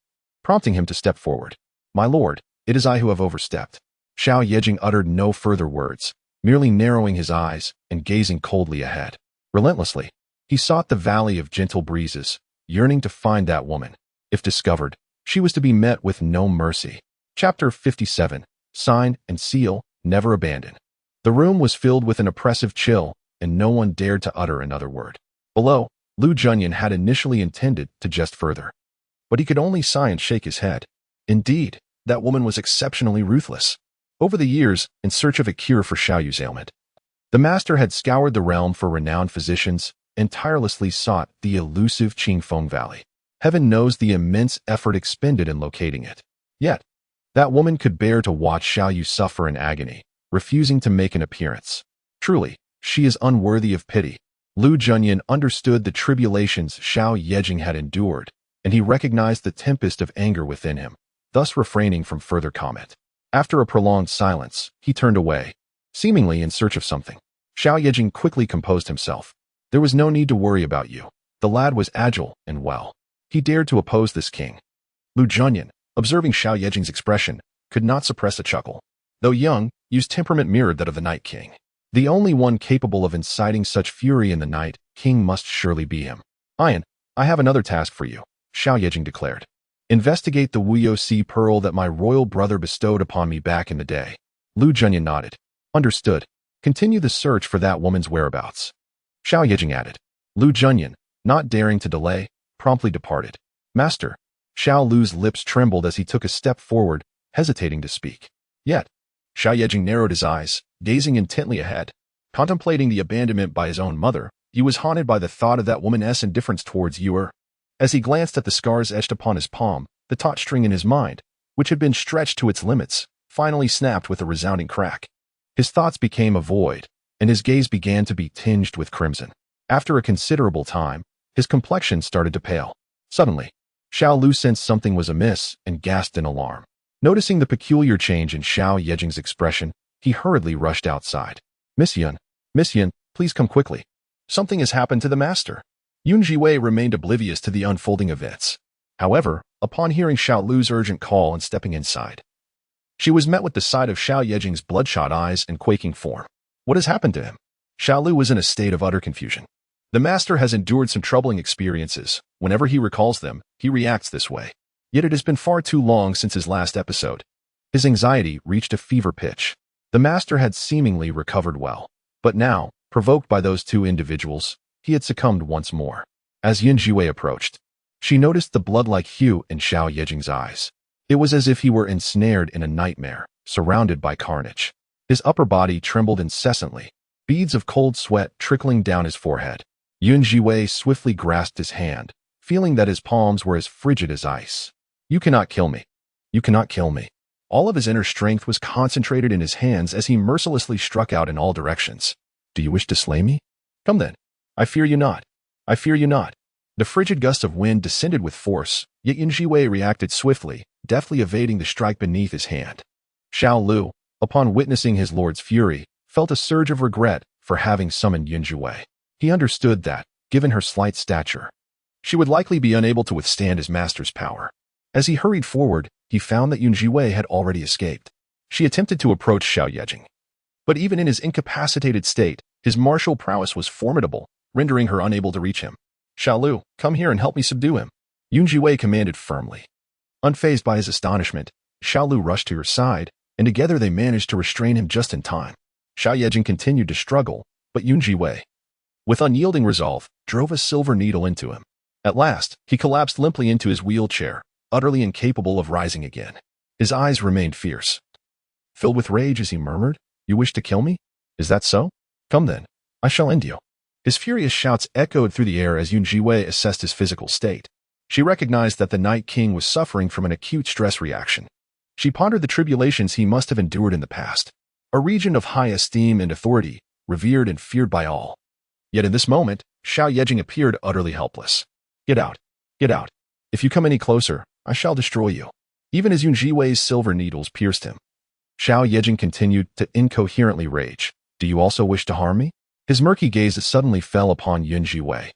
prompting him to step forward. My lord, it is I who have overstepped. Xiao Yejing uttered no further words, merely narrowing his eyes and gazing coldly ahead. Relentlessly, he sought the Valley of Gentle Breezes, yearning to find that woman. If discovered, she was to be met with no mercy. Chapter 57. Sign and seal, never abandon. The room was filled with an oppressive chill, and no one dared to utter another word. Below, Lu Junyan had initially intended to jest further, but he could only sigh and shake his head. Indeed, that woman was exceptionally ruthless. Over the years, in search of a cure for Xiao Yu's ailment, the master had scoured the realm for renowned physicians and tirelessly sought the elusive Qingfeng Valley. Heaven knows the immense effort expended in locating it. Yet, that woman could bear to watch Xiao Yu suffer in agony, refusing to make an appearance. Truly, she is unworthy of pity. Lu Junyan understood the tribulations Xiao Yejing had endured, and he recognized the tempest of anger within him, thus refraining from further comment. After a prolonged silence, he turned away, seemingly in search of something. Xiao Yejing quickly composed himself. There was no need to worry about you. The lad was agile and well. He dared to oppose this king. Lu Junyan, observing Xiao Yejing's expression, could not suppress a chuckle. Though young, used temperament mirrored that of the Night King. The only one capable of inciting such fury in the Night King must surely be him. Ian, I have another task for you, Xiao Yejing declared. Investigate the Wuyo Sea pearl that my royal brother bestowed upon me back in the day. Lu Junyan nodded. Understood. Continue the search for that woman's whereabouts. Xiao Yejing added. Lu Junyan, not daring to delay, promptly departed. Master. Xiao Lu's lips trembled as he took a step forward, hesitating to speak. Yet, Xiao Yejing narrowed his eyes, gazing intently ahead. Contemplating the abandonment by his own mother, he was haunted by the thought of that woman's indifference towards Yuer. As he glanced at the scars etched upon his palm, the taut string in his mind, which had been stretched to its limits, finally snapped with a resounding crack. His thoughts became a void, and his gaze began to be tinged with crimson. After a considerable time, his complexion started to pale. Suddenly, Xiao Lu sensed something was amiss and gasped in alarm. Noticing the peculiar change in Xiao Yejing's expression, he hurriedly rushed outside. Miss Yun, please come quickly. Something has happened to the master. Yun Zhiwei remained oblivious to the unfolding events. However, upon hearing Xiao Lu's urgent call and stepping inside, she was met with the sight of Xiao Yejing's bloodshot eyes and quaking form. What has happened to him? Xiao Lu was in a state of utter confusion. The master has endured some troubling experiences. Whenever he recalls them, he reacts this way. Yet it has been far too long since his last episode. His anxiety reached a fever pitch. The master had seemingly recovered well, but now, provoked by those two individuals, he had succumbed once more. As Yun Zhiwei approached, she noticed the blood-like hue in Xiao Yejing's eyes. It was as if he were ensnared in a nightmare, surrounded by carnage. His upper body trembled incessantly, beads of cold sweat trickling down his forehead. Yun Zhiwei swiftly grasped his hand, feeling that his palms were as frigid as ice. You cannot kill me. You cannot kill me. All of his inner strength was concentrated in his hands as he mercilessly struck out in all directions. Do you wish to slay me? Come then. I fear you not. I fear you not. The frigid gust of wind descended with force, yet Yun Zhiwei reacted swiftly, deftly evading the strike beneath his hand. Xiao Lu, upon witnessing his lord's fury, felt a surge of regret for having summoned Yun Zhiwei. He understood that, given her slight stature, she would likely be unable to withstand his master's power. As he hurried forward, he found that Yun Zhiwei had already escaped. She attempted to approach Xiao Yejing. But even in his incapacitated state, his martial prowess was formidable, rendering her unable to reach him. Xiao Lu, come here and help me subdue him. Yun Zhiwei commanded firmly. Unfazed by his astonishment, Xiao Lu rushed to her side, and together they managed to restrain him just in time. Xiao Yejing continued to struggle, but Yun Zhiwei, with unyielding resolve, drove a silver needle into him. At last, he collapsed limply into his wheelchair, utterly incapable of rising again. His eyes remained fierce. Filled with rage as he murmured, You wish to kill me? Is that so? Come then, I shall end you. His furious shouts echoed through the air as Yun Zhiwei assessed his physical state. She recognized that the Night King was suffering from an acute stress reaction. She pondered the tribulations he must have endured in the past. A regent of high esteem and authority, revered and feared by all. Yet in this moment, Xiao Yejing appeared utterly helpless. Get out. Get out. If you come any closer, I shall destroy you. Even as Yun Zhiwei's silver needles pierced him, Xiao Yejing continued to incoherently rage. Do you also wish to harm me? His murky gaze suddenly fell upon Yun Zhiwei,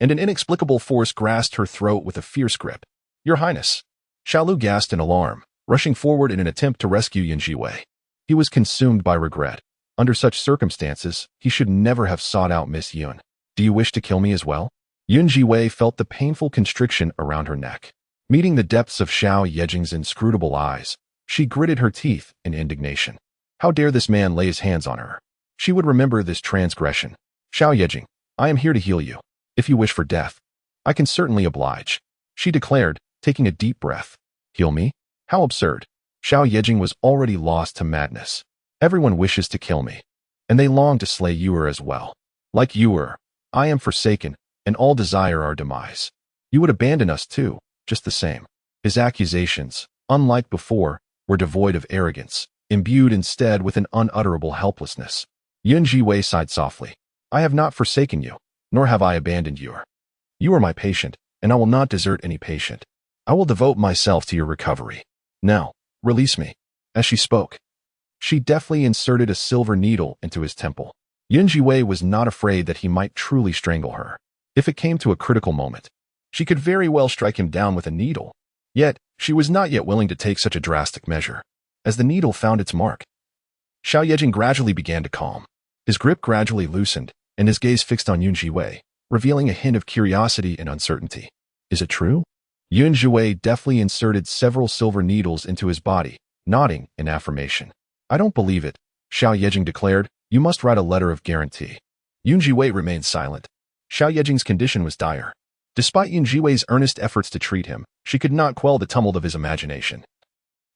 and an inexplicable force grasped her throat with a fierce grip. Your Highness. Xiao Lu gasped in alarm, rushing forward in an attempt to rescue Yun Zhiwei. He was consumed by regret. Under such circumstances, he should never have sought out Miss Yun. Do you wish to kill me as well? Yun Zhiwei felt the painful constriction around her neck. Meeting the depths of Xiao Yejing's inscrutable eyes, she gritted her teeth in indignation. How dare this man lay his hands on her? She would remember this transgression. Xiao Yejing, I am here to heal you. If you wish for death, I can certainly oblige, she declared, taking a deep breath. Heal me? How absurd. Xiao Yejing was already lost to madness. Everyone wishes to kill me, and they long to slay Yuer as well. Like Yuer, I am forsaken, and all desire our demise. You would abandon us too, just the same. His accusations, unlike before, were devoid of arrogance, imbued instead with an unutterable helplessness. Yun Zhiwei sighed softly. I have not forsaken you, nor have I abandoned you. You are my patient, and I will not desert any patient. I will devote myself to your recovery. Now, release me." As she spoke, she deftly inserted a silver needle into his temple. Zhiwei was not afraid that he might truly strangle her. If it came to a critical moment, she could very well strike him down with a needle. Yet, she was not yet willing to take such a drastic measure. As the needle found its mark, Xiao Yejing gradually began to calm. His grip gradually loosened, and his gaze fixed on Zhiwei, revealing a hint of curiosity and uncertainty. Is it true? Zhiwei deftly inserted several silver needles into his body, nodding in affirmation. "I don't believe it," Xiao Yejing declared. "You must write a letter of guarantee." Zhiwei remained silent. Xiao Yejing's condition was dire. Despite Zhiwei's earnest efforts to treat him, she could not quell the tumult of his imagination.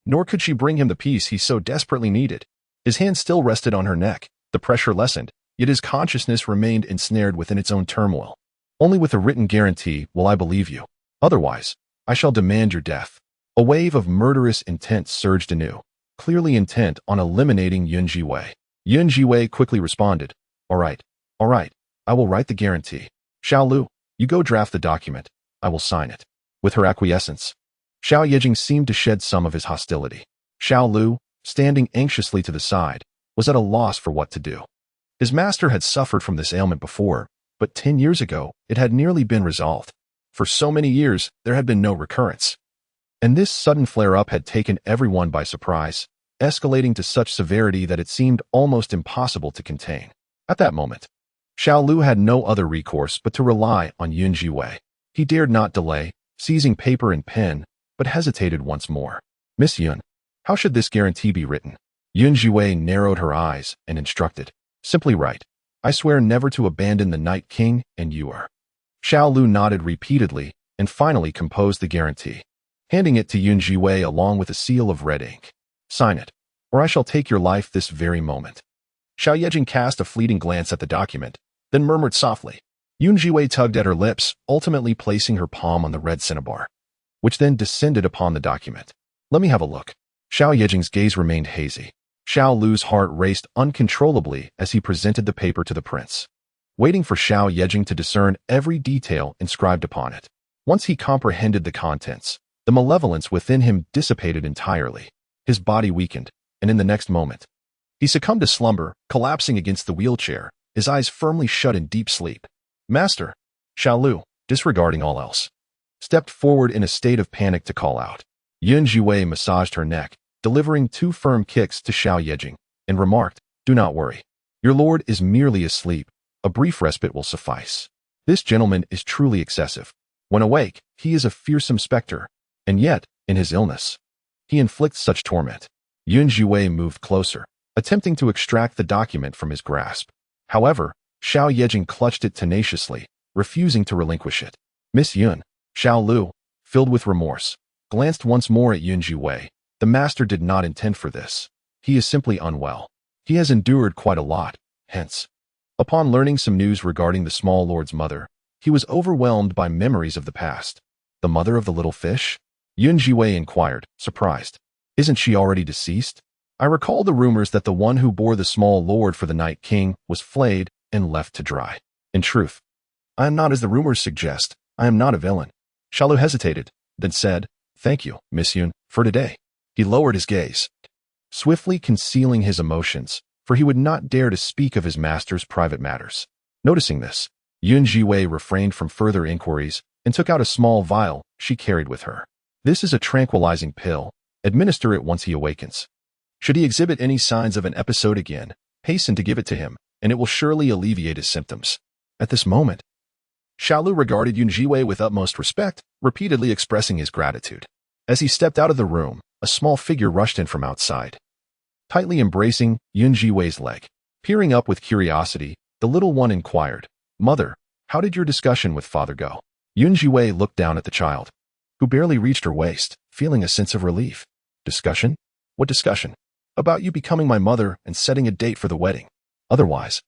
Nor could she bring him the peace he so desperately needed. His hand still rested on her neck, the pressure lessened, yet his consciousness remained ensnared within its own turmoil. "Only with a written guarantee will I believe you. Otherwise, I shall demand your death." A wave of murderous intent surged anew, clearly intent on eliminating Zhiwei. Zhiwei quickly responded, all right, I will write the guarantee. Xiao Lu, you go draft the document. I will sign it." With her acquiescence, Xiao Yejing seemed to shed some of his hostility. Xiao Lu, standing anxiously to the side, was at a loss for what to do. His master had suffered from this ailment before, but 10 years ago it had nearly been resolved. For so many years, there had been no recurrence. And this sudden flare-up had taken everyone by surprise, escalating to such severity that it seemed almost impossible to contain. At that moment, Xiao Lu had no other recourse but to rely on Zhiwei. He dared not delay, seizing paper and pen, but hesitated once more. "Miss Yun, how should this guarantee be written?" Zhiwei narrowed her eyes and instructed. "Simply write, I swear never to abandon the Night King and you are." Xiao Lu nodded repeatedly and finally composed the guarantee, handing it to Zhiwei along with a seal of red ink. "Sign it, or I shall take your life this very moment." Xiao Yejing cast a fleeting glance at the document, then murmured softly. Zhiwei tugged at her lips, ultimately placing her palm on the red cinnabar, which then descended upon the document. "Let me have a look." Xiao Yejing's gaze remained hazy. Xiao Lu's heart raced uncontrollably as he presented the paper to the prince, waiting for Xiao Yejing to discern every detail inscribed upon it. Once he comprehended the contents, the malevolence within him dissipated entirely. His body weakened, and in the next moment, he succumbed to slumber, collapsing against the wheelchair, his eyes firmly shut in deep sleep. "Master!" Xiao Lu, disregarding all else, stepped forward in a state of panic to call out. Zhiwei massaged her neck, delivering 2 firm kicks to Xiao Yejing, and remarked, "Do not worry. Your lord is merely asleep. A brief respite will suffice. This gentleman is truly excessive. When awake, he is a fearsome specter, and yet, in his illness, he inflicts such torment." Zhiwei moved closer, attempting to extract the document from his grasp. However, Xiao Yejing clutched it tenaciously, refusing to relinquish it. "Miss Yun," Xiao Lu, filled with remorse, glanced once more at Zhiwei. "The master did not intend for this. He is simply unwell. He has endured quite a lot, hence." Upon learning some news regarding the small lord's mother, he was overwhelmed by memories of the past. "The mother of the little fish?" Zhiwei inquired, surprised. "Isn't she already deceased? I recall the rumors that the one who bore the small lord for the Night King was flayed and left to dry. In truth, I am not as the rumors suggest. I am not a villain." Xiao Lu hesitated, then said, "Thank you, Miss Yun, for today." He lowered his gaze, swiftly concealing his emotions, for he would not dare to speak of his master's private matters. Noticing this, Zhiwei refrained from further inquiries and took out a small vial she carried with her. "This is a tranquilizing pill. Administer it once he awakens. Should he exhibit any signs of an episode again, hasten to give it to him, and it will surely alleviate his symptoms." At this moment, Xiao Lu regarded Zhiwei with utmost respect, repeatedly expressing his gratitude. As he stepped out of the room, a small figure rushed in from outside, tightly embracing Zhiwei's leg. Peering up with curiosity, the little one inquired, "Mother, how did your discussion with father go?" Zhiwei looked down at the child, who barely reached her waist, feeling a sense of relief. "Discussion? What discussion?" "About you becoming my mother and setting a date for the wedding. Otherwise,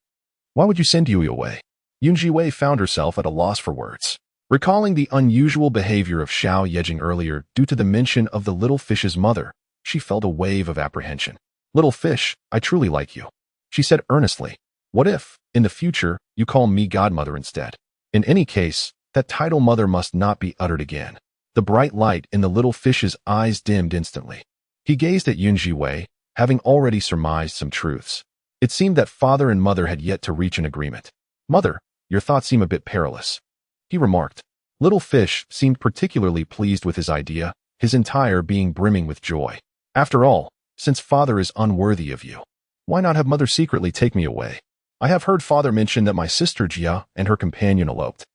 why would you send Yui away?" Zhiwei found herself at a loss for words. Recalling the unusual behavior of Xiao Yejing earlier due to the mention of the little fish's mother, she felt a wave of apprehension. "Little fish, I truly like you," she said earnestly. "What if, in the future, you call me godmother instead? In any case, That title mother must not be uttered again. The bright light in the little fish's eyes dimmed instantly. He gazed at Zhiwei, having already surmised some truths. It seemed that father and mother had yet to reach an agreement. "Mother, your thoughts seem a bit perilous," he remarked. Little fish seemed particularly pleased with his idea, his entire being brimming with joy. "After all, since father is unworthy of you, why not have mother secretly take me away? I have heard father mention that my sister Jia and her companion eloped,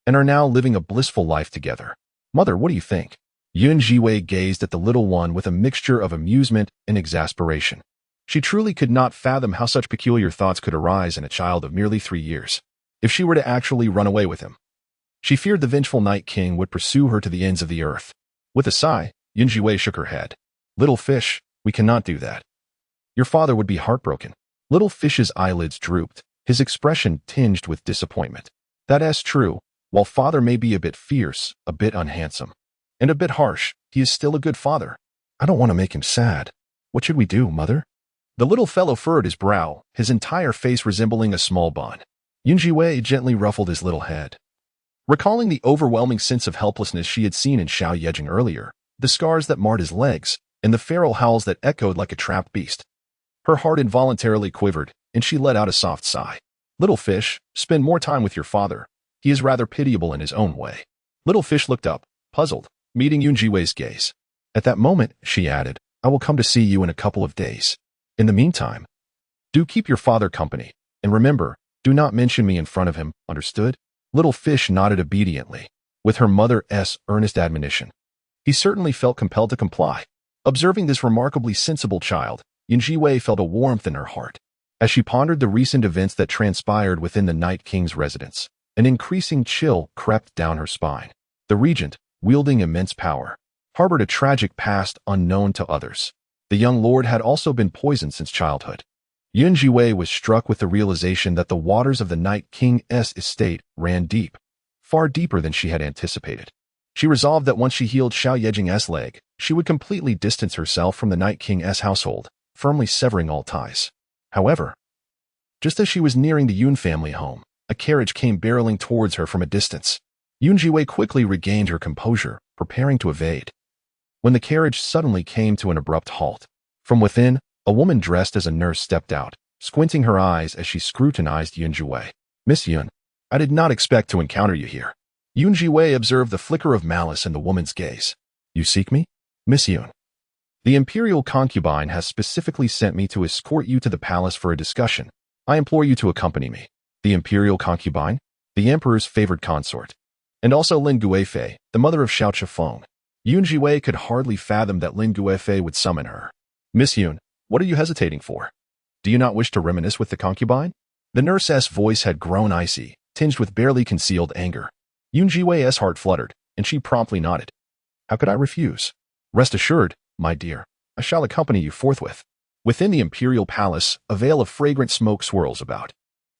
and are now living a blissful life together. Mother, what do you think?" Zhiwei gazed at the little one with a mixture of amusement and exasperation. She truly could not fathom how such peculiar thoughts could arise in a child of merely 3 years. If she were to actually run away with him, she feared the vengeful Night King would pursue her to the ends of the earth. With a sigh, Zhiwei shook her head. "Little fish, we cannot do that. Your father would be heartbroken." Little fish's eyelids drooped, his expression tinged with disappointment. "That's true. While father may be a bit fierce, a bit unhandsome, and a bit harsh, he is still a good father. I don't want to make him sad. What should we do, mother?" The little fellow furrowed his brow, his entire face resembling a small bun. Zhiwei gently ruffled his little head. Recalling the overwhelming sense of helplessness she had seen in Xiao Yejing earlier, the scars that marred his legs, and the feral howls that echoed like a trapped beast, her heart involuntarily quivered, and she let out a soft sigh. "Little fish, spend more time with your father. He is rather pitiable in his own way." Little fish looked up, puzzled, meeting Zhiwei's gaze. At that moment, she added, "I will come to see you in a couple of days. In the meantime, do keep your father company, and remember, do not mention me in front of him, understood?" Little fish nodded obediently, with her mother's earnest admonition. He certainly felt compelled to comply. Observing this remarkably sensible child, Zhiwei felt a warmth in her heart. As she pondered the recent events that transpired within the Night King's residence, an increasing chill crept down her spine. The regent, wielding immense power, harbored a tragic past unknown to others. The young lord had also been poisoned since childhood. Zhiwei was struck with the realization that the waters of the Night King's estate ran deep, far deeper than she had anticipated. She resolved that once she healed Xiao Yejing's leg, she would completely distance herself from the Night King's household, firmly severing all ties. However, just as she was nearing the Yun family home, a carriage came barreling towards her from a distance. Zhiwei quickly regained her composure, preparing to evade, when the carriage suddenly came to an abrupt halt. From within, a woman dressed as a nurse stepped out, squinting her eyes as she scrutinized Zhiwei. "Miss Yun, I did not expect to encounter you here." Zhiwei observed the flicker of malice in the woman's gaze. "You seek me, Miss Yun? The imperial concubine has specifically sent me to escort you to the palace for a discussion. I implore you to accompany me." The imperial concubine? The emperor's favored consort. And also Lin Guifei, the mother of Xiao Chifeng. Zhiwei could hardly fathom that Lin Guifei would summon her. "Miss Yun, what are you hesitating for? Do you not wish to reminisce with the concubine?" The nurse's voice had grown icy, tinged with barely concealed anger. Zhiwei's heart fluttered, and she promptly nodded. "How could I refuse? Rest assured, my dear, I shall accompany you forthwith." Within the imperial palace, a veil of fragrant smoke swirls about.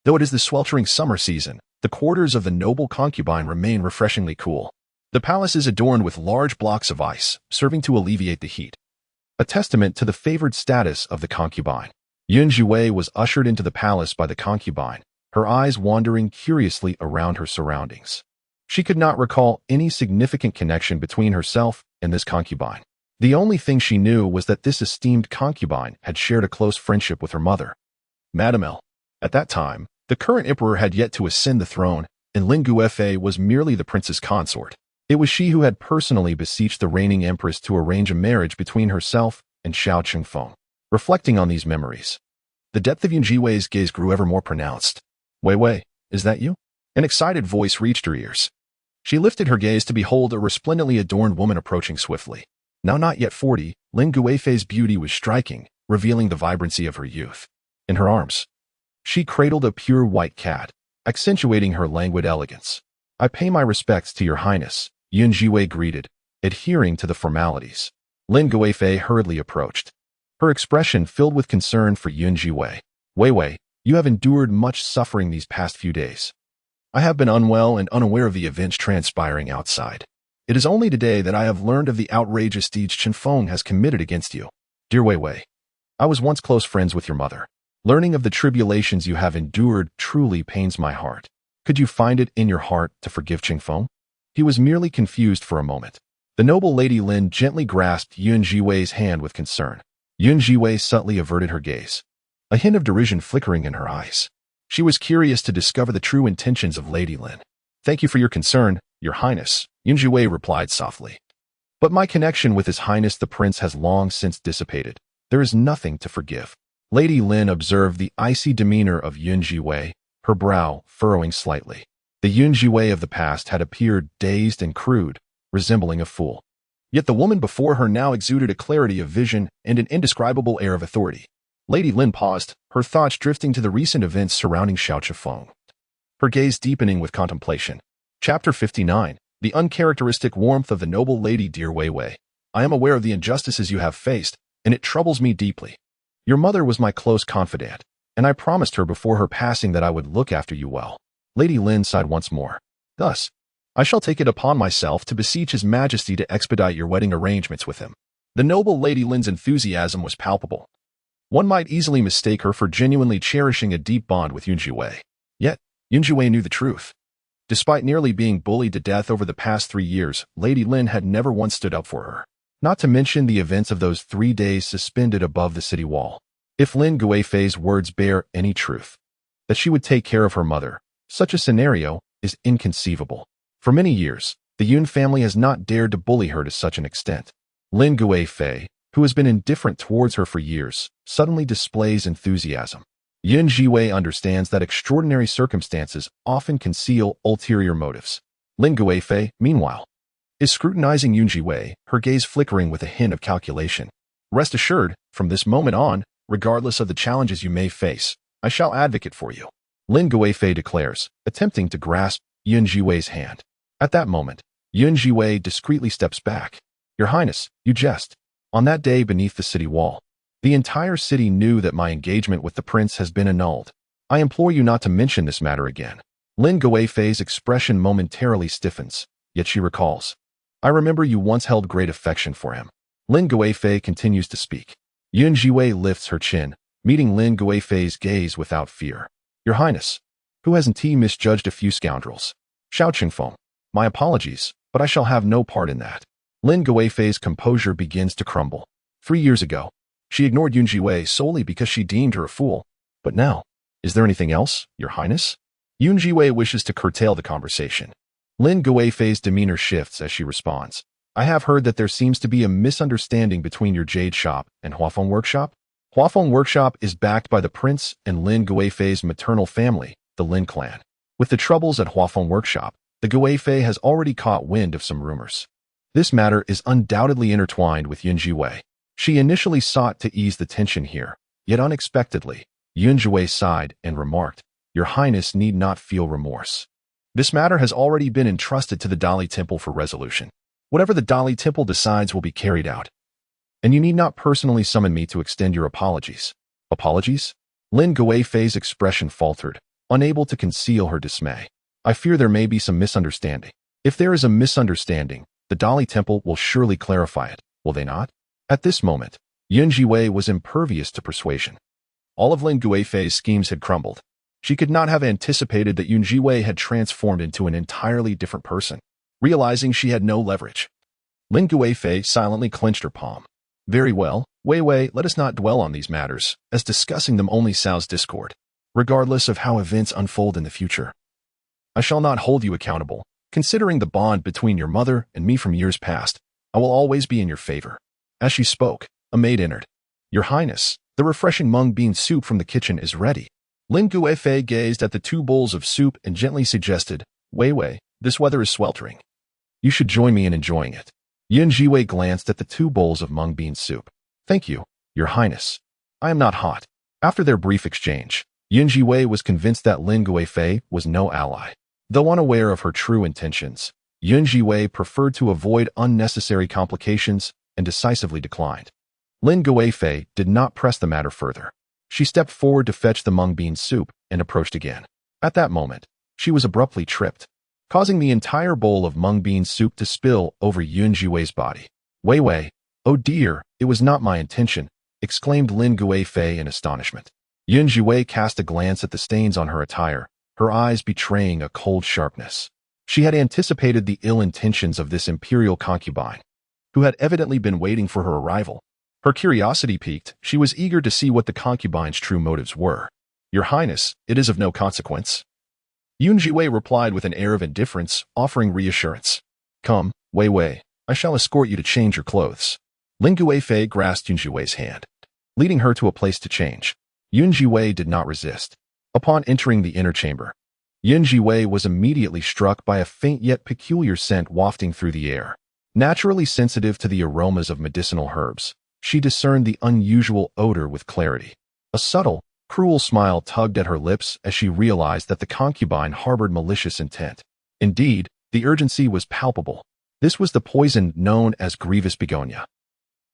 Though it is the sweltering summer season, the quarters of the noble concubine remain refreshingly cool. The palace is adorned with large blocks of ice, serving to alleviate the heat, a testament to the favored status of the concubine. Zhiwei was ushered into the palace by the concubine, her eyes wandering curiously around her surroundings. She could not recall any significant connection between herself and this concubine. The only thing she knew was that this esteemed concubine had shared a close friendship with her mother, Madame L. At that time, the current emperor had yet to ascend the throne, and Lin Guifei was merely the prince's consort. It was she who had personally beseeched the reigning empress to arrange a marriage between herself and Xiao Chifeng. Reflecting on these memories, the depth of Zhiwei's gaze grew ever more pronounced. Wei, is that you?" An excited voice reached her ears. She lifted her gaze to behold a resplendently adorned woman approaching swiftly. Now not yet 40, Lin Guifei's beauty was striking, revealing the vibrancy of her youth. In her arms, she cradled a pure white cat, accentuating her languid elegance. "I pay my respects to your highness," Zhiwei greeted, adhering to the formalities. Lin Guifei hurriedly approached, her expression filled with concern for Zhiwei. Wei, you have endured much suffering these past few days. I have been unwell and unaware of the events transpiring outside. It is only today that I have learned of the outrageous deeds Chifeng has committed against you. Dear Wei, I was once close friends with your mother. Learning of the tribulations you have endured truly pains my heart. Could you find it in your heart to forgive Qingfeng? He was merely confused for a moment. The noble Lady Lin gently grasped Yun Zhiwei's hand with concern. Yun Zhiwei subtly averted her gaze, a hint of derision flickering in her eyes. She was curious to discover the true intentions of Lady Lin. Thank you for your concern, Your Highness, Yun Zhiwei replied softly. But my connection with His Highness the Prince has long since dissipated. There is nothing to forgive. Lady Lin observed the icy demeanor of Yun Zhiwei, her brow furrowing slightly. The Yun Zhiwei of the past had appeared dazed and crude, resembling a fool. Yet the woman before her now exuded a clarity of vision and an indescribable air of authority. Lady Lin paused, her thoughts drifting to the recent events surrounding Xiao Qifeng, her gaze deepening with contemplation. Chapter 59. The uncharacteristic warmth of the noble lady. Dear Wei Wei, I am aware of the injustices you have faced, and it troubles me deeply. Your mother was my close confidant, and I promised her before her passing that I would look after you well. Lady Lin sighed once more. Thus, I shall take it upon myself to beseech His Majesty to expedite your wedding arrangements with him. The noble Lady Lin's enthusiasm was palpable. One might easily mistake her for genuinely cherishing a deep bond with Yun Zhiwei. Yet, Yun Zhiwei knew the truth. Despite nearly being bullied to death over the past 3 years, Lady Lin had never once stood up for her. Not to mention the events of those 3 days suspended above the city wall. If Lin Guifei's words bear any truth, that she would take care of her mother, such a scenario is inconceivable. For many years, the Yun family has not dared to bully her to such an extent. Lin Guifei, who has been indifferent towards her for years, suddenly displays enthusiasm. Yun Zhiwei understands that extraordinary circumstances often conceal ulterior motives. Lin Guifei, meanwhile, is scrutinizing Yun Zhiwei, her gaze flickering with a hint of calculation. Rest assured, from this moment on, regardless of the challenges you may face, I shall advocate for you, Lin Guifei declares, attempting to grasp Yun Zhiwei's hand. At that moment, Yun Zhiwei discreetly steps back. Your Highness, you jest. On that day beneath the city wall, the entire city knew that my engagement with the prince has been annulled. I implore you not to mention this matter again. Lin Guifei's expression momentarily stiffens, yet she recalls. I remember you once held great affection for him. Lin Guifei continues to speak. Yun Zhiwei lifts her chin, meeting Lin Guifei's gaze without fear. Your Highness, who hasn't he misjudged a few scoundrels? Xiao Qingfeng, my apologies, but I shall have no part in that. Lin Guifei's composure begins to crumble. 3 years ago, she ignored Yun Zhiwei solely because she deemed her a fool. But now, is there anything else, Your Highness? Yun Zhiwei wishes to curtail the conversation. Lin Guifei's demeanor shifts as she responds. I have heard that there seems to be a misunderstanding between your jade shop and Huafeng Workshop. Huafeng Workshop is backed by the prince and Lin Guifei's maternal family, the Lin clan. With the troubles at Huafeng Workshop, the Guifei has already caught wind of some rumors. This matter is undoubtedly intertwined with Yun Zhiwei. She initially sought to ease the tension here, yet unexpectedly, Yun Zhiwei sighed and remarked, Your Highness need not feel remorse. This matter has already been entrusted to the Dali Temple for resolution. Whatever the Dali Temple decides will be carried out. And you need not personally summon me to extend your apologies. Apologies? Lin Guifei's expression faltered, unable to conceal her dismay. I fear there may be some misunderstanding. If there is a misunderstanding, the Dali Temple will surely clarify it, will they not? At this moment, Yun Zhiwei was impervious to persuasion. All of Lin Guifei's schemes had crumbled. She could not have anticipated that Yun Zhiwei had transformed into an entirely different person. Realizing she had no leverage, Lin Guifei silently clenched her palm. Very well, Wei Wei, let us not dwell on these matters, as discussing them only sows discord. Regardless of how events unfold in the future, I shall not hold you accountable. Considering the bond between your mother and me from years past, I will always be in your favor. As she spoke, a maid entered. Your Highness, the refreshing mung bean soup from the kitchen is ready. Lin Guifei gazed at the 2 bowls of soup and gently suggested, Wei Wei, this weather is sweltering. You should join me in enjoying it. Yun Zhiwei glanced at the 2 bowls of mung bean soup. Thank you, Your Highness. I am not hot. After their brief exchange, Yun Zhiwei was convinced that Lin Guifei was no ally. Though unaware of her true intentions, Yun Zhiwei preferred to avoid unnecessary complications and decisively declined. Lin Guifei did not press the matter further. She stepped forward to fetch the mung bean soup and approached again. At that moment, she was abruptly tripped, causing the entire bowl of mung bean soup to spill over Yun Zhiwei's body. Wei Wei, oh dear, it was not my intention, exclaimed Lin Guifei in astonishment. Yun Zhiwei cast a glance at the stains on her attire, her eyes betraying a cold sharpness. She had anticipated the ill intentions of this imperial concubine, who had evidently been waiting for her arrival. Her curiosity piqued. She was eager to see what the concubine's true motives were. "Your Highness, it is of no consequence." Zhiwei replied with an air of indifference, offering reassurance. "Come, Wei, I shall escort you to change your clothes." Lin Guifei grasped Zhiwei's hand, leading her to a place to change. Zhiwei did not resist. Upon entering the inner chamber, Zhiwei was immediately struck by a faint yet peculiar scent wafting through the air. Naturally sensitive to the aromas of medicinal herbs, she discerned the unusual odor with clarity. A subtle, cruel smile tugged at her lips as she realized that the concubine harbored malicious intent. Indeed, the urgency was palpable. This was the poison known as grievous begonia,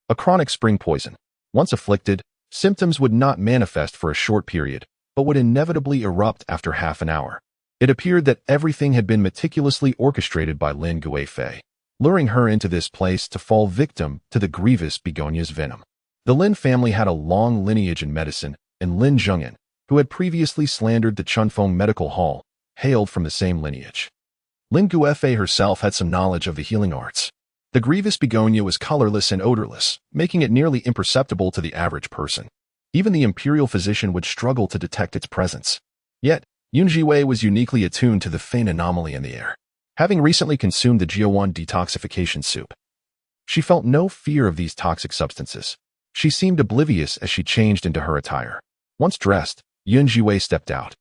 a chronic spring poison. Once afflicted, symptoms would not manifest for a short period, but would inevitably erupt after half an hour. It appeared that everything had been meticulously orchestrated by Lin Guifei, luring her into this place to fall victim to the grievous begonia's venom. The Lin family had a long lineage in medicine, and Lin Zhengyan, who had previously slandered the Chunfeng Medical Hall, hailed from the same lineage. Lin Guifei herself had some knowledge of the healing arts. The grievous begonia was colorless and odorless, making it nearly imperceptible to the average person. Even the imperial physician would struggle to detect its presence. Yet, Zhiwei was uniquely attuned to the faint anomaly in the air. Having recently consumed the Jiawan detoxification soup, she felt no fear of these toxic substances. She seemed oblivious as she changed into her attire. Once dressed, Zhiwei stepped out.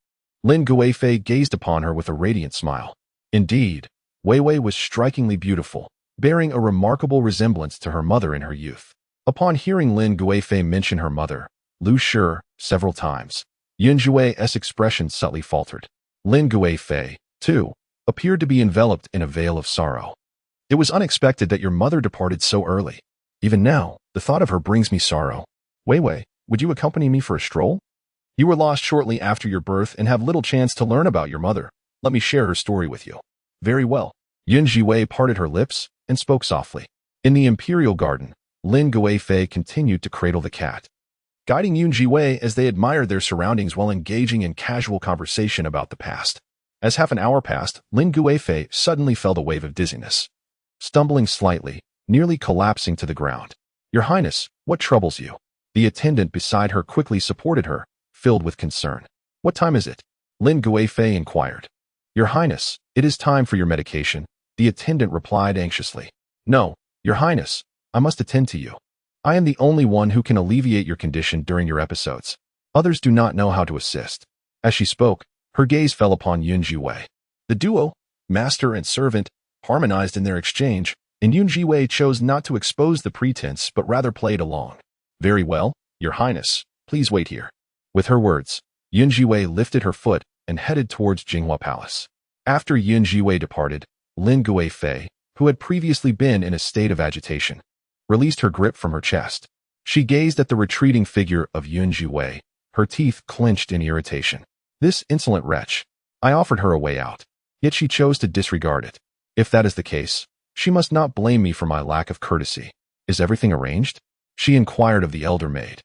Lin Guifei gazed upon her with a radiant smile. Indeed, Wei was strikingly beautiful, bearing a remarkable resemblance to her mother in her youth. Upon hearing Lin Guifei mention her mother, Lu Shi, several times, Zhiwei's expression subtly faltered. Lin Guifei, too, appeared to be enveloped in a veil of sorrow. "It was unexpected that your mother departed so early. Even now, the thought of her brings me sorrow. Wei, would you accompany me for a stroll? You were lost shortly after your birth and have little chance to learn about your mother. Let me share her story with you." "Very well." Zhiwei parted her lips and spoke softly. In the imperial garden, Lin Guifei continued to cradle the cat, guiding Zhiwei as they admired their surroundings while engaging in casual conversation about the past. As half an hour passed, Lin Guifei suddenly felt a wave of dizziness. Stumbling slightly, nearly collapsing to the ground. "Your Highness, what troubles you?" The attendant beside her quickly supported her, filled with concern. "What time is it?" Lin Guifei inquired. "Your Highness, it is time for your medication," the attendant replied anxiously. "No, Your Highness, I must attend to you. I am the only one who can alleviate your condition during your episodes. Others do not know how to assist." As she spoke, her gaze fell upon Zhiwei. The duo, master and servant, harmonized in their exchange, and Zhiwei chose not to expose the pretense but rather played along. "Very well, Your Highness, please wait here." With her words, Zhiwei lifted her foot and headed towards Jinghua Palace. After Zhiwei departed, Lin Guifei, who had previously been in a state of agitation, released her grip from her chest. She gazed at the retreating figure of Zhiwei, her teeth clenched in irritation. This insolent wretch. I offered her a way out, yet she chose to disregard it. If that is the case, she must not blame me for my lack of courtesy. "Is everything arranged?" she inquired of the elder maid,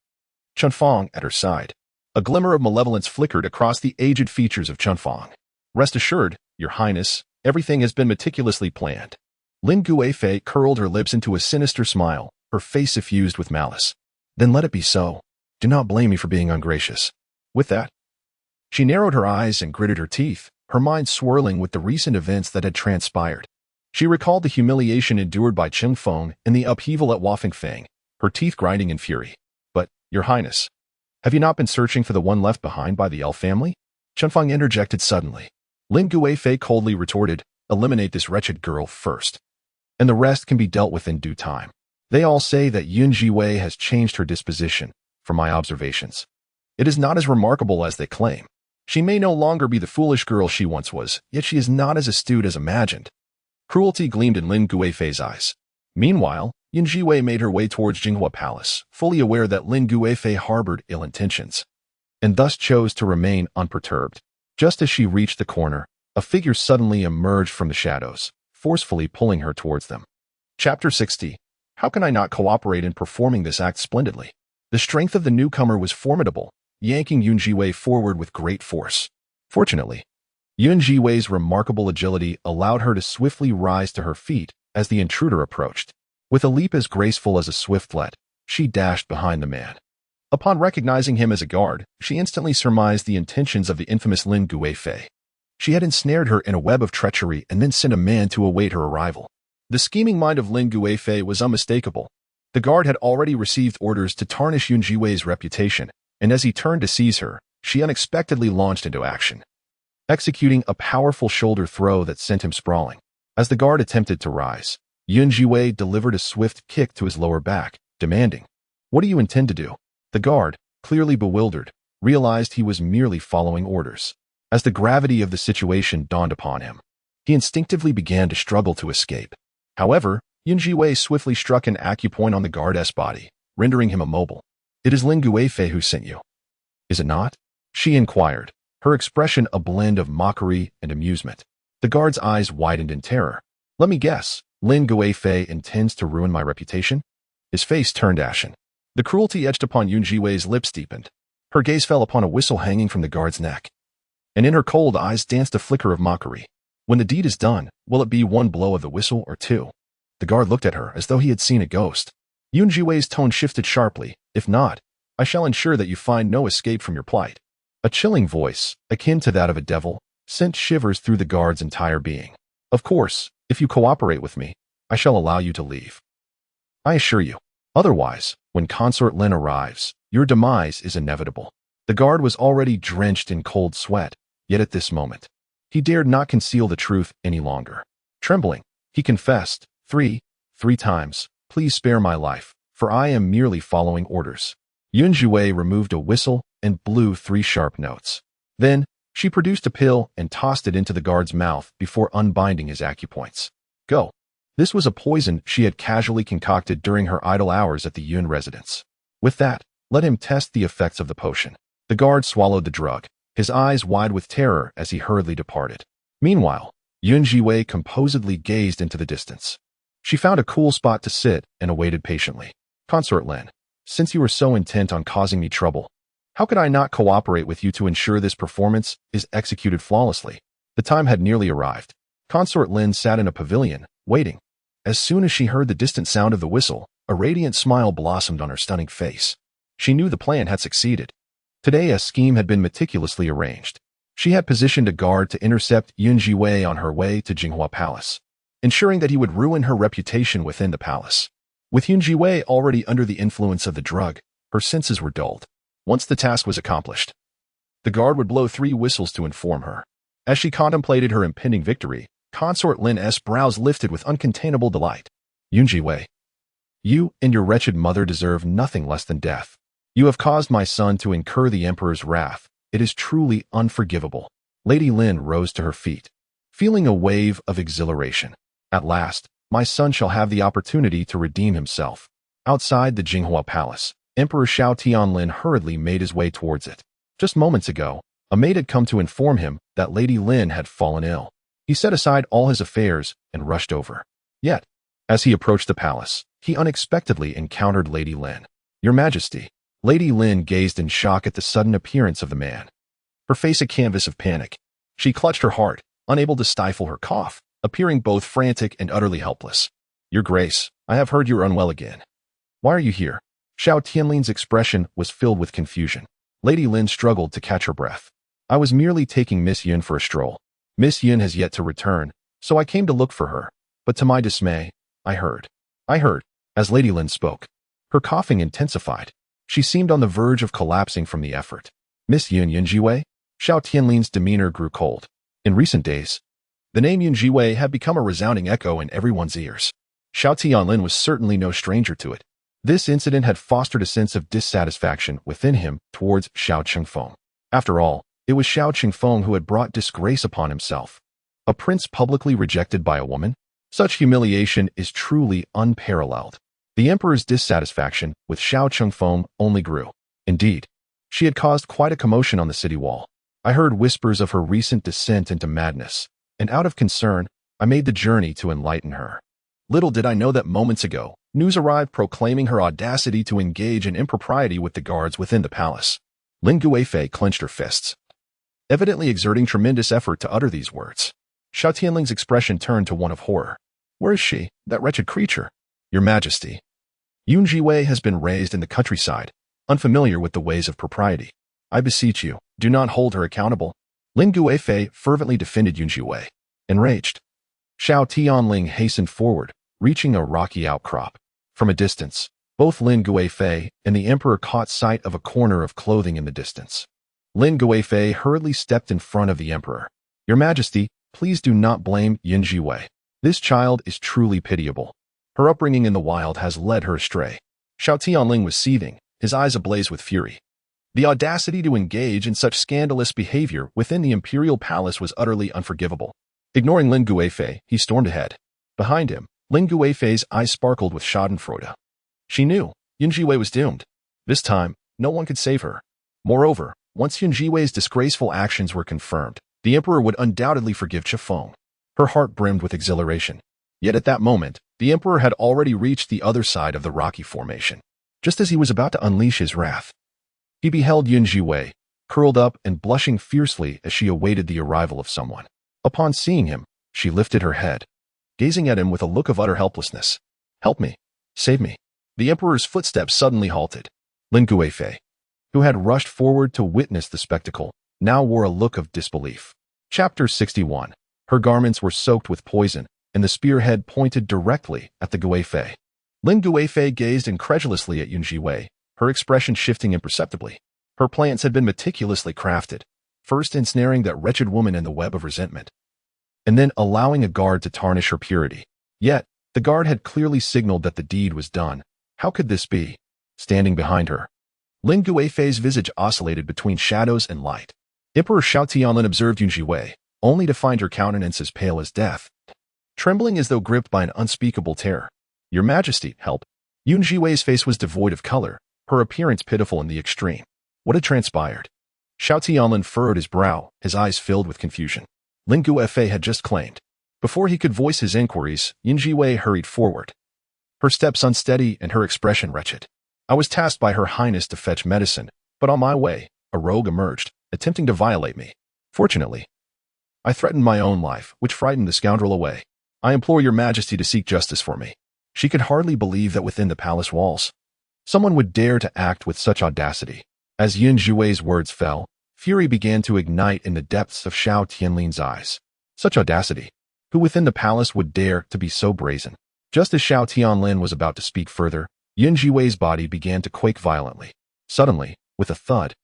Chunfeng at her side. A glimmer of malevolence flickered across the aged features of Chunfeng. "Rest assured, Your Highness, everything has been meticulously planned." Lin Guifei curled her lips into a sinister smile, her face suffused with malice. "Then let it be so. Do not blame me for being ungracious." With that, she narrowed her eyes and gritted her teeth, her mind swirling with the recent events that had transpired. She recalled the humiliation endured by Chunfeng and the upheaval at Wafengfeng, her teeth grinding in fury. "But, Your Highness, have you not been searching for the one left behind by the elf family?" Chunfeng interjected suddenly. Lin Guifei coldly retorted, "Eliminate this wretched girl first, and the rest can be dealt with in due time. They all say that Zhiwei has changed her disposition, from my observations. It is not as remarkable as they claim. She may no longer be the foolish girl she once was, yet she is not as astute as imagined." Cruelty gleamed in Lin Guifei's eyes. Meanwhile, Zhiwei made her way towards Jinghua Palace, fully aware that Lin Guifei harbored ill intentions, and thus chose to remain unperturbed. Just as she reached the corner, a figure suddenly emerged from the shadows, forcefully pulling her towards them. Chapter 60. How can I not cooperate in performing this act splendidly? The strength of the newcomer was formidable, yanking Zhiwei forward with great force. Fortunately, Zhiwei's remarkable agility allowed her to swiftly rise to her feet as the intruder approached. With a leap as graceful as a swiftlet, she dashed behind the man. Upon recognizing him as a guard, she instantly surmised the intentions of the infamous Lin Guifei. She had ensnared her in a web of treachery and then sent a man to await her arrival. The scheming mind of Lin Guifei was unmistakable. The guard had already received orders to tarnish Zhiwei's reputation, and as he turned to seize her, she unexpectedly launched into action, executing a powerful shoulder throw that sent him sprawling. As the guard attempted to rise, Zhiwei delivered a swift kick to his lower back, demanding, "What do you intend to do?" The guard, clearly bewildered, realized he was merely following orders. As the gravity of the situation dawned upon him, he instinctively began to struggle to escape. However, Zhiwei swiftly struck an acupoint on the guard's body, rendering him immobile. "It is Lin Guifei who sent you, is it not?" she inquired, her expression a blend of mockery and amusement. The guard's eyes widened in terror. "Let me guess, Lin Guifei intends to ruin my reputation?" His face turned ashen. The cruelty etched upon Zhiwei's lips deepened. Her gaze fell upon a whistle hanging from the guard's neck, and in her cold eyes danced a flicker of mockery. "When the deed is done, will it be one blow of the whistle or two?" The guard looked at her as though he had seen a ghost. Zhiwei's tone shifted sharply. "If not, I shall ensure that you find no escape from your plight." A chilling voice, akin to that of a devil, sent shivers through the guard's entire being. "Of course, if you cooperate with me, I shall allow you to leave. I assure you. Otherwise, when Consort Lin arrives, your demise is inevitable." The guard was already drenched in cold sweat, yet at this moment, he dared not conceal the truth any longer. Trembling, he confessed, three times, "Please spare my life, for I am merely following orders." Zhiwei removed a whistle and blew 3 sharp notes. Then, she produced a pill and tossed it into the guard's mouth before unbinding his acupoints. "Go." This was a poison she had casually concocted during her idle hours at the Yun residence. With that, let him test the effects of the potion. The guard swallowed the drug, his eyes wide with terror as he hurriedly departed. Meanwhile, Zhiwei composedly gazed into the distance. She found a cool spot to sit and awaited patiently. "Consort Lin, since you are so intent on causing me trouble, how could I not cooperate with you to ensure this performance is executed flawlessly?" The time had nearly arrived. Consort Lin sat in a pavilion, waiting. As soon as she heard the distant sound of the whistle, a radiant smile blossomed on her stunning face. She knew the plan had succeeded. Today a scheme had been meticulously arranged. She had positioned a guard to intercept Zhiwei on her way to Jinghua Palace, ensuring that he would ruin her reputation within the palace. With Zhiwei already under the influence of the drug, her senses were dulled. Once the task was accomplished, the guard would blow 3 whistles to inform her. As she contemplated her impending victory, Consort Lin's brows lifted with uncontainable delight. "Zhiwei, you and your wretched mother deserve nothing less than death. You have caused my son to incur the emperor's wrath. It is truly unforgivable." Lady Lin rose to her feet, feeling a wave of exhilaration. "At last, my son shall have the opportunity to redeem himself." Outside the Jinghua Palace, Emperor Xiao Tianlin hurriedly made his way towards it. Just moments ago, a maid had come to inform him that Lady Lin had fallen ill. He set aside all his affairs and rushed over. Yet, as he approached the palace, he unexpectedly encountered Lady Lin. "Your Majesty." Lady Lin gazed in shock at the sudden appearance of the man, her face a canvas of panic. She clutched her heart, unable to stifle her cough, appearing both frantic and utterly helpless. "Your Grace, I have heard you are unwell again. Why are you here?" Xiao Tianlin's expression was filled with confusion. Lady Lin struggled to catch her breath. "I was merely taking Miss Yun for a stroll. Miss Yun has yet to return, so I came to look for her. But to my dismay, I heard. As Lady Lin spoke, her coughing intensified. She seemed on the verge of collapsing from the effort. "Miss Yun Zhiwei?" Xiao Tianlin's demeanor grew cold. In recent days, the name Zhiwei had become a resounding echo in everyone's ears. Xiao Tianlin was certainly no stranger to it. This incident had fostered a sense of dissatisfaction within him towards Xiao Qingfeng. After all, it was Xiao Qingfeng who had brought disgrace upon himself. A prince publicly rejected by a woman? Such humiliation is truly unparalleled. The emperor's dissatisfaction with Xiao Qingfeng only grew. Indeed, she had caused quite a commotion on the city wall. I heard whispers of her recent descent into madness, and out of concern, I made the journey to enlighten her. Little did I know that moments ago, news arrived proclaiming her audacity to engage in impropriety with the guards within the palace. Lin Guifei clenched her fists. evidently exerting tremendous effort to utter these words. Xiao Tianling's expression turned to one of horror. Where is she, that wretched creature? Your Majesty. Zhiwei has been raised in the countryside, unfamiliar with the ways of propriety. I beseech you, do not hold her accountable. Lin Guifei fervently defended Zhiwei. Enraged, Xiao Tianling hastened forward, reaching a rocky outcrop. From a distance, both Lin Guifei and the emperor caught sight of a corner of clothing in the distance. Lin Guifei hurriedly stepped in front of the emperor. Your Majesty, please do not blame Zhiwei. This child is truly pitiable. Her upbringing in the wild has led her astray. Xiao Tianling was seething, his eyes ablaze with fury. The audacity to engage in such scandalous behavior within the imperial palace was utterly unforgivable. Ignoring Lin Guifei, he stormed ahead. Behind him, Lin Guifei's eyes sparkled with schadenfreude. She knew Zhiwei was doomed. This time, no one could save her. Moreover, once Zhiwei's disgraceful actions were confirmed, the emperor would undoubtedly forgive Chifeng. Her heart brimmed with exhilaration. Yet at that moment, the emperor had already reached the other side of the rocky formation. Just as he was about to unleash his wrath, he beheld Zhiwei, curled up and blushing fiercely as she awaited the arrival of someone. Upon seeing him, she lifted her head, gazing at him with a look of utter helplessness. Help me. Save me. The emperor's footsteps suddenly halted. Lin Guifei, who had rushed forward to witness the spectacle, now wore a look of disbelief. Chapter 61. Her garments were soaked with poison, and the spearhead pointed directly at the Guifei. Lin Guifei gazed incredulously at Zhiwei, her expression shifting imperceptibly. Her plans had been meticulously crafted, first ensnaring that wretched woman in the web of resentment, and then allowing a guard to tarnish her purity. Yet, the guard had clearly signaled that the deed was done. How could this be? Standing behind her, Lin Guifei's visage oscillated between shadows and light. Emperor Xiao Tianlin observed Zhiwei, only to find her countenance as pale as death, trembling as though gripped by an unspeakable terror. Your Majesty, help. Zhiwei's face was devoid of color, her appearance pitiful in the extreme. What had transpired? Xiao Tianlin furrowed his brow, his eyes filled with confusion. Lin Guifei had just claimed. Before he could voice his inquiries, Zhiwei hurried forward, her steps unsteady and her expression wretched. I was tasked by Her Highness to fetch medicine, but on my way, a rogue emerged, attempting to violate me. Fortunately, I threatened my own life, which frightened the scoundrel away. I implore your Majesty to seek justice for me. She could hardly believe that within the palace walls, someone would dare to act with such audacity. As Zhiwei's words fell, fury began to ignite in the depths of Xiao Tianlin's eyes. Such audacity! Who within the palace would dare to be so brazen? Just as Xiao Tianlin was about to speak further, Zhiwei's body began to quake violently. Suddenly, with a thud,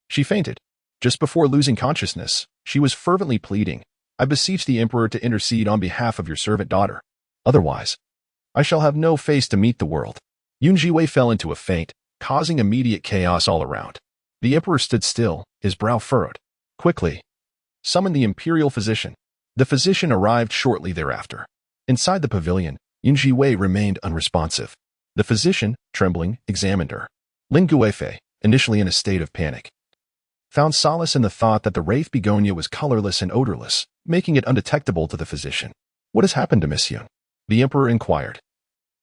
she fainted. Just before losing consciousness, she was fervently pleading, I beseech the emperor to intercede on behalf of your servant daughter. Otherwise, I shall have no face to meet the world. Zhiwei fell into a faint, causing immediate chaos all around. The emperor stood still, his brow furrowed. Quickly, summon the imperial physician. The physician arrived shortly thereafter. Inside the pavilion, Zhiwei remained unresponsive. The physician, trembling, examined her. Lin Guifei, initially in a state of panic, found solace in the thought that the wraith begonia was colorless and odorless, making it undetectable to the physician. What has happened to Miss Yun? The emperor inquired,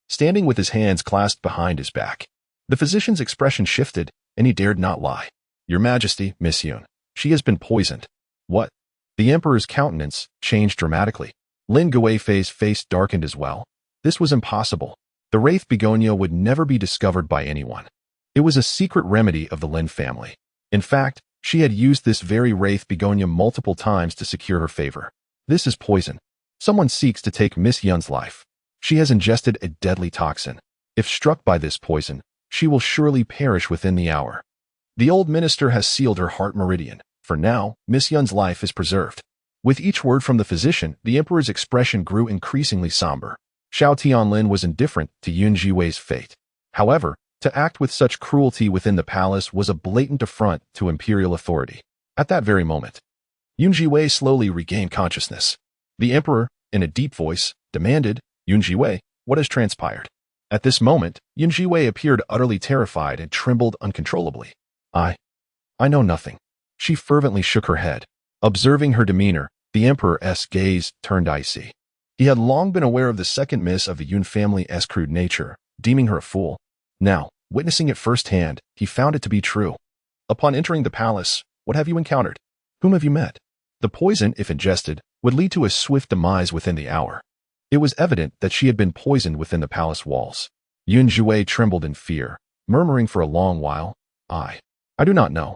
standing with his hands clasped behind his back. The physician's expression shifted, and he dared not lie. Your Majesty, Miss Yun, she has been poisoned. What? The emperor's countenance changed dramatically. Lin Guifei's face darkened as well. This was impossible. The wraith begonia would never be discovered by anyone. It was a secret remedy of the Lin family. In fact, she had used this very wraith begonia multiple times to secure her favor. This is poison. Someone seeks to take Miss Yun's life. She has ingested a deadly toxin. If struck by this poison, she will surely perish within the hour. The old minister has sealed her heart meridian. For now, Miss Yun's life is preserved. With each word from the physician, the emperor's expression grew increasingly somber. Xiao Tianlin was indifferent to Zhiwei's fate. However, to act with such cruelty within the palace was a blatant affront to imperial authority. At that very moment, Zhiwei slowly regained consciousness. The emperor, in a deep voice, demanded, Zhiwei, what has transpired? At this moment, Zhiwei appeared utterly terrified and trembled uncontrollably. I know nothing. She fervently shook her head. Observing her demeanor, the emperor's gaze turned icy. He had long been aware of the second miss of the Yun family's crude nature, deeming her a fool. Now, witnessing it firsthand, he found it to be true. Upon entering the palace, what have you encountered? Whom have you met? The poison, if ingested, would lead to a swift demise within the hour. It was evident that she had been poisoned within the palace walls. Zhiwei trembled in fear, murmuring for a long while, I do not know.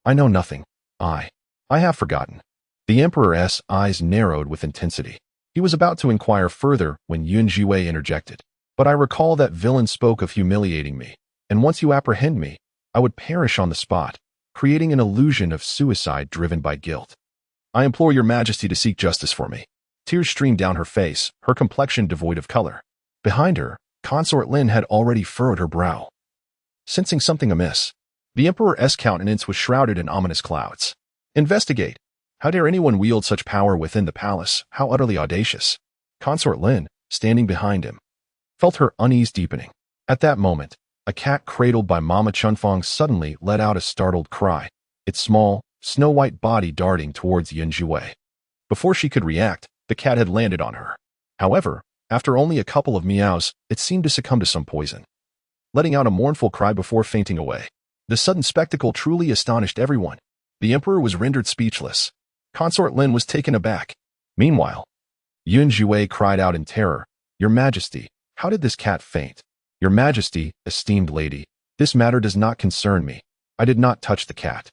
I know nothing. I have forgotten. The emperor's eyes narrowed with intensity. He was about to inquire further when Zhiwei interjected. But I recall that villain spoke of humiliating me, and once you apprehend me, I would perish on the spot, creating an illusion of suicide driven by guilt. I implore your majesty to seek justice for me. Tears streamed down her face, her complexion devoid of color. Behind her, Consort Lin had already furrowed her brow. Sensing something amiss, the emperor's countenance was shrouded in ominous clouds. Investigate. How dare anyone wield such power within the palace? How utterly audacious. Consort Lin, standing behind him, felt her unease deepening. At that moment, a cat cradled by Mama Chunfang suddenly let out a startled cry, its small, snow-white body darting towards Zhiwei. Before she could react, the cat had landed on her. However, after only a couple of meows, it seemed to succumb to some poison, letting out a mournful cry before fainting away. The sudden spectacle truly astonished everyone. The emperor was rendered speechless. Consort Lin was taken aback. Meanwhile, Zhiwei cried out in terror, Your Majesty, how did this cat faint? Your Majesty, esteemed lady, this matter does not concern me. I did not touch the cat.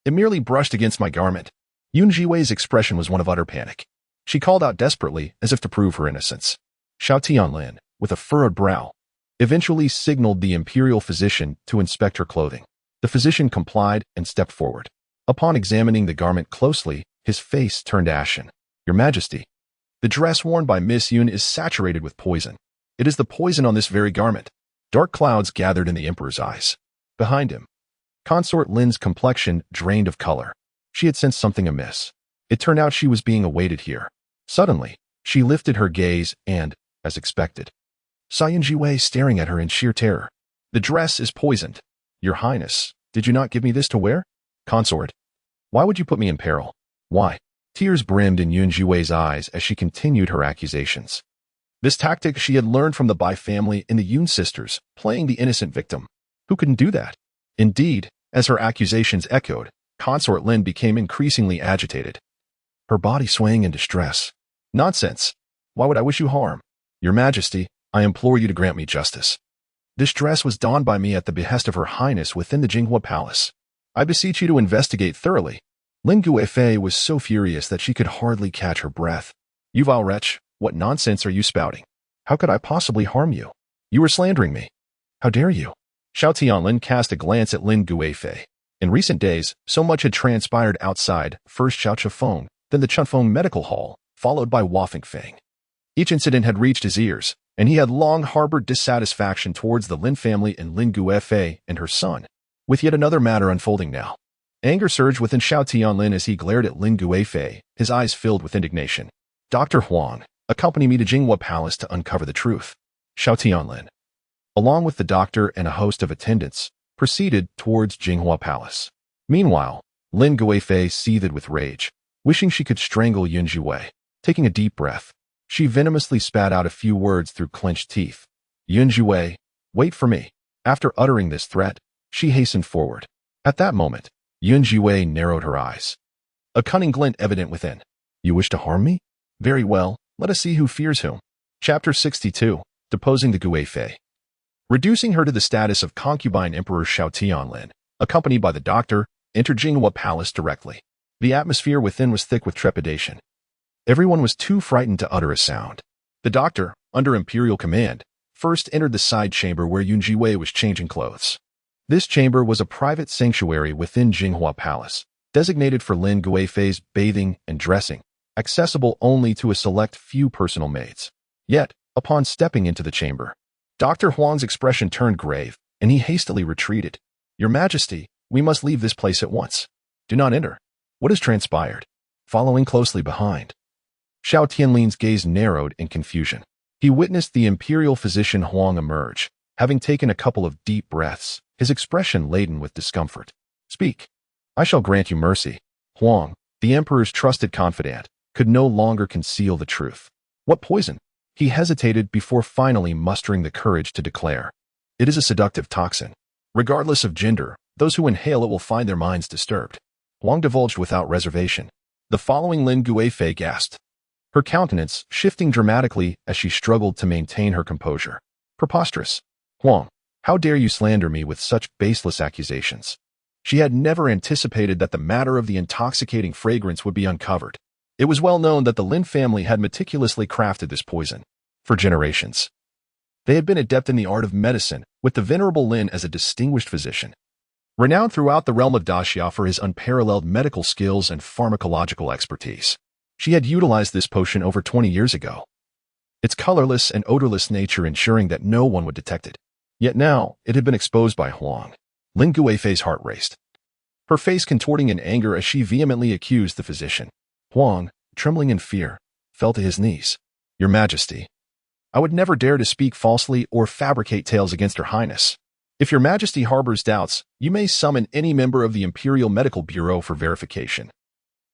It merely brushed against my garment. Zhiwei's expression was one of utter panic. She called out desperately, as if to prove her innocence. Xiao Tianlin, with a furrowed brow, eventually signaled the imperial physician to inspect her clothing. The physician complied and stepped forward. Upon examining the garment closely, his face turned ashen. Your Majesty, the dress worn by Miss Yun is saturated with poison. It is the poison on this very garment. Dark clouds gathered in the emperor's eyes. Behind him, Consort Lin's complexion drained of color. She had sensed something amiss. It turned out she was being awaited here. Suddenly, she lifted her gaze and, as expected, saw Zhiwei staring at her in sheer terror. The dress is poisoned. Your Highness, did you not give me this to wear? Consort, why would you put me in peril? Why? Tears brimmed in Zhiwei's eyes as she continued her accusations. This tactic she had learned from the Bai family and the Yun sisters, playing the innocent victim. Who couldn't do that? Indeed, as her accusations echoed, Consort Lin became increasingly agitated, her body swaying in distress. Nonsense! Why would I wish you harm? Your Majesty, I implore you to grant me justice. This dress was donned by me at the behest of Her Highness within the Jinghua Palace. I beseech you to investigate thoroughly. Lin Guifei was so furious that she could hardly catch her breath. You vile wretch, what nonsense are you spouting? How could I possibly harm you? You are slandering me. How dare you? Xiao Tianlin cast a glance at Lin Guifei. In recent days, so much had transpired outside, first Xiao Chifeng, then the Chunfeng Medical Hall, followed by Wafeng Feng. Each incident had reached his ears, and he had long harbored dissatisfaction towards the Lin family and Lin Guifei and her son, with yet another matter unfolding now. Anger surged within Xiao Tianlin as he glared at Lin Guifei, his eyes filled with indignation. Dr. Huang, accompany me to Jinghua Palace to uncover the truth. Xiao Tianlin, along with the doctor and a host of attendants, proceeded towards Jinghua Palace. Meanwhile, Lin Guifei seethed with rage, wishing she could strangle Zhiwei. Taking a deep breath, she venomously spat out a few words through clenched teeth. Zhiwei, wait for me. After uttering this threat, she hastened forward. At that moment, Zhiwei narrowed her eyes, a cunning glint evident within. You wish to harm me? Very well, let us see who fears whom. Chapter 62, Deposing the Guifei. Reducing her to the status of concubine Emperor Xiao Tianlin, accompanied by the doctor, entered Jinghua Palace directly. The atmosphere within was thick with trepidation. Everyone was too frightened to utter a sound. The doctor, under imperial command, first entered the side chamber where Zhiwei was changing clothes. This chamber was a private sanctuary within Jinghua Palace, designated for Lin Guifei's bathing and dressing, accessible only to a select few personal maids. Yet, upon stepping into the chamber, Dr. Huang's expression turned grave, and he hastily retreated. Your Majesty, we must leave this place at once. Do not enter. What has transpired? Following closely behind, Xiao Tianlin's gaze narrowed in confusion. He witnessed the imperial physician Huang emerge, having taken a couple of deep breaths, his expression laden with discomfort. Speak. I shall grant you mercy. Huang, the emperor's trusted confidant, could no longer conceal the truth. What poison? He hesitated before finally mustering the courage to declare. It is a seductive toxin. Regardless of gender, those who inhale it will find their minds disturbed. Huang divulged without reservation. The following Lin Guifei gasped, her countenance shifting dramatically as she struggled to maintain her composure. Preposterous. Huang, how dare you slander me with such baseless accusations? She had never anticipated that the matter of the intoxicating fragrance would be uncovered. It was well known that the Lin family had meticulously crafted this poison for generations. They had been adept in the art of medicine, with the venerable Lin as a distinguished physician, renowned throughout the realm of Daxia for his unparalleled medical skills and pharmacological expertise. She had utilized this potion over 20 years ago, its colorless and odorless nature ensuring that no one would detect it. Yet now, it had been exposed by Huang. Lin Guifei's heart raced, her face contorting in anger as she vehemently accused the physician. Huang, trembling in fear, fell to his knees. Your Majesty, I would never dare to speak falsely or fabricate tales against Her Highness. If Your Majesty harbors doubts, you may summon any member of the Imperial Medical Bureau for verification.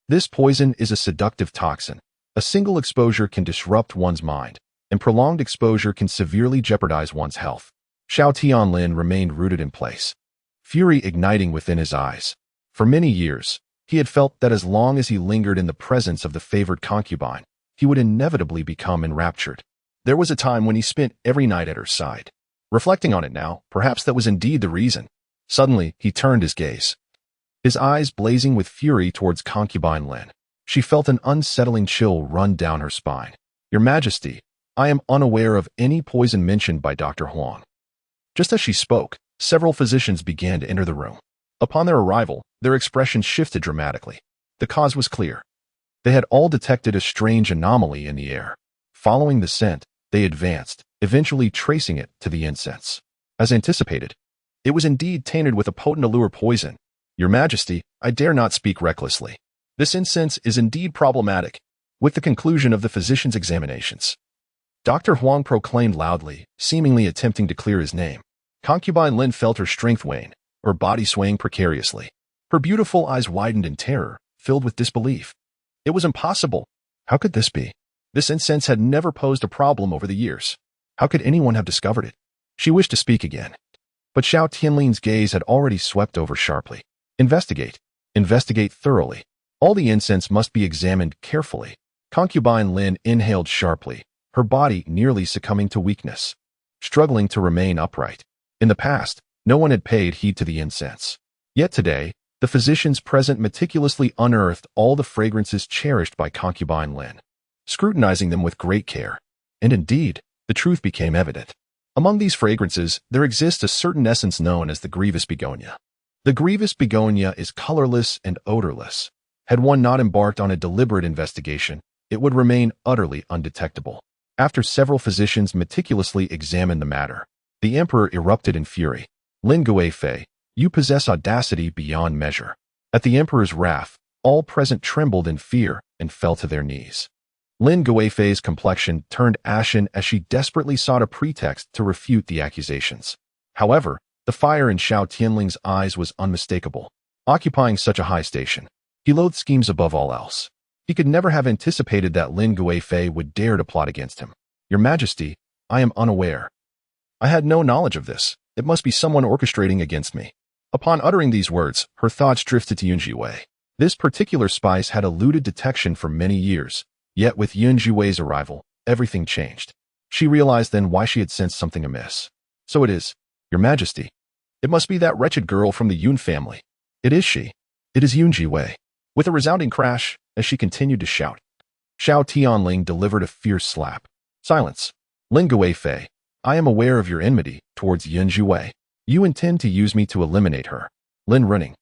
This poison is a seductive toxin. A single exposure can disrupt one's mind, and prolonged exposure can severely jeopardize one's health. Xiao Tianlin remained rooted in place, fury igniting within his eyes. For many years, he had felt that as long as he lingered in the presence of the favored concubine, he would inevitably become enraptured. There was a time when he spent every night at her side. Reflecting on it now, perhaps that was indeed the reason. Suddenly, he turned his gaze, his eyes blazing with fury towards concubine Lin. She felt an unsettling chill run down her spine. Your Majesty, I am unaware of any poison mentioned by Dr. Huang. Just as she spoke, several physicians began to enter the room. Upon their arrival, their expressions shifted dramatically. The cause was clear. They had all detected a strange anomaly in the air. Following the scent, they advanced, eventually tracing it to the incense. As anticipated, it was indeed tainted with a potent allure poison. Your Majesty, I dare not speak recklessly. This incense is indeed problematic. With the conclusion of the physician's examinations, Dr. Huang proclaimed loudly, seemingly attempting to clear his name. Concubine Lin felt her strength wane, her body swaying precariously. Her beautiful eyes widened in terror, filled with disbelief. It was impossible. How could this be? This incense had never posed a problem over the years. How could anyone have discovered it? She wished to speak again, but Xiao Tianlin's gaze had already swept over sharply. Investigate. Investigate thoroughly. All the incense must be examined carefully. Concubine Lin inhaled sharply, her body nearly succumbing to weakness, struggling to remain upright. In the past, no one had paid heed to the incense. Yet today, the physicians present meticulously unearthed all the fragrances cherished by concubine Lin, scrutinizing them with great care. And indeed, the truth became evident. Among these fragrances, there exists a certain essence known as the grievous begonia. The grievous begonia is colorless and odorless. Had one not embarked on a deliberate investigation, it would remain utterly undetectable. After several physicians meticulously examined the matter, the emperor erupted in fury. Lin Guifei, you possess audacity beyond measure. At the emperor's wrath, all present trembled in fear and fell to their knees. Lin Guifei's complexion turned ashen as she desperately sought a pretext to refute the accusations. However, the fire in Xiao Tianling's eyes was unmistakable. Occupying such a high station, he loathed schemes above all else. He could never have anticipated that Lin Guifei would dare to plot against him. Your Majesty, I am unaware. I had no knowledge of this. It must be someone orchestrating against me. Upon uttering these words, her thoughts drifted to Zhiwei. This particular spice had eluded detection for many years, yet with Zhiwei's arrival, everything changed. She realized then why she had sensed something amiss. So it is, Your Majesty. It must be that wretched girl from the Yun family. It is she. It is Zhiwei. With a resounding crash, as she continued to shout, Xiao Tianling delivered a fierce slap. Silence. Lin Guifei, I am aware of your enmity towards Zhiwei. You intend to use me to eliminate her. Lin Running,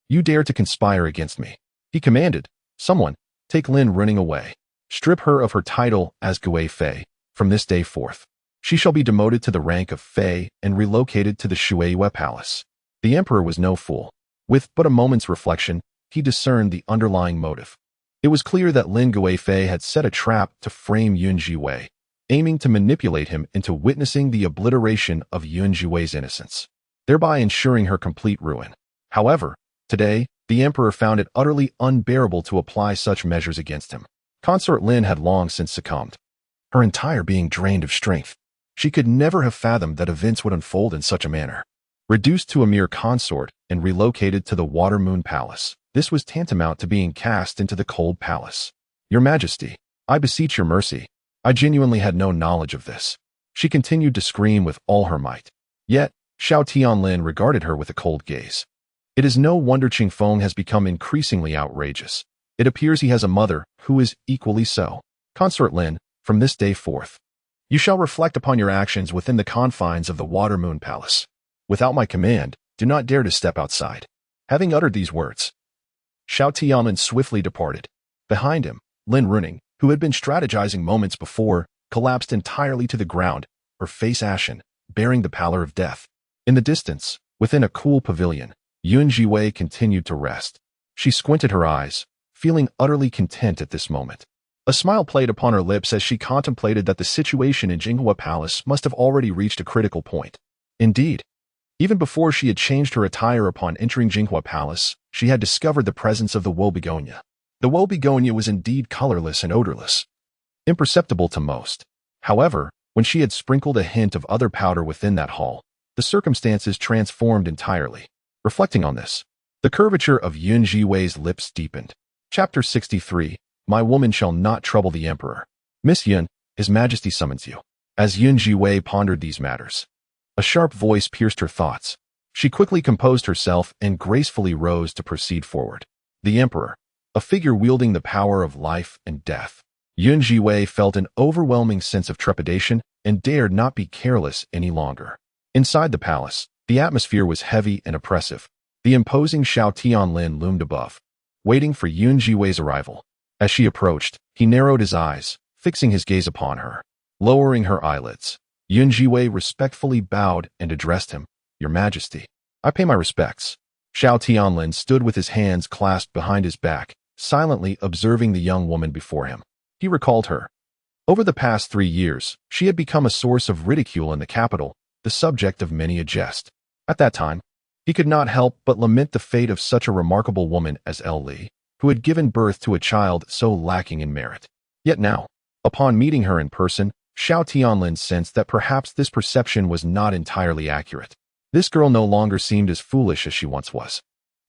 you dare to conspire against me. He commanded, someone, take Lin Running away. Strip her of her title as Guifei. From this day forth, she shall be demoted to the rank of Fei and relocated to the Zhiwei Palace. The emperor was no fool. With but a moment's reflection, he discerned the underlying motive. It was clear that Lin Guifei had set a trap to frame Zhiwei, aiming to manipulate him into witnessing the obliteration of Zhiwei's innocence, thereby ensuring her complete ruin. However, today, the emperor found it utterly unbearable to apply such measures against him. Consort Lin had long since succumbed, her entire being drained of strength. She could never have fathomed that events would unfold in such a manner. Reduced to a mere consort and relocated to the Water Moon Palace, this was tantamount to being cast into the cold palace. Your Majesty, I beseech your mercy. I genuinely had no knowledge of this. She continued to scream with all her might. Yet, Xiao Tianlin regarded her with a cold gaze. It is no wonder Qing Feng has become increasingly outrageous. It appears he has a mother who is equally so. Consort Lin, from this day forth, you shall reflect upon your actions within the confines of the Water Moon Palace. Without my command, do not dare to step outside. Having uttered these words, Xiao Tianlin swiftly departed. Behind him, Lin Runing, who had been strategizing moments before, collapsed entirely to the ground, her face ashen, bearing the pallor of death. In the distance, within a cool pavilion, Zhiwei continued to rest. She squinted her eyes, feeling utterly content at this moment. A smile played upon her lips as she contemplated that the situation in Jinghua Palace must have already reached a critical point. Indeed, even before she had changed her attire upon entering Jinghua Palace, she had discovered the presence of the woe-begonia. The woe-begonia was indeed colorless and odorless, imperceptible to most. However, when she had sprinkled a hint of other powder within that hall, the circumstances transformed entirely. Reflecting on this, the curvature of Zhiwei's lips deepened. Chapter 63, My woman shall not trouble the emperor. Miss Yun, His Majesty summons you. As Zhiwei pondered these matters, a sharp voice pierced her thoughts. She quickly composed herself and gracefully rose to proceed forward. The emperor, a figure wielding the power of life and death. Zhiwei felt an overwhelming sense of trepidation and dared not be careless any longer. Inside the palace, the atmosphere was heavy and oppressive. The imposing Xiao Tianlin loomed above, waiting for Zhiwei's arrival. As she approached, he narrowed his eyes, fixing his gaze upon her. Lowering her eyelids, Zhiwei respectfully bowed and addressed him. Your Majesty, I pay my respects. Xiao Tianlin stood with his hands clasped behind his back, silently observing the young woman before him. He recalled her. Over the past 3 years, she had become a source of ridicule in the capital, the subject of many a jest. At that time, he could not help but lament the fate of such a remarkable woman as Li, who had given birth to a child so lacking in merit. Yet now, upon meeting her in person, Xiao Tianlin sensed that perhaps this perception was not entirely accurate. This girl no longer seemed as foolish as she once was.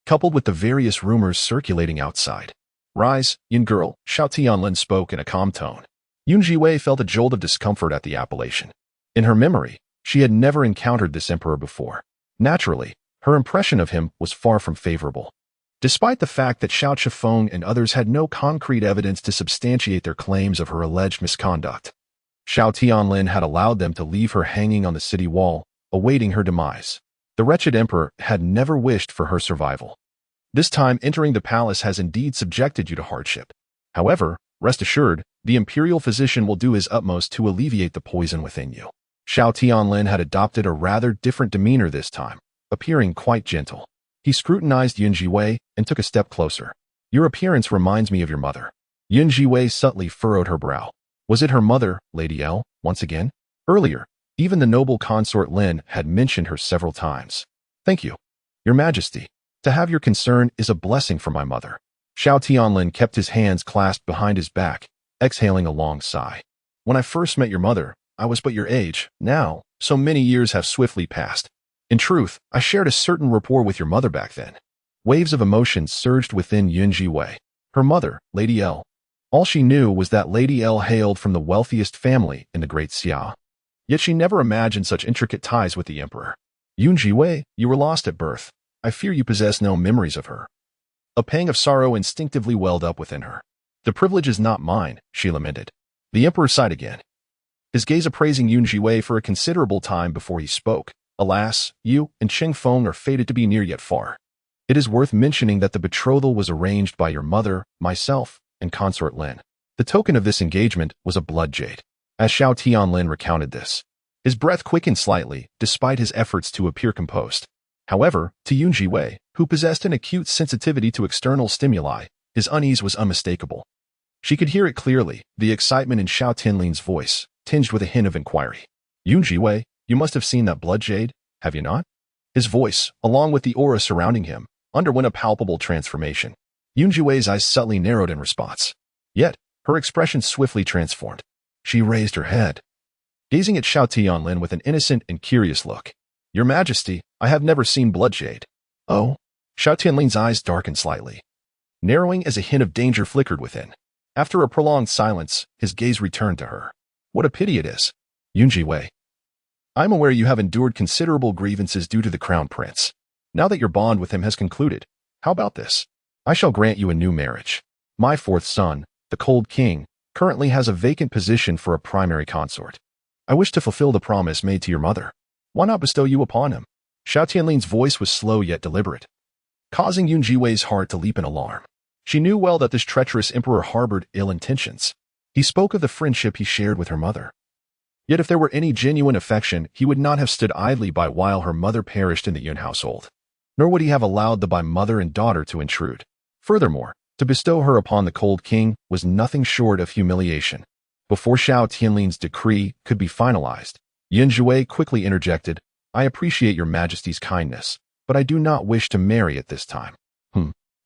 Coupled with the various rumors circulating outside. Rise, Yun girl, Xiao Tianlin spoke in a calm tone. Zhiwei felt a jolt of discomfort at the appellation. In her memory, she had never encountered this emperor before. Naturally, her impression of him was far from favorable. Despite the fact that Xiao Chifeng and others had no concrete evidence to substantiate their claims of her alleged misconduct, Xiao Tianlin had allowed them to leave her hanging on the city wall, awaiting her demise. The wretched emperor had never wished for her survival. This time entering the palace has indeed subjected you to hardship. However, rest assured, the imperial physician will do his utmost to alleviate the poison within you. Xiao Tianlin had adopted a rather different demeanor this time, appearing quite gentle. He scrutinized Zhiwei and took a step closer. Your appearance reminds me of your mother. Zhiwei subtly furrowed her brow. Was it her mother, Lady L, once again? Earlier, even the noble consort Lin had mentioned her several times. Thank you, Your Majesty. To have your concern is a blessing for my mother. Xiao Tianlin kept his hands clasped behind his back, exhaling a long sigh. When I first met your mother, I was but your age. Now, so many years have swiftly passed. In truth, I shared a certain rapport with your mother back then. Waves of emotion surged within Zhiwei. Her mother, Lady L. All she knew was that Lady L hailed from the wealthiest family in the Great Xia. Yet she never imagined such intricate ties with the emperor. Zhiwei, you were lost at birth. I fear you possess no memories of her. A pang of sorrow instinctively welled up within her. The privilege is not mine, she lamented. The emperor sighed again, his gaze appraising Zhiwei for a considerable time before he spoke. Alas, you and Qing Feng are fated to be near yet far. It is worth mentioning that the betrothal was arranged by your mother, myself, and consort Lin. The token of this engagement was a blood jade. As Xiao Tianlin recounted this, his breath quickened slightly, despite his efforts to appear composed. However, to Zhiwei, who possessed an acute sensitivity to external stimuli, his unease was unmistakable. She could hear it clearly, the excitement in Xiao Tianlin's voice, tinged with a hint of inquiry. Zhiwei, you must have seen that blood jade, have you not? His voice, along with the aura surrounding him, underwent a palpable transformation. Zhiwei's eyes subtly narrowed in response. Yet, her expression swiftly transformed. She raised her head, gazing at Xiao Tianlin with an innocent and curious look. Your Majesty, I have never seen bloodshed. Oh? Xiao Tianling's eyes darkened slightly, narrowing as a hint of danger flickered within. After a prolonged silence, his gaze returned to her. What a pity it is. Zhiwei. I am aware you have endured considerable grievances due to the crown prince. Now that your bond with him has concluded, how about this? I shall grant you a new marriage. My fourth son, the Cold King, currently has a vacant position for a primary consort. I wish to fulfill the promise made to your mother. Why not bestow you upon him? Xiao Tianling's voice was slow yet deliberate, causing Zhiwei's heart to leap in alarm. She knew well that this treacherous emperor harbored ill intentions. He spoke of the friendship he shared with her mother. Yet if there were any genuine affection, he would not have stood idly by while her mother perished in the Yun household. Nor would he have allowed the by mother and daughter to intrude. Furthermore, to bestow her upon the Cold King was nothing short of humiliation. Before Xiao Tianling's decree could be finalized, Zhiwei quickly interjected, I appreciate your majesty's kindness, but I do not wish to marry at this time.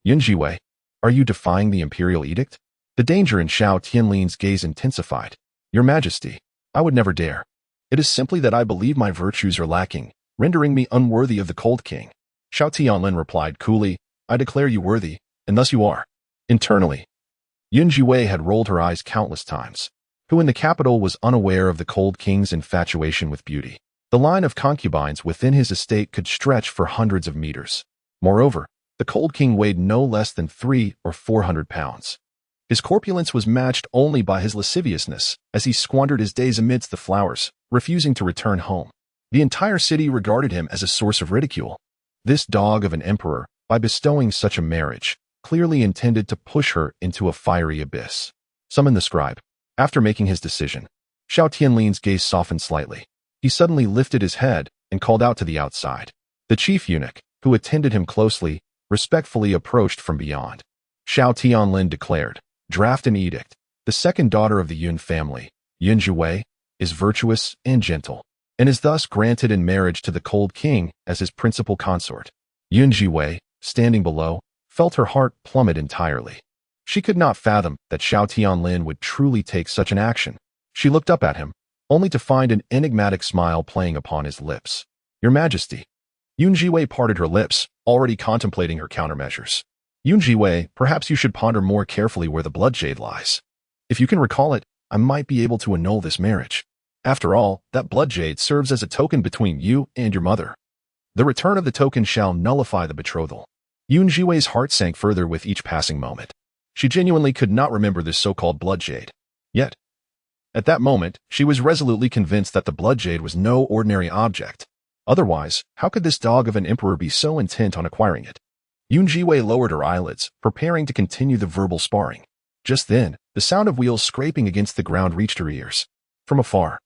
Zhiwei, are you defying the imperial edict? The danger in Xiao Tianling's gaze intensified. Your majesty, I would never dare. It is simply that I believe my virtues are lacking, rendering me unworthy of the Cold King. Xiao Tianlin replied coolly, I declare you worthy, and thus you are. Internally, Zhiwei had rolled her eyes countless times. Who in the capital was unaware of the Cold King's infatuation with beauty? The line of concubines within his estate could stretch for hundreds of meters. Moreover, the Cold King weighed no less than 300 or 400 pounds. His corpulence was matched only by his lasciviousness, as he squandered his days amidst the flowers, refusing to return home. The entire city regarded him as a source of ridicule. This dog of an emperor, by bestowing such a marriage, clearly intended to push her into a fiery abyss. Summon the scribe. After making his decision, Xiao Tianling's gaze softened slightly. He suddenly lifted his head and called out to the outside. The chief eunuch, who attended him closely, respectfully approached from beyond. Xiao Tianlin declared, Draft an edict. The second daughter of the Yun family, Zhiwei, is virtuous and gentle, and is thus granted in marriage to the Cold King as his principal consort. Zhiwei, standing below, felt her heart plummet entirely. She could not fathom that Xiao Tianlin would truly take such an action. She looked up at him, only to find an enigmatic smile playing upon his lips. Your Majesty. Zhiwei parted her lips, already contemplating her countermeasures. Zhiwei, perhaps you should ponder more carefully where the bloodshed lies. If you can recall it, I might be able to annul this marriage. After all, that bloodshed serves as a token between you and your mother. The return of the token shall nullify the betrothal. Zhiwei's heart sank further with each passing moment. She genuinely could not remember this so-called bloodshed. Yet, at that moment, she was resolutely convinced that the bloodshed was no ordinary object. Otherwise, how could this dog of an emperor be so intent on acquiring it? Zhiwei lowered her eyelids, preparing to continue the verbal sparring. Just then, the sound of wheels scraping against the ground reached her ears. From afar,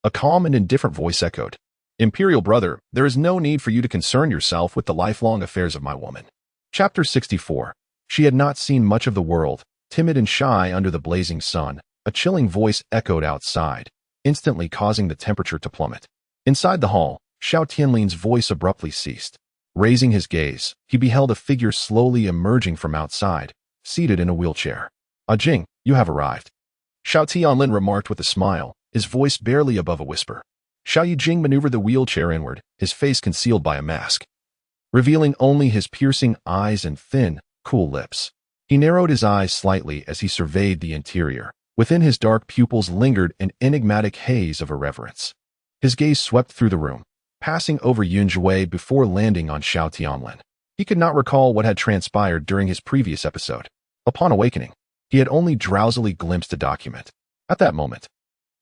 a calm and indifferent voice echoed, Imperial brother, there is no need for you to concern yourself with the lifelong affairs of my woman. Chapter 64. She had not seen much of the world, timid and shy under the blazing sun. A chilling voice echoed outside, instantly causing the temperature to plummet. Inside the hall, Xiao Tianling's voice abruptly ceased. Raising his gaze, he beheld a figure slowly emerging from outside, seated in a wheelchair. Jing, you have arrived. Xiao Tianlin remarked with a smile, his voice barely above a whisper. Xiao Jing maneuvered the wheelchair inward, his face concealed by a mask, revealing only his piercing eyes and thin, cool lips. He narrowed his eyes slightly as he surveyed the interior. Within his dark pupils lingered an enigmatic haze of irreverence. His gaze swept through the room, passing over Zhiwei before landing on Xiao Tianlin. He could not recall what had transpired during his previous episode. Upon awakening, he had only drowsily glimpsed a document. At that moment,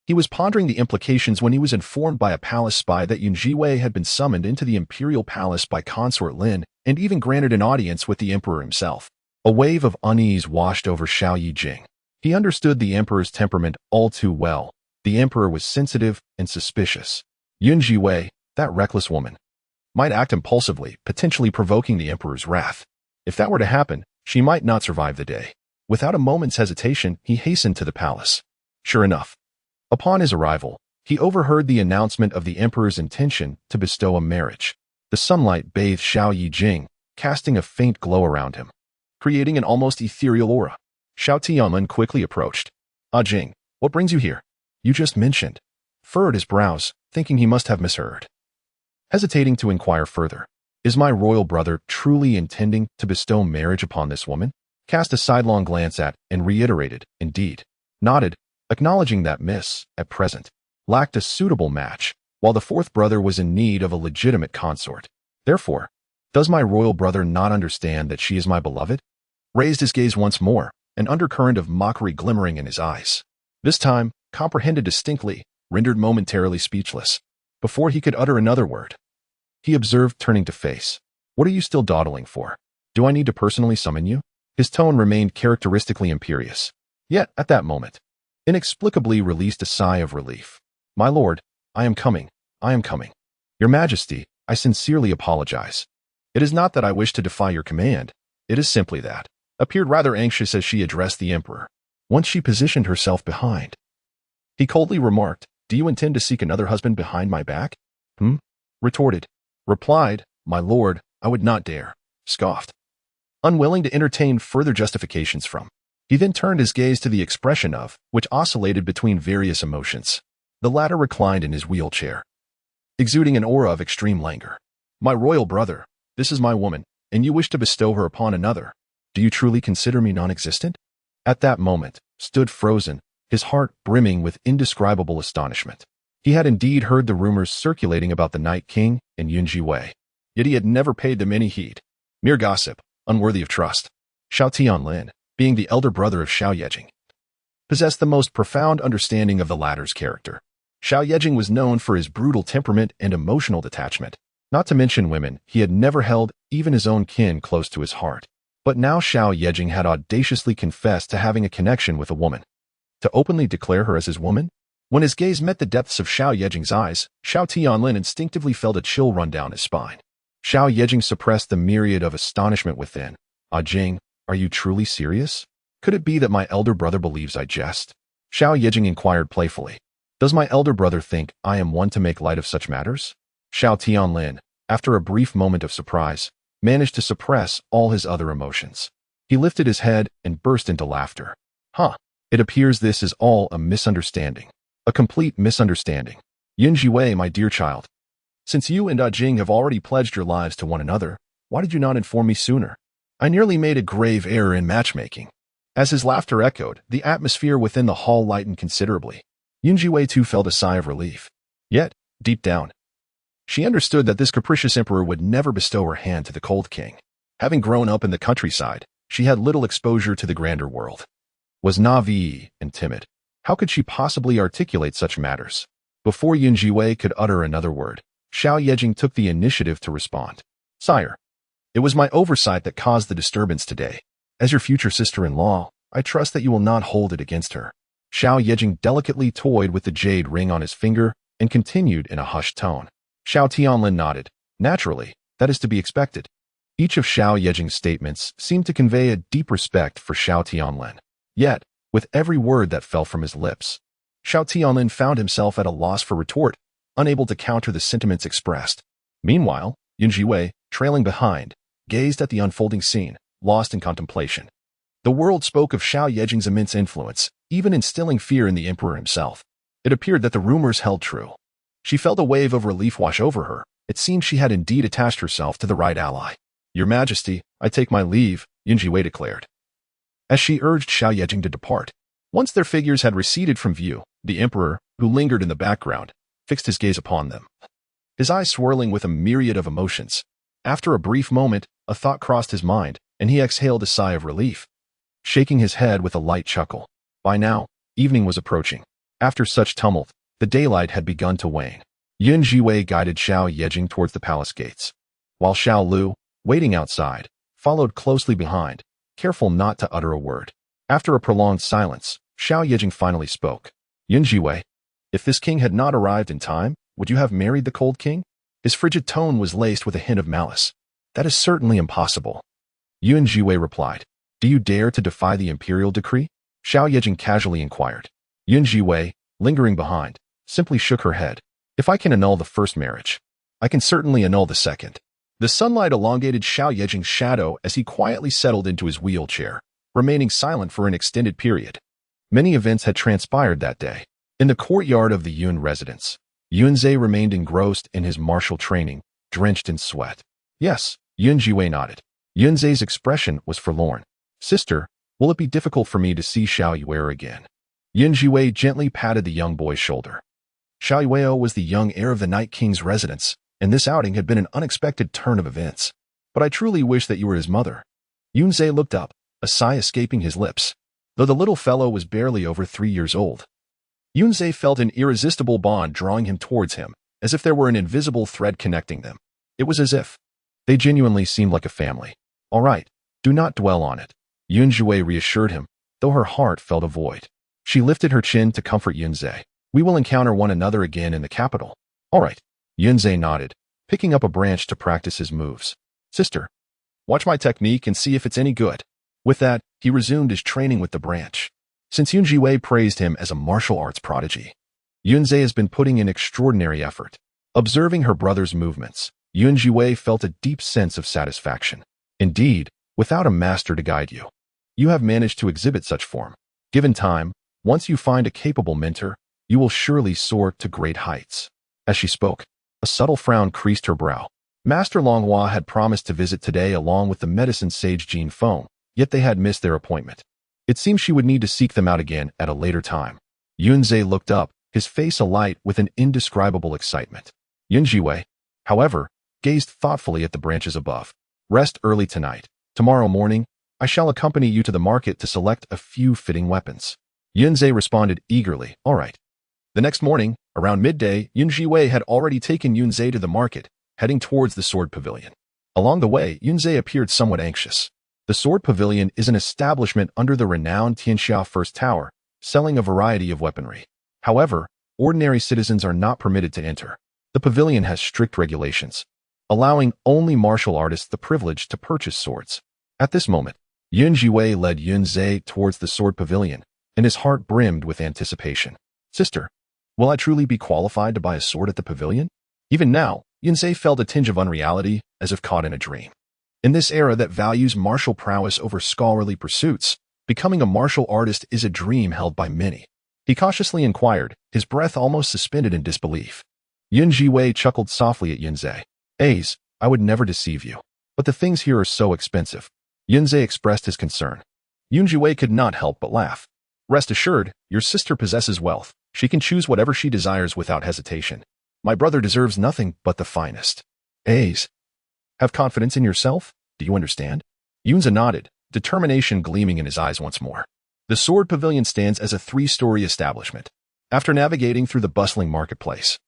he was pondering the implications when he was informed by a palace spy that Zhiwei had been summoned into the imperial palace by Consort Lin and even granted an audience with the emperor himself. A wave of unease washed over Xiao Jing. He understood the emperor's temperament all too well. The emperor was sensitive and suspicious. Zhiwei, that reckless woman, might act impulsively, potentially provoking the emperor's wrath. If that were to happen, she might not survive the day. Without a moment's hesitation, he hastened to the palace. Sure enough, upon his arrival, he overheard the announcement of the emperor's intention to bestow a marriage. The sunlight bathed Xiao Jing, casting a faint glow around him, creating an almost ethereal aura. Xiao Tianlin quickly approached. Jing, what brings you here? You just mentioned. Furrowed his brows, thinking he must have misheard. hesitating to inquire further. Is my royal brother truly intending to bestow marriage upon this woman? Cast a sidelong glance at and reiterated, indeed. Nodded, acknowledging that Miss, at present, lacked a suitable match, while the fourth brother was in need of a legitimate consort. Therefore, does my royal brother not understand that she is my beloved? Raised his gaze once more, an undercurrent of mockery glimmering in his eyes. This time, comprehended distinctly, rendered momentarily speechless. Before he could utter another word, he observed, turning to face. What are you still dawdling for? Do I need to personally summon you? His tone remained characteristically imperious. Yet, at that moment, inexplicably released a sigh of relief. My lord, I am coming. I am coming. Your Majesty, I sincerely apologize. It is not that I wish to defy your command. It is simply that. Appeared rather anxious as she addressed the emperor. Once she positioned herself behind. He coldly remarked, do you intend to seek another husband behind my back? Retorted. Replied, my lord, I would not dare. Scoffed. Unwilling to entertain further justifications from. He then turned his gaze to the expression of, which oscillated between various emotions. The latter reclined in his wheelchair, exuding an aura of extreme languor. My royal brother, this is my woman, and you wish to bestow her upon another. Do you truly consider me non-existent? At that moment, stood frozen, his heart brimming with indescribable astonishment. He had indeed heard the rumors circulating about the Night King and Zhiwei, yet he had never paid them any heed. Mere gossip, unworthy of trust. Xiao Tianlin, being the elder brother of Xiao Yejing, possessed the most profound understanding of the latter's character. Xiao Yejing was known for his brutal temperament and emotional detachment. Not to mention women, he had never held even his own kin close to his heart. But now Xiao Yejing had audaciously confessed to having a connection with a woman. To openly declare her as his woman? When his gaze met the depths of Xiao Yejing's eyes, Xiao Tianlin instinctively felt a chill run down his spine. Xiao Yejing suppressed the myriad of astonishment within. Ah Jing, are you truly serious? Could it be that my elder brother believes I jest? Xiao Yejing inquired playfully. Does my elder brother think I am one to make light of such matters? Xiao Tianlin, after a brief moment of surprise, managed to suppress all his other emotions. He lifted his head and burst into laughter. It appears this is all a misunderstanding. A complete misunderstanding. Zhiwei, my dear child. Since you and Jing have already pledged your lives to one another, why did you not inform me sooner? I nearly made a grave error in matchmaking. As his laughter echoed, the atmosphere within the hall lightened considerably. Zhiwei too felt a sigh of relief. Yet, deep down, she understood that this capricious emperor would never bestow her hand to the cold king. Having grown up in the countryside, she had little exposure to the grander world. Was naive and timid. How could she possibly articulate such matters? Before Zhiwei could utter another word, Xiao Yejing took the initiative to respond. Sire, it was my oversight that caused the disturbance today. As your future sister-in-law, I trust that you will not hold it against her. Xiao Yejing delicately toyed with the jade ring on his finger and continued in a hushed tone. Xiao Tianlin nodded. Naturally, that is to be expected. Each of Xiao Yejing's statements seemed to convey a deep respect for Xiao Tianlin. Yet, with every word that fell from his lips, Xiao Tianlin found himself at a loss for retort, unable to counter the sentiments expressed. Meanwhile, Zhiwei, trailing behind, gazed at the unfolding scene, lost in contemplation. The world spoke of Xiao Yejing's immense influence, even instilling fear in the emperor himself. It appeared that the rumors held true. She felt a wave of relief wash over her. It seemed she had indeed attached herself to the right ally. Your Majesty, I take my leave, Zhiwei declared, as she urged Xiao Yejing to depart. Once their figures had receded from view, the emperor, who lingered in the background, fixed his gaze upon them, his eyes swirling with a myriad of emotions. After a brief moment, a thought crossed his mind, and he exhaled a sigh of relief, shaking his head with a light chuckle. By now, evening was approaching. After such tumult, the daylight had begun to wane. Zhiwei guided Xiao Yejing towards the palace gates, while Xiao Lu, waiting outside, followed closely behind, careful not to utter a word. After a prolonged silence, Xiao Yejing finally spoke. Zhiwei, if this king had not arrived in time, would you have married the cold king? His frigid tone was laced with a hint of malice. That is certainly impossible. Zhiwei replied. Do you dare to defy the imperial decree? Xiao Yejing casually inquired. Zhiwei, lingering behind, simply shook her head. If I can annul the first marriage, I can certainly annul the second. The sunlight elongated Xiao Yejing's shadow as he quietly settled into his wheelchair, remaining silent for an extended period. Many events had transpired that day. In the courtyard of the Yun residence, Yunzhe remained engrossed in his martial training, drenched in sweat. Yes, Zhiwei nodded. Yunzhe's expression was forlorn. Sister, will it be difficult for me to see Xiao Yueo again? Zhiwei gently patted the young boy's shoulder. Xiao Yueo was the young heir of the Night King's residence, and this outing had been an unexpected turn of events. But I truly wish that you were his mother. Yunzhe looked up, a sigh escaping his lips. Though the little fellow was barely over 3 years old, Yunzhe felt an irresistible bond drawing him towards him, as if there were an invisible thread connecting them. It was as if they genuinely seemed like a family. All right, do not dwell on it, Zhiwei reassured him, though her heart felt a void. She lifted her chin to comfort Yunzhe. We will encounter one another again in the capital. All right, Yunzhe nodded, picking up a branch to practice his moves. Sister, watch my technique and see if it's any good. With that, he resumed his training with the branch. Since Zhiwei praised him as a martial arts prodigy, Yunzhe has been putting in extraordinary effort. Observing her brother's movements, Zhiwei felt a deep sense of satisfaction. Indeed, without a master to guide you, you have managed to exhibit such form. Given time, once you find a capable mentor, you will surely soar to great heights. As she spoke, a subtle frown creased her brow. Master Longhua had promised to visit today along with the medicine sage Jin Feng, yet they had missed their appointment. It seemed she would need to seek them out again at a later time. Yunzhe looked up, his face alight with an indescribable excitement. Zhiwei, however, gazed thoughtfully at the branches above. Rest early tonight. Tomorrow morning, I shall accompany you to the market to select a few fitting weapons. Yunzhe responded eagerly, all right. The next morning, around midday, Zhiwei had already taken Yunzhe to the market, heading towards the sword pavilion. Along the way, Yunzhe appeared somewhat anxious. The sword pavilion is an establishment under the renowned Tianxia First Tower, selling a variety of weaponry. However, ordinary citizens are not permitted to enter. The pavilion has strict regulations, allowing only martial artists the privilege to purchase swords. At this moment, Zhiwei led Yunzhe towards the sword pavilion, and his heart brimmed with anticipation. Sister, will I truly be qualified to buy a sword at the pavilion? Even now, Yunzhe felt a tinge of unreality, as if caught in a dream. In this era that values martial prowess over scholarly pursuits, becoming a martial artist is a dream held by many. He cautiously inquired, his breath almost suspended in disbelief. Zhiwei chuckled softly at Yunzhe. Ace, I would never deceive you. But the things here are so expensive. Yunzhe expressed his concern. Zhiwei could not help but laugh. Rest assured, your sister possesses wealth. She can choose whatever she desires without hesitation. My brother deserves nothing but the finest. Ace, have confidence in yourself? Do you understand? Yunzhe nodded, determination gleaming in his eyes once more. The sword pavilion stands as a 3-story establishment. After navigating through the bustling marketplace,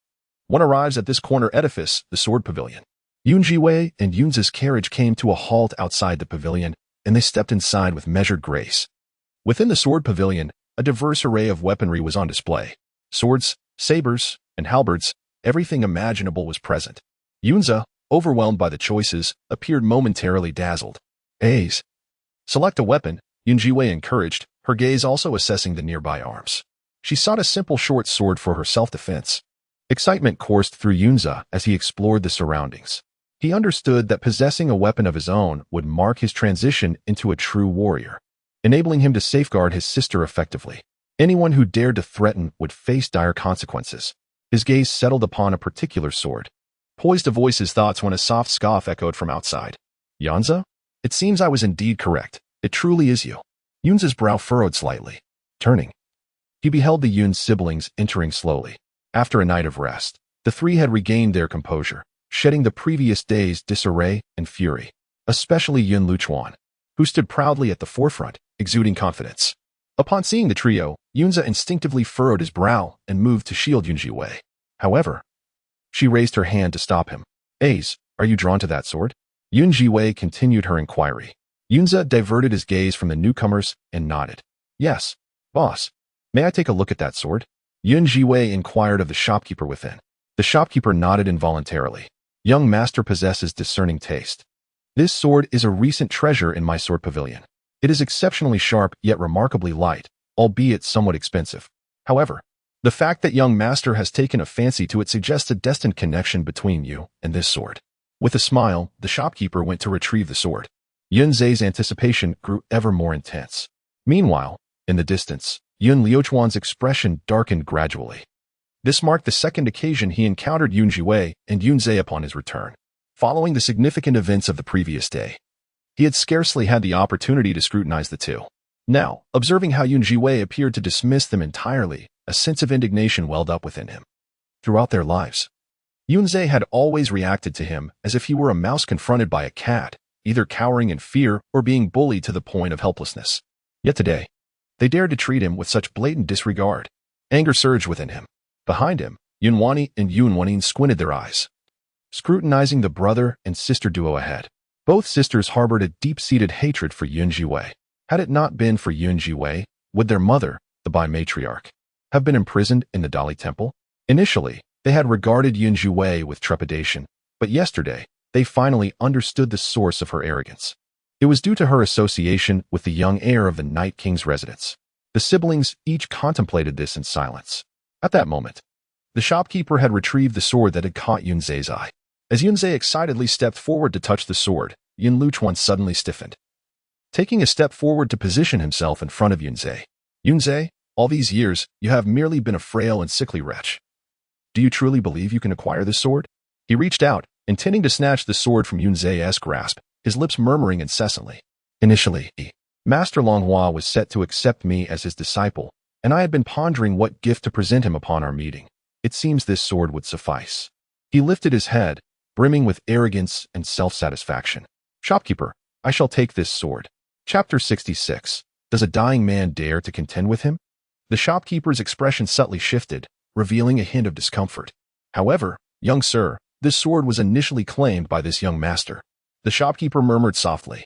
one arrives at this corner edifice, the sword pavilion. Zhiwei and Yunzhe's carriage came to a halt outside the pavilion, and they stepped inside with measured grace. Within the sword pavilion, a diverse array of weaponry was on display. Swords, sabers, and halberds, everything imaginable was present. Yunzhe, overwhelmed by the choices, appeared momentarily dazzled. Ace, select a weapon, Zhiwei encouraged, her gaze also assessing the nearby arms. She sought a simple short sword for her self-defense. Excitement coursed through Yunzhe as he explored the surroundings. He understood that possessing a weapon of his own would mark his transition into a true warrior, enabling him to safeguard his sister effectively. Anyone who dared to threaten would face dire consequences. His gaze settled upon a particular sword, poised to voice his thoughts when a soft scoff echoed from outside. Yunzhe? It seems I was indeed correct. It truly is you. Yunzhe's brow furrowed slightly. Turning, he beheld the Yun siblings entering slowly. After a night of rest, the three had regained their composure, shedding the previous day's disarray and fury, especially Yun Luchuan, who stood proudly at the forefront, exuding confidence. Upon seeing the trio, Yunzhe instinctively furrowed his brow and moved to shield Zhiwei. However, she raised her hand to stop him. Ace, are you drawn to that sword? Zhiwei continued her inquiry. Yunzhe diverted his gaze from the newcomers and nodded. Yes, boss. May I take a look at that sword? Zhiwei inquired of the shopkeeper within. The shopkeeper nodded involuntarily. Young master possesses discerning taste. This sword is a recent treasure in my sword pavilion. It is exceptionally sharp yet remarkably light, albeit somewhat expensive. However, the fact that young master has taken a fancy to it suggests a destined connection between you and this sword. With a smile, the shopkeeper went to retrieve the sword. Yunzhe's anticipation grew ever more intense. Meanwhile, in the distance, Yun Liuchuan's expression darkened gradually. This marked the second occasion he encountered Zhiwei and Zhe upon his return, following the significant events of the previous day. He had scarcely had the opportunity to scrutinize the two. Now, observing how Zhiwei appeared to dismiss them entirely, a sense of indignation welled up within him. Throughout their lives, Zhe had always reacted to him as if he were a mouse confronted by a cat, either cowering in fear or being bullied to the point of helplessness. Yet today, they dared to treat him with such blatant disregard. Anger surged within him. Behind him, Yunwani and Yunwanin squinted their eyes, scrutinizing the brother and sister duo ahead. Both sisters harbored a deep-seated hatred for Zhiwei. Had it not been for Zhiwei, would their mother, the Bai matriarch, have been imprisoned in the Dali temple? Initially, they had regarded Zhiwei with trepidation, but yesterday, they finally understood the source of her arrogance. It was due to her association with the young heir of the Night King's residence. The siblings each contemplated this in silence. At that moment, the shopkeeper had retrieved the sword that had caught Yunze's eye. As Yunze excitedly stepped forward to touch the sword, Yun Luchuan suddenly stiffened, taking a step forward to position himself in front of Yunze. Yunze, all these years, you have merely been a frail and sickly wretch. Do you truly believe you can acquire this sword? He reached out, intending to snatch the sword from Yunze's grasp, his lips murmuring incessantly. Initially, Master Longhua was set to accept me as his disciple, and I had been pondering what gift to present him upon our meeting. It seems this sword would suffice. He lifted his head, brimming with arrogance and self-satisfaction. Shopkeeper, I shall take this sword. Chapter 66. Does a dying man dare to contend with him? The shopkeeper's expression subtly shifted, revealing a hint of discomfort. However, young sir, this sword was initially claimed by this young master. The shopkeeper murmured softly.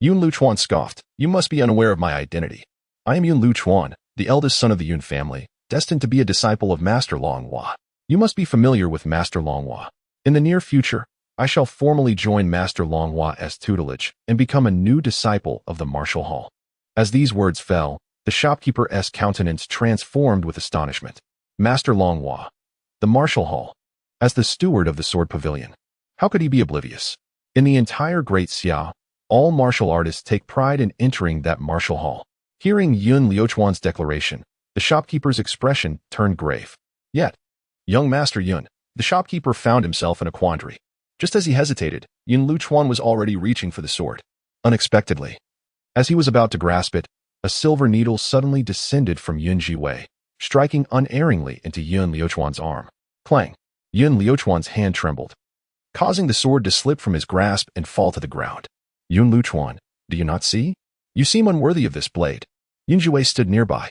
Yun Luchuan scoffed. You must be unaware of my identity. I am Yun Luchuan, the eldest son of the Yun family, destined to be a disciple of Master Longhua. You must be familiar with Master Longhua. In the near future, I shall formally join Master Longhua's tutelage and become a new disciple of the Martial Hall. As these words fell, the shopkeeper's countenance transformed with astonishment. Master Longhua, the Martial Hall, as the steward of the Sword Pavilion. How could he be oblivious? In the entire Great Xiao, all martial artists take pride in entering that martial hall. Hearing Yun Liuchuan's declaration, the shopkeeper's expression turned grave. Yet, young Master Yun, the shopkeeper found himself in a quandary. Just as he hesitated, Yun Luchuan was already reaching for the sword. Unexpectedly, as he was about to grasp it, a silver needle suddenly descended from Zhiwei, striking unerringly into Yun Liuchuan's arm. Clang! Yun Liuchuan's hand trembled, causing the sword to slip from his grasp and fall to the ground. Yun Luchuan, do you not see? You seem unworthy of this blade. Zhiwei stood nearby,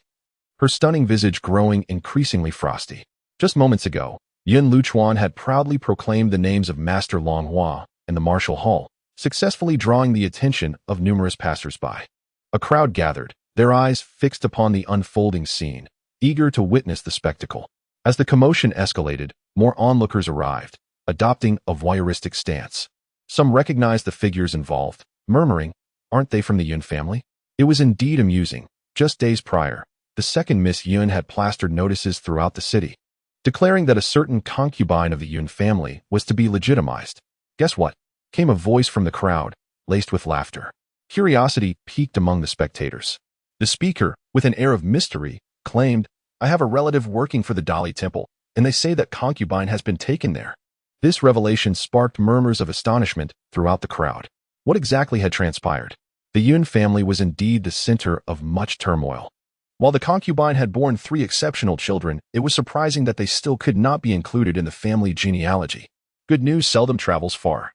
her stunning visage growing increasingly frosty. Just moments ago, Yun Luchuan had proudly proclaimed the names of Master Longhua in the Martial Hall, successfully drawing the attention of numerous passers-by. A crowd gathered, their eyes fixed upon the unfolding scene, eager to witness the spectacle. As the commotion escalated, more onlookers arrived, adopting a voyeuristic stance. Some recognized the figures involved, murmuring, "Aren't they from the Yun family?" It was indeed amusing. Just days prior, the second Miss Yun had plastered notices throughout the city, declaring that a certain concubine of the Yun family was to be legitimized. Guess what? Came a voice from the crowd, laced with laughter. Curiosity piqued among the spectators. The speaker, with an air of mystery, claimed, "I have a relative working for the Dali Temple, and they say that concubine has been taken there." This revelation sparked murmurs of astonishment throughout the crowd. What exactly had transpired? The Yun family was indeed the center of much turmoil. While the concubine had borne 3 exceptional children, it was surprising that they still could not be included in the family genealogy. Good news seldom travels far,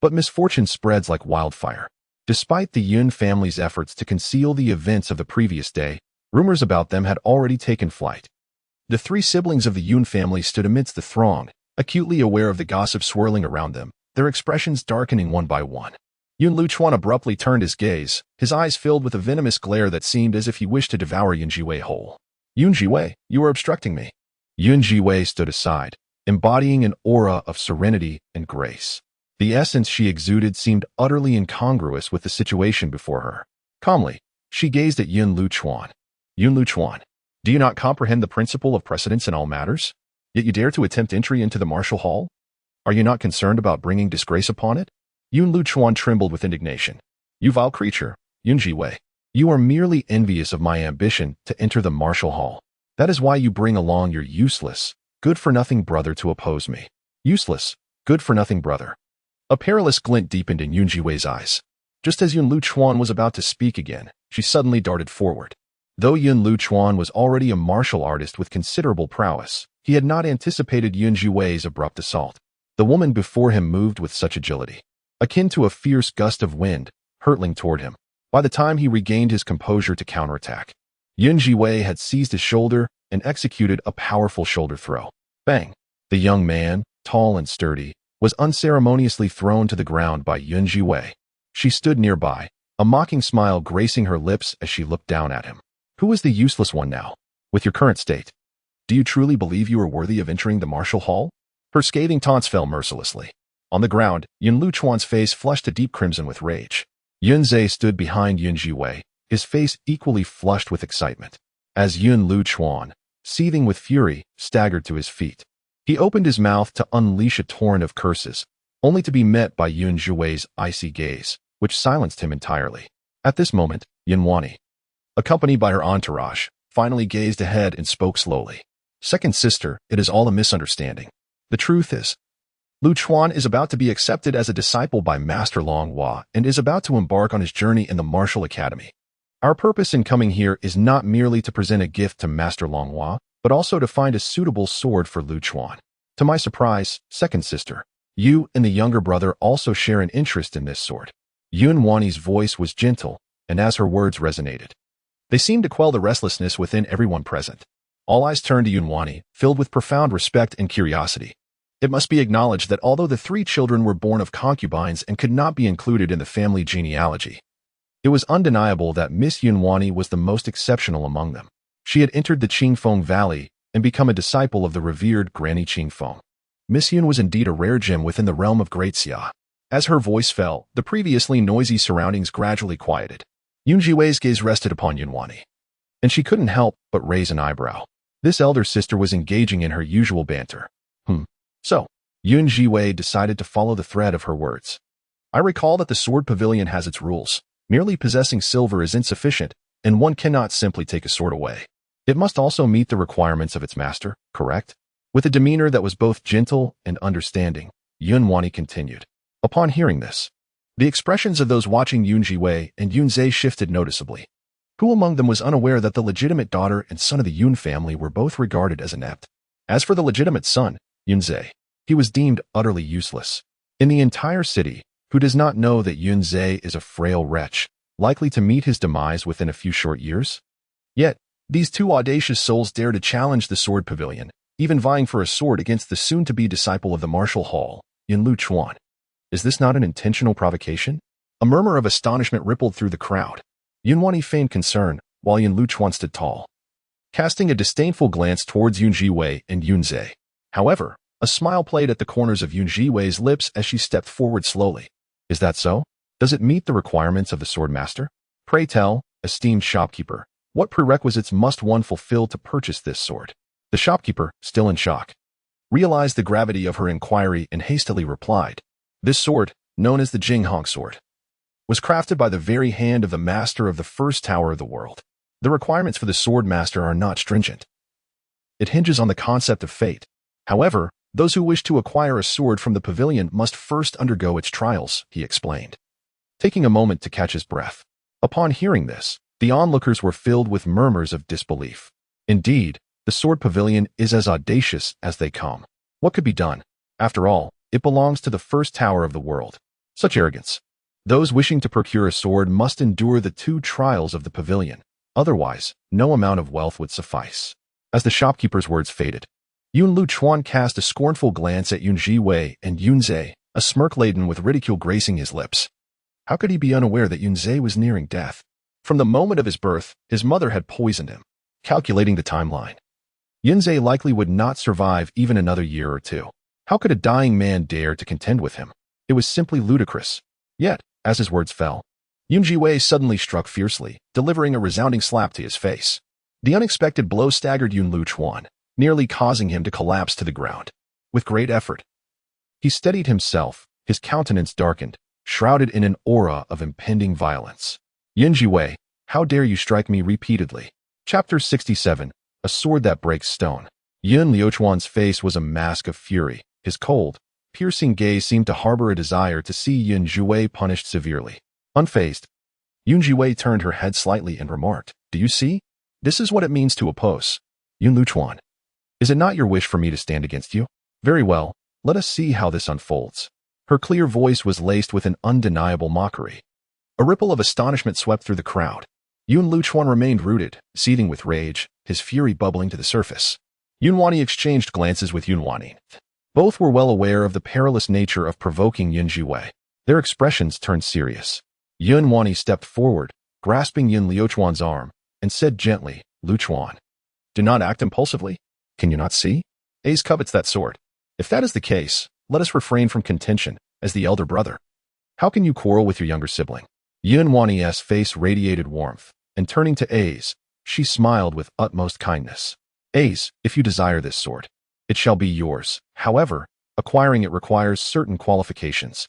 but misfortune spreads like wildfire. Despite the Yun family's efforts to conceal the events of the previous day, rumors about them had already taken flight. The 3 siblings of the Yun family stood amidst the throng, acutely aware of the gossip swirling around them, their expressions darkening one by one. Yun Luchuan abruptly turned his gaze, his eyes filled with a venomous glare that seemed as if he wished to devour Zhiwei whole. Zhiwei, you are obstructing me. Zhiwei stood aside, embodying an aura of serenity and grace. The essence she exuded seemed utterly incongruous with the situation before her. Calmly, she gazed at Yun Luchuan. Yun Luchuan, do you not comprehend the principle of precedence in all matters? Yet you dare to attempt entry into the martial hall? Are you not concerned about bringing disgrace upon it? Yun Luchuan trembled with indignation. You vile creature, Zhiwei, you are merely envious of my ambition to enter the martial hall. That is why you bring along your useless, good-for-nothing brother to oppose me. Useless, good-for-nothing brother. A perilous glint deepened in Yun Zhiwei's eyes. Just as Yun Luchuan was about to speak again, she suddenly darted forward. Though Yun Luchuan was already a martial artist with considerable prowess, he had not anticipated Yun Zhiwei's abrupt assault. The woman before him moved with such agility, akin to a fierce gust of wind, hurtling toward him. By the time he regained his composure to counterattack, Yun Zhiwei had seized his shoulder and executed a powerful shoulder throw. Bang! The young man, tall and sturdy, was unceremoniously thrown to the ground by Yun Zhiwei. She stood nearby, a mocking smile gracing her lips as she looked down at him. Who is the useless one now? With your current state, do you truly believe you are worthy of entering the martial hall? Her scathing taunts fell mercilessly. On the ground, Yun Luchuan's face flushed a deep crimson with rage. Yun Zhe stood behind Yun Zhiwei, his face equally flushed with excitement. As Yun Luchuan, seething with fury, staggered to his feet, he opened his mouth to unleash a torrent of curses, only to be met by Yun Zhiwei's icy gaze, which silenced him entirely. At this moment, Yun Wani, accompanied by her entourage, finally gazed ahead and spoke slowly. Second sister, it is all a misunderstanding. The truth is, Luchuan is about to be accepted as a disciple by Master Long Hua and is about to embark on his journey in the martial academy. Our purpose in coming here is not merely to present a gift to Master Long Hua, but also to find a suitable sword for Luchuan. To my surprise, second sister, you and the younger brother also share an interest in this sword. Yun Wani's voice was gentle, and as her words resonated, they seemed to quell the restlessness within everyone present. All eyes turned to Yun Wani, filled with profound respect and curiosity. It must be acknowledged that although the three children were born of concubines and could not be included in the family genealogy, it was undeniable that Miss Yun Wani was the most exceptional among them. She had entered the Qingfeng Valley and become a disciple of the revered Granny Qingfeng. Miss Yun was indeed a rare gem within the realm of Great Xia. As her voice fell, the previously noisy surroundings gradually quieted. Yun Zhiwei's gaze rested upon Yun Wani, and she couldn't help but raise an eyebrow. This elder sister was engaging in her usual banter. So, Yun Zhiwei decided to follow the thread of her words. I recall that the sword pavilion has its rules. Merely possessing silver is insufficient, and one cannot simply take a sword away. It must also meet the requirements of its master, correct? With a demeanor that was both gentle and understanding, Yun Wani continued. Upon hearing this, the expressions of those watching Yun Zhiwei and Yun Zhe shifted noticeably. Who among them was unaware that the legitimate daughter and son of the Yun family were both regarded as inept? As for the legitimate son, Yun Zhe, he was deemed utterly useless. In the entire city, who does not know that Yun Zhe is a frail wretch, likely to meet his demise within a few short years? Yet, these two audacious souls dare to challenge the sword pavilion, even vying for a sword against the soon-to-be disciple of the martial hall, Yun Luchuan. Is this not an intentional provocation? A murmur of astonishment rippled through the crowd. Yun Wani feigned concern, while Yun Luchuan stood tall, casting a disdainful glance towards Yun Zhiwei and Yun Zhe. However, a smile played at the corners of Yun Zhiwei's lips as she stepped forward slowly. Is that so? Does it meet the requirements of the sword master? Pray tell, esteemed shopkeeper, what prerequisites must one fulfill to purchase this sword? The shopkeeper, still in shock, realized the gravity of her inquiry and hastily replied. This sword, known as the Jinghong sword, was crafted by the very hand of the master of the first tower of the world. The requirements for the sword master are not stringent. It hinges on the concept of fate. However, those who wish to acquire a sword from the pavilion must first undergo its trials, he explained, taking a moment to catch his breath. Upon hearing this, the onlookers were filled with murmurs of disbelief. Indeed, the sword pavilion is as audacious as they come. What could be done? After all, it belongs to the first tower of the world. Such arrogance. Those wishing to procure a sword must endure the 2 trials of the pavilion. Otherwise, no amount of wealth would suffice. As the shopkeeper's words faded, Yun Luchuan cast a scornful glance at Yun Zhiwei and Yun Zhe, a smirk laden with ridicule gracing his lips. How could he be unaware that Yun Zhe was nearing death? From the moment of his birth, his mother had poisoned him. Calculating the timeline, Yun Zhe likely would not survive even another year or 2. How could a dying man dare to contend with him? It was simply ludicrous. Yet, as his words fell, Yun Zhiwei suddenly struck fiercely, delivering a resounding slap to his face. The unexpected blow staggered Yun Luchuan, nearly causing him to collapse to the ground. With great effort, he steadied himself, his countenance darkened, shrouded in an aura of impending violence. Yun Zhiwei, how dare you strike me repeatedly? Chapter 67, A Sword That Breaks Stone. Yun Liuchuan's face was a mask of fury. His cold, piercing gaze seemed to harbor a desire to see Yun Zhiwei punished severely. Unfazed, Yun Zhiwei turned her head slightly and remarked, "Do you see? This is what it means to oppose. Yun Liuchuan, is it not your wish for me to stand against you? Very well, let us see how this unfolds." Her clear voice was laced with an undeniable mockery. A ripple of astonishment swept through the crowd. Yun Liuchuan remained rooted, seething with rage, his fury bubbling to the surface. Yun Wani exchanged glances with Yun Wani. Both were well aware of the perilous nature of provoking Yun Zhiwei. Their expressions turned serious. Yun Wani stepped forward, grasping Yun Liuchuan's arm, and said gently, "Liuchuan, do not act impulsively. Can you not see? Ace covets that sword. If that is the case, let us refrain from contention, as the elder brother. How can you quarrel with your younger sibling?" Yun Wani's face radiated warmth, and turning to Ace, she smiled with utmost kindness. "Ace, if you desire this sword, it shall be yours. However, acquiring it requires certain qualifications.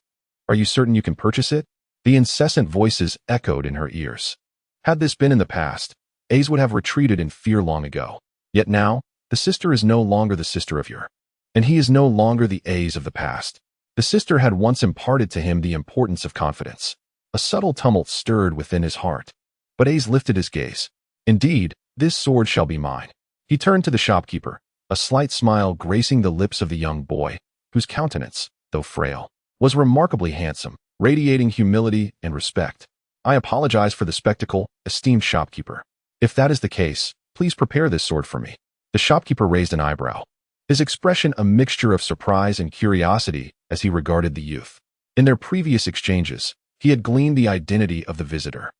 Are you certain you can purchase it?" The incessant voices echoed in her ears. Had this been in the past, Ace would have retreated in fear long ago. Yet now, the sister is no longer the sister of yore, and he is no longer the Ace of the past. The sister had once imparted to him the importance of confidence. A subtle tumult stirred within his heart, but Ace lifted his gaze. "Indeed, this sword shall be mine." He turned to the shopkeeper, a slight smile gracing the lips of the young boy, whose countenance, though frail, was remarkably handsome, radiating humility and respect. "I apologize for the spectacle, esteemed shopkeeper. If that is the case, please prepare this sword for me." The shopkeeper raised an eyebrow, his expression a mixture of surprise and curiosity as he regarded the youth. In their previous exchanges, he had gleaned the identity of the visitor.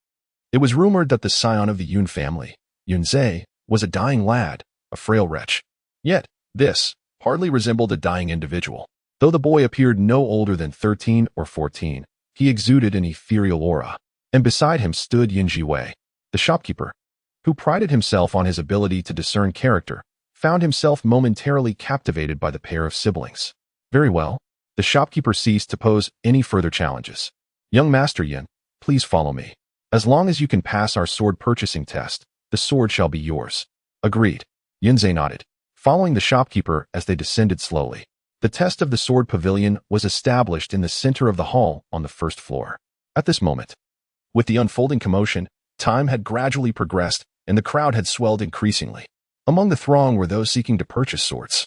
It was rumored that the scion of the Yun family, Yun Zhe, was a dying lad, a frail wretch. Yet, this hardly resembled a dying individual. Though the boy appeared no older than 13 or 14, he exuded an ethereal aura. And beside him stood Yun Zhiwei. The shopkeeper, who prided himself on his ability to discern character, found himself momentarily captivated by the pair of siblings. Very well, the shopkeeper ceased to pose any further challenges. "Young Master Yun, please follow me. As long as you can pass our sword purchasing test, the sword shall be yours." "Agreed." Yunzhe nodded, following the shopkeeper as they descended slowly. The test of the sword pavilion was established in the center of the hall on the first floor. At this moment, with the unfolding commotion, time had gradually progressed and the crowd had swelled increasingly. Among the throng were those seeking to purchase swords,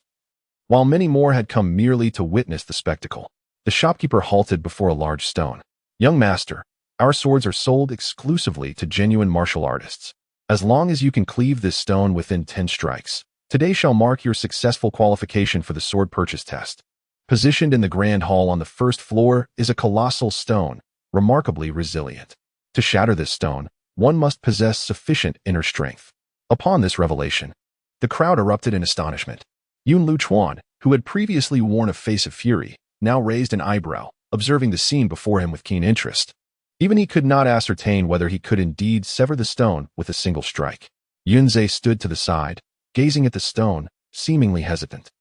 while many more had come merely to witness the spectacle. The shopkeeper halted before a large stone. "Young master, our swords are sold exclusively to genuine martial artists. As long as you can cleave this stone within 10 strikes, today shall mark your successful qualification for the sword purchase test." Positioned in the grand hall on the first floor is a colossal stone, remarkably resilient. To shatter this stone, one must possess sufficient inner strength. Upon this revelation, the crowd erupted in astonishment. Yun Liuchuan, who had previously worn a face of fury, now raised an eyebrow, observing the scene before him with keen interest. Even he could not ascertain whether he could indeed sever the stone with a single strike. Yunzhe stood to the side, gazing at the stone, seemingly hesitant.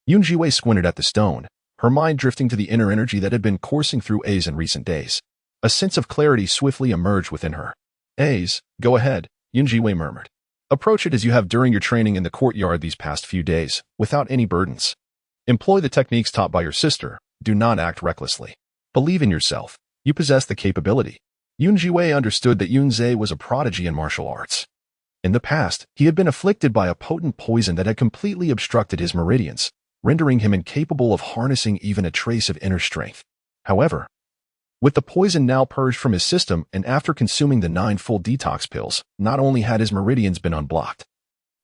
Yun Zhiwei squinted at the stone, her mind drifting to the inner energy that had been coursing through Ace in recent days. A sense of clarity swiftly emerged within her. "Ace, go ahead," Yun Zhiwei murmured. "Approach it as you have during your training in the courtyard these past few days, without any burdens. Employ the techniques taught by your sister. Do not act recklessly. Believe in yourself. You possess the capability." Yun Zhiwei understood that Yunzhe was a prodigy in martial arts. In the past, he had been afflicted by a potent poison that had completely obstructed his meridians, rendering him incapable of harnessing even a trace of inner strength. However, with the poison now purged from his system and after consuming the 9 full detox pills, not only had his meridians been unblocked,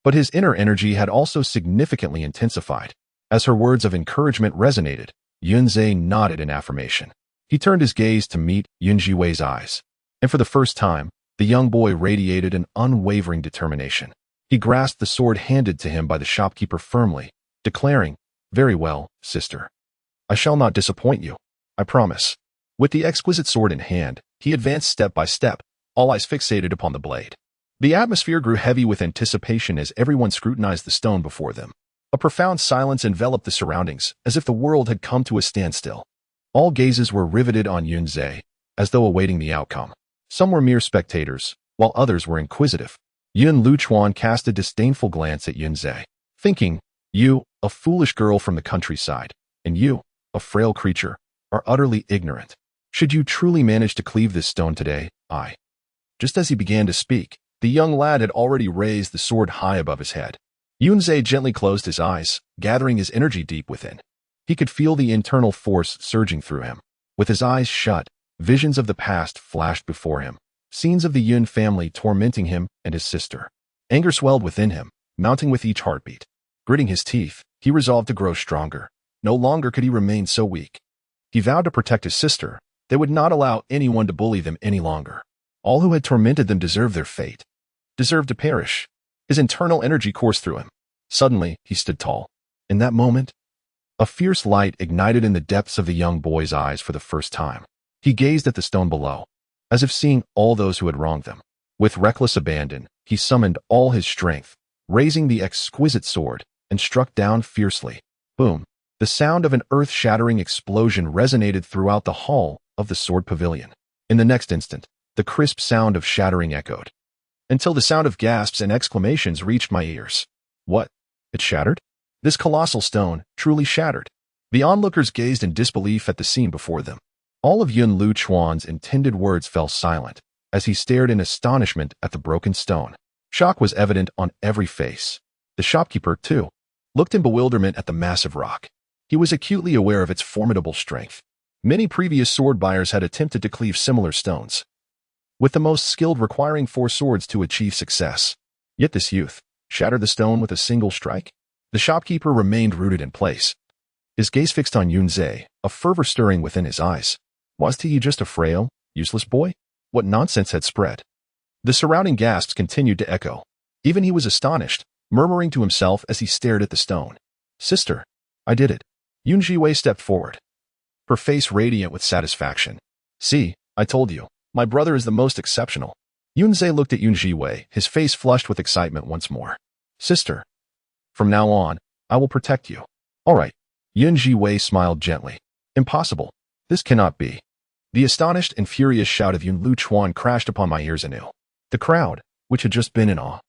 but his inner energy had also significantly intensified. As her words of encouragement resonated, Yunzhe nodded in affirmation. He turned his gaze to meet Yun Zhiwei's eyes, and for the first time, the young boy radiated an unwavering determination. He grasped the sword handed to him by the shopkeeper firmly, declaring, "Very well, sister. I shall not disappoint you. I promise." With the exquisite sword in hand, he advanced step by step, all eyes fixated upon the blade. The atmosphere grew heavy with anticipation as everyone scrutinized the stone before them. A profound silence enveloped the surroundings, as if the world had come to a standstill. All gazes were riveted on Yunzhe, as though awaiting the outcome. Some were mere spectators, while others were inquisitive. Yun Liuchuan cast a disdainful glance at Yunzhe, thinking, You, a foolish girl from the countryside, and you, a frail creature, are utterly ignorant. Should you truly manage to cleave this stone today, I—" Just as he began to speak, the young lad had already raised the sword high above his head. Yunzhe gently closed his eyes, gathering his energy deep within. He could feel the internal force surging through him. With his eyes shut, visions of the past flashed before him, scenes of the Yun family tormenting him and his sister. Anger swelled within him, mounting with each heartbeat. Gritting his teeth, he resolved to grow stronger. No longer could he remain so weak. He vowed to protect his sister. They would not allow anyone to bully them any longer. All who had tormented them deserved their fate, deserved to perish. His internal energy coursed through him. Suddenly, he stood tall. In that moment, a fierce light ignited in the depths of the young boy's eyes for the first time. He gazed at the stone below, as if seeing all those who had wronged them. With reckless abandon, he summoned all his strength, raising the exquisite sword, and struck down fiercely. Boom! The sound of an earth-shattering explosion resonated throughout the hall of the sword pavilion. In the next instant, the crisp sound of shattering echoed, until the sound of gasps and exclamations reached my ears. What? It shattered? This colossal stone truly shattered. The onlookers gazed in disbelief at the scene before them. All of Yun Luchuan's intended words fell silent, as he stared in astonishment at the broken stone. Shock was evident on every face. The shopkeeper, too, looked in bewilderment at the massive rock. He was acutely aware of its formidable strength. Many previous sword buyers had attempted to cleave similar stones, with the most skilled requiring 4 swords to achieve success. Yet this youth shattered the stone with a single strike. The shopkeeper remained rooted in place, his gaze fixed on Yunzhe, a fervor stirring within his eyes. Was he just a frail, useless boy? What nonsense had spread? The surrounding gasps continued to echo. Even he was astonished, murmuring to himself as he stared at the stone. Sister, I did it. Zhiwei stepped forward, her face radiant with satisfaction. See, I told you, my brother is the most exceptional. Yunzhe looked at Zhiwei, his face flushed with excitement once more. Sister, from now on, I will protect you. All right. Zhiwei smiled gently. Impossible. This cannot be. The astonished and furious shout of Yun Luchuan crashed upon my ears anew. The crowd, which had just been in awe,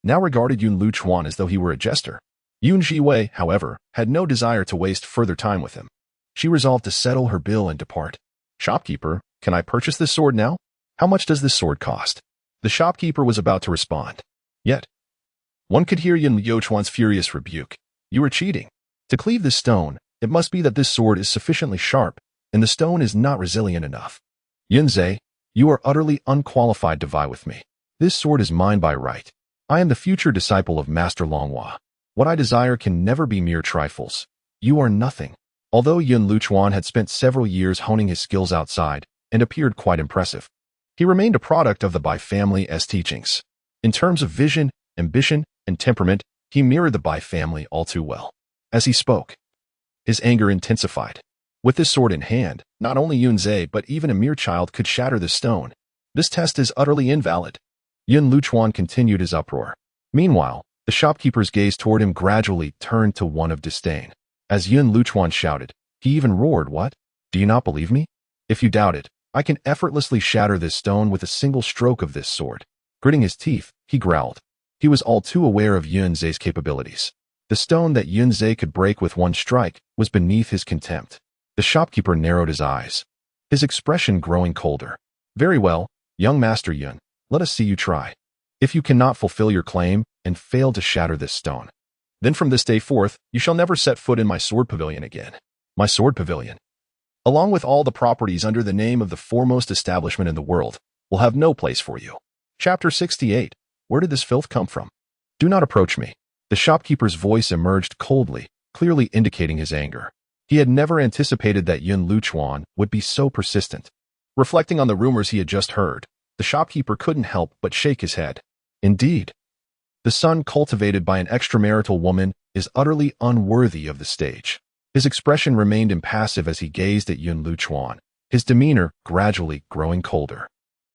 now regarded Yun Luchuan as though he were a jester. Zhiwei, however, had no desire to waste further time with him. She resolved to settle her bill and depart. Shopkeeper, can I purchase this sword now? How much does this sword cost? The shopkeeper was about to respond. Yet, one could hear Yun Luchuan's furious rebuke. You are cheating. To cleave this stone, it must be that this sword is sufficiently sharp, and the stone is not resilient enough. Yunzhe, you are utterly unqualified to vie with me. This sword is mine by right. I am the future disciple of Master Longhua. What I desire can never be mere trifles. You are nothing. Although Yun Luchuan had spent several years honing his skills outside and appeared quite impressive, he remained a product of the Bai family's teachings. In terms of vision, ambition, and temperament, he mirrored the Bai family all too well. As he spoke, his anger intensified. With this sword in hand, not only Yunzhe but even a mere child could shatter the stone. This test is utterly invalid. Yun Luchuan continued his uproar. Meanwhile, the shopkeeper's gaze toward him gradually turned to one of disdain. As Yun Luchuan shouted, he even roared, What? Do you not believe me? If you doubt it, I can effortlessly shatter this stone with a single stroke of this sword. Gritting his teeth, he growled. He was all too aware of Yunze's capabilities. The stone that Yunzhe could break with one strike was beneath his contempt. The shopkeeper narrowed his eyes, his expression growing colder. Very well, young Master Yun, let us see you try. If you cannot fulfill your claim and fail to shatter this stone, then from this day forth, you shall never set foot in my sword pavilion again. My sword pavilion, along with all the properties under the name of the foremost establishment in the world, will have no place for you. Chapter 68. Where did this filth come from? Do not approach me. The shopkeeper's voice emerged coldly, clearly indicating his anger. He had never anticipated that Yun Luchuan would be so persistent. Reflecting on the rumors he had just heard, the shopkeeper couldn't help but shake his head. Indeed, the son cultivated by an extramarital woman is utterly unworthy of the stage. His expression remained impassive as he gazed at Yun Luchuan, his demeanor gradually growing colder.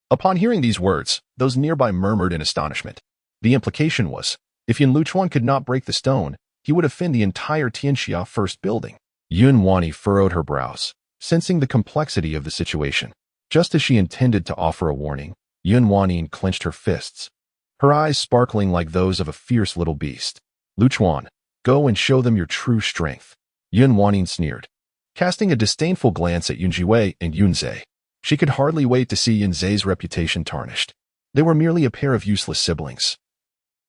Upon hearing these words, those nearby murmured in astonishment. The implication was, if Yun Luchuan could not break the stone, he would offend the entire Tianxia First Building. Yun Wani furrowed her brows, sensing the complexity of the situation. Just as she intended to offer a warning, Yun Wani clenched her fists, her eyes sparkling like those of a fierce little beast. Luchuan, Go and show them your true strength. Yun Wanning sneered, casting a disdainful glance at Yun Zhiwei and Yun Zhe. She could hardly wait to see Yun Zhe's reputation tarnished. They were merely a pair of useless siblings.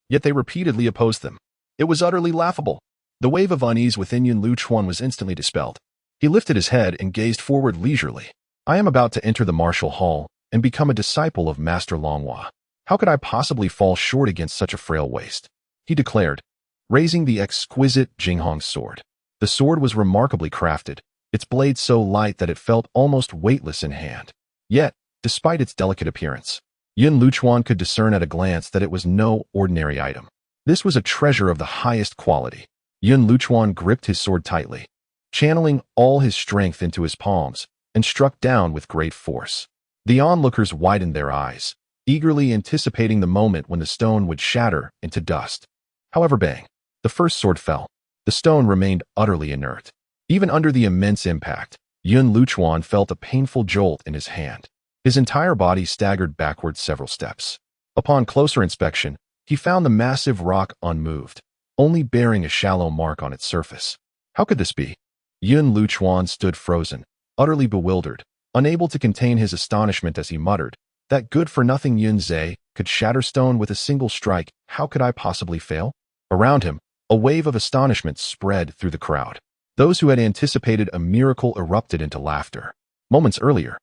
Yet they repeatedly opposed them. It was utterly laughable. The wave of unease within Yun Luchuan was instantly dispelled. He lifted his head and gazed forward leisurely. I am about to enter the martial hall and become a disciple of Master Longhua. How could I possibly fall short against such a frail waist? He declared, raising the exquisite Jinghong sword. The sword was remarkably crafted, its blade so light that it felt almost weightless in hand. Yet, despite its delicate appearance, Yun Luchuan could discern at a glance that it was no ordinary item. This was a treasure of the highest quality. Yun Luchuan gripped his sword tightly, channeling all his strength into his palms, and struck down with great force. The onlookers widened their eyes, eagerly anticipating the moment when the stone would shatter into dust. However, bang! The first sword fell. The stone remained utterly inert. Even under the immense impact, Yun Luchuan felt a painful jolt in his hand. His entire body staggered backward several steps. Upon closer inspection, he found the massive rock unmoved, only bearing a shallow mark on its surface. How could this be? Yun Luchuan stood frozen, utterly bewildered, unable to contain his astonishment as he muttered, that good-for-nothing Yun Zhe could shatter stone with a single strike. How could I possibly fail? Around him, a wave of astonishment spread through the crowd. Those who had anticipated a miracle erupted into laughter. Moments earlier,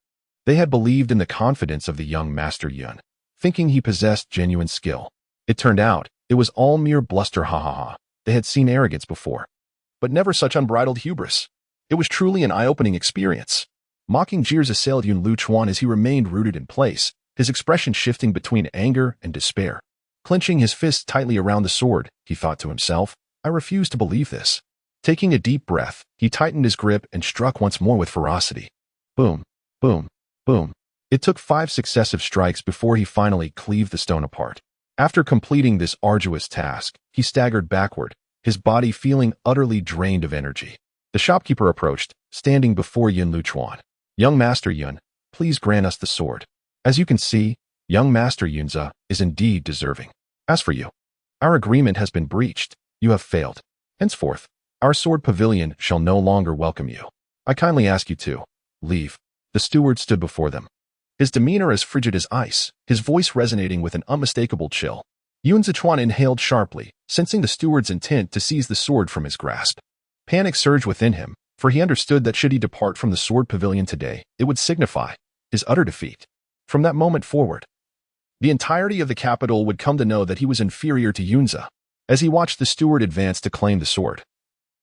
they had believed in the confidence of the young Master Yun, thinking he possessed genuine skill. It turned out, it was all mere bluster, ha ha ha. They had seen arrogance before, but never such unbridled hubris. It was truly an eye-opening experience. Mocking jeers assailed Yun Luchuan as he remained rooted in place, his expression shifting between anger and despair. Clenching his fists tightly around the sword, he thought to himself, I refuse to believe this. Taking a deep breath, he tightened his grip and struck once more with ferocity. Boom, boom, boom. It took 5 successive strikes before he finally cleaved the stone apart. After completing this arduous task, he staggered backward, his body feeling utterly drained of energy. The shopkeeper approached, standing before Yun Luchuan. Young Master Yun, please grant us the sword. As you can see, young Master Yunza is indeed deserving. As for you, our agreement has been breached. You have failed. Henceforth, our sword pavilion shall no longer welcome you. I kindly ask you to leave. The steward stood before them, his demeanor as frigid as ice, his voice resonating with an unmistakable chill. Yun Zichuan inhaled sharply, sensing the steward's intent to seize the sword from his grasp. Panic surged within him, for he understood that should he depart from the sword pavilion today, it would signify his utter defeat. From that moment forward, the entirety of the capital would come to know that he was inferior to Yunza. As he watched the steward advance to claim the sword,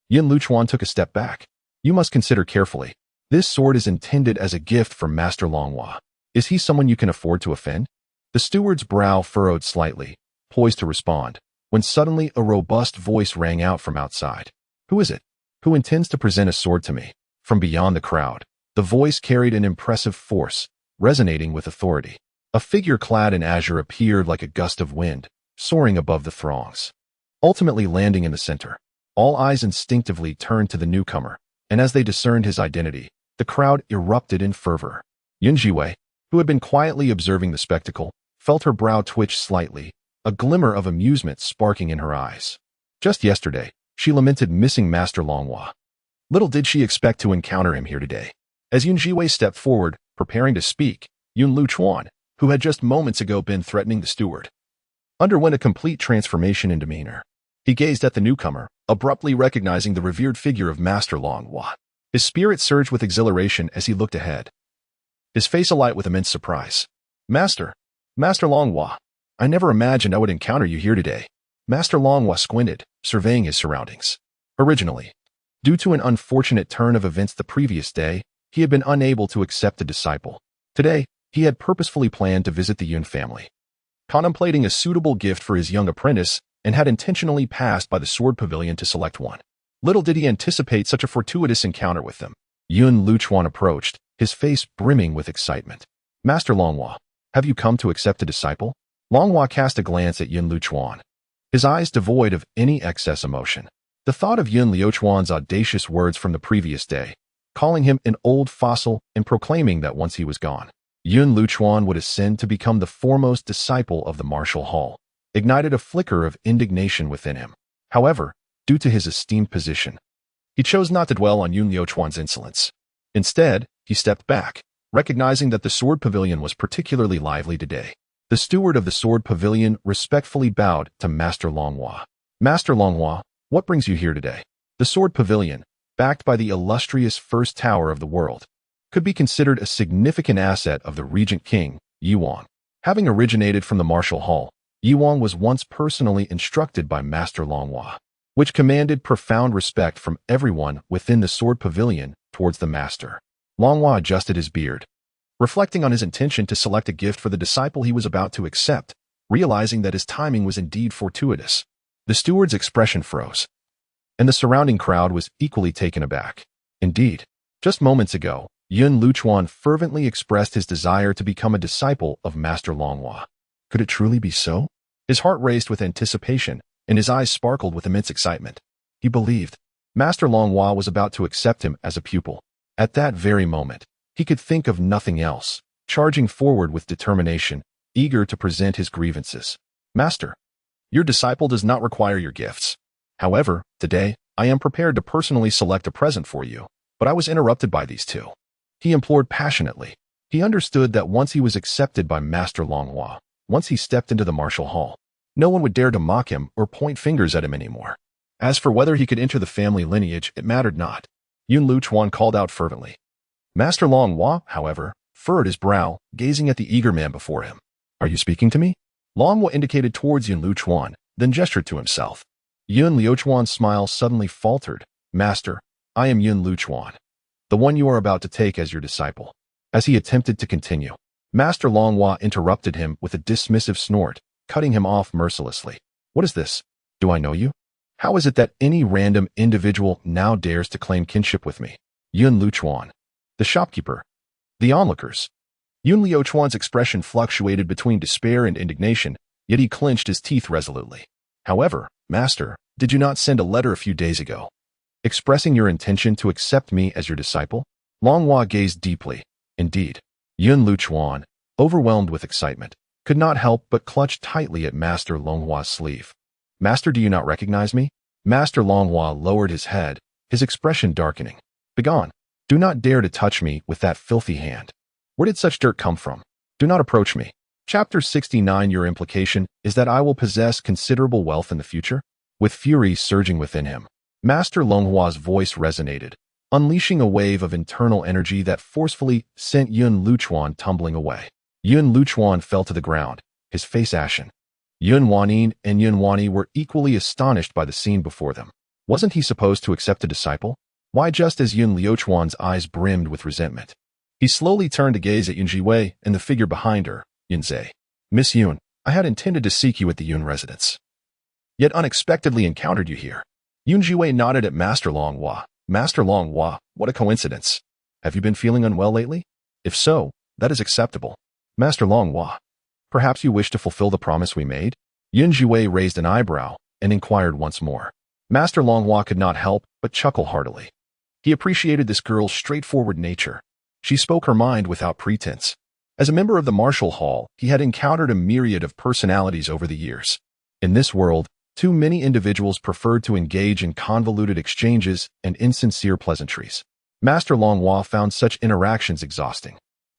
Yun Luchuan took a step back. You must consider carefully. This sword is intended as a gift from Master Longhua. Is he someone you can afford to offend? The steward's brow furrowed slightly, poised to respond, when suddenly a robust voice rang out from outside. Who is it? Who intends to present a sword to me? From beyond the crowd, the voice carried an impressive force, resonating with authority. A figure clad in azure appeared like a gust of wind, soaring above the throngs, ultimately landing in the center. All eyes instinctively turned to the newcomer, and as they discerned his identity, the crowd erupted in fervor. Yun Zhiwei, who had been quietly observing the spectacle, felt her brow twitch slightly, a glimmer of amusement sparking in her eyes. Just yesterday, she lamented missing Master Longhua. Little did she expect to encounter him here today. As Yun Zhiwei stepped forward, preparing to speak, Yun Luchuan, who had just moments ago been threatening the steward, underwent a complete transformation in demeanor. He gazed at the newcomer, abruptly recognizing the revered figure of Master Longhua. His spirit surged with exhilaration as he looked ahead, his face alight with immense surprise. Master Longhua, I never imagined I would encounter you here today. Master Longhua squinted, surveying his surroundings. Originally, due to an unfortunate turn of events the previous day, he had been unable to accept a disciple. Today, he had purposefully planned to visit the Yun family, contemplating a suitable gift for his young apprentice, and had intentionally passed by the sword pavilion to select one. Little did he anticipate such a fortuitous encounter with them. Yun Luchuan approached, his face brimming with excitement. Master Longhua, have you come to accept a disciple? Longhua cast a glance at Yun Luchuan, his eyes devoid of any excess emotion. The thought of Yun Luchuan's audacious words from the previous day, calling him an old fossil and proclaiming that once he was gone, Yun Luchuan would ascend to become the foremost disciple of the martial hall, ignited a flicker of indignation within him. However, due to his esteemed position. He chose not to dwell on Yun Liuchuan's insolence. Instead, he stepped back, recognizing that the sword pavilion was particularly lively today. The steward of the sword pavilion respectfully bowed to Master Longhua. Master Longhua, what brings you here today? The sword pavilion, backed by the illustrious first tower of the world, could be considered a significant asset of the regent king, Yuan. Having originated from the martial hall, Yuan was once personally instructed by Master Longhua, which commanded profound respect from everyone within the sword pavilion towards the master. Longhua adjusted his beard, reflecting on his intention to select a gift for the disciple he was about to accept, realizing that his timing was indeed fortuitous. The steward's expression froze, and the surrounding crowd was equally taken aback. Indeed, just moments ago, Yun Liuchuan fervently expressed his desire to become a disciple of Master Longhua. Could it truly be so? His heart raced with anticipation, and his eyes sparkled with immense excitement. He believed Master Longhua was about to accept him as a pupil. At that very moment, he could think of nothing else, charging forward with determination, eager to present his grievances. Master, your disciple does not require your gifts. However, today, I am prepared to personally select a present for you, but I was interrupted by these two. He implored passionately. He understood that once he was accepted by Master Longhua, once he stepped into the martial hall, no one would dare to mock him or point fingers at him anymore. As for whether he could enter the family lineage, it mattered not. Yun Liuchuan called out fervently. Master Longhua, however, furrowed his brow, gazing at the eager man before him. Are you speaking to me? Longhua indicated towards Yun Liuchuan, then gestured to himself. Yun Liuchuan's smile suddenly faltered. Master, I am Yun Liuchuan, the one you are about to take as your disciple. As he attempted to continue, Master Longhua interrupted him with a dismissive snort, cutting him off mercilessly. What is this? Do I know you? How is it that any random individual now dares to claim kinship with me? Yun Liuchuan, the shopkeeper, the onlookers. Yun Liuchuan's expression fluctuated between despair and indignation, yet he clenched his teeth resolutely. However, Master, did you not send a letter a few days ago, expressing your intention to accept me as your disciple? Longhua gazed deeply. Indeed, Yun Liuchuan, overwhelmed with excitement, could not help but clutch tightly at Master Longhua's sleeve. Master, do you not recognize me? Master Longhua lowered his head, his expression darkening. Begone. Do not dare to touch me with that filthy hand. Where did such dirt come from? Do not approach me. Chapter 69. Your implication is that I will possess considerable wealth in the future? With fury surging within him, Master Longhua's voice resonated, unleashing a wave of internal energy that forcefully sent Yun Liuchuan tumbling away. Yun Liuchuan fell to the ground, his face ashen. Yun Huanin and Yun Huani were equally astonished by the scene before them. Wasn't he supposed to accept a disciple? Why, just as Yun Liuchuan's eyes brimmed with resentment, he slowly turned to gaze at Yun Zhiwei and the figure behind her, Yun Zhe. Miss Yun, I had intended to seek you at the Yun residence, yet unexpectedly encountered you here. Yun Zhiwei nodded at Master Longhua. Master Longhua, what a coincidence. Have you been feeling unwell lately? If so, that is acceptable. Master Longhua, perhaps you wish to fulfill the promise we made? Yun Zhiwei raised an eyebrow and inquired once more. Master Longhua could not help but chuckle heartily. He appreciated this girl's straightforward nature. She spoke her mind without pretense. As a member of the martial hall, he had encountered a myriad of personalities over the years. In this world, too many individuals preferred to engage in convoluted exchanges and insincere pleasantries. Master Longhua found such interactions exhausting.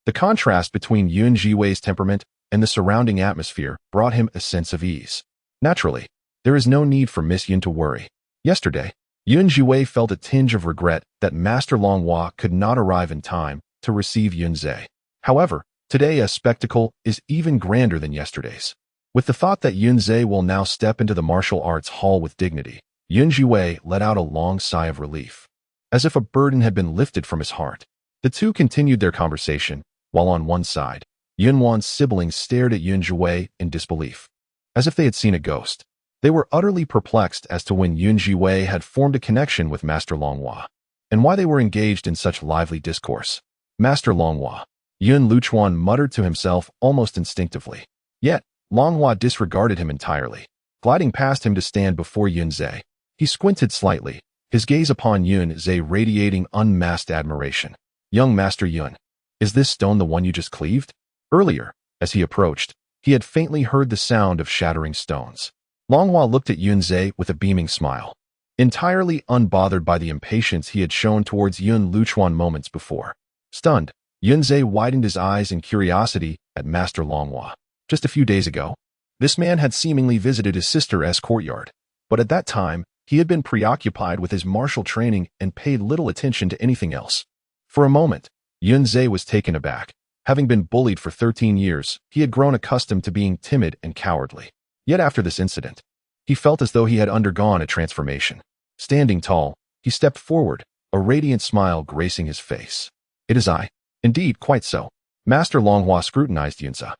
The contrast between Yun Zhiwei's temperament and the surrounding atmosphere brought him a sense of ease. Naturally, there is no need for Miss Yun to worry. Yesterday, Yun Zhiwei felt a tinge of regret that Master Longhua could not arrive in time to receive Yun Zhe. However, today a spectacle is even grander than yesterday's. With the thought that Yun Zhe will now step into the martial arts hall with dignity, Yun Zhiwei let out a long sigh of relief. As if a burden had been lifted from his heart, the two continued their conversation, while on one side, Yun Wan's siblings stared at Yun Zhiwei in disbelief, as if they had seen a ghost. They were utterly perplexed as to when Yun Zhiwei had formed a connection with Master Longhua, and why they were engaged in such lively discourse. Master Longhua, Yun Liuchuan muttered to himself almost instinctively. Yet, Longhua disregarded him entirely, gliding past him to stand before Yun Zhe. He squinted slightly, his gaze upon Yun Zhe radiating unmasked admiration. Young Master Yun, is this stone the one you just cleaved? Earlier, as he approached, he had faintly heard the sound of shattering stones. Longhua looked at Yun Zhe with a beaming smile. entirely unbothered by the impatience he had shown towards Yun Luchuan moments before. Stunned, Yunzhe widened his eyes in curiosity at Master Longhua. Just a few days ago, this man had seemingly visited his sister's courtyard, but at that time, he had been preoccupied with his martial training and paid little attention to anything else. For a moment, Yunzhe was taken aback. Having been bullied for 13 years, he had grown accustomed to being timid and cowardly. Yet after this incident, he felt as though he had undergone a transformation. Standing tall, he stepped forward, a radiant smile gracing his face. "It is I." "Indeed, quite so." Master Longhua scrutinized Yunza.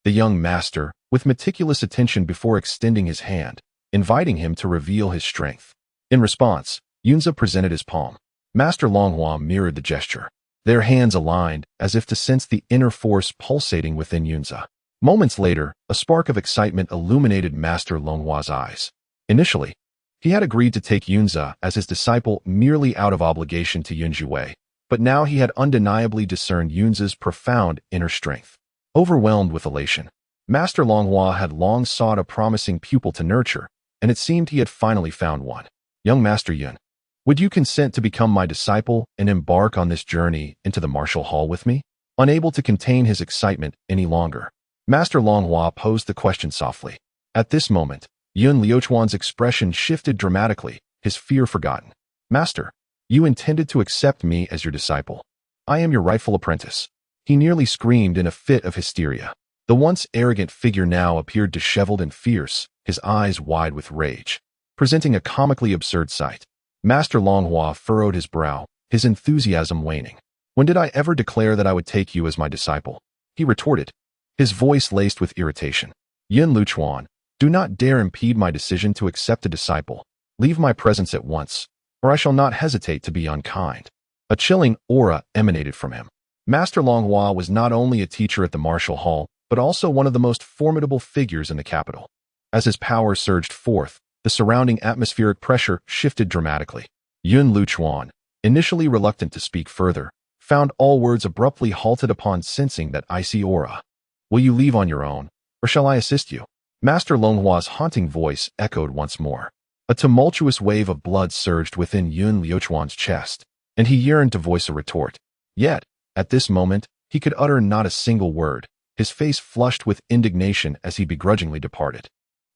The young master, with meticulous attention before extending his hand, inviting him to reveal his strength. In response, Yunza presented his palm. Master Longhua mirrored the gesture. Their hands aligned, as if to sense the inner force pulsating within Yunza. Moments later, a spark of excitement illuminated Master Longhua's eyes. Initially, he had agreed to take Yunza as his disciple merely out of obligation to Zhiwei, but now he had undeniably discerned Yunza's profound inner strength. Overwhelmed with elation, Master Longhua had long sought a promising pupil to nurture, and it seemed he had finally found one. "Young Master Yun, would you consent to become my disciple and embark on this journey into the martial hall with me?" Unable to contain his excitement any longer, Master Longhua posed the question softly. At this moment, Yun Liuchuan's expression shifted dramatically, his fear forgotten. "Master, you intended to accept me as your disciple. I am your rightful apprentice." He nearly screamed in a fit of hysteria. The once arrogant figure now appeared disheveled and fierce, his eyes wide with rage, presenting a comically absurd sight. Master Longhua furrowed his brow, his enthusiasm waning. "When did I ever declare that I would take you as my disciple?" he retorted, his voice laced with irritation. "Yun Luchuan, do not dare impede my decision to accept a disciple. Leave my presence at once, or I shall not hesitate to be unkind." A chilling aura emanated from him. Master Longhua was not only a teacher at the martial hall, but also one of the most formidable figures in the capital. As his power surged forth, the surrounding atmospheric pressure shifted dramatically. Yun Luchuan, initially reluctant to speak further, found all words abruptly halted upon sensing that icy aura. "Will you leave on your own, or shall I assist you?" Master Longhua's haunting voice echoed once more. A tumultuous wave of blood surged within Yun Liuchuan's chest, and he yearned to voice a retort. Yet, at this moment, he could utter not a single word, his face flushed with indignation as he begrudgingly departed.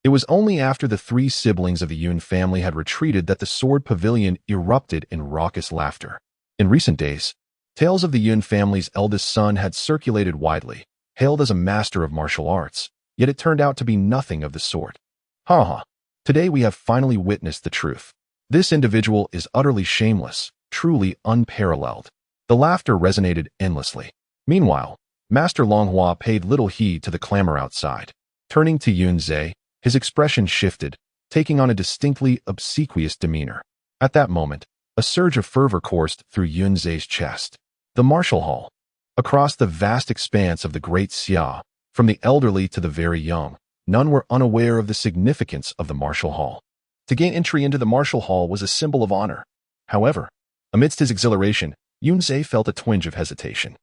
It was only after the three siblings of the Yun family had retreated that the sword pavilion erupted in raucous laughter. In recent days, tales of the Yun family's eldest son had circulated widely, hailed as a master of martial arts, yet it turned out to be nothing of the sort. Ha ha! Today we have finally witnessed the truth. This individual is utterly shameless, truly unparalleled. The laughter resonated endlessly. Meanwhile, Master Longhua paid little heed to the clamor outside. Turning to Yunzhe, his expression shifted, taking on a distinctly obsequious demeanor. At that moment, a surge of fervor coursed through Yunzhe's chest. The martial hall. Across the vast expanse of the great Xia, from the elderly to the very young, none were unaware of the significance of the martial hall. To gain entry into the martial hall was a symbol of honor. However, amidst his exhilaration, Yunzhe felt a twinge of hesitation.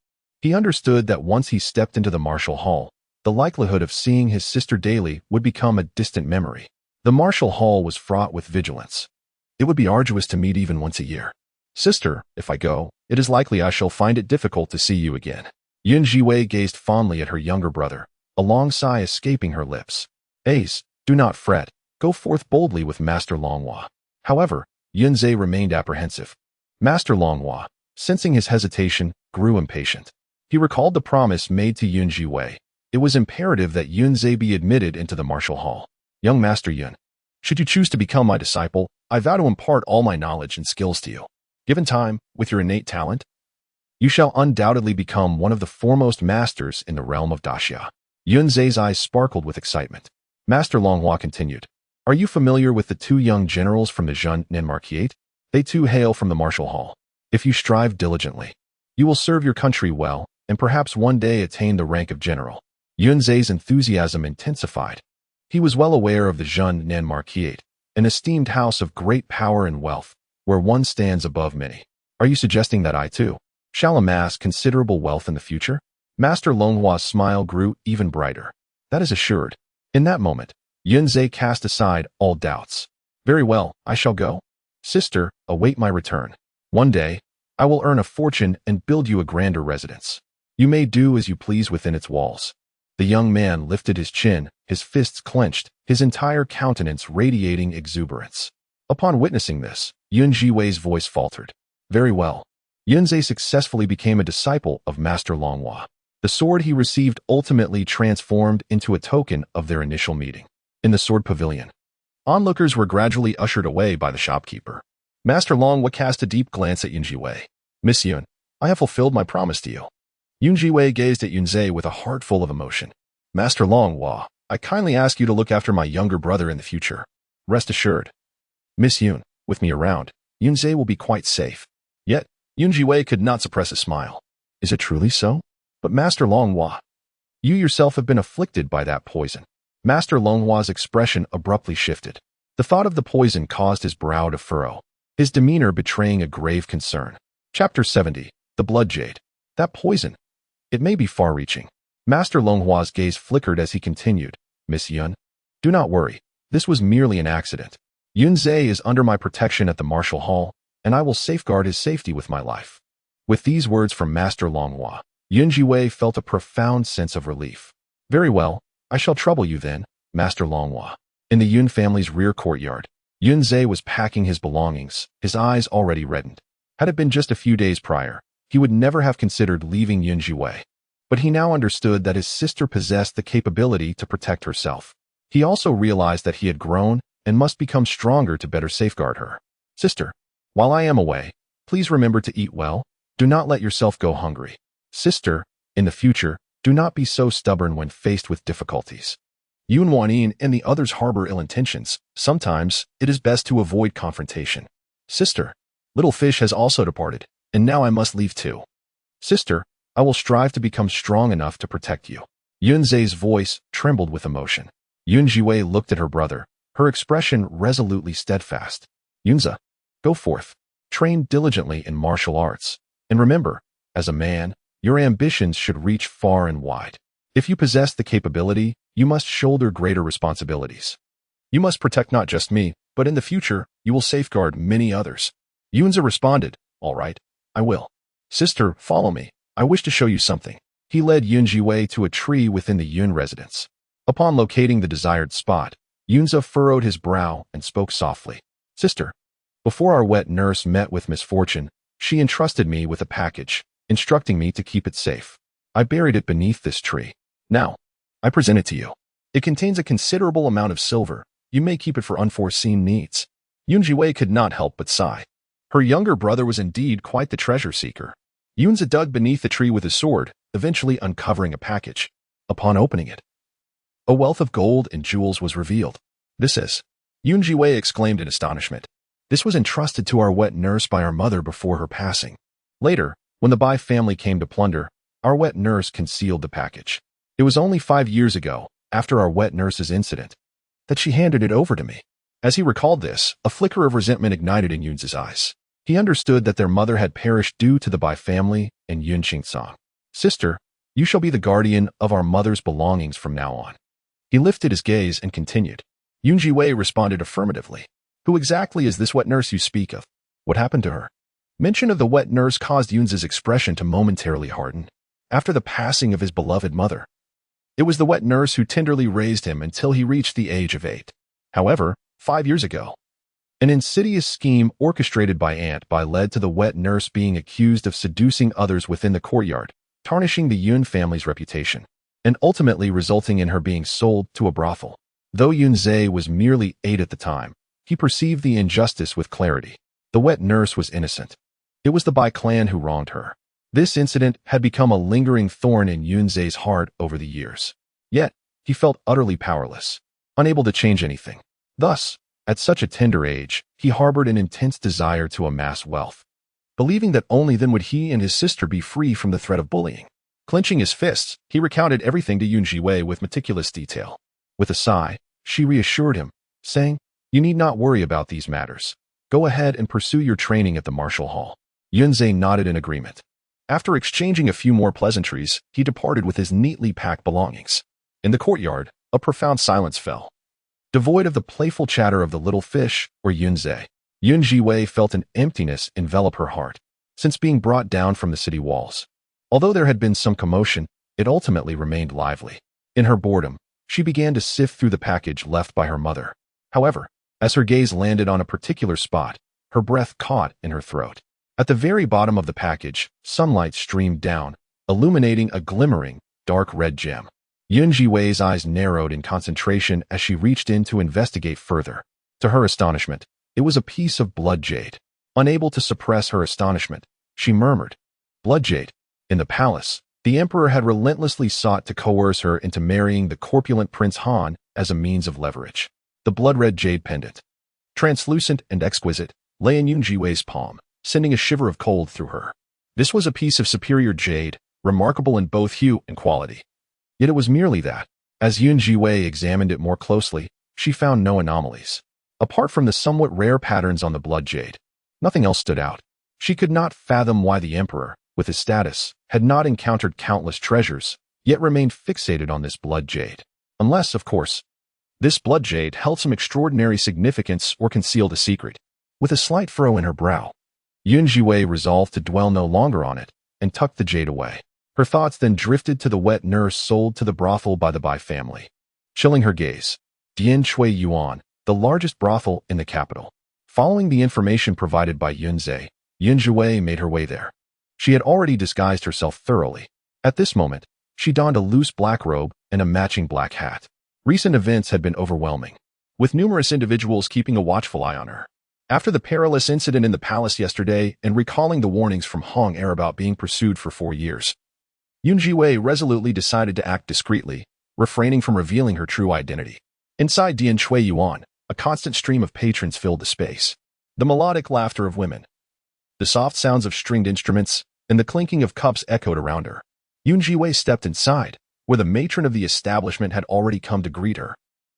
He understood that once he stepped into the martial hall, the likelihood of seeing his sister daily would become a distant memory. The martial hall was fraught with vigilance. It would be arduous to meet even once a year. "Sister, if I go, it is likely I shall find it difficult to see you again." Yun Zhiwei gazed fondly at her younger brother, a long sigh escaping her lips. "Ace, do not fret. Go forth boldly with Master Longhua." However, Yunzhe remained apprehensive. Master Longhua, sensing his hesitation, grew impatient. He recalled the promise made to Yun Zhiwei. It was imperative that Yunzhe be admitted into the martial hall. "Young Master Yun, should you choose to become my disciple, I vow to impart all my knowledge and skills to you. Given time, with your innate talent, you shall undoubtedly become one of the foremost masters in the realm of Daxia." Yunzhe's eyes sparkled with excitement. Master Longhua continued, "Are you familiar with the two young generals from the Zhun Marquette? They too hail from the martial hall. If you strive diligently, you will serve your country well, and perhaps one day attain the rank of general." Yunzhe's enthusiasm intensified. He was well aware of the Zhun Marquette, an esteemed house of great power and wealth, where one stands above many. "Are you suggesting that I, too, shall amass considerable wealth in the future?" Master Longhua's smile grew even brighter. "That is assured." In that moment, Yunzhe cast aside all doubts. "Very well, I shall go." Sister, await my return. One day, I will earn a fortune and build you a grander residence. You may do as you please within its walls." The young man lifted his chin, his fists clenched, his entire countenance radiating exuberance. Upon witnessing this, Zhiwei's voice faltered. Very well. Zhe successfully became a disciple of Master Longhua. The sword he received ultimately transformed into a token of their initial meeting. In the sword pavilion, onlookers were gradually ushered away by the shopkeeper. Master Longhua cast a deep glance at Zhiwei. "Miss Yun, I have fulfilled my promise to you." Zhiwei gazed at Zhe with a heart full of emotion. "Master Longhua, I kindly ask you to look after my younger brother in the future. Rest assured, Miss Yun, with me around, Zhe will be quite safe." Yet, Zhiwei could not suppress a smile. "Is it truly so? But Master Longhua, you yourself have been afflicted by that poison." Master Longhua's expression abruptly shifted. The thought of the poison caused his brow to furrow, his demeanor betraying a grave concern. Chapter 70. The Blood Jade. That poison. It may be far-reaching. Master Longhua's gaze flickered as he continued. "Miss Yun, do not worry. This was merely an accident. Zhe is under my protection at the Martial Hall, and I will safeguard his safety with my life." With these words from Master Longhua, Zhiwei felt a profound sense of relief. "Very well, I shall trouble you then, Master Longhua." In the Yun family's rear courtyard, Zhe was packing his belongings, his eyes already reddened. Had it been just a few days prior, he would never have considered leaving Zhiwei. But he now understood that his sister possessed the capability to protect herself. He also realized that he had grown and must become stronger to better safeguard her. "Sister, while I am away, please remember to eat well. Do not let yourself go hungry. Sister, in the future, do not be so stubborn when faced with difficulties. Yun Huanin and the others harbor ill intentions. Sometimes, it is best to avoid confrontation. Sister, little fish has also departed, and now I must leave too. Sister, I will strive to become strong enough to protect you." Zhe's voice trembled with emotion. Zhiwei looked at her brother, her expression resolutely steadfast. "Yunze, go forth. Train diligently in martial arts. And remember, as a man, your ambitions should reach far and wide. If you possess the capability, you must shoulder greater responsibilities. You must protect not just me, but in the future, you will safeguard many others." Yunze responded, "All right, I will. Sister, follow me. I wish to show you something." He led Zhiwei to a tree within the Yun residence. Upon locating the desired spot, Yunze furrowed his brow and spoke softly. "Sister, before our wet nurse met with misfortune, she entrusted me with a package, instructing me to keep it safe. I buried it beneath this tree. Now, I present it to you. It contains a considerable amount of silver. You may keep it for unforeseen needs." Zhiwei could not help but sigh. Her younger brother was indeed quite the treasure seeker. Yunze dug beneath the tree with his sword, eventually uncovering a package. Upon opening it, a wealth of gold and jewels was revealed. "This is," Zhiwei exclaimed in astonishment. "This was entrusted to our wet nurse by our mother before her passing. Later, when the Bai family came to plunder, our wet nurse concealed the package. It was only 5 years ago, after our wet nurse's incident, that she handed it over to me." As he recalled this, a flicker of resentment ignited in Yunze's eyes. He understood that their mother had perished due to the Bai family and Yun Qingsong. "Sister, you shall be the guardian of our mother's belongings from now on." He lifted his gaze and continued. Zhiwei responded affirmatively. "Who exactly is this wet nurse you speak of? What happened to her?" Mention of the wet nurse caused Yunze's expression to momentarily harden. After the passing of his beloved mother, it was the wet nurse who tenderly raised him until he reached the age of 8. However, 5 years ago, an insidious scheme orchestrated by Aunt Bai led to the wet nurse being accused of seducing others within the courtyard, tarnishing the Yun family's reputation, and ultimately resulting in her being sold to a brothel. Though Zhe was merely 8 at the time, he perceived the injustice with clarity. The wet nurse was innocent. It was the Bai clan who wronged her. This incident had become a lingering thorn in Zhe's heart over the years. Yet, he felt utterly powerless, unable to change anything. Thus, at such a tender age, he harbored an intense desire to amass wealth, believing that only then would he and his sister be free from the threat of bullying. Clenching his fists, he recounted everything to Zhiwei with meticulous detail. With a sigh, she reassured him, saying, "You need not worry about these matters. Go ahead and pursue your training at the Martial Hall." Zhe nodded in agreement. After exchanging a few more pleasantries, he departed with his neatly packed belongings. In the courtyard, a profound silence fell, devoid of the playful chatter of the little fish or Zhe. Zhiwei felt an emptiness envelop her heart since being brought down from the city walls. Although there had been some commotion, it ultimately remained lively. In her boredom, she began to sift through the package left by her mother. However, as her gaze landed on a particular spot, her breath caught in her throat. At the very bottom of the package, sunlight streamed down, illuminating a glimmering, dark red gem. Zhiwei's eyes narrowed in concentration as she reached in to investigate further. To her astonishment, it was a piece of blood jade. Unable to suppress her astonishment, she murmured, "Blood jade." In the palace, the emperor had relentlessly sought to coerce her into marrying the corpulent Prince Han as a means of leverage. The blood-red jade pendant, translucent and exquisite, lay in Zhiwei's palm, sending a shiver of cold through her. This was a piece of superior jade, remarkable in both hue and quality. Yet it was merely that. As Zhiwei examined it more closely, she found no anomalies. Apart from the somewhat rare patterns on the blood jade, nothing else stood out. She could not fathom why the emperor, with his status, had not encountered countless treasures, yet remained fixated on this blood jade. Unless, of course, this blood jade held some extraordinary significance or concealed a secret. With a slight furrow in her brow, Zhiwei resolved to dwell no longer on it and tucked the jade away. Her thoughts then drifted to the wet nurse sold to the brothel by the Bai family. Chilling her gaze, Dian Shui Yuan, the largest brothel in the capital. Following the information provided by Zhiwei made her way there. She had already disguised herself thoroughly. At this moment, she donned a loose black robe and a matching black hat. Recent events had been overwhelming, with numerous individuals keeping a watchful eye on her. After the perilous incident in the palace yesterday and recalling the warnings from Hong Er about being pursued for 4 years, Zhiwei resolutely decided to act discreetly, refraining from revealing her true identity. Inside Dian Shui Yuan, a constant stream of patrons filled the space. The melodic laughter of women, the soft sounds of stringed instruments, and the clinking of cups echoed around her. Zhiwei stepped inside, where the matron of the establishment had already come to greet her.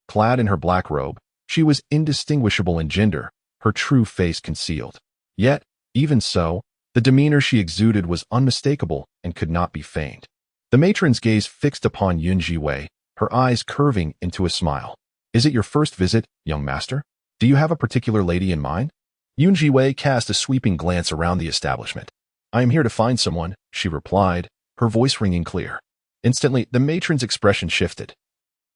Clad in her black robe, she was indistinguishable in gender, her true face concealed. Yet, even so, the demeanor she exuded was unmistakable and could not be feigned. The matron's gaze fixed upon Zhiwei, her eyes curving into a smile. "Is it your first visit, young master? Do you have a particular lady in mind?" Zhiwei cast a sweeping glance around the establishment. "I am here to find someone," she replied, her voice ringing clear. Instantly, the matron's expression shifted,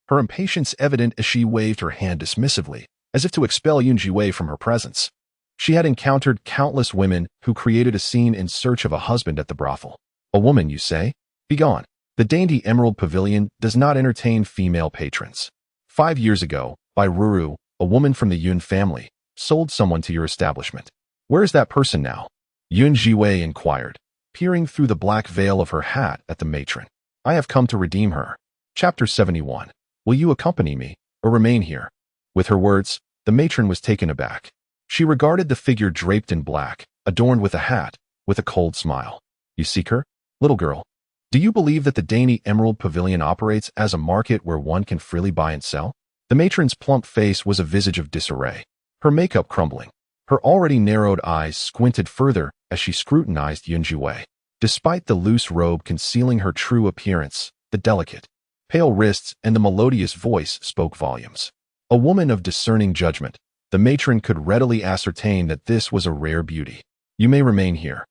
her impatience evident as she waved her hand dismissively, as if to expel Zhiwei from her presence. She had encountered countless women who created a scene in search of a husband at the brothel. "A woman, you say? Begone. The dainty Emerald Pavilion does not entertain female patrons. 5 years ago, by Ruru, a woman from the Yun family, sold someone to your establishment. Where is that person now?" Zhiwei inquired, peering through the black veil of her hat at the matron. "I have come to redeem her." Chapter 71. Will you accompany me, or remain here? With her words, the matron was taken aback. She regarded the figure draped in black, adorned with a hat, with a cold smile. "You seek her? Little girl, do you believe that the dainty Emerald Pavilion operates as a market where one can freely buy and sell?" The matron's plump face was a visage of disarray, her makeup crumbling. Her already narrowed eyes squinted further as she scrutinized Zhiwei. Despite the loose robe concealing her true appearance, the delicate, pale wrists and the melodious voice spoke volumes. A woman of discerning judgment, the matron could readily ascertain that this was a rare beauty. "You may remain here,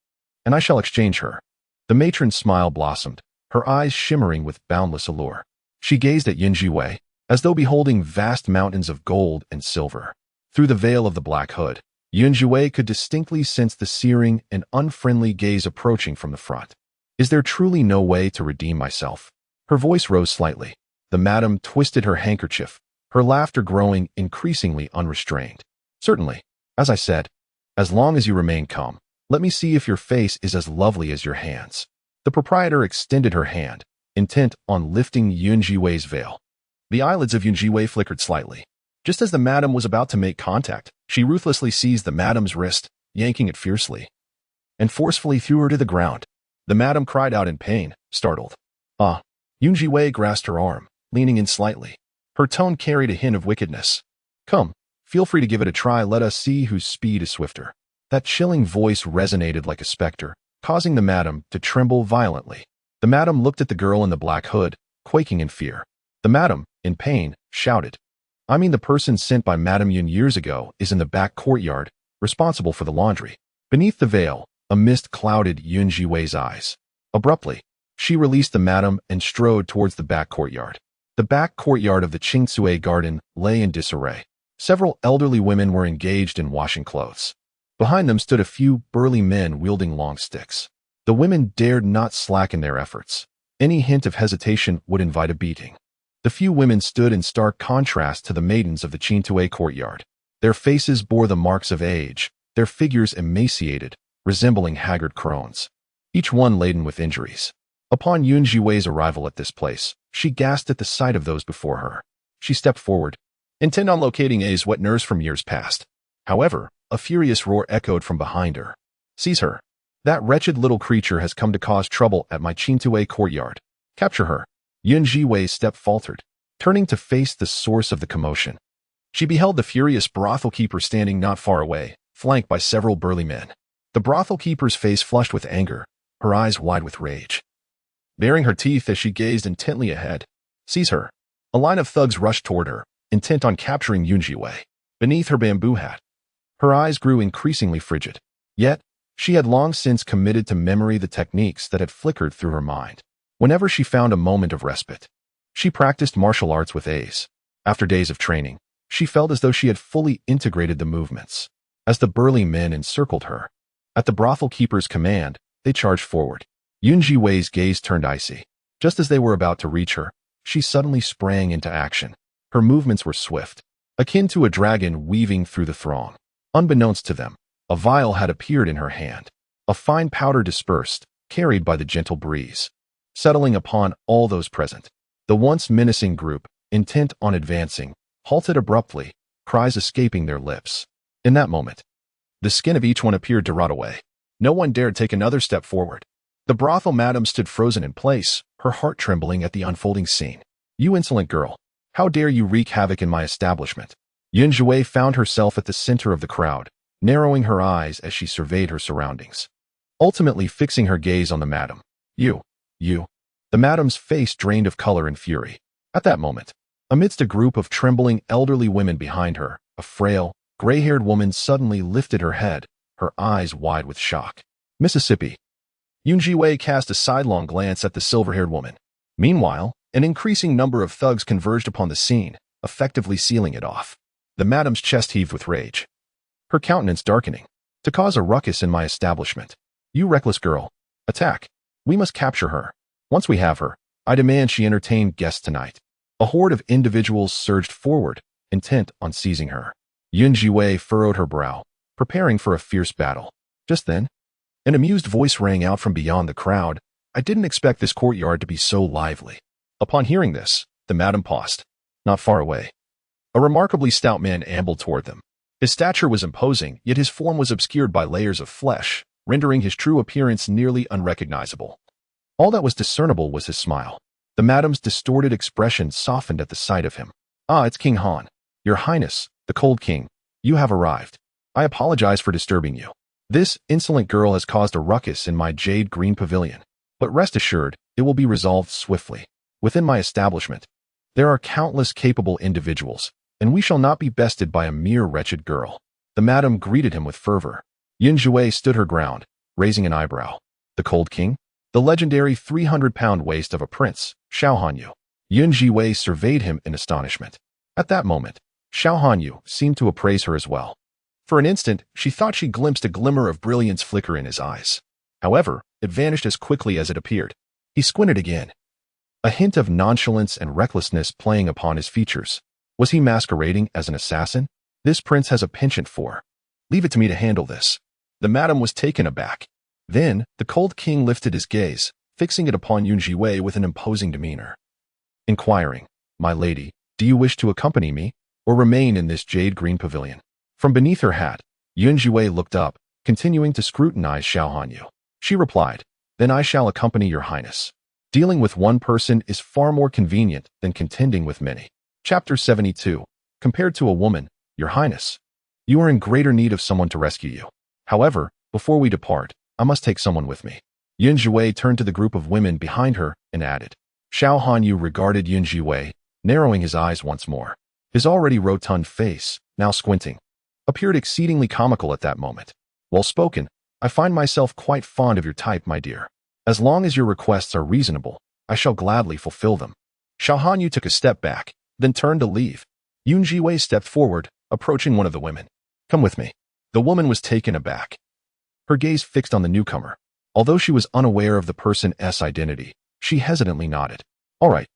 and I shall exchange her." The matron's smile blossomed, her eyes shimmering with boundless allure. She gazed at Zhiwei, as though beholding vast mountains of gold and silver. Through the veil of the black hood, Zhiwei could distinctly sense the searing and unfriendly gaze approaching from the front. "Is there truly no way to redeem myself?" Her voice rose slightly. The madam twisted her handkerchief, her laughter growing increasingly unrestrained. "Certainly. As I said, as long as you remain calm, let me see if your face is as lovely as your hands." The proprietor extended her hand, intent on lifting Zhiwei's veil. The eyelids of Zhiwei flickered slightly. Just as the madam was about to make contact, she ruthlessly seized the madam's wrist, yanking it fiercely, and forcefully threw her to the ground. The madam cried out in pain, startled. "Ah!" Zhiwei grasped her arm, leaning in slightly. Her tone carried a hint of wickedness. "Come, feel free to give it a try. Let us see whose speed is swifter." That chilling voice resonated like a specter, causing the madam to tremble violently. The madam looked at the girl in the black hood, quaking in fear. The madam, in pain, shouted, "I mean the person sent by Madame Yun years ago is in the back courtyard, responsible for the laundry. Beneath the veil, a mist clouded Zhiwei's eyes. Abruptly, she released the madam and strode towards the back courtyard. The back courtyard of the Zhiwei garden lay in disarray. Several elderly women were engaged in washing clothes. Behind them stood a few burly men wielding long sticks. The women dared not slacken their efforts. Any hint of hesitation would invite a beating. The few women stood in stark contrast to the maidens of the Zhiwei courtyard. Their faces bore the marks of age, their figures emaciated, resembling haggard crones, each one laden with injuries. Upon Zhiwei's arrival at this place, she gasped at the sight of those before her. She stepped forward, intent on locating A's wet nurse from years past. However, a furious roar echoed from behind her. "Seize her! That wretched little creature has come to cause trouble at my Zhiwei courtyard. Capture her!" Zhiwei's step faltered, turning to face the source of the commotion. She beheld the furious brothel keeper standing not far away, flanked by several burly men. The brothel keeper's face flushed with anger, her eyes wide with rage. Baring her teeth as she gazed intently ahead. "Seize her!" A line of thugs rushed toward her, intent on capturing Zhiwei. Beneath her bamboo hat, her eyes grew increasingly frigid. Yet, she had long since committed to memory the techniques that had flickered through her mind. Whenever she found a moment of respite, she practiced martial arts with A's. After days of training, she felt as though she had fully integrated the movements. As the burly men encircled her, at the brothel keeper's command, they charged forward. Zhiwei's gaze turned icy. Just as they were about to reach her, she suddenly sprang into action. Her movements were swift, akin to a dragon weaving through the throng. Unbeknownst to them, a vial had appeared in her hand. A fine powder dispersed, carried by the gentle breeze, settling upon all those present. The once menacing group, intent on advancing, halted abruptly, cries escaping their lips. In that moment, the skin of each one appeared to rot away. No one dared take another step forward. The brothel madam stood frozen in place, her heart trembling at the unfolding scene. "You insolent girl! How dare you wreak havoc in my establishment?" Zhiwei found herself at the center of the crowd, narrowing her eyes as she surveyed her surroundings. Ultimately fixing her gaze on the madam. You. The madam's face drained of color and fury. At that moment, amidst a group of trembling elderly women behind her, a frail, gray-haired woman suddenly lifted her head, her eyes wide with shock. "Mississippi." Zhiwei cast a sidelong glance at the silver-haired woman. Meanwhile, an increasing number of thugs converged upon the scene, effectively sealing it off. The madam's chest heaved with rage, her countenance darkening. "To cause a ruckus in my establishment. You reckless girl. Attack. We must capture her. Once we have her, I demand she entertain guests tonight." A horde of individuals surged forward, intent on seizing her. Zhiwei furrowed her brow, preparing for a fierce battle. Just then, an amused voice rang out from beyond the crowd. "I didn't expect this courtyard to be so lively." Upon hearing this, the madam paused. Not far away, a remarkably stout man ambled toward them. His stature was imposing, yet his form was obscured by layers of flesh, rendering his true appearance nearly unrecognizable. All that was discernible was his smile. The madam's distorted expression softened at the sight of him. "Ah, it's King Han. Your Highness, the Cold King. You have arrived. I apologize for disturbing you. This insolent girl has caused a ruckus in my jade green pavilion, but rest assured, it will be resolved swiftly. Within my establishment, there are countless capable individuals, and we shall not be bested by a mere wretched girl." The madam greeted him with fervor. Zhiwei stood her ground, raising an eyebrow. "The Cold King? The legendary 300-pound waist of a prince, Xiao Hanyu." Zhiwei surveyed him in astonishment. At that moment, Xiao Hanyu seemed to appraise her as well. For an instant, she thought she glimpsed a glimmer of brilliance flicker in his eyes. However, it vanished as quickly as it appeared. He squinted again, a hint of nonchalance and recklessness playing upon his features. Was he masquerading as an assassin? "This prince has a penchant for. Leave it to me to handle this." The madam was taken aback. Then, the Cold King lifted his gaze, fixing it upon Zhiwei with an imposing demeanor. Inquiring, "My lady, do you wish to accompany me, or remain in this jade green pavilion?" From beneath her hat, Zhiwei looked up, continuing to scrutinize Xiao Hanyu. She replied, "Then I shall accompany your Highness. Dealing with one person is far more convenient than contending with many." Chapter 72. Compared to a woman, your Highness, you are in greater need of someone to rescue you. However, before we depart, I must take someone with me. Zhiwei turned to the group of women behind her and added. Xiao Hanyu regarded Zhiwei, narrowing his eyes once more, his already rotund face now squinting. appeared exceedingly comical at that moment. Well spoken. I find myself quite fond of your type, my dear. As long as your requests are reasonable, I shall gladly fulfill them. Xiao Hanyu took a step back, then turned to leave. Zhiwei stepped forward, approaching one of the women. Come with me. The woman was taken aback, her gaze fixed on the newcomer. Although she was unaware of the person's identity, she hesitantly nodded. All right.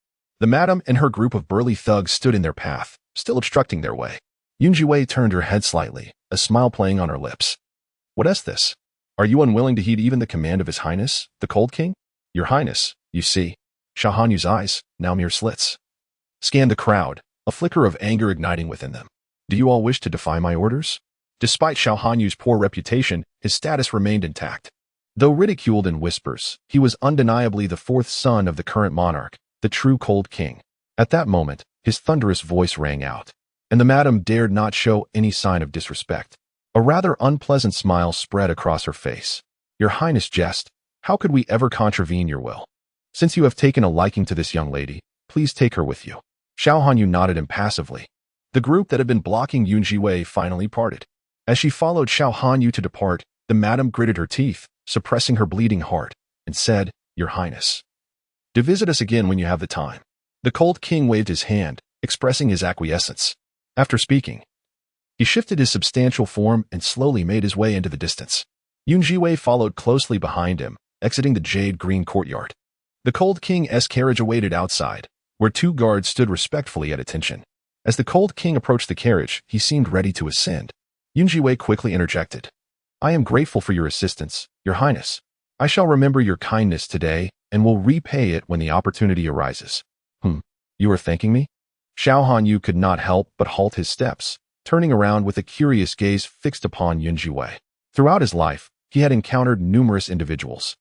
The madam and her group of burly thugs stood in their path, still obstructing their way. Zhiwei turned her head slightly, a smile playing on her lips. What is this? Are you unwilling to heed even the command of His Highness, the Cold King? Your Highness, you see. Xiao Hanyu's eyes, now mere slits, scanned the crowd, a flicker of anger igniting within them. Do you all wish to defy my orders? Despite Xiao Hanyu's poor reputation, his status remained intact. Though ridiculed in whispers, he was undeniably the fourth son of the current monarch, the true Cold King. At that moment, his thunderous voice rang out, and the madam dared not show any sign of disrespect. A rather unpleasant smile spread across her face. Your Highness jest, how could we ever contravene your will? Since you have taken a liking to this young lady, please take her with you. Xiao Hanyu nodded impassively. The group that had been blocking Zhiwei finally parted. As she followed Xiao Hanyu to depart, the madam gritted her teeth, suppressing her bleeding heart, and said, Your Highness, do visit us again when you have the time. The Cold King waved his hand, expressing his acquiescence. After speaking, he shifted his substantial form and slowly made his way into the distance. Zhiwei followed closely behind him, exiting the jade green courtyard. The Cold King's carriage awaited outside, where two guards stood respectfully at attention. As the Cold King approached the carriage, he seemed ready to ascend. Zhiwei quickly interjected. I am grateful for your assistance, Your Highness. I shall remember your kindness today and will repay it when the opportunity arises. You are thanking me? Xiao Hanyu could not help but halt his steps, turning around with a curious gaze fixed upon Zhiwei. Throughout his life, he had encountered numerous individuals.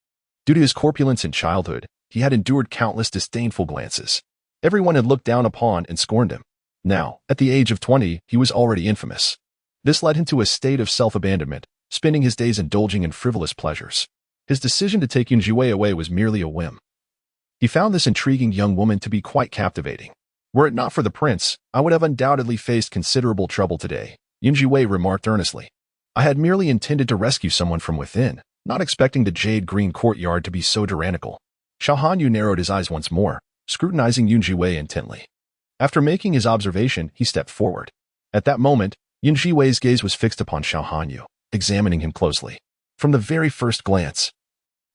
Due to his corpulence in childhood, he had endured countless disdainful glances. Everyone had looked down upon and scorned him. Now, at the age of 20, he was already infamous. This led him to a state of self-abandonment, spending his days indulging in frivolous pleasures. His decision to take Zhiwei away was merely a whim. He found this intriguing young woman to be quite captivating. Were it not for the prince, I would have undoubtedly faced considerable trouble today, Zhiwei remarked earnestly. I had merely intended to rescue someone from within, not expecting the jade green courtyard to be so tyrannical. Xiao Hanyu narrowed his eyes once more, scrutinizing Zhiwei intently. After making his observation, he stepped forward. At that moment, Zhiwei's gaze was fixed upon Xiao Hanyu, examining him closely. From the very first glance,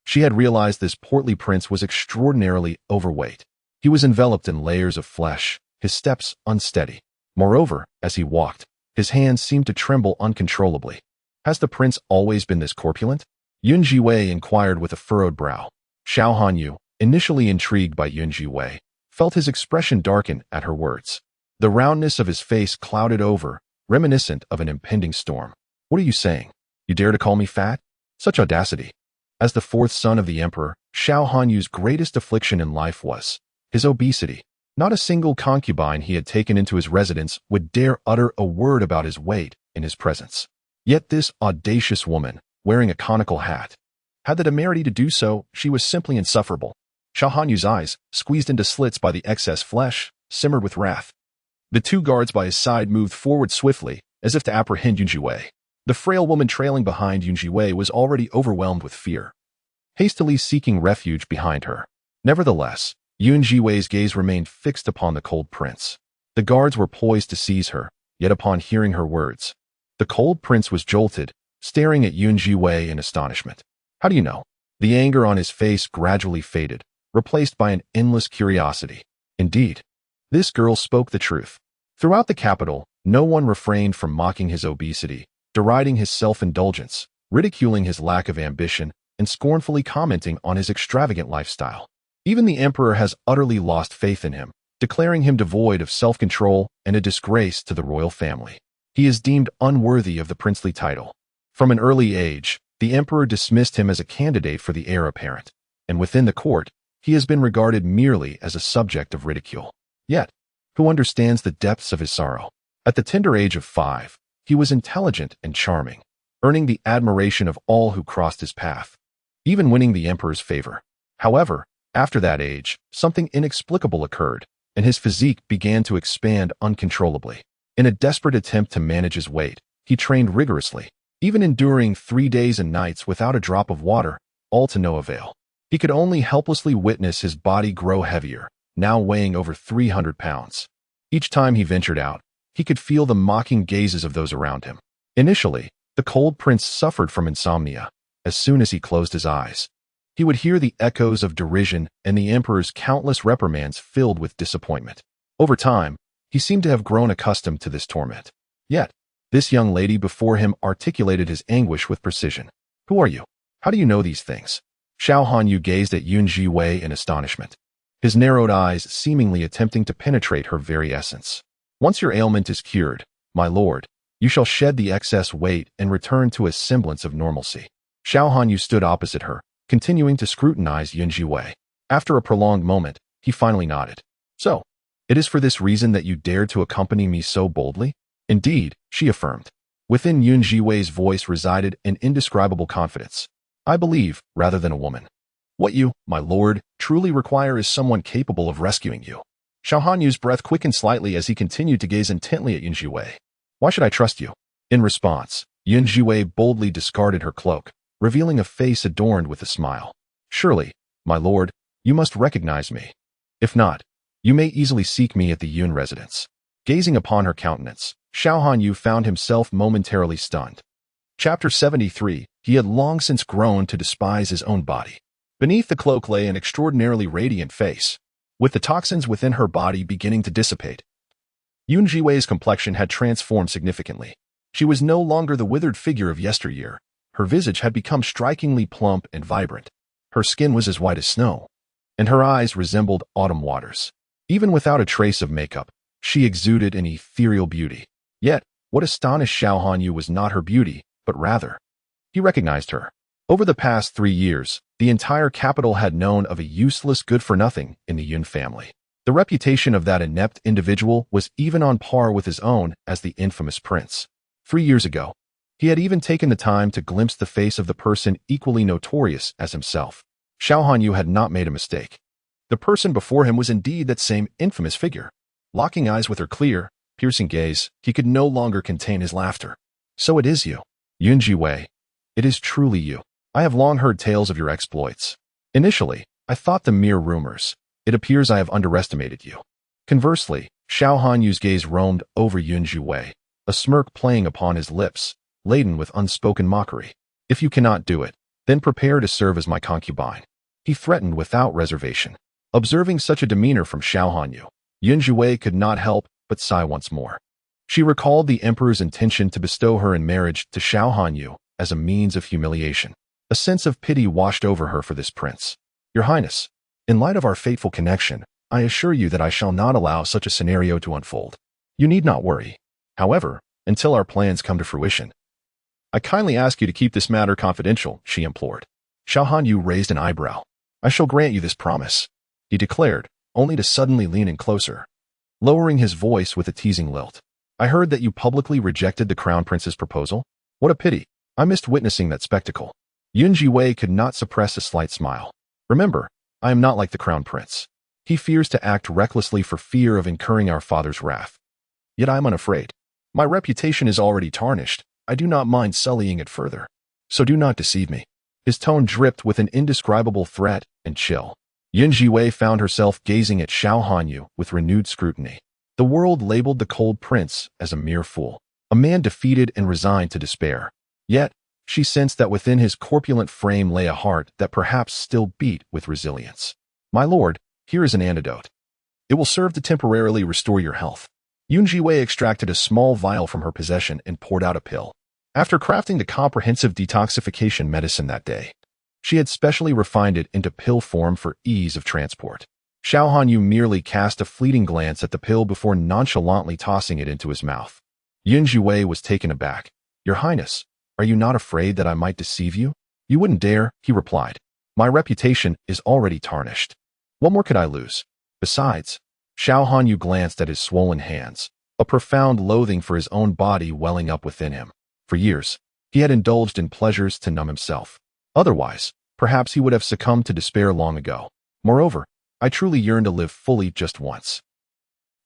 she had realized this portly prince was extraordinarily overweight. He was enveloped in layers of flesh, his steps unsteady. Moreover, as he walked, his hands seemed to tremble uncontrollably. Has the prince always been this corpulent? Zhiwei inquired with a furrowed brow. Xiao Hanyu, initially intrigued by Zhiwei, felt his expression darken at her words. The roundness of his face clouded over, reminiscent of an impending storm. What are you saying? You dare to call me fat? Such audacity. As the fourth son of the emperor, Xiao Hanyu's greatest affliction in life was his obesity. Not a single concubine he had taken into his residence would dare utter a word about his weight in his presence. Yet this audacious woman, wearing a conical hat, had the temerity to do so. She was simply insufferable. Xiao Hanyu's eyes, squeezed into slits by the excess flesh, simmered with wrath. The two guards by his side moved forward swiftly, as if to apprehend Zhiwei. The frail woman trailing behind Zhiwei was already overwhelmed with fear, hastily seeking refuge behind her. Nevertheless, Zhiwei's gaze remained fixed upon the cold prince. The guards were poised to seize her, yet upon hearing her words, the cold prince was jolted, staring at Zhiwei in astonishment. How do you know? The anger on his face gradually faded, replaced by an endless curiosity. Indeed, this girl spoke the truth. Throughout the capital, no one refrained from mocking his obesity, deriding his self-indulgence, ridiculing his lack of ambition, and scornfully commenting on his extravagant lifestyle. Even the emperor has utterly lost faith in him, declaring him devoid of self-control and a disgrace to the royal family. He is deemed unworthy of the princely title. From an early age, the emperor dismissed him as a candidate for the heir apparent, and within the court, he has been regarded merely as a subject of ridicule. Yet, who understands the depths of his sorrow? At the tender age of 5, he was intelligent and charming, earning the admiration of all who crossed his path, even winning the emperor's favor. However, after that age, something inexplicable occurred, and his physique began to expand uncontrollably. In a desperate attempt to manage his weight, He trained rigorously, even enduring 3 days and nights without a drop of water, all to no avail. He could only helplessly witness his body grow heavier, now weighing over 300 pounds. Each time he ventured out, he could feel the mocking gazes of those around him. Initially, the cold prince suffered from insomnia. As soon as he closed his eyes, he would hear the echoes of derision and the emperor's countless reprimands filled with disappointment. Over time, he seemed to have grown accustomed to this torment. Yet, this young lady before him articulated his anguish with precision. "Who are you? How do you know these things?" Xiao Hanyu gazed at Zhiwei in astonishment, his narrowed eyes seemingly attempting to penetrate her very essence. "Once your ailment is cured, my lord, you shall shed the excess weight and return to a semblance of normalcy." Xiao Hanyu stood opposite her, continuing to scrutinize Zhiwei. After a prolonged moment, he finally nodded. "So, it is for this reason that you dared to accompany me so boldly?" "Indeed," she affirmed. Within Zhiwei's voice resided an indescribable confidence. "I believe, rather than a woman. What you, my lord, truly require is someone capable of rescuing you." Xiao Hanyu's breath quickened slightly as he continued to gaze intently at Zhiwei. "Why should I trust you?" In response, Zhiwei boldly discarded her cloak, revealing a face adorned with a smile. "Surely, my lord, you must recognize me. If not, you may easily seek me at the Yun residence." Gazing upon her countenance, Xiao Hanyu found himself momentarily stunned. Chapter 73. He had long since grown to despise his own body. Beneath the cloak lay an extraordinarily radiant face, with the toxins within her body beginning to dissipate. Zhiwei's complexion had transformed significantly. She was no longer the withered figure of yesteryear. Her visage had become strikingly plump and vibrant. Her skin was as white as snow, and her eyes resembled autumn waters. Even without a trace of makeup, she exuded an ethereal beauty. Yet, what astonished Xiao Hanyu was not her beauty, but rather, he recognized her. Over the past 3 years, the entire capital had known of a useless good-for-nothing in the Yun family. The reputation of that inept individual was even on par with his own as the infamous prince. 3 years ago, he had even taken the time to glimpse the face of the person equally notorious as himself. Xiao Hanyu had not made a mistake. The person before him was indeed that same infamous figure. Locking eyes with her clear, piercing gaze, he could no longer contain his laughter. "So it is you, Zhiwei. It is truly you. I have long heard tales of your exploits. Initially, I thought them mere rumors. It appears I have underestimated you." Conversely, Xiao Hanyu's gaze roamed over Zhiwei, a smirk playing upon his lips, laden with unspoken mockery. "If you cannot do it, then prepare to serve as my concubine," he threatened without reservation. Observing such a demeanor from Xiao Hanyu, Zhiwei could not help but sigh once more. She recalled the emperor's intention to bestow her in marriage to Xiao Hanyu as a means of humiliation. A sense of pity washed over her for this prince. "Your Highness, in light of our fateful connection, I assure you that I shall not allow such a scenario to unfold. You need not worry. However, until our plans come to fruition, I kindly ask you to keep this matter confidential," she implored. Xiao Hanyu raised an eyebrow. "I shall grant you this promise," he declared, only to suddenly lean in closer, lowering his voice with a teasing lilt. "I heard that you publicly rejected the crown prince's proposal. What a pity. I missed witnessing that spectacle." Zhiwei could not suppress a slight smile. "Remember, I am not like the crown prince. He fears to act recklessly for fear of incurring our father's wrath. Yet I am unafraid. My reputation is already tarnished. I do not mind sullying it further. So do not deceive me." His tone dripped with an indescribable threat and chill. Zhiwei found herself gazing at Xiao Hanyu with renewed scrutiny. The world labeled the cold prince as a mere fool, a man defeated and resigned to despair. Yet, she sensed that within his corpulent frame lay a heart that perhaps still beat with resilience. "My lord, here is an antidote. It will serve to temporarily restore your health." Zhiwei extracted a small vial from her possession and poured out a pill. After crafting the comprehensive detoxification medicine that day, she had specially refined it into pill form for ease of transport. Xiao Hanyu merely cast a fleeting glance at the pill before nonchalantly tossing it into his mouth. Zhiwei was taken aback. "Your Highness, are you not afraid that I might deceive you?" "You wouldn't dare," he replied. "My reputation is already tarnished. What more could I lose? Besides," Xiao Hanyu glanced at his swollen hands, a profound loathing for his own body welling up within him. For years, he had indulged in pleasures to numb himself. Otherwise, perhaps he would have succumbed to despair long ago. Moreover, I truly yearn to live fully just once.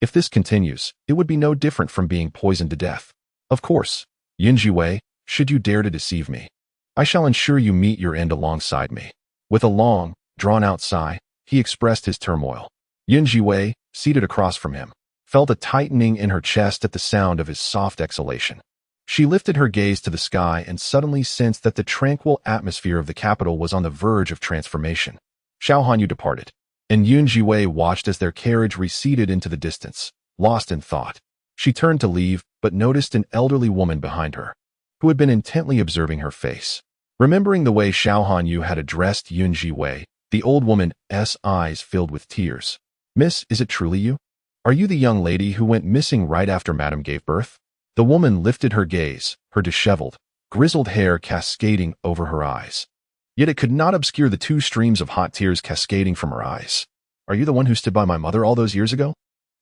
If this continues, it would be no different from being poisoned to death. Of course, Zhiwei, should you dare to deceive me, I shall ensure you meet your end alongside me. With a long, drawn-out sigh, he expressed his turmoil. Zhiwei, seated across from him, felt a tightening in her chest at the sound of his soft exhalation. She lifted her gaze to the sky and suddenly sensed that the tranquil atmosphere of the capital was on the verge of transformation. Xiao Hanyu departed, and Zhiwei watched as their carriage receded into the distance, lost in thought. She turned to leave, but noticed an elderly woman behind her, who had been intently observing her face. Remembering the way Xiao Hanyu had addressed Zhiwei, the old woman's eyes filled with tears. "Miss, is it truly you? Are you the young lady who went missing right after Madame gave birth?" The woman lifted her gaze, her disheveled, grizzled hair cascading over her eyes. Yet it could not obscure the two streams of hot tears cascading from her eyes. "Are you the one who stood by my mother all those years ago?"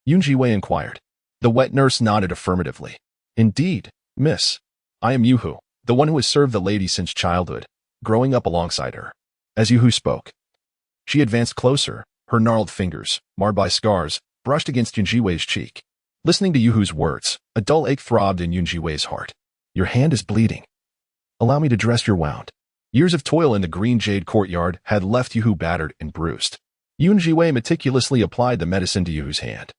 Zhiwei inquired. The wet nurse nodded affirmatively. "Indeed, miss. I am Yuhu, the one who has served the lady since childhood, growing up alongside her." As Yuhu spoke, she advanced closer, her gnarled fingers, marred by scars, brushed against Zhiwei's cheek. Listening to Yuhu's words, a dull ache throbbed in Zhiwei's heart. "Your hand is bleeding. Allow me to dress your wound." Years of toil in the green jade courtyard had left Yuhu battered and bruised. Zhiwei meticulously applied the medicine to Yuhu's hand,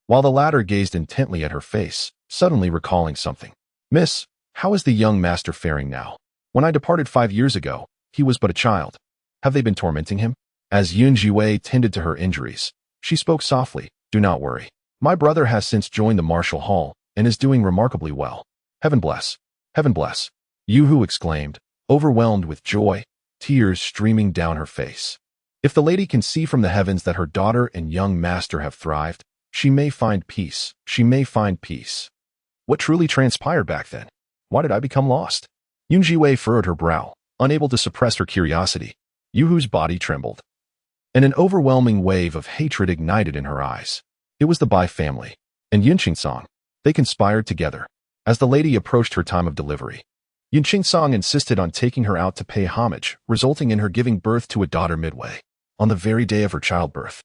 while the latter gazed intently at her face, suddenly recalling something. "Miss, how is the young master faring now? When I departed 5 years ago, he was but a child. Have they been tormenting him?" As Zhiwei tended to her injuries, she spoke softly. "Do not worry. My brother has since joined the martial hall and is doing remarkably well. Heaven bless. Heaven bless." Yuhu exclaimed, overwhelmed with joy, tears streaming down her face. If the lady can see from the heavens that her daughter and young master have thrived, she may find peace. She may find peace. What truly transpired back then? Why did I become lost? Zhiwei furrowed her brow, unable to suppress her curiosity. Yuhu's body trembled, and an overwhelming wave of hatred ignited in her eyes. It was the Bai family, and Yunqingsong. They conspired together. As the lady approached her time of delivery, Yunqingsong insisted on taking her out to pay homage, resulting in her giving birth to a daughter midway, on the very day of her childbirth.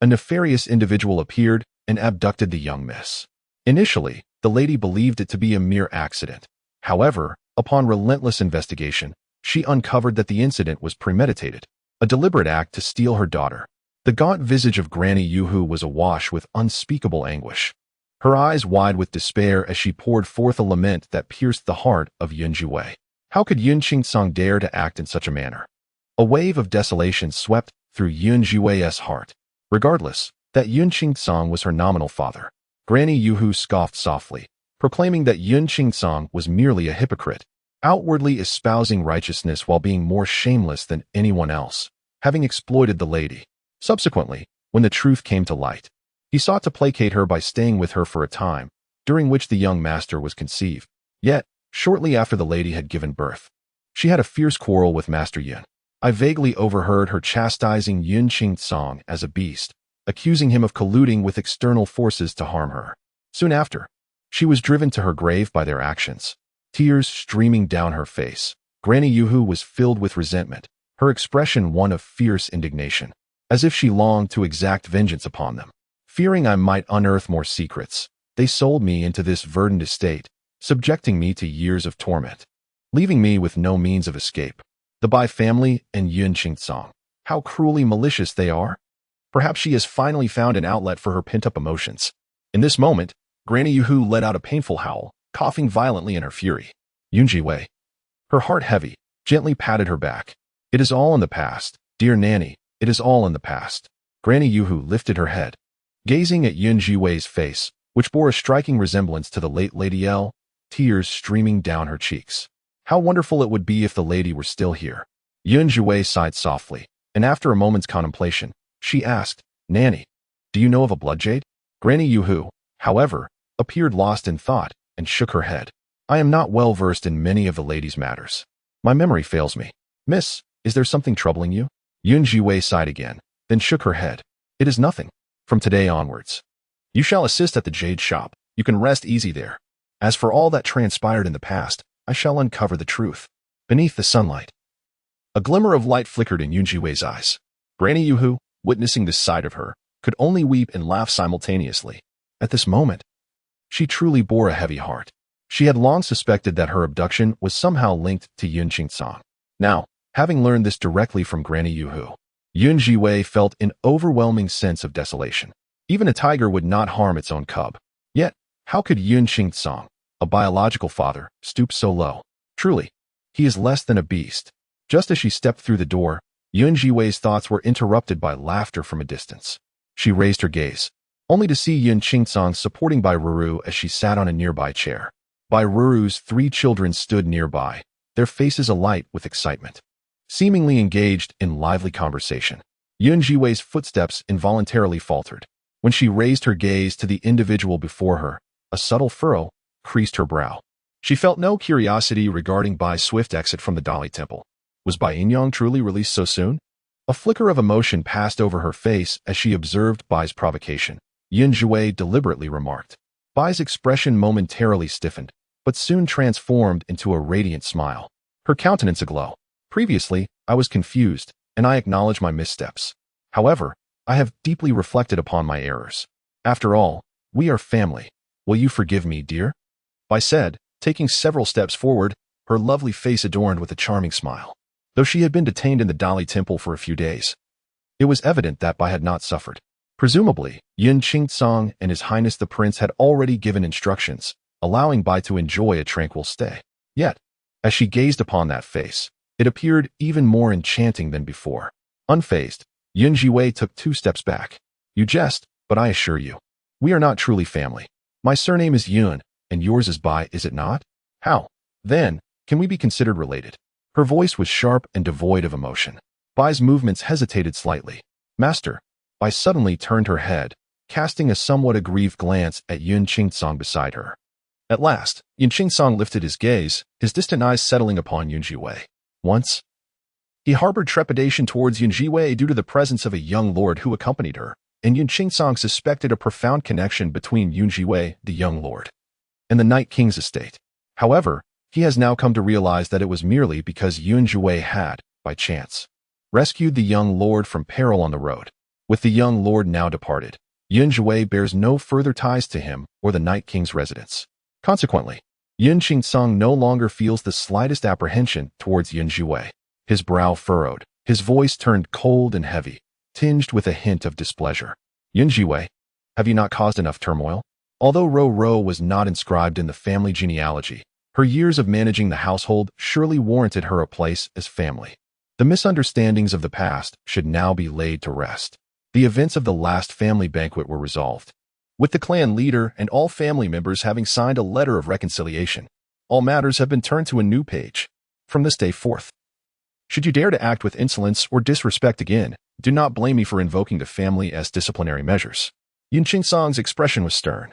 A nefarious individual appeared and abducted the young miss. Initially, the lady believed it to be a mere accident. However, upon relentless investigation, she uncovered that the incident was premeditated, a deliberate act to steal her daughter. The gaunt visage of Granny Yuhu was awash with unspeakable anguish, her eyes wide with despair as she poured forth a lament that pierced the heart of Zhiwei. How could Yunqingsong dare to act in such a manner? A wave of desolation swept through Zhiwei's heart. Regardless, that Yunqingsong was her nominal father. Granny Yuhu scoffed softly, proclaiming that Yunqingsong was merely a hypocrite, outwardly espousing righteousness while being more shameless than anyone else, having exploited the lady. Subsequently, when the truth came to light, he sought to placate her by staying with her for a time, during which the young master was conceived. Yet, shortly after the lady had given birth, she had a fierce quarrel with Master Yun. I vaguely overheard her chastising Yunqingsong as a beast, accusing him of colluding with external forces to harm her. Soon after, she was driven to her grave by their actions. Tears streaming down her face, Granny Yuhu was filled with resentment, her expression one of fierce indignation, as if she longed to exact vengeance upon them. Fearing I might unearth more secrets, they sold me into this verdant estate, subjecting me to years of torment, leaving me with no means of escape. The Bai family and Yunqingsong, how cruelly malicious they are. Perhaps she has finally found an outlet for her pent-up emotions. In this moment, Granny Yuhu let out a painful howl, coughing violently in her fury. Zhiwei, her heart heavy, gently patted her back. "It is all in the past, dear Nanny, it is all in the past." Granny Yuhu lifted her head, gazing at Zhiwei's face, which bore a striking resemblance to the late Lady L, tears streaming down her cheeks. How wonderful it would be if the lady were still here. Zhiwei sighed softly, and after a moment's contemplation, she asked, "Nanny, do you know of a blood jade?" Granny Yuhu, however, appeared lost in thought and shook her head. "I am not well versed in many of the lady's matters. My memory fails me. Miss, is there something troubling you?" Zhiwei sighed again, then shook her head. "It is nothing. From today onwards, you shall assist at the jade shop. You can rest easy there. As for all that transpired in the past, I shall uncover the truth." Beneath the sunlight, a glimmer of light flickered in Zhiwei's eyes. Granny Yuhu, witnessing this side of her, could only weep and laugh simultaneously. At this moment, she truly bore a heavy heart. She had long suspected that her abduction was somehow linked to Yun Qingcang. Now, having learned this directly from Granny Yuhu, Yun Zhiwei felt an overwhelming sense of desolation. Even a tiger would not harm its own cub. Yet, how could Yun Qingcang, a biological father, stoop so low? Truly, he is less than a beast. Just as she stepped through the door, Yun Zhiwei's thoughts were interrupted by laughter from a distance. She raised her gaze, only to see Yun Qingcang supporting Bai Ruru as she sat on a nearby chair. Bai Ruru's 3 children stood nearby, their faces alight with excitement, seemingly engaged in lively conversation. Yun Zhiwei's footsteps involuntarily faltered. When she raised her gaze to the individual before her, a subtle furrow creased her brow. She felt no curiosity regarding Bai's swift exit from the Dali Temple. Was Bai Yinyang truly released so soon? A flicker of emotion passed over her face as she observed Bai's provocation. Yun Zhiwei deliberately remarked. Bai's expression momentarily stiffened, but soon transformed into a radiant smile, her countenance aglow. Previously, I was confused, and I acknowledge my missteps. However, I have deeply reflected upon my errors. After all, we are family. Will you forgive me, dear? Bai said, taking several steps forward, her lovely face adorned with a charming smile. Though she had been detained in the Dali Temple for a few days, it was evident that Bai had not suffered. Presumably, Yun Qingcang and His Highness the Prince had already given instructions, allowing Bai to enjoy a tranquil stay. Yet, as she gazed upon that face, it appeared even more enchanting than before. Unfazed, Yun Zhiwei took 2 steps back. You jest, but I assure you, we are not truly family. My surname is Yun, and yours is Bai, is it not? How, then, can we be considered related? Her voice was sharp and devoid of emotion. Bai's movements hesitated slightly. Master. Bai suddenly turned her head, casting a somewhat aggrieved glance at Yun Qingcang beside her. At last, Yun Qingcang lifted his gaze, his distant eyes settling upon Yun Zhiwei. Once, he harbored trepidation towards Yun Zhiwei due to the presence of a young lord who accompanied her, and Yun Qingcang suspected a profound connection between Yun Zhiwei, the young lord, and the Night King's estate. However, he has now come to realize that it was merely because Yun Zhiwei had, by chance, rescued the young lord from peril on the road. With the young lord now departed, Yun Zhiwei bears no further ties to him or the Night King's residence. Consequently, Yun Qingcang no longer feels the slightest apprehension towards Yun Zhiwei. His brow furrowed, his voice turned cold and heavy, tinged with a hint of displeasure. Yun Zhiwei, have you not caused enough turmoil? Although Ro Ro was not inscribed in the family genealogy, her years of managing the household surely warranted her a place as family. The misunderstandings of the past should now be laid to rest. The events of the last family banquet were resolved, with the clan leader and all family members having signed a letter of reconciliation. All matters have been turned to a new page. From this day forth, should you dare to act with insolence or disrespect again, do not blame me for invoking the family as disciplinary measures. Yun Qingcang's expression was stern,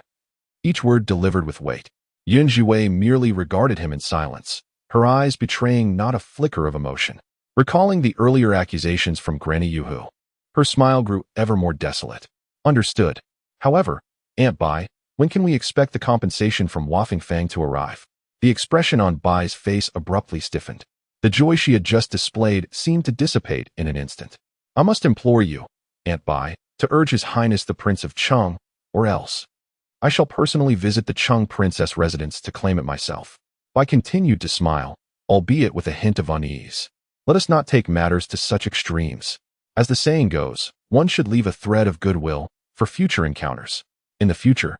each word delivered with weight. Yun Zhiwei merely regarded him in silence, her eyes betraying not a flicker of emotion. Recalling the earlier accusations from Granny Yuhu, her smile grew ever more desolate. Understood. However, Aunt Bai, when can we expect the compensation from Wafing Fang to arrive? The expression on Bai's face abruptly stiffened. The joy she had just displayed seemed to dissipate in an instant. I must implore you, Aunt Bai, to urge His Highness the Prince of Cheng, or else I shall personally visit the Cheng princess residence to claim it myself. Bai continued to smile, albeit with a hint of unease. Let us not take matters to such extremes. As the saying goes, one should leave a thread of goodwill for future encounters. In the future,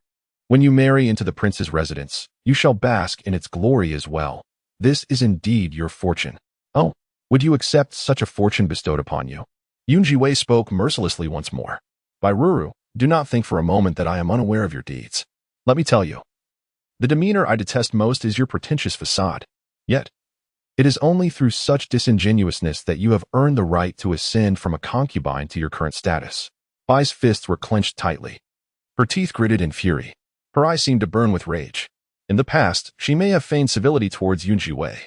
when you marry into the prince's residence, you shall bask in its glory as well. This is indeed your fortune. Oh, would you accept such a fortune bestowed upon you? Yun Zhiwei spoke mercilessly once more. Bai Ruru, do not think for a moment that I am unaware of your deeds. Let me tell you, the demeanor I detest most is your pretentious facade. Yet, it is only through such disingenuousness that you have earned the right to ascend from a concubine to your current status. Bai's fists were clenched tightly. Her teeth gritted in fury. Her eyes seemed to burn with rage. In the past, she may have feigned civility towards Yun Zhiwei.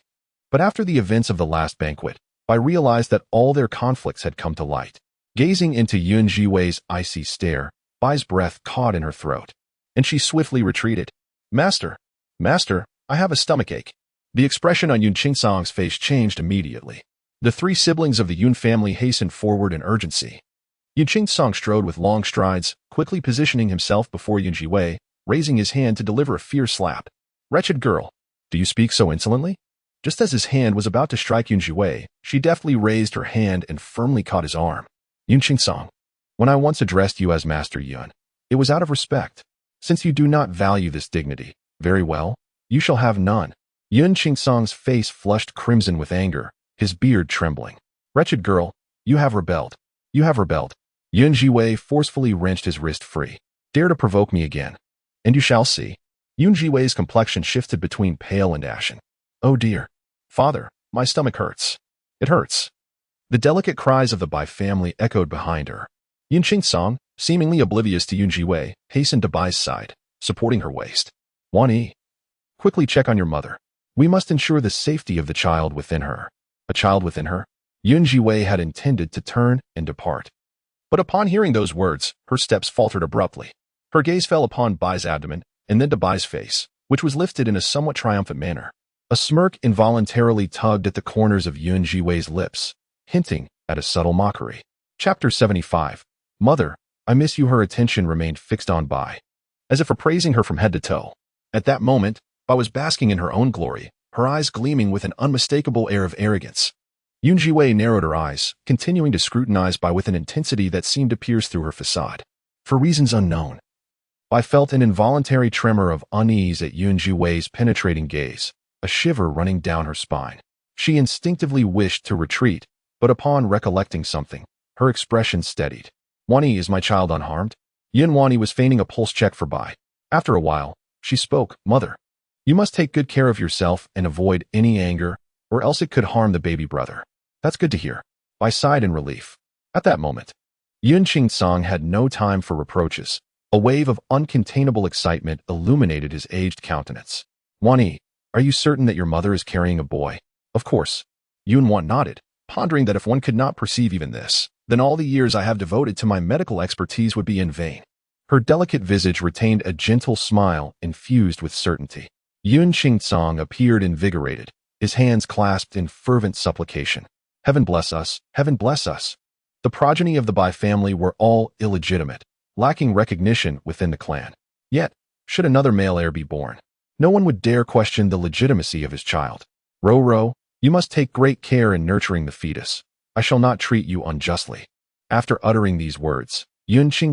But after the events of the last banquet, Bai realized that all their conflicts had come to light. Gazing into Yun Zhiwei's icy stare, Bai's breath caught in her throat, and she swiftly retreated. Master, I have a stomachache. The expression on Yun Qingcang's face changed immediately. The 3 siblings of the Yun family hastened forward in urgency. Yun Qingcang strode with long strides, quickly positioning himself before Yun Zhiwei, raising his hand to deliver a fierce slap. Wretched girl, do you speak so insolently? Just as his hand was about to strike Zhiwei, she deftly raised her hand and firmly caught his arm. Song, when I once addressed you as Master Yun, it was out of respect. Since you do not value this dignity, very well, you shall have none. Song's face flushed crimson with anger, his beard trembling. Wretched girl, you have rebelled. You have rebelled. Zhiwei forcefully wrenched his wrist free. Dare to provoke me again, and you shall see. Zhiwei's complexion shifted between pale and ashen. Oh dear. Father, my stomach hurts. It hurts. The delicate cries of the Bai family echoed behind her. Song, seemingly oblivious to Zhiwei, hastened to Bai's side, supporting her waist. Yi, quickly check on your mother. We must ensure the safety of the child within her. A child within her? Zhiwei had intended to turn and depart. But upon hearing those words, her steps faltered abruptly. Her gaze fell upon Bai's abdomen, and then to Bai's face, which was lifted in a somewhat triumphant manner. A smirk involuntarily tugged at the corners of Zhiwei's lips, hinting at a subtle mockery. Chapter 75. Mother, I miss you. Her attention remained fixed on Bai, as if appraising her from head to toe. At that moment, Bai was basking in her own glory, her eyes gleaming with an unmistakable air of arrogance. Zhiwei narrowed her eyes, continuing to scrutinize Bai with an intensity that seemed to pierce through her facade. For reasons unknown, Bai felt an involuntary tremor of unease at Zhiwei's penetrating gaze, a shiver running down her spine. She instinctively wished to retreat, but upon recollecting something, her expression steadied. Yi, is my child unharmed? Yi was feigning a pulse check for Bai. After a while, she spoke. Mother, you must take good care of yourself and avoid any anger, or else it could harm the baby brother. That's good to hear. Bai sighed in relief. At that moment, Song had no time for reproaches. A wave of uncontainable excitement illuminated his aged countenance. Yi, are you certain that your mother is carrying a boy? Of course. Yun nodded, pondering that if one could not perceive even this, then all the years I have devoted to my medical expertise would be in vain. Her delicate visage retained a gentle smile infused with certainty. Song appeared invigorated, his hands clasped in fervent supplication. Heaven bless us, heaven bless us. The progeny of the Bai family were all illegitimate, lacking recognition within the clan. Yet, should another male heir be born, no one would dare question the legitimacy of his child. Ro, you must take great care in nurturing the fetus. I shall not treat you unjustly. After uttering these words,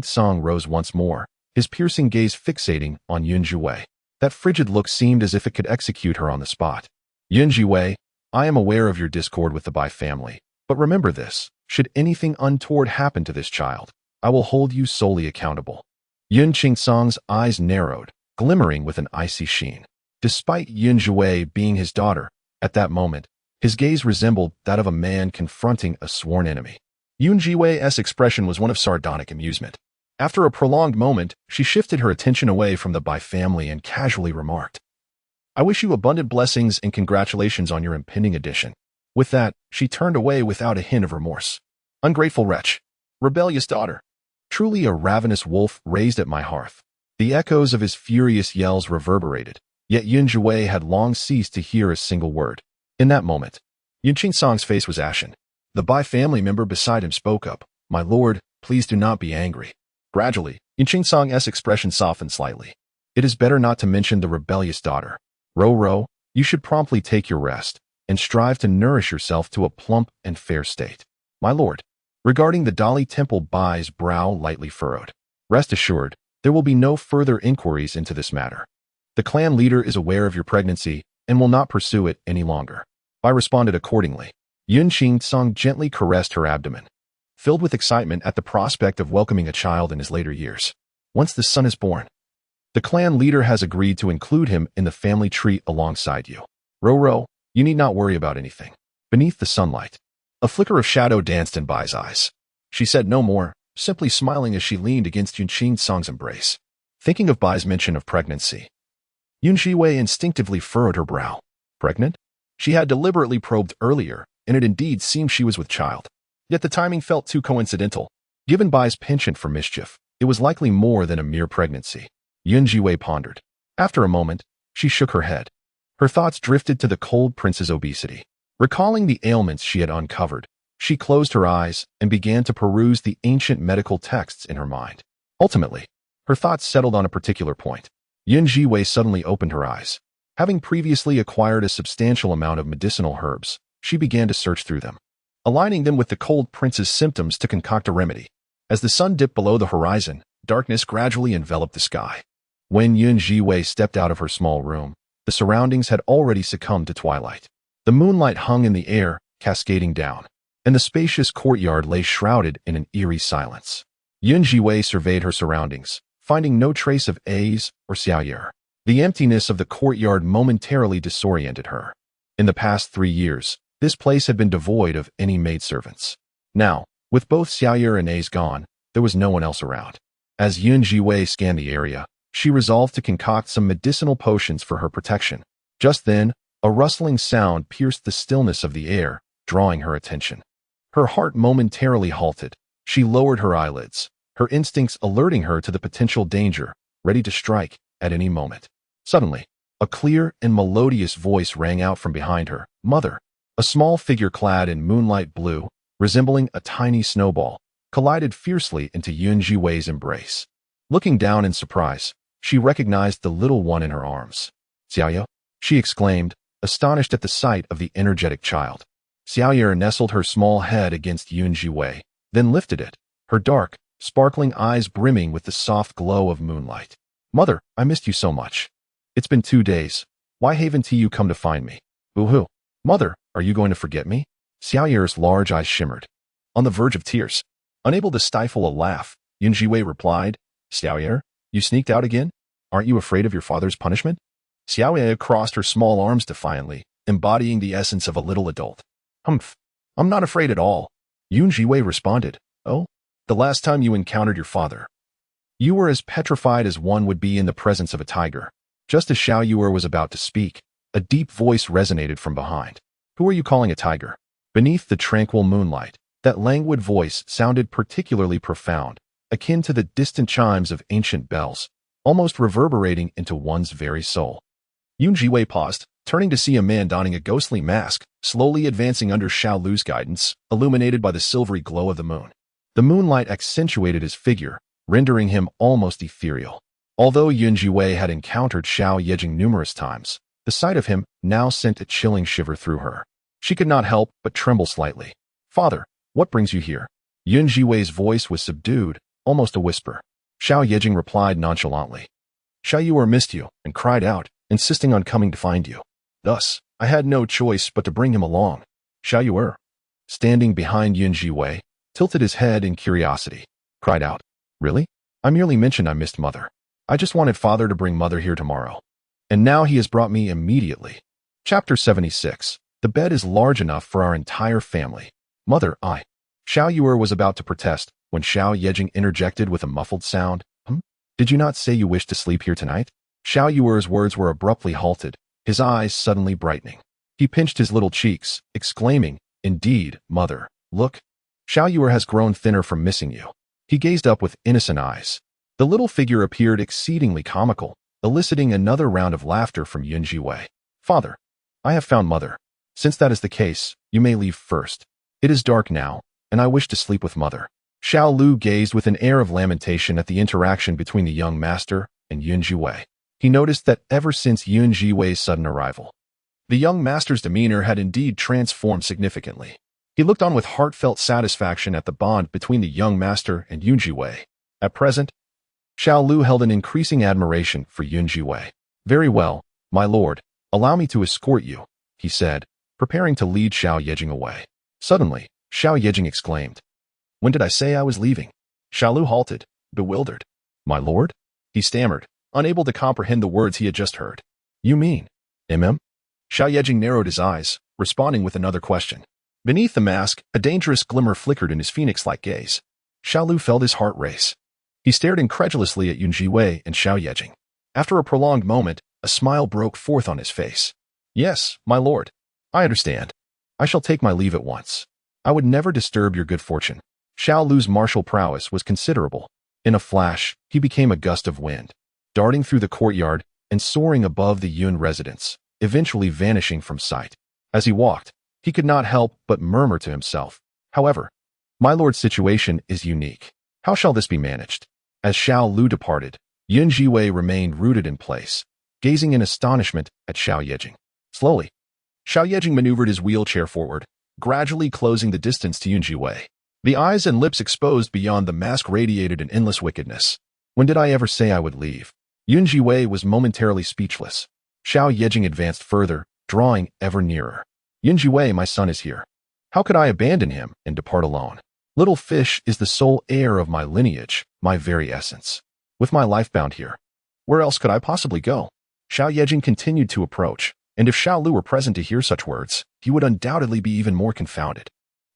Song rose once more, his piercing gaze fixating on Zhiwei. That frigid look seemed as if it could execute her on the spot. Zhiwei, I am aware of your discord with the Bai family, but remember this, should anything untoward happen to this child, I will hold you solely accountable. Song's eyes narrowed, glimmering with an icy sheen. Despite Zhiwei being his daughter, at that moment, his gaze resembled that of a man confronting a sworn enemy. Zhiwei's expression was one of sardonic amusement. After a prolonged moment, she shifted her attention away from the Bai family and casually remarked, I wish you abundant blessings and congratulations on your impending addition. With that, she turned away without a hint of remorse. Ungrateful wretch. Rebellious daughter. Truly a ravenous wolf raised at my hearth. The echoes of his furious yells reverberated, yet Zhiwei had long ceased to hear a single word. In that moment, Song's face was ashen. The Bai family member beside him spoke up. My lord, please do not be angry. Gradually, Song's expression softened slightly. It is better not to mention the rebellious daughter. Ro, you should promptly take your rest, and strive to nourish yourself to a plump and fair state. My lord, regarding the Dali Temple, Bai's brow lightly furrowed. Rest assured, there will be no further inquiries into this matter. The clan leader is aware of your pregnancy and will not pursue it any longer. Bai responded accordingly. Song gently caressed her abdomen, filled with excitement at the prospect of welcoming a child in his later years. Once the son is born, the clan leader has agreed to include him in the family tree alongside you. Ro, you need not worry about anything. Beneath the sunlight, a flicker of shadow danced in Bai's eyes. She said no more, simply smiling as she leaned against Song's embrace. Thinking of Bai's mention of pregnancy, Zhiwei instinctively furrowed her brow. Pregnant? She had deliberately probed earlier, and it indeed seemed she was with child. Yet the timing felt too coincidental. Given Bai's penchant for mischief, it was likely more than a mere pregnancy. Zhiwei pondered. After a moment, she shook her head. Her thoughts drifted to the cold prince's obesity. Recalling the ailments she had uncovered, she closed her eyes and began to peruse the ancient medical texts in her mind. Ultimately, her thoughts settled on a particular point. Zhiwei suddenly opened her eyes. Having previously acquired a substantial amount of medicinal herbs, she began to search through them, aligning them with the cold prince's symptoms to concoct a remedy. As the sun dipped below the horizon, darkness gradually enveloped the sky. When Zhiwei stepped out of her small room, the surroundings had already succumbed to twilight. The moonlight hung in the air, cascading down, and the spacious courtyard lay shrouded in an eerie silence. Zhiwei surveyed her surroundings, finding no trace of A's or Xiaoyer. The emptiness of the courtyard momentarily disoriented her. In the past 3 years, this place had been devoid of any maidservants. Now, with both Xiaoyer and A's gone, there was no one else around. As Zhiwei scanned the area, she resolved to concoct some medicinal potions for her protection. Just then, a rustling sound pierced the stillness of the air, drawing her attention. Her heart momentarily halted. She lowered her eyelids, her instincts alerting her to the potential danger, ready to strike at any moment. Suddenly, a clear and melodious voice rang out from behind her. "Mother!" A small figure clad in moonlight blue, resembling a tiny snowball, collided fiercely into Zhiwei's embrace. Looking down in surprise, she recognized the little one in her arms. "Xiaoye?" she exclaimed, astonished at the sight of the energetic child. Xiaoye nestled her small head against Zhiwei, then lifted it, her dark, sparkling eyes brimming with the soft glow of moonlight. "Mother, I missed you so much. It's been 2 days. Why haven't you come to find me?" "Boo-hoo. Mother, are you going to forget me?" Xiaoye's large eyes shimmered, on the verge of tears. Unable to stifle a laugh, Zhiwei replied, "Xiaoye, you sneaked out again? Aren't you afraid of your father's punishment?" Xiaoye crossed her small arms defiantly, embodying the essence of a little adult. "Humph, I'm not afraid at all." Zhiwei responded, "Oh, the last time you encountered your father, you were as petrified as one would be in the presence of a tiger." Just as Xiaoye was about to speak, a deep voice resonated from behind. "Who are you calling a tiger?" Beneath the tranquil moonlight, that languid voice sounded particularly profound, akin to the distant chimes of ancient bells, almost reverberating into one's very soul. Zhiwei paused, turning to see a man donning a ghostly mask, slowly advancing under Xiaolu's guidance, illuminated by the silvery glow of the moon. The moonlight accentuated his figure, rendering him almost ethereal. Although Zhiwei had encountered Xiao Yejing numerous times, the sight of him now sent a chilling shiver through her. She could not help but tremble slightly. "Father, what brings you here?" Zhiwei's voice was subdued, almost a whisper. Xiao Yejing replied nonchalantly. "Xiaoye missed you and cried out, insisting on coming to find you. Thus, I had no choice but to bring him along." Xiaoye, standing behind Zhiwei, tilted his head in curiosity, cried out, "Really? I merely mentioned I missed Mother. I just wanted Father to bring Mother here tomorrow. And now he has brought me immediately." Chapter 76. The bed is large enough for our entire family. "Mother, I..." Xiaoye was about to protest when Xiao Yejing interjected with a muffled sound. Did you not say you wished to sleep here tonight?" Xiaoye's words were abruptly halted, his eyes suddenly brightening. He pinched his little cheeks, exclaiming, "Indeed, Mother, look. Xiaoye has grown thinner from missing you." He gazed up with innocent eyes. The little figure appeared exceedingly comical, eliciting another round of laughter from Zhiwei. "Father, I have found Mother. Since that is the case, you may leave first. It is dark now, and I wish to sleep with Mother." Xiaolu gazed with an air of lamentation at the interaction between the young master and Zhiwei. He noticed that ever since Zhiwei's sudden arrival, the young master's demeanor had indeed transformed significantly. He looked on with heartfelt satisfaction at the bond between the young master and Zhiwei. At present, Xiaolu held an increasing admiration for Zhiwei. "Very well, my lord, allow me to escort you," he said, preparing to lead Xiao Yejing away. Suddenly, Xiao Yejing exclaimed, "When did I say I was leaving?" Xiaolu halted, bewildered. "My lord?" he stammered, unable to comprehend the words he had just heard. "You mean, MM?" Xiao Yejing narrowed his eyes, responding with another question. Beneath the mask, a dangerous glimmer flickered in his phoenix-like gaze. Xiaolu felt his heart race. He stared incredulously at Zhiwei and Xiao Yejing. After a prolonged moment, a smile broke forth on his face. "Yes, my lord. I understand. I shall take my leave at once. I would never disturb your good fortune." Xiaolu's martial prowess was considerable. In a flash, he became a gust of wind, darting through the courtyard and soaring above the Yun residence, eventually vanishing from sight. As he walked, he could not help but murmur to himself, "However, my lord's situation is unique. How shall this be managed?" As Xiaolu departed, Zhiwei remained rooted in place, gazing in astonishment at Xiao Yejing. Slowly, Xiao Yejing maneuvered his wheelchair forward, gradually closing the distance to Zhiwei. The eyes and lips exposed beyond the mask radiated an endless wickedness. When did I ever say I would leave? Zhiwei was momentarily speechless. Xiao Yejing advanced further, drawing ever nearer. Zhiwei, my son is here. How could I abandon him and depart alone? Little fish is the sole heir of my lineage, my very essence. With my life bound here, where else could I possibly go? Xiao Yejing continued to approach, and if Xiao Lu were present to hear such words, he would undoubtedly be even more confounded.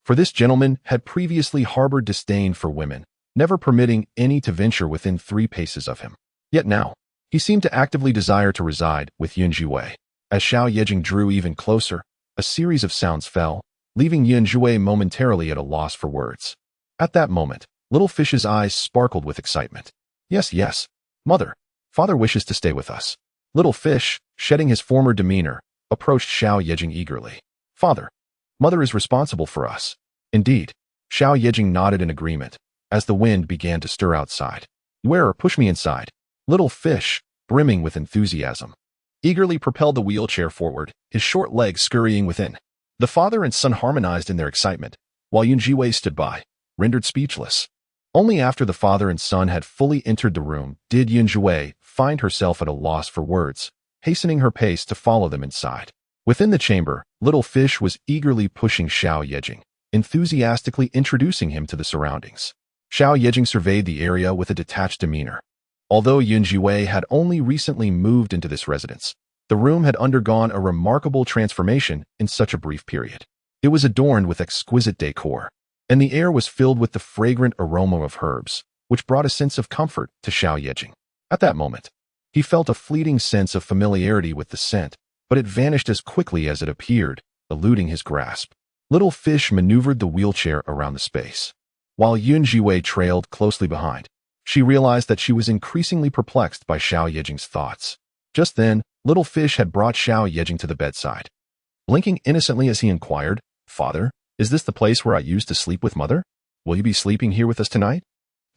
For this gentleman had previously harbored disdain for women, never permitting any to venture within 3 paces of him. Yet now, he seemed to actively desire to reside with Zhiwei. As Xiao Yejing drew even closer, a series of sounds fell, leaving Zhiwei momentarily at a loss for words. At that moment, little fish's eyes sparkled with excitement. Yes, yes, mother. Father wishes to stay with us. Little fish, shedding his former demeanor, approached Xiao Yejing eagerly. Father, mother is responsible for us. Indeed. Xiao Yejing nodded in agreement, as the wind began to stir outside. Wearer, push me inside. Little fish, brimming with enthusiasm, eagerly propelled the wheelchair forward, his short legs scurrying within. The father and son harmonized in their excitement, while Zhiwei stood by, rendered speechless. Only after the father and son had fully entered the room did Zhiwei find herself at a loss for words, hastening her pace to follow them inside. Within the chamber, little fish was eagerly pushing Xiao Yejing, enthusiastically introducing him to the surroundings. Xiao Yejing surveyed the area with a detached demeanor. Although Zhiwei had only recently moved into this residence, the room had undergone a remarkable transformation in such a brief period. It was adorned with exquisite decor, and the air was filled with the fragrant aroma of herbs, which brought a sense of comfort to Xiao Yejing. At that moment, he felt a fleeting sense of familiarity with the scent, but it vanished as quickly as it appeared, eluding his grasp. Little fish maneuvered the wheelchair around the space, while Zhiwei trailed closely behind. She realized that she was increasingly perplexed by Xiao Yejing's thoughts. Just then, little fish had brought Xiao Yejing to the bedside. Blinking innocently as he inquired, Father, is this the place where I used to sleep with mother? Will you be sleeping here with us tonight?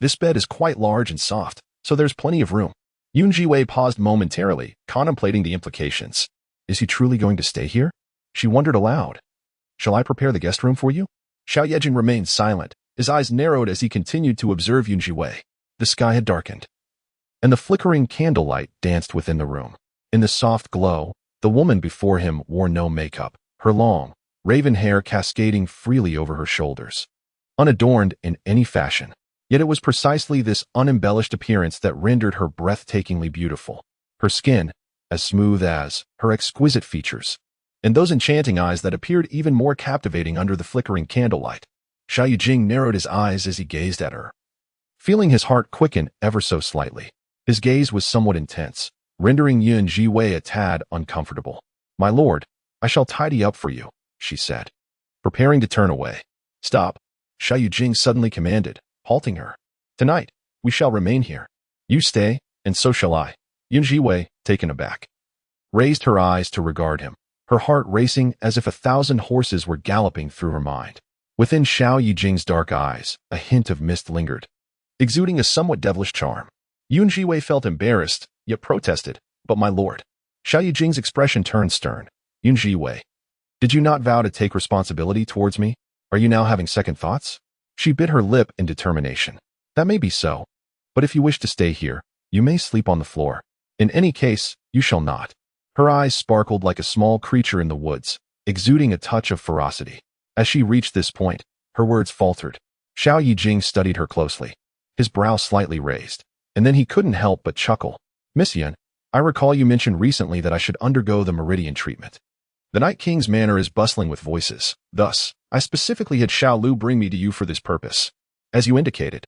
This bed is quite large and soft, so there's plenty of room. Zhiwei paused momentarily, contemplating the implications. Is he truly going to stay here? She wondered aloud. Shall I prepare the guest room for you? Xiao Yejing remained silent, his eyes narrowed as he continued to observe Zhiwei. The sky had darkened, and the flickering candlelight danced within the room. In the soft glow, the woman before him wore no makeup, her long, raven hair cascading freely over her shoulders, unadorned in any fashion. Yet it was precisely this unembellished appearance that rendered her breathtakingly beautiful. Her skin, as smooth as her exquisite features, and those enchanting eyes that appeared even more captivating under the flickering candlelight. Xiao Yejing narrowed his eyes as he gazed at her, feeling his heart quicken ever so slightly. His gaze was somewhat intense, rendering Zhiwei a tad uncomfortable. My lord, I shall tidy up for you, she said, preparing to turn away. Stop, Xiao Yejing suddenly commanded, halting her. Tonight, we shall remain here. You stay, and so shall I. Zhiwei, taken aback, raised her eyes to regard him, her heart racing as if 1,000 horses were galloping through her mind. Within Xiao Yejing's dark eyes, a hint of mist lingered, exuding a somewhat devilish charm. Zhiwei felt embarrassed, yet protested. But my lord. Xiao Yejing's expression turned stern. Zhiwei, did you not vow to take responsibility towards me? Are you now having second thoughts? She bit her lip in determination. That may be so, but if you wish to stay here, you may sleep on the floor. In any case, you shall not. Her eyes sparkled like a small creature in the woods, exuding a touch of ferocity. As she reached this point, her words faltered. Xiao Yejing studied her closely, his brow slightly raised, and then he couldn't help but chuckle. Miss Yin, I recall you mentioned recently that I should undergo the meridian treatment. The Night King's manor is bustling with voices. Thus, I specifically had Xiao Lu bring me to you for this purpose. As you indicated,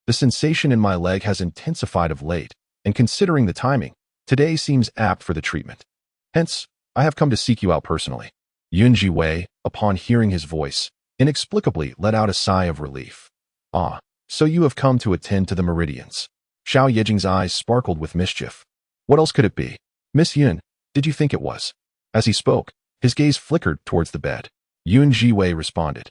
the sensation in my leg has intensified of late, and considering the timing, today seems apt for the treatment. Hence, I have come to seek you out personally. Zhiwei, upon hearing his voice, inexplicably let out a sigh of relief. Ah, so you have come to attend to the meridians. Xiao Yejing's eyes sparkled with mischief. What else could it be? Miss Yin, did you think it was? As he spoke, his gaze flickered towards the bed. Zhiwei responded.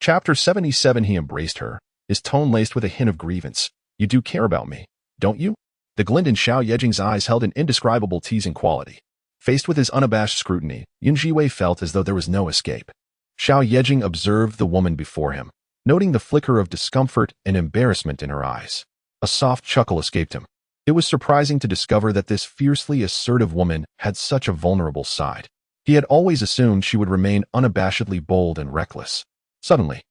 Chapter 77. He embraced her, his tone laced with a hint of grievance. You do care about me, don't you? The glint in Xiao Yejing's eyes held an indescribable teasing quality. Faced with his unabashed scrutiny, Zhiwei felt as though there was no escape. Xiao Yejing observed the woman before him, noting the flicker of discomfort and embarrassment in her eyes. A soft chuckle escaped him. It was surprising to discover that this fiercely assertive woman had such a vulnerable side. He had always assumed she would remain unabashedly bold and reckless. Suddenly,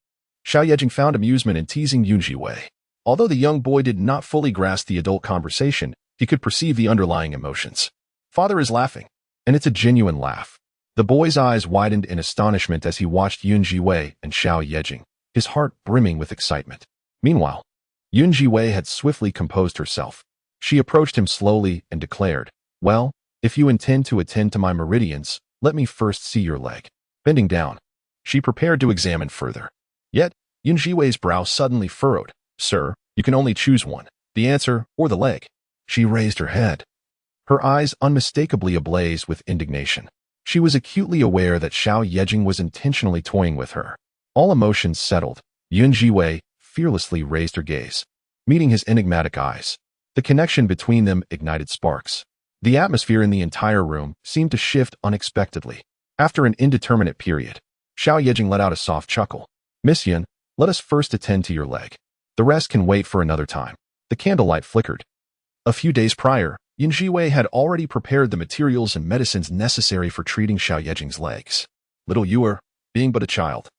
Xiao Yejing found amusement in teasing Zhiwei. Although the young boy did not fully grasp the adult conversation, he could perceive the underlying emotions. Father is laughing, and it's a genuine laugh. The boy's eyes widened in astonishment as he watched Zhiwei and Xiao Yejing, his heart brimming with excitement. Meanwhile, Zhiwei had swiftly composed herself. She approached him slowly and declared, "Well, if you intend to attend to my meridians, let me first see your leg." Bending down, she prepared to examine further. Yet, Zhiwei's brow suddenly furrowed. "Sir, you can only choose one, the answer or the leg." She raised her head, her eyes unmistakably ablaze with indignation. She was acutely aware that Xiao Yejing was intentionally toying with her. All emotions settled, Zhiwei fearlessly raised her gaze, meeting his enigmatic eyes. The connection between them ignited sparks. The atmosphere in the entire room seemed to shift unexpectedly. After an indeterminate period, Xiao Yejing let out a soft chuckle. "Miss Yun, let us first attend to your leg. The rest can wait for another time." The candlelight flickered. A few days prior, Zhiwei had already prepared the materials and medicines necessary for treating Xiao Yejing's legs. Little Yuer, being but a child,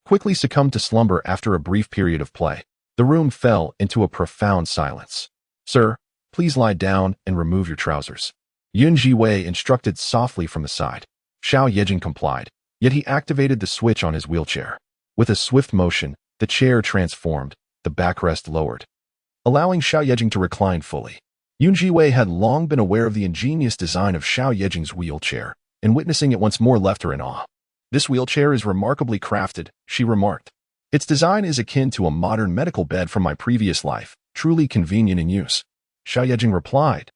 quickly succumbed to slumber after a brief period of play. The room fell into a profound silence. "Sir, please lie down and remove your trousers," Zhiwei instructed softly from the side. Xiao Yejing complied, yet he activated the switch on his wheelchair. With a swift motion, the chair transformed, the backrest lowered, allowing Xiao Yejing to recline fully. Zhiwei had long been aware of the ingenious design of Xiao Yejing's wheelchair, and witnessing it once more left her in awe. "This wheelchair is remarkably crafted," she remarked. "Its design is akin to a modern medical bed from my previous life, truly convenient in use." Xiao Yejing replied,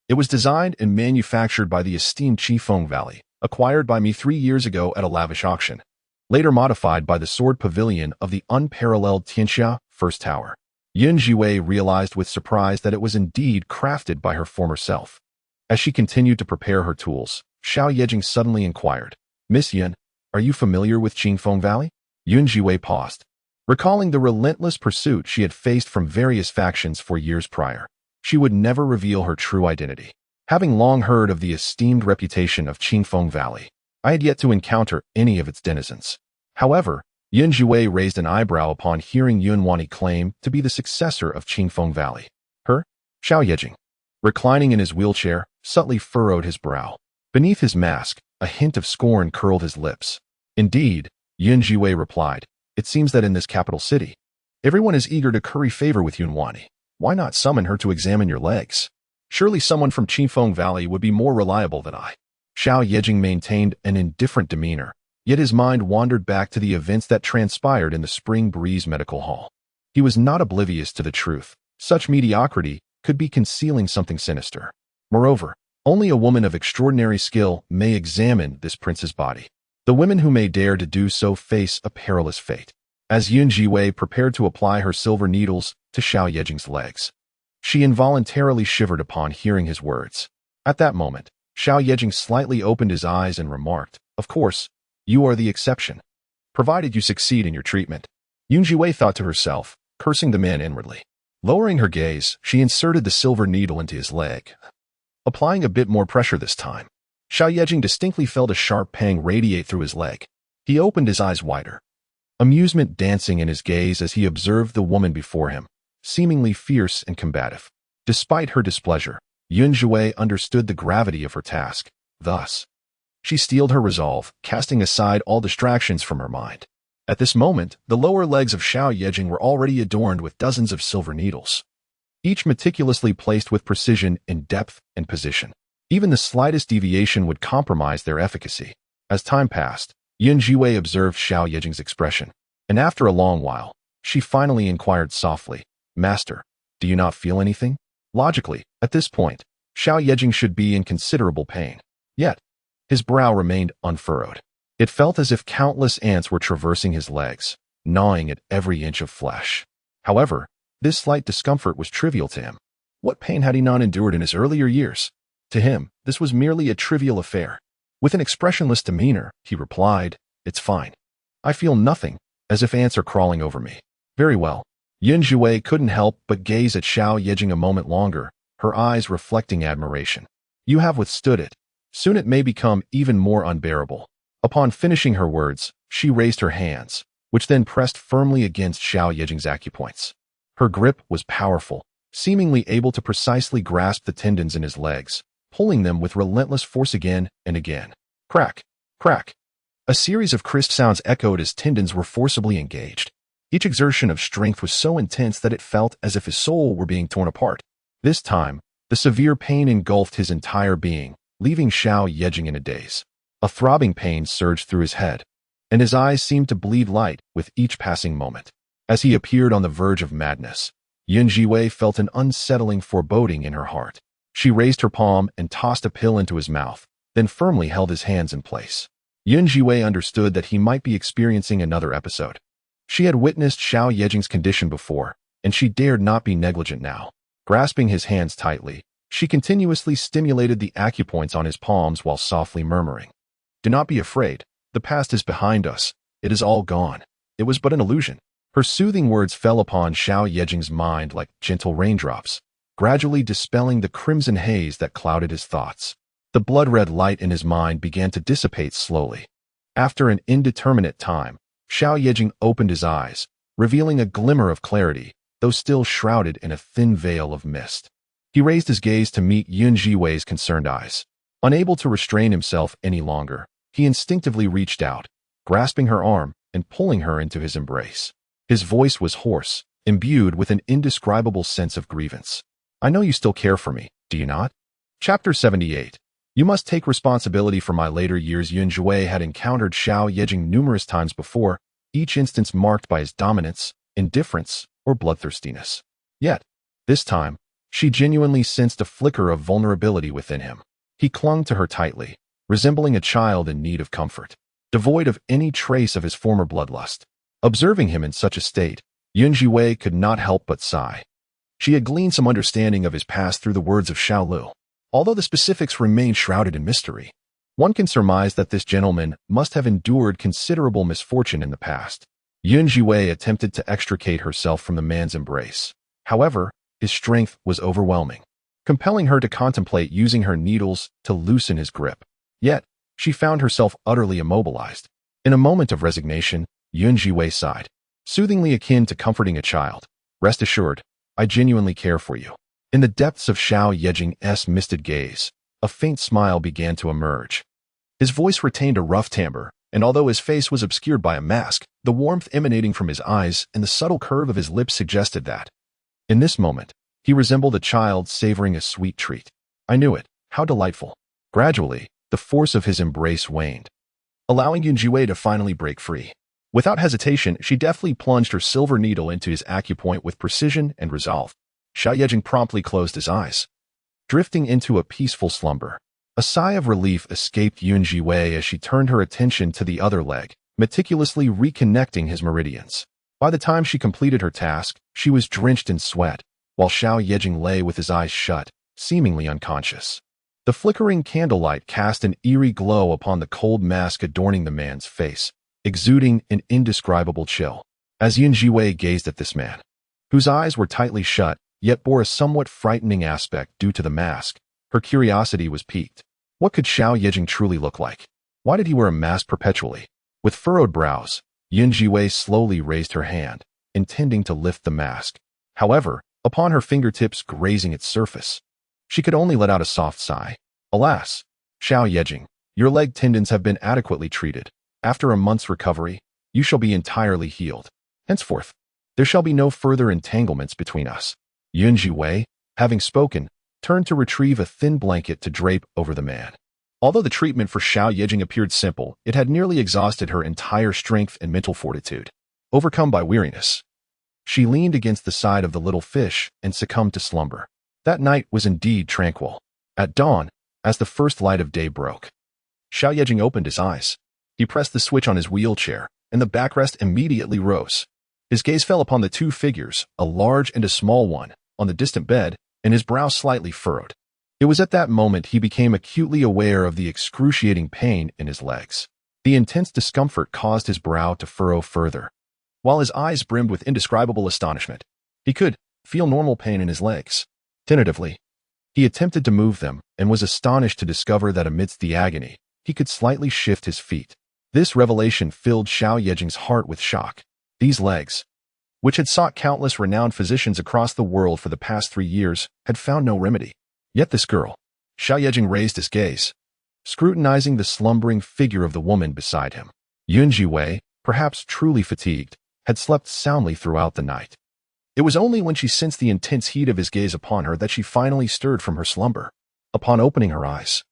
"It was designed and manufactured by the esteemed Qifeng Valley, acquired by me 3 years ago at a lavish auction, later modified by the sword pavilion of the unparalleled Tianxia First Tower." Zhiwei realized with surprise that it was indeed crafted by her former self. As she continued to prepare her tools, Xiao Yejing suddenly inquired, "Miss Yun, are you familiar with Qifeng Valley?" Zhiwei paused, recalling the relentless pursuit she had faced from various factions for years prior. She would never reveal her true identity. Having long heard of the esteemed reputation of Qifeng Valley, I had yet to encounter any of its denizens. However, Zhiwei raised an eyebrow upon hearing Yunwani claim to be the successor of Qifeng Valley. Her? Xiao Yejing, reclining in his wheelchair, subtly furrowed his brow. Beneath his mask, a hint of scorn curled his lips. "Indeed," Zhiwei replied, "it seems that in this capital city, everyone is eager to curry favor with Yunwani. Why not summon her to examine your legs? Surely someone from Qifeng Valley would be more reliable than I." Xiao Yejing maintained an indifferent demeanor, yet his mind wandered back to the events that transpired in the Spring Breeze Medical Hall. He was not oblivious to the truth. Such mediocrity could be concealing something sinister. Moreover, only a woman of extraordinary skill may examine this prince's body. The women who may dare to do so face a perilous fate. As Zhiwei prepared to apply her silver needles to Xiao Yejing's legs, she involuntarily shivered upon hearing his words. At that moment, Xiao Yejing slightly opened his eyes and remarked, "Of course, you are the exception, provided you succeed in your treatment." Zhiwei thought to herself, cursing the man inwardly. Lowering her gaze, she inserted the silver needle into his leg, applying a bit more pressure this time. Xiao Yejing distinctly felt a sharp pang radiate through his leg. He opened his eyes wider, amusement dancing in his gaze as he observed the woman before him, seemingly fierce and combative. Despite her displeasure, Zhiwei understood the gravity of her task. Thus, she steeled her resolve, casting aside all distractions from her mind. At this moment, the lower legs of Xiao Yejing were already adorned with dozens of silver needles, each meticulously placed with precision in depth and position. Even the slightest deviation would compromise their efficacy. As time passed, Zhiwei observed Xiao Yejing's expression, and after a long while, she finally inquired softly, "Master, do you not feel anything?" Logically, at this point, Xiao Yejing should be in considerable pain. Yet, his brow remained unfurrowed. It felt as if countless ants were traversing his legs, gnawing at every inch of flesh. However, this slight discomfort was trivial to him. What pain had he not endured in his earlier years? To him, this was merely a trivial affair. With an expressionless demeanor, he replied, "It's fine. I feel nothing," as if ants are crawling over me. Very well. Zhiwei couldn't help but gaze at Xiao Yejing a moment longer, her eyes reflecting admiration. You have withstood it. Soon it may become even more unbearable. Upon finishing her words, she raised her hands, which then pressed firmly against Xiao Yejing's acupoints. Her grip was powerful, seemingly able to precisely grasp the tendons in his legs, pulling them with relentless force again and again. Crack, crack. A series of crisp sounds echoed as tendons were forcibly engaged. Each exertion of strength was so intense that it felt as if his soul were being torn apart. This time, the severe pain engulfed his entire being, leaving Xiao Yejing in a daze. A throbbing pain surged through his head, and his eyes seemed to bleed light with each passing moment. As he appeared on the verge of madness, Zhiwei felt an unsettling foreboding in her heart. She raised her palm and tossed a pill into his mouth, then firmly held his hands in place. Zhiwei understood that he might be experiencing another episode. She had witnessed Xiao Yejing's condition before, and she dared not be negligent now. Grasping his hands tightly, she continuously stimulated the acupoints on his palms while softly murmuring, "Do not be afraid. The past is behind us. It is all gone. It was but an illusion." Her soothing words fell upon Xiao Yejing's mind like gentle raindrops, gradually dispelling the crimson haze that clouded his thoughts. The blood-red light in his mind began to dissipate slowly. After an indeterminate time, Xiao Yejing opened his eyes, revealing a glimmer of clarity, though still shrouded in a thin veil of mist. He raised his gaze to meet Zhiwei's concerned eyes. Unable to restrain himself any longer, he instinctively reached out, grasping her arm and pulling her into his embrace. His voice was hoarse, imbued with an indescribable sense of grievance. "I know you still care for me, do you not?" Chapter 78. You must take responsibility for my later years. Zhiwei had encountered Xiao Yejing numerous times before, each instance marked by his dominance, indifference, or bloodthirstiness. Yet, this time, she genuinely sensed a flicker of vulnerability within him. He clung to her tightly, resembling a child in need of comfort, devoid of any trace of his former bloodlust. Observing him in such a state, Zhiwei could not help but sigh. She had gleaned some understanding of his past through the words of Xiao Lu. Although the specifics remain shrouded in mystery, one can surmise that this gentleman must have endured considerable misfortune in the past. Zhiwei attempted to extricate herself from the man's embrace. However, his strength was overwhelming, compelling her to contemplate using her needles to loosen his grip. Yet, she found herself utterly immobilized. In a moment of resignation, Zhiwei sighed, soothingly akin to comforting a child. "Rest assured, I genuinely care for you." In the depths of Xiao Yejing's misted gaze, a faint smile began to emerge. His voice retained a rough timbre, and although his face was obscured by a mask, the warmth emanating from his eyes and the subtle curve of his lips suggested that, in this moment, he resembled a child savoring a sweet treat. "I knew it. How delightful." Gradually, the force of his embrace waned, allowing Zhiwei to finally break free. Without hesitation, she deftly plunged her silver needle into his acupoint with precision and resolve. Xiao Yejing promptly closed his eyes, drifting into a peaceful slumber. A sigh of relief escaped Zhiwei as she turned her attention to the other leg, meticulously reconnecting his meridians. By the time she completed her task, she was drenched in sweat, while Xiao Yejing lay with his eyes shut, seemingly unconscious. The flickering candlelight cast an eerie glow upon the cold mask adorning the man's face, exuding an indescribable chill. As Zhiwei gazed at this man, whose eyes were tightly shut, yet bore a somewhat frightening aspect due to the mask, her curiosity was piqued. What could Xiao Yejing truly look like? Why did he wear a mask perpetually? With furrowed brows, Zhiwei slowly raised her hand, intending to lift the mask. However, upon her fingertips grazing its surface, she could only let out a soft sigh. "Alas, Xiao Yejing, your leg tendons have been adequately treated. After a month's recovery, you shall be entirely healed. Henceforth, there shall be no further entanglements between us." Zhiwei, having spoken, turned to retrieve a thin blanket to drape over the man. Although the treatment for Xiao Yejing appeared simple, it had nearly exhausted her entire strength and mental fortitude. Overcome by weariness, she leaned against the side of the little fish and succumbed to slumber. That night was indeed tranquil. At dawn, as the first light of day broke, Xiao Yejing opened his eyes. He pressed the switch on his wheelchair, and the backrest immediately rose. His gaze fell upon the two figures, a large and a small one, on the distant bed, and his brow slightly furrowed. It was at that moment he became acutely aware of the excruciating pain in his legs. The intense discomfort caused his brow to furrow further, while his eyes brimmed with indescribable astonishment. He could feel normal pain in his legs. Tentatively, he attempted to move them and was astonished to discover that amidst the agony, he could slightly shift his feet. This revelation filled Xiao Yejing's heart with shock. These legs, which had sought countless renowned physicians across the world for the past 3 years, had found no remedy. Yet this girl. Xiao Yejing raised his gaze, scrutinizing the slumbering figure of the woman beside him. Zhiwei, perhaps truly fatigued, had slept soundly throughout the night. It was only when she sensed the intense heat of his gaze upon her that she finally stirred from her slumber. Upon opening her eyes,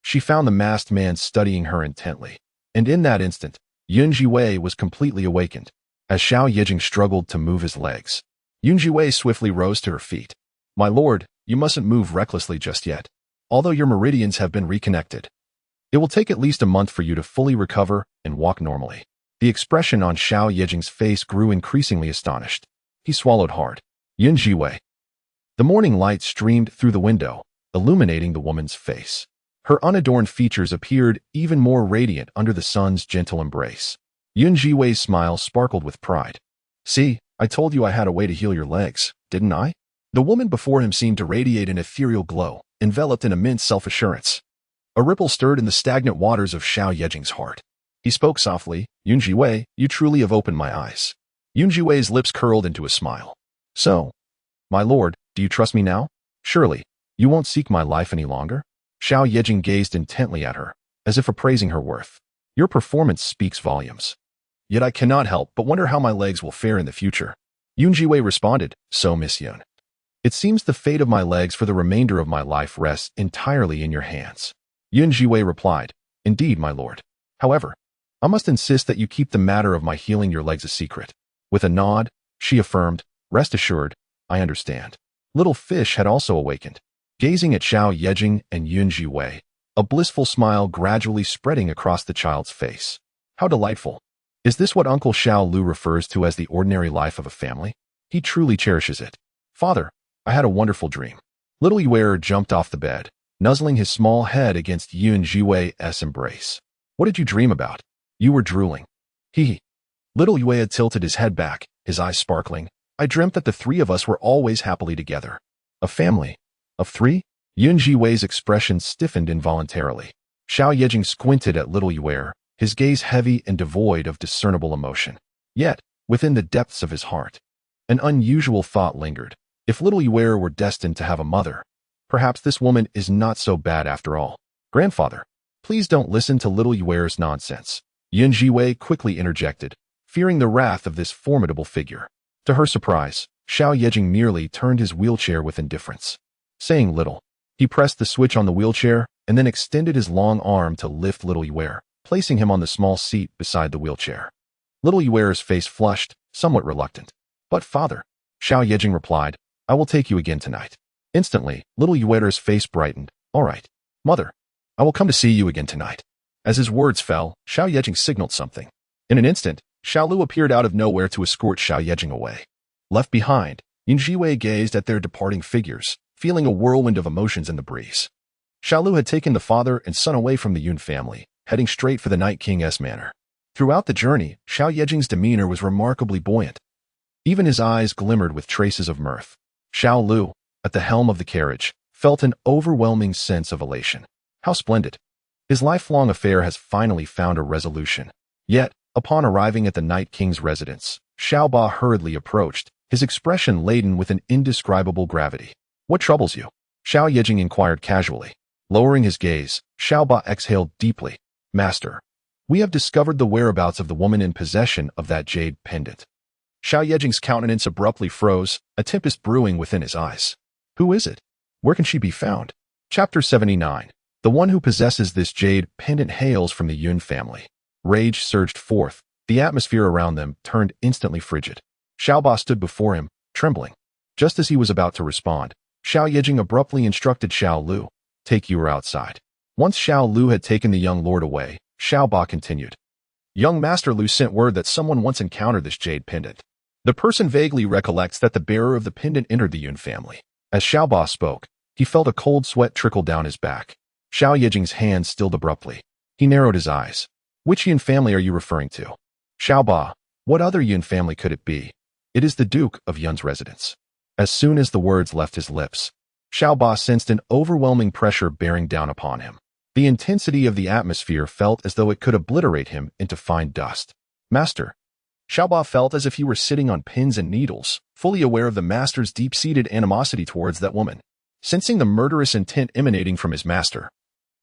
she found the masked man studying her intently, and in that instant, Zhiwei was completely awakened. As Xiao Yejing struggled to move his legs, Zhiwei swiftly rose to her feet. "My lord, you mustn't move recklessly just yet. Although your meridians have been reconnected, it will take at least a month for you to fully recover and walk normally." The expression on Xiao Yejing's face grew increasingly astonished. He swallowed hard. Zhiwei. The morning light streamed through the window, illuminating the woman's face. Her unadorned features appeared even more radiant under the sun's gentle embrace. Zhiwei's smile sparkled with pride. "See, I told you I had a way to heal your legs, didn't I?" The woman before him seemed to radiate an ethereal glow, enveloped in immense self-assurance. A ripple stirred in the stagnant waters of Xiao Yejing's heart. He spoke softly. "Zhiwei, you truly have opened my eyes." Zhiwei's lips curled into a smile. "So, my lord, do you trust me now? Surely, you won't seek my life any longer?" Xiao Yejing gazed intently at her, as if appraising her worth. "Your performance speaks volumes. Yet I cannot help but wonder how my legs will fare in the future." Zhiwei responded, "So, Miss Yun, it seems the fate of my legs for the remainder of my life rests entirely in your hands." Zhiwei replied, "Indeed, my lord. However, I must insist that you keep the matter of my healing your legs a secret." With a nod, she affirmed, "Rest assured, I understand." Little Fish had also awakened, gazing at Xiao Yejing and Zhiwei, a blissful smile gradually spreading across the child's face. "How delightful. Is this what Uncle Xiao Lu refers to as the ordinary life of a family? He truly cherishes it. Father, I had a wonderful dream." Little Yuer jumped off the bed, nuzzling his small head against Zhiwei's embrace. "What did you dream about?" "You were drooling." He. Little Yue tilted his head back, his eyes sparkling. "I dreamt that the 3 of us were always happily together. A family of 3? Zhiwei's expression stiffened involuntarily. Xiao Yejing squinted at Little Yue, his gaze heavy and devoid of discernible emotion. Yet, within the depths of his heart, an unusual thought lingered. If Little Yue were destined to have a mother, perhaps this woman is not so bad after all. "Grandfather, please don't listen to Little Yue's nonsense," Zhiwei quickly interjected, fearing the wrath of this formidable figure. To her surprise, Xiao Yejing merely turned his wheelchair with indifference. Saying little, he pressed the switch on the wheelchair and then extended his long arm to lift Little Yue, placing him on the small seat beside the wheelchair. Little Yue's face flushed, somewhat reluctant. "But father," Xiao Yejing replied, "I will take you again tonight." Instantly, Little Yue's face brightened. "All right, mother, I will come to see you again tonight." As his words fell, Xiao Yejing signaled something. In an instant, Xiao Lu appeared out of nowhere to escort Xiao Yejing away. Left behind, Zhiwei gazed at their departing figures, feeling a whirlwind of emotions in the breeze. Xiao Lu had taken the father and son away from the Yun family, heading straight for the Night King's manor. Throughout the journey, Xiao Yejing's demeanor was remarkably buoyant. Even his eyes glimmered with traces of mirth. Xiao Lu, at the helm of the carriage, felt an overwhelming sense of elation. How splendid! His lifelong affair has finally found a resolution. Yet, upon arriving at the Night King's residence, Xiao Ba hurriedly approached, his expression laden with an indescribable gravity. "What troubles you?" Xiao Yejing inquired casually. Lowering his gaze, Xiao Ba exhaled deeply. "Master, we have discovered the whereabouts of the woman in possession of that jade pendant." Xiao Yejing's countenance abruptly froze, a tempest brewing within his eyes. "Who is it? Where can she be found?" Chapter 79. The one who possesses this jade pendant hails from the Yun family. Rage surged forth. The atmosphere around them turned instantly frigid. Xiao Ba stood before him, trembling. Just as he was about to respond, Xiao Yejing abruptly instructed Xiao Lu, "Take Yuer outside." Once Xiao Lu had taken the young lord away, Xiao Ba continued. "Young Master Lu sent word that someone once encountered this jade pendant. The person vaguely recollects that the bearer of the pendant entered the Yun family. As Xiaoba spoke, he felt a cold sweat trickle down his back. Xiao Yejing's hand stilled abruptly. He narrowed his eyes. Which Yun family are you referring to? Xiaoba, what other Yun family could it be? It is the Duke of Yun's residence. As soon as the words left his lips, Xiaoba sensed an overwhelming pressure bearing down upon him. The intensity of the atmosphere felt as though it could obliterate him into fine dust. Master. Xiaoba felt as if he were sitting on pins and needles, fully aware of the master's deep-seated animosity towards that woman. Sensing the murderous intent emanating from his master,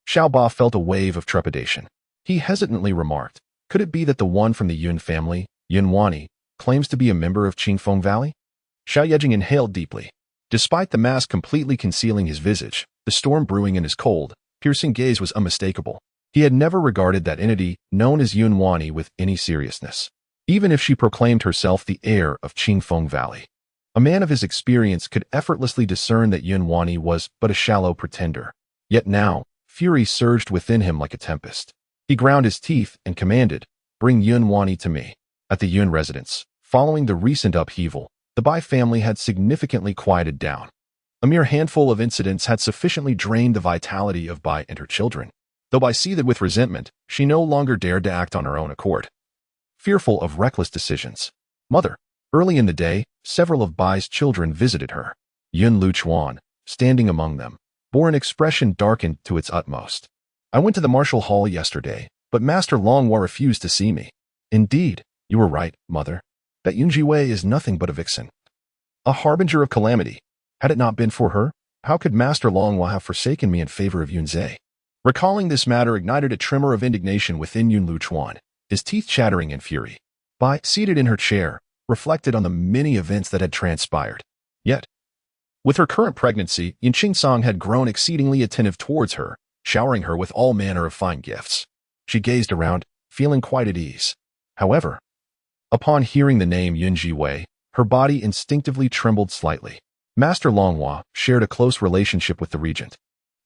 Xiaoba felt a wave of trepidation. He hesitantly remarked, could it be that the one from the Yun family, Yun Wani, claims to be a member of Qingfeng Valley? Xiao Yejing inhaled deeply. Despite the mask completely concealing his visage, the storm brewing in his cold, piercing gaze was unmistakable. He had never regarded that entity known as Yun Wani with any seriousness, even if she proclaimed herself the heir of Qingfeng Valley. A man of his experience could effortlessly discern that Yun Wani was but a shallow pretender. Yet now, fury surged within him like a tempest. He ground his teeth and commanded, bring Yun Wani to me. At the Yun residence, following the recent upheaval, the Bai family had significantly quieted down. A mere handful of incidents had sufficiently drained the vitality of Bai and her children, though Bai seethed with resentment, she no longer dared to act on her own accord. Fearful of reckless decisions. Mother. Early in the day, several of Bai's children visited her. Yun Luchuan, standing among them, bore an expression darkened to its utmost. I went to the martial hall yesterday, but Master Longhua refused to see me. Indeed, you were right, mother. That Yun Zhiwei is nothing but a vixen. A harbinger of calamity. Had it not been for her, how could Master Longhua have forsaken me in favor of Yun Zhe? Recalling this matter ignited a tremor of indignation within Yun Luchuan, his teeth chattering in fury. Bai, seated in her chair, reflected on the many events that had transpired. Yet, with her current pregnancy, Yin Qingsong had grown exceedingly attentive towards her, showering her with all manner of fine gifts. She gazed around, feeling quite at ease. However, upon hearing the name Yun Zhiwei, her body instinctively trembled slightly. Master Longhua shared a close relationship with the regent,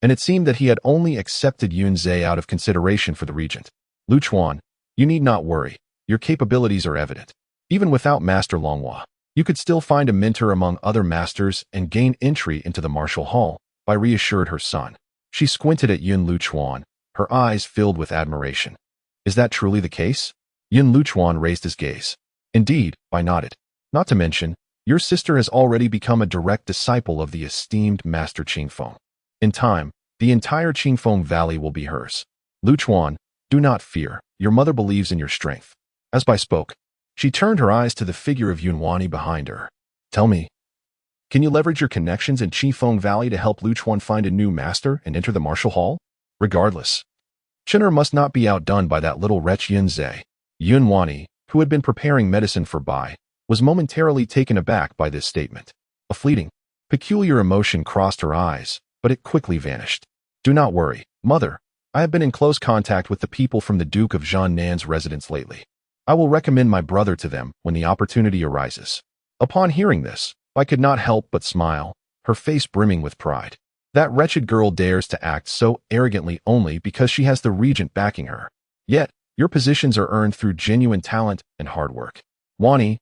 and it seemed that he had only accepted Yun Zhe out of consideration for the regent. Luchuan, you need not worry. Your capabilities are evident. Even without Master Longhua, you could still find a mentor among other masters and gain entry into the martial hall, Bai reassured her son. She squinted at Yun Luchuan, her eyes filled with admiration. Is that truly the case? Yun Luchuan raised his gaze. Indeed, Bai nodded. Not to mention, your sister has already become a direct disciple of the esteemed Master Qingfeng. In time, the entire Qingfeng Valley will be hers. Luchuan, do not fear, your mother believes in your strength. As Bai spoke, she turned her eyes to the figure of Yun Wani behind her. Tell me, can you leverage your connections in Qingfeng Valley to help Luchuan find a new master and enter the martial hall? Regardless, Chinner must not be outdone by that little wretch Yun Zhe. Yun Wani, who had been preparing medicine for Bai, was momentarily taken aback by this statement. A fleeting, peculiar emotion crossed her eyes, but it quickly vanished. Do not worry, mother. I have been in close contact with the people from the Duke of Jiannan's residence lately. I will recommend my brother to them when the opportunity arises. Upon hearing this, I could not help but smile, her face brimming with pride. That wretched girl dares to act so arrogantly only because she has the regent backing her. Yet, your positions are earned through genuine talent and hard work. Wanin,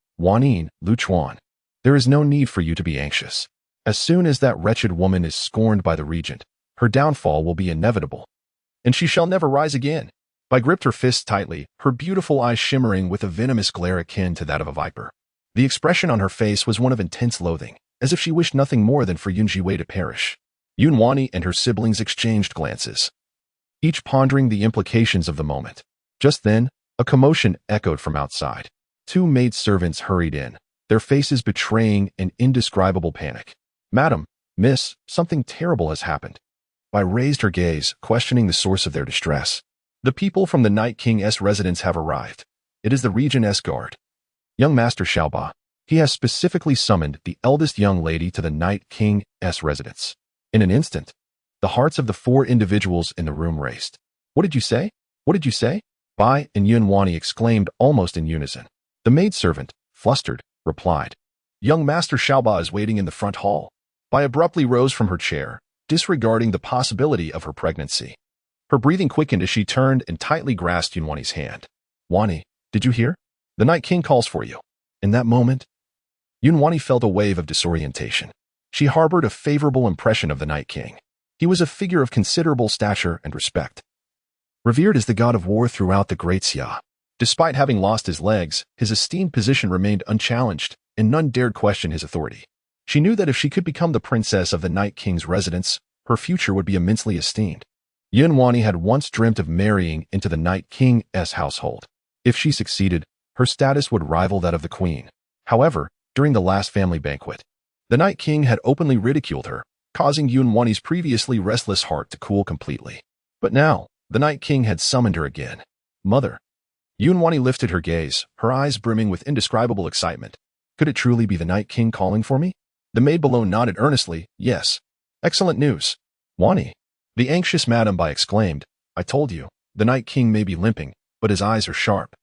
Luchuan. There is no need for you to be anxious. As soon as that wretched woman is scorned by the regent, her downfall will be inevitable. And she shall never rise again. Bai gripped her fists tightly, her beautiful eyes shimmering with a venomous glare akin to that of a viper. The expression on her face was one of intense loathing, as if she wished nothing more than for Yun Zhiwei to perish. Yun Wani and her siblings exchanged glances, each pondering the implications of the moment. Just then, a commotion echoed from outside. Two maidservants hurried in, their faces betraying an indescribable panic. Madam, miss, something terrible has happened. Bai raised her gaze, questioning the source of their distress. The people from the Night King's residence have arrived. It is the regent's guard. Young Master Xiaoba. He has specifically summoned the eldest young lady to the Night King's residence. In an instant, the hearts of the four individuals in the room raced. What did you say? What did you say? Bai and Yun Wani exclaimed almost in unison. The maidservant, flustered, replied. Young Master Xiaoba is waiting in the front hall. Bai abruptly rose from her chair, disregarding the possibility of her pregnancy. Her breathing quickened as she turned and tightly grasped Yun Wani's hand. Wani, did you hear? The Night King calls for you. In that moment, Yun Wani felt a wave of disorientation. She harbored a favorable impression of the Night King. He was a figure of considerable stature and respect, revered as the god of war throughout the Great Xia. Despite having lost his legs, his esteemed position remained unchallenged, and none dared question his authority. She knew that if she could become the princess of the Night King's residence, her future would be immensely esteemed. Yunwani had once dreamt of marrying into the Night King's household. If she succeeded, her status would rival that of the queen. However, during the last family banquet, the Night King had openly ridiculed her, causing Yunwani's previously restless heart to cool completely. But now, the Night King had summoned her again. Mother. Yunwani lifted her gaze, her eyes brimming with indescribable excitement. Could it truly be the Night King calling for me? The maid below nodded earnestly, yes. Excellent news. Wani. The anxious Madame Bai exclaimed, I told you, the Night King may be limping, but his eyes are sharp.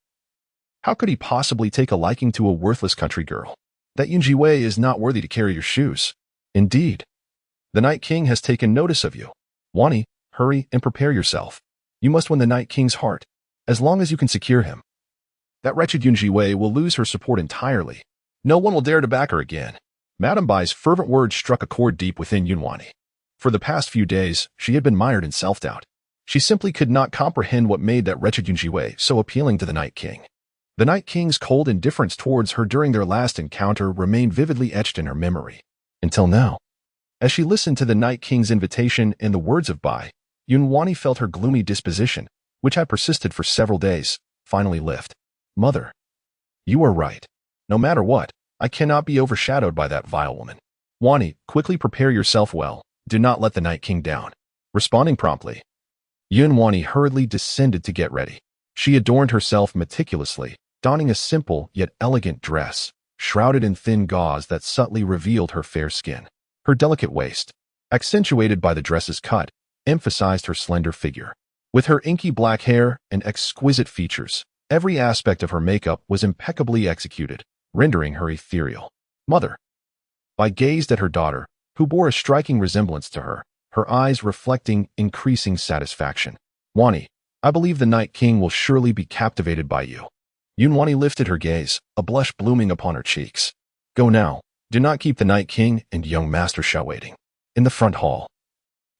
How could he possibly take a liking to a worthless country girl? That Zhiwei is not worthy to carry your shoes. Indeed. The Night King has taken notice of you. Wani, hurry and prepare yourself. You must win the Night King's heart, as long as you can secure him. That wretched Zhiwei will lose her support entirely. No one will dare to back her again. Madame Bai's fervent words struck a chord deep within Yunwani. For the past few days, she had been mired in self-doubt. She simply could not comprehend what made that wretched Zhiwei so appealing to the Night King. The Night King's cold indifference towards her during their last encounter remained vividly etched in her memory. Until now. As she listened to the Night King's invitation and the words of Bai, Yunwani felt her gloomy disposition, which had persisted for several days, finally lift. Mother. You are right. No matter what, I cannot be overshadowed by that vile woman. Wani, quickly prepare yourself well. Do not let the Night King down. Responding promptly, Yunwani hurriedly descended to get ready. She adorned herself meticulously, donning a simple yet elegant dress, shrouded in thin gauze that subtly revealed her fair skin. Her delicate waist, accentuated by the dress's cut, emphasized her slender figure. With her inky black hair and exquisite features, every aspect of her makeup was impeccably executed, rendering her ethereal. Mother. Bai gazed at her daughter, who bore a striking resemblance to her, her eyes reflecting increasing satisfaction. Wani, I believe the Night King will surely be captivated by you. Yunwani lifted her gaze, a blush blooming upon her cheeks. Go now. Do not keep the Night King and young Master Xiao waiting. In the front hall.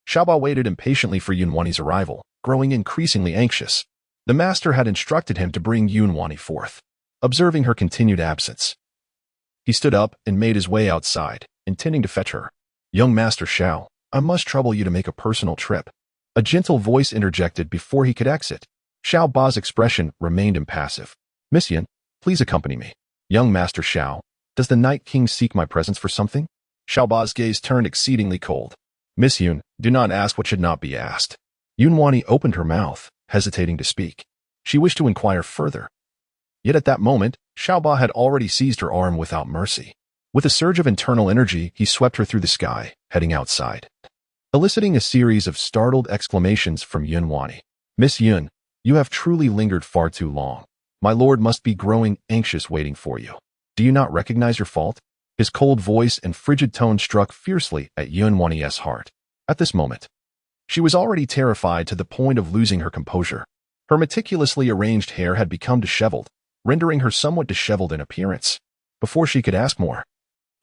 Xiaoba waited impatiently for Yunwani's arrival, growing increasingly anxious. The master had instructed him to bring Yunwani forth. Observing her continued absence, he stood up and made his way outside, intending to fetch her. Young Master Xiao, I must trouble you to make a personal trip. A gentle voice interjected before he could exit. Xiao Ba's expression remained impassive. Miss Yun, please accompany me. Young Master Xiao, does the Night King seek my presence for something? Xiao Ba's gaze turned exceedingly cold. Miss Yun, do not ask what should not be asked. Yunwani opened her mouth, hesitating to speak. She wished to inquire further. Yet at that moment, Xiao Ba had already seized her arm without mercy. With a surge of internal energy, he swept her through the sky, heading outside, eliciting a series of startled exclamations from Yunwani. Miss Yun, you have truly lingered far too long. My lord must be growing anxious waiting for you. Do you not recognize your fault? His cold voice and frigid tone struck fiercely at Yunwani's heart. At this moment, she was already terrified to the point of losing her composure. Her meticulously arranged hair had become disheveled, rendering her somewhat disheveled in appearance. Before she could ask more,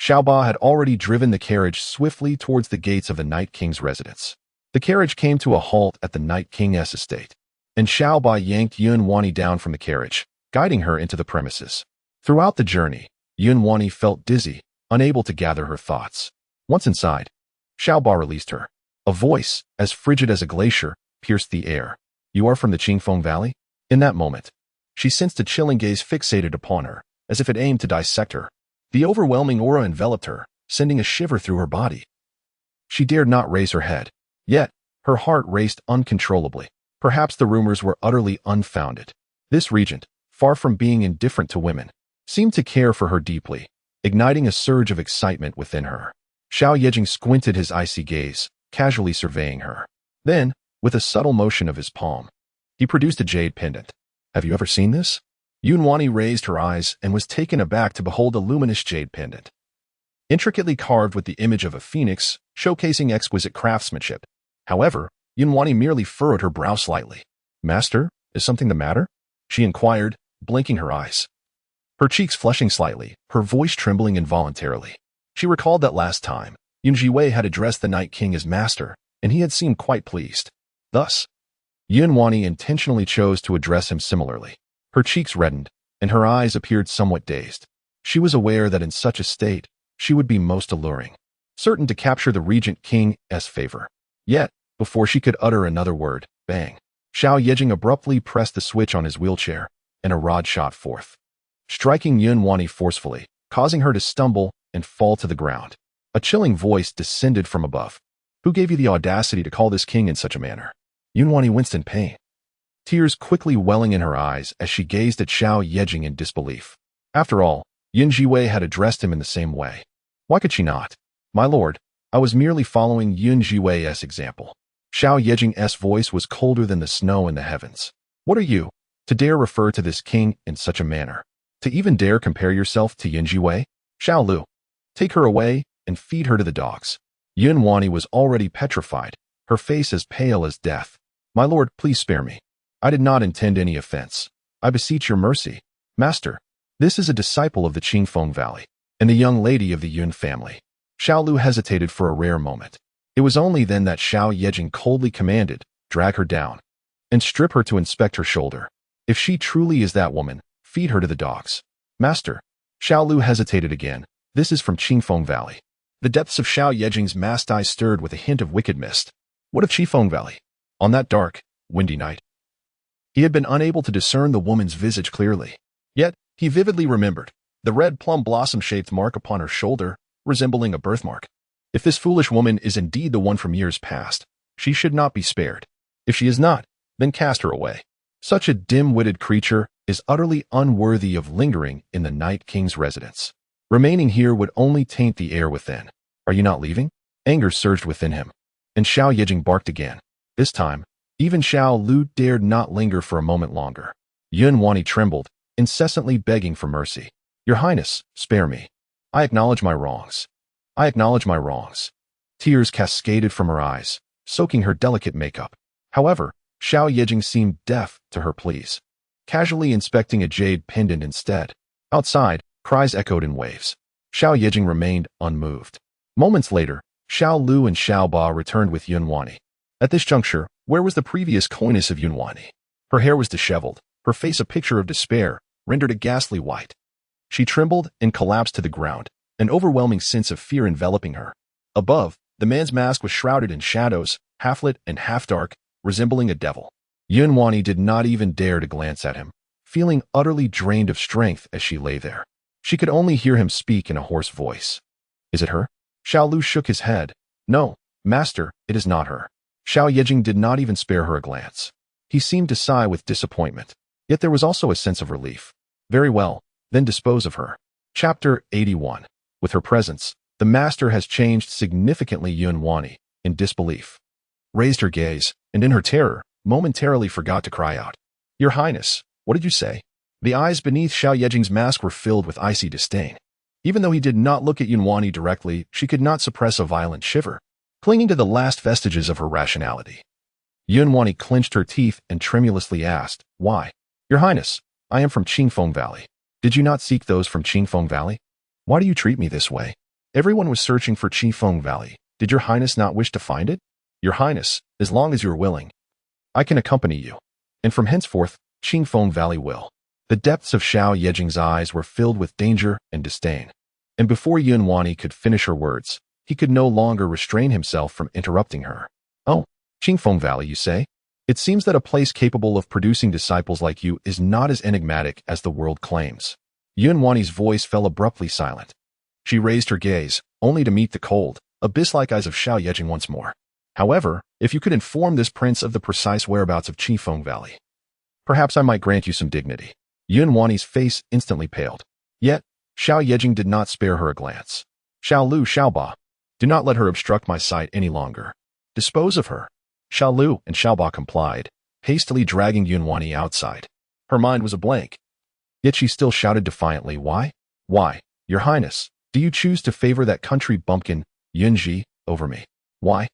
Xiao Ba had already driven the carriage swiftly towards the gates of the Night King's residence. The carriage came to a halt at the Night King's estate, and Xiao Ba yanked Yunwani down from the carriage, guiding her into the premises. Throughout the journey, Yunwani felt dizzy, unable to gather her thoughts. Once inside, Xiao Ba released her. A voice, as frigid as a glacier, pierced the air. You are from the Qingfeng Valley? In that moment, she sensed a chilling gaze fixated upon her, as if it aimed to dissect her. The overwhelming aura enveloped her, sending a shiver through her body. She dared not raise her head. Yet, her heart raced uncontrollably. Perhaps the rumors were utterly unfounded. This regent, far from being indifferent to women, seemed to care for her deeply, igniting a surge of excitement within her. Xiao Yejing squinted his icy gaze, casually surveying her. Then, with a subtle motion of his palm, he produced a jade pendant. Have you ever seen this? Yunwani raised her eyes and was taken aback to behold a luminous jade pendant, intricately carved with the image of a phoenix, showcasing exquisite craftsmanship. However, Yunwani merely furrowed her brow slightly. Master, is something the matter? She inquired, blinking her eyes. Her cheeks flushing slightly, her voice trembling involuntarily. She recalled that last time, Zhiwei had addressed the Night King as master, and he had seemed quite pleased. Thus, Yuanwani intentionally chose to address him similarly. Her cheeks reddened, and her eyes appeared somewhat dazed. She was aware that in such a state, she would be most alluring, certain to capture the regent king's favor. Yet, before she could utter another word, bang! Xiao Yejing abruptly pressed the switch on his wheelchair, and a rod shot forth, striking Yuanwani forcefully, causing her to stumble and fall to the ground. A chilling voice descended from above. Who gave you the audacity to call this king in such a manner? Yuanwani winced in pain, tears quickly welling in her eyes as she gazed at Xiao Yejing in disbelief. After all, Zhiwei had addressed him in the same way. Why could she not? My lord, I was merely following Zhiwei's example. Xiao Yejing's voice was colder than the snow in the heavens. What are you, to dare refer to this king in such a manner? To even dare compare yourself to Zhiwei? Xiao Lu, take her away and feed her to the dogs. Yuanwani was already petrified, her face as pale as death. My lord, please spare me. I did not intend any offense. I beseech your mercy. Master, this is a disciple of the Qingfeng Valley, and the young lady of the Yun family. Xiao Lu hesitated for a rare moment. It was only then that Xiao Yejing coldly commanded, drag her down, and strip her to inspect her shoulder. If she truly is that woman, feed her to the dogs. Master, Xiao Lu hesitated again. This is from Qingfeng Valley. The depths of Xiao Yejing's masked eyes stirred with a hint of wicked mist. What of Qingfeng Valley? On that dark, windy night, he had been unable to discern the woman's visage clearly. Yet, he vividly remembered the red plum blossom-shaped mark upon her shoulder, resembling a birthmark. If this foolish woman is indeed the one from years past, she should not be spared. If she is not, then cast her away. Such a dim-witted creature is utterly unworthy of lingering in the Night King's residence. Remaining here would only taint the air within. Are you not leaving? Anger surged within him, and Xiao Yejing barked again. This time, even Xiao Lu dared not linger for a moment longer. Yuanwani trembled, incessantly begging for mercy. Your Highness, spare me. I acknowledge my wrongs. I acknowledge my wrongs. Tears cascaded from her eyes, soaking her delicate makeup. However, Xiao Yejing seemed deaf to her pleas, casually inspecting a jade pendant instead. Outside, cries echoed in waves. Xiao Yejing remained unmoved. Moments later, Xiao Lu and Xiao Ba returned with Yuanwani. At this juncture, where was the previous coyness of Yuanwani? Her hair was disheveled, her face a picture of despair, rendered a ghastly white. She trembled and collapsed to the ground, an overwhelming sense of fear enveloping her. Above, the man's mask was shrouded in shadows, half-lit and half-dark, resembling a devil. Yuanwani did not even dare to glance at him, feeling utterly drained of strength as she lay there. She could only hear him speak in a hoarse voice. Is it her? Xiao Lu shook his head. No, master, it is not her. Xiao Yejing did not even spare her a glance. He seemed to sigh with disappointment, yet there was also a sense of relief. Very well, then dispose of her. Chapter 81. With her presence, the master has changed significantly. Yuanwani, in disbelief, raised her gaze, and in her terror, momentarily forgot to cry out. Your Highness, what did you say? The eyes beneath Xiao Yejing's mask were filled with icy disdain. Even though he did not look at Yuanwani directly, she could not suppress a violent shiver, clinging to the last vestiges of her rationality. Yuanwani clenched her teeth and tremulously asked, Why? Your Highness, I am from Qingfeng Valley. Did you not seek those from Qingfeng Valley? Why do you treat me this way? Everyone was searching for Qingfeng Valley. Did your Highness not wish to find it? Your Highness, as long as you're willing, I can accompany you. And from henceforth, Qingfeng Valley will. The depths of Xiao Yejing's eyes were filled with danger and disdain. And before Yuanwani could finish her words, he could no longer restrain himself from interrupting her. Oh, Qingfeng Valley, you say? It seems that a place capable of producing disciples like you is not as enigmatic as the world claims. Yuanwani's voice fell abruptly silent. She raised her gaze, only to meet the cold, abyss-like eyes of Xiao Yejing once more. However, if you could inform this prince of the precise whereabouts of Qingfeng Valley, perhaps I might grant you some dignity. Yuanwani's face instantly paled. Yet, Xiao Yejing did not spare her a glance. Xiao Lu, Xiao Ba, do not let her obstruct my sight any longer. Dispose of her. Xiao Lu and Xiao Ba complied, hastily dragging Yuanwani outside. Her mind was a blank. Yet she still shouted defiantly, Why? Why, Your Highness, do you choose to favor that country bumpkin, Yunji, over me? Why?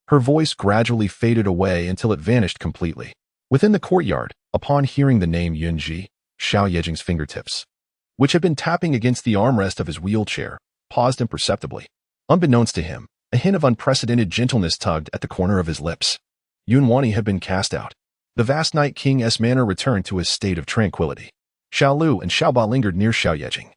Her voice gradually faded away until it vanished completely. Within the courtyard, upon hearing the name Yunji, Xiao Yejing's fingertips, which had been tapping against the armrest of his wheelchair, paused imperceptibly. Unbeknownst to him, A hint of unprecedented gentleness tugged at the corner of his lips. Yunwani had been cast out. The vast Night King's manner returned to his state of tranquility. Xiao Lu and Xiao Ba lingered near Xiao Yejing,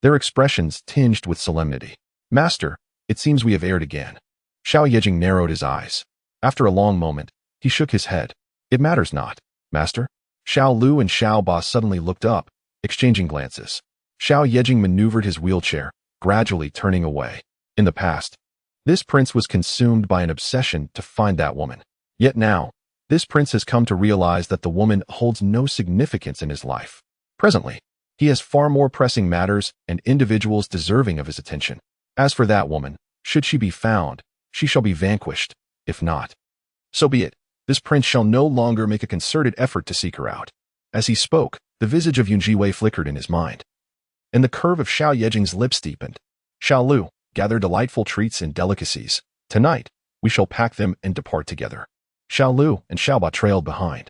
their expressions tinged with solemnity. Master, it seems we have erred again. Xiao Yejing narrowed his eyes. After a long moment, he shook his head. It matters not, Master. Xiao Lu and Xiao Ba suddenly looked up, exchanging glances. Xiao Yejing maneuvered his wheelchair, gradually turning away. In the past, this prince was consumed by an obsession to find that woman. Yet now, this prince has come to realize that the woman holds no significance in his life. Presently, he has far more pressing matters and individuals deserving of his attention. As for that woman, should she be found, she shall be vanquished. If not, so be it. This prince shall no longer make a concerted effort to seek her out. As he spoke, the visage of Zhiwei flickered in his mind, and the curve of Xiao Yejing's lips deepened. Xiao Lu, gather delightful treats and delicacies. Tonight, we shall pack them and depart together. Xiao Lu and Xiao Ba trailed behind,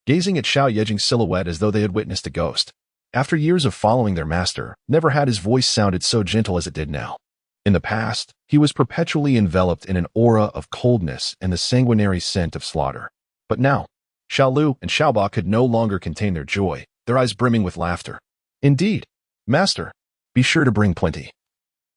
gazing at Xiao Yejing's silhouette as though they had witnessed a ghost. After years of following their master, never had his voice sounded so gentle as it did now. In the past, he was perpetually enveloped in an aura of coldness and the sanguinary scent of slaughter. But now, Xiao Lu and Xiao Ba could no longer contain their joy, their eyes brimming with laughter. Indeed, Master, be sure to bring plenty,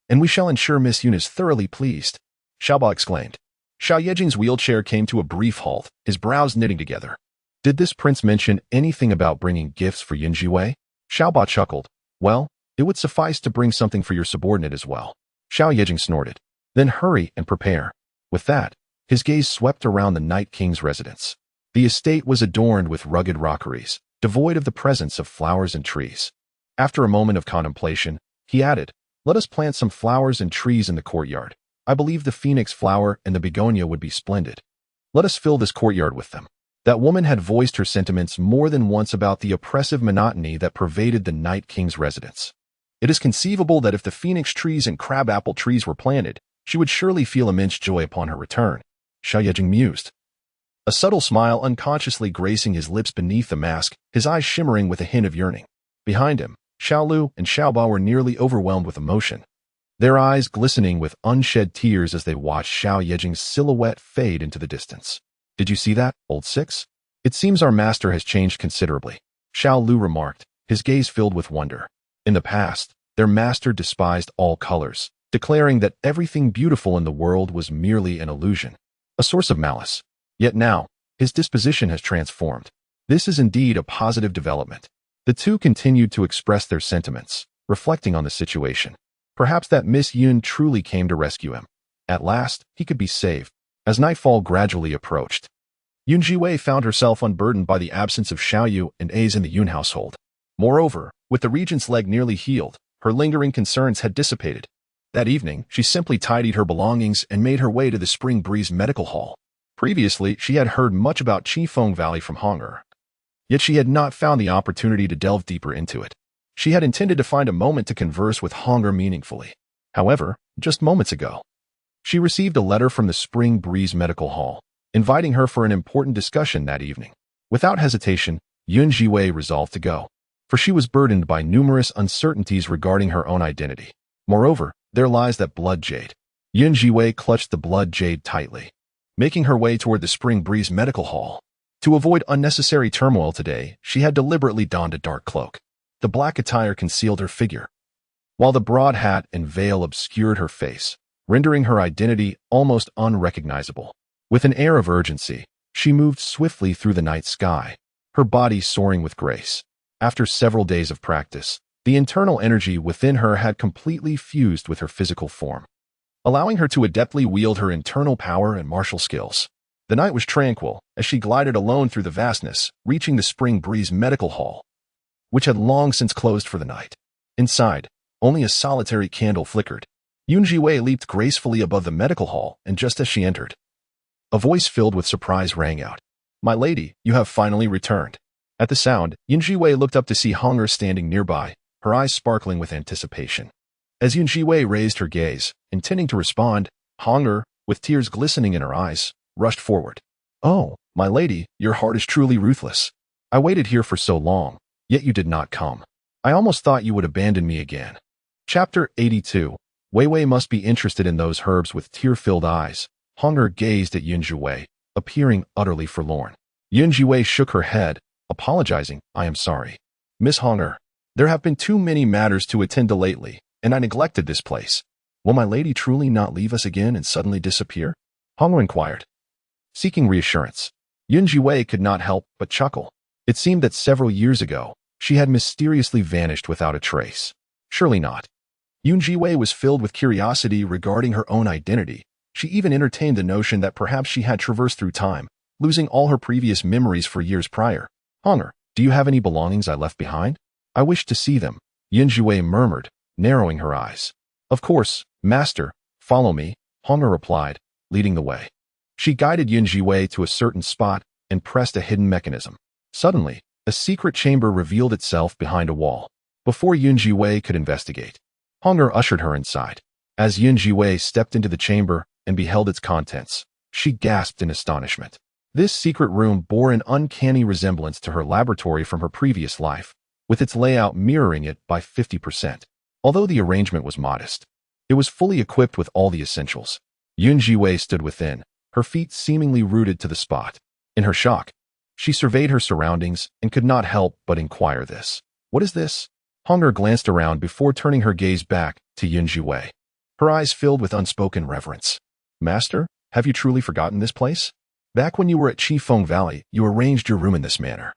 and we shall ensure Miss Yun is thoroughly pleased, Xiao Ba exclaimed. Xiao Yejing's wheelchair came to a brief halt, his brows knitting together. Did this prince mention anything about bringing gifts for Yin Zhiwei? Xiao Ba chuckled. Well, it would suffice to bring something for your subordinate as well. Xiao Yejing snorted. Then hurry and prepare. With that, his gaze swept around the Night King's residence. The estate was adorned with rugged rockeries, devoid of the presence of flowers and trees. After a moment of contemplation, he added, let us plant some flowers and trees in the courtyard. I believe the phoenix flower and the begonia would be splendid. Let us fill this courtyard with them. That woman had voiced her sentiments more than once about the oppressive monotony that pervaded the Night King's residence. It is conceivable that if the phoenix trees and crabapple trees were planted, she would surely feel immense joy upon her return. Xiao Yejing mused, a subtle smile unconsciously gracing his lips beneath the mask, his eyes shimmering with a hint of yearning. Behind him, Xiao Lu and Xiao Ba were nearly overwhelmed with emotion, their eyes glistening with unshed tears as they watched Xiao Yejing's silhouette fade into the distance. Did you see that, old six? It seems our master has changed considerably, Xiao Lu remarked, his gaze filled with wonder. In the past, their master despised all colors, declaring that everything beautiful in the world was merely an illusion, a source of malice. Yet now, his disposition has transformed. This is indeed a positive development. The two continued to express their sentiments, reflecting on the situation. Perhaps that Miss Yun truly came to rescue him. At last, he could be saved. As nightfall gradually approached, Yun Zhiwei found herself unburdened by the absence of Xiao Yu and A's in the Yun household. Moreover, with the regent's leg nearly healed, her lingering concerns had dissipated. That evening, she simply tidied her belongings and made her way to the Spring Breeze Medical Hall. Previously, she had heard much about Qifeng Valley from Honger, yet she had not found the opportunity to delve deeper into it. She had intended to find a moment to converse with Honger meaningfully. However, just moments ago, she received a letter from the Spring Breeze Medical Hall, inviting her for an important discussion that evening. Without hesitation, Yun Zhiwei resolved to go, for she was burdened by numerous uncertainties regarding her own identity. Moreover, there lies that blood jade. Yun Zhiwei clutched the blood jade tightly, making her way toward the Spring Breeze Medical Hall. To avoid unnecessary turmoil today, she had deliberately donned a dark cloak. The black attire concealed her figure, while the broad hat and veil obscured her face, rendering her identity almost unrecognizable. With an air of urgency, she moved swiftly through the night sky, her body soaring with grace. After several days of practice, the internal energy within her had completely fused with her physical form, allowing her to adeptly wield her internal power and martial skills. The night was tranquil as she glided alone through the vastness, reaching the Spring Breeze Medical Hall, which had long since closed for the night. Inside, only a solitary candle flickered. Yun Zhiwei leaped gracefully above the medical hall, and just as she entered, a voice filled with surprise rang out. My lady, you have finally returned. At the sound, Yun Zhiwei looked up to see Honger standing nearby, her eyes sparkling with anticipation. As Yun Zhiwei raised her gaze, intending to respond, Honger, with tears glistening in her eyes, rushed forward. Oh, my lady, your heart is truly ruthless. I waited here for so long, yet you did not come. I almost thought you would abandon me again. Chapter 82. Wei must be interested in those herbs. With tear-filled eyes, Hunger gazed at Zhiwei, appearing utterly forlorn. Zhiwei shook her head, apologizing. I am sorry. Miss Hunger, there have been too many matters to attend to lately, and I neglected this place. Will my lady truly not leave us again and suddenly disappear? Hunger inquired. Seeking reassurance, Zhiwei could not help but chuckle. It seemed that several years ago, she had mysteriously vanished without a trace. Surely not. Zhiwei was filled with curiosity regarding her own identity. She even entertained the notion that perhaps she had traversed through time, losing all her previous memories for years prior. Hunger, do you have any belongings I left behind? I wish to see them, Zhiwei murmured, narrowing her eyes. Of course, master, follow me, Hunger replied, leading the way. She guided Zhiwei to a certain spot and pressed a hidden mechanism. Suddenly, a secret chamber revealed itself behind a wall. Before Zhiwei could investigate, Hunger ushered her inside. As Zhiwei stepped into the chamber and beheld its contents, she gasped in astonishment. This secret room bore an uncanny resemblance to her laboratory from her previous life, with its layout mirroring it by 50%. Although the arrangement was modest, it was fully equipped with all the essentials. Zhiwei stood within, her feet seemingly rooted to the spot. In her shock, she surveyed her surroundings and could not help but inquire this. What is this? Hunger glanced around before turning her gaze back to Zhiwei. Her eyes filled with unspoken reverence. Master, have you truly forgotten this place? Back when you were at Qifeng Valley, you arranged your room in this manner,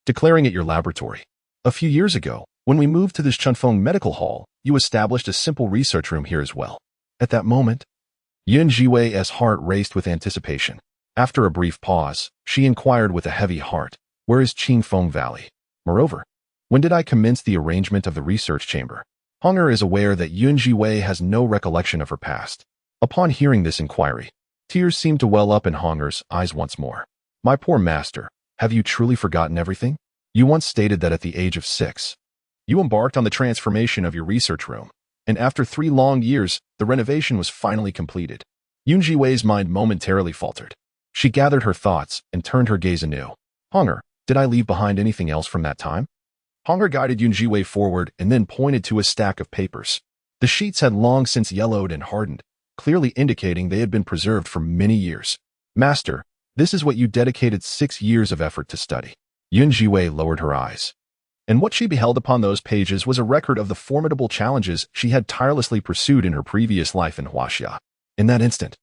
declaring it your laboratory. A few years ago, when we moved to this Chunfeng Medical Hall, you established a simple research room here as well. At that moment, Zhiwei's heart raced with anticipation. After a brief pause, she inquired with a heavy heart, where is Qifeng Valley? Moreover, when did I commence the arrangement of the research chamber? Hunger is aware that Zhiwei has no recollection of her past. Upon hearing this inquiry, tears seemed to well up in Hunger's eyes once more. My poor master, have you truly forgotten everything? You once stated that at the age of 6, you embarked on the transformation of your research room, and after 3 long years, the renovation was finally completed. Zhiwei's mind momentarily faltered. She gathered her thoughts and turned her gaze anew. Hunger, did I leave behind anything else from that time? Hunger guided Zhiwei forward and then pointed to a stack of papers. The sheets had long since yellowed and hardened, clearly indicating they had been preserved for many years. Master, this is what you dedicated 6 years of effort to study. Zhiwei lowered her eyes. And what she beheld upon those pages was a record of the formidable challenges she had tirelessly pursued in her previous life in Huaxia. In that instant,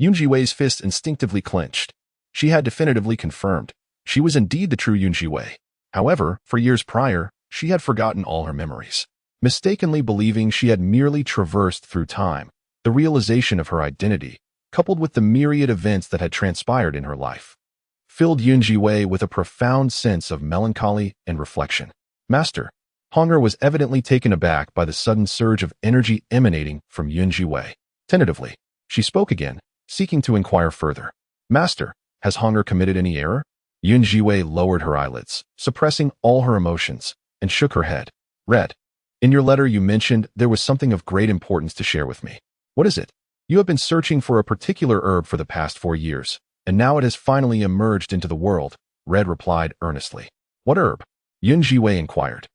Zhiwei's fist instinctively clenched. She had definitively confirmed she was indeed the true Zhiwei. However, for years prior, she had forgotten all her memories, mistakenly believing she had merely traversed through time. The realization of her identity, coupled with the myriad events that had transpired in her life, filled Zhiwei with a profound sense of melancholy and reflection. Master, Hunger was evidently taken aback by the sudden surge of energy emanating from Zhiwei. Tentatively, she spoke again, seeking to inquire further. Master, has Hunger committed any error? Zhiwei lowered her eyelids, suppressing all her emotions, and shook her head. Read. In your letter you mentioned there was something of great importance to share with me. What is it? You have been searching for a particular herb for the past 4 years, and now it has finally emerged into the world, Red replied earnestly. What herb? Zhiwei inquired.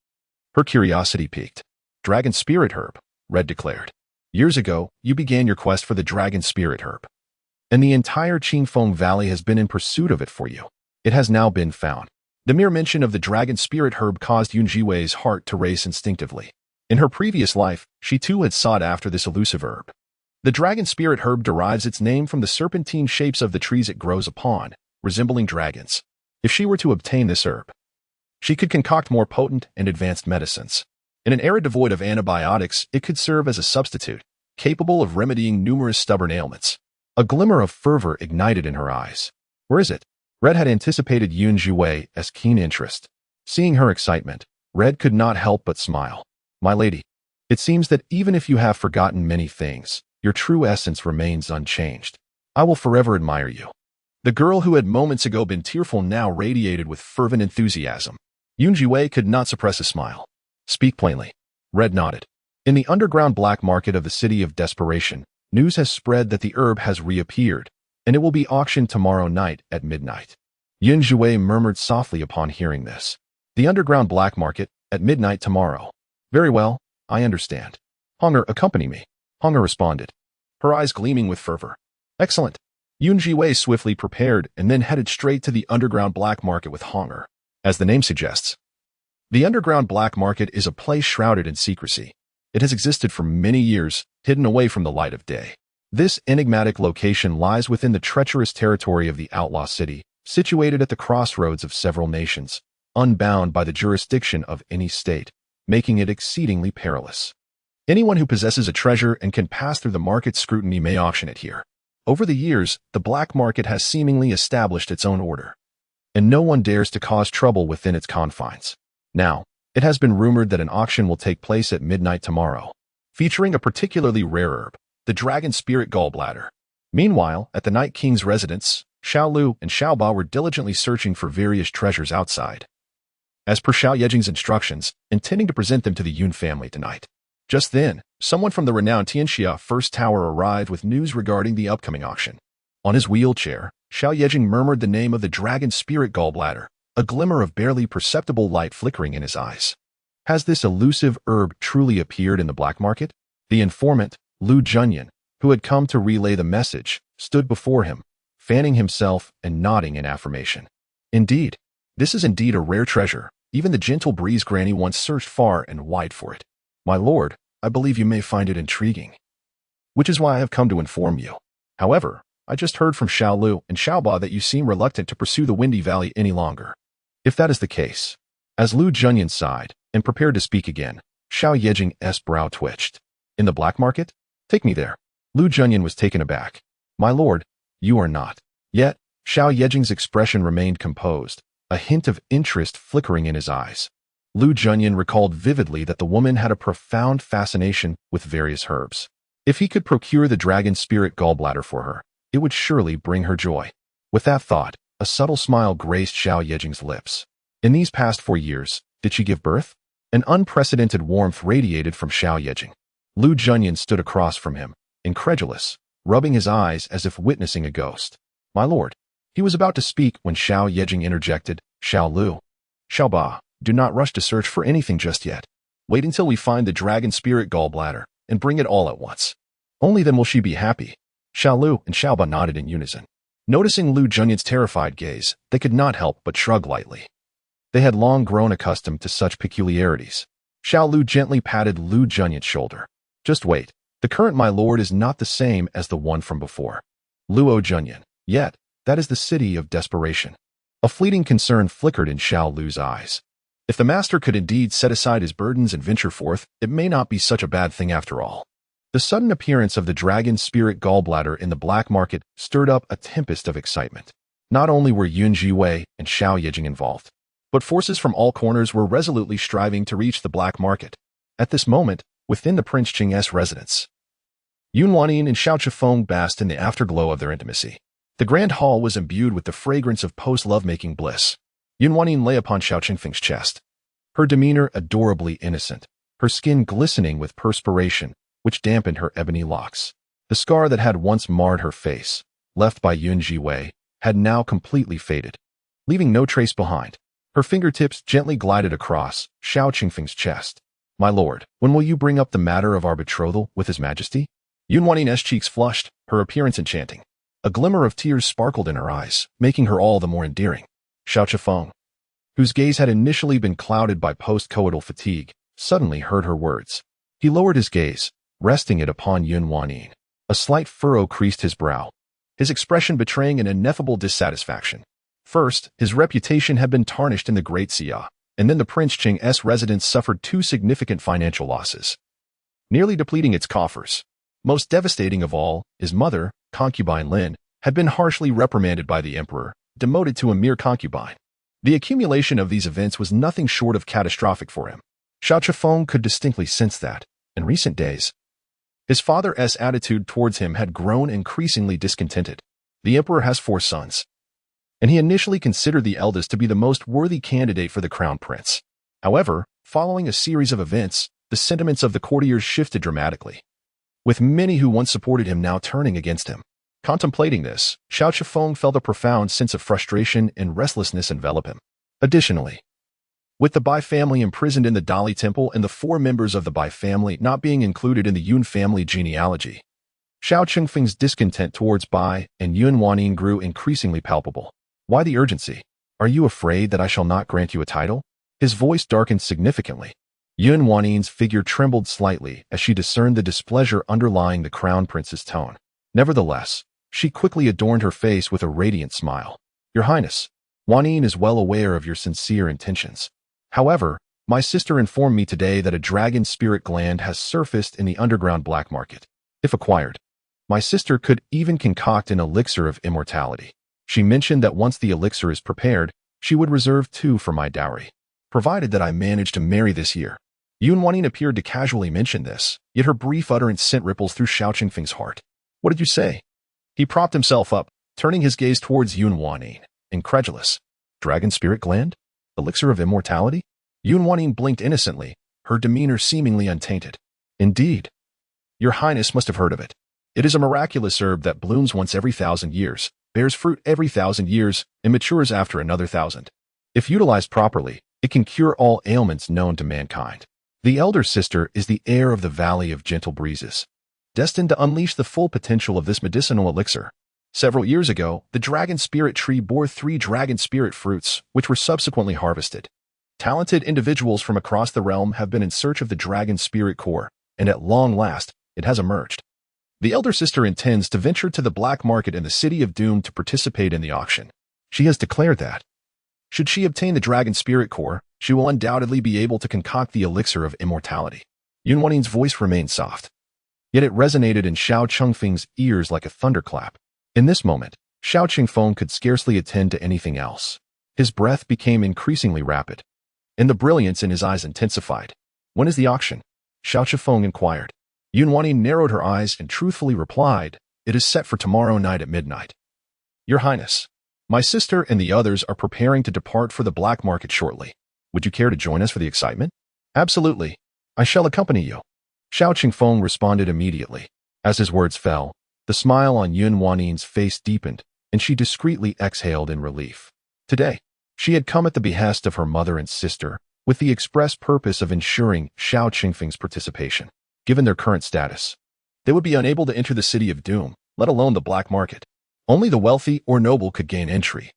Her curiosity piqued. Dragon Spirit Herb, Red declared. Years ago, you began your quest for the Dragon Spirit Herb, and the entire Qifeng Valley has been in pursuit of it for you. It has now been found. The mere mention of the Dragon Spirit Herb caused Zhiwei's heart to race instinctively. In her previous life, she too had sought after this elusive herb. The Dragon Spirit Herb derives its name from the serpentine shapes of the trees it grows upon, resembling dragons. If she were to obtain this herb, she could concoct more potent and advanced medicines. In an era devoid of antibiotics, it could serve as a substitute, capable of remedying numerous stubborn ailments. A glimmer of fervor ignited in her eyes. Where is it? Red had anticipated Zhiwei's keen interest. Seeing her excitement, Red could not help but smile. My lady, it seems that even if you have forgotten many things, your true essence remains unchanged. I will forever admire you. The girl who had moments ago been tearful now radiated with fervent enthusiasm. Zhiwei could not suppress a smile. Speak plainly. Red nodded. In the underground black market of the City of Desperation, news has spread that the herb has reappeared, and it will be auctioned tomorrow night at midnight. Zhiwei murmured softly upon hearing this. The underground black market, at midnight tomorrow. Very well, I understand. Hunger, accompany me. Hunger responded, her eyes gleaming with fervor. Excellent. Zhiwei swiftly prepared and then headed straight to the underground black market with Hunger. As the name suggests, the underground black market is a place shrouded in secrecy. It has existed for many years, hidden away from the light of day. This enigmatic location lies within the treacherous territory of the outlaw city, situated at the crossroads of several nations, unbound by the jurisdiction of any state, making it exceedingly perilous. Anyone who possesses a treasure and can pass through the market's scrutiny may auction it here. Over the years, the black market has seemingly established its own order, and no one dares to cause trouble within its confines. Now, it has been rumored that an auction will take place at midnight tomorrow, featuring a particularly rare herb, the dragon spirit gallbladder. Meanwhile, at the Night King's residence, Xiao Lu and Xiao Ba were diligently searching for various treasures outside, as per Xiao Yejing's instructions, intending to present them to the Yun family tonight. Just then, someone from the renowned Tianxia First Tower arrived with news regarding the upcoming auction. On his wheelchair, Xiao Yejing murmured the name of the dragon spirit gallbladder, a glimmer of barely perceptible light flickering in his eyes. Has this elusive herb truly appeared in the black market? The informant, Lu Junyan, who had come to relay the message, stood before him, fanning himself and nodding in affirmation. Indeed, this is indeed a rare treasure. Even the gentle breeze granny once searched far and wide for it. My lord, I believe you may find it intriguing, which is why I have come to inform you. However, I just heard from Xiao Lu and Xiao Ba that you seem reluctant to pursue the Windy Valley any longer. If that is the case, as Lu Junyan sighed and prepared to speak again, Xiao Yejing's brow twitched. In the black market? Take me there. Lu Junyan was taken aback. My lord, you are not. Yet, Xiao Yejing's expression remained composed, a hint of interest flickering in his eyes. Lu Junyan recalled vividly that the woman had a profound fascination with various herbs. If he could procure the dragon spirit gallbladder for her, it would surely bring her joy. With that thought, a subtle smile graced Xiao Yejing's lips. In these past 4 years, did she give birth? An unprecedented warmth radiated from Xiao Yejing. Lu Junyan stood across from him, incredulous, rubbing his eyes as if witnessing a ghost. My lord. He was about to speak when Xiao Yejing interjected, Xiao Lu. Xiao Ba, do not rush to search for anything just yet. Wait until we find the dragon spirit gallbladder and bring it all at once. Only then will she be happy. Xiao Lu and Xiao Ba nodded in unison. Noticing Lu Junyan's terrified gaze, they could not help but shrug lightly. They had long grown accustomed to such peculiarities. Xiao Lu gently patted Lu Junyan's shoulder. Just wait. The current my lord is not the same as the one from before. Luo Junyan. Yet, that is the city of desperation. A fleeting concern flickered in Xiao Lu's eyes. If the master could indeed set aside his burdens and venture forth, it may not be such a bad thing after all. The sudden appearance of the dragon spirit gallbladder in the black market stirred up a tempest of excitement. Not only were Zhiwei and Xiao Yejing involved, but forces from all corners were resolutely striving to reach the black market. At this moment, within the Prince Qing's residence, Yun Wanyin and Xiao Chifeng basked in the afterglow of their intimacy. The grand hall was imbued with the fragrance of post-lovemaking bliss. Yun Wanyin lay upon Xiao Qingfeng's chest, her demeanor adorably innocent, her skin glistening with perspiration, which dampened her ebony locks. The scar that had once marred her face, left by Yun Zhiwei, had now completely faded, leaving no trace behind. Her fingertips gently glided across Xiao Qingfeng's chest. My lord, when will you bring up the matter of our betrothal with His Majesty? Yun Wanyin's cheeks flushed, her appearance enchanting. A glimmer of tears sparkled in her eyes, making her all the more endearing. Xiao Chifeng, whose gaze had initially been clouded by post-coital fatigue, suddenly heard her words. He lowered his gaze, resting it upon Yun Wanyin. A slight furrow creased his brow, his expression betraying an ineffable dissatisfaction. First, his reputation had been tarnished in the Great Xia, and then the Prince Qing's residence suffered 2 significant financial losses, nearly depleting its coffers. Most devastating of all, his mother, concubine Lin, had been harshly reprimanded by the emperor, demoted to a mere concubine. The accumulation of these events was nothing short of catastrophic for him. Xiao Chifeng could distinctly sense that, in recent days, his father's attitude towards him had grown increasingly discontented. The emperor has 4 sons, and he initially considered the eldest to be the most worthy candidate for the crown prince. However, following a series of events, the sentiments of the courtiers shifted dramatically, with many who once supported him now turning against him. Contemplating this, Xiao Chifeng felt a profound sense of frustration and restlessness envelop him. Additionally, With the Bai family imprisoned in the Dali Temple and the 4 members of the Bai family not being included in the Yun family genealogy, Xiao Qingfeng's discontent towards Bai and Yun Wanyin grew increasingly palpable. Why the urgency? Are you afraid that I shall not grant you a title? His voice darkened significantly. Yun Wanyin's figure trembled slightly as she discerned the displeasure underlying the crown prince's tone. Nevertheless, she quickly adorned her face with a radiant smile. Your Highness, Wanyin is well aware of your sincere intentions. However, my sister informed me today that a dragon spirit gland has surfaced in the underground black market. If acquired, my sister could even concoct an elixir of immortality. She mentioned that once the elixir is prepared, she would reserve 2 for my dowry, provided that I manage to marry this year. Yun Wanyin appeared to casually mention this, yet her brief utterance sent ripples through Xiao Qingfeng's heart. What did you say? He propped himself up, turning his gaze towards Yun Wanyin, incredulous. Dragon spirit gland? Elixir of immortality? Yun Wanyin blinked innocently, her demeanor seemingly untainted. Indeed. Your Highness must have heard of it. It is a miraculous herb that blooms once every 1,000 years, bears fruit every 1,000 years, and matures after another 1,000. If utilized properly, it can cure all ailments known to mankind. The elder sister is the heir of the Valley of Gentle Breezes, destined to unleash the full potential of this medicinal elixir. Several years ago, the dragon spirit tree bore 3 dragon spirit fruits, which were subsequently harvested. Talented individuals from across the realm have been in search of the dragon spirit core, and at long last, it has emerged. The elder sister intends to venture to the black market in the City of Doom to participate in the auction. She has declared that, should she obtain the dragon spirit core, she will undoubtedly be able to concoct the elixir of immortality. Yun Wanyin's voice remained soft, yet it resonated in Xiao Qingfeng's ears like a thunderclap. In this moment, Xiao Qingfeng could scarcely attend to anything else. His breath became increasingly rapid, and the brilliance in his eyes intensified. When is the auction? Xiao Qingfeng inquired. Yun Wanyin narrowed her eyes and truthfully replied, it is set for tomorrow night at midnight. Your Highness, my sister and the others are preparing to depart for the black market shortly. Would you care to join us for the excitement? Absolutely. I shall accompany you. Xiao Qingfeng responded immediately. As his words fell, the smile on Yun Wanyin's face deepened, and she discreetly exhaled in relief. Today, she had come at the behest of her mother and sister, with the express purpose of ensuring Xiao Qingfeng's participation. Given their current status, they would be unable to enter the City of Doom, let alone the black market. Only the wealthy or noble could gain entry.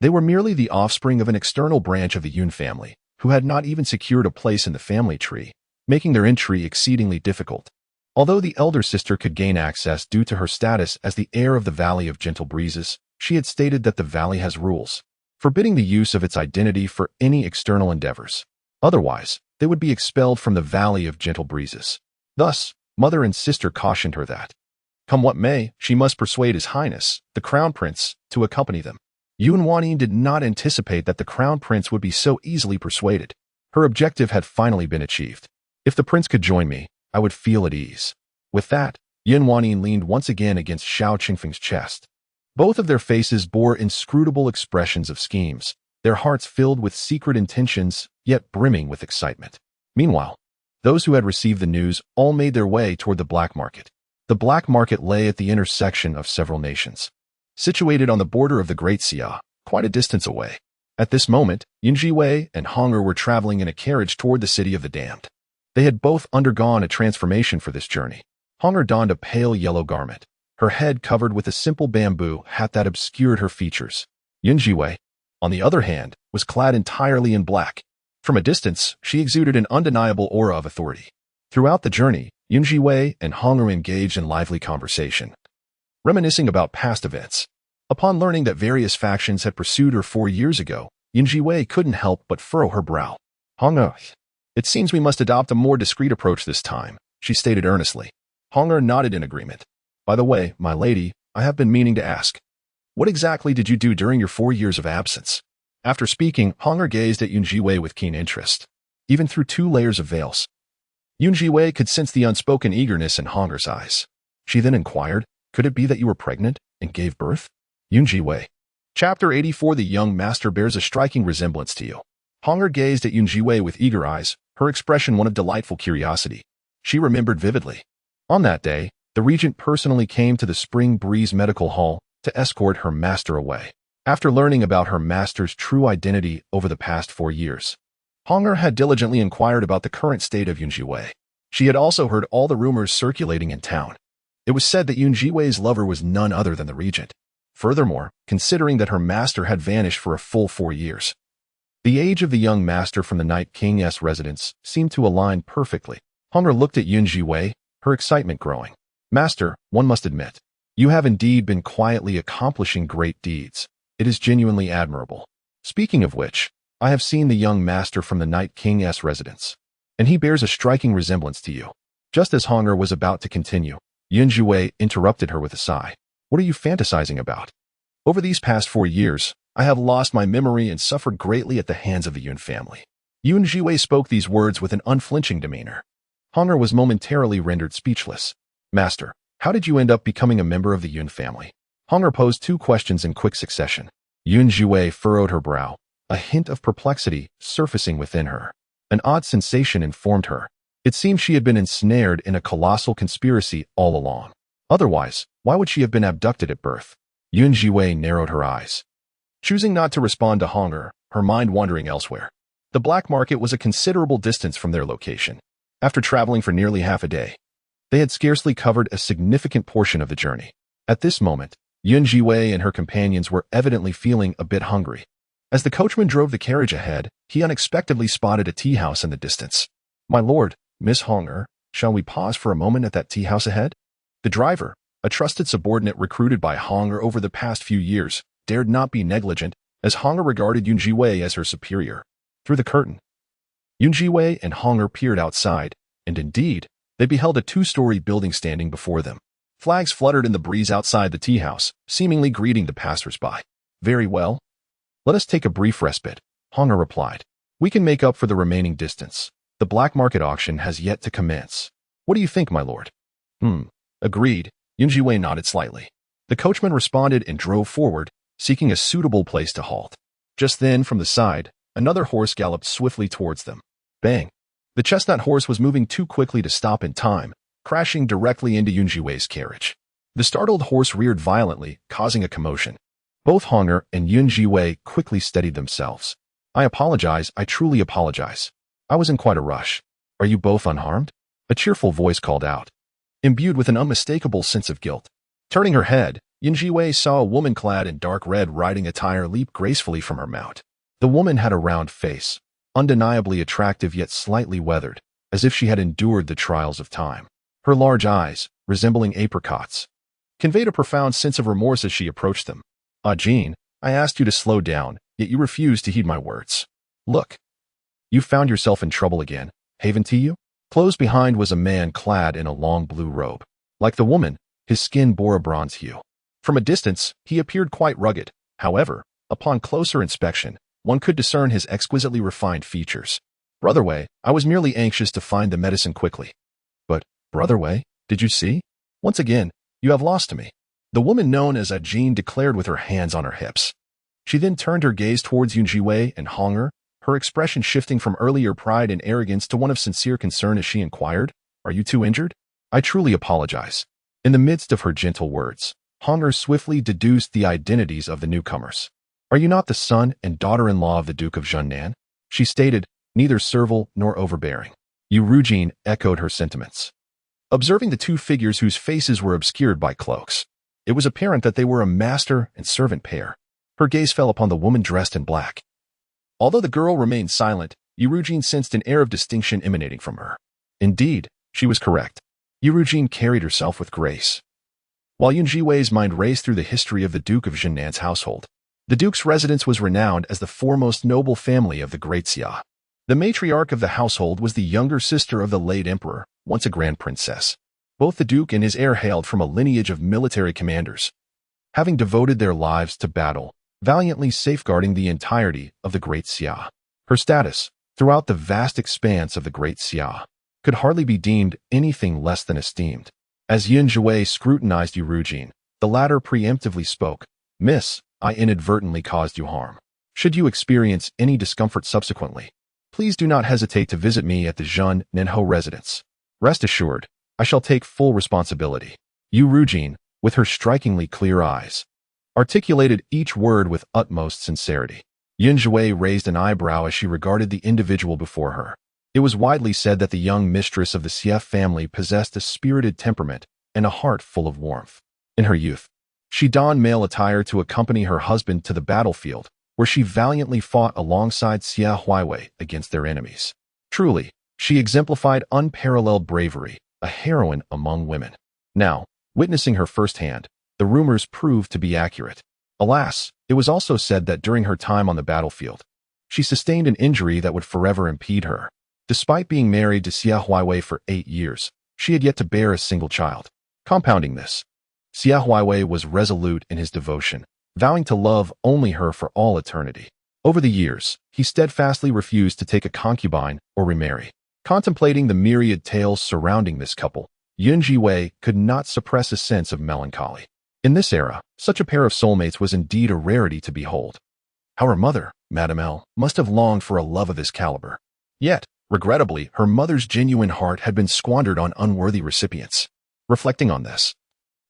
They were merely the offspring of an external branch of the Yun family, who had not even secured a place in the family tree, making their entry exceedingly difficult. Although the elder sister could gain access due to her status as the heir of the Valley of Gentle Breezes, she had stated that the valley has rules, forbidding the use of its identity for any external endeavors. Otherwise, they would be expelled from the Valley of Gentle Breezes. Thus, mother and sister cautioned her that, come what may, she must persuade His Highness, the Crown Prince, to accompany them. Yun Wanyin did not anticipate that the Crown Prince would be so easily persuaded. Her objective had finally been achieved. If the prince could join me, I would feel at ease. With that, Yun Wanyin leaned once again against Xiao Qingfeng's chest. Both of their faces bore inscrutable expressions of schemes, their hearts filled with secret intentions, yet brimming with excitement. Meanwhile, those who had received the news all made their way toward the black market. The black market lay at the intersection of several nations, situated on the border of the Great Xia, quite a distance away. At this moment, Zhiwei and Honger were traveling in a carriage toward the City of the Damned. They had both undergone a transformation for this journey. Honger donned a pale yellow garment, her head covered with a simple bamboo hat that obscured her features. Zhiwei, on the other hand, was clad entirely in black. From a distance, she exuded an undeniable aura of authority. Throughout the journey, Zhiwei and Honger engaged in lively conversation, reminiscing about past events. Upon learning that various factions had pursued her 4 years ago, Zhiwei couldn't help but furrow her brow. Honger, it seems we must adopt a more discreet approach this time, she stated earnestly. Honger nodded in agreement. By the way, my lady, I have been meaning to ask, what exactly did you do during your 4 years of absence? After speaking, Honger gazed at Zhiwei with keen interest, even through 2 layers of veils. Zhiwei could sense the unspoken eagerness in Honger's eyes. She then inquired, could it be that you were pregnant and gave birth? Zhiwei. Chapter 84. The young master bears a striking resemblance to you. Honger gazed at Zhiwei with eager eyes, her expression one of delightful curiosity. She remembered vividly. On that day, the regent personally came to the Spring Breeze Medical Hall to escort her master away. After learning about her master's true identity over the past 4 years, Zhiwei had diligently inquired about the current state of Zhiwei. She had also heard all the rumors circulating in town. It was said that Zhiwei's lover was none other than the regent. Furthermore, considering that her master had vanished for a full 4 years, the age of the young master from the Night King's residence seemed to align perfectly. Zhiwei looked at Zhiwei, her excitement growing. Master, one must admit, you have indeed been quietly accomplishing great deeds. It is genuinely admirable. Speaking of which, I have seen the young master from the Night King's residence, and he bears a striking resemblance to you. Just as Zhiwei was about to continue, Zhiwei interrupted her with a sigh. What are you fantasizing about? Over these past 4 years, I have lost my memory and suffered greatly at the hands of the Yun family. Zhiwei spoke these words with an unflinching demeanor. Zhiwei was momentarily rendered speechless. Master, how did you end up becoming a member of the Yun family? Zhiwei posed 2 questions in quick succession. Zhiwei furrowed her brow, a hint of perplexity surfacing within her. An odd sensation informed her. It seemed she had been ensnared in a colossal conspiracy all along. Otherwise, why would she have been abducted at birth? Zhiwei narrowed her eyes, choosing not to respond to Zhiwei, her mind wandering elsewhere. The black market was a considerable distance from their location. After traveling for nearly half a day, they had scarcely covered a significant portion of the journey. At this moment, Zhiwei and her companions were evidently feeling a bit hungry. As the coachman drove the carriage ahead, he unexpectedly spotted a tea house in the distance. My lord, Miss Zhiwei, shall we pause for a moment at that tea house ahead? The driver, a trusted subordinate recruited by Zhiwei over the past few years, dared not be negligent, as Zhiwei regarded Zhiwei as her superior. Through the curtain, Zhiwei and Zhiwei peered outside, and indeed, they beheld a 2-story building standing before them. Flags fluttered in the breeze outside the tea house, seemingly greeting the passers-by. Very well. Let us take a brief respite, Zhiwei replied. We can make up for the remaining distance. The black market auction has yet to commence. What do you think, my lord? Agreed. Zhiwei nodded slightly. The coachman responded and drove forward, seeking a suitable place to halt. Just then, from the side, another horse galloped swiftly towards them. Bang! The chestnut horse was moving too quickly to stop in time, crashing directly into Zhiwei's carriage. The startled horse reared violently, causing a commotion. Both Zhiwei and Zhiwei quickly steadied themselves. I apologize, I truly apologize. I was in quite a rush. Are you both unharmed? A cheerful voice called out, imbued with an unmistakable sense of guilt. Turning her head, Zhiwei saw a woman clad in dark red riding attire leap gracefully from her mount. The woman had a round face, undeniably attractive yet slightly weathered, as if she had endured the trials of time. Her large eyes, resembling apricots, conveyed a profound sense of remorse as she approached them. Ah, Jean, I asked you to slow down, yet you refused to heed my words. Look. You found yourself in trouble again, haven't you? Close behind was a man clad in a long blue robe. Like the woman, his skin bore a bronze hue. From a distance, he appeared quite rugged. However, upon closer inspection, one could discern his exquisitely refined features. Brother Wei, I was merely anxious to find the medicine quickly. But, Brother Wei, did you see? Once again, you have lost to me. The woman known as Jean declared with her hands on her hips. She then turned her gaze towards Zhiwei and Zhiwei, her expression shifting from earlier pride and arrogance to one of sincere concern as she inquired, Are you two injured? I truly apologize. In the midst of her gentle words, Zhiwei swiftly deduced the identities of the newcomers. Are you not the son and daughter-in-law of the Duke of Zhengnan? She stated, neither servile nor overbearing. Jean echoed her sentiments. Observing the 2 figures whose faces were obscured by cloaks, it was apparent that they were a master and servant pair. Her gaze fell upon the woman dressed in black. Although the girl remained silent, Jean sensed an air of distinction emanating from her. Indeed, she was correct. Jean carried herself with grace. While Zhiwei's mind raced through the history of the Duke of Zhengnan's household, the Duke's residence was renowned as the foremost noble family of the Great Xia. The matriarch of the household was the younger sister of the late emperor, once a grand princess. Both the Duke and his heir hailed from a lineage of military commanders, having devoted their lives to battle, valiantly safeguarding the entirety of the Great Xia. Her status, throughout the vast expanse of the Great Xia, could hardly be deemed anything less than esteemed. As Zhiwei scrutinized Jean, the latter preemptively spoke, Miss, I inadvertently caused you harm. Should you experience any discomfort subsequently, please do not hesitate to visit me at the Zhengnan residence. Rest assured, I shall take full responsibility. Jean, with her strikingly clear eyes, articulated each word with utmost sincerity. Zhiwei raised an eyebrow as she regarded the individual before her. It was widely said that the young mistress of the Xie family possessed a spirited temperament and a heart full of warmth. In her youth, she donned male attire to accompany her husband to the battlefield, where she valiantly fought alongside Zhiwei against their enemies. Truly, she exemplified unparalleled bravery, a heroine among women. Now, witnessing her firsthand, the rumors proved to be accurate. Alas, it was also said that during her time on the battlefield, she sustained an injury that would forever impede her. Despite being married to Zhiwei for 8 years, she had yet to bear a single child. Compounding this, Zhiwei was resolute in his devotion, vowing to love only her for all eternity. Over the years, he steadfastly refused to take a concubine or remarry. Contemplating the myriad tales surrounding this couple, Zhiwei could not suppress a sense of melancholy. In this era, such a pair of soulmates was indeed a rarity to behold. How her mother, Madame L, must have longed for a love of this caliber. Yet, regrettably, her mother's genuine heart had been squandered on unworthy recipients. Reflecting on this,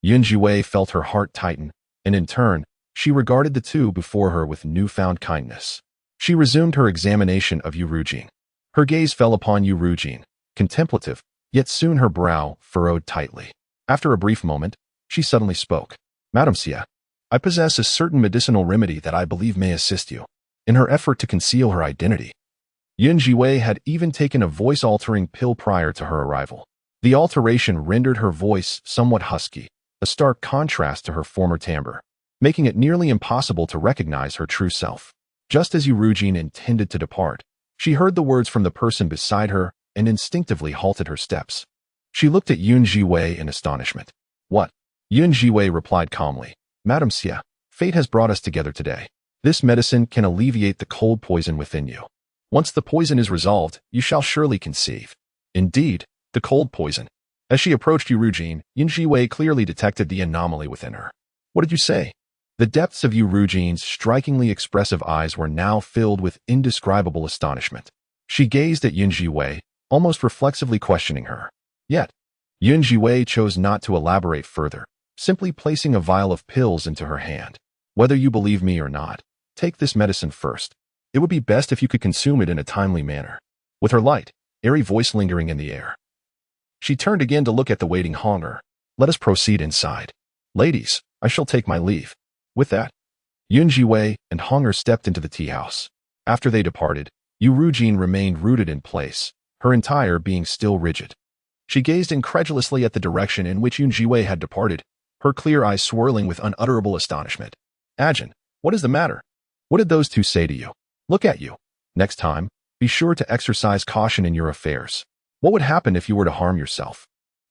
Zhiwei felt her heart tighten, and in turn, she regarded the two before her with newfound kindness. She resumed her examination of Yurujin. Her gaze fell upon Yurujin, contemplative, yet soon her brow furrowed tightly. After a brief moment, she suddenly spoke. Madame Xie, I possess a certain medicinal remedy that I believe may assist you. In her effort to conceal her identity, Zhiwei had even taken a voice-altering pill prior to her arrival. The alteration rendered her voice somewhat husky, a stark contrast to her former timbre, making it nearly impossible to recognize her true self. Just as Yurujin intended to depart, she heard the words from the person beside her and instinctively halted her steps. She looked at Zhiwei in astonishment. What? Zhiwei replied calmly. Madame Xie, fate has brought us together today. This medicine can alleviate the cold poison within you. Once the poison is resolved, you shall surely conceive. Indeed, the cold poison. As she approached Yurujin, Zhiwei clearly detected the anomaly within her. What did you say? The depths of Yurujin's strikingly expressive eyes were now filled with indescribable astonishment. She gazed at Zhiwei, almost reflexively questioning her. Yet, Zhiwei chose not to elaborate further, simply placing a vial of pills into her hand. Whether you believe me or not, take this medicine first. It would be best if you could consume it in a timely manner. With her light, airy voice lingering in the air, she turned again to look at the waiting Honger. Let us proceed inside. Ladies, I shall take my leave. With that, Zhiwei and Honger stepped into the tea house. After they departed, Yurujin remained rooted in place, her entire being still rigid. She gazed incredulously at the direction in which Zhiwei had departed, her clear eyes swirling with unutterable astonishment. Ajin, what is the matter? What did those two say to you? Look at you. Next time, be sure to exercise caution in your affairs. What would happen if you were to harm yourself?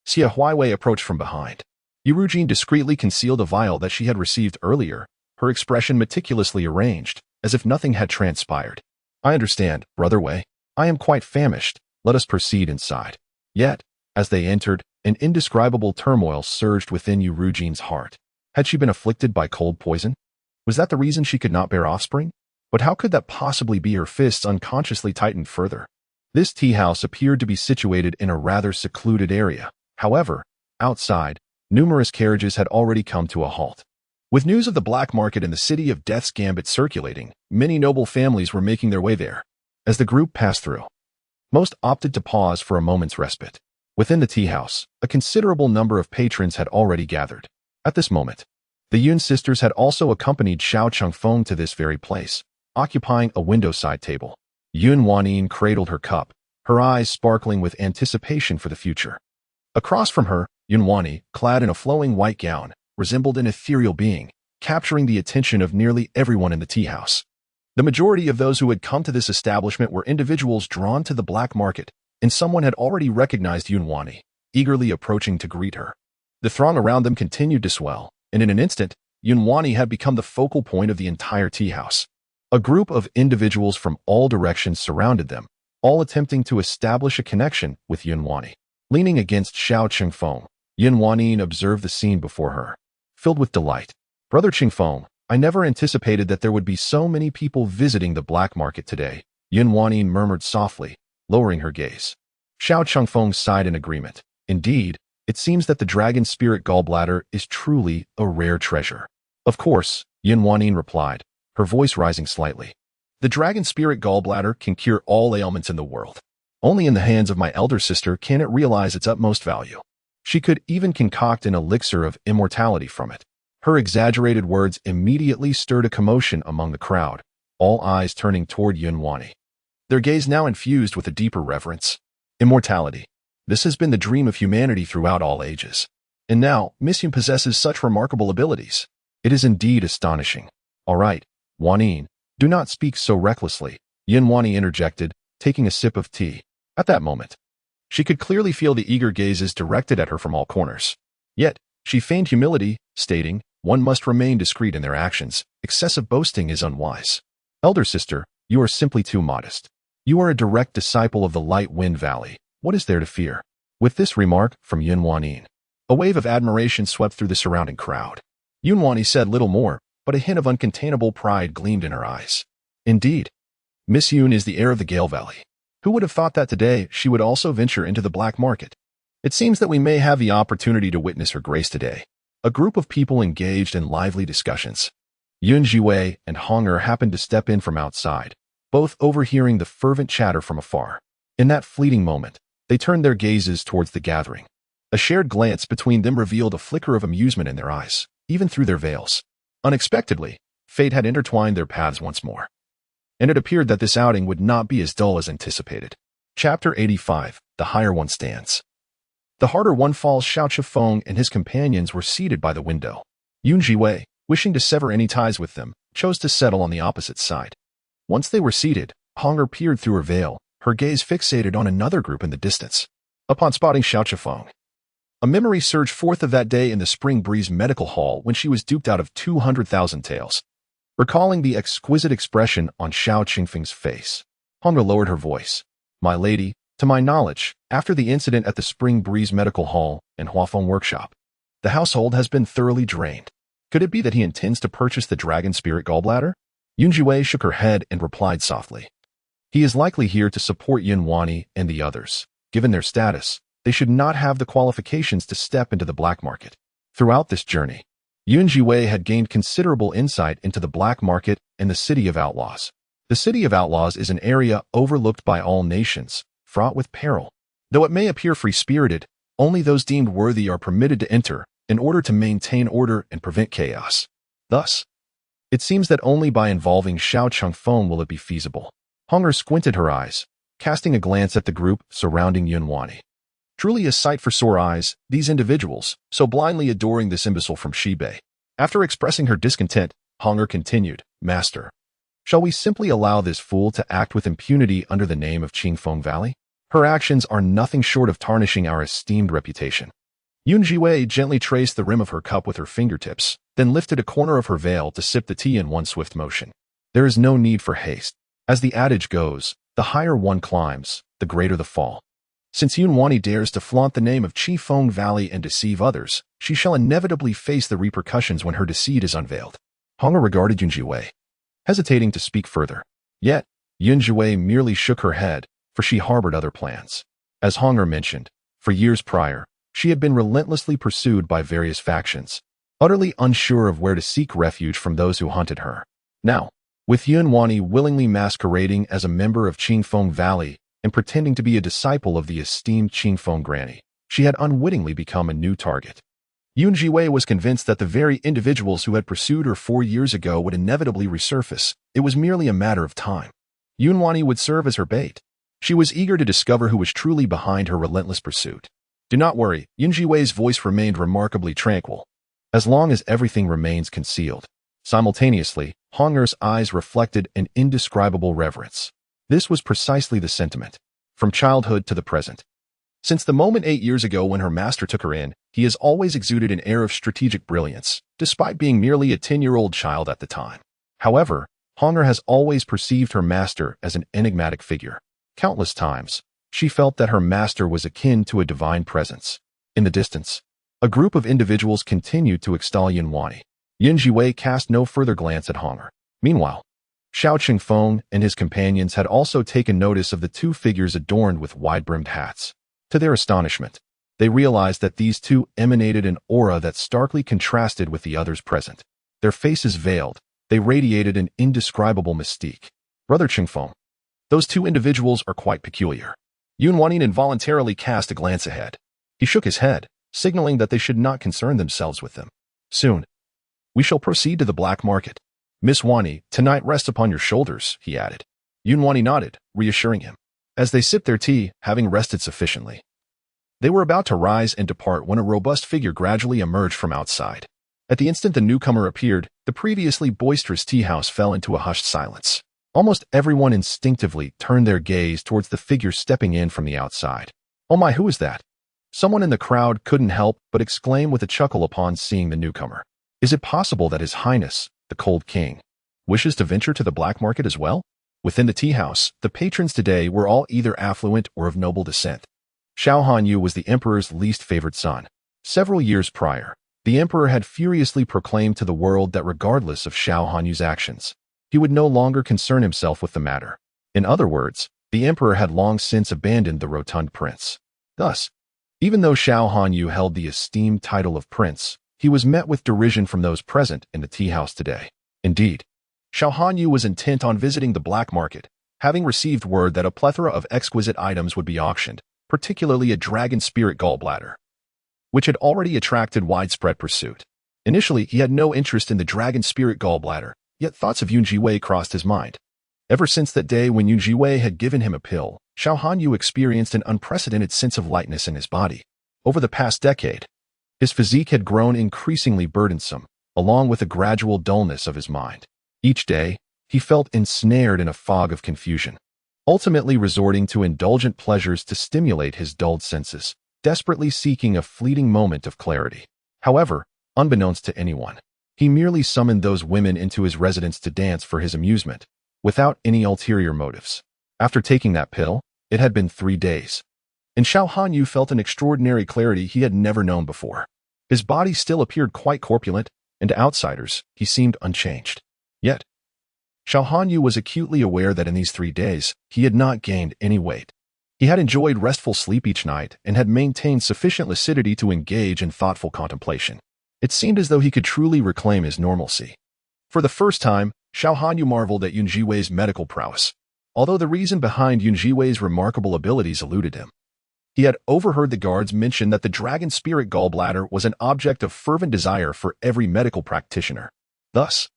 Zhiwei approached from behind. Yurujin discreetly concealed a vial that she had received earlier, her expression meticulously arranged, as if nothing had transpired. I understand, Brother Wei. I am quite famished. Let us proceed inside. Yet, as they entered, an indescribable turmoil surged within Yurujin's heart. Had she been afflicted by cold poison? Was that the reason she could not bear offspring? But how could that possibly be? Her fists unconsciously tightened further. This tea house appeared to be situated in a rather secluded area. However, outside, numerous carriages had already come to a halt. With news of the black market in the city of Death's Gambit circulating, many noble families were making their way there. As the group passed through, most opted to pause for a moment's respite. Within the tea house, a considerable number of patrons had already gathered. At this moment, the Yun sisters had also accompanied Xiao Chengfeng to this very place, occupying a window-side table. Yun Wanyin cradled her cup, her eyes sparkling with anticipation for the future. Across from her, Yun Wanyi, clad in a flowing white gown, resembled an ethereal being, capturing the attention of nearly everyone in the tea house. The majority of those who had come to this establishment were individuals drawn to the black market, and someone had already recognized Yun Wanyi, eagerly approaching to greet her. The throng around them continued to swell, and in an instant, Yun Wanyi had become the focal point of the entire tea house. A group of individuals from all directions surrounded them, all attempting to establish a connection with Yun Wanyi. Leaning against Xiao Chengfeng, Yun Wanyi observed the scene before her. Filled with delight, Brother Chengfeng, I never anticipated that there would be so many people visiting the black market today, Yun Wanyi murmured softly, lowering her gaze. Xiao Chengfeng sighed in agreement. Indeed, it seems that the dragon spirit gallbladder is truly a rare treasure. Of course, Yun Wanyi replied, her voice rising slightly. The dragon spirit gallbladder can cure all ailments in the world. Only in the hands of my elder sister can it realize its utmost value. She could even concoct an elixir of immortality from it. Her exaggerated words immediately stirred a commotion among the crowd, all eyes turning toward Yunwani. Their gaze now infused with a deeper reverence. Immortality. This has been the dream of humanity throughout all ages. And now, Miss Yun possesses such remarkable abilities. It is indeed astonishing. All right, Wanin, do not speak so recklessly, Yunwani interjected, taking a sip of tea. At that moment, she could clearly feel the eager gazes directed at her from all corners. Yet, she feigned humility, stating, one must remain discreet in their actions. Excessive boasting is unwise. Elder sister, you are simply too modest. You are a direct disciple of the Light Wind Valley. What is there to fear? With this remark from Yunwani, a wave of admiration swept through the surrounding crowd. Yunwani said little more, but a hint of uncontainable pride gleamed in her eyes. Indeed, Miss Yun is the heir of the Gale Valley. Who would have thought that today she would also venture into the black market? It seems that we may have the opportunity to witness her grace today. A group of people engaged in lively discussions. Zhiwei and Honger happened to step in from outside, both overhearing the fervent chatter from afar. In that fleeting moment, they turned their gazes towards the gathering. A shared glance between them revealed a flicker of amusement in their eyes, even through their veils. Unexpectedly, fate had intertwined their paths once more. And it appeared that this outing would not be as dull as anticipated. Chapter 85, The Higher One Stands. The harder one falls. Xiao Chifeng and his companions were seated by the window. Zhiwei, wishing to sever any ties with them, chose to settle on the opposite side. Once they were seated, Honger peered through her veil, her gaze fixated on another group in the distance. Upon spotting Xiao Chifeng, a memory surged forth of that day in the Spring Breeze Medical Hall when she was duped out of 200,000 taels. Recalling the exquisite expression on Xiao Qingfeng's face, Honger lowered her voice. My lady, to my knowledge, after the incident at the Spring Breeze Medical Hall and Huafeng Workshop, the household has been thoroughly drained. Could it be that he intends to purchase the dragon spirit gallbladder? Zhiwei shook her head and replied softly. He is likely here to support Yunwani and the others. Given their status, they should not have the qualifications to step into the black market. Throughout this journey, Zhiwei had gained considerable insight into the black market and the City of Outlaws. The City of Outlaws is an area overlooked by all nations, fraught with peril. Though it may appear free-spirited, only those deemed worthy are permitted to enter in order to maintain order and prevent chaos. Thus, it seems that only by involving Xiao Changfeng will it be feasible. Honger squinted her eyes, casting a glance at the group surrounding Yunwani. Truly a sight for sore eyes, these individuals, so blindly adoring this imbecile from Zhiwei. After expressing her discontent, Honger continued, Master, shall we simply allow this fool to act with impunity under the name of Qingfeng Valley? Her actions are nothing short of tarnishing our esteemed reputation. Zhiwei gently traced the rim of her cup with her fingertips, then lifted a corner of her veil to sip the tea in one swift motion. There is no need for haste. As the adage goes, the higher one climbs, the greater the fall. Since Yunwani dares to flaunt the name of Qingfeng Valley and deceive others, she shall inevitably face the repercussions when her deceit is unveiled. Honger regarded Zhiwei, hesitating to speak further. Yet, Zhiwei merely shook her head, for she harbored other plans. As Honger mentioned, for years prior, she had been relentlessly pursued by various factions, utterly unsure of where to seek refuge from those who hunted her. Now, with Yunwani willingly masquerading as a member of Qingfeng Valley and pretending to be a disciple of the esteemed Qingfeng Granny, she had unwittingly become a new target. Zhiwei was convinced that the very individuals who had pursued her 4 years ago would inevitably resurface. It was merely a matter of time. Yunwani would serve as her bait. She was eager to discover who was truly behind her relentless pursuit. Do not worry, Zhiwei's voice remained remarkably tranquil. As long as everything remains concealed. Simultaneously, Honger's eyes reflected an indescribable reverence. This was precisely the sentiment, from childhood to the present. Since the moment 8 years ago when her master took her in, he has always exuded an air of strategic brilliance, despite being merely a 10-year-old child at the time. However, Honger has always perceived her master as an enigmatic figure. Countless times, she felt that her master was akin to a divine presence. In the distance, a group of individuals continued to extol Yunwani. Zhiwei cast no further glance at Honger. Meanwhile, Xiao Qingfeng and his companions had also taken notice of the two figures adorned with wide-brimmed hats. To their astonishment, they realized that these two emanated an aura that starkly contrasted with the others present. Their faces veiled, they radiated an indescribable mystique. Brother Qingfeng. Those two individuals are quite peculiar. Yun Wanyin involuntarily cast a glance ahead. He shook his head, signaling that they should not concern themselves with them. Soon, we shall proceed to the black market. Miss Wanyi, tonight rests upon your shoulders, he added. Yun Wanyi nodded, reassuring him. As they sipped their tea, having rested sufficiently, they were about to rise and depart when a robust figure gradually emerged from outside. At the instant the newcomer appeared, the previously boisterous tea house fell into a hushed silence. Almost everyone instinctively turned their gaze towards the figure stepping in from the outside. Oh my, who is that? Someone in the crowd couldn't help but exclaim with a chuckle upon seeing the newcomer. Is it possible that His Highness, the Cold King, wishes to venture to the black market as well? Within the tea house, the patrons today were all either affluent or of noble descent. Xiao Hanyu was the emperor's least favored son. Several years prior, the emperor had furiously proclaimed to the world that regardless of Xiao Hanyu's actions, he would no longer concern himself with the matter. In other words, the emperor had long since abandoned the rotund prince. Thus, even though Xiao Hanyu held the esteemed title of prince, he was met with derision from those present in the tea house today. Indeed, Xiao Hanyu was intent on visiting the black market, having received word that a plethora of exquisite items would be auctioned, particularly a dragon spirit gallbladder, which had already attracted widespread pursuit. Initially, he had no interest in the dragon spirit gallbladder, yet thoughts of Yun Zhiwei crossed his mind. Ever since that day when Yun Zhiwei had given him a pill, Xiao Hanyu experienced an unprecedented sense of lightness in his body. Over the past decade, his physique had grown increasingly burdensome, along with a gradual dullness of his mind. Each day, he felt ensnared in a fog of confusion, ultimately resorting to indulgent pleasures to stimulate his dulled senses, desperately seeking a fleeting moment of clarity. However, unbeknownst to anyone, he merely summoned those women into his residence to dance for his amusement, without any ulterior motives. After taking that pill, it had been 3 days, and Xiao Hanyu felt an extraordinary clarity he had never known before. His body still appeared quite corpulent, and to outsiders, he seemed unchanged. Yet, Xiao Hanyu was acutely aware that in these 3 days, he had not gained any weight. He had enjoyed restful sleep each night and had maintained sufficient lucidity to engage in thoughtful contemplation. It seemed as though he could truly reclaim his normalcy. For the first time, Xiao Hanyu marveled at Yun Zhiwei's medical prowess, although the reason behind Yun Zhiwei's remarkable abilities eluded him. He had overheard the guards mention that the dragon spirit gallbladder was an object of fervent desire for every medical practitioner. Thus,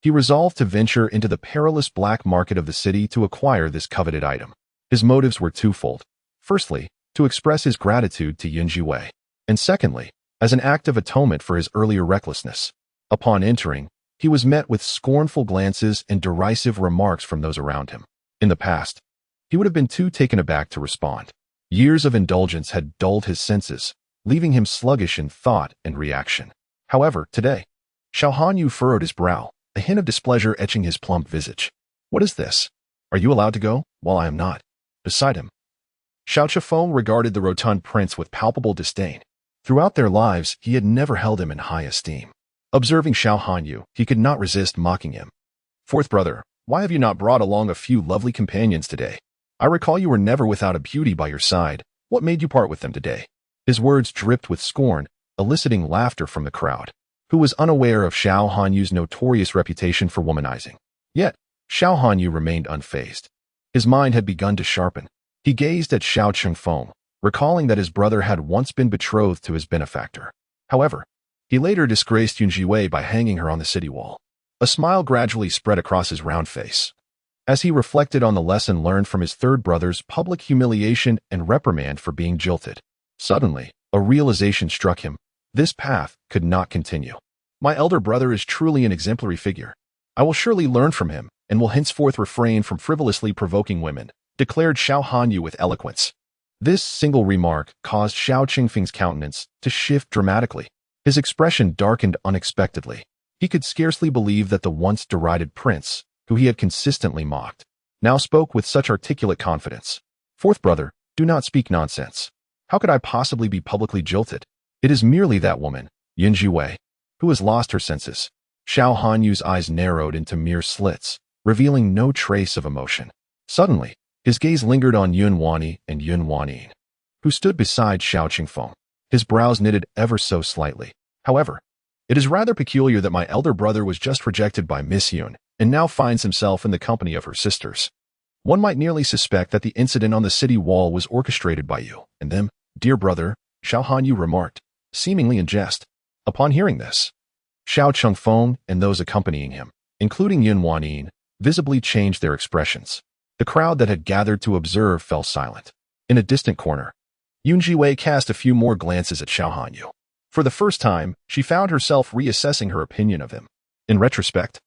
he resolved to venture into the perilous black market of the city to acquire this coveted item. His motives were twofold. Firstly, to express his gratitude to Yun Zhiwei, and secondly, as an act of atonement for his earlier recklessness. Upon entering, he was met with scornful glances and derisive remarks from those around him. In the past, he would have been too taken aback to respond. Years of indulgence had dulled his senses, leaving him sluggish in thought and reaction. However, today, Xiao Hanyu furrowed his brow, a hint of displeasure etching his plump visage. What is this? Are you allowed to go, while I am not? Beside him, Xiao Qifeng regarded the rotund prince with palpable disdain. Throughout their lives, he had never held him in high esteem. Observing Xiao Hanyu, he could not resist mocking him. Fourth brother, why have you not brought along a few lovely companions today? I recall you were never without a beauty by your side. What made you part with them today? His words dripped with scorn, eliciting laughter from the crowd, who was unaware of Xiao Hanyu's notorious reputation for womanizing. Yet, Xiao Hanyu remained unfazed. His mind had begun to sharpen. He gazed at Xiao Qingfeng, recalling that his brother had once been betrothed to his benefactor. However, he later disgraced Yun Zhiwei by hanging her on the city wall. A smile gradually spread across his round face, as he reflected on the lesson learned from his third brother's public humiliation and reprimand for being jilted. Suddenly, a realization struck him. This path could not continue. My elder brother is truly an exemplary figure. I will surely learn from him, and will henceforth refrain from frivolously provoking women, declared Xiao Hanyu with eloquence. This single remark caused Xiao Qingfeng's countenance to shift dramatically. His expression darkened unexpectedly. He could scarcely believe that the once derided prince, who he had consistently mocked, now spoke with such articulate confidence. Fourth brother, do not speak nonsense. How could I possibly be publicly jilted? It is merely that woman, Yun Zhiwei, who has lost her senses. Xiao Hanyu's eyes narrowed into mere slits, revealing no trace of emotion. Suddenly, his gaze lingered on Yun Wanyi and Yun Wanyin, who stood beside Xiao Qingfeng. His brows knitted ever so slightly. However, it is rather peculiar that my elder brother was just rejected by Miss Yun, and now finds himself in the company of her sisters. One might nearly suspect that the incident on the city wall was orchestrated by you and them, dear brother, Xiao Hanyu remarked, seemingly in jest. Upon hearing this, Xiao Chengfeng and those accompanying him, including Yun Huanin, visibly changed their expressions. The crowd that had gathered to observe fell silent. In a distant corner, Yun Zhiwei cast a few more glances at Xiao Hanyu. For the first time, she found herself reassessing her opinion of him. In retrospect,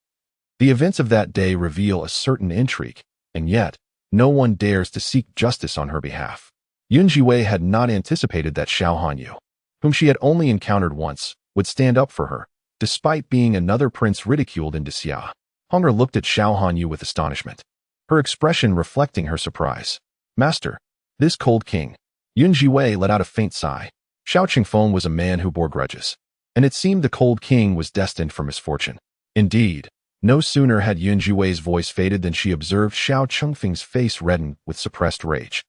the events of that day reveal a certain intrigue, and yet, no one dares to seek justice on her behalf. Yun Zhiwei had not anticipated that Xiao Hanyu, whom she had only encountered once, would stand up for her, despite being another prince ridiculed in Xia. Hunger looked at Xiao Hanyu with astonishment, her expression reflecting her surprise. Master, this cold king. Yun Zhiwei let out a faint sigh. Xiao Qingfeng was a man who bore grudges, and it seemed the cold king was destined for misfortune. Indeed, no sooner had Yun Zhiwei's voice faded than she observed Xiao Chengfeng's face redden with suppressed rage,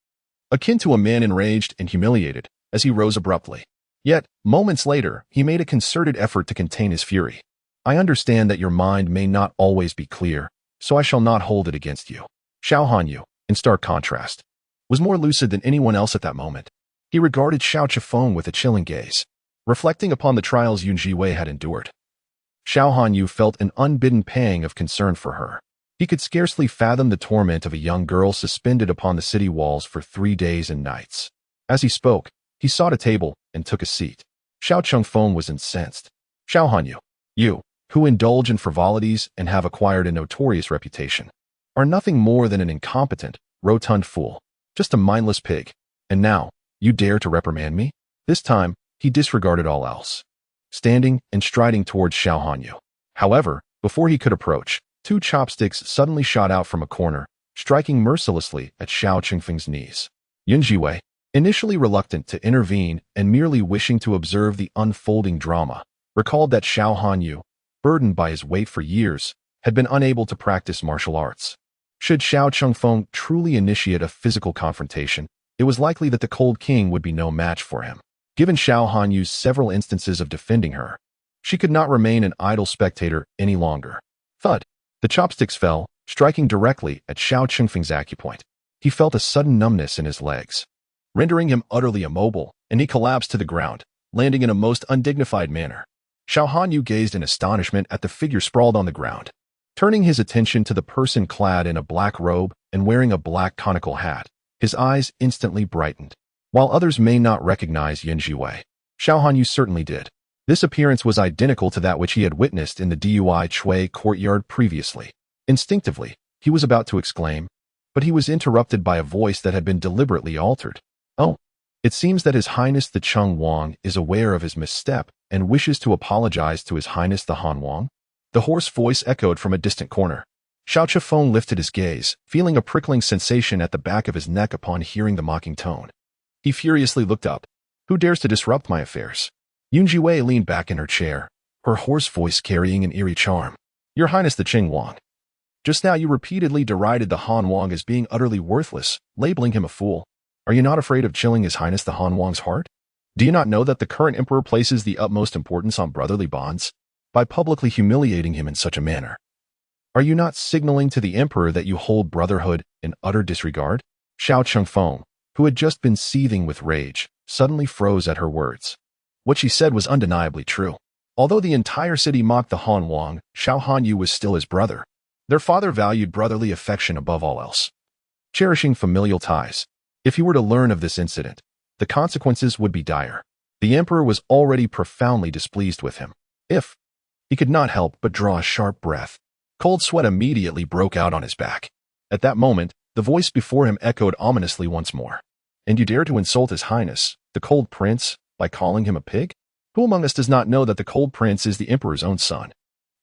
akin to a man enraged and humiliated, as he rose abruptly. Yet, moments later, he made a concerted effort to contain his fury. I understand that your mind may not always be clear, so I shall not hold it against you. Xiao Hanyu, in stark contrast, was more lucid than anyone else at that moment. He regarded Xiao Chifeng with a chilling gaze, reflecting upon the trials Yun Zhiwei had endured. Xiao Hanyu felt an unbidden pang of concern for her. He could scarcely fathom the torment of a young girl suspended upon the city walls for 3 days and nights. As he spoke, he sought a table and took a seat. Xiao Chengfeng was incensed. Xiao Hanyu, you, who indulge in frivolities and have acquired a notorious reputation, are nothing more than an incompetent, rotund fool, just a mindless pig. And now, you dare to reprimand me? This time, he disregarded all else, standing and striding towards Xiao Hanyu. However, before he could approach, 2 chopsticks suddenly shot out from a corner, striking mercilessly at Xiao Qingfeng's knees. Yun Zhiwei, initially reluctant to intervene and merely wishing to observe the unfolding drama, recalled that Xiao Hanyu, burdened by his weight for years, had been unable to practice martial arts. Should Xiao Chengfeng truly initiate a physical confrontation, it was likely that the cold king would be no match for him. Given Xiao Hanyu's several instances of defending her, she could not remain an idle spectator any longer. Thud! The chopsticks fell, striking directly at Xiao Qingfeng's acupoint. He felt a sudden numbness in his legs, rendering him utterly immobile, and he collapsed to the ground, landing in a most undignified manner. Xiao Hanyu gazed in astonishment at the figure sprawled on the ground, turning his attention to the person clad in a black robe and wearing a black conical hat. His eyes instantly brightened. While others may not recognize Yun Zhiwei, Xiao Hanyu certainly did. This appearance was identical to that which he had witnessed in the Dui Chui courtyard previously. Instinctively, he was about to exclaim, but he was interrupted by a voice that had been deliberately altered. Oh, it seems that His Highness the Cheng Wang is aware of his misstep and wishes to apologize to His Highness the Han Wang. The hoarse voice echoed from a distant corner. Xiao Chifeng lifted his gaze, feeling a prickling sensation at the back of his neck upon hearing the mocking tone. He furiously looked up. Who dares to disrupt my affairs? Yun Zhiwei leaned back in her chair, her hoarse voice carrying an eerie charm. Your Highness the Cheng Wang. Just now you repeatedly derided the Han Wang as being utterly worthless, labeling him a fool. Are you not afraid of chilling His Highness the Han Wang's heart? Do you not know that the current emperor places the utmost importance on brotherly bonds by publicly humiliating him in such a manner? Are you not signaling to the emperor that you hold brotherhood in utter disregard? Xiao Chengfeng, who had just been seething with rage, suddenly froze at her words. What she said was undeniably true. Although the entire city mocked the Han Wang, Xiao Hanyu was still his brother. Their father valued brotherly affection above all else, cherishing familial ties. If he were to learn of this incident, the consequences would be dire. The emperor was already profoundly displeased with him. He could not help but draw a sharp breath. Cold sweat immediately broke out on his back. At that moment, the voice before him echoed ominously once more. And you dare to insult His Highness, the cold prince, by calling him a pig? Who among us does not know that the cold prince is the emperor's own son?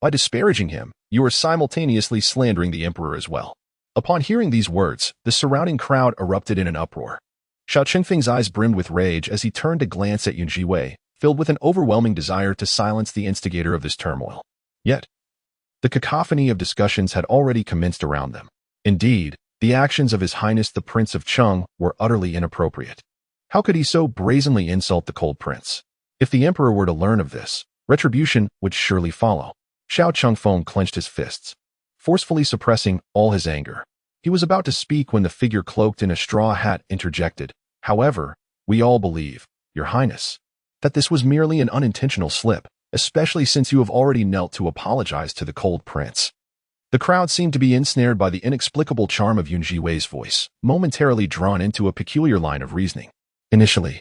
By disparaging him, you are simultaneously slandering the emperor as well. Upon hearing these words, the surrounding crowd erupted in an uproar. Xiao Qingfeng's eyes brimmed with rage as he turned to glance at Yun Zhiwei, filled with an overwhelming desire to silence the instigator of this turmoil. Yet, the cacophony of discussions had already commenced around them. Indeed, the actions of His Highness the Prince of Cheng were utterly inappropriate. How could he so brazenly insult the cold prince? If the emperor were to learn of this, retribution would surely follow. Xiao Chengfeng clenched his fists, forcefully suppressing all his anger. He was about to speak when the figure cloaked in a straw hat interjected. However, we all believe, Your Highness, that this was merely an unintentional slip, especially since you have already knelt to apologize to the cold prince. The crowd seemed to be ensnared by the inexplicable charm of Zhiwei's voice, momentarily drawn into a peculiar line of reasoning. Initially,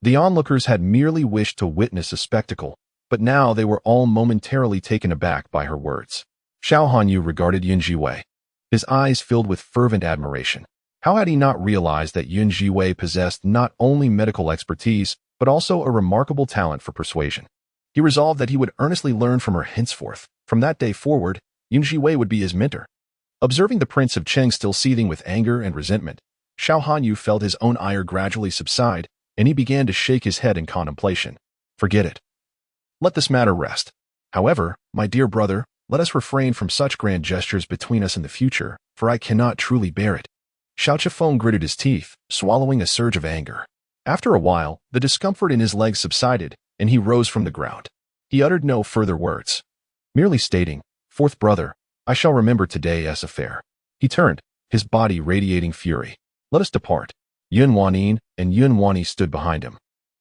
the onlookers had merely wished to witness a spectacle, but now they were all momentarily taken aback by her words. Xiao Hanyu regarded Zhiwei. His eyes filled with fervent admiration. How had he not realized that Zhiwei possessed not only medical expertise, but also a remarkable talent for persuasion? He resolved that he would earnestly learn from her henceforth. From that day forward, Zhiwei would be his mentor. Observing the Prince of Cheng still seething with anger and resentment, Xiao Hanyu felt his own ire gradually subside, and he began to shake his head in contemplation. Forget it. Let this matter rest. However, my dear brother, let us refrain from such grand gestures between us in the future, for I cannot truly bear it. Xiao Qifeng gritted his teeth, swallowing a surge of anger. After a while, the discomfort in his legs subsided, and he rose from the ground. He uttered no further words, merely stating, Fourth brother, I shall remember today's affair. He turned, his body radiating fury. Let us depart. Yun Wanyin and Yun Wani stood behind him,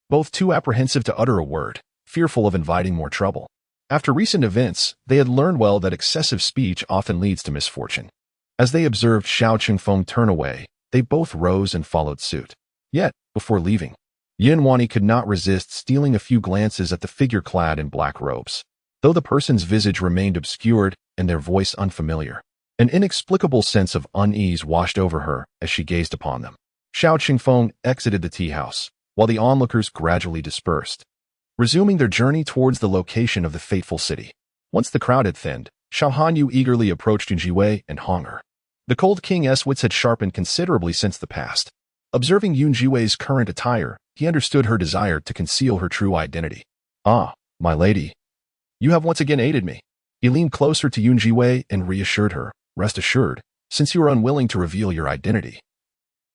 both too apprehensive to utter a word, fearful of inviting more trouble. After recent events, they had learned well that excessive speech often leads to misfortune. As they observed Xiao Qingfeng turn away, they both rose and followed suit. Yet, before leaving, Yun Wani could not resist stealing a few glances at the figure clad in black robes. Though the person's visage remained obscured and their voice unfamiliar, an inexplicable sense of unease washed over her as she gazed upon them. Xiao Qingfeng exited the tea house, while the onlookers gradually dispersed, resuming their journey towards the location of the fateful city. Once the crowd had thinned, Xiao Hanyu eagerly approached Zhiwei and hung her. The cold king's wits had sharpened considerably since the past. Observing Zhiwei's current attire, he understood her desire to conceal her true identity. Ah, my lady, you have once again aided me. He leaned closer to Zhiwei and reassured her, rest assured, since you are unwilling to reveal your identity,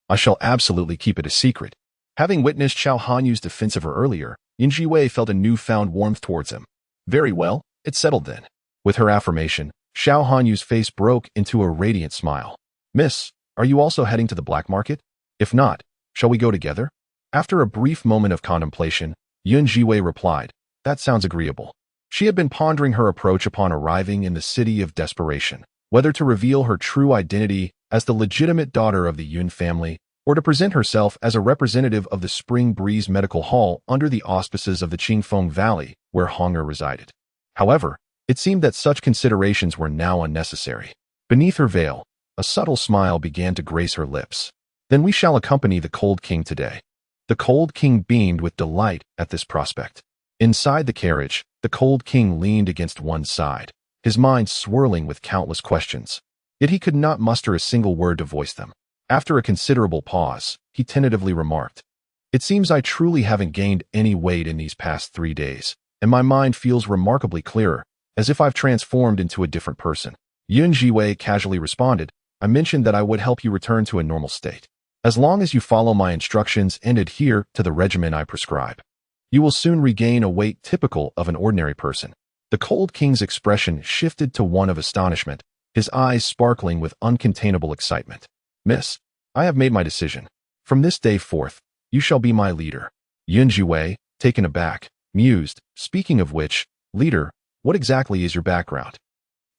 I shall absolutely keep it a secret. Having witnessed Xiao Hanyu's defense of her earlier, Zhiwei felt a newfound warmth towards him. Very well, it's settled then. With her affirmation, Xiao Hanyu's face broke into a radiant smile. Miss, are you also heading to the black market? If not, shall we go together? After a brief moment of contemplation, Zhiwei replied, that sounds agreeable. She had been pondering her approach upon arriving in the city of desperation, whether to reveal her true identity as the legitimate daughter of the Yun family, or to present herself as a representative of the Spring Breeze Medical Hall under the auspices of the Qingfeng Valley, where Honger resided. However, it seemed that such considerations were now unnecessary. Beneath her veil, a subtle smile began to grace her lips. Then we shall accompany the Cold King today. The Cold King beamed with delight at this prospect. Inside the carriage, the Cold King leaned against one side, his mind swirling with countless questions. Yet he could not muster a single word to voice them. After a considerable pause, he tentatively remarked, it seems I truly haven't gained any weight in these past 3 days, and my mind feels remarkably clearer, as if I've transformed into a different person. Zhiwei casually responded, I mentioned that I would help you return to a normal state. As long as you follow my instructions and adhere to the regimen I prescribe, you will soon regain a weight typical of an ordinary person. The Cold King's expression shifted to one of astonishment, his eyes sparkling with uncontainable excitement. Miss, I have made my decision. From this day forth, you shall be my leader. Zhiwei, taken aback, mused, speaking of which, leader, what exactly is your background?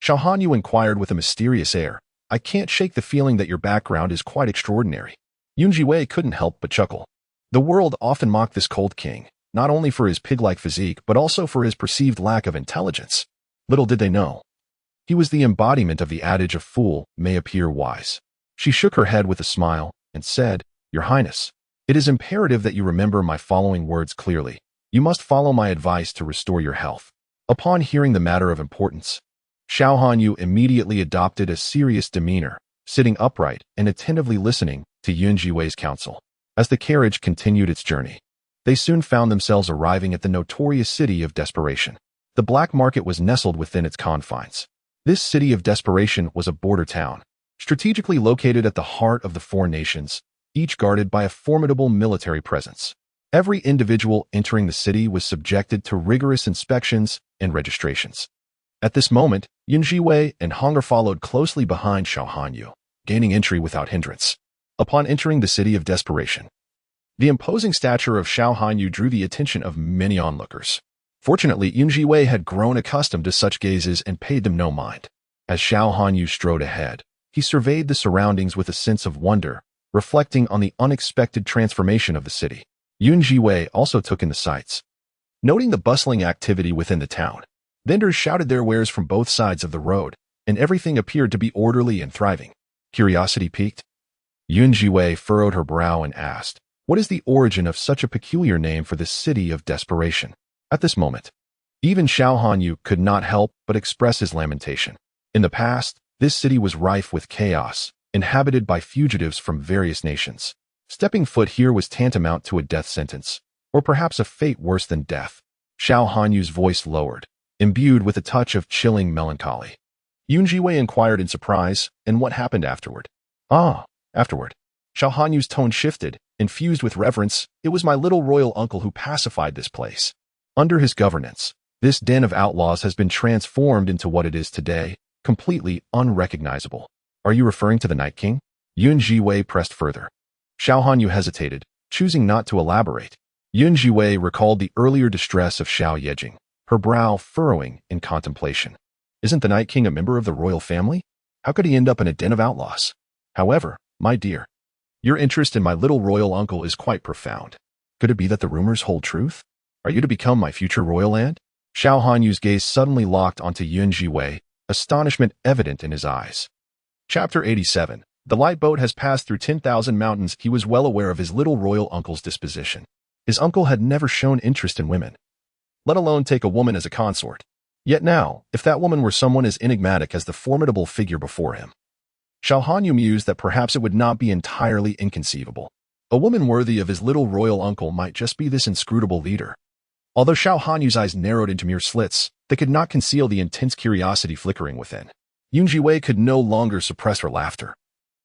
Xiao Hanyu inquired with a mysterious air. I can't shake the feeling that your background is quite extraordinary. Zhiwei couldn't help but chuckle. The world often mocked this Cold King, not only for his pig-like physique but also for his perceived lack of intelligence. Little did they know, he was the embodiment of the adage of fool may appear wise. She shook her head with a smile and said, Your Highness, it is imperative that you remember my following words clearly. You must follow my advice to restore your health. Upon hearing the matter of importance, Xiao Hanyu immediately adopted a serious demeanor, sitting upright and attentively listening to Zhiwei's counsel. As the carriage continued its journey, they soon found themselves arriving at the notorious city of desperation. The black market was nestled within its confines. This city of desperation was a border town, strategically located at the heart of the 4 nations, each guarded by a formidable military presence. Every individual entering the city was subjected to rigorous inspections and registrations. At this moment, Zhiwei and Hunger followed closely behind Xiao Hanyu, gaining entry without hindrance. Upon entering the city of desperation, the imposing stature of Xiao Hanyu drew the attention of many onlookers. Fortunately, Zhiwei had grown accustomed to such gazes and paid them no mind. As Xiao Hanyu strode ahead, he surveyed the surroundings with a sense of wonder, reflecting on the unexpected transformation of the city. Zhiwei also took in the sights. Noting the bustling activity within the town, vendors shouted their wares from both sides of the road, and everything appeared to be orderly and thriving. Curiosity piqued. Zhiwei furrowed her brow and asked, "What is the origin of such a peculiar name for this city of desperation?" At this moment, even Xiao Hanyu could not help but express his lamentation. In the past, this city was rife with chaos, inhabited by fugitives from various nations. Stepping foot here was tantamount to a death sentence, or perhaps a fate worse than death. Xiao Hanyu's voice lowered, imbued with a touch of chilling melancholy. Zhiwei inquired in surprise, "And what happened afterward?" Afterward. Xiao Hanyu's tone shifted, infused with reverence. "It was my little royal uncle who pacified this place. Under his governance, this den of outlaws has been transformed into what it is today, completely unrecognizable." "Are you referring to the Night King?" Zhiwei pressed further. Xiao Hanyu hesitated, choosing not to elaborate. Zhiwei recalled the earlier distress of Xiao Yejing, her brow furrowing in contemplation. "Isn't the Night King a member of the royal family? How could he end up in a den of outlaws? However, my dear, your interest in my little royal uncle is quite profound. Could it be that the rumors hold truth? Are you to become my future royal aunt?" Xiao Hanyu's gaze suddenly locked onto Zhiwei, astonishment evident in his eyes. Chapter 87. The light boat has passed through 10,000 mountains. He was well aware of his little royal uncle's disposition. His uncle had never shown interest in women, let alone take a woman as a consort. Yet now, if that woman were someone as enigmatic as the formidable figure before him, Xiao Hanyu mused that perhaps it would not be entirely inconceivable. A woman worthy of his little royal uncle might just be this inscrutable leader. Although Xiao Hanyu's eyes narrowed into mere slits, they could not conceal the intense curiosity flickering within. Zhiwei could no longer suppress her laughter,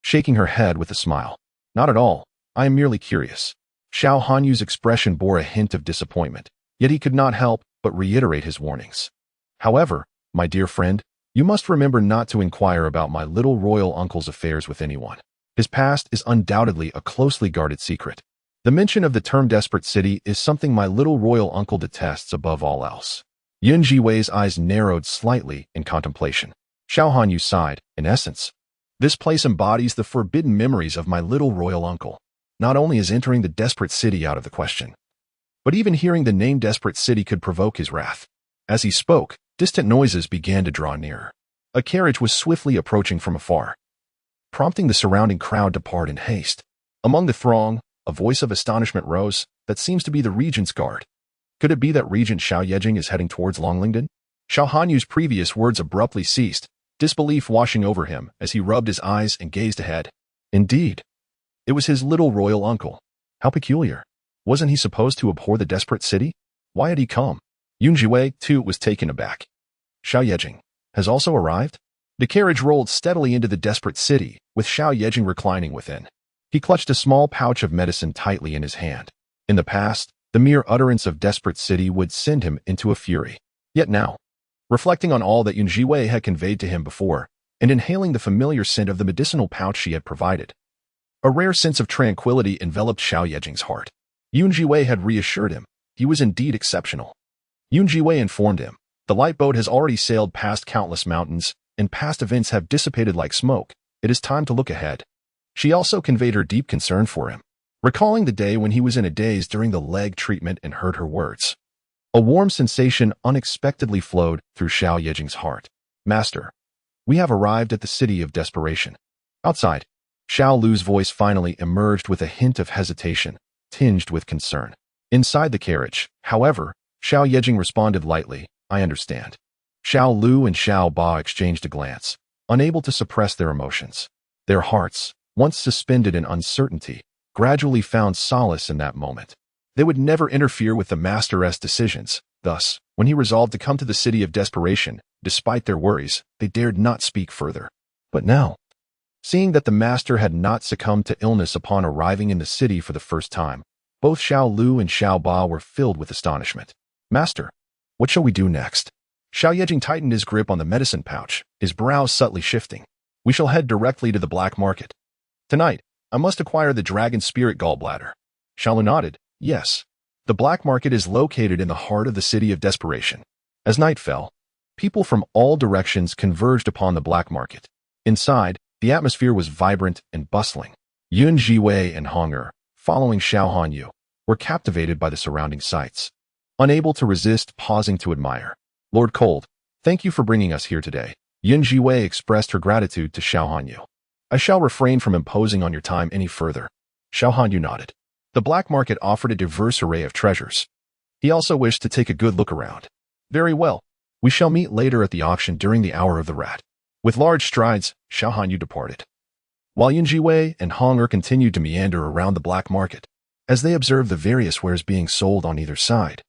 shaking her head with a smile. "Not at all. I am merely curious." Xiao Hanyu's expression bore a hint of disappointment, yet he could not help but reiterate his warnings. "However, my dear friend, you must remember not to inquire about my little royal uncle's affairs with anyone. His past is undoubtedly a closely guarded secret. The mention of the term desperate city is something my little royal uncle detests above all else." Zhiwei's eyes narrowed slightly in contemplation. Xiao Hanyu sighed. "In essence, this place embodies the forbidden memories of my little royal uncle. Not only is entering the desperate city out of the question, but even hearing the name desperate city could provoke his wrath." As he spoke, distant noises began to draw nearer. A carriage was swiftly approaching from afar, prompting the surrounding crowd to part in haste. Among the throng, a voice of astonishment rose. "That seems to be the regent's guard. Could it be that Regent Xiao Yejing is heading towards Longlingdon?" Xiao Hanyu's previous words abruptly ceased, disbelief washing over him as he rubbed his eyes and gazed ahead. Indeed, it was his little royal uncle. How peculiar. Wasn't he supposed to abhor the desperate city? Why had he come? Zhiwei, too, was taken aback. "Xiao Yejing has also arrived?" The carriage rolled steadily into the desperate city, with Xiao Yejing reclining within. He clutched a small pouch of medicine tightly in his hand. In the past, the mere utterance of desperate city would send him into a fury. Yet now, reflecting on all that Zhiwei had conveyed to him before, and inhaling the familiar scent of the medicinal pouch she had provided, a rare sense of tranquility enveloped Xiao Yejing's heart. Zhiwei had reassured him. He was indeed exceptional. Zhiwei informed him, "The light boat has already sailed past countless mountains, and past events have dissipated like smoke. It is time to look ahead." She also conveyed her deep concern for him, recalling the day when he was in a daze during the leg treatment and heard her words. A warm sensation unexpectedly flowed through Xiao Yejing's heart. "Master, we have arrived at the city of desperation." Outside, Xiao Lu's voice finally emerged with a hint of hesitation, tinged with concern. Inside the carriage, however, Xiao Yejing responded lightly, "I understand." Xiao Lu and Xiao Ba exchanged a glance, unable to suppress their emotions. Their hearts, once suspended in uncertainty, gradually found solace in that moment. They would never interfere with the master's decisions. Thus, when he resolved to come to the city of desperation, despite their worries, they dared not speak further. But now, seeing that the master had not succumbed to illness upon arriving in the city for the first time, both Xiao Lu and Xiao Ba were filled with astonishment. "Master, what shall we do next?" Xiao Yejing tightened his grip on the medicine pouch, his brows subtly shifting. We shall head directly to the black market. Tonight, I must acquire the dragon spirit gallbladder. Xiaolu nodded. Yes. The black market is located in the heart of the city of desperation. As night fell, people from all directions converged upon the black market. Inside, the atmosphere was vibrant and bustling. Yun Zhiwei and Hong'er, following Xiao Hanyu, were captivated by the surrounding sights. Unable to resist pausing to admire. Lord Cold, thank you for bringing us here today. Yun Zhiwei expressed her gratitude to Xiao Hanyu. I shall refrain from imposing on your time any further. Xiao Hanyu nodded. The black market offered a diverse array of treasures. He also wished to take a good look around. Very well. We shall meet later at the auction during the hour of the rat. With large strides, Xiao Hanyu departed. While Yun Zhiwei and Hong'er continued to meander around the black market, as they observed the various wares being sold on either side.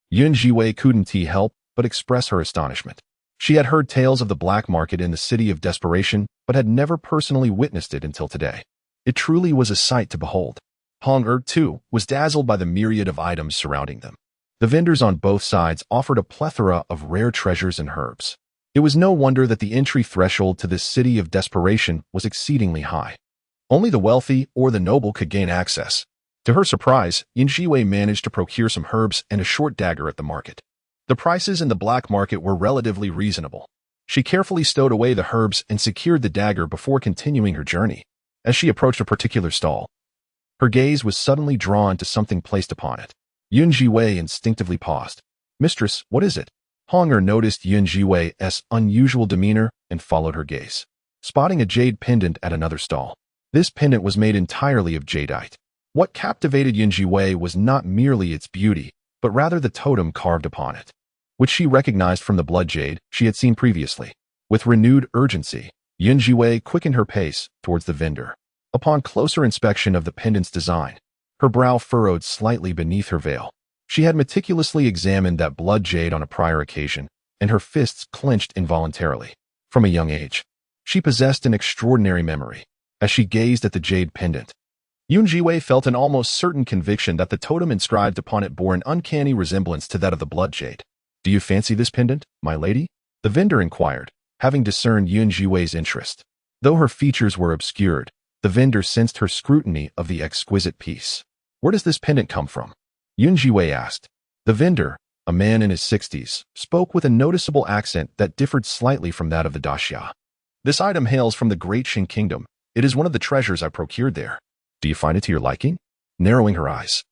Yun Zhiwei couldn't help but express her astonishment. She had heard tales of the black market in the city of desperation, but had never personally witnessed it until today. It truly was a sight to behold. Hong'er, too, was dazzled by the myriad of items surrounding them. The vendors on both sides offered a plethora of rare treasures and herbs. It was no wonder that the entry threshold to this city of desperation was exceedingly high. Only the wealthy or the noble could gain access. To her surprise, Yun Zhiwei managed to procure some herbs and a short dagger at the market. The prices in the black market were relatively reasonable. She carefully stowed away the herbs and secured the dagger before continuing her journey. As she approached a particular stall, her gaze was suddenly drawn to something placed upon it. Yun Zhiwei instinctively paused. Mistress, what is it? Hong'er noticed Yun Zhiwei's unusual demeanor and followed her gaze, spotting a jade pendant at another stall. This pendant was made entirely of jadeite. What captivated Yun Zhiwei was not merely its beauty, but rather the totem carved upon it, which she recognized from the blood jade she had seen previously. With renewed urgency, Yun Zhiwei quickened her pace towards the vendor. Upon closer inspection of the pendant's design, her brow furrowed slightly beneath her veil. She had meticulously examined that blood jade on a prior occasion, and her fists clenched involuntarily. From a young age, she possessed an extraordinary memory. As she gazed at the jade pendant, Yun Zhiwei felt an almost certain conviction that the totem inscribed upon it bore an uncanny resemblance to that of the blood jade. Do you fancy this pendant, my lady? The vendor inquired, having discerned Yun Zhiwei's interest. Though her features were obscured, the vendor sensed her scrutiny of the exquisite piece. Where does this pendant come from? Yun Zhiwei asked. The vendor, a man in his 60s, spoke with a noticeable accent that differed slightly from that of the daxia. This item hails from the Great Qin Kingdom. It is one of the treasures I procured there. Do you find it to your liking? Narrowing her eyes,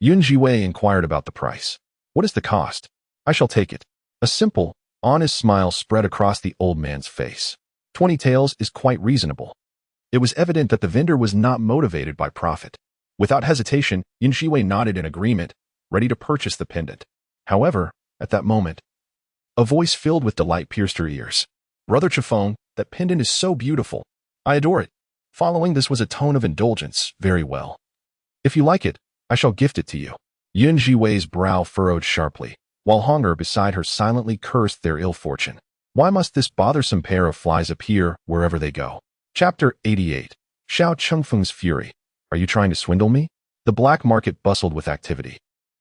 Yun Zhiwei inquired about the price. What is the cost? I shall take it. A simple, honest smile spread across the old man's face. 20 taels is quite reasonable. It was evident that the vendor was not motivated by profit. Without hesitation, Yun Zhiwei nodded in agreement, ready to purchase the pendant. However, at that moment, a voice filled with delight pierced her ears. Brother Chifeng, that pendant is so beautiful. I adore it. Following this was a tone of indulgence. Very well. If you like it, I shall gift it to you. Yun Zhiwei's brow furrowed sharply, while Hong'er beside her silently cursed their ill fortune. Why must this bothersome pair of flies appear wherever they go? Chapter 88. Xiao Chengfeng's Fury. Are you trying to swindle me? The black market bustled with activity,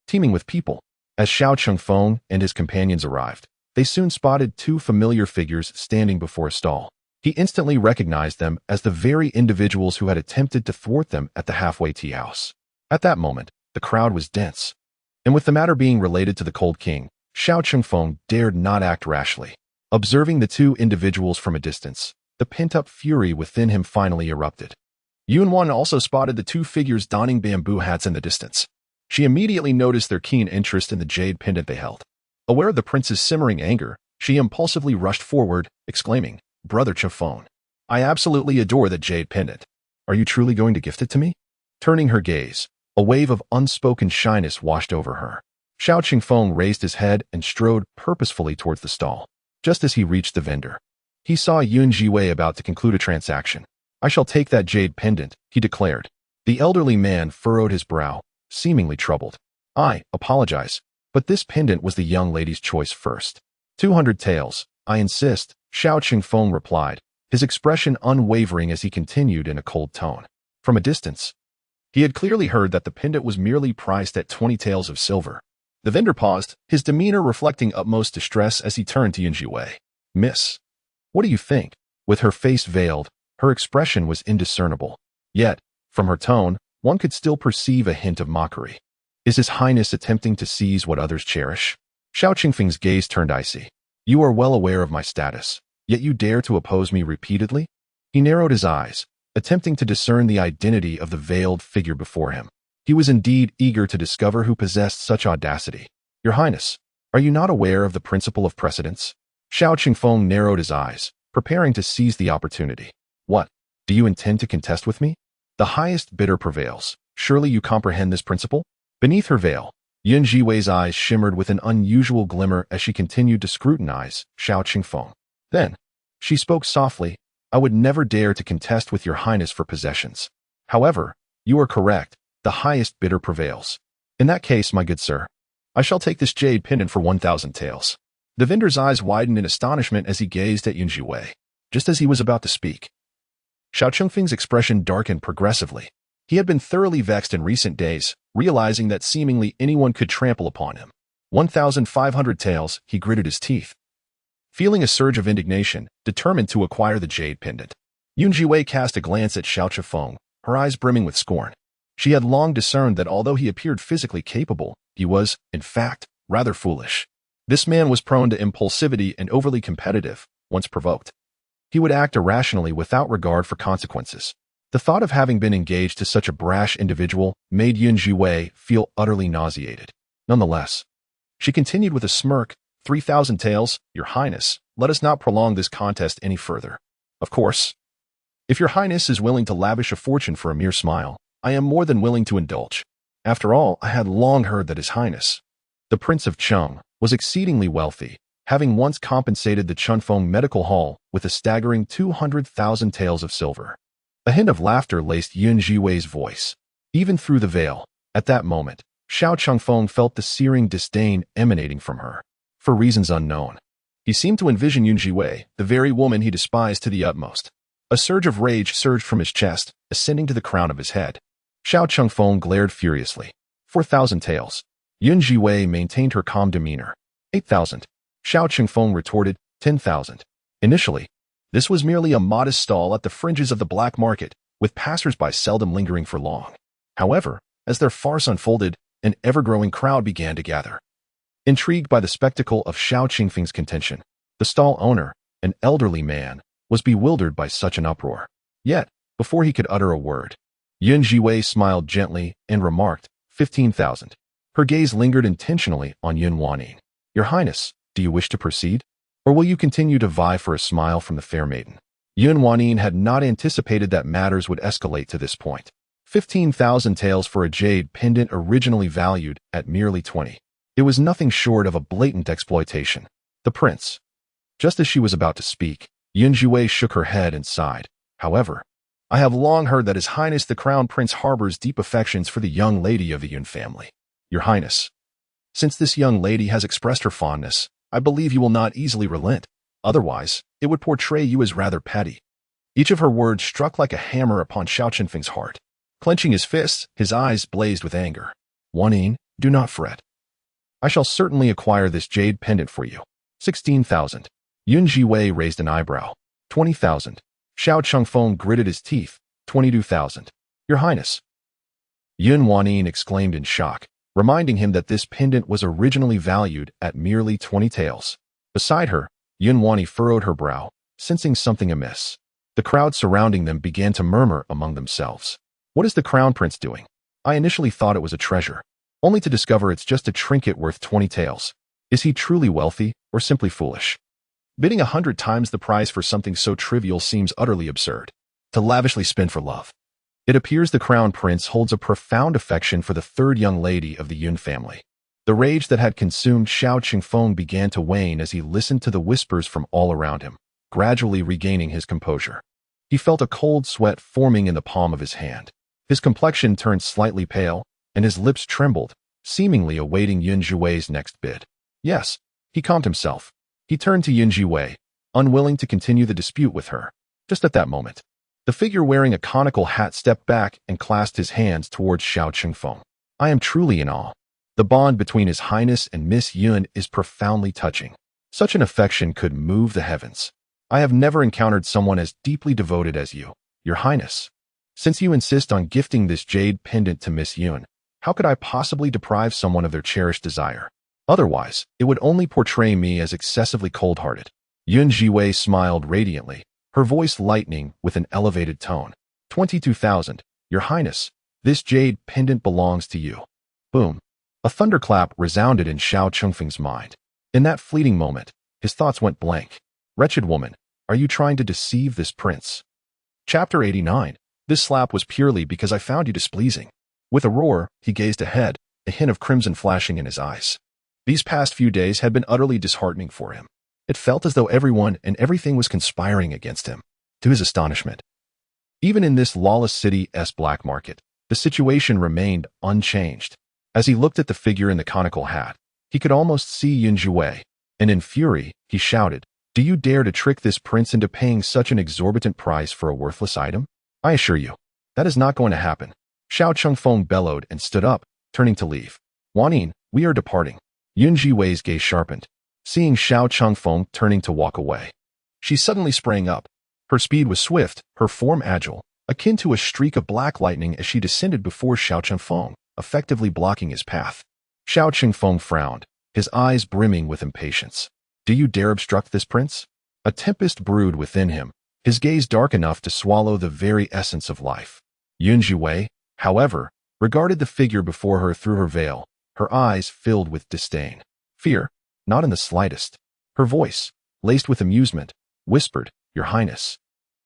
teeming with people. As Xiao Chengfeng and his companions arrived, they soon spotted two familiar figures standing before a stall. He instantly recognized them as the very individuals who had attempted to thwart them at the halfway tea house. At that moment, the crowd was dense, and with the matter being related to the Cold King, Xiao Chengfeng dared not act rashly. Observing the two individuals from a distance, the pent-up fury within him finally erupted. Yunwan also spotted the two figures donning bamboo hats in the distance. She immediately noticed their keen interest in the jade pendant they held. Aware of the prince's simmering anger, she impulsively rushed forward, exclaiming, Brother Chifeng, I absolutely adore the jade pendant. Are you truly going to gift it to me? Turning her gaze, a wave of unspoken shyness washed over her. Xiao Chengfeng raised his head and strode purposefully towards the stall. Just as he reached the vendor, he saw Yun Zhiwei about to conclude a transaction. I shall take that jade pendant, he declared. The elderly man furrowed his brow, seemingly troubled. I apologize, but this pendant was the young lady's choice first. 200 taels, I insist, Xiao Chengfeng replied, his expression unwavering as he continued in a cold tone. From a distance, he had clearly heard that the pendant was merely priced at 20 taels of silver. The vendor paused, his demeanor reflecting utmost distress as he turned to Zhiwei. Miss, what do you think? With her face veiled, her expression was indiscernible. Yet, from her tone, one could still perceive a hint of mockery. Is His Highness attempting to seize what others cherish? Xiao Qingfeng's gaze turned icy. You are well aware of my status, yet you dare to oppose me repeatedly? He narrowed his eyes, attempting to discern the identity of the veiled figure before him. He was indeed eager to discover who possessed such audacity. Your Highness, are you not aware of the principle of precedence? Xiao Qingfeng narrowed his eyes, preparing to seize the opportunity. What? Do you intend to contest with me? The highest bidder prevails. Surely you comprehend this principle? Beneath her veil, Zhiwei's eyes shimmered with an unusual glimmer as she continued to scrutinize Xiao Qingfeng. Then, she spoke softly, I would never dare to contest with your Highness for possessions. However, you are correct, the highest bidder prevails. In that case, my good sir, I shall take this jade pendant for 1,000 taels. The vendor's eyes widened in astonishment as he gazed at Zhiwei. Just as he was about to speak, Xiao Qingfeng's expression darkened progressively. He had been thoroughly vexed in recent days, realizing that seemingly anyone could trample upon him. 1,500 taels, he gritted his teeth, feeling a surge of indignation, determined to acquire the jade pendant. Zhiwei cast a glance at Xiao Qingfeng, her eyes brimming with scorn. She had long discerned that although he appeared physically capable, he was, in fact, rather foolish. This man was prone to impulsivity and overly competitive, once provoked. He would act irrationally without regard for consequences. The thought of having been engaged to such a brash individual made Zhiwei feel utterly nauseated. Nonetheless, she continued with a smirk, 3,000 taels, Your Highness, let us not prolong this contest any further. Of course, if Your Highness is willing to lavish a fortune for a mere smile, I am more than willing to indulge. After all, I had long heard that His Highness, the Prince of Cheng, was exceedingly wealthy, having once compensated the Chunfeng Medical Hall with a staggering 200,000 taels of silver. A hint of laughter laced Zhiwei's voice. Even through the veil, at that moment, Xiao Qingfeng felt the searing disdain emanating from her. For reasons unknown, he seemed to envision Zhiwei, the very woman he despised to the utmost. A surge of rage surged from his chest, ascending to the crown of his head. Xiao Qingfeng glared furiously. 4,000 taels. Zhiwei maintained her calm demeanor. 8,000. Xiao Qingfeng retorted, 10,000. Initially, this was merely a modest stall at the fringes of the black market, with passers-by seldom lingering for long. However, as their farce unfolded, an ever-growing crowd began to gather. Intrigued by the spectacle of Xiao Qingfeng's contention, the stall owner, an elderly man, was bewildered by such an uproar. Yet, before he could utter a word, Zhiwei smiled gently and remarked, 15,000. Her gaze lingered intentionally on Wanning. Your Highness, do you wish to proceed? Or will you continue to vie for a smile from the fair maiden? Wanning had not anticipated that matters would escalate to this point. 15,000 taels for a jade pendant originally valued at merely 20. It was nothing short of a blatant exploitation. The prince. Just as she was about to speak, Zhiwei shook her head and sighed. However, I have long heard that His Highness the Crown Prince harbors deep affections for the young lady of the Yun family. Your Highness, since this young lady has expressed her fondness, I believe you will not easily relent. Otherwise, it would portray you as rather petty. Each of her words struck like a hammer upon Xiao Qingfeng's heart. Clenching his fists, his eyes blazed with anger. Wanning, do not fret. I shall certainly acquire this jade pendant for you. 16,000. Zhiwei raised an eyebrow. 20,000. Xiao Qingfeng gritted his teeth. 22,000. Your Highness. Wanning exclaimed in shock, reminding him that this pendant was originally valued at merely 20 taels. Beside her, Wanning furrowed her brow, sensing something amiss. The crowd surrounding them began to murmur among themselves. What is the crown prince doing? I initially thought it was a treasure, only to discover it's just a trinket worth 20 taels. Is he truly wealthy, or simply foolish? Bidding 100 times the price for something so trivial seems utterly absurd. To lavishly spend for love. It appears the crown prince holds a profound affection for the third young lady of the Yun family. The rage that had consumed Xiao Qingfeng began to wane as he listened to the whispers from all around him, gradually regaining his composure. He felt a cold sweat forming in the palm of his hand. His complexion turned slightly pale, and his lips trembled, seemingly awaiting Zhiwei's next bid. Yes, he calmed himself. He turned to Zhiwei, unwilling to continue the dispute with her. Just at that moment, the figure wearing a conical hat stepped back and clasped his hands towards Xiao Qingfeng. I am truly in awe. The bond between His Highness and Miss Yun is profoundly touching. Such an affection could move the heavens. I have never encountered someone as deeply devoted as you, Your Highness. Since you insist on gifting this jade pendant to Miss Yun, how could I possibly deprive someone of their cherished desire? Otherwise, it would only portray me as excessively cold-hearted. Yun Zhiwei smiled radiantly, her voice lightening with an elevated tone. 22,000, Your Highness, this jade pendant belongs to you. Boom. A thunderclap resounded in Xiao Chengfeng's mind. In that fleeting moment, his thoughts went blank. Wretched woman, are you trying to deceive this prince? Chapter 89. This slap was purely because I found you displeasing. With a roar, he gazed ahead, a hint of crimson flashing in his eyes. These past few days had been utterly disheartening for him. It felt as though everyone and everything was conspiring against him. To his astonishment, even in this lawless city's black market, the situation remained unchanged. As he looked at the figure in the conical hat, he could almost see Yun Zhiwei, and in fury, he shouted, "Do you dare to trick this prince into paying such an exorbitant price for a worthless item? I assure you, that is not going to happen." Xiao Chengfeng bellowed and stood up, turning to leave. "Wanin, we are departing." Yun Zhiwei's gaze sharpened, seeing Xiao Chengfeng turning to walk away. She suddenly sprang up. Her speed was swift, her form agile, akin to a streak of black lightning as she descended before Xiao Chengfeng, effectively blocking his path. Xiao Chengfeng frowned, his eyes brimming with impatience. "Do you dare obstruct this prince?" A tempest brewed within him, his gaze dark enough to swallow the very essence of life. Yun Zhiwei, however, regarded the figure before her through her veil, her eyes filled with disdain. Fear, not in the slightest. Her voice, laced with amusement, whispered, "Your Highness,